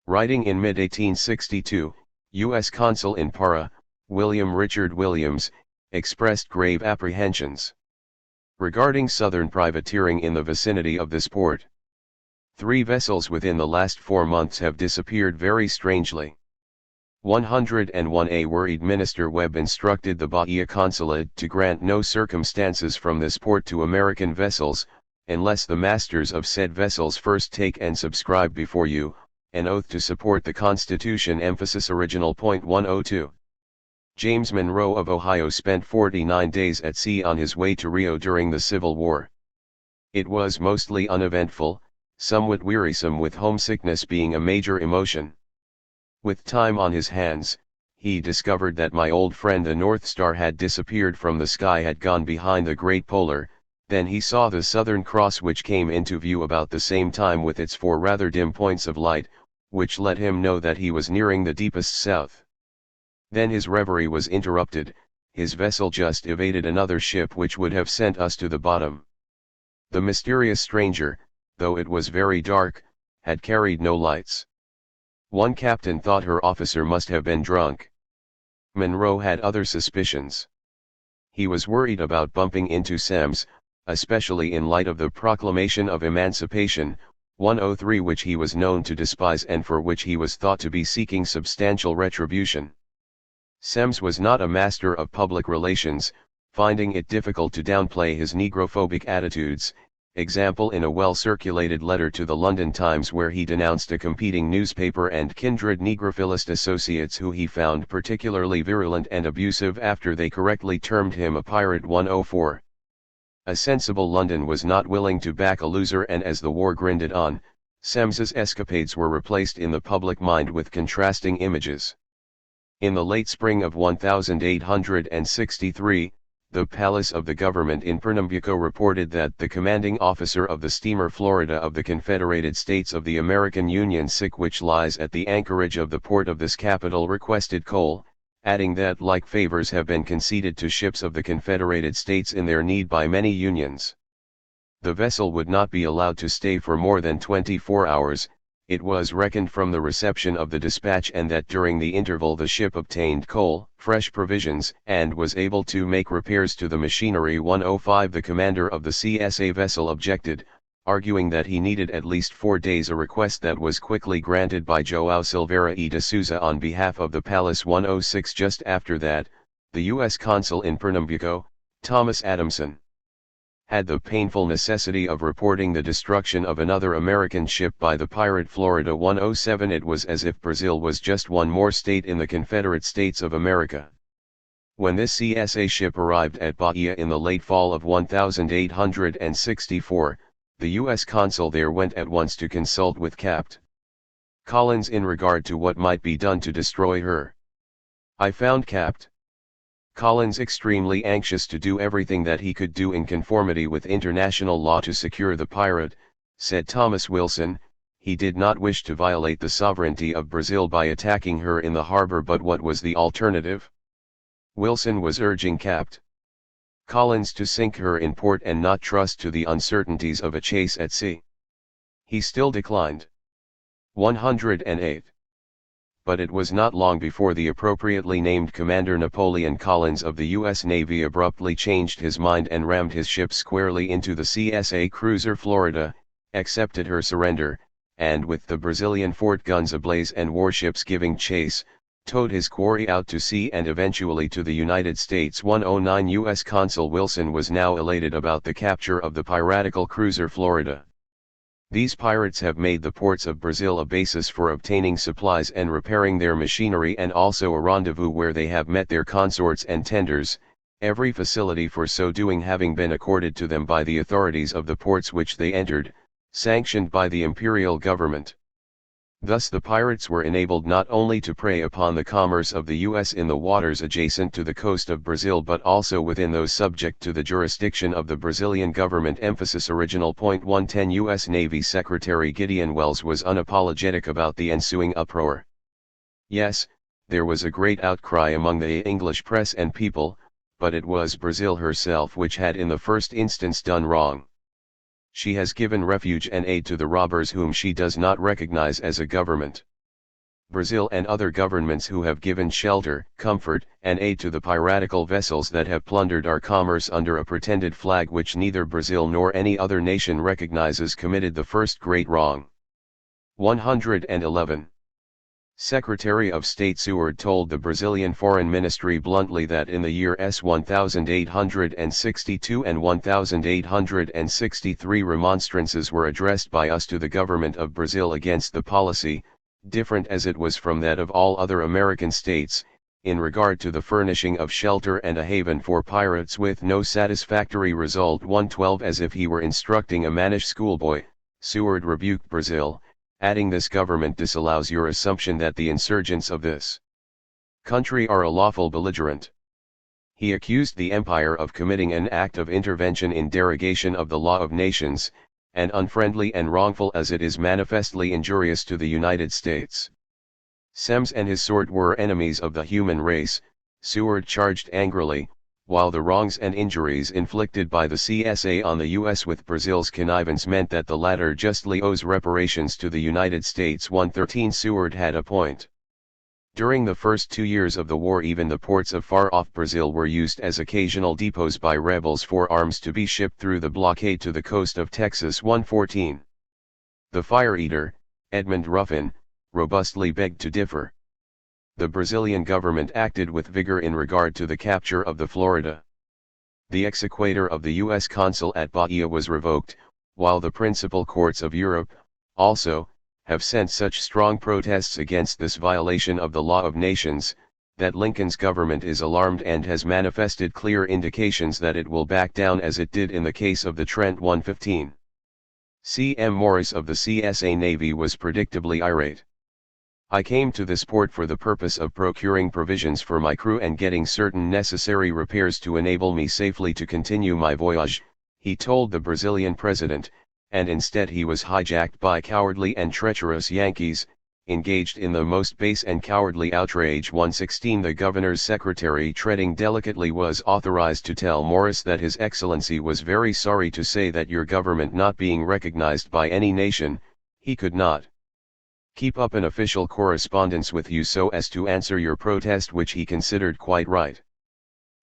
Writing in mid-1862, U.S. Consul in Para, William Richard Williams, expressed grave apprehensions regarding Southern privateering in the vicinity of this port. 3 vessels within the last 4 months have disappeared very strangely. 101A Worried Minister Webb instructed the Bahia Consulate to grant no circumstances from this port to American vessels, unless the masters of said vessels first take and subscribe before you, an oath to support the Constitution. Emphasis original point 102. James Monroe of Ohio spent 49 days at sea on his way to Rio during the Civil War. It was mostly uneventful, somewhat wearisome, with homesickness being a major emotion. With time on his hands, he discovered that my old friend the North Star had disappeared from the sky, had gone behind the Great Polar. Then he saw the Southern Cross, which came into view about the same time with its 4 rather dim points of light, which let him know that he was nearing the deepest south. Then his reverie was interrupted. His vessel just evaded another ship which would have sent us to the bottom. The mysterious stranger, though it was very dark, had carried no lights. One captain thought her officer must have been drunk. Monroe had other suspicions. He was worried about bumping into Semmes, especially in light of the Proclamation of Emancipation, 103, which he was known to despise and for which he was thought to be seeking substantial retribution. Semmes was not a master of public relations, finding it difficult to downplay his negrophobic attitudes, example in a well-circulated letter to the London Times where he denounced a competing newspaper and kindred negrophilist associates who he found particularly virulent and abusive after they correctly termed him a pirate. 104. A sensible London was not willing to back a loser, and as the war grinded on, Semmes's escapades were replaced in the public mind with contrasting images. In the late spring of 1863, the Palace of the Government in Pernambuco reported that the commanding officer of the steamer Florida of the Confederated States of the American Union, which lies at the anchorage of the port of this capital, requested coal, adding that like favors have been conceded to ships of the Confederated States in their need by many unions. The vessel would not be allowed to stay for more than 24 hours, it was reckoned from the reception of the dispatch, and that during the interval the ship obtained coal, fresh provisions, and was able to make repairs to the machinery. 105. The commander of the CSA vessel objected, arguing that he needed at least 4 days, a request that was quickly granted by João Silveira e de Souza on behalf of the Palace. 106. Just after that, the U.S. consul in Pernambuco, Thomas Adamson, had the painful necessity of reporting the destruction of another American ship by the pirate Florida. 107. It was as if Brazil was just one more state in the Confederate States of America. When this CSA ship arrived at Bahia in the late fall of 1864, the U.S. consul there went at once to consult with Capt. Collins in regard to what might be done to destroy her. I found Capt. Collins extremely anxious to do everything that he could do in conformity with international law to secure the pirate, said Thomas Wilson. He did not wish to violate the sovereignty of Brazil by attacking her in the harbor, but what was the alternative? Wilson was urging Capt. Collins to sink her in port and not trust to the uncertainties of a chase at sea. He still declined. 108. But it was not long before the appropriately named Commander Napoleon Collins of the U.S. Navy abruptly changed his mind and rammed his ship squarely into the CSA cruiser Florida, accepted her surrender, and with the Brazilian fort guns ablaze and warships giving chase, towed his quarry out to sea and eventually to the United States. 109. U.S. Consul Wilson was now elated about the capture of the piratical cruiser Florida. These pirates have made the ports of Brazil a basis for obtaining supplies and repairing their machinery, and also a rendezvous where they have met their consorts and tenders, every facility for so doing having been accorded to them by the authorities of the ports which they entered, sanctioned by the imperial government. Thus the pirates were enabled not only to prey upon the commerce of the U.S. in the waters adjacent to the coast of Brazil, but also within those subject to the jurisdiction of the Brazilian government. Emphasis original point 110. U.S. Navy Secretary Gideon Welles was unapologetic about the ensuing uproar. Yes, there was a great outcry among the English press and people, but it was Brazil herself which had in the first instance done wrong. She has given refuge and aid to the robbers whom she does not recognize as a government. Brazil and other governments who have given shelter, comfort, and aid to the piratical vessels that have plundered our commerce under a pretended flag which neither Brazil nor any other nation recognizes, committed the first great wrong. 111. Secretary of State Seward told the Brazilian Foreign Ministry bluntly that in the years 1862 and 1863 remonstrances were addressed by us to the government of Brazil against the policy, different as it was from that of all other American states, in regard to the furnishing of shelter and a haven for pirates with no satisfactory result. 112. As if he were instructing a mannish schoolboy, Seward rebuked Brazil, adding, this government disallows your assumption that the insurgents of this country are a lawful belligerent. He accused the empire of committing an act of intervention in derogation of the law of nations, and unfriendly and wrongful as it is manifestly injurious to the United States. Semmes and his sort were enemies of the human race, Seward charged angrily, while the wrongs and injuries inflicted by the CSA on the U.S. with Brazil's connivance meant that the latter justly owes reparations to the United States. 113. Seward had a point. During the first 2 years of the war, even the ports of far-off Brazil were used as occasional depots by rebels for arms to be shipped through the blockade to the coast of Texas. 114. The fire-eater, Edmund Ruffin, robustly begged to differ. The Brazilian government acted with vigor in regard to the capture of the Florida. The exequatur of the U.S. consul at Bahia was revoked, while the principal courts of Europe, also, have sent such strong protests against this violation of the law of nations, that Lincoln's government is alarmed and has manifested clear indications that it will back down as it did in the case of the Trent. 115. C. M. Morris of the CSA Navy was predictably irate. I came to this port for the purpose of procuring provisions for my crew and getting certain necessary repairs to enable me safely to continue my voyage, he told the Brazilian president, and instead he was hijacked by cowardly and treacherous Yankees, engaged in the most base and cowardly outrage. 116. The governor's secretary, treading delicately, was authorized to tell Morris that His Excellency was very sorry to say that your government not being recognized by any nation, he could not keep up an official correspondence with you so as to answer your protest, which he considered quite right.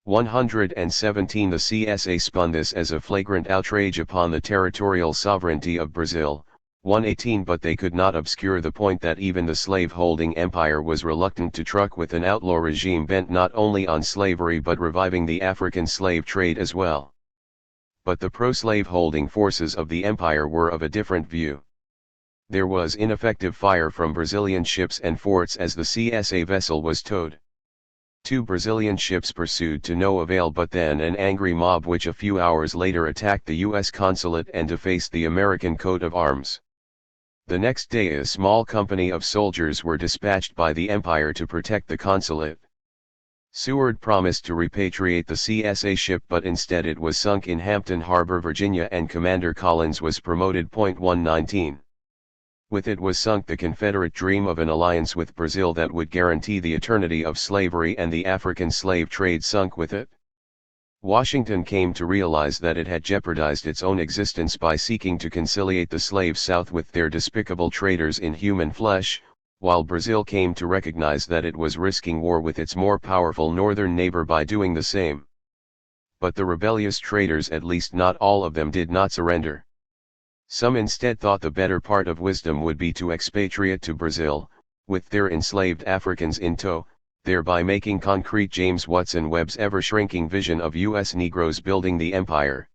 117. The CSA spun this as a flagrant outrage upon the territorial sovereignty of Brazil. 118. But they could not obscure the point that even the slave-holding empire was reluctant to truck with an outlaw regime bent not only on slavery but reviving the African slave trade as well. But the pro-slave-holding forces of the empire were of a different view. There was ineffective fire from Brazilian ships and forts as the CSA vessel was towed. 2 Brazilian ships pursued to no avail, but then an angry mob which a few hours later attacked the U.S. consulate and defaced the American coat of arms. The next day a small company of soldiers were dispatched by the empire to protect the consulate. Seward promised to repatriate the CSA ship, but instead it was sunk in Hampton Harbor, Virginia, and Commander Collins was promoted. 119. With it was sunk the Confederate dream of an alliance with Brazil that would guarantee the eternity of slavery, and the African slave trade sunk with it. Washington came to realize that it had jeopardized its own existence by seeking to conciliate the slave South with their despicable traders in human flesh, while Brazil came to recognize that it was risking war with its more powerful northern neighbor by doing the same. But the rebellious traders, at least not all of them, did not surrender. Some instead thought the better part of wisdom would be to expatriate to Brazil, with their enslaved Africans in tow, thereby making concrete James Watson Webb's ever-shrinking vision of U.S. Negroes building the empire.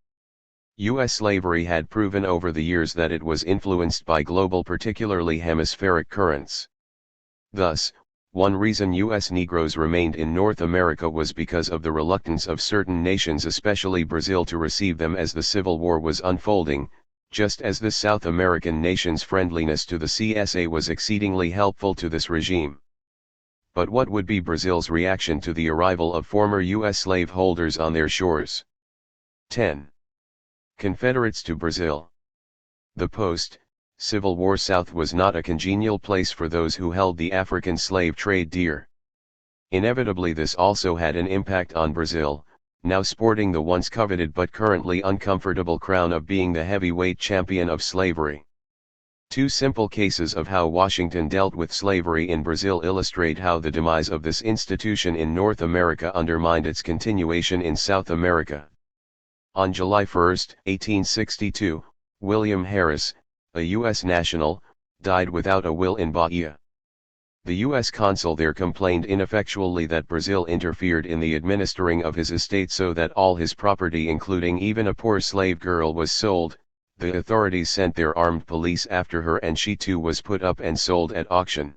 U.S. slavery had proven over the years that it was influenced by global, particularly hemispheric currents. Thus, one reason U.S. Negroes remained in North America was because of the reluctance of certain nations, especially Brazil, to receive them as the Civil War was unfolding, just as the South American nation's friendliness to the CSA was exceedingly helpful to this regime. But what would be Brazil's reaction to the arrival of former U.S. slaveholders on their shores? 10. Confederates to Brazil. The post-Civil War South was not a congenial place for those who held the African slave trade dear. Inevitably this also had an impact on Brazil, now sporting the once coveted but currently uncomfortable crown of being the heavyweight champion of slavery. 2 simple cases of how Washington dealt with slavery in Brazil illustrate how the demise of this institution in North America undermined its continuation in South America. On July 1, 1862, William Harris, a U.S. national, died without a will in Bahia. The U.S. consul there complained ineffectually that Brazil interfered in the administering of his estate so that all his property, including even a poor slave girl, was sold. The authorities sent their armed police after her and she too was put up and sold at auction.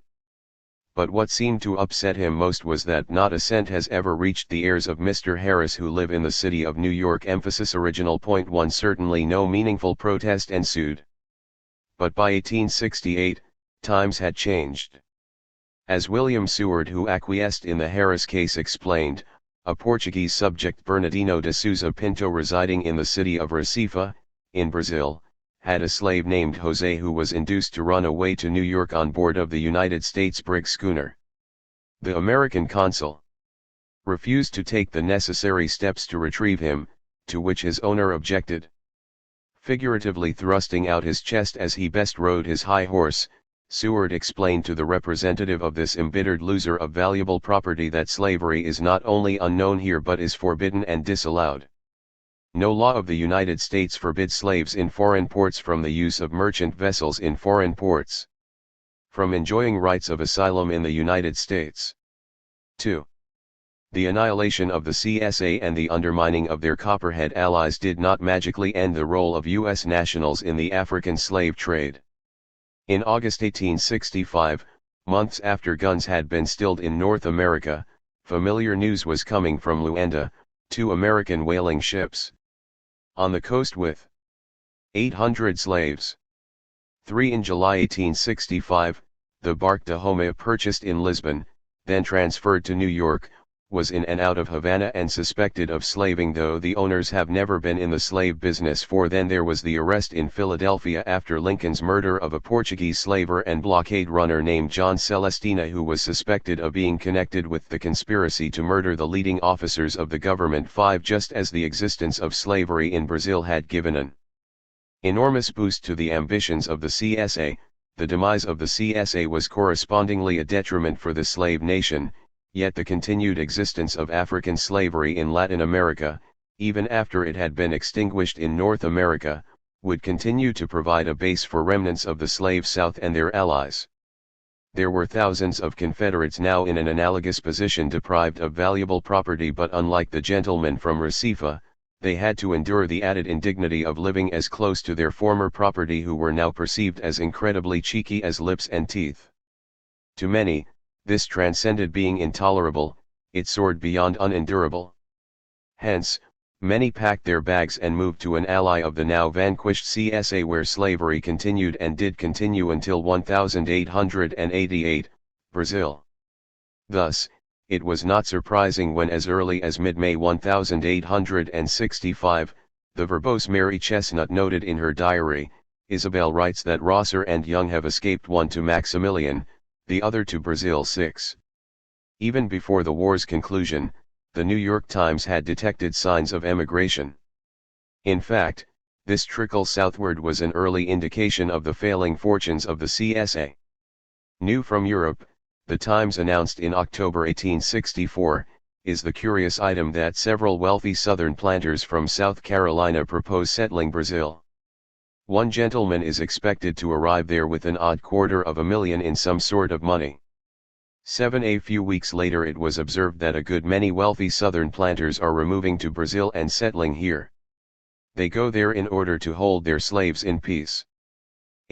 But what seemed to upset him most was that not a cent has ever reached the heirs of Mr. Harris, who live in the city of New York. Emphasis original point 1. Certainly no meaningful protest ensued. But by 1868, times had changed. As William Seward, who acquiesced in the Harris case, explained, a Portuguese subject, Bernardino de Souza Pinto, residing in the city of Recife, in Brazil, had a slave named Jose who was induced to run away to New York on board of the United States brig schooner. The American consul refused to take the necessary steps to retrieve him, to which his owner objected. Figuratively thrusting out his chest as he best rode his high horse, Seward explained to the representative of this embittered loser of valuable property that slavery is not only unknown here but is forbidden and disallowed. No law of the United States forbids slaves in foreign ports from the use of merchant vessels in foreign ports, from enjoying rights of asylum in the United States. 2. The annihilation of the CSA and the undermining of their Copperhead allies did not magically end the role of U.S. nationals in the African slave trade. In August 1865, months after guns had been stilled in North America, familiar news was coming from Luanda, 2 American whaling ships on the coast with 800 slaves. 3. In July 1865, the bark Dahomey, purchased in Lisbon, then transferred to New York, was in and out of Havana and suspected of slaving, though the owners have never been in the slave business. For then there was the arrest in Philadelphia after Lincoln's murder of a Portuguese slaver and blockade runner named John Celestina, who was suspected of being connected with the conspiracy to murder the leading officers of the government. 5. Just as the existence of slavery in Brazil had given an enormous boost to the ambitions of the CSA, the demise of the CSA was correspondingly a detriment for the slave nation. Yet the continued existence of African slavery in Latin America, even after it had been extinguished in North America, would continue to provide a base for remnants of the slave South and their allies. There were thousands of Confederates now in an analogous position, deprived of valuable property, but unlike the gentlemen from Recife, they had to endure the added indignity of living as close to their former property, who were now perceived as incredibly cheeky as lips and teeth. To many, this transcended being intolerable, it soared beyond unendurable. Hence, many packed their bags and moved to an ally of the now vanquished CSA, where slavery continued and did continue until 1888, Brazil. Thus, it was not surprising when as early as mid-May 1865, the verbose Mary Chestnut noted in her diary, Isabel writes that Rosser and Young have escaped, one to Maximilian, the other to Brazil. 6. Even before the war's conclusion, the New York Times had detected signs of emigration. In fact, this trickle southward was an early indication of the failing fortunes of the CSA. New from Europe, the Times announced in October 1864, is the curious item that several wealthy Southern planters from South Carolina propose settling Brazil. One gentleman is expected to arrive there with an odd $250,000 in some sort of money. 7. A few weeks later it was observed that a good many wealthy Southern planters are removing to Brazil and settling here. They go there in order to hold their slaves in peace.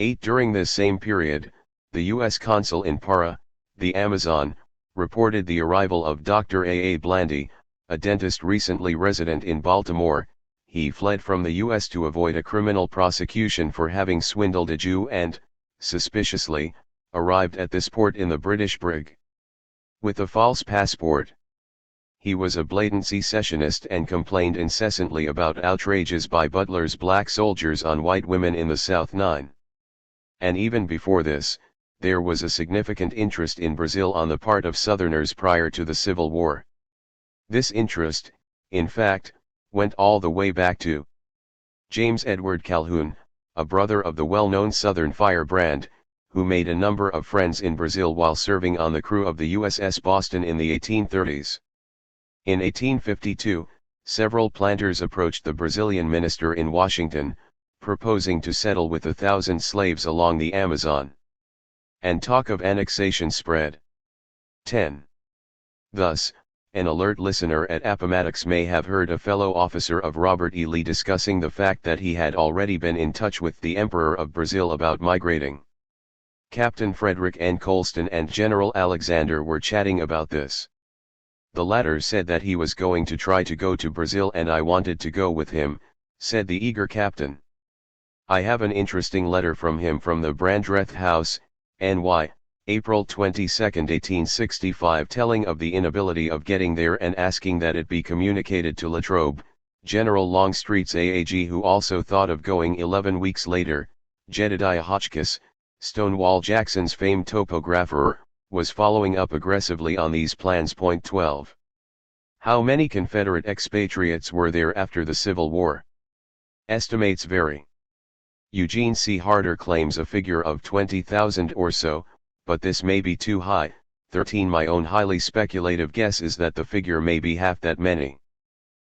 8. During this same period, the U.S. consul in Para, the Amazon, reported the arrival of Dr. A. Blandy, a dentist recently resident in Baltimore. He fled from the U.S. to avoid a criminal prosecution for having swindled a Jew and, suspiciously, arrived at this port in the British brig with a false passport. He was a blatant secessionist and complained incessantly about outrages by Butler's black soldiers on white women in the South. 9. And even before this, there was a significant interest in Brazil on the part of Southerners prior to the Civil War. This interest, in fact, went all the way back to James Edward Calhoun, a brother of the well-known Southern firebrand, who made a number of friends in Brazil while serving on the crew of the USS Boston in the 1830s. In 1852, several planters approached the Brazilian minister in Washington, proposing to settle with 1,000 slaves along the Amazon. and talk of annexation spread. 10. Thus, an alert listener at Appomattox may have heard a fellow officer of Robert E. Lee discussing the fact that he had already been in touch with the Emperor of Brazil about migrating. Captain Frederick N. Colston and General Alexander were chatting about this. The latter said that he was going to try to go to Brazil and I wanted to go with him, said the eager captain. I have an interesting letter from him from the Brandreth House, NY, April 22, 1865, telling of the inability of getting there and asking that it be communicated to Latrobe, General Longstreet's AAG, who also thought of going 11 weeks later. Jedediah Hotchkiss, Stonewall Jackson's famed topographer, was following up aggressively on these plans. 12. How many Confederate expatriates were there after the Civil War? Estimates vary. Eugene C. Harder claims a figure of 20,000 or so, but this may be too high. 13. My own highly speculative guess is that the figure may be half that many.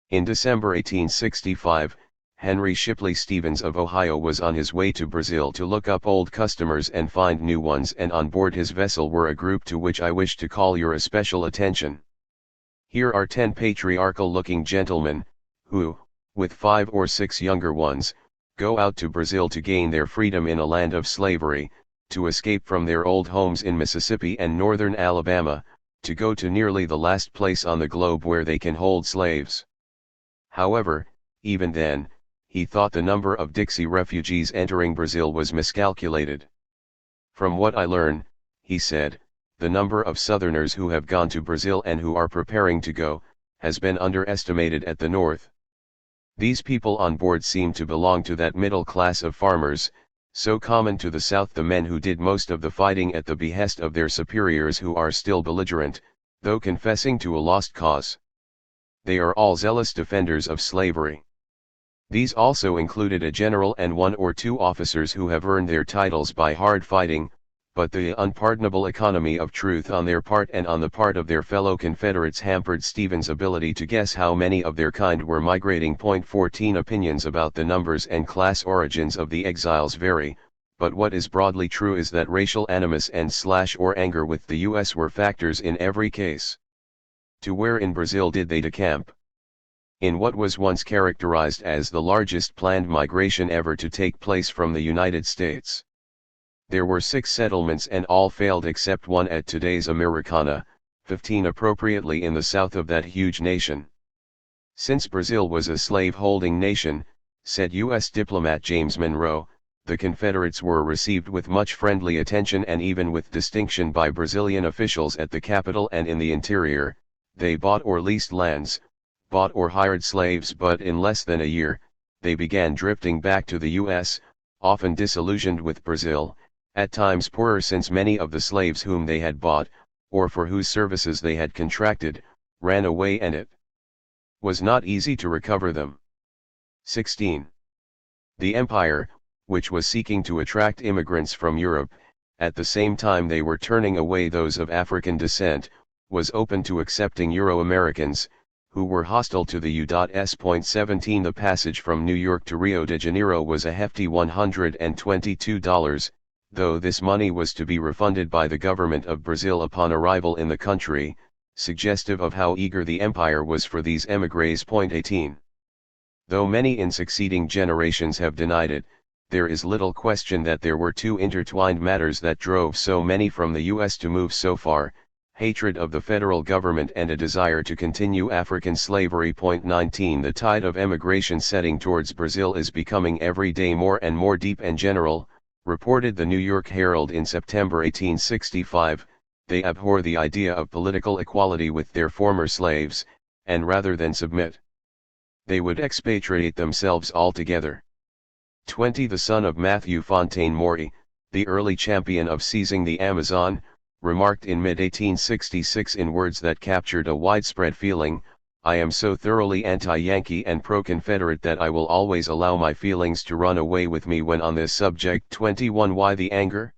In December 1865, Henry Shipley Stevens of Ohio was on his way to Brazil to look up old customers and find new ones, and on board his vessel were a group to which I wish to call your especial attention. Here are 10 patriarchal-looking gentlemen, who, with 5 or 6 younger ones, go out to Brazil to gain their freedom in a land of slavery, to escape from their old homes in Mississippi and northern Alabama, to go to nearly the last place on the globe where they can hold slaves. However, even then, he thought the number of Dixie refugees entering Brazil was miscalculated. From what I learn, he said, the number of Southerners who have gone to Brazil and who are preparing to go, has been underestimated at the North. These people on board seem to belong to that middle class of farmers, so common to the South, the men who did most of the fighting at the behest of their superiors, who are still belligerent, though confessing to a lost cause. They are all zealous defenders of slavery. These also included a general and 1 or 2 officers who have earned their titles by hard fighting, but the unpardonable economy of truth on their part and on the part of their fellow Confederates hampered Stevens' ability to guess how many of their kind were migrating. 14. Opinions about the numbers and class origins of the exiles vary, but what is broadly true is that racial animus and or anger with the U.S. were factors in every case. To where in Brazil did they decamp? In what was once characterized as the largest planned migration ever to take place from the United States. There were 6 settlements and all failed except one at today's Americana, 15 appropriately in the south of that huge nation. Since Brazil was a slave-holding nation, said U.S. diplomat James Monroe, the Confederates were received with much friendly attention and even with distinction by Brazilian officials at the capital and in the interior. They bought or leased lands, bought or hired slaves, but in less than a year, they began drifting back to the U.S., often disillusioned with Brazil, at times poorer since many of the slaves whom they had bought, or for whose services they had contracted, ran away and it was not easy to recover them. 16. The Empire, which was seeking to attract immigrants from Europe, at the same time they were turning away those of African descent, was open to accepting Euro-Americans, who were hostile to the U.S. 17. The passage from New York to Rio de Janeiro was a hefty $122, though this money was to be refunded by the government of Brazil upon arrival in the country, suggestive of how eager the empire was for these émigrés. 18. Though many in succeeding generations have denied it, there is little question that there were 2 intertwined matters that drove so many from the U.S. to move so far: hatred of the federal government and a desire to continue African slavery. 19. The tide of emigration setting towards Brazil is becoming every day more and more deep and general, reported the New York Herald in September 1865. They abhor the idea of political equality with their former slaves, and rather than submit, they would expatriate themselves altogether. 20. The son of Matthew Fontaine Maury, the early champion of seizing the Amazon, remarked in mid-1866 in words that captured a widespread feeling, "I am so thoroughly anti-Yankee and pro-Confederate that I will always allow my feelings to run away with me when on this subject." 21. Why the anger?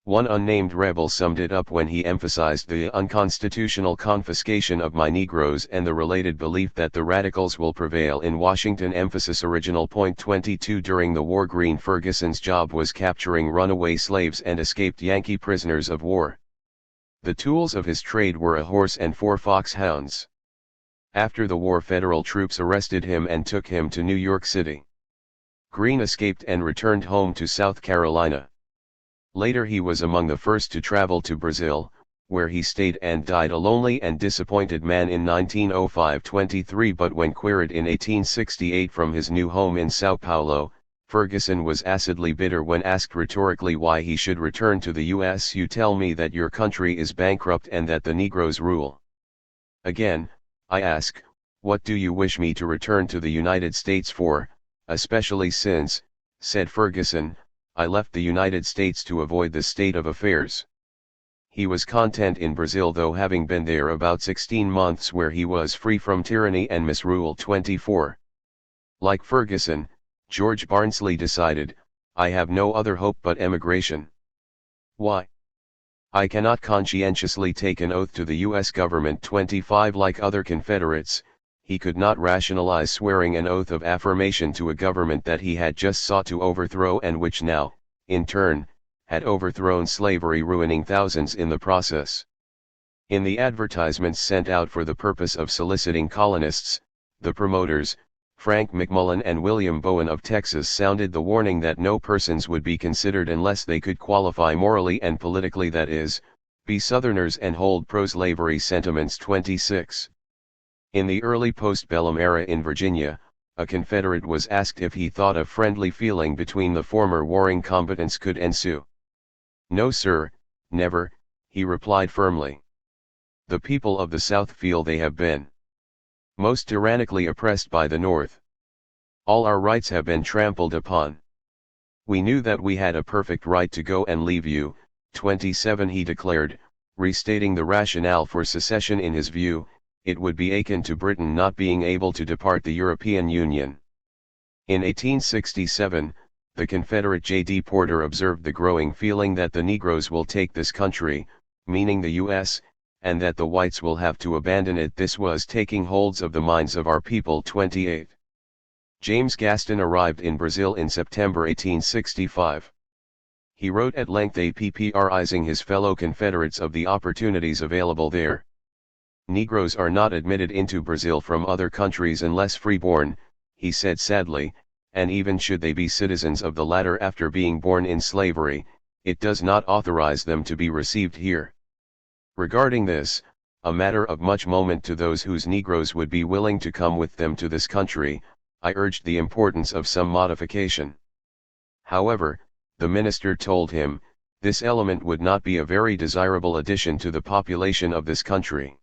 One unnamed rebel summed it up when he emphasized the unconstitutional confiscation of my Negroes and the related belief that the radicals will prevail in Washington. Emphasis original point 22. During the war, Green Ferguson's job was capturing runaway slaves and escaped Yankee prisoners of war. The tools of his trade were a horse and 4 foxhounds. After the war, federal troops arrested him and took him to New York City. Green escaped and returned home to South Carolina. Later he was among the first to travel to Brazil, where he stayed and died a lonely and disappointed man in 1905-23. But when queried in 1868 from his new home in São Paulo, Ferguson was acidly bitter when asked rhetorically why he should return to the U.S. "You tell me that your country is bankrupt and that the Negroes rule. Again, I ask, what do you wish me to return to the United States for, especially since," said Ferguson, "I left the United States to avoid this state of affairs." He was content in Brazil, though, having been there about 16 months where he was free from tyranny and misrule. 24. Like Ferguson, George Barnsley decided, "I have no other hope but emigration. Why? I cannot conscientiously take an oath to the U.S. government." 25. Like other Confederates, he could not rationalize swearing an oath of affirmation to a government that he had just sought to overthrow and which now, in turn, had overthrown slavery, ruining thousands in the process. In the advertisements sent out for the purpose of soliciting colonists, the promoters, Frank McMullen and William Bowen of Texas, sounded the warning that no persons would be considered unless they could qualify morally and politically, that is, be Southerners and hold pro-slavery sentiments. 26. In the early postbellum era in Virginia, a Confederate was asked if he thought a friendly feeling between the former warring combatants could ensue. "No, sir, never," he replied firmly. "The people of the South feel they have been most tyrannically oppressed by the North. All our rights have been trampled upon. We knew that we had a perfect right to go and leave you." 27. He declared, restating the rationale for secession. In his view, it would be akin to Britain not being able to depart the European Union. In 1867, the Confederate J.D. Porter observed the growing feeling that the Negroes will take this country, meaning the U.S., and that the whites will have to abandon it. This was taking holds of the minds of our people. 28. James Gaston arrived in Brazil in September 1865. He wrote at length appraising his fellow Confederates of the opportunities available there. "Negroes are not admitted into Brazil from other countries unless freeborn," he said sadly, "and even should they be citizens of the latter after being born in slavery, it does not authorize them to be received here." Regarding this, a matter of much moment to those whose Negroes would be willing to come with them to this country, I urged the importance of some modification. However, the minister told him, this element would not be a very desirable addition to the population of this country.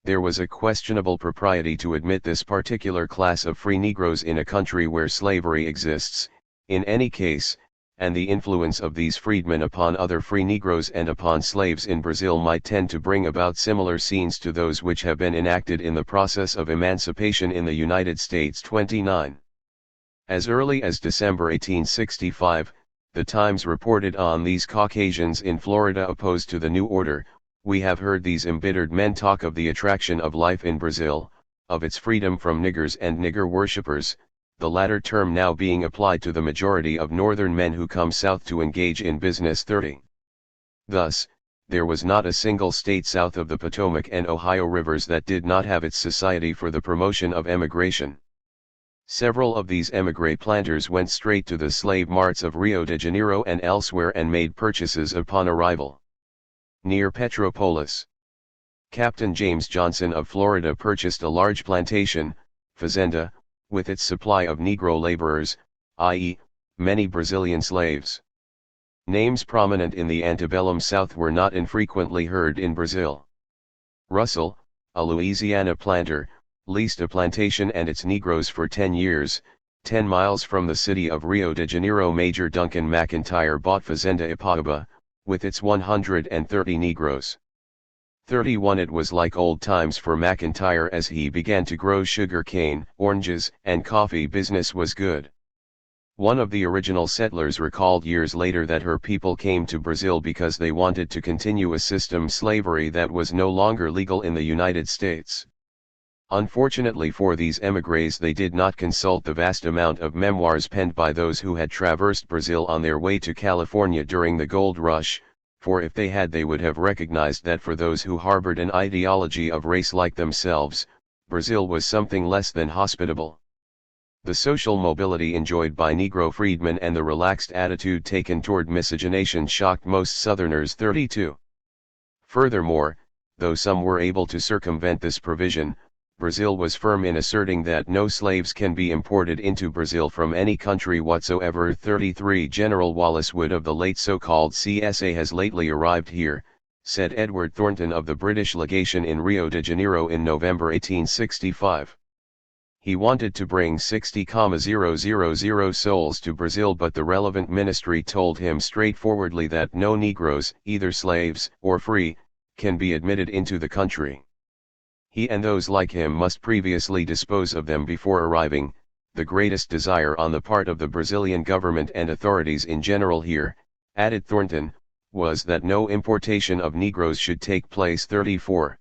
There was a questionable propriety to admit this particular class of free Negroes in a country where slavery exists, in any case, and the influence of these freedmen upon other free Negroes and upon slaves in Brazil might tend to bring about similar scenes to those which have been enacted in the process of emancipation in the United States. 29. As early as December 1865, the Times reported on these Caucasians in Florida opposed to the new order. "We have heard these embittered men talk of the attraction of life in Brazil, of its freedom from niggers and nigger worshippers, the latter term now being applied to the majority of northern men who come south to engage in business." 30. Thus, there was not a single state south of the Potomac and Ohio rivers that did not have its Society for the Promotion of Emigration. Several of these emigre planters went straight to the slave marts of Rio de Janeiro and elsewhere and made purchases upon arrival. Near Petropolis, Captain James Johnson of Florida purchased a large plantation, fazenda, with its supply of Negro laborers, i.e., many Brazilian slaves. Names prominent in the antebellum South were not infrequently heard in Brazil. Russell, a Louisiana planter, leased a plantation and its Negroes for 10 years, 10 miles from the city of Rio de Janeiro. Major Duncan McIntyre bought Fazenda Ipaúba, with its 130 Negroes. 31. It was like old times for McIntyre as he began to grow sugar cane, oranges, and coffee. Business was good. One of the original settlers recalled years later that her people came to Brazil because they wanted to continue a system slavery that was no longer legal in the United States. Unfortunately for these émigrés, they did not consult the vast amount of memoirs penned by those who had traversed Brazil on their way to California during the gold rush, for if they had they would have recognized that for those who harbored an ideology of race like themselves, Brazil was something less than hospitable. The social mobility enjoyed by Negro freedmen and the relaxed attitude taken toward miscegenation shocked most Southerners. 32. Furthermore, though some were able to circumvent this provision, Brazil was firm in asserting that no slaves can be imported into Brazil from any country whatsoever. 33. General Wallace Wood of the late so-called CSA has lately arrived here, said Edward Thornton of the British legation in Rio de Janeiro in November 1865. He wanted to bring 60,000 souls to Brazil, but the relevant ministry told him straightforwardly that no Negroes, either slaves or free, can be admitted into the country. He and those like him must previously dispose of them before arriving. The greatest desire on the part of the Brazilian government and authorities in general here, added Thornton, was that no importation of Negroes should take place. 34.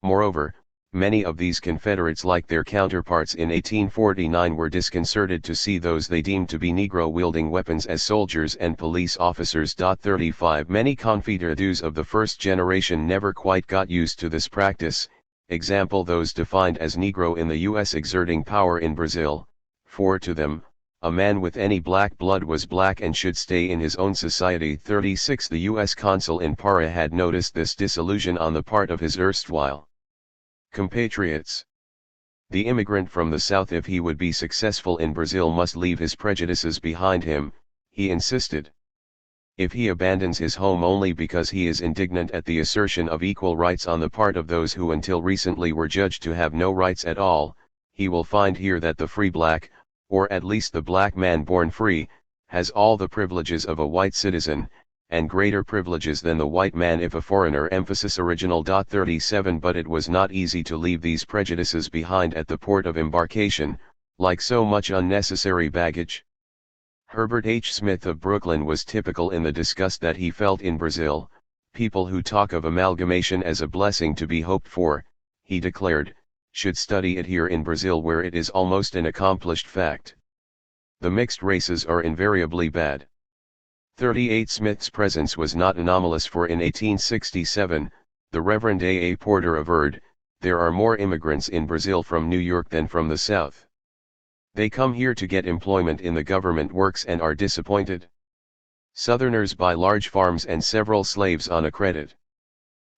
Moreover, many of these Confederates, like their counterparts in 1849, were disconcerted to see those they deemed to be Negro wielding weapons as soldiers and police officers. 35. Many Confederados of the first generation never quite got used to this practice, example those defined as Negro in the U.S. exerting power in Brazil, for to them, a man with any black blood was black and should stay in his own society. 36. The U.S. consul in Para had noticed this disillusion on the part of his erstwhile compatriots. The immigrant from the South, if he would be successful in Brazil, must leave his prejudices behind him, he insisted. If he abandons his home only because he is indignant at the assertion of equal rights on the part of those who until recently were judged to have no rights at all, he will find here that the free black, or at least the black man born free, has all the privileges of a white citizen, and greater privileges than the white man if a foreigner. Emphasis original. 37. But it was not easy to leave these prejudices behind at the port of embarkation, like so much unnecessary baggage. Herbert H. Smith of Brooklyn was typical in the disgust that he felt in Brazil. People who talk of amalgamation as a blessing to be hoped for, he declared, should study it here in Brazil, where it is almost an accomplished fact. The mixed races are invariably bad. 38. Smith's presence was not anomalous, for in 1867, the Reverend A. A. Porter averred, there are more immigrants in Brazil from New York than from the South. They come here to get employment in the government works and are disappointed. Southerners buy large farms and several slaves on a credit.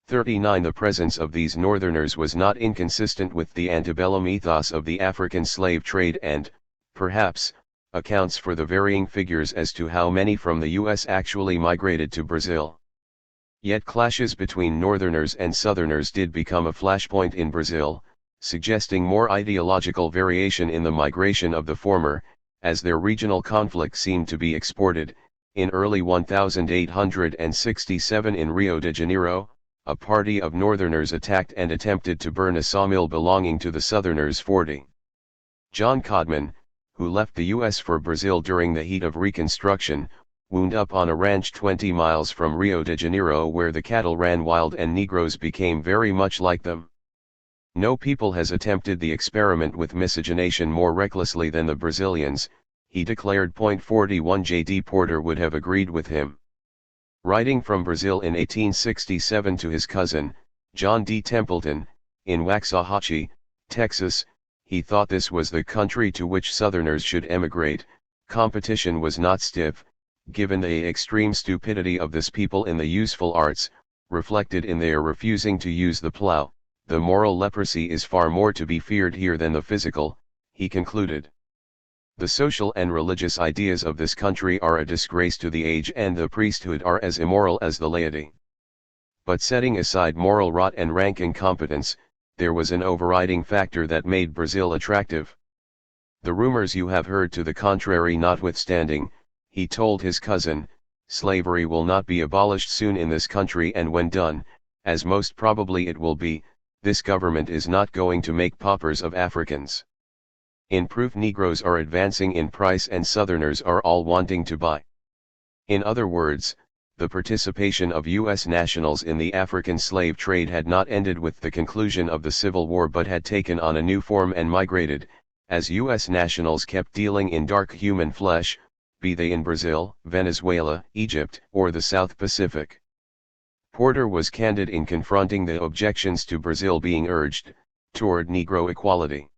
39. The presence of these Northerners was not inconsistent with the antebellum ethos of the African slave trade and, perhaps, accounts for the varying figures as to how many from the U.S. actually migrated to Brazil. Yet clashes between Northerners and Southerners did become a flashpoint in Brazil, suggesting more ideological variation in the migration of the former, as their regional conflict seemed to be exported. In early 1867 in Rio de Janeiro, a party of Northerners attacked and attempted to burn a sawmill belonging to the Southerners. 40. John Codman, who left the U.S. for Brazil during the heat of Reconstruction, wound up on a ranch 20 miles from Rio de Janeiro, where the cattle ran wild and Negroes became very much like them. No people has attempted the experiment with miscegenation more recklessly than the Brazilians, he declared. 41. J. D. Porter would have agreed with him. Writing from Brazil in 1867 to his cousin, John D. Templeton, in Waxahachie, Texas, he thought this was the country to which Southerners should emigrate. Competition was not stiff, given the extreme stupidity of this people in the useful arts, reflected in their refusing to use the plow. The moral leprosy is far more to be feared here than the physical, he concluded. The social and religious ideas of this country are a disgrace to the age, and the priesthood are as immoral as the laity. But setting aside moral rot and rank incompetence, there was an overriding factor that made Brazil attractive. The rumors you have heard to the contrary notwithstanding, he told his cousin, slavery will not be abolished soon in this country, and when done, as most probably it will be, this government is not going to make paupers of Africans. In proof, Negroes are advancing in price and Southerners are all wanting to buy. In other words, the participation of U.S. nationals in the African slave trade had not ended with the conclusion of the Civil War but had taken on a new form and migrated, as U.S. nationals kept dealing in dark human flesh, be they in Brazil, Venezuela, Egypt, or the South Pacific. Porter was candid in confronting the objections to Brazil being urged toward Negro equality.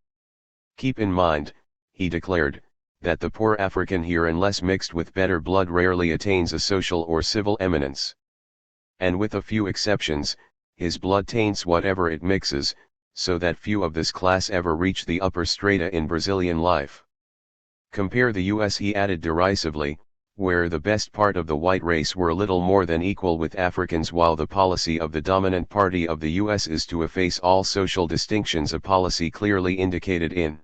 Keep in mind, he declared, that the poor African here, unless mixed with better blood, rarely attains a social or civil eminence. And with a few exceptions, his blood taints whatever it mixes, so that few of this class ever reach the upper strata in Brazilian life. Compare the US, he added derisively, where the best part of the white race were little more than equal with Africans, while the policy of the dominant party of the US is to efface all social distinctions, a policy clearly indicated in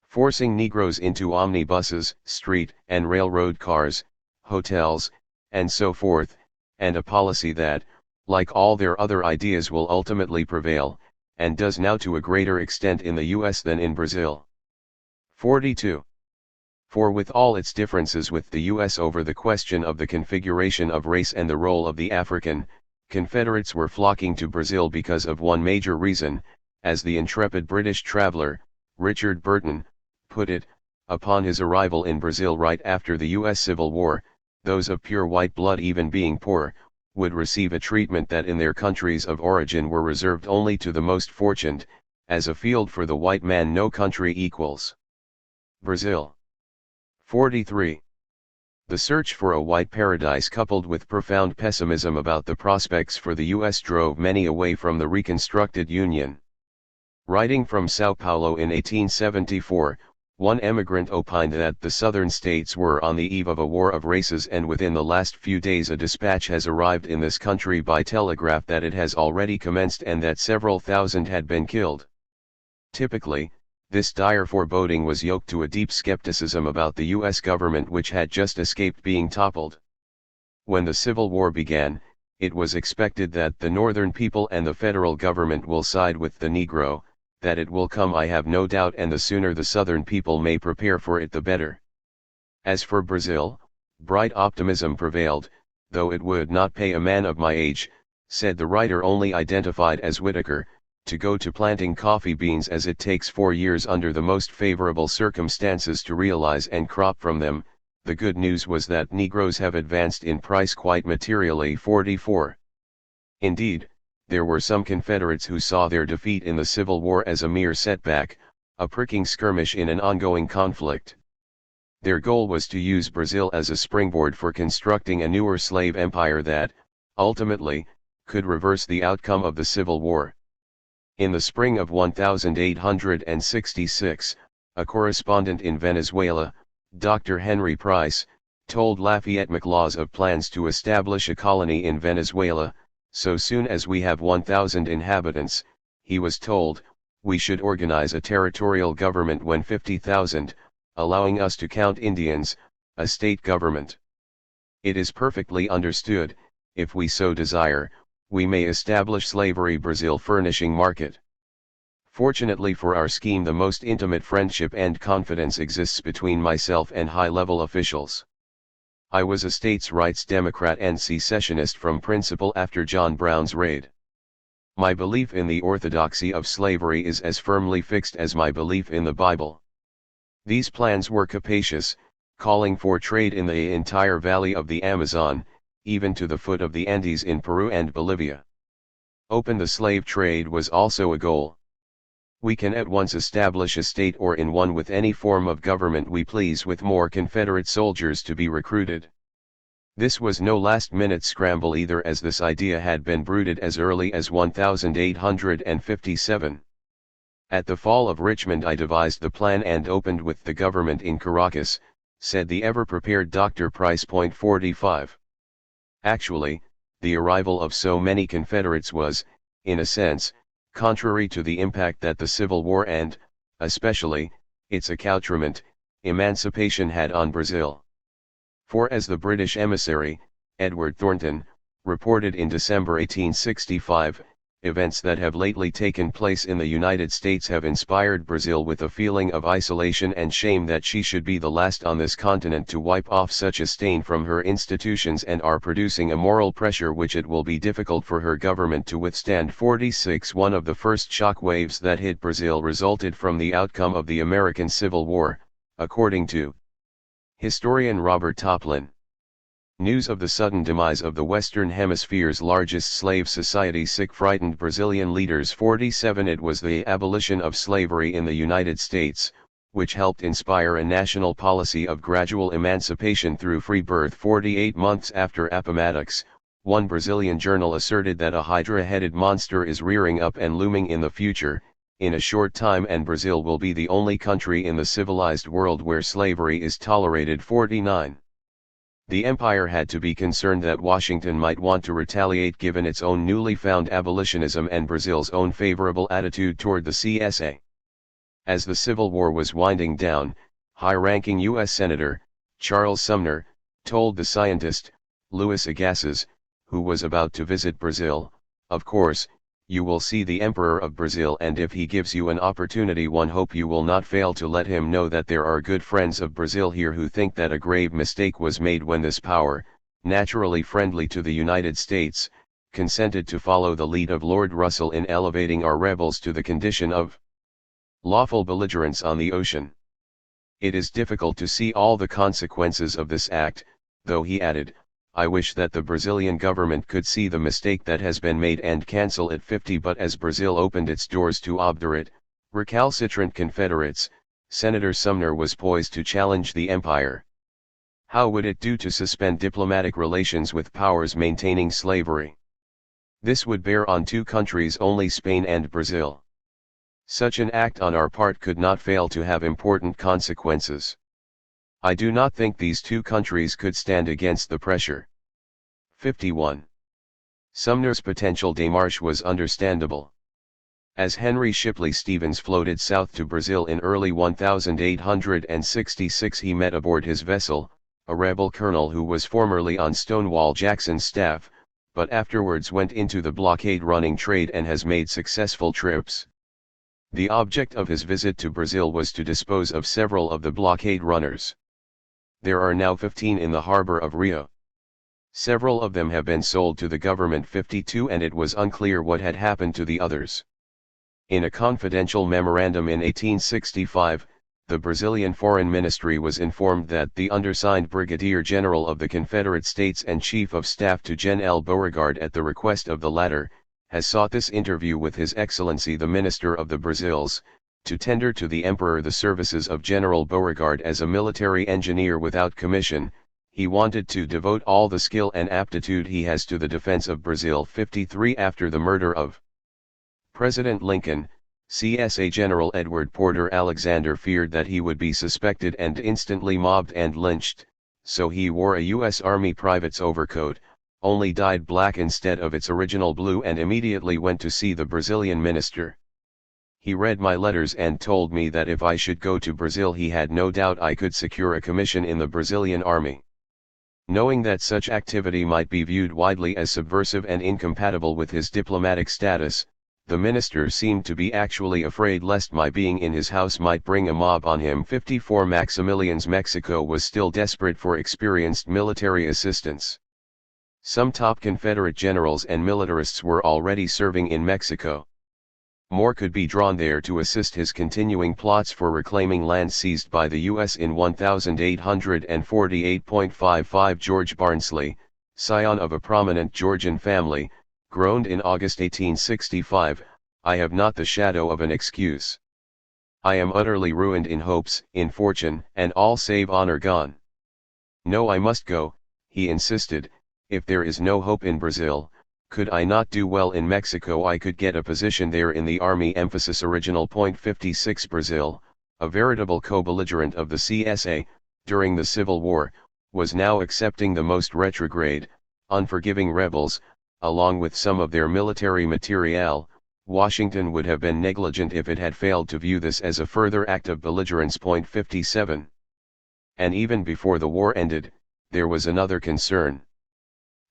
forcing Negroes into omnibuses, street and railroad cars, hotels, and so forth, and a policy that, like all their other ideas, will ultimately prevail, and does now to a greater extent in the US than in Brazil. 42. For with all its differences with the US over the question of the configuration of race and the role of the African, Confederates were flocking to Brazil because of one major reason, as the intrepid British traveler, Richard Burton, put it, upon his arrival in Brazil right after the US Civil War: those of pure white blood, even being poor, would receive a treatment that in their countries of origin were reserved only to the most fortunate, as a field for the white man no country equals. Brazil. 43. The search for a white paradise, coupled with profound pessimism about the prospects for the US, drove many away from the reconstructed Union. Writing from Sao Paulo in 1874, one emigrant opined that the southern states were on the eve of a war of races, and within the last few days a dispatch has arrived in this country by telegraph that it has already commenced and that several thousand had been killed. Typically, this dire foreboding was yoked to a deep skepticism about the US government, which had just escaped being toppled. When the Civil War began, it was expected that the northern people and the federal government will side with the Negro. That it will come, I have no doubt, and the sooner the southern people may prepare for it the better. As for Brazil, bright optimism prevailed, though it would not pay a man of my age, said the writer only identified as Whitaker, to go to planting coffee beans, as it takes 4 years under the most favorable circumstances to realize and crop from them. The good news was that Negroes have advanced in price quite materially. 44. Indeed, there were some Confederates who saw their defeat in the Civil War as a mere setback, a pricking skirmish in an ongoing conflict. Their goal was to use Brazil as a springboard for constructing a newer slave empire that, ultimately, could reverse the outcome of the Civil War. In the spring of 1866, a correspondent in Venezuela, Dr. Henry Price, told Lafayette McLaws of plans to establish a colony in Venezuela. So soon as we have 1,000 inhabitants, he was told, we should organize a territorial government when 50,000, allowing us to count Indians, a state government. It is perfectly understood, if we so desire, we may establish slavery, Brazil furnishing market. Fortunately for our scheme, the most intimate friendship and confidence exists between myself and high-level officials. I was a states' rights Democrat and secessionist from principle after John Brown's raid. My belief in the orthodoxy of slavery is as firmly fixed as my belief in the Bible. These plans were capacious, calling for trade in the entire valley of the Amazon, even to the foot of the Andes in Peru and Bolivia. Open the slave trade was also a goal. We can at once establish a state or in one with any form of government we please, with more Confederate soldiers to be recruited. This was no last-minute scramble either, as this idea had been brooded as early as 1857. At the fall of Richmond I devised the plan and opened with the government in Caracas, said the ever-prepared Dr. Price. 45. Actually, the arrival of so many Confederates was, in a sense, contrary to the impact that the Civil War and, especially, its accoutrement, emancipation had on Brazil. For as the British emissary, Edward Thornton, reported in December 1865, events that have lately taken place in the United States have inspired Brazil with a feeling of isolation and shame that she should be the last on this continent to wipe off such a stain from her institutions, and are producing a moral pressure which it will be difficult for her government to withstand. 46 One of the first shock waves that hit Brazil resulted from the outcome of the American Civil War, according to historian Robert Toplin. News of the sudden demise of the Western Hemisphere's largest slave society frightened Brazilian leaders. 47 It was the abolition of slavery in the United States, which helped inspire a national policy of gradual emancipation through free birth. 48 Months after Appomattox, one Brazilian journal asserted that a hydra-headed monster is rearing up and looming in the future, in a short time, and Brazil will be the only country in the civilized world where slavery is tolerated. 49 The empire had to be concerned that Washington might want to retaliate given its own newly found abolitionism and Brazil's own favorable attitude toward the CSA. As the Civil War was winding down, high-ranking U.S. Senator Charles Sumner told the scientist Louis Agassiz, who was about to visit Brazil, "Of course, you will see the Emperor of Brazil, and if he gives you an opportunity, one hope you will not fail to let him know that there are good friends of Brazil here who think that a grave mistake was made when this power, naturally friendly to the United States, consented to follow the lead of Lord Russell in elevating our rebels to the condition of lawful belligerents on the ocean. It is difficult to see all the consequences of this act, though," he added, "I wish that the Brazilian government could see the mistake that has been made and cancel it." 50 But as Brazil opened its doors to obdurate, recalcitrant Confederates, Senator Sumner was poised to challenge the empire. How would it do to suspend diplomatic relations with powers maintaining slavery? This would bear on two countries only, Spain and Brazil. Such an act on our part could not fail to have important consequences. I do not think these two countries could stand against the pressure. 51. Sumner's potential démarche was understandable. As Henry Shipley Stevens floated south to Brazil in early 1866, he met aboard his vessel a rebel colonel who was formerly on Stonewall Jackson's staff, but afterwards went into the blockade-running trade and has made successful trips. The object of his visit to Brazil was to dispose of several of the blockade runners. There are now 15 in the harbor of Rio. Several of them have been sold to the government. 52 And it was unclear what had happened to the others. In a confidential memorandum in 1865, the Brazilian Foreign Ministry was informed that the undersigned Brigadier General of the Confederate States and Chief of Staff to Gen. Beauregard, at the request of the latter, has sought this interview with His Excellency the Minister of the Brazils, to tender to the Emperor the services of General Beauregard as a military engineer without commission. He wanted to devote all the skill and aptitude he has to the defense of Brazil. 53 After the murder of President Lincoln, CSA General Edward Porter Alexander feared that he would be suspected and instantly mobbed and lynched, so he wore a U.S. Army private's overcoat, only dyed black instead of its original blue, and immediately went to see the Brazilian minister. He read my letters and told me that if I should go to Brazil he had no doubt I could secure a commission in the Brazilian army. Knowing that such activity might be viewed widely as subversive and incompatible with his diplomatic status, the minister seemed to be actually afraid lest my being in his house might bring a mob on him. 54 Maximilian's Mexico was still desperate for experienced military assistance. Some top Confederate generals and militarists were already serving in Mexico. More could be drawn there to assist his continuing plots for reclaiming land seized by the U.S. in 1848.55 George Barnsley, scion of a prominent Georgian family, groaned in August 1865, "I have not the shadow of an excuse. I am utterly ruined in hopes, in fortune, and all save honor gone. No, I must go," he insisted. "If there is no hope in Brazil, could I not do well in Mexico? I could get a position there in the army." Emphasis original point 56 Brazil, a veritable co-belligerent of the CSA, during the Civil War, was now accepting the most retrograde, unforgiving rebels, along with some of their military materiel. Washington would have been negligent if it had failed to view this as a further act of belligerence. Point 57. And even before the war ended, there was another concern.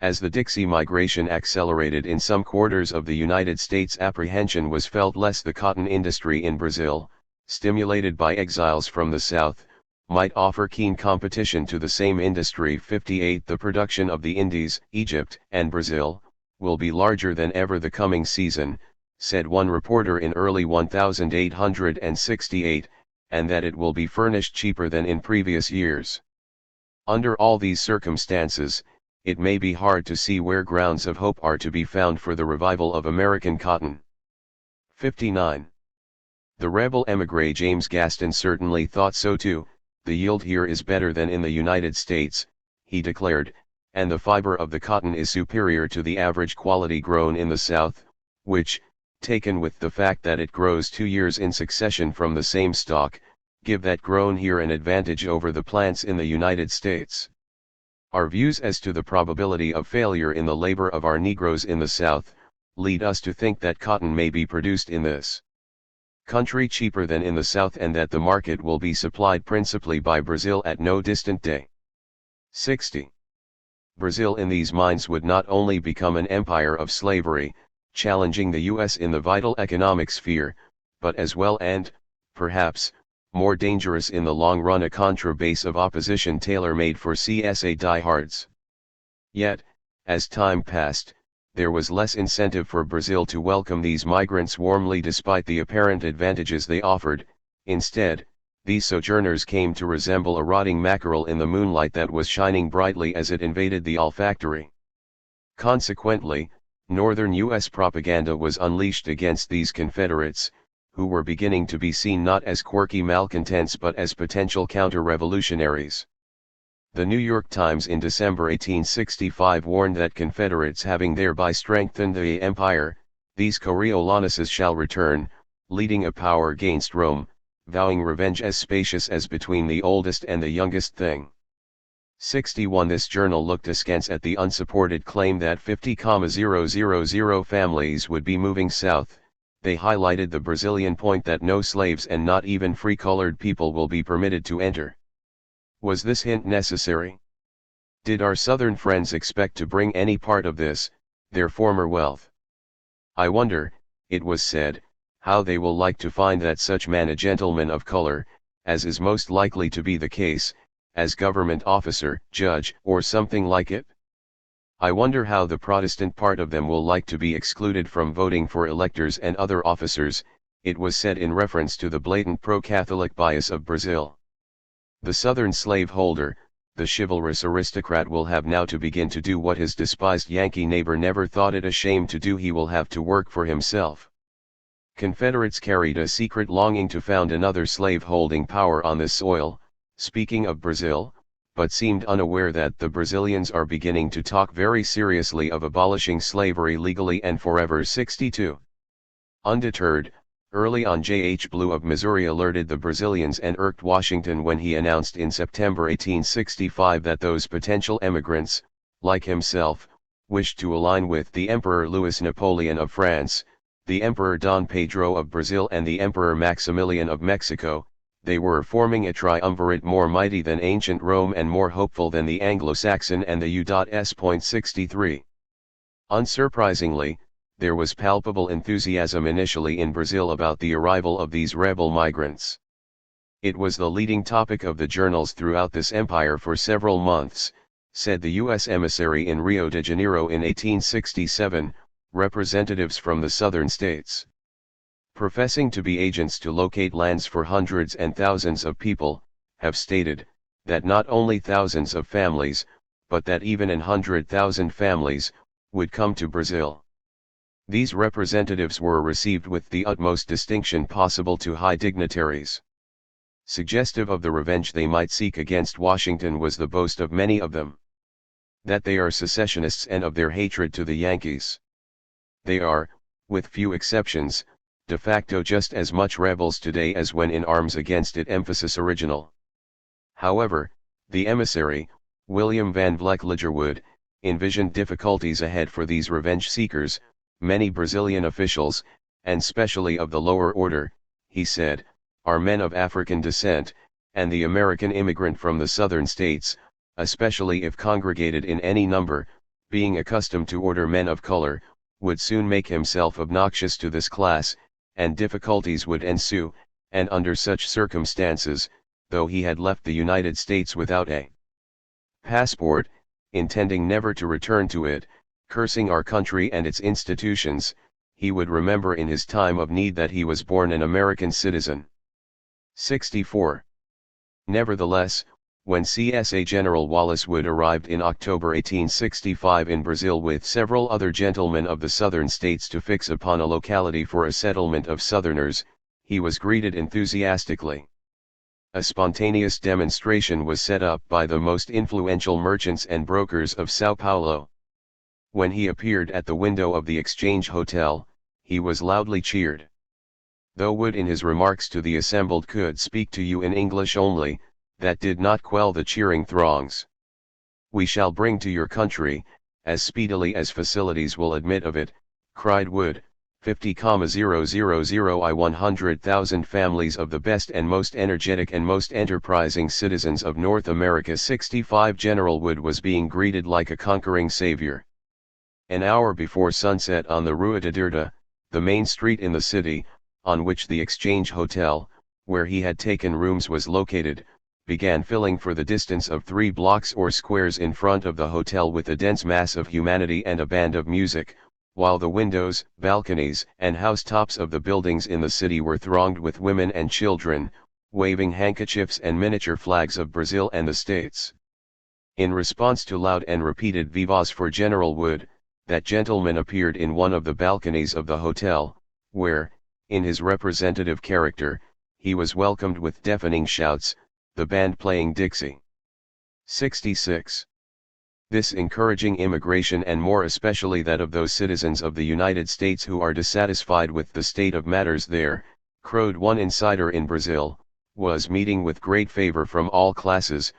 As the Dixie migration accelerated in some quarters of the United States, apprehension was felt lest the cotton industry in Brazil, stimulated by exiles from the South, might offer keen competition to the same industry. 58 The production of the Indies, Egypt, and Brazil, will be larger than ever the coming season, said one reporter in early 1868, and that it will be furnished cheaper than in previous years. Under all these circumstances, it may be hard to see where grounds of hope are to be found for the revival of American cotton. 59. The rebel émigré James Gaston certainly thought so too. The yield here is better than in the United States, he declared, and the fiber of the cotton is superior to the average quality grown in the South, which, taken with the fact that it grows 2 years in succession from the same stock, give that grown here an advantage over the plants in the United States. Our views as to the probability of failure in the labor of our Negroes in the South, lead us to think that cotton may be produced in this country cheaper than in the South, and that the market will be supplied principally by Brazil at no distant day. 60. Brazil in these mines would not only become an empire of slavery, challenging the U.S. in the vital economic sphere, but as well and, perhaps, more dangerous in the long run, a contra-base of opposition tailor-made for CSA diehards. Yet, as time passed, there was less incentive for Brazil to welcome these migrants warmly despite the apparent advantages they offered. Instead, these sojourners came to resemble a rotting mackerel in the moonlight that was shining brightly as it invaded the olfactory. Consequently, northern U.S. propaganda was unleashed against these Confederates, who were beginning to be seen not as quirky malcontents but as potential counter-revolutionaries. The New York Times in December 1865 warned that Confederates having thereby strengthened the empire, these Coriolanus shall return, leading a power against Rome, vowing revenge as spacious as between the oldest and the youngest thing. 61 This journal looked askance at the unsupported claim that 50,000 families would be moving south. They highlighted the Brazilian point that no slaves and not even free colored people will be permitted to enter. Was this hint necessary? Did our Southern friends expect to bring any part of this, their former wealth? I wonder, it was said, how they will like to find that such man a gentleman of color, as is most likely to be the case, as government officer, judge, or something like it? I wonder how the Protestant part of them will like to be excluded from voting for electors and other officers, it was said in reference to the blatant pro-Catholic bias of Brazil. The Southern slaveholder, the chivalrous aristocrat, will have now to begin to do what his despised Yankee neighbor never thought it a shame to do. He will have to work for himself. Confederates carried a secret longing to found another slave-holding power on this soil, speaking of Brazil, but seemed unaware that the Brazilians are beginning to talk very seriously of abolishing slavery legally and forever. 62. Undeterred, early on J. H. Blue of Missouri alerted the Brazilians and irked Washington when he announced in September 1865 that those potential emigrants, like himself, wished to align with the Emperor Louis Napoleon of France, the Emperor Don Pedro of Brazil and the Emperor Maximilian of Mexico. They were forming a triumvirate more mighty than ancient Rome and more hopeful than the Anglo-Saxon and the U.S. 63. Unsurprisingly, there was palpable enthusiasm initially in Brazil about the arrival of these rebel migrants. It was the leading topic of the journals throughout this empire for several months, said the U.S. emissary in Rio de Janeiro in 1867, representatives from the southern states, professing to be agents to locate lands for hundreds and thousands of people, have stated that not only thousands of families, but that even 100,000 families, would come to Brazil. These representatives were received with the utmost distinction possible to high dignitaries. Suggestive of the revenge they might seek against Washington was the boast of many of them, that they are secessionists, and of their hatred to the Yankees. They are, with few exceptions, de facto just as much rebels today as when in arms against it. Emphasis original. However, the emissary, William Van Vleck Ligerwood, envisioned difficulties ahead for these revenge seekers. Many Brazilian officials, and specially of the lower order, he said, are men of African descent, and the American immigrant from the southern states, especially if congregated in any number, being accustomed to order men of color, would soon make himself obnoxious to this class, and difficulties would ensue, and under such circumstances, though he had left the United States without a passport, intending never to return to it, cursing our country and its institutions, he would remember in his time of need that he was born an American citizen. 64. Nevertheless, when CSA General Wallace Wood arrived in October 1865 in Brazil with several other gentlemen of the southern states to fix upon a locality for a settlement of Southerners, he was greeted enthusiastically. A spontaneous demonstration was set up by the most influential merchants and brokers of Sao Paulo. When he appeared at the window of the Exchange Hotel, he was loudly cheered. Though Wood in his remarks to the assembled could speak to you in English only, that did not quell the cheering throngs. "We shall bring to your country, as speedily as facilities will admit of it," cried Wood, 50,000 100,000 families of the best and most energetic and most enterprising citizens of North America. 65. General Wood was being greeted like a conquering savior. An hour before sunset on the Rua de Dirta, the main street in the city, on which the Exchange Hotel, where he had taken rooms, was located, began filling for the distance of 3 blocks or squares in front of the hotel with a dense mass of humanity and a band of music, while the windows, balconies, and housetops of the buildings in the city were thronged with women and children, waving handkerchiefs and miniature flags of Brazil and the States. In response to loud and repeated vivas for General Wood, that gentleman appeared in one of the balconies of the hotel, where, in his representative character, he was welcomed with deafening shouts, the band playing Dixie. 66. This encouraging immigration, and more especially that of those citizens of the United States who are dissatisfied with the state of matters there, crowed one insider in Brazil, was meeting with great favor from all classes,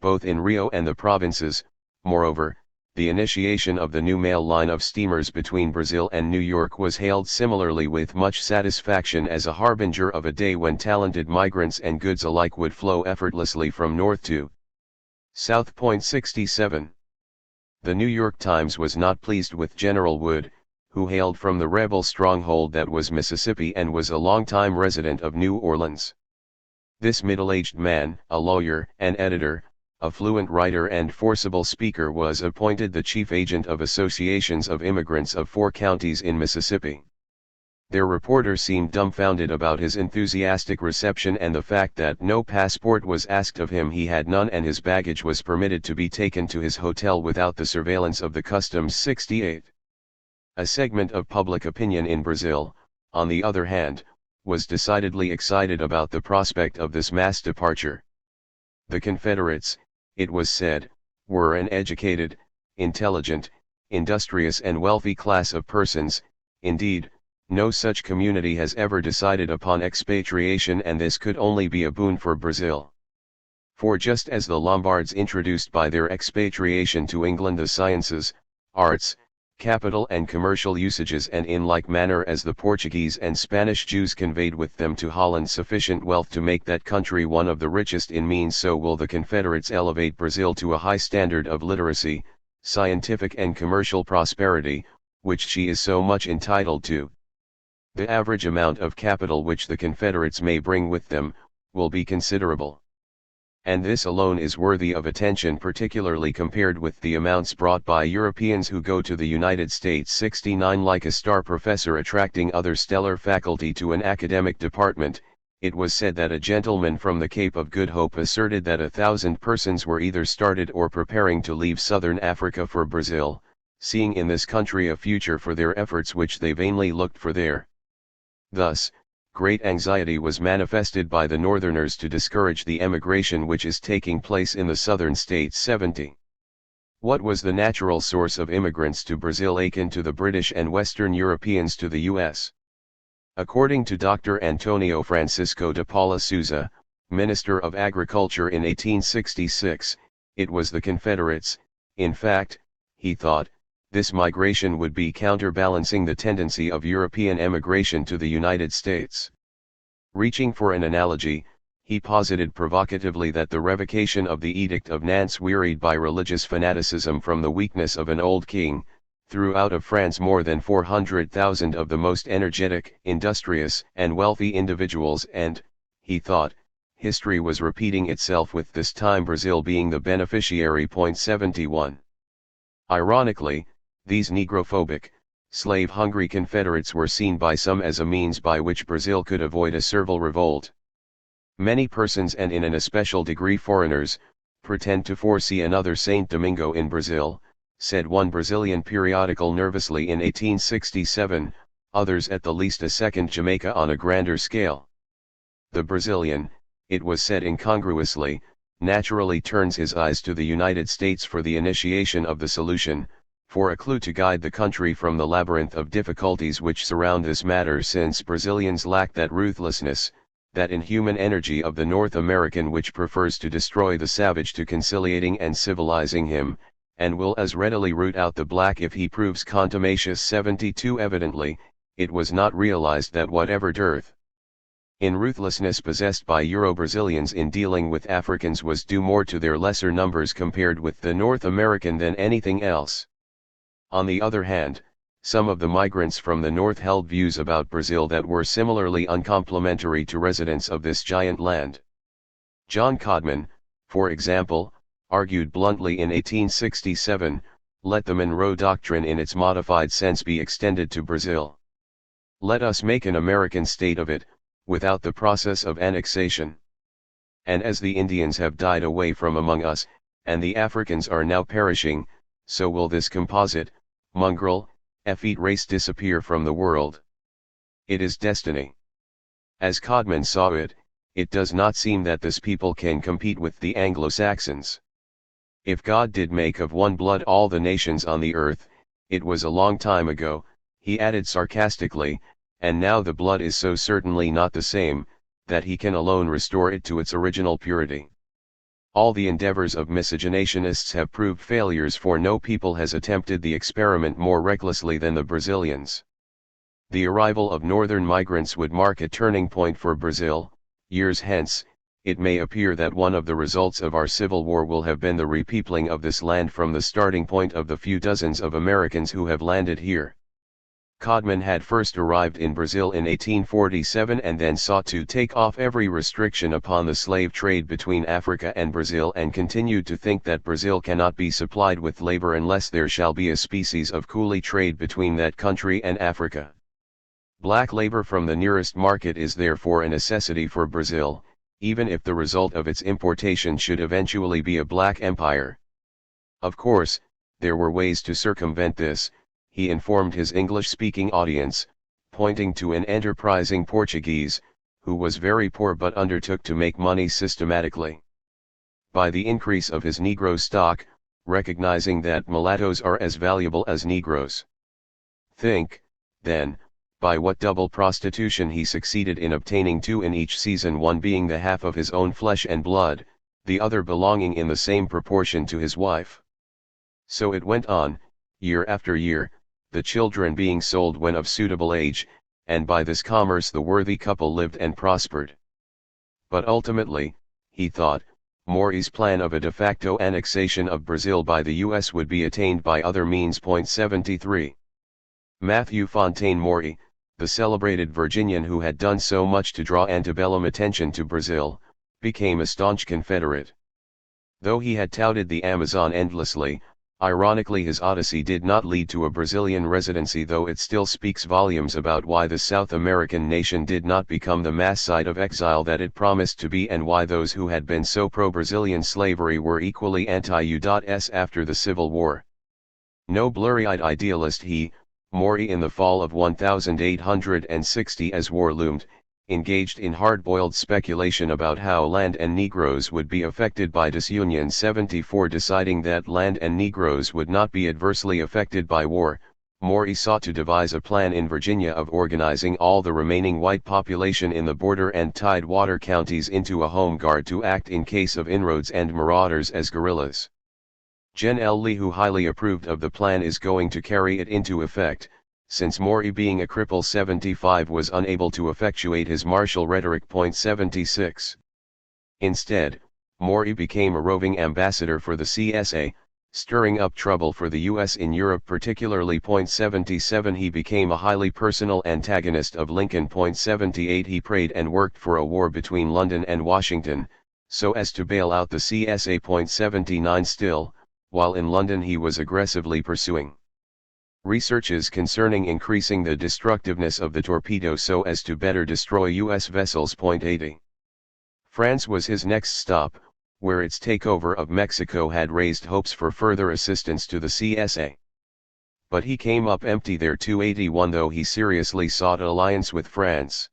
both in Rio and the provinces. Moreover, the initiation of the new mail line of steamers between Brazil and New York was hailed similarly with much satisfaction as a harbinger of a day when talented migrants and goods alike would flow effortlessly from north to south. 67. The New York Times was not pleased with General Wood, who hailed from the rebel stronghold that was Mississippi and was a long-time resident of New Orleans. This middle-aged man, a lawyer, an editor, a fluent writer and forcible speaker, was appointed the chief agent of associations of immigrants of 4 counties in Mississippi. Their reporter seemed dumbfounded about his enthusiastic reception and the fact that no passport was asked of him. He had none, and his baggage was permitted to be taken to his hotel without the surveillance of the customs. 68. A segment of public opinion in Brazil, on the other hand, was decidedly excited about the prospect of this mass departure. The Confederates, it was said, were an educated, intelligent, industrious and wealthy class of persons. Indeed, no such community has ever decided upon expatriation, and this could only be a boon for Brazil. For just as the Lombards introduced by their expatriation to England the sciences, arts, capital and commercial usages, and in like manner as the Portuguese and Spanish Jews conveyed with them to Holland sufficient wealth to make that country one of the richest in means, so will the Confederates elevate Brazil to a high standard of literacy, scientific and commercial prosperity, which she is so much entitled to. The average amount of capital which the Confederates may bring with them, will be considerable. And this alone is worthy of attention, particularly compared with the amounts brought by Europeans who go to the United States. 69. Like a star professor attracting other stellar faculty to an academic department, it was said that a gentleman from the Cape of Good Hope asserted that 1,000 persons were either started or preparing to leave southern Africa for Brazil, seeing in this country a future for their efforts which they vainly looked for there. Thus, great anxiety was manifested by the Northerners to discourage the emigration which is taking place in the southern states. 70. What was the natural source of immigrants to Brazil akin to the British and Western Europeans to the U.S.? According to Dr. Antonio Francisco de Paula Souza, Minister of Agriculture in 1866, it was the Confederates. In fact, he thought, this migration would be counterbalancing the tendency of European emigration to the United States. Reaching for an analogy, he posited provocatively that the revocation of the Edict of Nantes, wearied by religious fanaticism from the weakness of an old king, threw out of France more than 400,000 of the most energetic, industrious, and wealthy individuals, and, he thought, history was repeating itself, with this time Brazil being the beneficiary. 71. Ironically, these negrophobic, slave-hungry Confederates were seen by some as a means by which Brazil could avoid a servile revolt. Many persons, and in an especial degree foreigners, pretend to foresee another Saint Domingo in Brazil, said one Brazilian periodical nervously in 1867, others at the least a second Jamaica on a grander scale. The Brazilian, it was said incongruously, naturally turns his eyes to the United States for the initiation of the solution, for a clue to guide the country from the labyrinth of difficulties which surround this matter, since Brazilians lack that ruthlessness, that inhuman energy of the North American which prefers to destroy the savage to conciliating and civilizing him, and will as readily root out the black if he proves contumacious. 72. Evidently, it was not realized that whatever dearth in ruthlessness possessed by Euro-Brazilians in dealing with Africans was due more to their lesser numbers compared with the North American than anything else. On the other hand, some of the migrants from the North held views about Brazil that were similarly uncomplimentary to residents of this giant land. John Codman, for example, argued bluntly in 1867, let the Monroe Doctrine in its modified sense be extended to Brazil. Let us make an American state of it, without the process of annexation. And as the Indians have died away from among us, and the Africans are now perishing, so will this composite, mongrel, effete race disappear from the world. It is destiny. As Codman saw it, it does not seem that this people can compete with the Anglo-Saxons. If God did make of one blood all the nations on the earth, it was a long time ago, he added sarcastically, and now the blood is so certainly not the same, that he can alone restore it to its original purity. All the endeavors of miscegenationists have proved failures, for no people has attempted the experiment more recklessly than the Brazilians. The arrival of northern migrants would mark a turning point for Brazil. Years hence, it may appear that one of the results of our Civil War will have been the repeopling of this land from the starting point of the few dozens of Americans who have landed here. Codman had first arrived in Brazil in 1847 and then sought to take off every restriction upon the slave trade between Africa and Brazil, and continued to think that Brazil cannot be supplied with labor unless there shall be a species of coolie trade between that country and Africa. Black labor from the nearest market is therefore a necessity for Brazil, even if the result of its importation should eventually be a black empire. Of course, there were ways to circumvent this, he informed his English-speaking audience, pointing to an enterprising Portuguese, who was very poor but undertook to make money systematically. By the increase of his Negro stock, recognizing that mulattoes are as valuable as Negroes. Think, then, by what double prostitution he succeeded in obtaining two in each season, one being the half of his own flesh and blood, the other belonging in the same proportion to his wife. So it went on, year after year, the children being sold when of suitable age, and by this commerce the worthy couple lived and prospered. But ultimately, he thought, Maury's plan of a de facto annexation of Brazil by the U.S. would be attained by other means. 73. Matthew Fontaine Maury, the celebrated Virginian who had done so much to draw antebellum attention to Brazil, became a staunch Confederate. Though he had touted the Amazon endlessly, ironically his odyssey did not lead to a Brazilian residency, though it still speaks volumes about why the South American nation did not become the mass site of exile that it promised to be, and why those who had been so pro-Brazilian slavery were equally anti-US after the Civil War. No blurry-eyed idealist, he, Maury, in the fall of 1860 as war loomed, engaged in hard-boiled speculation about how land and Negroes would be affected by disunion. 74. Deciding that land and Negroes would not be adversely affected by war, Maury sought to devise a plan in Virginia of organizing all the remaining white population in the border and tidewater counties into a home guard to act in case of inroads and marauders as guerrillas. Gen. L. Lee, who highly approved of the plan, is going to carry it into effect, since Maury, being a cripple 75, was unable to effectuate his martial rhetoric. 76. Instead, Maury became a roving ambassador for the CSA, stirring up trouble for the US in Europe, particularly. 77 He became a highly personal antagonist of Lincoln. 78 He prayed and worked for a war between London and Washington, so as to bail out the CSA. 79 Still, while in London he was aggressively pursuing researches concerning increasing the destructiveness of the torpedo so as to better destroy US vessels. 80 France was his next stop, where its takeover of Mexico had raised hopes for further assistance to the CSA. But he came up empty there. 81 Though he seriously sought alliance with France.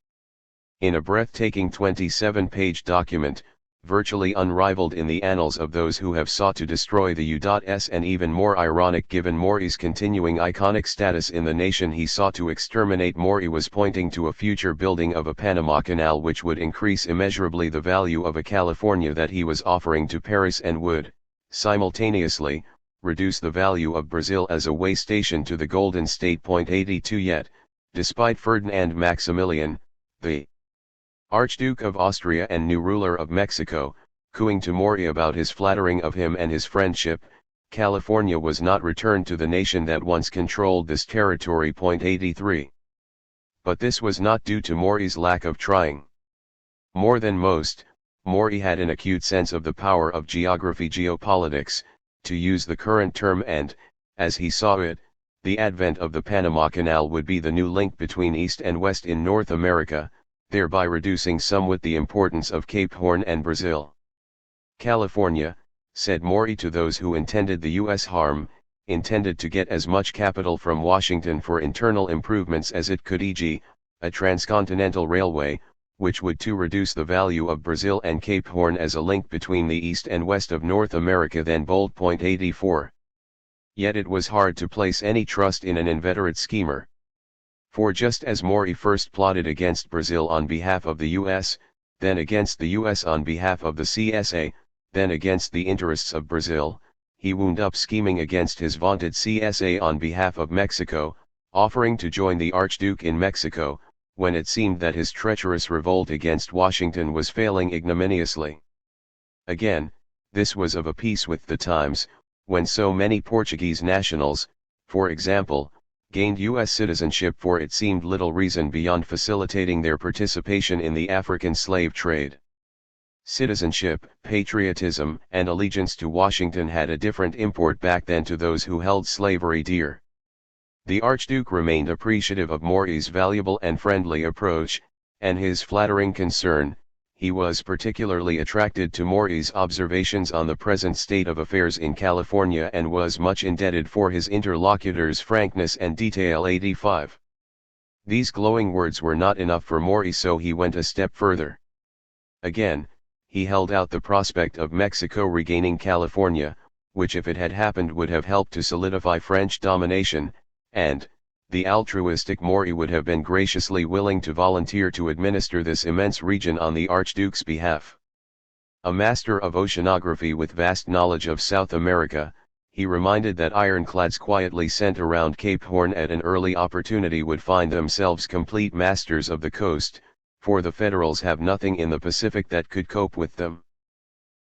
In a breathtaking 27-page document, virtually unrivaled in the annals of those who have sought to destroy the U.S. and even more ironic given Maury's continuing iconic status in the nation he sought to exterminate, Maury was pointing to a future building of a Panama Canal which would increase immeasurably the value of a California that he was offering to Paris and would, simultaneously, reduce the value of Brazil as a way station to the Golden State. 82 Yet, despite Ferdinand Maximilian, the Archduke of Austria and new ruler of Mexico, cooing to Maury about his flattering of him and his friendship, California was not returned to the nation that once controlled this territory. 83 But this was not due to Maury's lack of trying. More than most, Maury had an acute sense of the power of geopolitics, to use the current term, and, as he saw it, the advent of the Panama Canal would be the new link between East and West in North America, thereby reducing somewhat the importance of Cape Horn and Brazil. California, said Maury to those who intended the U.S. harm, intended to get as much capital from Washington for internal improvements as it could, e.g., a transcontinental railway, which would too reduce the value of Brazil and Cape Horn as a link between the East and West of North America. Then bold. 84 Yet it was hard to place any trust in an inveterate schemer. For just as Maury first plotted against Brazil on behalf of the US, then against the US on behalf of the CSA, then against the interests of Brazil, he wound up scheming against his vaunted CSA on behalf of Mexico, offering to join the Archduke in Mexico, when it seemed that his treacherous revolt against Washington was failing ignominiously. Again, this was of a piece with the times, when so many Portuguese nationals, for example, gained U.S. citizenship for it seemed little reason beyond facilitating their participation in the African slave trade. Citizenship, patriotism, and allegiance to Washington had a different import back then to those who held slavery dear. The Archduke remained appreciative of Maury's valuable and friendly approach, and his flattering concern. He was particularly attracted to Maury's observations on the present state of affairs in California and was much indebted for his interlocutor's frankness and detail. 85 These glowing words were not enough for Maury, so he went a step further. Again, he held out the prospect of Mexico regaining California, which if it had happened would have helped to solidify French domination, and, the altruistic Maury would have been graciously willing to volunteer to administer this immense region on the Archduke's behalf. A master of oceanography with vast knowledge of South America, he reminded that ironclads quietly sent around Cape Horn at an early opportunity would find themselves complete masters of the coast, for the Federals have nothing in the Pacific that could cope with them.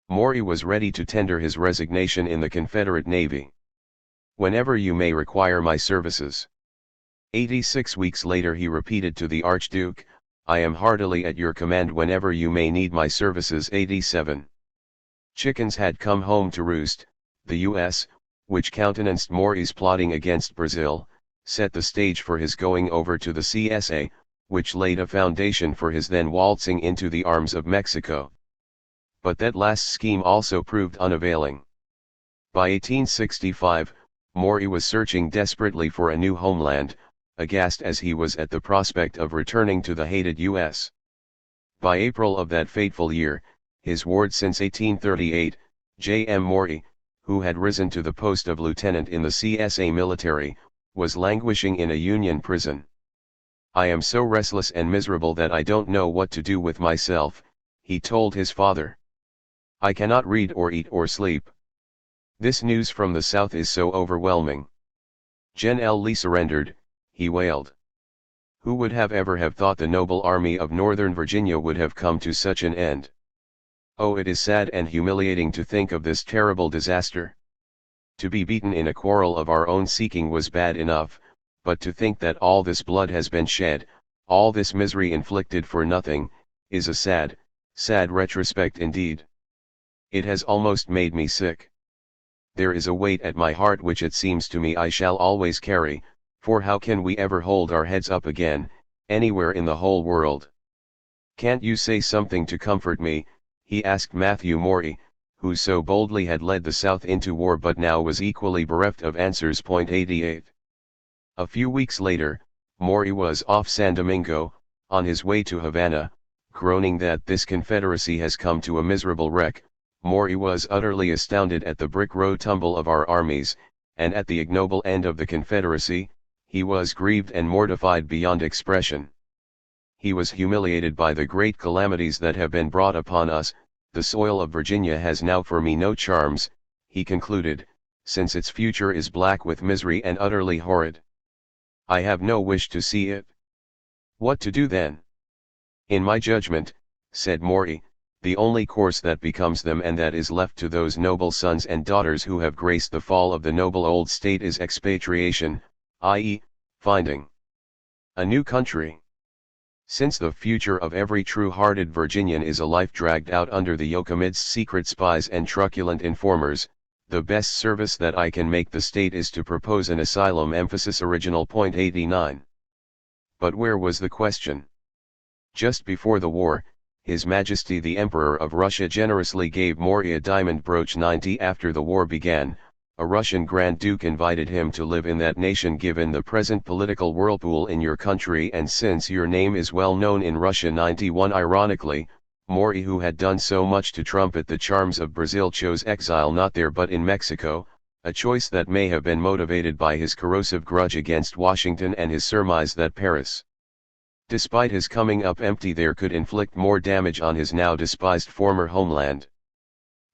Maury was ready to tender his resignation in the Confederate Navy. "Whenever you may require my services." 86 weeks later he repeated to the Archduke, "I am heartily at your command whenever you may need my services." 87 Chickens had come home to roost. The U.S., which countenanced Maury's plotting against Brazil, set the stage for his going over to the CSA, which laid a foundation for his then waltzing into the arms of Mexico. But that last scheme also proved unavailing. By 1865, Maury was searching desperately for a new homeland, aghast as he was at the prospect of returning to the hated U.S. By April of that fateful year, his ward since 1838, J.M. Maury, who had risen to the post of lieutenant in the CSA military, was languishing in a Union prison. "I am so restless and miserable that I don't know what to do with myself," he told his father. "I cannot read or eat or sleep. This news from the South is so overwhelming. Gen. Lee surrendered," he wailed. "Who would have ever have thought the noble army of Northern Virginia would have come to such an end? Oh, it is sad and humiliating to think of this terrible disaster. To be beaten in a quarrel of our own seeking was bad enough, but to think that all this blood has been shed, all this misery inflicted for nothing, is a sad, sad retrospect indeed. It has almost made me sick. There is a weight at my heart which it seems to me I shall always carry, for how can we ever hold our heads up again, anywhere in the whole world? Can't you say something to comfort me? He asked Matthew Morey, who so boldly had led the South into war but now was equally bereft of answers. 88. A few weeks later, Morey was off San Domingo, on his way to Havana, groaning that this Confederacy has come to a miserable wreck. Morey was utterly astounded at the brick road tumble of our armies, and at the ignoble end of the Confederacy. He was grieved and mortified beyond expression. He was humiliated by the great calamities that have been brought upon us. The soil of Virginia has now for me no charms, he concluded, since its future is black with misery and utterly horrid. I have no wish to see it. What to do then? In my judgment, said Morey, the only course that becomes them and that is left to those noble sons and daughters who have graced the fall of the noble old state is expatriation, i.e., finding a new country. Since the future of every true-hearted Virginian is a life dragged out under the yoke amidst secret spies and truculent informers, the best service that I can make the state is to propose an asylum. Emphasis original. 89. But where was the question? Just before the war, His Majesty the Emperor of Russia generously gave Morey a diamond brooch. 90. After the war began, a Russian Grand Duke invited him to live in that nation given the present political whirlpool in your country, and since your name is well known in Russia. 91. Ironically, Morey, who had done so much to trumpet the charms of Brazil, chose exile not there but in Mexico, a choice that may have been motivated by his corrosive grudge against Washington and his surmise that Paris, despite his coming up empty there, could inflict more damage on his now despised former homeland.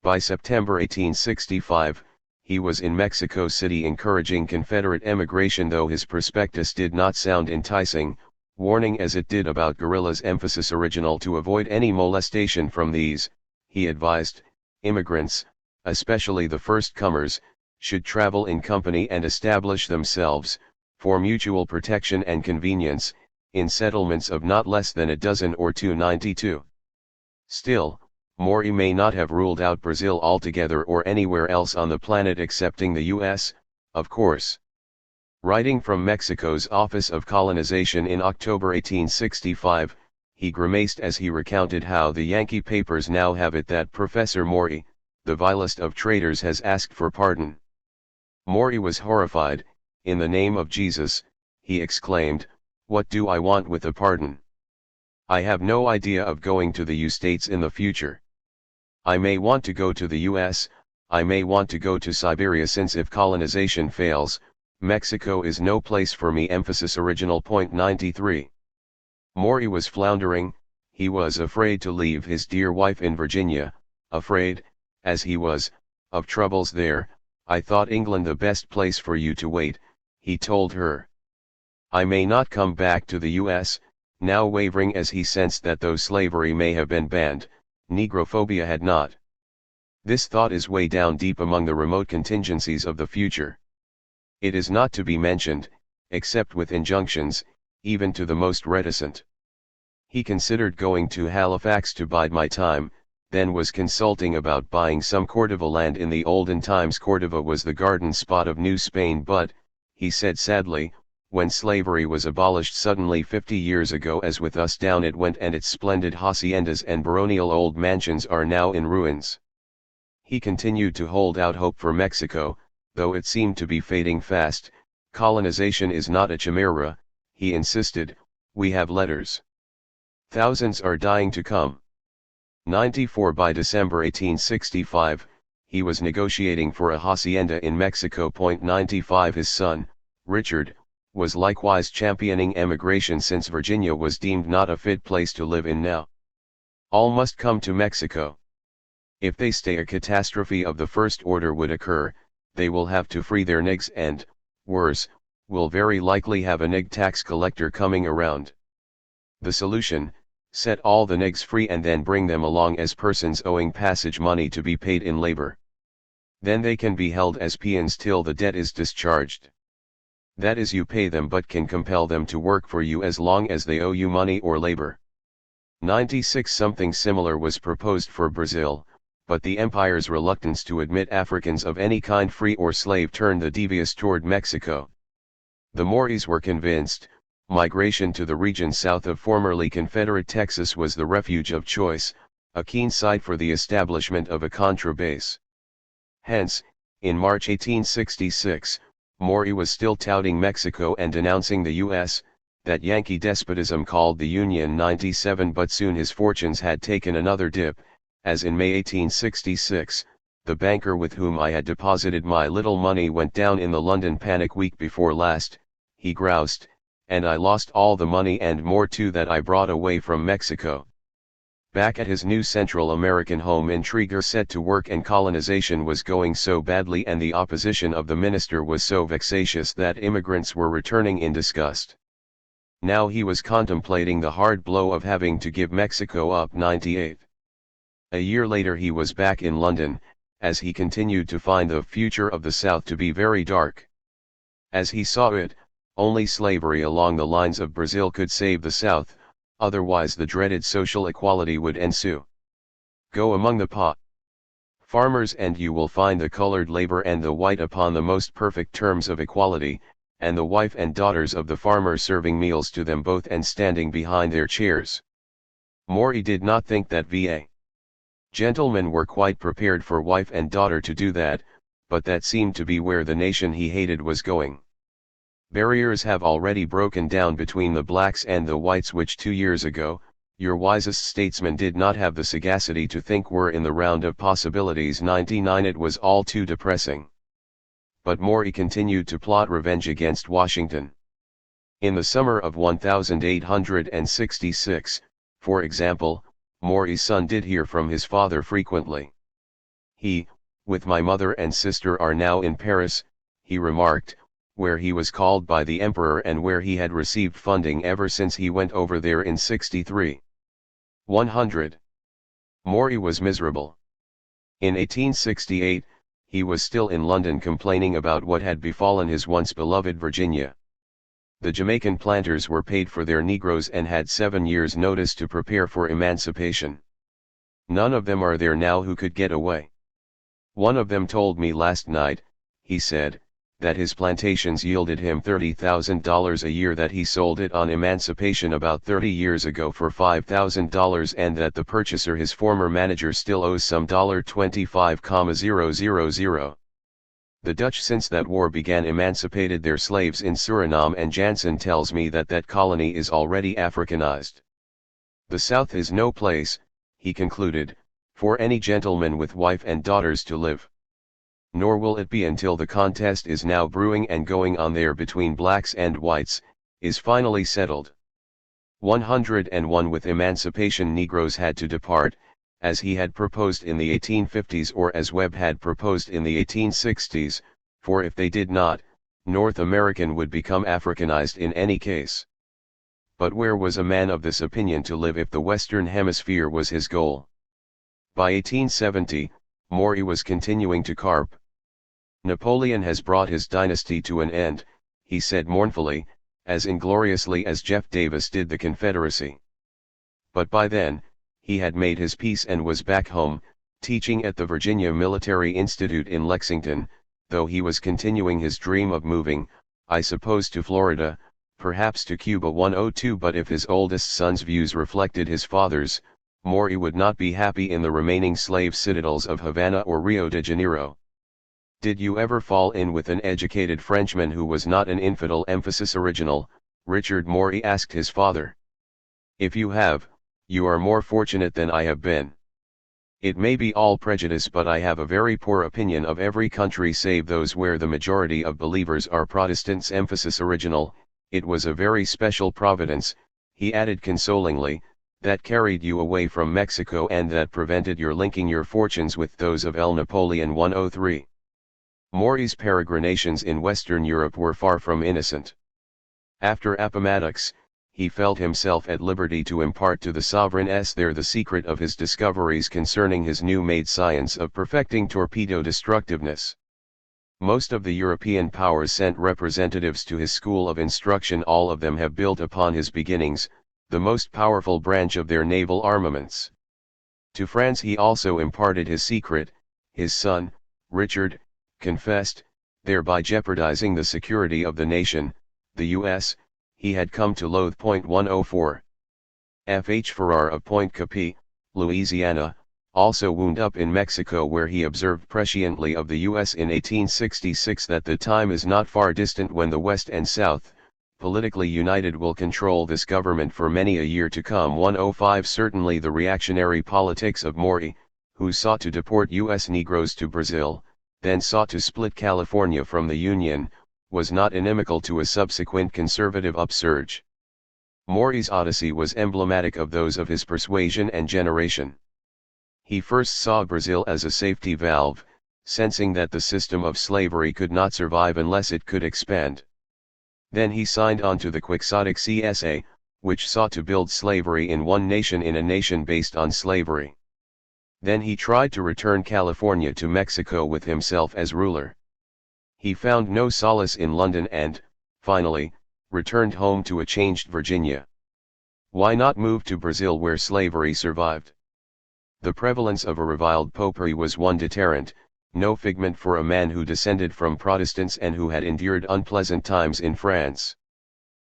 By September 1865, he was in Mexico City encouraging Confederate emigration, though his prospectus did not sound enticing, warning as it did about guerrillas. Emphasis original. To avoid any molestation from these, he advised, immigrants, especially the first comers, should travel in company and establish themselves, for mutual protection and convenience, in settlements of not less than a dozen or two. 92. Still, Morey may not have ruled out Brazil altogether or anywhere else on the planet excepting the U.S., of course. Writing from Mexico's Office of Colonization in October 1865, he grimaced as he recounted how the Yankee papers now have it that Professor Morey, the vilest of traitors, has asked for pardon. Morey was horrified. In the name of Jesus, he exclaimed, what do I want with a pardon? I have no idea of going to the U States in the future. I may want to go to the US, I may want to go to Siberia, since if colonization fails, Mexico is no place for me. Emphasis original. 93. Morey was floundering. He was afraid to leave his dear wife in Virginia, afraid, as he was, of troubles there. I thought England the best place for you to wait, he told her. I may not come back to the US, now wavering as he sensed that though slavery may have been banned, Negrophobia had not. This thought is way down deep among the remote contingencies of the future. It is not to be mentioned, except with injunctions, even to the most reticent. He considered going to Halifax to bide my time, then was consulting about buying some Cordova land in the olden times. Cordova was the garden spot of New Spain, but, he said sadly, when slavery was abolished suddenly 50 years ago, as with us down it went, and its splendid haciendas and baronial old mansions are now in ruins. He continued to hold out hope for Mexico, though it seemed to be fading fast. Colonization is not a chimera, he insisted, we have letters. Thousands are dying to come. 94. By December 1865, he was negotiating for a hacienda in Mexico. 95. His son, Richard, was likewise championing emigration, since Virginia was deemed not a fit place to live in now. All must come to Mexico. If they stay, a catastrophe of the first order would occur. They will have to free their nigs and, worse, will very likely have a nig tax collector coming around. The solution, Set all the negs free and then bring them along as persons owing passage money to be paid in labor. Then they can be held as peons till the debt is discharged. That is, you pay them but can compel them to work for you as long as they owe you money or labor. 96. Something similar was proposed for Brazil, but the empire's reluctance to admit Africans of any kind free or slave turned the devious toward Mexico. The Moris were convinced, migration to the region south of formerly Confederate Texas was the refuge of choice, a keen site for the establishment of a contra base. Hence, in March 1866, Maury was still touting Mexico and denouncing the U.S., that Yankee despotism called the Union 97, but soon his fortunes had taken another dip, as in May 1866, the banker with whom I had deposited my little money went down in the London panic week before last, he groused, and I lost all the money and more too that I brought away from Mexico. Back at his new Central American home, intriguer set to work, and colonization was going so badly and the opposition of the minister was so vexatious that immigrants were returning in disgust. Now he was contemplating the hard blow of having to give Mexico up. 98. A year later he was back in London, as he continued to find the future of the South to be very dark. As he saw it, only slavery along the lines of Brazil could save the South, otherwise the dreaded social equality would ensue. Go among the farmers and you will find the colored labor and the white upon the most perfect terms of equality, and the wife and daughters of the farmer serving meals to them both and standing behind their chairs. Maury did not think that va. Gentlemen were quite prepared for wife and daughter to do that, but that seemed to be where the nation he hated was going. Barriers have already broken down between the blacks and the whites which 2 years ago, your wisest statesmen did not have the sagacity to think were in the round of possibilities. 99. It was all too depressing. But Maury continued to plot revenge against Washington. In the summer of 1866, for example, Maury's son did hear from his father frequently. He, with my mother and sister, are now in Paris, he remarked, where he was called by the emperor and where he had received funding ever since he went over there in 63. 100. Maury was miserable. In 1868, he was still in London complaining about what had befallen his once beloved Virginia. The Jamaican planters were paid for their Negroes and had 7 years' notice to prepare for emancipation. None of them are there now who could get away. One of them told me last night, he said, that his plantations yielded him $30,000 a year, that he sold it on emancipation about 30 years ago for $5,000, and that the purchaser, his former manager, still owes some $25,000. The Dutch, since that war began, emancipated their slaves in Suriname, and Jansen tells me that that colony is already Africanized. The South is no place, he concluded, for any gentleman with wife and daughters to live. Nor will it be until the contest is now brewing and going on there between blacks and whites, is finally settled. 101. With emancipation, Negroes had to depart, as he had proposed in the 1850s, or as Webb had proposed in the 1860s, for if they did not, North American would become Africanized in any case. But where was a man of this opinion to live if the Western Hemisphere was his goal? By 1870, Maury was continuing to carp. Napoleon has brought his dynasty to an end, he said mournfully, as ingloriously as Jeff Davis did the Confederacy. But by then, he had made his peace and was back home, teaching at the Virginia Military Institute in Lexington, though he was continuing his dream of moving, I suppose, to Florida, perhaps to Cuba. 102. But if his oldest son's views reflected his father's, Maury would not be happy in the remaining slave citadels of Havana or Rio de Janeiro. Did you ever fall in with an educated Frenchman who was not an infidel? Emphasis original, Richard Maury asked his father. If you have, you are more fortunate than I have been. It may be all prejudice, but I have a very poor opinion of every country save those where the majority of believers are Protestants. Emphasis original, it was a very special providence, he added consolingly, that carried you away from Mexico and that prevented your linking your fortunes with those of El Napoleon. 103. Maury's peregrinations in Western Europe were far from innocent. After Appomattox, he felt himself at liberty to impart to the sovereigns there the secret of his discoveries concerning his new-made science of perfecting torpedo destructiveness. Most of the European powers sent representatives to his school of instruction. All of them have built upon his beginnings, the most powerful branch of their naval armaments. To France he also imparted his secret. His son, Richard, confessed, thereby jeopardizing the security of the nation, the U.S., he had come to loathe. 104. F. H. Farrar of Point Capi, Louisiana, also wound up in Mexico, where he observed presciently of the U.S. in 1866 that the time is not far distant when the West and South, politically united, will control this government for many a year to come. 105. Certainly the reactionary politics of Maury, who sought to deport U.S. Negroes to Brazil, then sought to split California from the Union, was not inimical to a subsequent conservative upsurge. Maury's odyssey was emblematic of those of his persuasion and generation. He first saw Brazil as a safety valve, sensing that the system of slavery could not survive unless it could expand. Then he signed on to the Quixotic CSA, which sought to build slavery in one nation in a nation based on slavery. Then he tried to return California to Mexico with himself as ruler. He found no solace in London and, finally, returned home to a changed Virginia. Why not move to Brazil, where slavery survived? The prevalence of a reviled popery was one deterrent, no figment for a man who descended from Protestants and who had endured unpleasant times in France.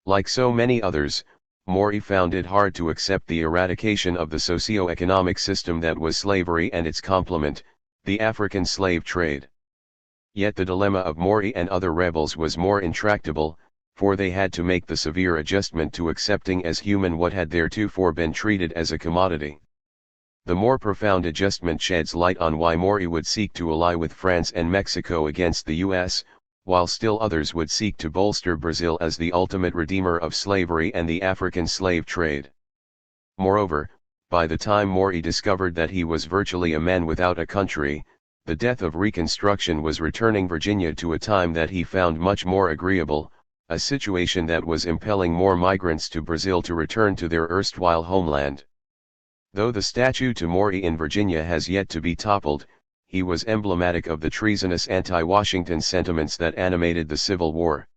Like so many others, Maury found it hard to accept the eradication of the socio-economic system that was slavery and its complement, the African slave trade. Yet the dilemma of Maury and other rebels was more intractable, for they had to make the severe adjustment to accepting as human what had theretofore been treated as a commodity. The more profound adjustment sheds light on why Maury would seek to ally with France and Mexico against the U.S., while still others would seek to bolster Brazil as the ultimate redeemer of slavery and the African slave trade. Moreover, by the time Maury discovered that he was virtually a man without a country, the death of Reconstruction was returning Virginia to a time that he found much more agreeable, a situation that was impelling more migrants to Brazil to return to their erstwhile homeland. Though the statue to Maury in Virginia has yet to be toppled, he was emblematic of the treasonous anti-Washington sentiments that animated the Civil War.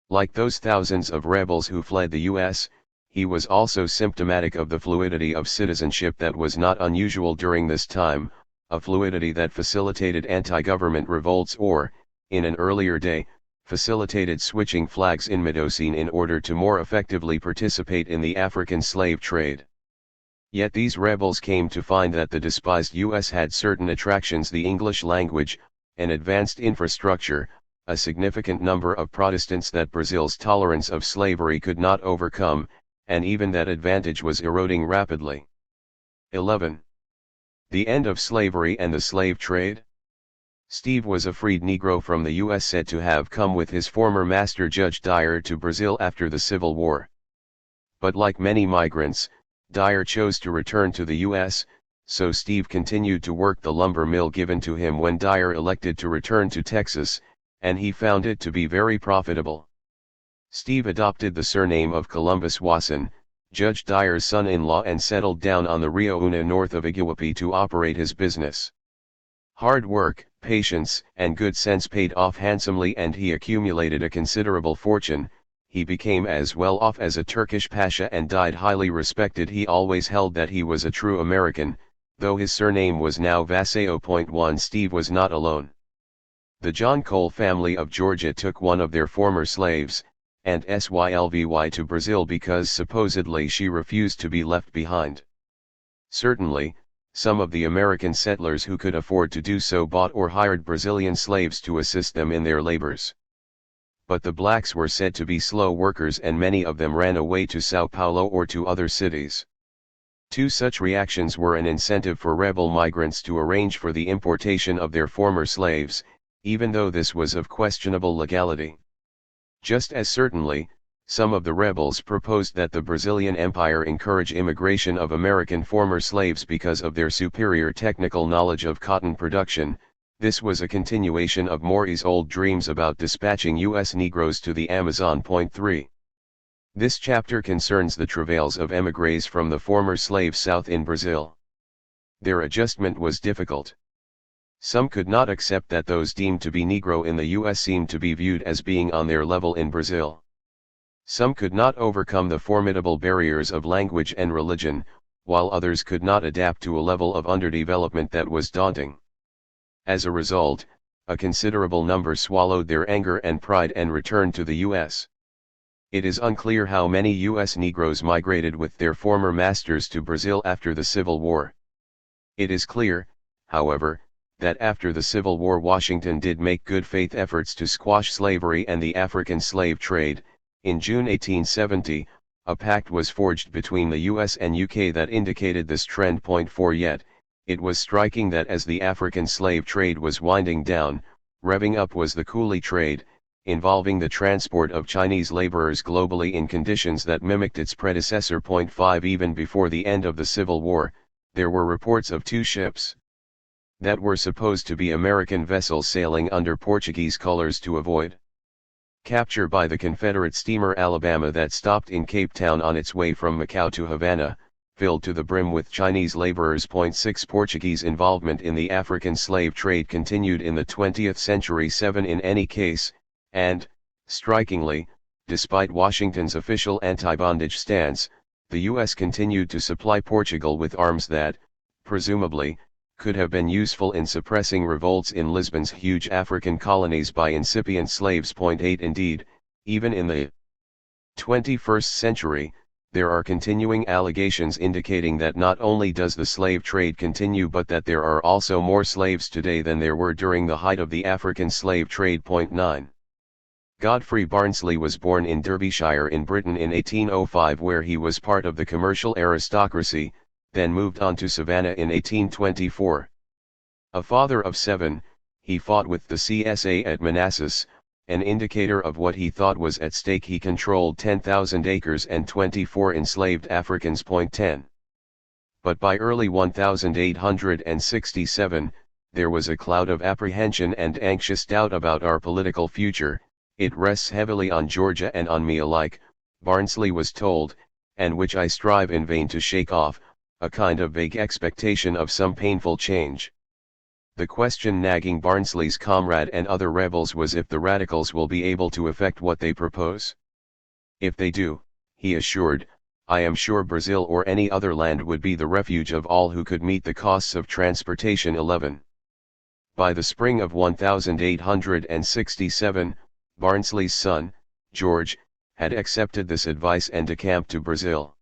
Like those thousands of rebels who fled the U.S., he was also symptomatic of the fluidity of citizenship that was not unusual during this time, a fluidity that facilitated anti-government revolts or, in an earlier day, facilitated switching flags in Medicine in order to more effectively participate in the African slave trade. Yet these rebels came to find that the despised U.S. had certain attractions: the English language, an advanced infrastructure, a significant number of Protestants that Brazil's tolerance of slavery could not overcome, and even that advantage was eroding rapidly. 11. The end of slavery and the slave trade? Steve was a freed Negro from the U.S. said to have come with his former master Judge Dyer to Brazil after the Civil War. But like many migrants, Dyer chose to return to the U.S., so Steve continued to work the lumber mill given to him when Dyer elected to return to Texas, and he found it to be very profitable. Steve adopted the surname of Columbus Wasson, Judge Dyer's son-in-law, and settled down on the Rio Una north of Iguape to operate his business. Hard work, patience, and good sense paid off handsomely, and he accumulated a considerable fortune. He became as well off as a Turkish pasha and died highly respected. He always held that he was a true American, though his surname was now Vasseo. 1. Steve was not alone. The John Cole family of Georgia took one of their former slaves, Aunt Sylvy, to Brazil because supposedly she refused to be left behind. Certainly, some of the American settlers who could afford to do so bought or hired Brazilian slaves to assist them in their labors. But the blacks were said to be slow workers, and many of them ran away to Sao Paulo or to other cities. Two such reactions were an incentive for rebel migrants to arrange for the importation of their former slaves, even though this was of questionable legality. Just as certainly, some of the rebels proposed that the Brazilian Empire encourage immigration of American former slaves because of their superior technical knowledge of cotton production. This was a continuation of Maury's old dreams about dispatching U.S. Negroes to the Amazon. 3. This chapter concerns the travails of émigrés from the former slave South in Brazil. Their adjustment was difficult. Some could not accept that those deemed to be Negro in the U.S. seemed to be viewed as being on their level in Brazil. Some could not overcome the formidable barriers of language and religion, while others could not adapt to a level of underdevelopment that was daunting. As a result, a considerable number swallowed their anger and pride and returned to the U.S. It is unclear how many U.S. Negroes migrated with their former masters to Brazil after the Civil War. It is clear, however, that after the Civil War Washington did make good faith efforts to squash slavery and the African slave trade. In June 1870, a pact was forged between the US and UK that indicated this trend. Yet, it was striking that as the African slave trade was winding down, revving up was the coolie trade, involving the transport of Chinese laborers globally in conditions that mimicked its predecessor. 5 Even before the end of the Civil War, there were reports of 2 ships that were supposed to be American vessels sailing under Portuguese colors to avoid capture by the Confederate steamer Alabama that stopped in Cape Town on its way from Macau to Havana, filled to the brim with Chinese laborers. 6 Portuguese involvement in the African slave trade continued in the 20th century. 7 In any case, and, strikingly, despite Washington's official anti-bondage stance, the U.S. continued to supply Portugal with arms that, presumably, could have been useful in suppressing revolts in Lisbon's huge African colonies by incipient slaves. 8 Indeed, even in the 21st century, there are continuing allegations indicating that not only does the slave trade continue but that there are also more slaves today than there were during the height of the African slave trade. 9 Godfrey Barnsley was born in Derbyshire in Britain in 1805, where he was part of the commercial aristocracy, then moved on to Savannah in 1824. A father of 7, he fought with the CSA at Manassas, an indicator of what he thought was at stake. He controlled 10,000 acres and 24 enslaved Africans. 10 But by early 1867, there was a cloud of apprehension and anxious doubt about our political future. It rests heavily on Georgia and on me alike, Barnsley was told, and which I strive in vain to shake off, a kind of vague expectation of some painful change. The question nagging Barnsley's comrade and other rebels was if the radicals will be able to effect what they propose. If they do, he assured, I am sure Brazil or any other land would be the refuge of all who could meet the costs of transportation. 11 By the spring of 1867, Barnsley's son, George, had accepted this advice and decamped to Brazil.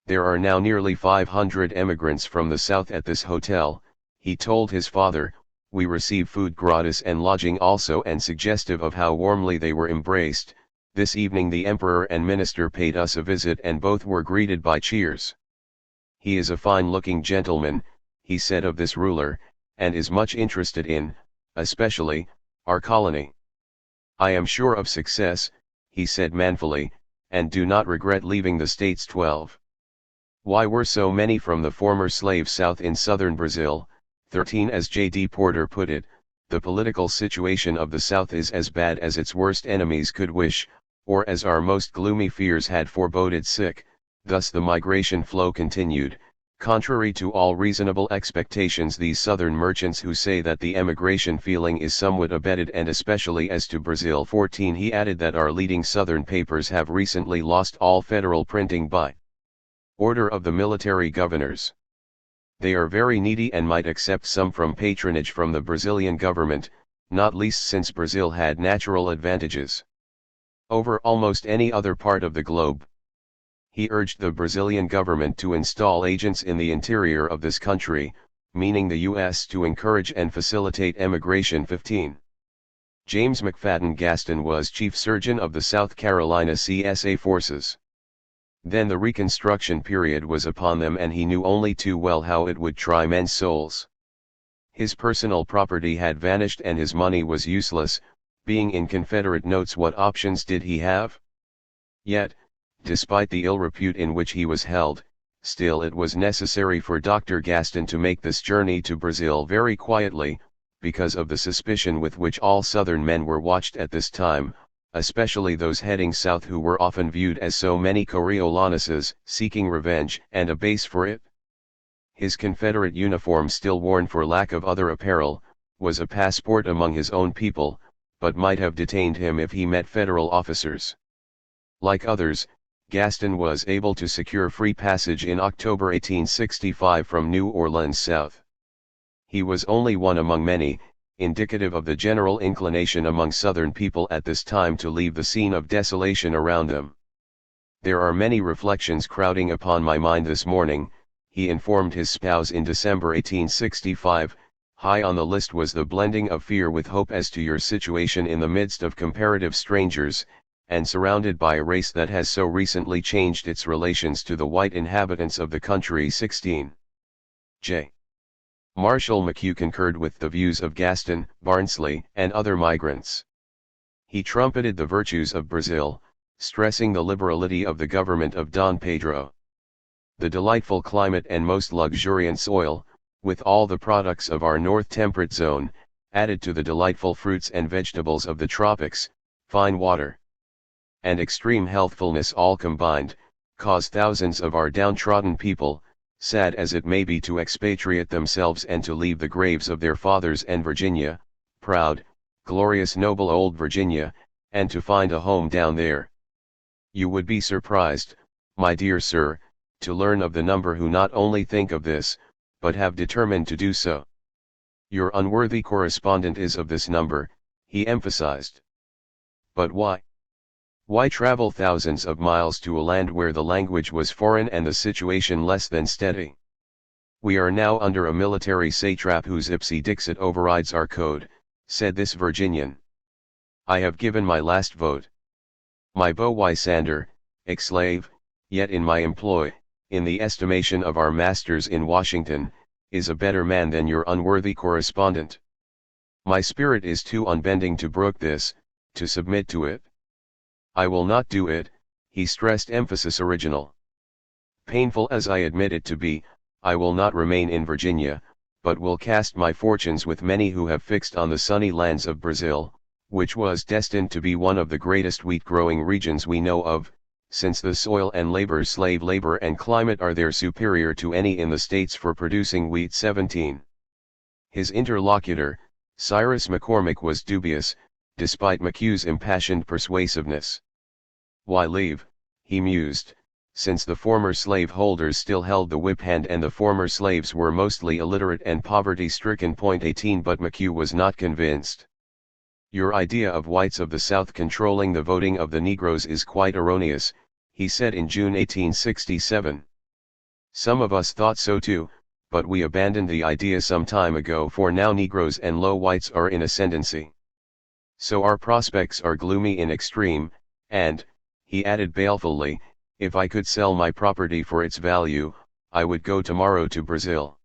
There are now nearly 500 emigrants from the south at this hotel, he told his father. We receive food gratis and lodging also, and suggestive of how warmly they were embraced. This evening the emperor and minister paid us a visit and both were greeted by cheers. He is a fine-looking gentleman, he said of this ruler, and is much interested in, especially, our colony. I am sure of success, he said manfully, and do not regret leaving the States. 12 Why were so many from the former slave South in southern Brazil? 13 As J.D. Porter put it, the political situation of the South is as bad as its worst enemies could wish, or as our most gloomy fears had foreboded. Thus the migration flow continued, contrary to all reasonable expectations. These southern merchants who say that the emigration feeling is somewhat abated, and especially as to Brazil. 14 He added that our leading southern papers have recently lost all federal printing by order of the military governors. They are very needy and might accept some from patronage from the Brazilian government, not least since Brazil had natural advantages over almost any other part of the globe. He urged the Brazilian government to install agents in the interior of this country, meaning the U.S., to encourage and facilitate emigration. 15 James McFadden Gaston was chief surgeon of the South Carolina CSA forces. Then the Reconstruction period was upon them, and he knew only too well how it would try men's souls. His personal property had vanished and his money was useless. Being in Confederate notes, what options did he have? Yet, despite the ill repute in which he was held, still it was necessary for Dr. Gaston to make this journey to Brazil very quietly, because of the suspicion with which all Southern men were watched at this time. especially those heading south who were often viewed as so many Coriolanus's, seeking revenge and a base for it. His Confederate uniform, still worn for lack of other apparel, was a passport among his own people, but might have detained him if he met Federal officers. Like others, Gaston was able to secure free passage in October 1865 from New Orleans south. He was only one among many, indicative of the general inclination among Southern people at this time to leave the scene of desolation around them. "There are many reflections crowding upon my mind this morning," he informed his spouse in December 1865, "high on the list was the blending of fear with hope as to your situation in the midst of comparative strangers, and surrounded by a race that has so recently changed its relations to the white inhabitants of the country." 16. J. Marshall McHugh concurred with the views of Gaston, Barnsley, and other migrants. He trumpeted the virtues of Brazil, stressing the liberality of the government of Don Pedro. The delightful climate and most luxuriant soil, with all the products of our North Temperate Zone, added to the delightful fruits and vegetables of the tropics, fine water, and extreme healthfulness all combined, cause thousands of our downtrodden people, sad as it may be to expatriate themselves and to leave the graves of their fathers and Virginia, proud, glorious noble old Virginia, and to find a home down there. You would be surprised, my dear sir, to learn of the number who not only think of this, but have determined to do so. Your unworthy correspondent is of this number, he emphasized. But why? Why travel thousands of miles to a land where the language was foreign and the situation less than steady? We are now under a military satrap whose ipse-dixit overrides our code, said this Virginian. I have given my last vote. My beau Lysander, ex-slave, yet in my employ, in the estimation of our masters in Washington, is a better man than your unworthy correspondent. My spirit is too unbending to brook this, to submit to it. I will not do it, he stressed, emphasis original. Painful as I admit it to be, I will not remain in Virginia, but will cast my fortunes with many who have fixed on the sunny lands of Brazil, which was destined to be one of the greatest wheat-growing regions we know of, since the soil and labor, slave labor and climate are there superior to any in the states for producing wheat. 17. His interlocutor, Cyrus McCormick, was dubious, despite McHugh's impassioned persuasiveness. Why leave, he mused, since the former slaveholders still held the whip hand and the former slaves were mostly illiterate and poverty-stricken. 18. But McHugh was not convinced. Your idea of whites of the South controlling the voting of the Negroes is quite erroneous, he said in June 1867. Some of us thought so too, but we abandoned the idea some time ago, for now Negroes and low whites are in ascendancy. So our prospects are gloomy in extreme, and, he added balefully, if I could sell my property for its value, I would go tomorrow to Brazil.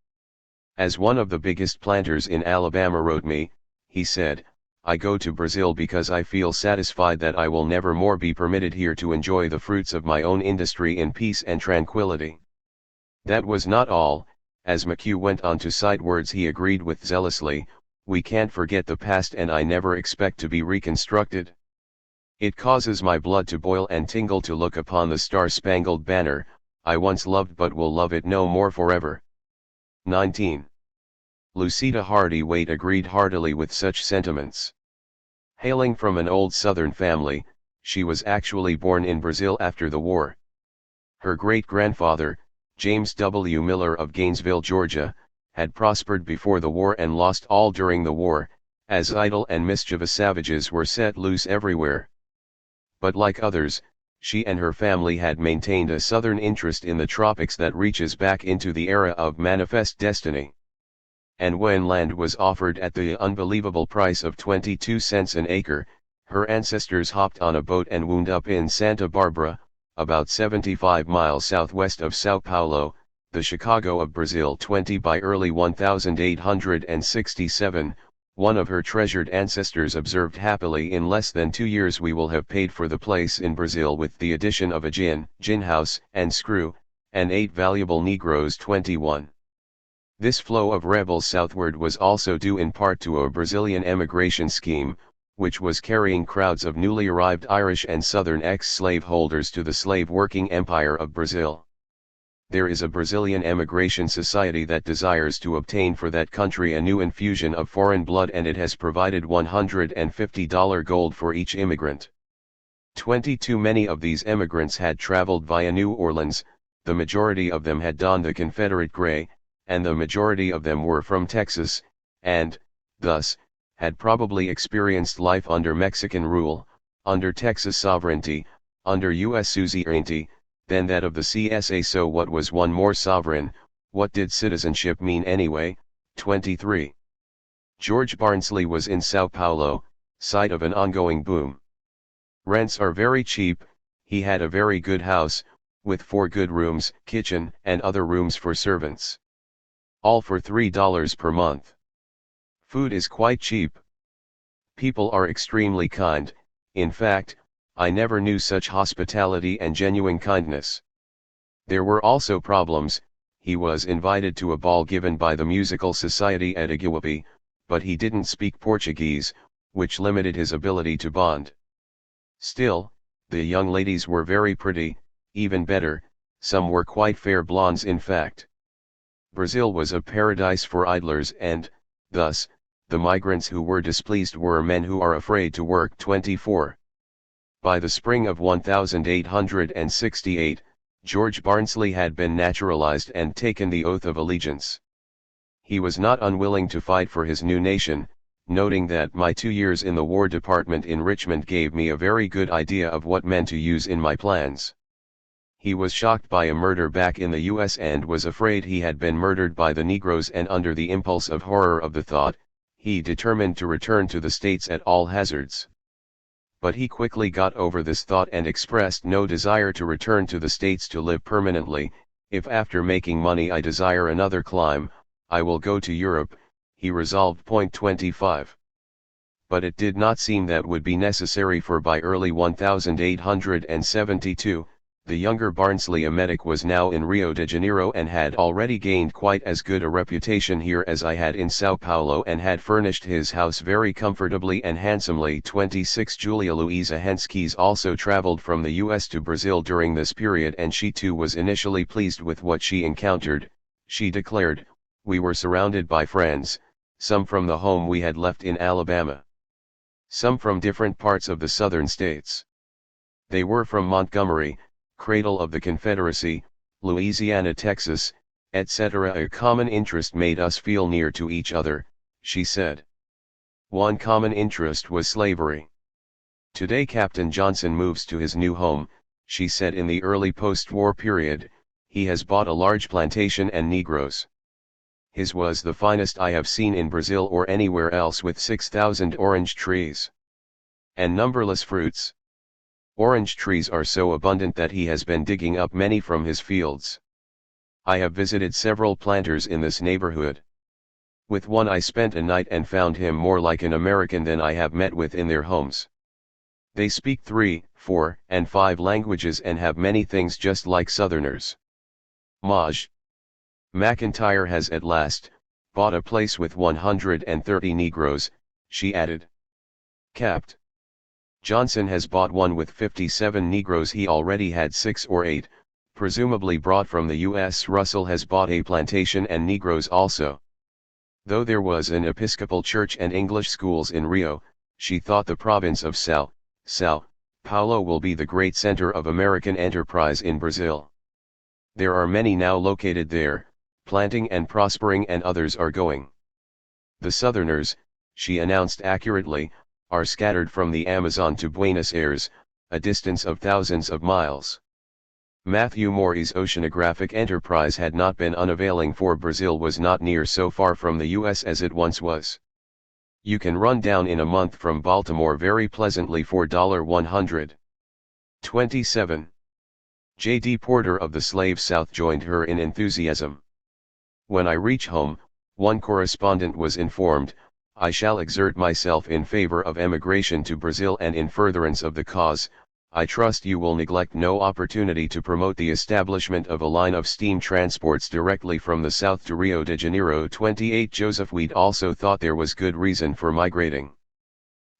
As one of the biggest planters in Alabama wrote me, he said, I go to Brazil because I feel satisfied that I will never more be permitted here to enjoy the fruits of my own industry in peace and tranquility. That was not all, as McHugh went on to cite words he agreed with zealously, we can't forget the past and I never expect to be reconstructed. It causes my blood to boil and tingle to look upon the star-spangled banner, I once loved but will love it no more forever. 19. Lucida Hardy Waite agreed heartily with such sentiments. Hailing from an old Southern family, she was actually born in Brazil after the war. Her great-grandfather, James W. Miller of Gainesville, Georgia, had prospered before the war and lost all during the war, as idle and mischievous savages were set loose everywhere. But like others, she and her family had maintained a Southern interest in the tropics that reaches back into the era of Manifest Destiny. And when land was offered at the unbelievable price of 22 cents an acre, her ancestors hopped on a boat and wound up in Santa Barbara, about 75 miles southwest of Sao Paulo, the Chicago of Brazil. 20. By early 1867, one of her treasured ancestors observed happily, in less than 2 years we will have paid for the place in Brazil with the addition of a gin house and screw, and 8 valuable Negroes. 21. This flow of rebels southward was also due in part to a Brazilian emigration scheme, which was carrying crowds of newly arrived Irish and Southern ex-slave holders to the slave-working empire of Brazil. There is a Brazilian emigration society that desires to obtain for that country a new infusion of foreign blood, and it has provided $150 gold for each immigrant. 22 many of these emigrants had traveled via New Orleans, the majority of them had donned the Confederate gray, and the majority of them were from Texas, and, thus, had probably experienced life under Mexican rule, under Texas sovereignty, under U.S. suzerainty, than that of the CSA. So what was one more sovereign? What did citizenship mean anyway? 23. George Barnsley was in Sao Paulo, site of an ongoing boom. Rents are very cheap. He had a very good house, with 4 good rooms, kitchen, and other rooms for servants. All for $3 per month. Food is quite cheap. People are extremely kind. In fact, I never knew such hospitality and genuine kindness. There were also problems. He was invited to a ball given by the musical society at Iguape, but he didn't speak Portuguese, which limited his ability to bond. Still, the young ladies were very pretty, even better, some were quite fair blondes in fact. Brazil was a paradise for idlers, and, thus, the migrants who were displeased were men who are afraid to work. 24. By the spring of 1868, George Barnsley had been naturalized and taken the oath of allegiance. He was not unwilling to fight for his new nation, noting that my 2 years in the War Department in Richmond gave me a very good idea of what men to use in my plans. He was shocked by a murder back in the US and was afraid he had been murdered by the Negroes, and under the impulse of horror of the thought, he determined to return to the States at all hazards. But he quickly got over this thought and expressed no desire to return to the States to live permanently. If after making money I desire another clime, I will go to Europe, he resolved. 25. But it did not seem that would be necessary, for by early 1872, the younger Barnsley, a medic, was now in Rio de Janeiro and had already gained quite as good a reputation here as I had in Sao Paulo, and had furnished his house very comfortably and handsomely. 26. Julia Louisa Henskes also traveled from the US to Brazil during this period, and she too was initially pleased with what she encountered. She declared, "We were surrounded by friends, some from the home we had left in Alabama, some from different parts of the southern states. They were from Montgomery, cradle of the Confederacy, Louisiana, Texas, etc. A common interest made us feel near to each other," she said. One common interest was slavery. "Today Captain Johnson moves to his new home," she said. "In the early post-war period, he has bought a large plantation and Negroes. His was the finest I have seen in Brazil or anywhere else, with 6,000 orange trees and numberless fruits. Orange trees are so abundant that he has been digging up many from his fields. I have visited several planters in this neighborhood. With one I spent a night and found him more like an American than I have met with in their homes. They speak 3, 4, and 5 languages and have many things just like Southerners. Maj. McIntyre has at last bought a place with 130 Negroes," she added. Capt. Johnson has bought one with 57 Negroes. He already had 6 or 8, presumably brought from the US. Russell has bought a plantation and Negroes also. Though there was an Episcopal church and English schools in Rio, she thought the province of Sao Paulo will be the great center of American enterprise in Brazil. There are many now located there, planting and prospering, and others are going. The Southerners," she announced accurately, "are scattered from the Amazon to Buenos Aires, a distance of thousands of miles." Matthew Maury's oceanographic enterprise had not been unavailing, for Brazil was not near so far from the US as it once was. You can run down in a month from Baltimore very pleasantly for $100. 27. J.D. Porter of the Slave South joined her in enthusiasm. "When I reach home," one correspondent was informed, "I shall exert myself in favor of emigration to Brazil, and in furtherance of the cause, I trust you will neglect no opportunity to promote the establishment of a line of steam transports directly from the south to Rio de Janeiro." 28. Joseph Weed also thought there was good reason for migrating.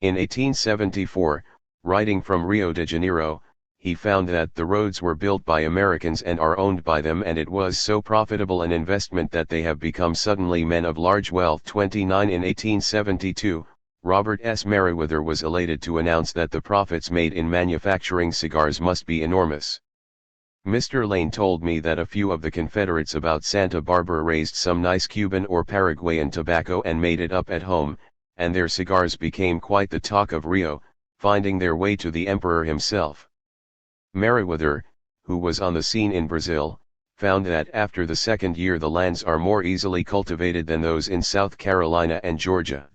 In 1874, writing from Rio de Janeiro, he found that the roads were built by Americans and are owned by them, and it was so profitable an investment that they have become suddenly men of large wealth. 29 In 1872, Robert S. Meriwether was elated to announce that the profits made in manufacturing cigars must be enormous. Mr. Lane told me that a few of the Confederates about Santa Barbara raised some nice Cuban or Paraguayan tobacco and made it up at home, and their cigars became quite the talk of Rio, finding their way to the emperor himself. Meriwether, who was on the scene in Brazil, found that after the second year the lands are more easily cultivated than those in South Carolina and Georgia.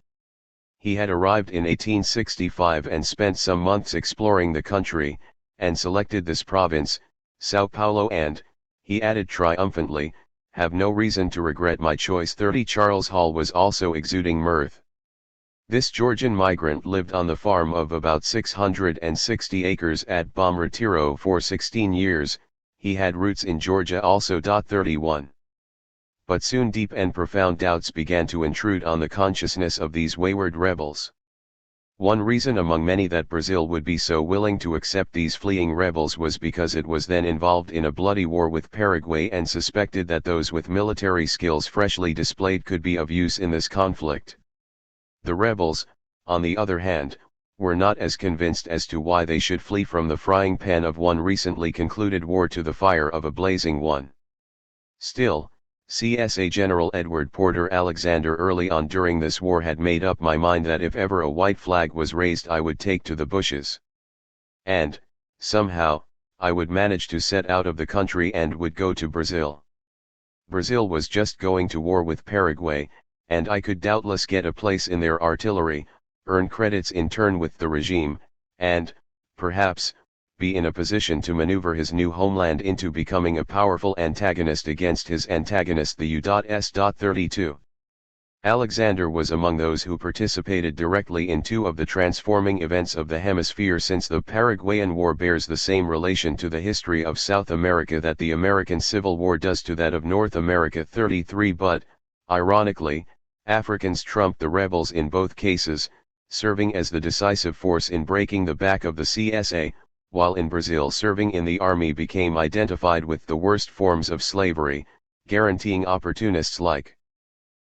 He had arrived in 1865 and spent some months exploring the country, and selected this province, Sao Paulo, and, he added triumphantly, have no reason to regret my choice. 30 Charles Hall was also exuding mirth. This Georgian migrant lived on the farm of about 660 acres at Bom Retiro for 16 years, he had roots in Georgia also. 31. But soon deep and profound doubts began to intrude on the consciousness of these wayward rebels. One reason among many that Brazil would be so willing to accept these fleeing rebels was because it was then involved in a bloody war with Paraguay and suspected that those with military skills freshly displayed could be of use in this conflict. The rebels, on the other hand, were not as convinced as to why they should flee from the frying pan of one recently concluded war to the fire of a blazing one. Still, CSA General Edward Porter Alexander early on during this war had made up my mind that if ever a white flag was raised I would take to the bushes. And, somehow, I would manage to set out of the country and would go to Brazil. Brazil was just going to war with Paraguay, and I could doubtless get a place in their artillery, earn credits in turn with the regime, and, perhaps, be in a position to maneuver his new homeland into becoming a powerful antagonist against his antagonist the U.S. 32. Alexander was among those who participated directly in two of the transforming events of the hemisphere, since the Paraguayan War bears the same relation to the history of South America that the American Civil War does to that of North America. 33 But, ironically, Africans trumped the rebels in both cases, serving as the decisive force in breaking the back of the CSA, while in Brazil serving in the army became identified with the worst forms of slavery, guaranteeing opportunists like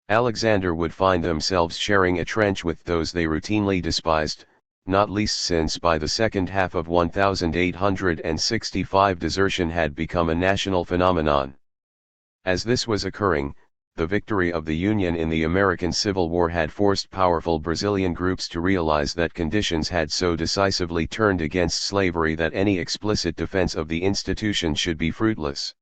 Alexander would find themselves sharing a trench with those they routinely despised, not least since by the second half of 1865 desertion had become a national phenomenon. As this was occurring, the victory of the Union in the American Civil War had forced powerful Brazilian groups to realize that conditions had so decisively turned against slavery that any explicit defense of the institution should be fruitless.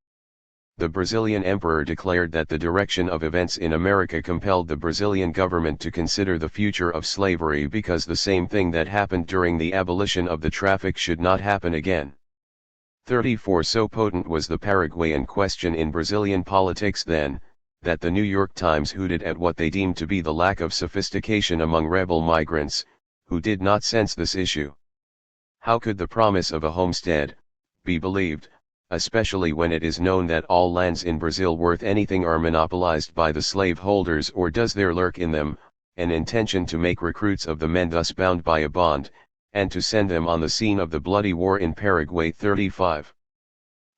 The Brazilian emperor declared that the direction of events in America compelled the Brazilian government to consider the future of slavery, because the same thing that happened during the abolition of the traffic should not happen again. 34 So potent was the Paraguayan question in Brazilian politics then, that the New York Times hooted at what they deemed to be the lack of sophistication among rebel migrants, who did not sense this issue. How could the promise of a homestead be believed, especially when it is known that all lands in Brazil worth anything are monopolized by the slaveholders? Or does there lurk in them an intention to make recruits of the men thus bound by a bond, and to send them on the scene of the bloody war in Paraguay? 35.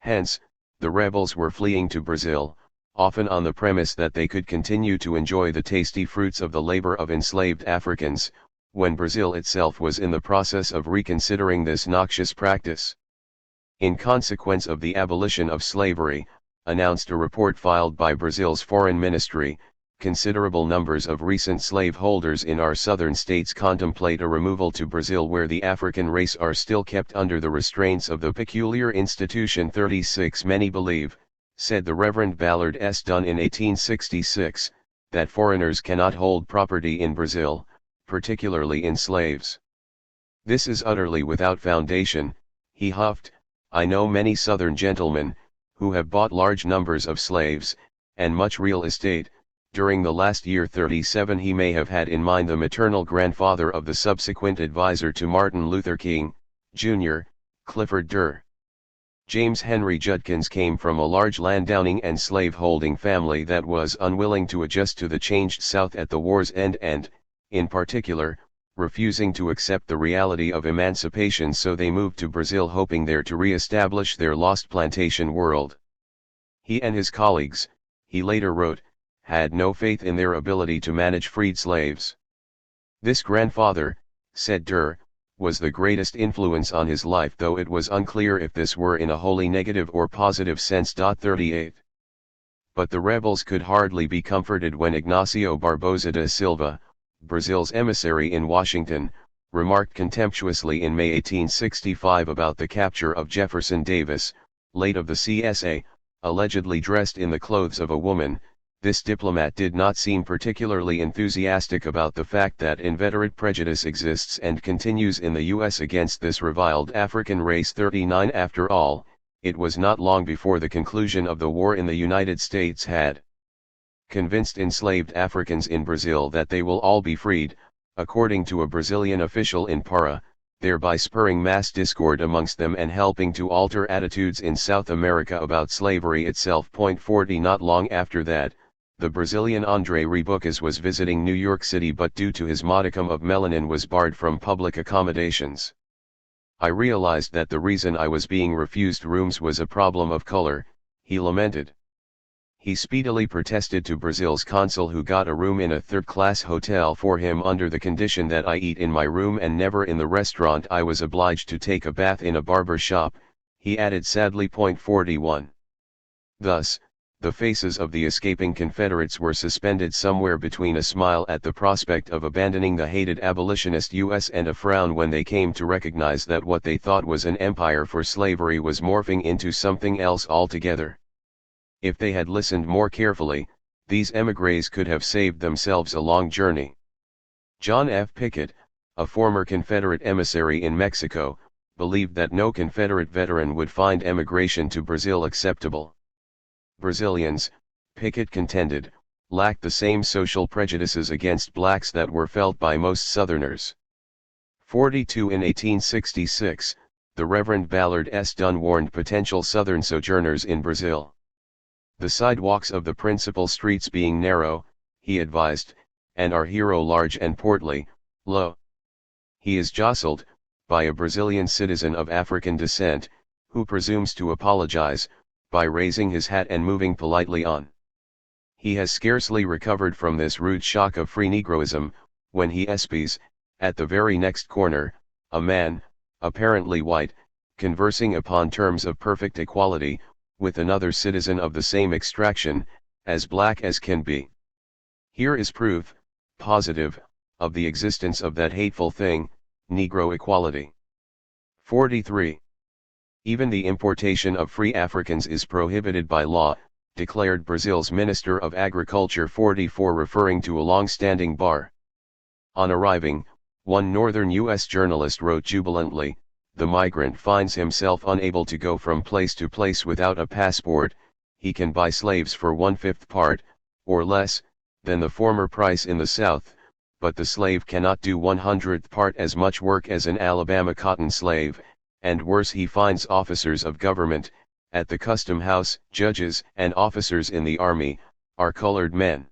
Hence, the rebels were fleeing to Brazil, often on the premise that they could continue to enjoy the tasty fruits of the labor of enslaved Africans, when Brazil itself was in the process of reconsidering this noxious practice. In consequence of the abolition of slavery, announced a report filed by Brazil's foreign ministry, considerable numbers of recent slaveholders in our southern states contemplate a removal to Brazil, where the African race are still kept under the restraints of the peculiar institution. 36 Many believe, said the Reverend Ballard S. Dunn in 1866, that foreigners cannot hold property in Brazil, particularly in slaves. This is utterly without foundation, he huffed. I know many Southern gentlemen, who have bought large numbers of slaves, and much real estate. During the last year 37 he may have had in mind the maternal grandfather of the subsequent advisor to Martin Luther King, Jr., Clifford Durr. James Henry Judkins came from a large landowning and slaveholding family that was unwilling to adjust to the changed South at the war's end and, in particular, refusing to accept the reality of emancipation, so they moved to Brazil hoping there to re-establish their lost plantation world. He and his colleagues, he later wrote, had no faith in their ability to manage freed slaves. This grandfather, said Durr, was the greatest influence on his life, though it was unclear if this were in a wholly negative or positive sense. 38. But the rebels could hardly be comforted when Ignacio Barbosa da Silva, Brazil's emissary in Washington, remarked contemptuously in May 1865 about the capture of Jefferson Davis, late of the CSA, allegedly dressed in the clothes of a woman. This diplomat did not seem particularly enthusiastic about the fact that inveterate prejudice exists and continues in the U.S. against this reviled African race. 39. After all, it was not long before the conclusion of the war in the United States had convinced enslaved Africans in Brazil that they will all be freed, according to a Brazilian official in Para, thereby spurring mass discord amongst them and helping to alter attitudes in South America about slavery itself. 40. Not long after that, the Brazilian André Reboucas was visiting New York City, but due to his modicum of melanin was barred from public accommodations. I realized that the reason I was being refused rooms was a problem of color, he lamented. He speedily protested to Brazil's consul, who got a room in a third-class hotel for him under the condition that I eat in my room and never in the restaurant. I was obliged to take a bath in a barber shop, he added sadly. 41. Thus, the faces of the escaping Confederates were suspended somewhere between a smile at the prospect of abandoning the hated abolitionist U.S. and a frown when they came to recognize that what they thought was an empire for slavery was morphing into something else altogether. If they had listened more carefully, these émigrés could have saved themselves a long journey. John F. Pickett, a former Confederate emissary in Mexico, believed that no Confederate veteran would find emigration to Brazil acceptable. Brazilians, Pickett contended, lacked the same social prejudices against blacks that were felt by most Southerners. 42. In 1866, the Reverend Ballard S. Dunn warned potential Southern sojourners in Brazil. The sidewalks of the principal streets being narrow, he advised, and our hero large and portly, lo! He is jostled, by a Brazilian citizen of African descent, who presumes to apologize, by raising his hat and moving politely on. He has scarcely recovered from this rude shock of free Negroism, when he espies, at the very next corner, a man, apparently white, conversing upon terms of perfect equality, with another citizen of the same extraction, as black as can be. Here is proof, positive, of the existence of that hateful thing, Negro equality. 43. Even the importation of free Africans is prohibited by law, declared Brazil's Minister of Agriculture. 44. Referring to a long-standing bar. On arriving, one northern U.S. journalist wrote jubilantly, "The migrant finds himself unable to go from place to place without a passport. He can buy slaves for 1/5 part, or less, than the former price in the South, but the slave cannot do 1/100th part as much work as an Alabama cotton slave, and worse, he finds officers of government, at the custom house, judges and officers in the army, are colored men.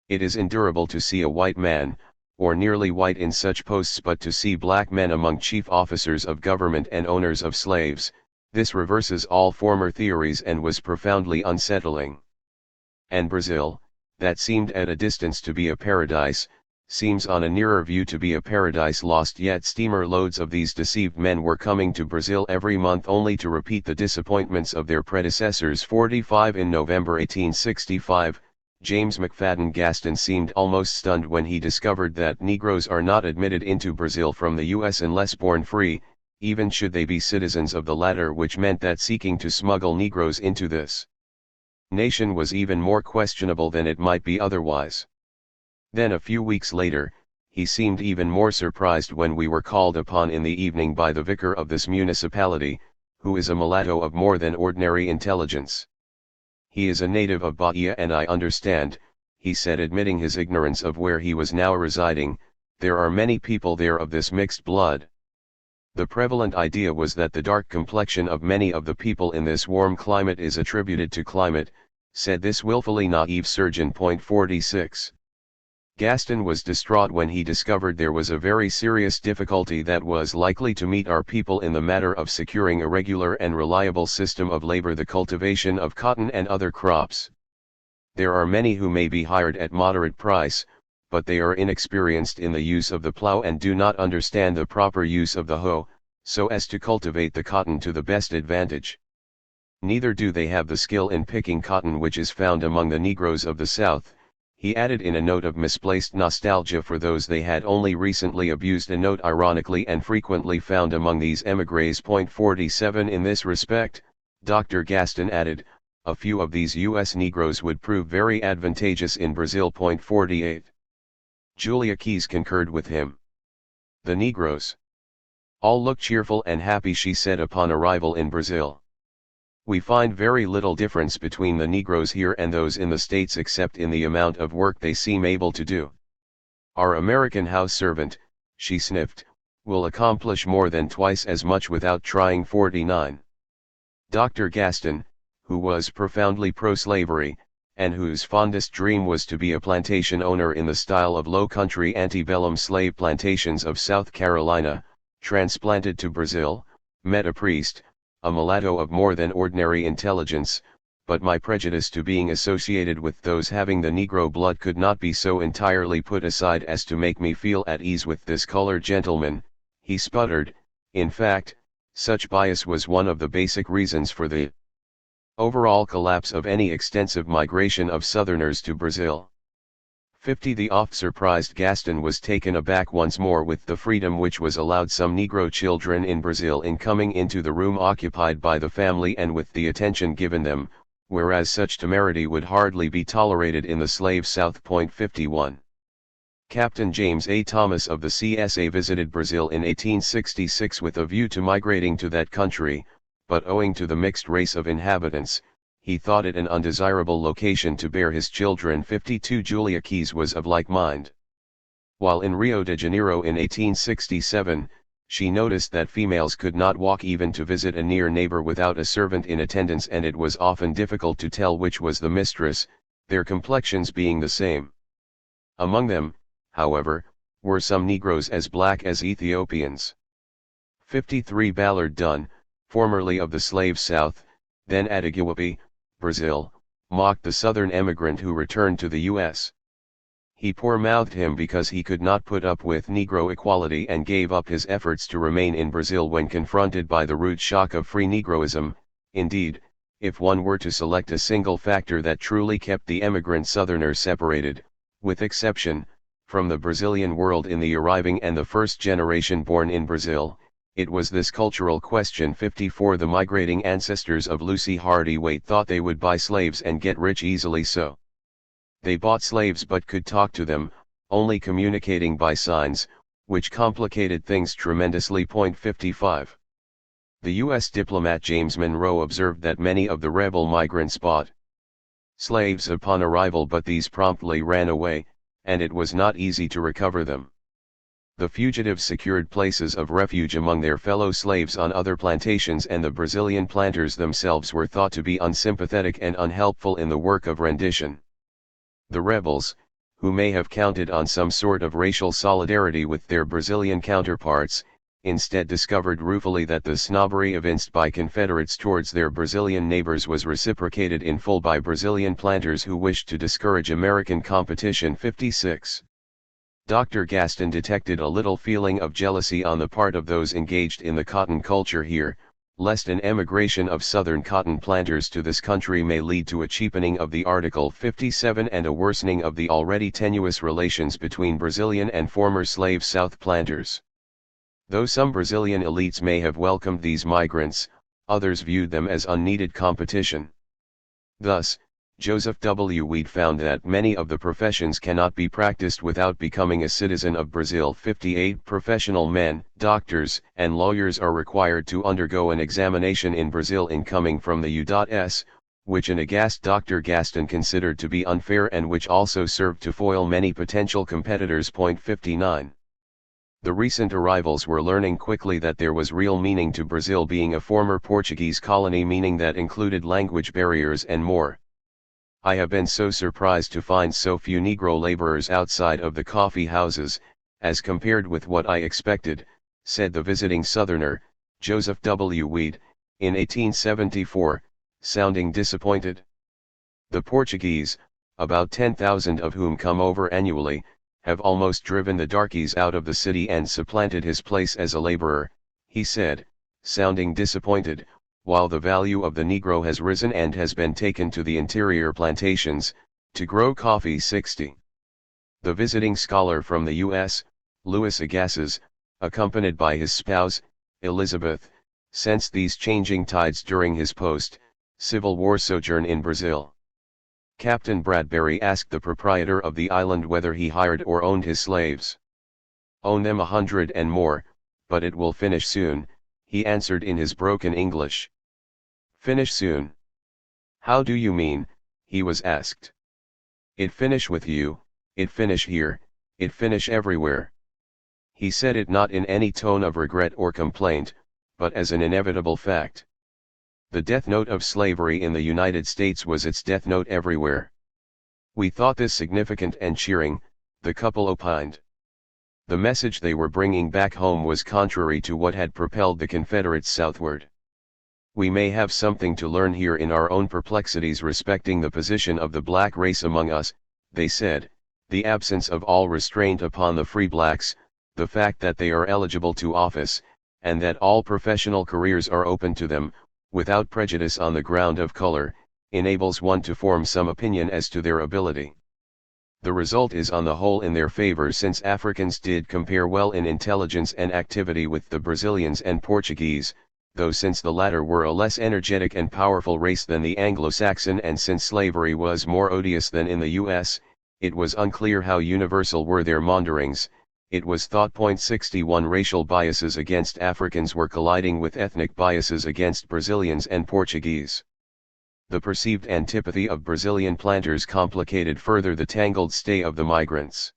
It is endurable to see a white man, or nearly white in such posts, but to see black men among chief officers of government and owners of slaves, this reverses all former theories and was profoundly unsettling. And Brazil, that seemed at a distance to be a paradise, seems on a nearer view to be a paradise lost. Yet steamer loads of these deceived men were coming to Brazil every month only to repeat the disappointments of their predecessors. 45. In November 1865, James McFadden Gaston seemed almost stunned when he discovered that Negroes are not admitted into Brazil from the U.S. unless born free, even should they be citizens of the latter, which meant that seeking to smuggle Negroes into this nation was even more questionable than it might be otherwise. Then a few weeks later, he seemed even more surprised when we were called upon in the evening by the vicar of this municipality, who is a mulatto of more than ordinary intelligence. He is a native of Bahia, and I understand, he said, admitting his ignorance of where he was now residing, there are many people there of this mixed blood. The prevalent idea was that the dark complexion of many of the people in this warm climate is attributed to climate, said this willfully naive surgeon. 46. Gaston was distraught when he discovered there was a very serious difficulty that was likely to meet our people in the matter of securing a regular and reliable system of labor, the cultivation of cotton and other crops. There are many who may be hired at moderate price, but they are inexperienced in the use of the plow and do not understand the proper use of the hoe, so as to cultivate the cotton to the best advantage. Neither do they have the skill in picking cotton which is found among the Negroes of the South, he added in a note of misplaced nostalgia for those they had only recently abused, a note ironically and frequently found among these émigrés. 47 In this respect, Dr. Gaston added, a few of these U.S. Negroes would prove very advantageous in Brazil. 48. Julia Keyes concurred with him. The Negroes all look cheerful and happy, she said upon arrival in Brazil. We find very little difference between the Negroes here and those in the States except in the amount of work they seem able to do. Our American house servant, she sniffed, will accomplish more than twice as much without trying. 49. Dr. Gaston, who was profoundly pro-slavery, and whose fondest dream was to be a plantation owner in the style of low-country antebellum slave plantations of South Carolina, transplanted to Brazil, met a priest, a mulatto of more than ordinary intelligence, but my prejudice to being associated with those having the Negro blood could not be so entirely put aside as to make me feel at ease with this colored gentleman, he sputtered. In fact, such bias was one of the basic reasons for the overall collapse of any extensive migration of Southerners to Brazil. 50. The oft-surprised Gaston was taken aback once more with the freedom which was allowed some Negro children in Brazil in coming into the room occupied by the family and with the attention given them, whereas such temerity would hardly be tolerated in the slave South. 51. Captain James A. Thomas of the CSA visited Brazil in 1866 with a view to migrating to that country, but owing to the mixed race of inhabitants, he thought it an undesirable location to bear his children. 52. Julia Keyes was of like mind. While in Rio de Janeiro in 1867, she noticed that females could not walk even to visit a near neighbor without a servant in attendance, and it was often difficult to tell which was the mistress, their complexions being the same. Among them, however, were some Negroes as black as Ethiopians. 53. Ballard Dunn, formerly of the slave South, then at Iguape, Brazil, mocked the Southern emigrant who returned to the U.S. He poor-mouthed him because he could not put up with Negro equality and gave up his efforts to remain in Brazil when confronted by the rude shock of free Negroism. Indeed, if one were to select a single factor that truly kept the emigrant Southerners separated, with exception, from the Brazilian world in the arriving and the first generation born in Brazil, it was this cultural question. 54. The migrating ancestors of Lucy Hardy Waite thought they would buy slaves and get rich easily, so they bought slaves but could talk to them, only communicating by signs, which complicated things tremendously. 55. The U.S. diplomat James Monroe observed that many of the rebel migrants bought slaves upon arrival, but these promptly ran away, and it was not easy to recover them. The fugitives secured places of refuge among their fellow slaves on other plantations, and the Brazilian planters themselves were thought to be unsympathetic and unhelpful in the work of rendition. The rebels, who may have counted on some sort of racial solidarity with their Brazilian counterparts, instead discovered ruefully that the snobbery evinced by Confederates towards their Brazilian neighbors was reciprocated in full by Brazilian planters who wished to discourage American competition. 56. Dr. Gaston detected a little feeling of jealousy on the part of those engaged in the cotton culture here, lest an emigration of Southern cotton planters to this country may lead to a cheapening of the Article 57 and a worsening of the already tenuous relations between Brazilian and former slave South planters. Though some Brazilian elites may have welcomed these migrants, others viewed them as unneeded competition. Thus, Joseph W. Weed found that many of the professions cannot be practiced without becoming a citizen of Brazil. 58. Professional men, doctors, and lawyers are required to undergo an examination in Brazil in coming from the U.S., which an aghast Dr. Gaston considered to be unfair and which also served to foil many potential competitors. 59. The recent arrivals were learning quickly that there was real meaning to Brazil being a former Portuguese colony, meaning that included language barriers and more. I have been so surprised to find so few Negro laborers outside of the coffee houses, as compared with what I expected, said the visiting Southerner, Joseph W. Weed, in 1874, sounding disappointed. The Portuguese, about 10,000 of whom come over annually, have almost driven the darkies out of the city and supplanted his place as a laborer, he said, sounding disappointed, while the value of the Negro has risen and has been taken to the interior plantations, to grow coffee 60. The visiting scholar from the U.S., Louis Agassiz, accompanied by his spouse, Elizabeth, sensed these changing tides during his post-Civil War sojourn in Brazil. Captain Bradbury asked the proprietor of the island whether he hired or owned his slaves. "Own them 100 and more, but it will finish soon," he answered in his broken English. "Finish soon? How do you mean?" he was asked. "It finish with you, it finish here, it finish everywhere." He said it not in any tone of regret or complaint, but as an inevitable fact. The death note of slavery in the United States was its death note everywhere. We thought this significant and cheering, the couple opined. The message they were bringing back home was contrary to what had propelled the Confederates southward. "We may have something to learn here in our own perplexities respecting the position of the black race among us," they said, "the absence of all restraint upon the free blacks, the fact that they are eligible to office, and that all professional careers are open to them, without prejudice on the ground of color, enables one to form some opinion as to their ability. The result is on the whole in their favor, since Africans did compare well in intelligence and activity with the Brazilians and Portuguese, though since the latter were a less energetic and powerful race than the Anglo-Saxon, and since slavery was more odious than in the U.S., it was unclear how universal were their maunderings. It was thought. 61 Racial biases against Africans were colliding with ethnic biases against Brazilians and Portuguese. The perceived antipathy of Brazilian planters complicated further the tangled stay of the migrants.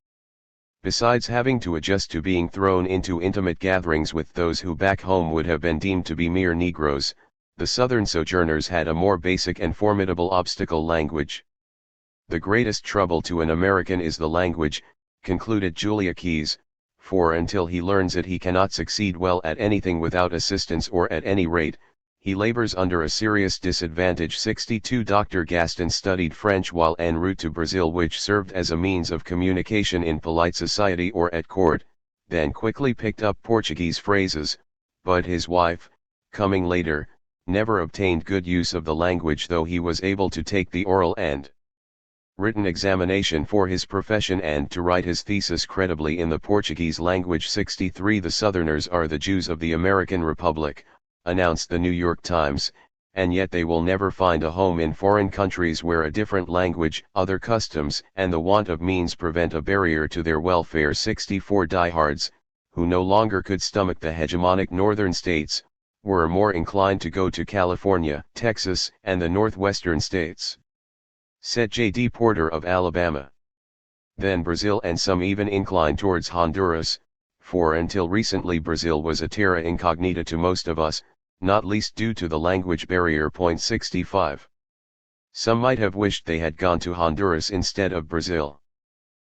Besides having to adjust to being thrown into intimate gatherings with those who back home would have been deemed to be mere Negroes, the Southern sojourners had a more basic and formidable obstacle: language. "The greatest trouble to an American is the language," concluded Julia Keyes, "for until he learns it he cannot succeed well at anything without assistance, or at any rate, he labors under a serious disadvantage." 62 Dr. Gaston studied French while en route to Brazil, which served as a means of communication in polite society or at court, then quickly picked up Portuguese phrases, but his wife, coming later, never obtained good use of the language, though he was able to take the oral and written examination for his profession and to write his thesis credibly in the Portuguese language. 63 The Southerners are the Jews of the American Republic, announced the New York Times, and yet they will never find a home in foreign countries where a different language, other customs, and the want of means prevent a barrier to their welfare. 64 Diehards, who no longer could stomach the hegemonic northern states, were more inclined to go to California, Texas, and the northwestern states, said J.D. Porter of Alabama. Then Brazil, and some even inclined towards Honduras, for until recently Brazil was a terra incognita to most of us, not least due to the language barrier. 65. Some might have wished they had gone to Honduras instead of Brazil.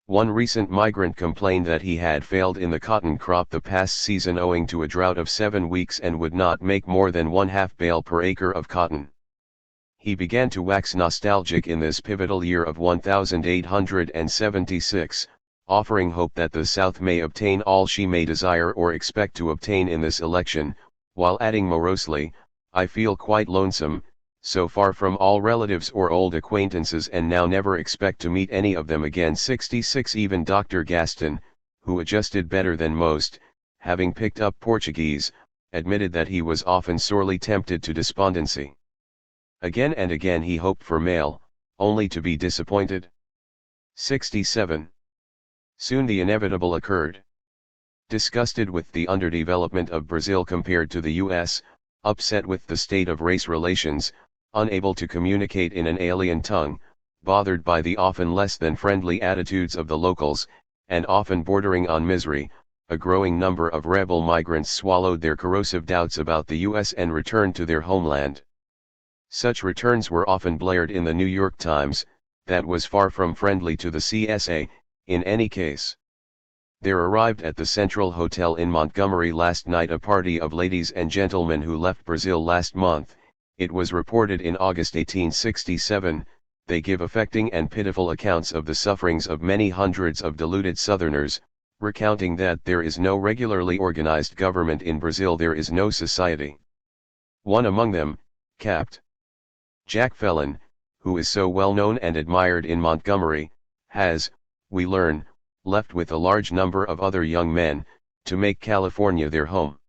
One recent migrant complained that he had failed in the cotton crop the past season owing to a drought of 7 weeks and would not make more than 1/2 bale per acre of cotton. He began to wax nostalgic in this pivotal year of 1876, offering hope that the South may obtain all she may desire or expect to obtain in this election, while adding morosely, "I feel quite lonesome, so far from all relatives or old acquaintances, and now never expect to meet any of them again." 66 Even Dr. Gaston, who adjusted better than most, having picked up Portuguese, admitted that he was often sorely tempted to despondency. Again and again he hoped for mail, only to be disappointed. 67. Soon the inevitable occurred. Disgusted with the underdevelopment of Brazil compared to the U.S., upset with the state of race relations, unable to communicate in an alien tongue, bothered by the often less than friendly attitudes of the locals, and often bordering on misery, a growing number of rebel migrants swallowed their corrosive doubts about the U.S. and returned to their homeland. Such returns were often blared in the New York Times, that was far from friendly to the CSA, in any case. There arrived at the Central Hotel in Montgomery last night a party of ladies and gentlemen who left Brazil last month, it was reported in August 1867, they give affecting and pitiful accounts of the sufferings of many hundreds of deluded Southerners, recounting that there is no regularly organized government in Brazil, there is no society. One among them, Capt. Jack Felon, who is so well known and admired in Montgomery, has, we learn, left with a large number of other young men, to make California their home.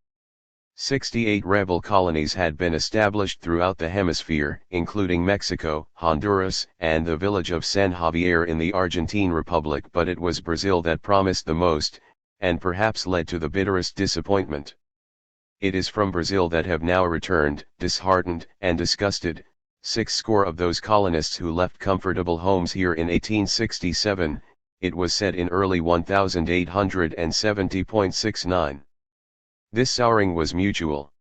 68 rebel colonies had been established throughout the hemisphere, including Mexico, Honduras, and the village of San Javier in the Argentine Republic, but it was Brazil that promised the most, and perhaps led to the bitterest disappointment. It is from Brazil that have now returned, disheartened and disgusted, 60 of those colonists who left comfortable homes here in 1867, it was said in early 1870.69. This souring was mutual.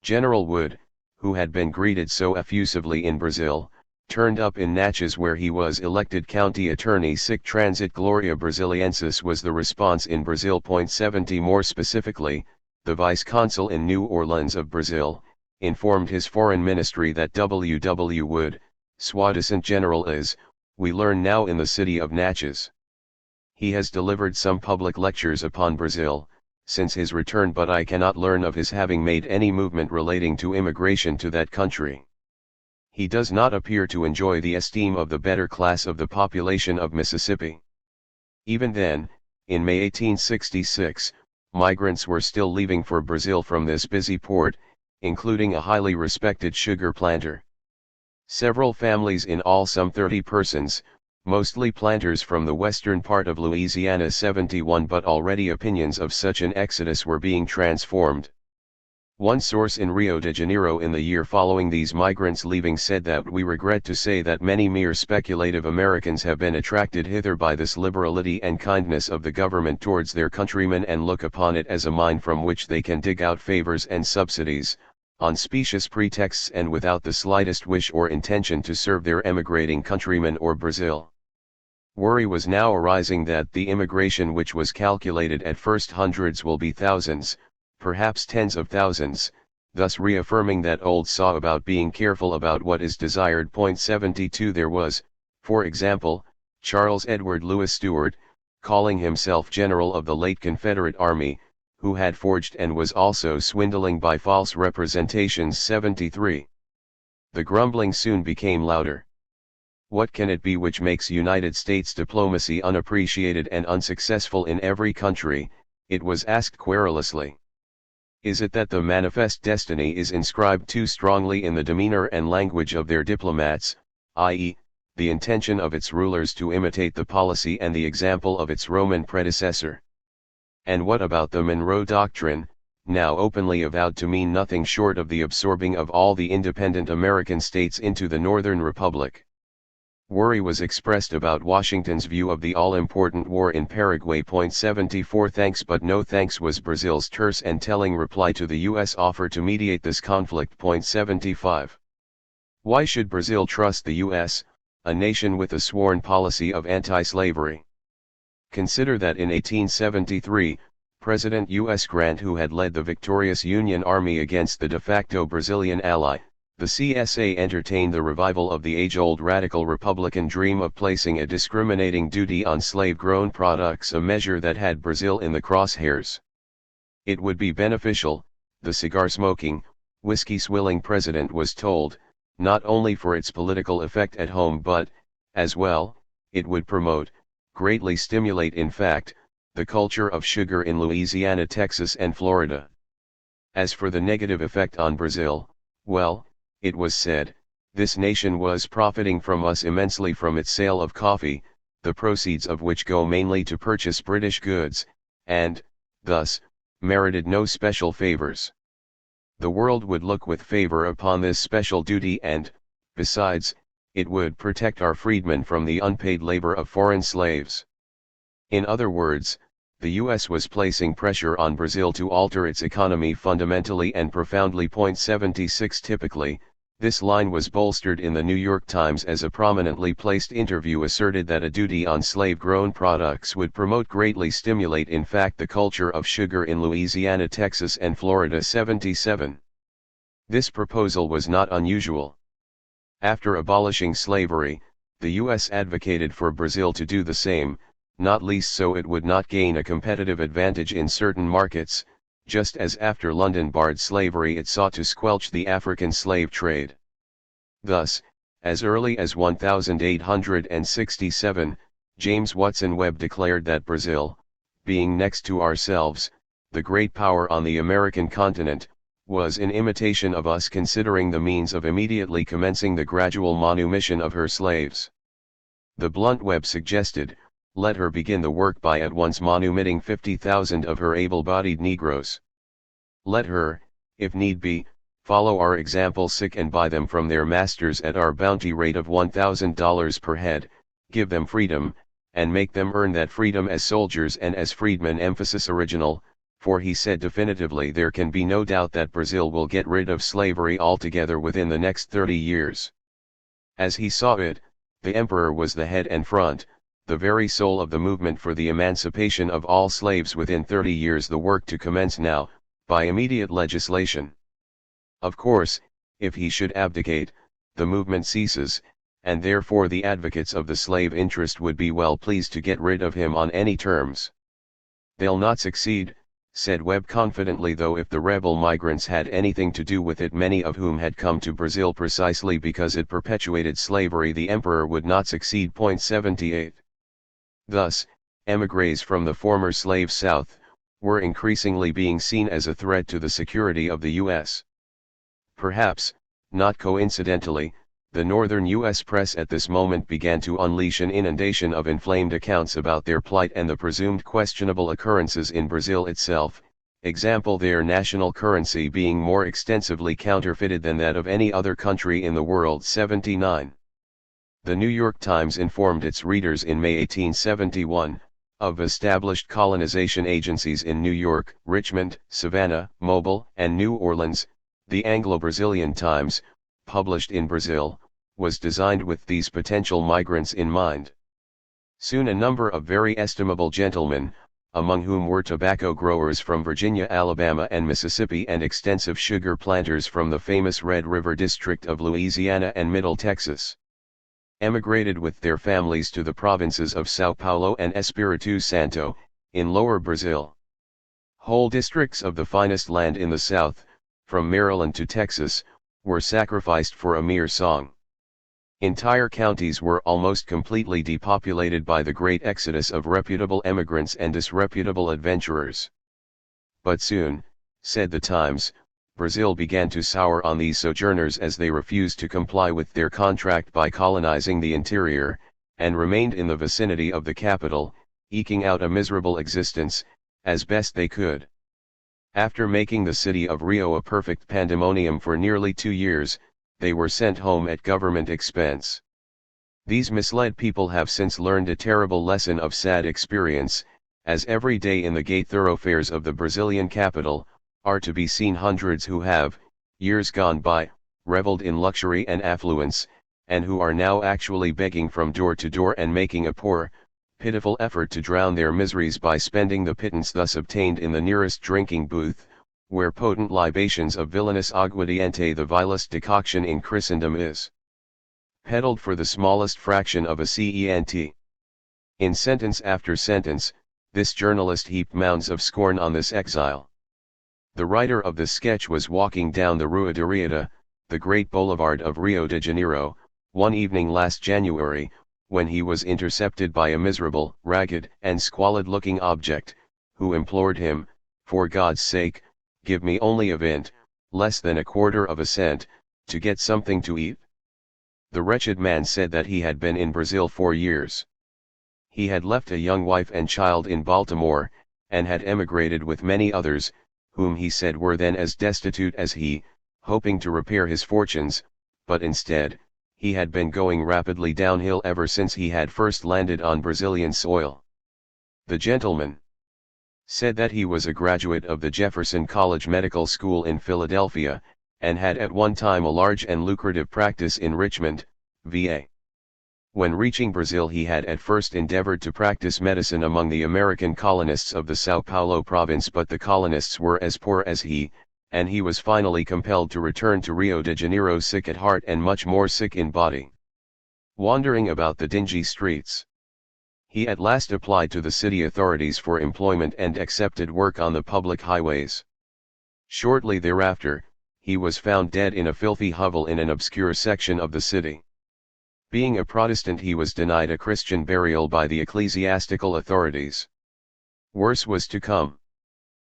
General Wood, who had been greeted so effusively in Brazil, turned up in Natchez where he was elected county attorney. Sic transit Gloria Brasiliensis was the response in Brazil. 70 More specifically, the vice-consul in New Orleans of Brazil, informed his foreign ministry that W. Wood, soi-disant general is, we learn now in the city of Natchez. He has delivered some public lectures upon Brazil, since his return, but I cannot learn of his having made any movement relating to immigration to that country. He does not appear to enjoy the esteem of the better class of the population of Mississippi. Even then, in May 1866, migrants were still leaving for Brazil from this busy port, including a highly respected sugar planter. Several families, in all some 30 persons, mostly planters from the western part of Louisiana. 71 But already opinions of such an exodus were being transformed. One source in Rio de Janeiro in the year following these migrants' leaving said that we regret to say that many mere speculative Americans have been attracted hither by this liberality and kindness of the government towards their countrymen, and look upon it as a mine from which they can dig out favors and subsidies, on specious pretexts and without the slightest wish or intention to serve their emigrating countrymen or Brazil. Worry was now arising that the immigration, which was calculated at first hundreds, will be thousands, perhaps tens of thousands, thus reaffirming that old saw about being careful about what is desired. 72 There was, for example, Charles Edward Lewis Stewart, calling himself general of the late Confederate Army, who had forged and was also swindling by false representations. 73. The grumbling soon became louder. What can it be which makes United States diplomacy unappreciated and unsuccessful in every country, it was asked querulously. Is it that the manifest destiny is inscribed too strongly in the demeanor and language of their diplomats, i.e., the intention of its rulers to imitate the policy and the example of its Roman predecessor? And what about the Monroe Doctrine, now openly avowed to mean nothing short of the absorbing of all the independent American states into the Northern Republic? Worry was expressed about Washington's view of the all-important war in Paraguay. 74 Thanks but no thanks was Brazil's terse and telling reply to the U.S. offer to mediate this conflict. 75. Why should Brazil trust the U.S., a nation with a sworn policy of anti-slavery? Consider that in 1873, President U.S. Grant, who had led the victorious Union Army against the de facto Brazilian ally, the CSA, entertained the revival of the age-old radical Republican dream of placing a discriminating duty on slave-grown products, a measure that had Brazil in the crosshairs. It would be beneficial, the cigar-smoking, whiskey-swilling president was told, not only for its political effect at home but, as well, it would promote, greatly stimulate in fact, the culture of sugar in Louisiana, Texas and Florida. As for the negative effect on Brazil, well, it was said, this nation was profiting from us immensely from its sale of coffee, the proceeds of which go mainly to purchase British goods, and, thus, merited no special favors. The world would look with favor upon this special duty and, besides, it would protect our freedmen from the unpaid labor of foreign slaves. In other words, the U.S. was placing pressure on Brazil to alter its economy fundamentally and profoundly. 76 Typically, This line was bolstered in the New York Times as a prominently placed interview asserted that a duty on slave-grown products would stimulate in fact the culture of sugar in Louisiana, Texas and Florida. 77. This proposal was not unusual. After abolishing slavery, the U.S. advocated for Brazil to do the same, not least so it would not gain a competitive advantage in certain markets, just as after London barred slavery it sought to squelch the African slave trade. Thus, as early as 1867, James Watson Webb declared that Brazil, being next to ourselves, the great power on the American continent, was in imitation of us considering the means of immediately commencing the gradual manumission of her slaves. The blunt Webb suggested, let her begin the work by at once manumitting 50,000 of her able-bodied Negroes. Let her, if need be, follow our example and buy them from their masters at our bounty rate of $1,000 per head, give them freedom, and make them earn that freedom as soldiers and as freedmen. Emphasis original, for he said definitively there can be no doubt that Brazil will get rid of slavery altogether within the next 30 years. As he saw it, the emperor was the head and front, the very soul of the movement for the emancipation of all slaves within 30 years, the work to commence now, by immediate legislation. Of course, if he should abdicate, the movement ceases, and therefore the advocates of the slave interest would be well pleased to get rid of him on any terms. They'll not succeed, said Webb confidently, though if the rebel migrants had anything to do with it, many of whom had come to Brazil precisely because it perpetuated slavery, the emperor would not succeed. 78. Thus, émigrés from the former slave South, were increasingly being seen as a threat to the security of the U.S. Perhaps, not coincidentally, the northern U.S. press at this moment began to unleash an inundation of inflamed accounts about their plight and the presumed questionable occurrences in Brazil itself, example their national currency being more extensively counterfeited than that of any other country in the world. 79. The New York Times informed its readers in May 1871, of established colonization agencies in New York, Richmond, Savannah, Mobile, and New Orleans. The Anglo-Brazilian Times, published in Brazil, was designed with these potential migrants in mind. Soon a number of very estimable gentlemen, among whom were tobacco growers from Virginia, Alabama and Mississippi, and extensive sugar planters from the famous Red River district of Louisiana and Middle Texas, emigrated with their families to the provinces of São Paulo and Espírito Santo, in Lower Brazil. Whole districts of the finest land in the South, from Maryland to Texas, were sacrificed for a mere song. Entire counties were almost completely depopulated by the great exodus of reputable emigrants and disreputable adventurers. But soon, said the Times, Brazil began to sour on these sojourners as they refused to comply with their contract by colonizing the interior, and remained in the vicinity of the capital, eking out a miserable existence, as best they could. After making the city of Rio a perfect pandemonium for nearly 2 years, they were sent home at government expense. These misled people have since learned a terrible lesson of sad experience, as every day in the gay thoroughfares of the Brazilian capital, are to be seen hundreds who have, years gone by, reveled in luxury and affluence, and who are now actually begging from door to door and making a poor, pitiful effort to drown their miseries by spending the pittance thus obtained in the nearest drinking booth, where potent libations of villainous aguardiente, the vilest decoction in Christendom, is peddled for the smallest fraction of a cent. In sentence after sentence, this journalist heaped mounds of scorn on this exile. The writer of this sketch was walking down the Rua Direita, the great boulevard of Rio de Janeiro, one evening last January, when he was intercepted by a miserable, ragged, and squalid-looking object, who implored him, for God's sake, give me only a vint, less than a quarter of a cent, to get something to eat. The wretched man said that he had been in Brazil 4 years. He had left a young wife and child in Baltimore, and had emigrated with many others, whom he said were then as destitute as he, hoping to repair his fortunes, but instead, he had been going rapidly downhill ever since he had first landed on Brazilian soil. The gentleman said that he was a graduate of the Jefferson College Medical School in Philadelphia, and had at one time a large and lucrative practice in Richmond, VA. When reaching Brazil, he had at first endeavored to practice medicine among the American colonists of the São Paulo province, but the colonists were as poor as he, and he was finally compelled to return to Rio de Janeiro sick at heart and much more sick in body. Wandering about the dingy streets, he at last applied to the city authorities for employment and accepted work on the public highways. Shortly thereafter, he was found dead in a filthy hovel in an obscure section of the city. Being a Protestant, he was denied a Christian burial by the ecclesiastical authorities. Worse was to come.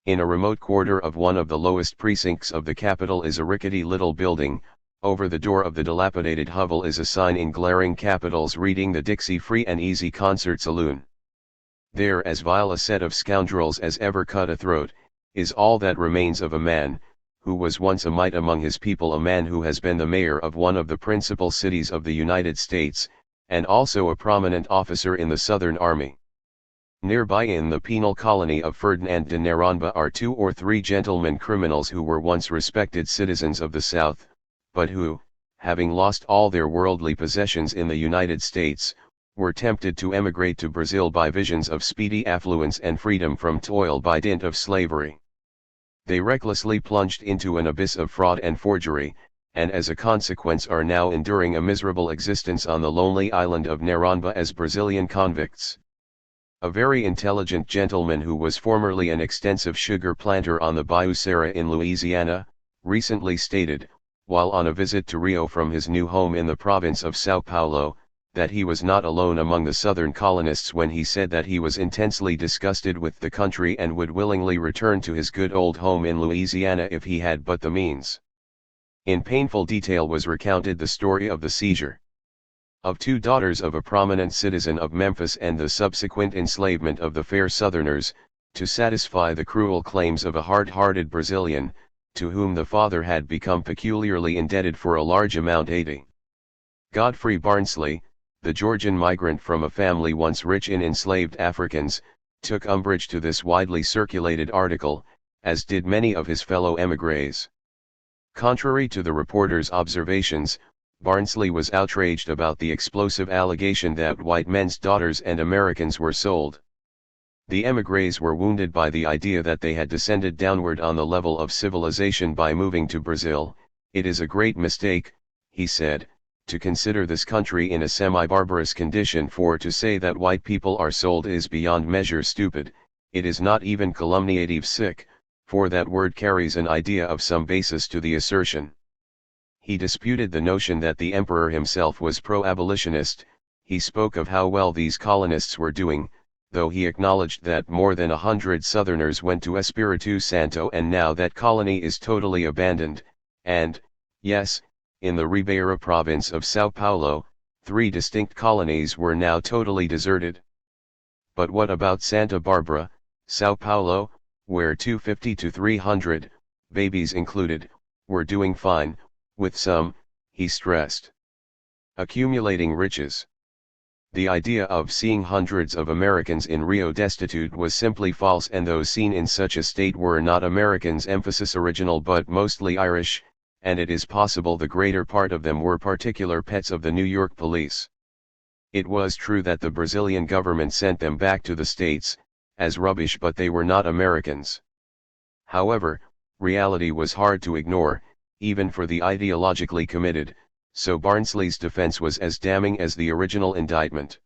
In a remote quarter of one of the lowest precincts of the capital is a rickety little building. Over the door of the dilapidated hovel is a sign in glaring capitals reading "The Dixie Free and Easy Concert Saloon." There, as vile a set of scoundrels as ever cut a throat, is all that remains of a man, who was once a mite among his people, a man who has been the mayor of one of the principal cities of the United States, and also a prominent officer in the Southern Army. Nearby in the penal colony of Ferdinand de Noronha are 2 or 3 gentlemen criminals who were once respected citizens of the South, but who, having lost all their worldly possessions in the United States, were tempted to emigrate to Brazil by visions of speedy affluence and freedom from toil by dint of slavery. They recklessly plunged into an abyss of fraud and forgery, and as a consequence are now enduring a miserable existence on the lonely island of Noronha as Brazilian convicts. A very intelligent gentleman who was formerly an extensive sugar planter on the Bayou Serra in Louisiana, recently stated, while on a visit to Rio from his new home in the province of São Paulo, that he was not alone among the southern colonists when he said that he was intensely disgusted with the country and would willingly return to his good old home in Louisiana if he had but the means. In painful detail was recounted the story of the seizure of 2 daughters of a prominent citizen of Memphis and the subsequent enslavement of the fair Southerners, to satisfy the cruel claims of a hard-hearted Brazilian, to whom the father had become peculiarly indebted for a large amount. 80. Godfrey Barnsley, the Georgian migrant from a family once rich in enslaved Africans, took umbrage to this widely circulated article, as did many of his fellow émigrés. Contrary to the reporter's observations, Barnsley was outraged about the explosive allegation that white men's daughters and Americans were sold. The émigrés were wounded by the idea that they had descended downward on the level of civilization by moving to Brazil. "It is a great mistake," he said, "to consider this country in a semi-barbarous condition, for to say that white people are sold is beyond measure stupid. It is not even calumniative sick, for that word carries an idea of some basis to the assertion." He disputed the notion that the emperor himself was pro-abolitionist. He spoke of how well these colonists were doing, though he acknowledged that more than 100 Southerners went to Espiritu Santo and now that colony is totally abandoned, and, yes, in the Ribeira province of São Paulo, 3 distinct colonies were now totally deserted. But what about Santa Barbara, São Paulo, where 250 to 300, babies included, were doing fine, with some, he stressed, accumulating riches. The idea of seeing hundreds of Americans in Rio destitute was simply false, and those seen in such a state were not Americans, emphasis original, but mostly Irish, and it is possible the greater part of them were particular pets of the New York police. It was true that the Brazilian government sent them back to the States, as rubbish, but they were not Americans. However, reality was hard to ignore, even for the ideologically committed, so Barnsley's defense was as damning as the original indictment.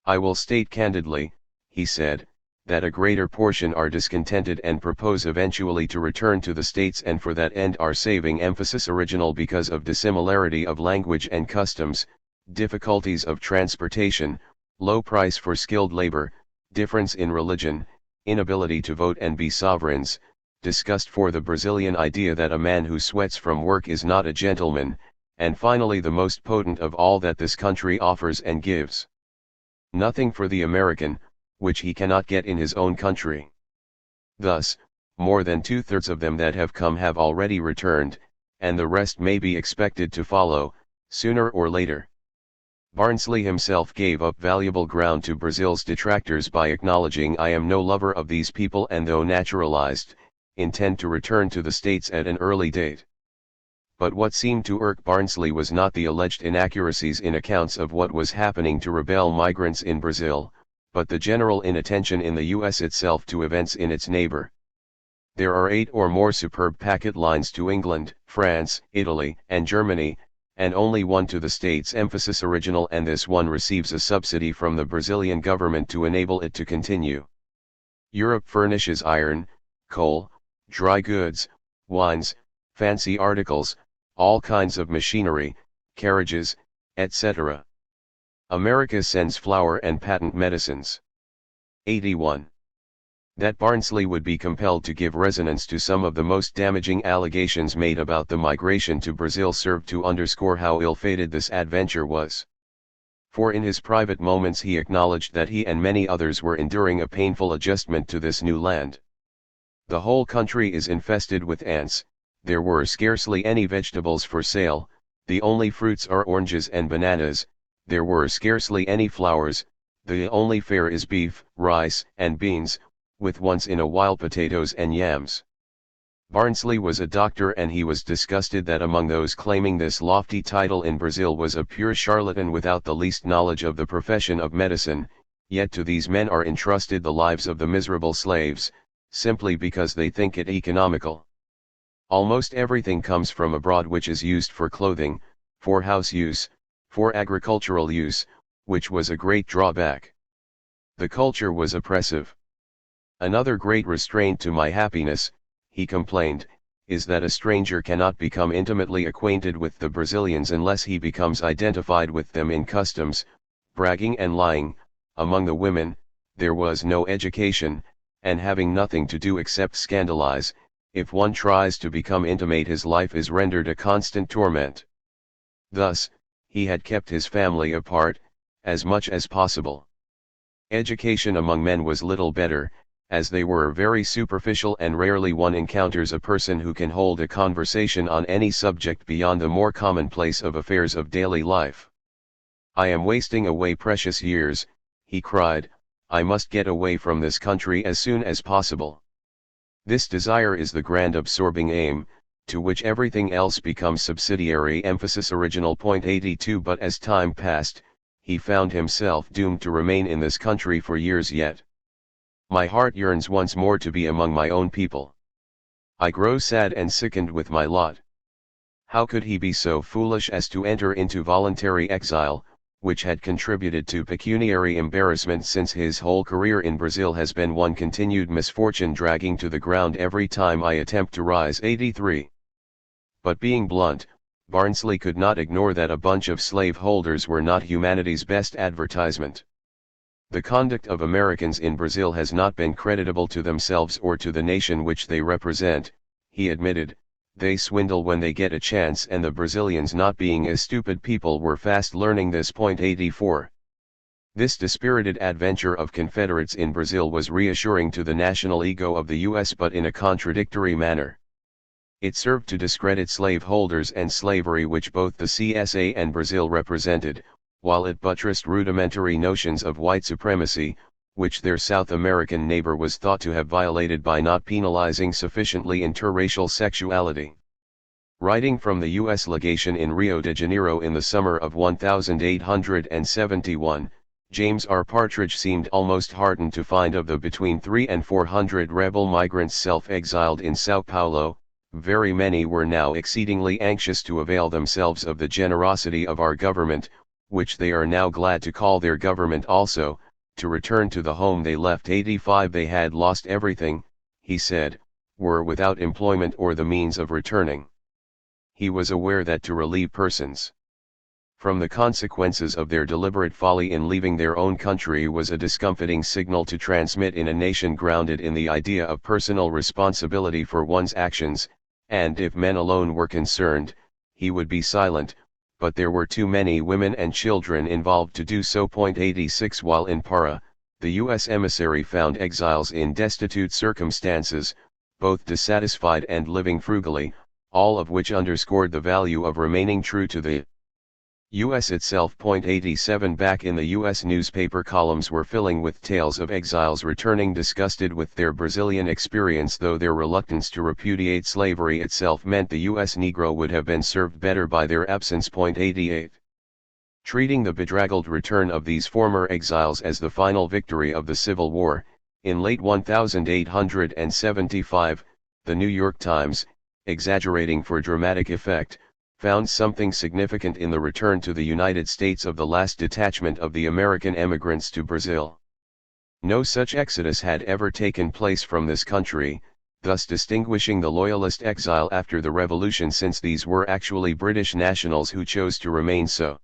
"I will state candidly," he said, "that a greater portion are discontented and propose eventually to return to the States, and for that end are saving, emphasis original, because of dissimilarity of language and customs, difficulties of transportation, low price for skilled labor, difference in religion, inability to vote and be sovereigns, disgust for the Brazilian idea that a man who sweats from work is not a gentleman, and finally the most potent of all, that this country offers and gives nothing for the American, which he cannot get in his own country." Thus, more than 2/3 of them that have come have already returned, and the rest may be expected to follow, sooner or later. Barnsley himself gave up valuable ground to Brazil's detractors by acknowledging, "I am no lover of these people, and though naturalized, intend to return to the States at an early date." But what seemed to irk Barnsley was not the alleged inaccuracies in accounts of what was happening to rebel migrants in Brazil, but the general inattention in the US itself to events in its neighbor. There are 8 or more superb packet lines to England, France, Italy, and Germany, and only one to the States. Emphasis original, and this one receives a subsidy from the Brazilian government to enable it to continue. Europe furnishes iron, coal, dry goods, wines, fancy articles, all kinds of machinery, carriages, etc. America sends flour and patent medicines. 81. That Barnsley would be compelled to give resonance to some of the most damaging allegations made about the migration to Brazil served to underscore how ill-fated this adventure was. For in his private moments he acknowledged that he and many others were enduring a painful adjustment to this new land. The whole country is infested with ants, there were scarcely any vegetables for sale, the only fruits are oranges and bananas, there were scarcely any flowers, the only fare is beef, rice, and beans, with once in a while potatoes and yams. Barnsley was a doctor, and he was disgusted that among those claiming this lofty title in Brazil was a pure charlatan without the least knowledge of the profession of medicine, yet to these men are entrusted the lives of the miserable slaves, simply because they think it economical. Almost everything comes from abroad which is used for clothing, for house use, for agricultural use, which was a great drawback. The culture was oppressive. Another great restraint to my happiness, he complained, is that a stranger cannot become intimately acquainted with the Brazilians unless he becomes identified with them in customs, bragging and lying. Among the women, there was no education, and having nothing to do except scandalize, if one tries to become intimate his life is rendered a constant torment. Thus, he had kept his family apart, as much as possible. Education among men was little better, as they were very superficial, and rarely one encounters a person who can hold a conversation on any subject beyond the more commonplace of affairs of daily life. "I am wasting away precious years," he cried, "I must get away from this country as soon as possible." This desire is the grand absorbing aim, to which everything else becomes subsidiary. Emphasis original. 82. But as time passed, he found himself doomed to remain in this country for years yet. "My heart yearns once more to be among my own people. I grow sad and sickened with my lot." How could he be so foolish as to enter into voluntary exile, which had contributed to pecuniary embarrassment, since his whole career in Brazil has been one continued misfortune, dragging to the ground every time I attempt to rise. 83. But being blunt, Barnsley could not ignore that a bunch of slave holders were not humanity's best advertisement. The conduct of Americans in Brazil has not been creditable to themselves or to the nation which they represent, he admitted. They swindle when they get a chance, and the Brazilians, not being a stupid people, were fast learning this. 84. This dispirited adventure of Confederates in Brazil was reassuring to the national ego of the US, but in a contradictory manner. It served to discredit slaveholders and slavery, which both the CSA and Brazil represented, while it buttressed rudimentary notions of white supremacy, which their South American neighbor was thought to have violated by not penalizing sufficiently interracial sexuality. Writing from the U.S. legation in Rio de Janeiro in the summer of 1871, James R. Partridge seemed almost heartened to find of the between 300 and 400 rebel migrants self-exiled in Sao Paulo, very many were now exceedingly anxious to avail themselves of the generosity of our government, which they are now glad to call their government also, to return to the home they left. 85. They had lost everything, he said, were without employment or the means of returning. He was aware that to relieve persons from the consequences of their deliberate folly in leaving their own country was a discomfiting signal to transmit in a nation grounded in the idea of personal responsibility for one's actions, and if men alone were concerned, he would be silent, but there were too many women and children involved to do so. 86. While in Para, the U.S. emissary found exiles in destitute circumstances, both dissatisfied and living frugally, all of which underscored the value of remaining true to the U.S. itself. 87 Back in the U.S. newspaper columns were filling with tales of exiles returning disgusted with their Brazilian experience, though their reluctance to repudiate slavery itself meant the U.S. Negro would have been served better by their absence. 88 Treating the bedraggled return of these former exiles as the final victory of the Civil War, in late 1875, the New York Times, exaggerating for dramatic effect, found something significant in the return to the United States of the last detachment of the American emigrants to Brazil. No such exodus had ever taken place from this country, thus distinguishing the Loyalist exile after the Revolution, since these were actually British nationals who chose to remain so.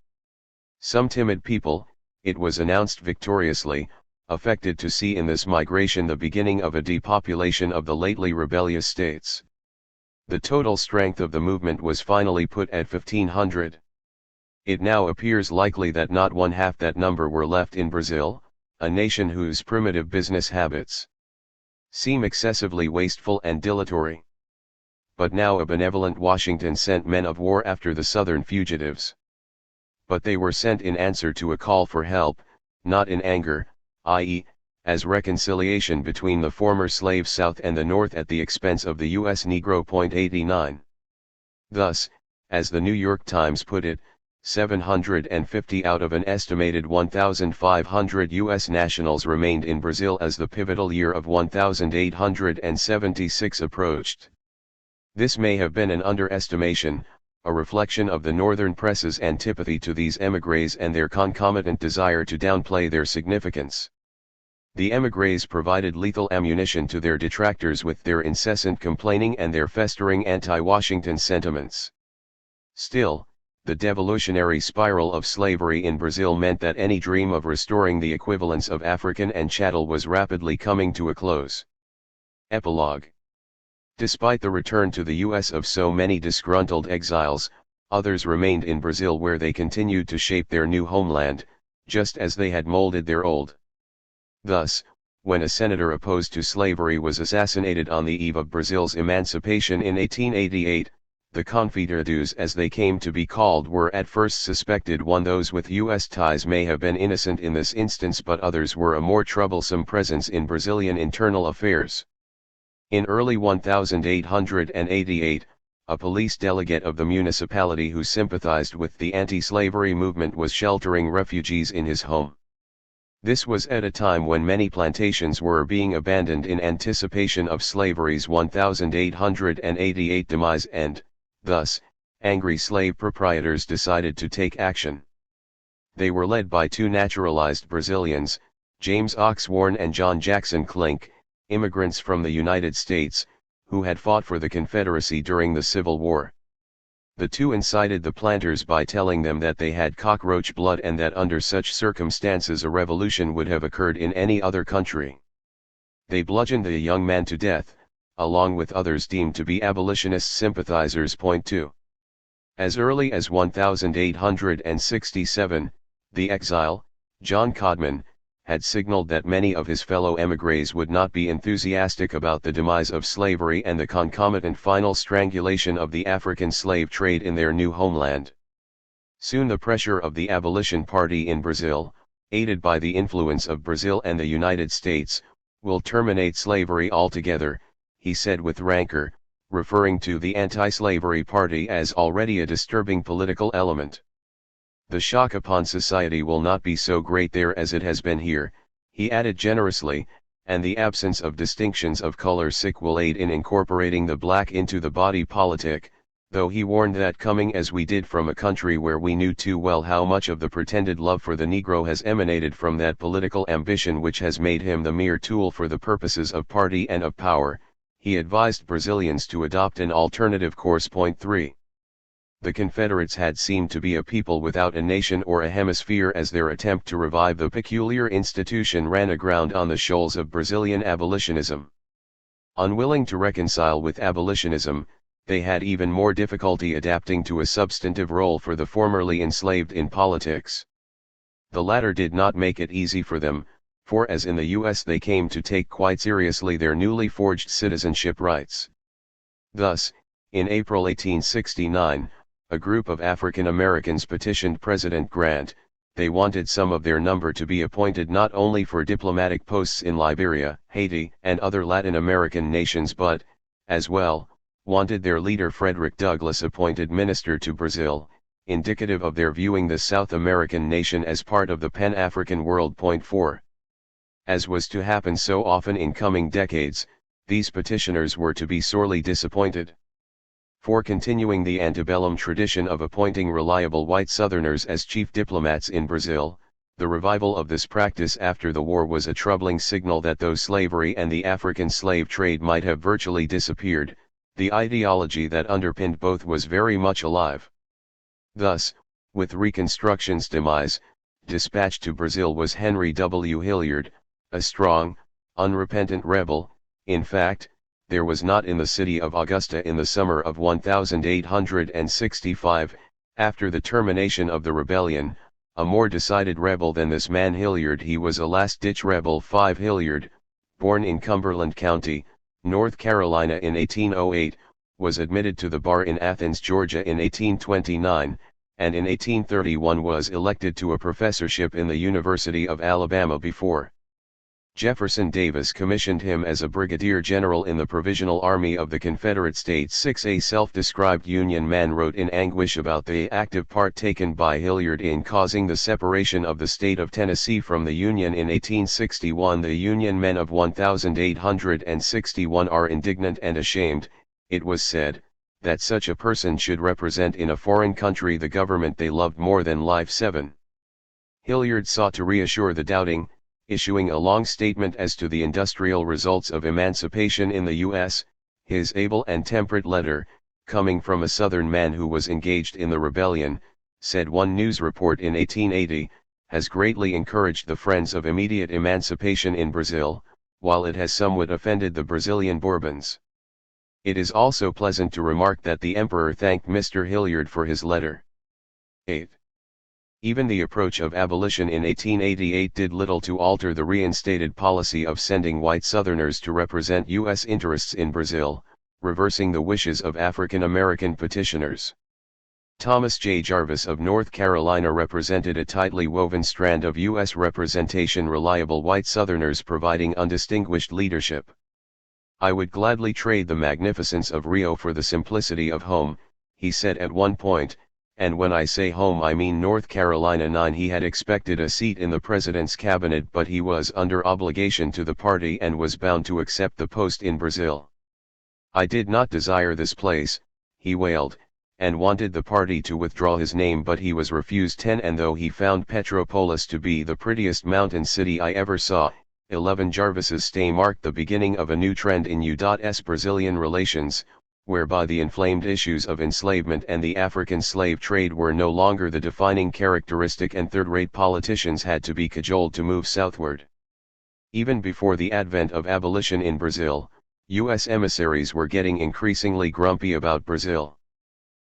Some timid people, it was announced victoriously, affected to see in this migration the beginning of a depopulation of the lately rebellious states. The total strength of the movement was finally put at 1,500. It now appears likely that not one half that number were left in Brazil, a nation whose primitive business habits seem excessively wasteful and dilatory. But now a benevolent Washington sent men of war after the Southern fugitives. But they were sent in answer to a call for help, not in anger, i.e., as reconciliation between the former slave South and the North at the expense of the U.S. Negro. 89 Thus, as the New York Times put it, 750 out of an estimated 1,500 U.S. nationals remained in Brazil as the pivotal year of 1876 approached. This may have been an underestimation, a reflection of the Northern press's antipathy to these émigrés and their concomitant desire to downplay their significance. The émigrés provided lethal ammunition to their detractors with their incessant complaining and their festering anti-Washington sentiments. Still, the devolutionary spiral of slavery in Brazil meant that any dream of restoring the equivalence of African and chattel was rapidly coming to a close. Epilogue. Despite the return to the U.S. of so many disgruntled exiles, others remained in Brazil, where they continued to shape their new homeland, just as they had molded their old. Thus, when a senator opposed to slavery was assassinated on the eve of Brazil's emancipation in 1888, the confederados, as they came to be called, were at first suspected. Those with U.S. ties may have been innocent in this instance, but others were a more troublesome presence in Brazilian internal affairs. In early 1888, a police delegate of the municipality who sympathized with the anti-slavery movement was sheltering refugees in his home. This was at a time when many plantations were being abandoned in anticipation of slavery's 1888 demise, and, thus, angry slave proprietors decided to take action. They were led by two naturalized Brazilians, James Oxworn and John Jackson Clink, immigrants from the United States, who had fought for the Confederacy during the Civil War. The two incited the planters by telling them that they had cockroach blood and that under such circumstances a revolution would have occurred in any other country. They bludgeoned the young man to death, along with others deemed to be abolitionist sympathizers. 2. As early as 1867, the exile, John Codman, had signaled that many of his fellow émigrés would not be enthusiastic about the demise of slavery and the concomitant final strangulation of the African slave trade in their new homeland. Soon the pressure of the abolition party in Brazil, aided by the influence of Brazil and the United States, will terminate slavery altogether, he said with rancor, referring to the anti-slavery party as already a disturbing political element. The shock upon society will not be so great there as it has been here, he added generously, and the absence of distinctions of color will aid in incorporating the black into the body politic, though he warned that coming as we did from a country where we knew too well how much of the pretended love for the Negro has emanated from that political ambition which has made him the mere tool for the purposes of party and of power, he advised Brazilians to adopt an alternative course. 3. The Confederates had seemed to be a people without a nation or a hemisphere, as their attempt to revive the peculiar institution ran aground on the shoals of Brazilian abolitionism. Unwilling to reconcile with abolitionism, they had even more difficulty adapting to a substantive role for the formerly enslaved in politics. The latter did not make it easy for them, for as in the U.S. they came to take quite seriously their newly forged citizenship rights. Thus, in April 1869, a group of African Americans petitioned President Grant. They wanted some of their number to be appointed not only for diplomatic posts in Liberia, Haiti, and other Latin American nations but, as well, wanted their leader Frederick Douglass appointed minister to Brazil, indicative of their viewing the South American nation as part of the Pan-African world. Point 4. As was to happen so often in coming decades, these petitioners were to be sorely disappointed. For continuing the antebellum tradition of appointing reliable white Southerners as chief diplomats in Brazil, the revival of this practice after the war was a troubling signal that though slavery and the African slave trade might have virtually disappeared, the ideology that underpinned both was very much alive. Thus, with Reconstruction's demise, dispatched to Brazil was Henry W. Hilliard, a strong, unrepentant rebel. In fact, there was not in the city of Augusta in the summer of 1865, after the termination of the rebellion, a more decided rebel than this man Hilliard. He was a last-ditch rebel. 5. Hilliard, born in Cumberland County, North Carolina in 1808, was admitted to the bar in Athens, Georgia in 1829, and in 1831 was elected to a professorship in the University of Alabama before Jefferson Davis commissioned him as a brigadier general in the Provisional Army of the Confederate States. 6. A self-described Union man wrote in anguish about the active part taken by Hilliard in causing the separation of the state of Tennessee from the Union in 1861. The Union men of 1861 are indignant and ashamed, it was said, that such a person should represent in a foreign country the government they loved more than life. 7. Hilliard sought to reassure the doubting, issuing a long statement as to the industrial results of emancipation in the U.S., his able and temperate letter, coming from a Southern man who was engaged in the rebellion, said one news report in 1880, has greatly encouraged the friends of immediate emancipation in Brazil, while it has somewhat offended the Brazilian Bourbons. It is also pleasant to remark that the Emperor thanked Mr. Hilliard for his letter. 8. Even the approach of abolition in 1888 did little to alter the reinstated policy of sending white Southerners to represent U.S. interests in Brazil, reversing the wishes of African American petitioners. Thomas J. Jarvis of North Carolina represented a tightly woven strand of U.S. representation, reliable white Southerners providing undistinguished leadership. "I would gladly trade the magnificence of Rio for the simplicity of home," he said at one point. And when I say home I mean North Carolina. 9. He had expected a seat in the president's cabinet, but he was under obligation to the party and was bound to accept the post in Brazil. "I did not desire this place," he wailed, and wanted the party to withdraw his name, but he was refused. 10. And though he found Petropolis to be the prettiest mountain city I ever saw, 11. Jarvis's stay marked the beginning of a new trend in U.S. Brazilian relations, whereby the inflamed issues of enslavement and the African slave trade were no longer the defining characteristic, and third-rate politicians had to be cajoled to move southward. Even before the advent of abolition in Brazil, U.S. emissaries were getting increasingly grumpy about Brazil.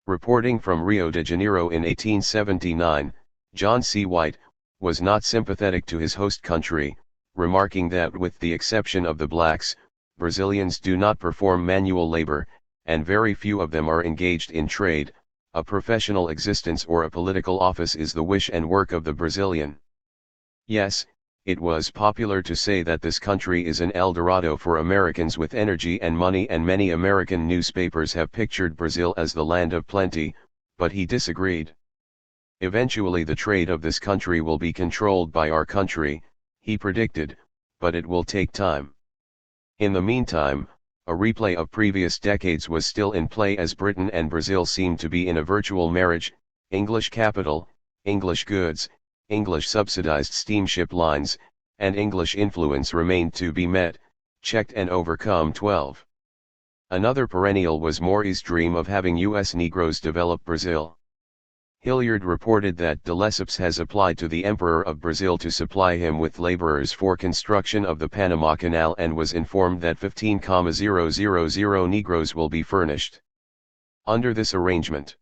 Reporting from Rio de Janeiro in 1879, John C. White was not sympathetic to his host country, remarking that with the exception of the blacks, Brazilians do not perform manual labor, and very few of them are engaged in trade. A professional existence or a political office is the wish and work of the Brazilian. Yes, it was popular to say that this country is an El Dorado for Americans with energy and money, and many American newspapers have pictured Brazil as the land of plenty, but he disagreed. "Eventually the trade of this country will be controlled by our country," he predicted, "but it will take time." In the meantime, a replay of previous decades was still in play, as Britain and Brazil seemed to be in a virtual marriage. English capital, English goods, English subsidized steamship lines, and English influence remained to be met, checked and overcome. 12. Another perennial was Maury's dream of having U.S. Negroes develop Brazil. Hilliard reported that de Lesseps has applied to the Emperor of Brazil to supply him with laborers for construction of the Panama Canal, and was informed that 15,000 Negroes will be furnished. Under this arrangement,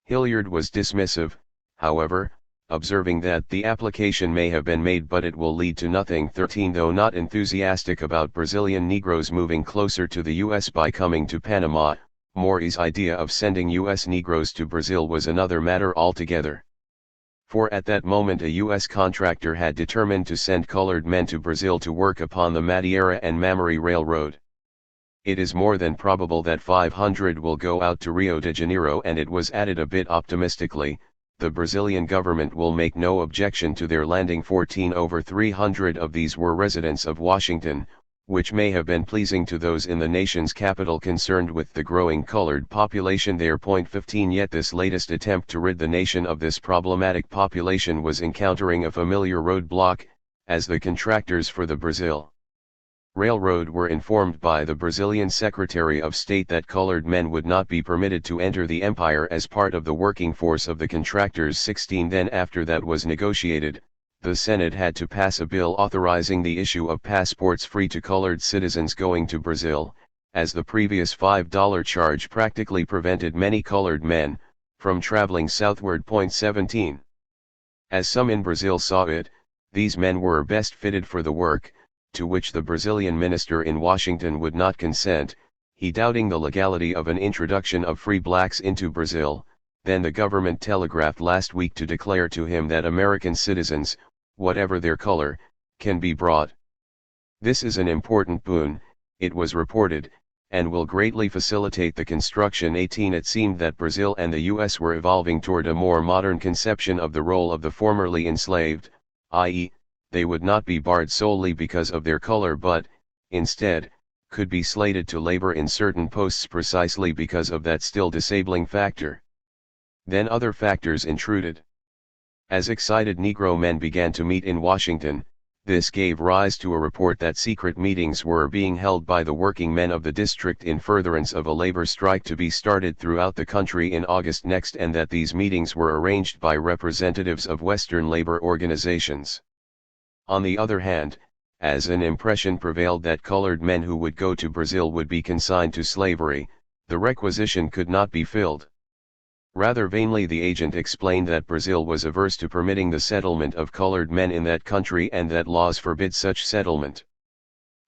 Hilliard was dismissive, however, observing that the application may have been made but it will lead to nothing. 13. Though not enthusiastic about Brazilian Negroes moving closer to the U.S. by coming to Panama, Maury's idea of sending U.S. Negroes to Brazil was another matter altogether. For at that moment a U.S. contractor had determined to send colored men to Brazil to work upon the Madeira and Mamori Railroad. It is more than probable that 500 will go out to Rio de Janeiro, and it was added a bit optimistically, the Brazilian government will make no objection to their landing 14 over 300 of these were residents of Washington, which may have been pleasing to those in the nation's capital concerned with the growing colored population there. 15 Yet this latest attempt to rid the nation of this problematic population was encountering a familiar roadblock, as the contractors for the Brazil Railroad were informed by the Brazilian Secretary of State that colored men would not be permitted to enter the empire as part of the working force of the contractors. 16 Then after that was negotiated, the Senate had to pass a bill authorizing the issue of passports free to colored citizens going to Brazil, as the previous $5 charge practically prevented many colored men from traveling southward. 17 As some in Brazil saw it, these men were best fitted for the work, to which the Brazilian minister in Washington would not consent, he doubting the legality of an introduction of free blacks into Brazil. Then the government telegraphed last week to declare to him that American citizens, whatever their color, can be brought. This is an important boon, it was reported, and will greatly facilitate the construction. 18 It seemed that Brazil and the US were evolving toward a more modern conception of the role of the formerly enslaved, i.e., they would not be barred solely because of their color but, instead, could be slated to labor in certain posts precisely because of that still disabling factor. Then other factors intruded. As excited Negro men began to meet in Washington, this gave rise to a report that secret meetings were being held by the working men of the district in furtherance of a labor strike to be started throughout the country in August next, and that these meetings were arranged by representatives of Western labor organizations. On the other hand, as an impression prevailed that colored men who would go to Brazil would be consigned to slavery, the requisition could not be filled. Rather vainly the agent explained that Brazil was averse to permitting the settlement of colored men in that country and that laws forbid such settlement.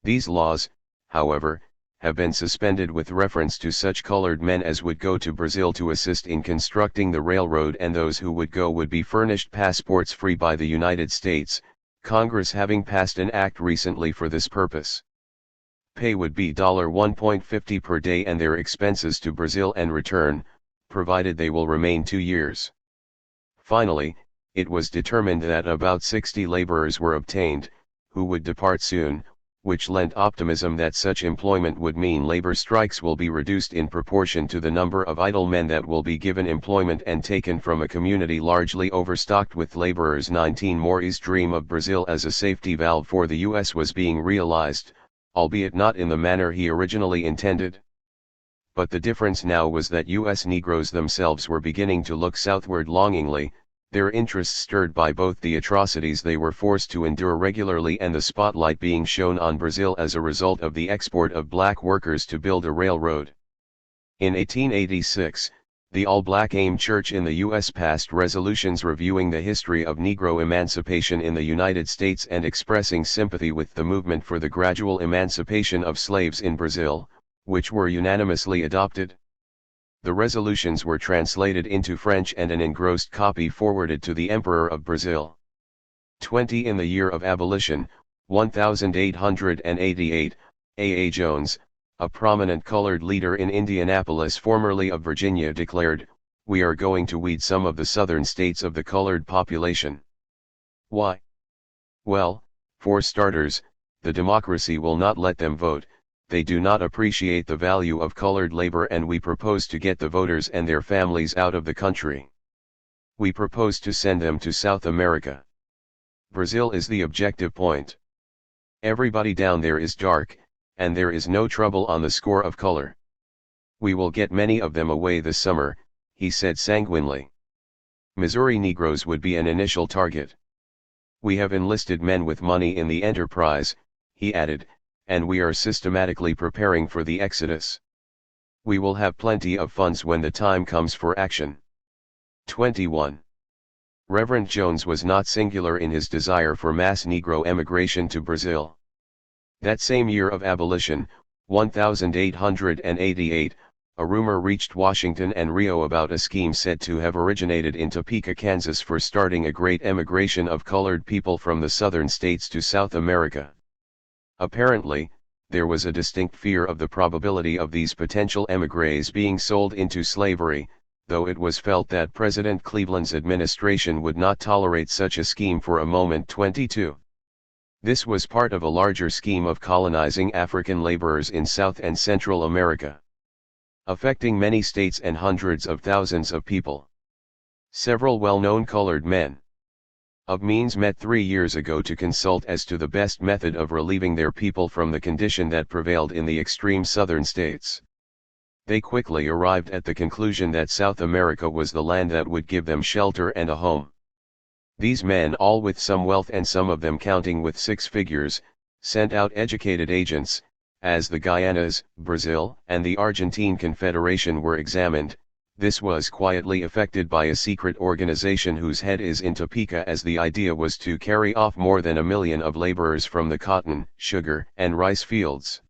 These laws, however, have been suspended with reference to such colored men as would go to Brazil to assist in constructing the railroad, and those who would go would be furnished passports free by the United States, Congress having passed an act recently for this purpose. Pay would be $1.50 per day and their expenses to Brazil and return, provided they will remain 2 years. Finally, it was determined that about 60 laborers were obtained, who would depart soon, which lent optimism that such employment would mean labor strikes will be reduced in proportion to the number of idle men that will be given employment and taken from a community largely overstocked with laborers. 19 Maury's dream of Brazil as a safety valve for the U.S. was being realized, albeit not in the manner he originally intended. But the difference now was that U.S. Negroes themselves were beginning to look southward longingly, their interest stirred by both the atrocities they were forced to endure regularly and the spotlight being shown on Brazil as a result of the export of black workers to build a railroad. In 1886, the all-black AIM Church in the U.S. passed resolutions reviewing the history of Negro emancipation in the United States and expressing sympathy with the movement for the gradual emancipation of slaves in Brazil, which were unanimously adopted. The resolutions were translated into French and an engrossed copy forwarded to the Emperor of Brazil. 20 In the year of abolition, 1888, A. Jones, a prominent colored leader in Indianapolis formerly of Virginia, declared, "We are going to weed some of the southern states of the colored population." Why? Well, for starters, the democracy will not let them vote. They do not appreciate the value of colored labor, and we propose to get the voters and their families out of the country. We propose to send them to South America. Brazil is the objective point. Everybody down there is dark, and there is no trouble on the score of color. We will get many of them away this summer, he said sanguinely. Missouri Negroes would be an initial target. We have enlisted men with money in the enterprise, he added, and we are systematically preparing for the exodus. We will have plenty of funds when the time comes for action. 21. Reverend Jones was not singular in his desire for mass Negro emigration to Brazil. That same year of abolition, 1888, a rumor reached Washington and Rio about a scheme said to have originated in Topeka, Kansas for starting a great emigration of colored people from the southern states to South America. Apparently, there was a distinct fear of the probability of these potential émigrés being sold into slavery, though it was felt that President Cleveland's administration would not tolerate such a scheme for a moment. 22. This was part of a larger scheme of colonizing African laborers in South and Central America, affecting many states and hundreds of thousands of people. Several well-known colored men of means met 3 years ago to consult as to the best method of relieving their people from the condition that prevailed in the extreme southern states. They quickly arrived at the conclusion that South America was the land that would give them shelter and a home. These men, all with some wealth and some of them counting with 6 figures, sent out educated agents, as the Guyanas, Brazil, and the Argentine Confederation were examined. This was quietly effected by a secret organization whose head is in Topeka, as the idea was to carry off more than 1 million of laborers from the cotton, sugar, and rice fields.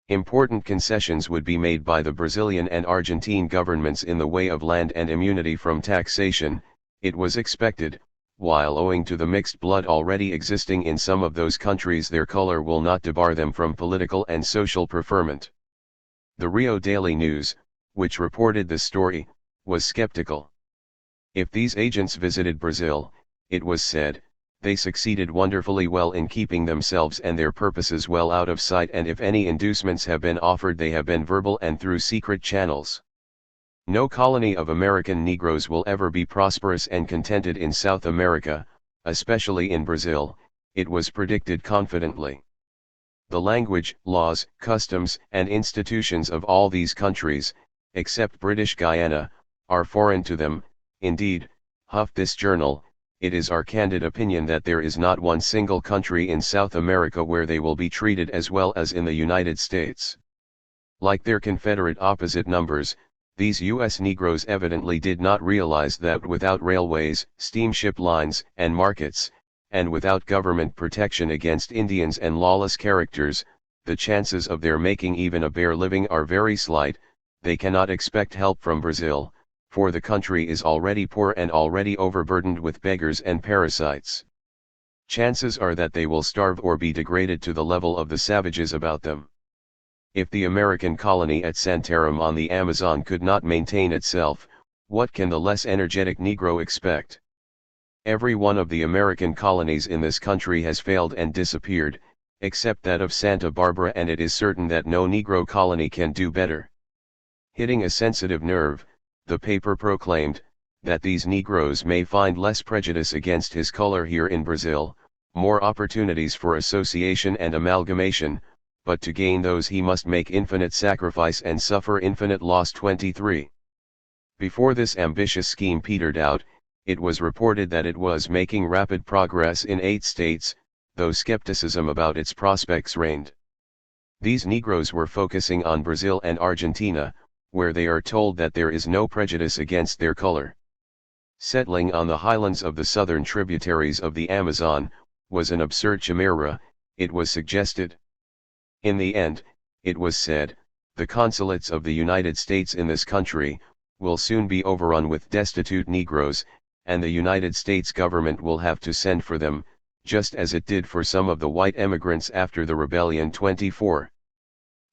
Important concessions would be made by the Brazilian and Argentine governments in the way of land and immunity from taxation, it was expected, while owing to the mixed blood already existing in some of those countries their color will not debar them from political and social preferment. The Rio Daily News, which reported this story, was skeptical. If these agents visited Brazil, it was said, they succeeded wonderfully well in keeping themselves and their purposes well out of sight, and if any inducements have been offered they have been verbal and through secret channels. No colony of American Negroes will ever be prosperous and contented in South America, especially in Brazil, it was predicted confidently. The language, laws, customs, and institutions of all these countries, except British Guiana, are foreign to them. Indeed, huffed this journal, it is our candid opinion that there is not one single country in South America where they will be treated as well as in the United States. Like their Confederate opposite numbers, these U.S. Negroes evidently did not realize that without railways, steamship lines, and markets, and without government protection against Indians and lawless characters, the chances of their making even a bare living are very slight. They cannot expect help from Brazil, for the country is already poor and already overburdened with beggars and parasites. Chances are that they will starve or be degraded to the level of the savages about them. If the American colony at Santarém on the Amazon could not maintain itself, what can the less energetic Negro expect? Every one of the American colonies in this country has failed and disappeared, except that of Santa Barbara, and it is certain that no Negro colony can do better. Hitting a sensitive nerve, the paper proclaimed, that these Negroes may find less prejudice against his color here in Brazil, more opportunities for association and amalgamation, but to gain those he must make infinite sacrifice and suffer infinite loss. 23. Before this ambitious scheme petered out, it was reported that it was making rapid progress in 8 states, though skepticism about its prospects reigned. These Negroes were focusing on Brazil and Argentina, where they are told that there is no prejudice against their color. Settling on the highlands of the southern tributaries of the Amazon was an absurd chimera, it was suggested. In the end, it was said, the consulates of the United States in this country will soon be overrun with destitute Negroes, and the United States government will have to send for them, just as it did for some of the white emigrants after the rebellion. 24.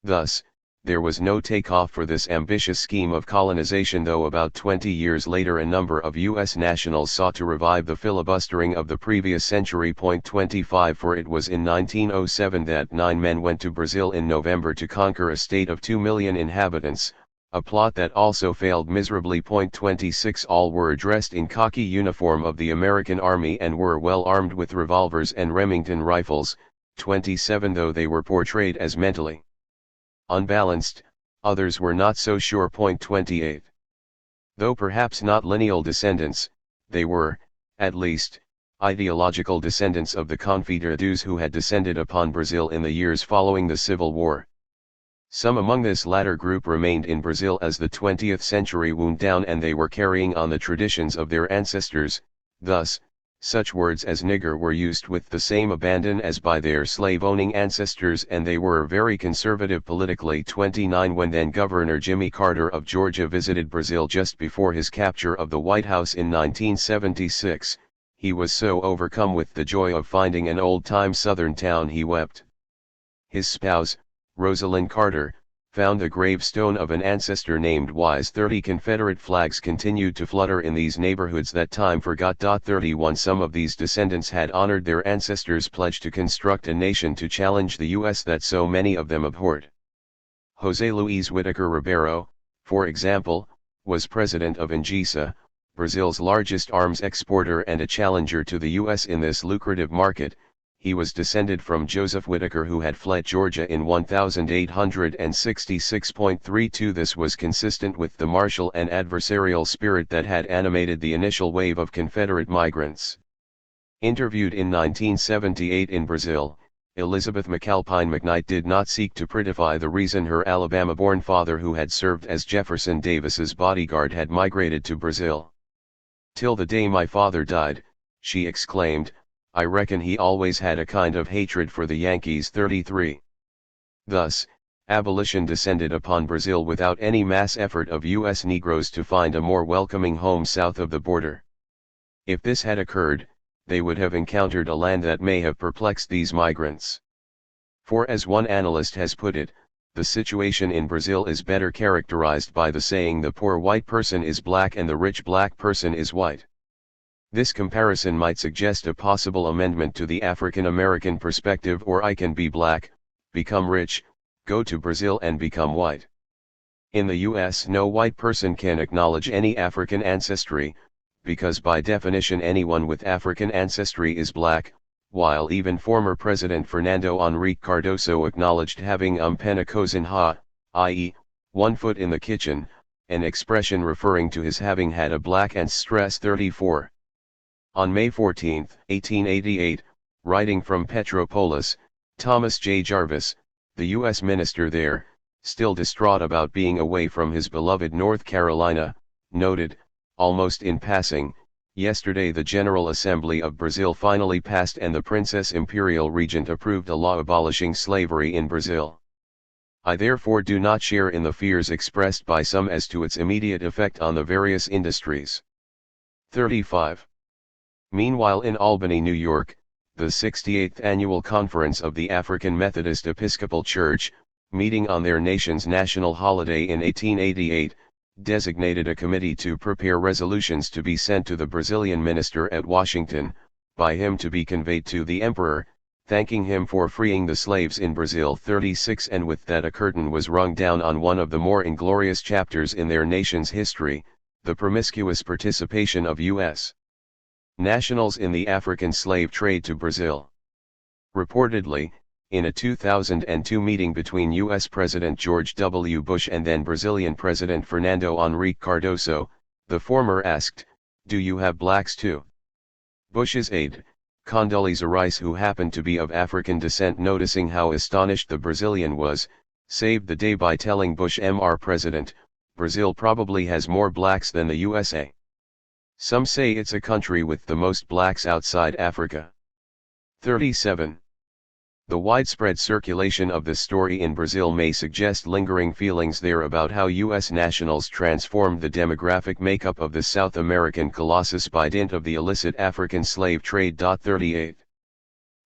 Thus, there was no takeoff for this ambitious scheme of colonization, though about 20 years later a number of U.S. nationals sought to revive the filibustering of the previous century. 25. For it was in 1907 that 9 men went to Brazil in November to conquer a state of 2 million inhabitants, a plot that also failed miserably. 26. All were dressed in khaki uniform of the American Army and were well armed with revolvers and Remington rifles. 27. Though they were portrayed as mentally unbalanced, others were not so sure. 28. Though perhaps not lineal descendants, they were, at least, ideological descendants of the confederados who had descended upon Brazil in the years following the Civil War. Some among this latter group remained in Brazil as the 20th century wound down, and they were carrying on the traditions of their ancestors. Thus, Such words as nigger were used with the same abandon as by their slave-owning ancestors, and they were very conservative politically. 29 When then Governor Jimmy Carter of Georgia visited Brazil just before his capture of the White House in 1976, he was so overcome with the joy of finding an old-time Southern town he wept. His spouse, Rosalind Carter, found the gravestone of an ancestor named Wise. 30 Confederate flags continued to flutter in these neighborhoods that time forgot. 31 Some of these descendants had honored their ancestors' pledge to construct a nation to challenge the U.S. that so many of them abhorred. José Luis Whitaker Ribeiro, for example, was president of Angesa, Brazil's largest arms exporter and a challenger to the U.S. in this lucrative market. He was descended from Joseph Whitaker, who had fled Georgia in 1866.32. This was consistent with the martial and adversarial spirit that had animated the initial wave of Confederate migrants. Interviewed in 1978 in Brazil, Elizabeth McAlpine McKnight did not seek to prettify the reason her Alabama-born father, who had served as Jefferson Davis's bodyguard, had migrated to Brazil. "Till the day my father died," she exclaimed, "I reckon he always had a kind of hatred for the Yankees." 33. Thus, abolition descended upon Brazil without any mass effort of U.S. Negroes to find a more welcoming home south of the border. If this had occurred, they would have encountered a land that may have perplexed these migrants. For as one analyst has put it, the situation in Brazil is better characterized by the saying, "The poor white person is black and the rich black person is white." This comparison might suggest a possible amendment to the African American perspective, or I can be black, become rich, go to Brazil and become white. In the US, no white person can acknowledge any African ancestry, because by definition anyone with African ancestry is black, while even former President Fernando Henrique Cardoso acknowledged having pena cozinha, i.e., one foot in the kitchen, an expression referring to his having had a black ancestry. 34. On May 14, 1888, writing from Petropolis, Thomas J. Jarvis, the U.S. minister there, still distraught about being away from his beloved North Carolina, noted, almost in passing, "Yesterday the General Assembly of Brazil finally passed and the Princess Imperial Regent approved a law abolishing slavery in Brazil. I therefore do not share in the fears expressed by some as to its immediate effect on the various industries." 35. Meanwhile in Albany, New York, the 68th Annual Conference of the African Methodist Episcopal Church, meeting on their nation's national holiday in 1888, designated a committee to prepare resolutions to be sent to the Brazilian minister at Washington, by him to be conveyed to the emperor, thanking him for freeing the slaves in Brazil. 36 And with that a curtain was rung down on one of the more inglorious chapters in their nation's history, the promiscuous participation of U.S. nationals in the African slave trade to Brazil. Reportedly, in a 2002 meeting between U.S. President George W. Bush and then Brazilian President Fernando Henrique Cardoso, the former asked, "Do you have blacks too?" Bush's aide, Condoleezza Rice, who happened to be of African descent, noticing how astonished the Brazilian was, saved the day by telling Bush, "Mr. President, Brazil probably has more blacks than the USA. Some say it's a country with the most blacks outside Africa." 37. The widespread circulation of this story in Brazil may suggest lingering feelings there about how U.S. nationals transformed the demographic makeup of the South American colossus by dint of the illicit African slave trade. 38.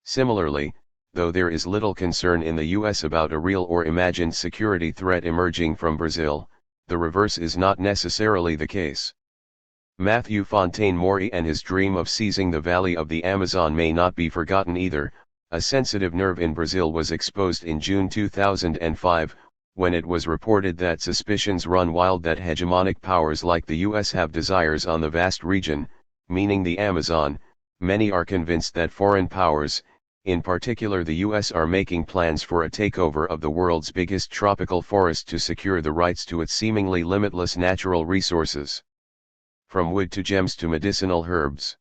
Similarly, though there is little concern in the U.S. about a real or imagined security threat emerging from Brazil, the reverse is not necessarily the case. Matthew Fontaine Maury and his dream of seizing the valley of the Amazon may not be forgotten either. A sensitive nerve in Brazil was exposed in June 2005, when it was reported that suspicions run wild that hegemonic powers like the US have desires on the vast region, meaning the Amazon. Many are convinced that foreign powers, in particular the US, are making plans for a takeover of the world's biggest tropical forest to secure the rights to its seemingly limitless natural resources. From wood to gems to medicinal herbs.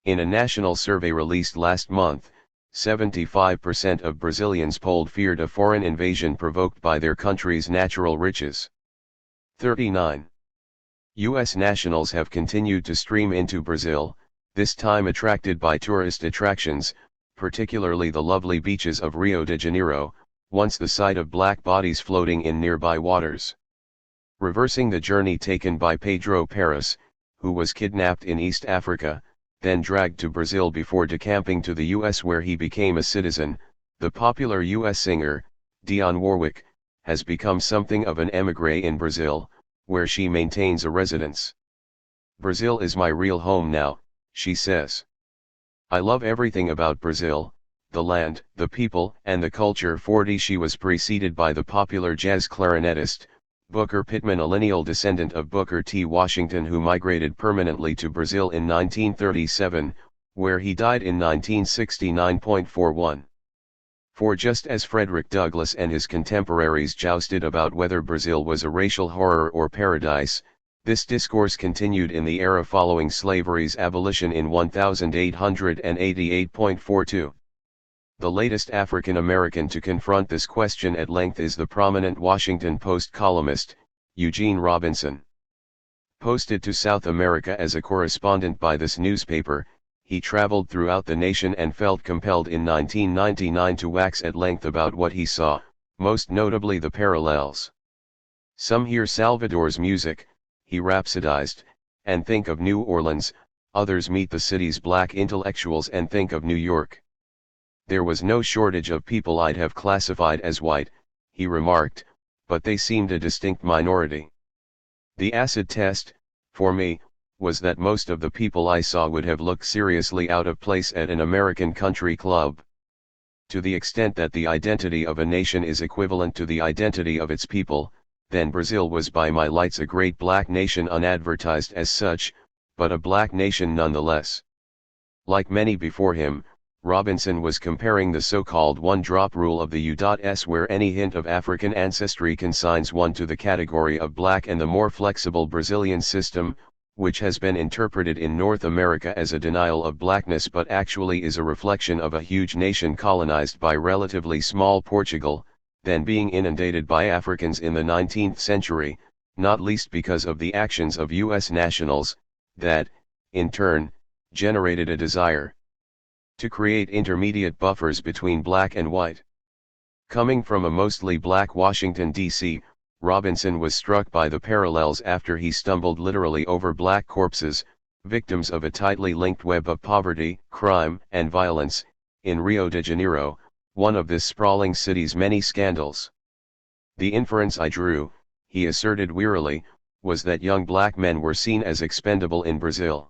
In a national survey released last month, 75% of Brazilians polled feared a foreign invasion provoked by their country's natural riches. 39. U.S. nationals have continued to stream into Brazil, this time attracted by tourist attractions, particularly the lovely beaches of Rio de Janeiro, once the site of black bodies floating in nearby waters. Reversing the journey taken by Pedro Paris, who was kidnapped in East Africa, then dragged to Brazil before decamping to the US where he became a citizen, the popular US singer, Dionne Warwick, has become something of an émigré in Brazil, where she maintains a residence. "Brazil is my real home now," she says. "I love everything about Brazil, the land, the people, and the culture." 40 She was preceded by the popular jazz clarinetist, Booker Pittman, a lineal descendant of Booker T. Washington, who migrated permanently to Brazil in 1937, where he died in 1969.41. For just as Frederick Douglass and his contemporaries jousted about whether Brazil was a racial horror or paradise, this discourse continued in the era following slavery's abolition in 1888.42. The latest African American to confront this question at length is the prominent Washington Post columnist, Eugene Robinson. Posted to South America as a correspondent by this newspaper, he traveled throughout the nation and felt compelled in 1999 to wax at length about what he saw, most notably the parallels. "Some hear Salvador's music," he rhapsodized, "and think of New Orleans, others meet the city's black intellectuals and think of New York. There was no shortage of people I'd have classified as white," he remarked, "but they seemed a distinct minority. The acid test, for me, was that most of the people I saw would have looked seriously out of place at an American country club. To the extent that the identity of a nation is equivalent to the identity of its people, then Brazil was by my lights a great black nation, unadvertised as such, but a black nation nonetheless." Like many before him, Robinson was comparing the so-called one-drop rule of the U.S., where any hint of African ancestry consigns one to the category of black, and the more flexible Brazilian system, which has been interpreted in North America as a denial of blackness but actually is a reflection of a huge nation colonized by relatively small Portugal, then being inundated by Africans in the 19th century, not least because of the actions of U.S. nationals, that, in turn, generated a desire to create intermediate buffers between black and white. Coming from a mostly black Washington, D.C., Robinson was struck by the parallels after he stumbled literally over black corpses, victims of a tightly linked web of poverty, crime, and violence, in Rio de Janeiro, one of this sprawling city's many scandals. "The inference I drew," he asserted wearily, "was that young black men were seen as expendable in Brazil.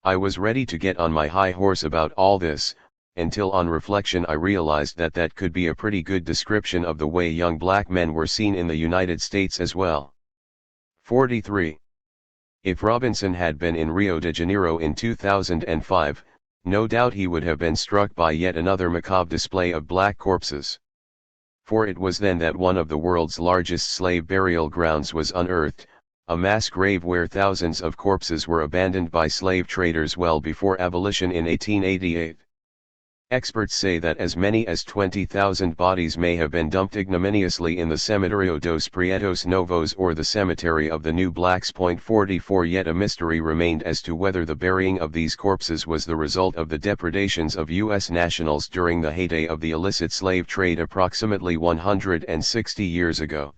I was ready to get on my high horse about all this, until on reflection I realized that that could be a pretty good description of the way young black men were seen in the United States as well." 43. If Robinson had been in Rio de Janeiro in 2005, no doubt he would have been struck by yet another macabre display of black corpses. For it was then that one of the world's largest slave burial grounds was unearthed, a mass grave where thousands of corpses were abandoned by slave traders well before abolition in 1888. Experts say that as many as 20,000 bodies may have been dumped ignominiously in the Cemiterio dos Prietos Novos or the Cemetery of the New Blacks. 44 Yet a mystery remained as to whether the burying of these corpses was the result of the depredations of U.S. nationals during the heyday of the illicit slave trade approximately 160 years ago.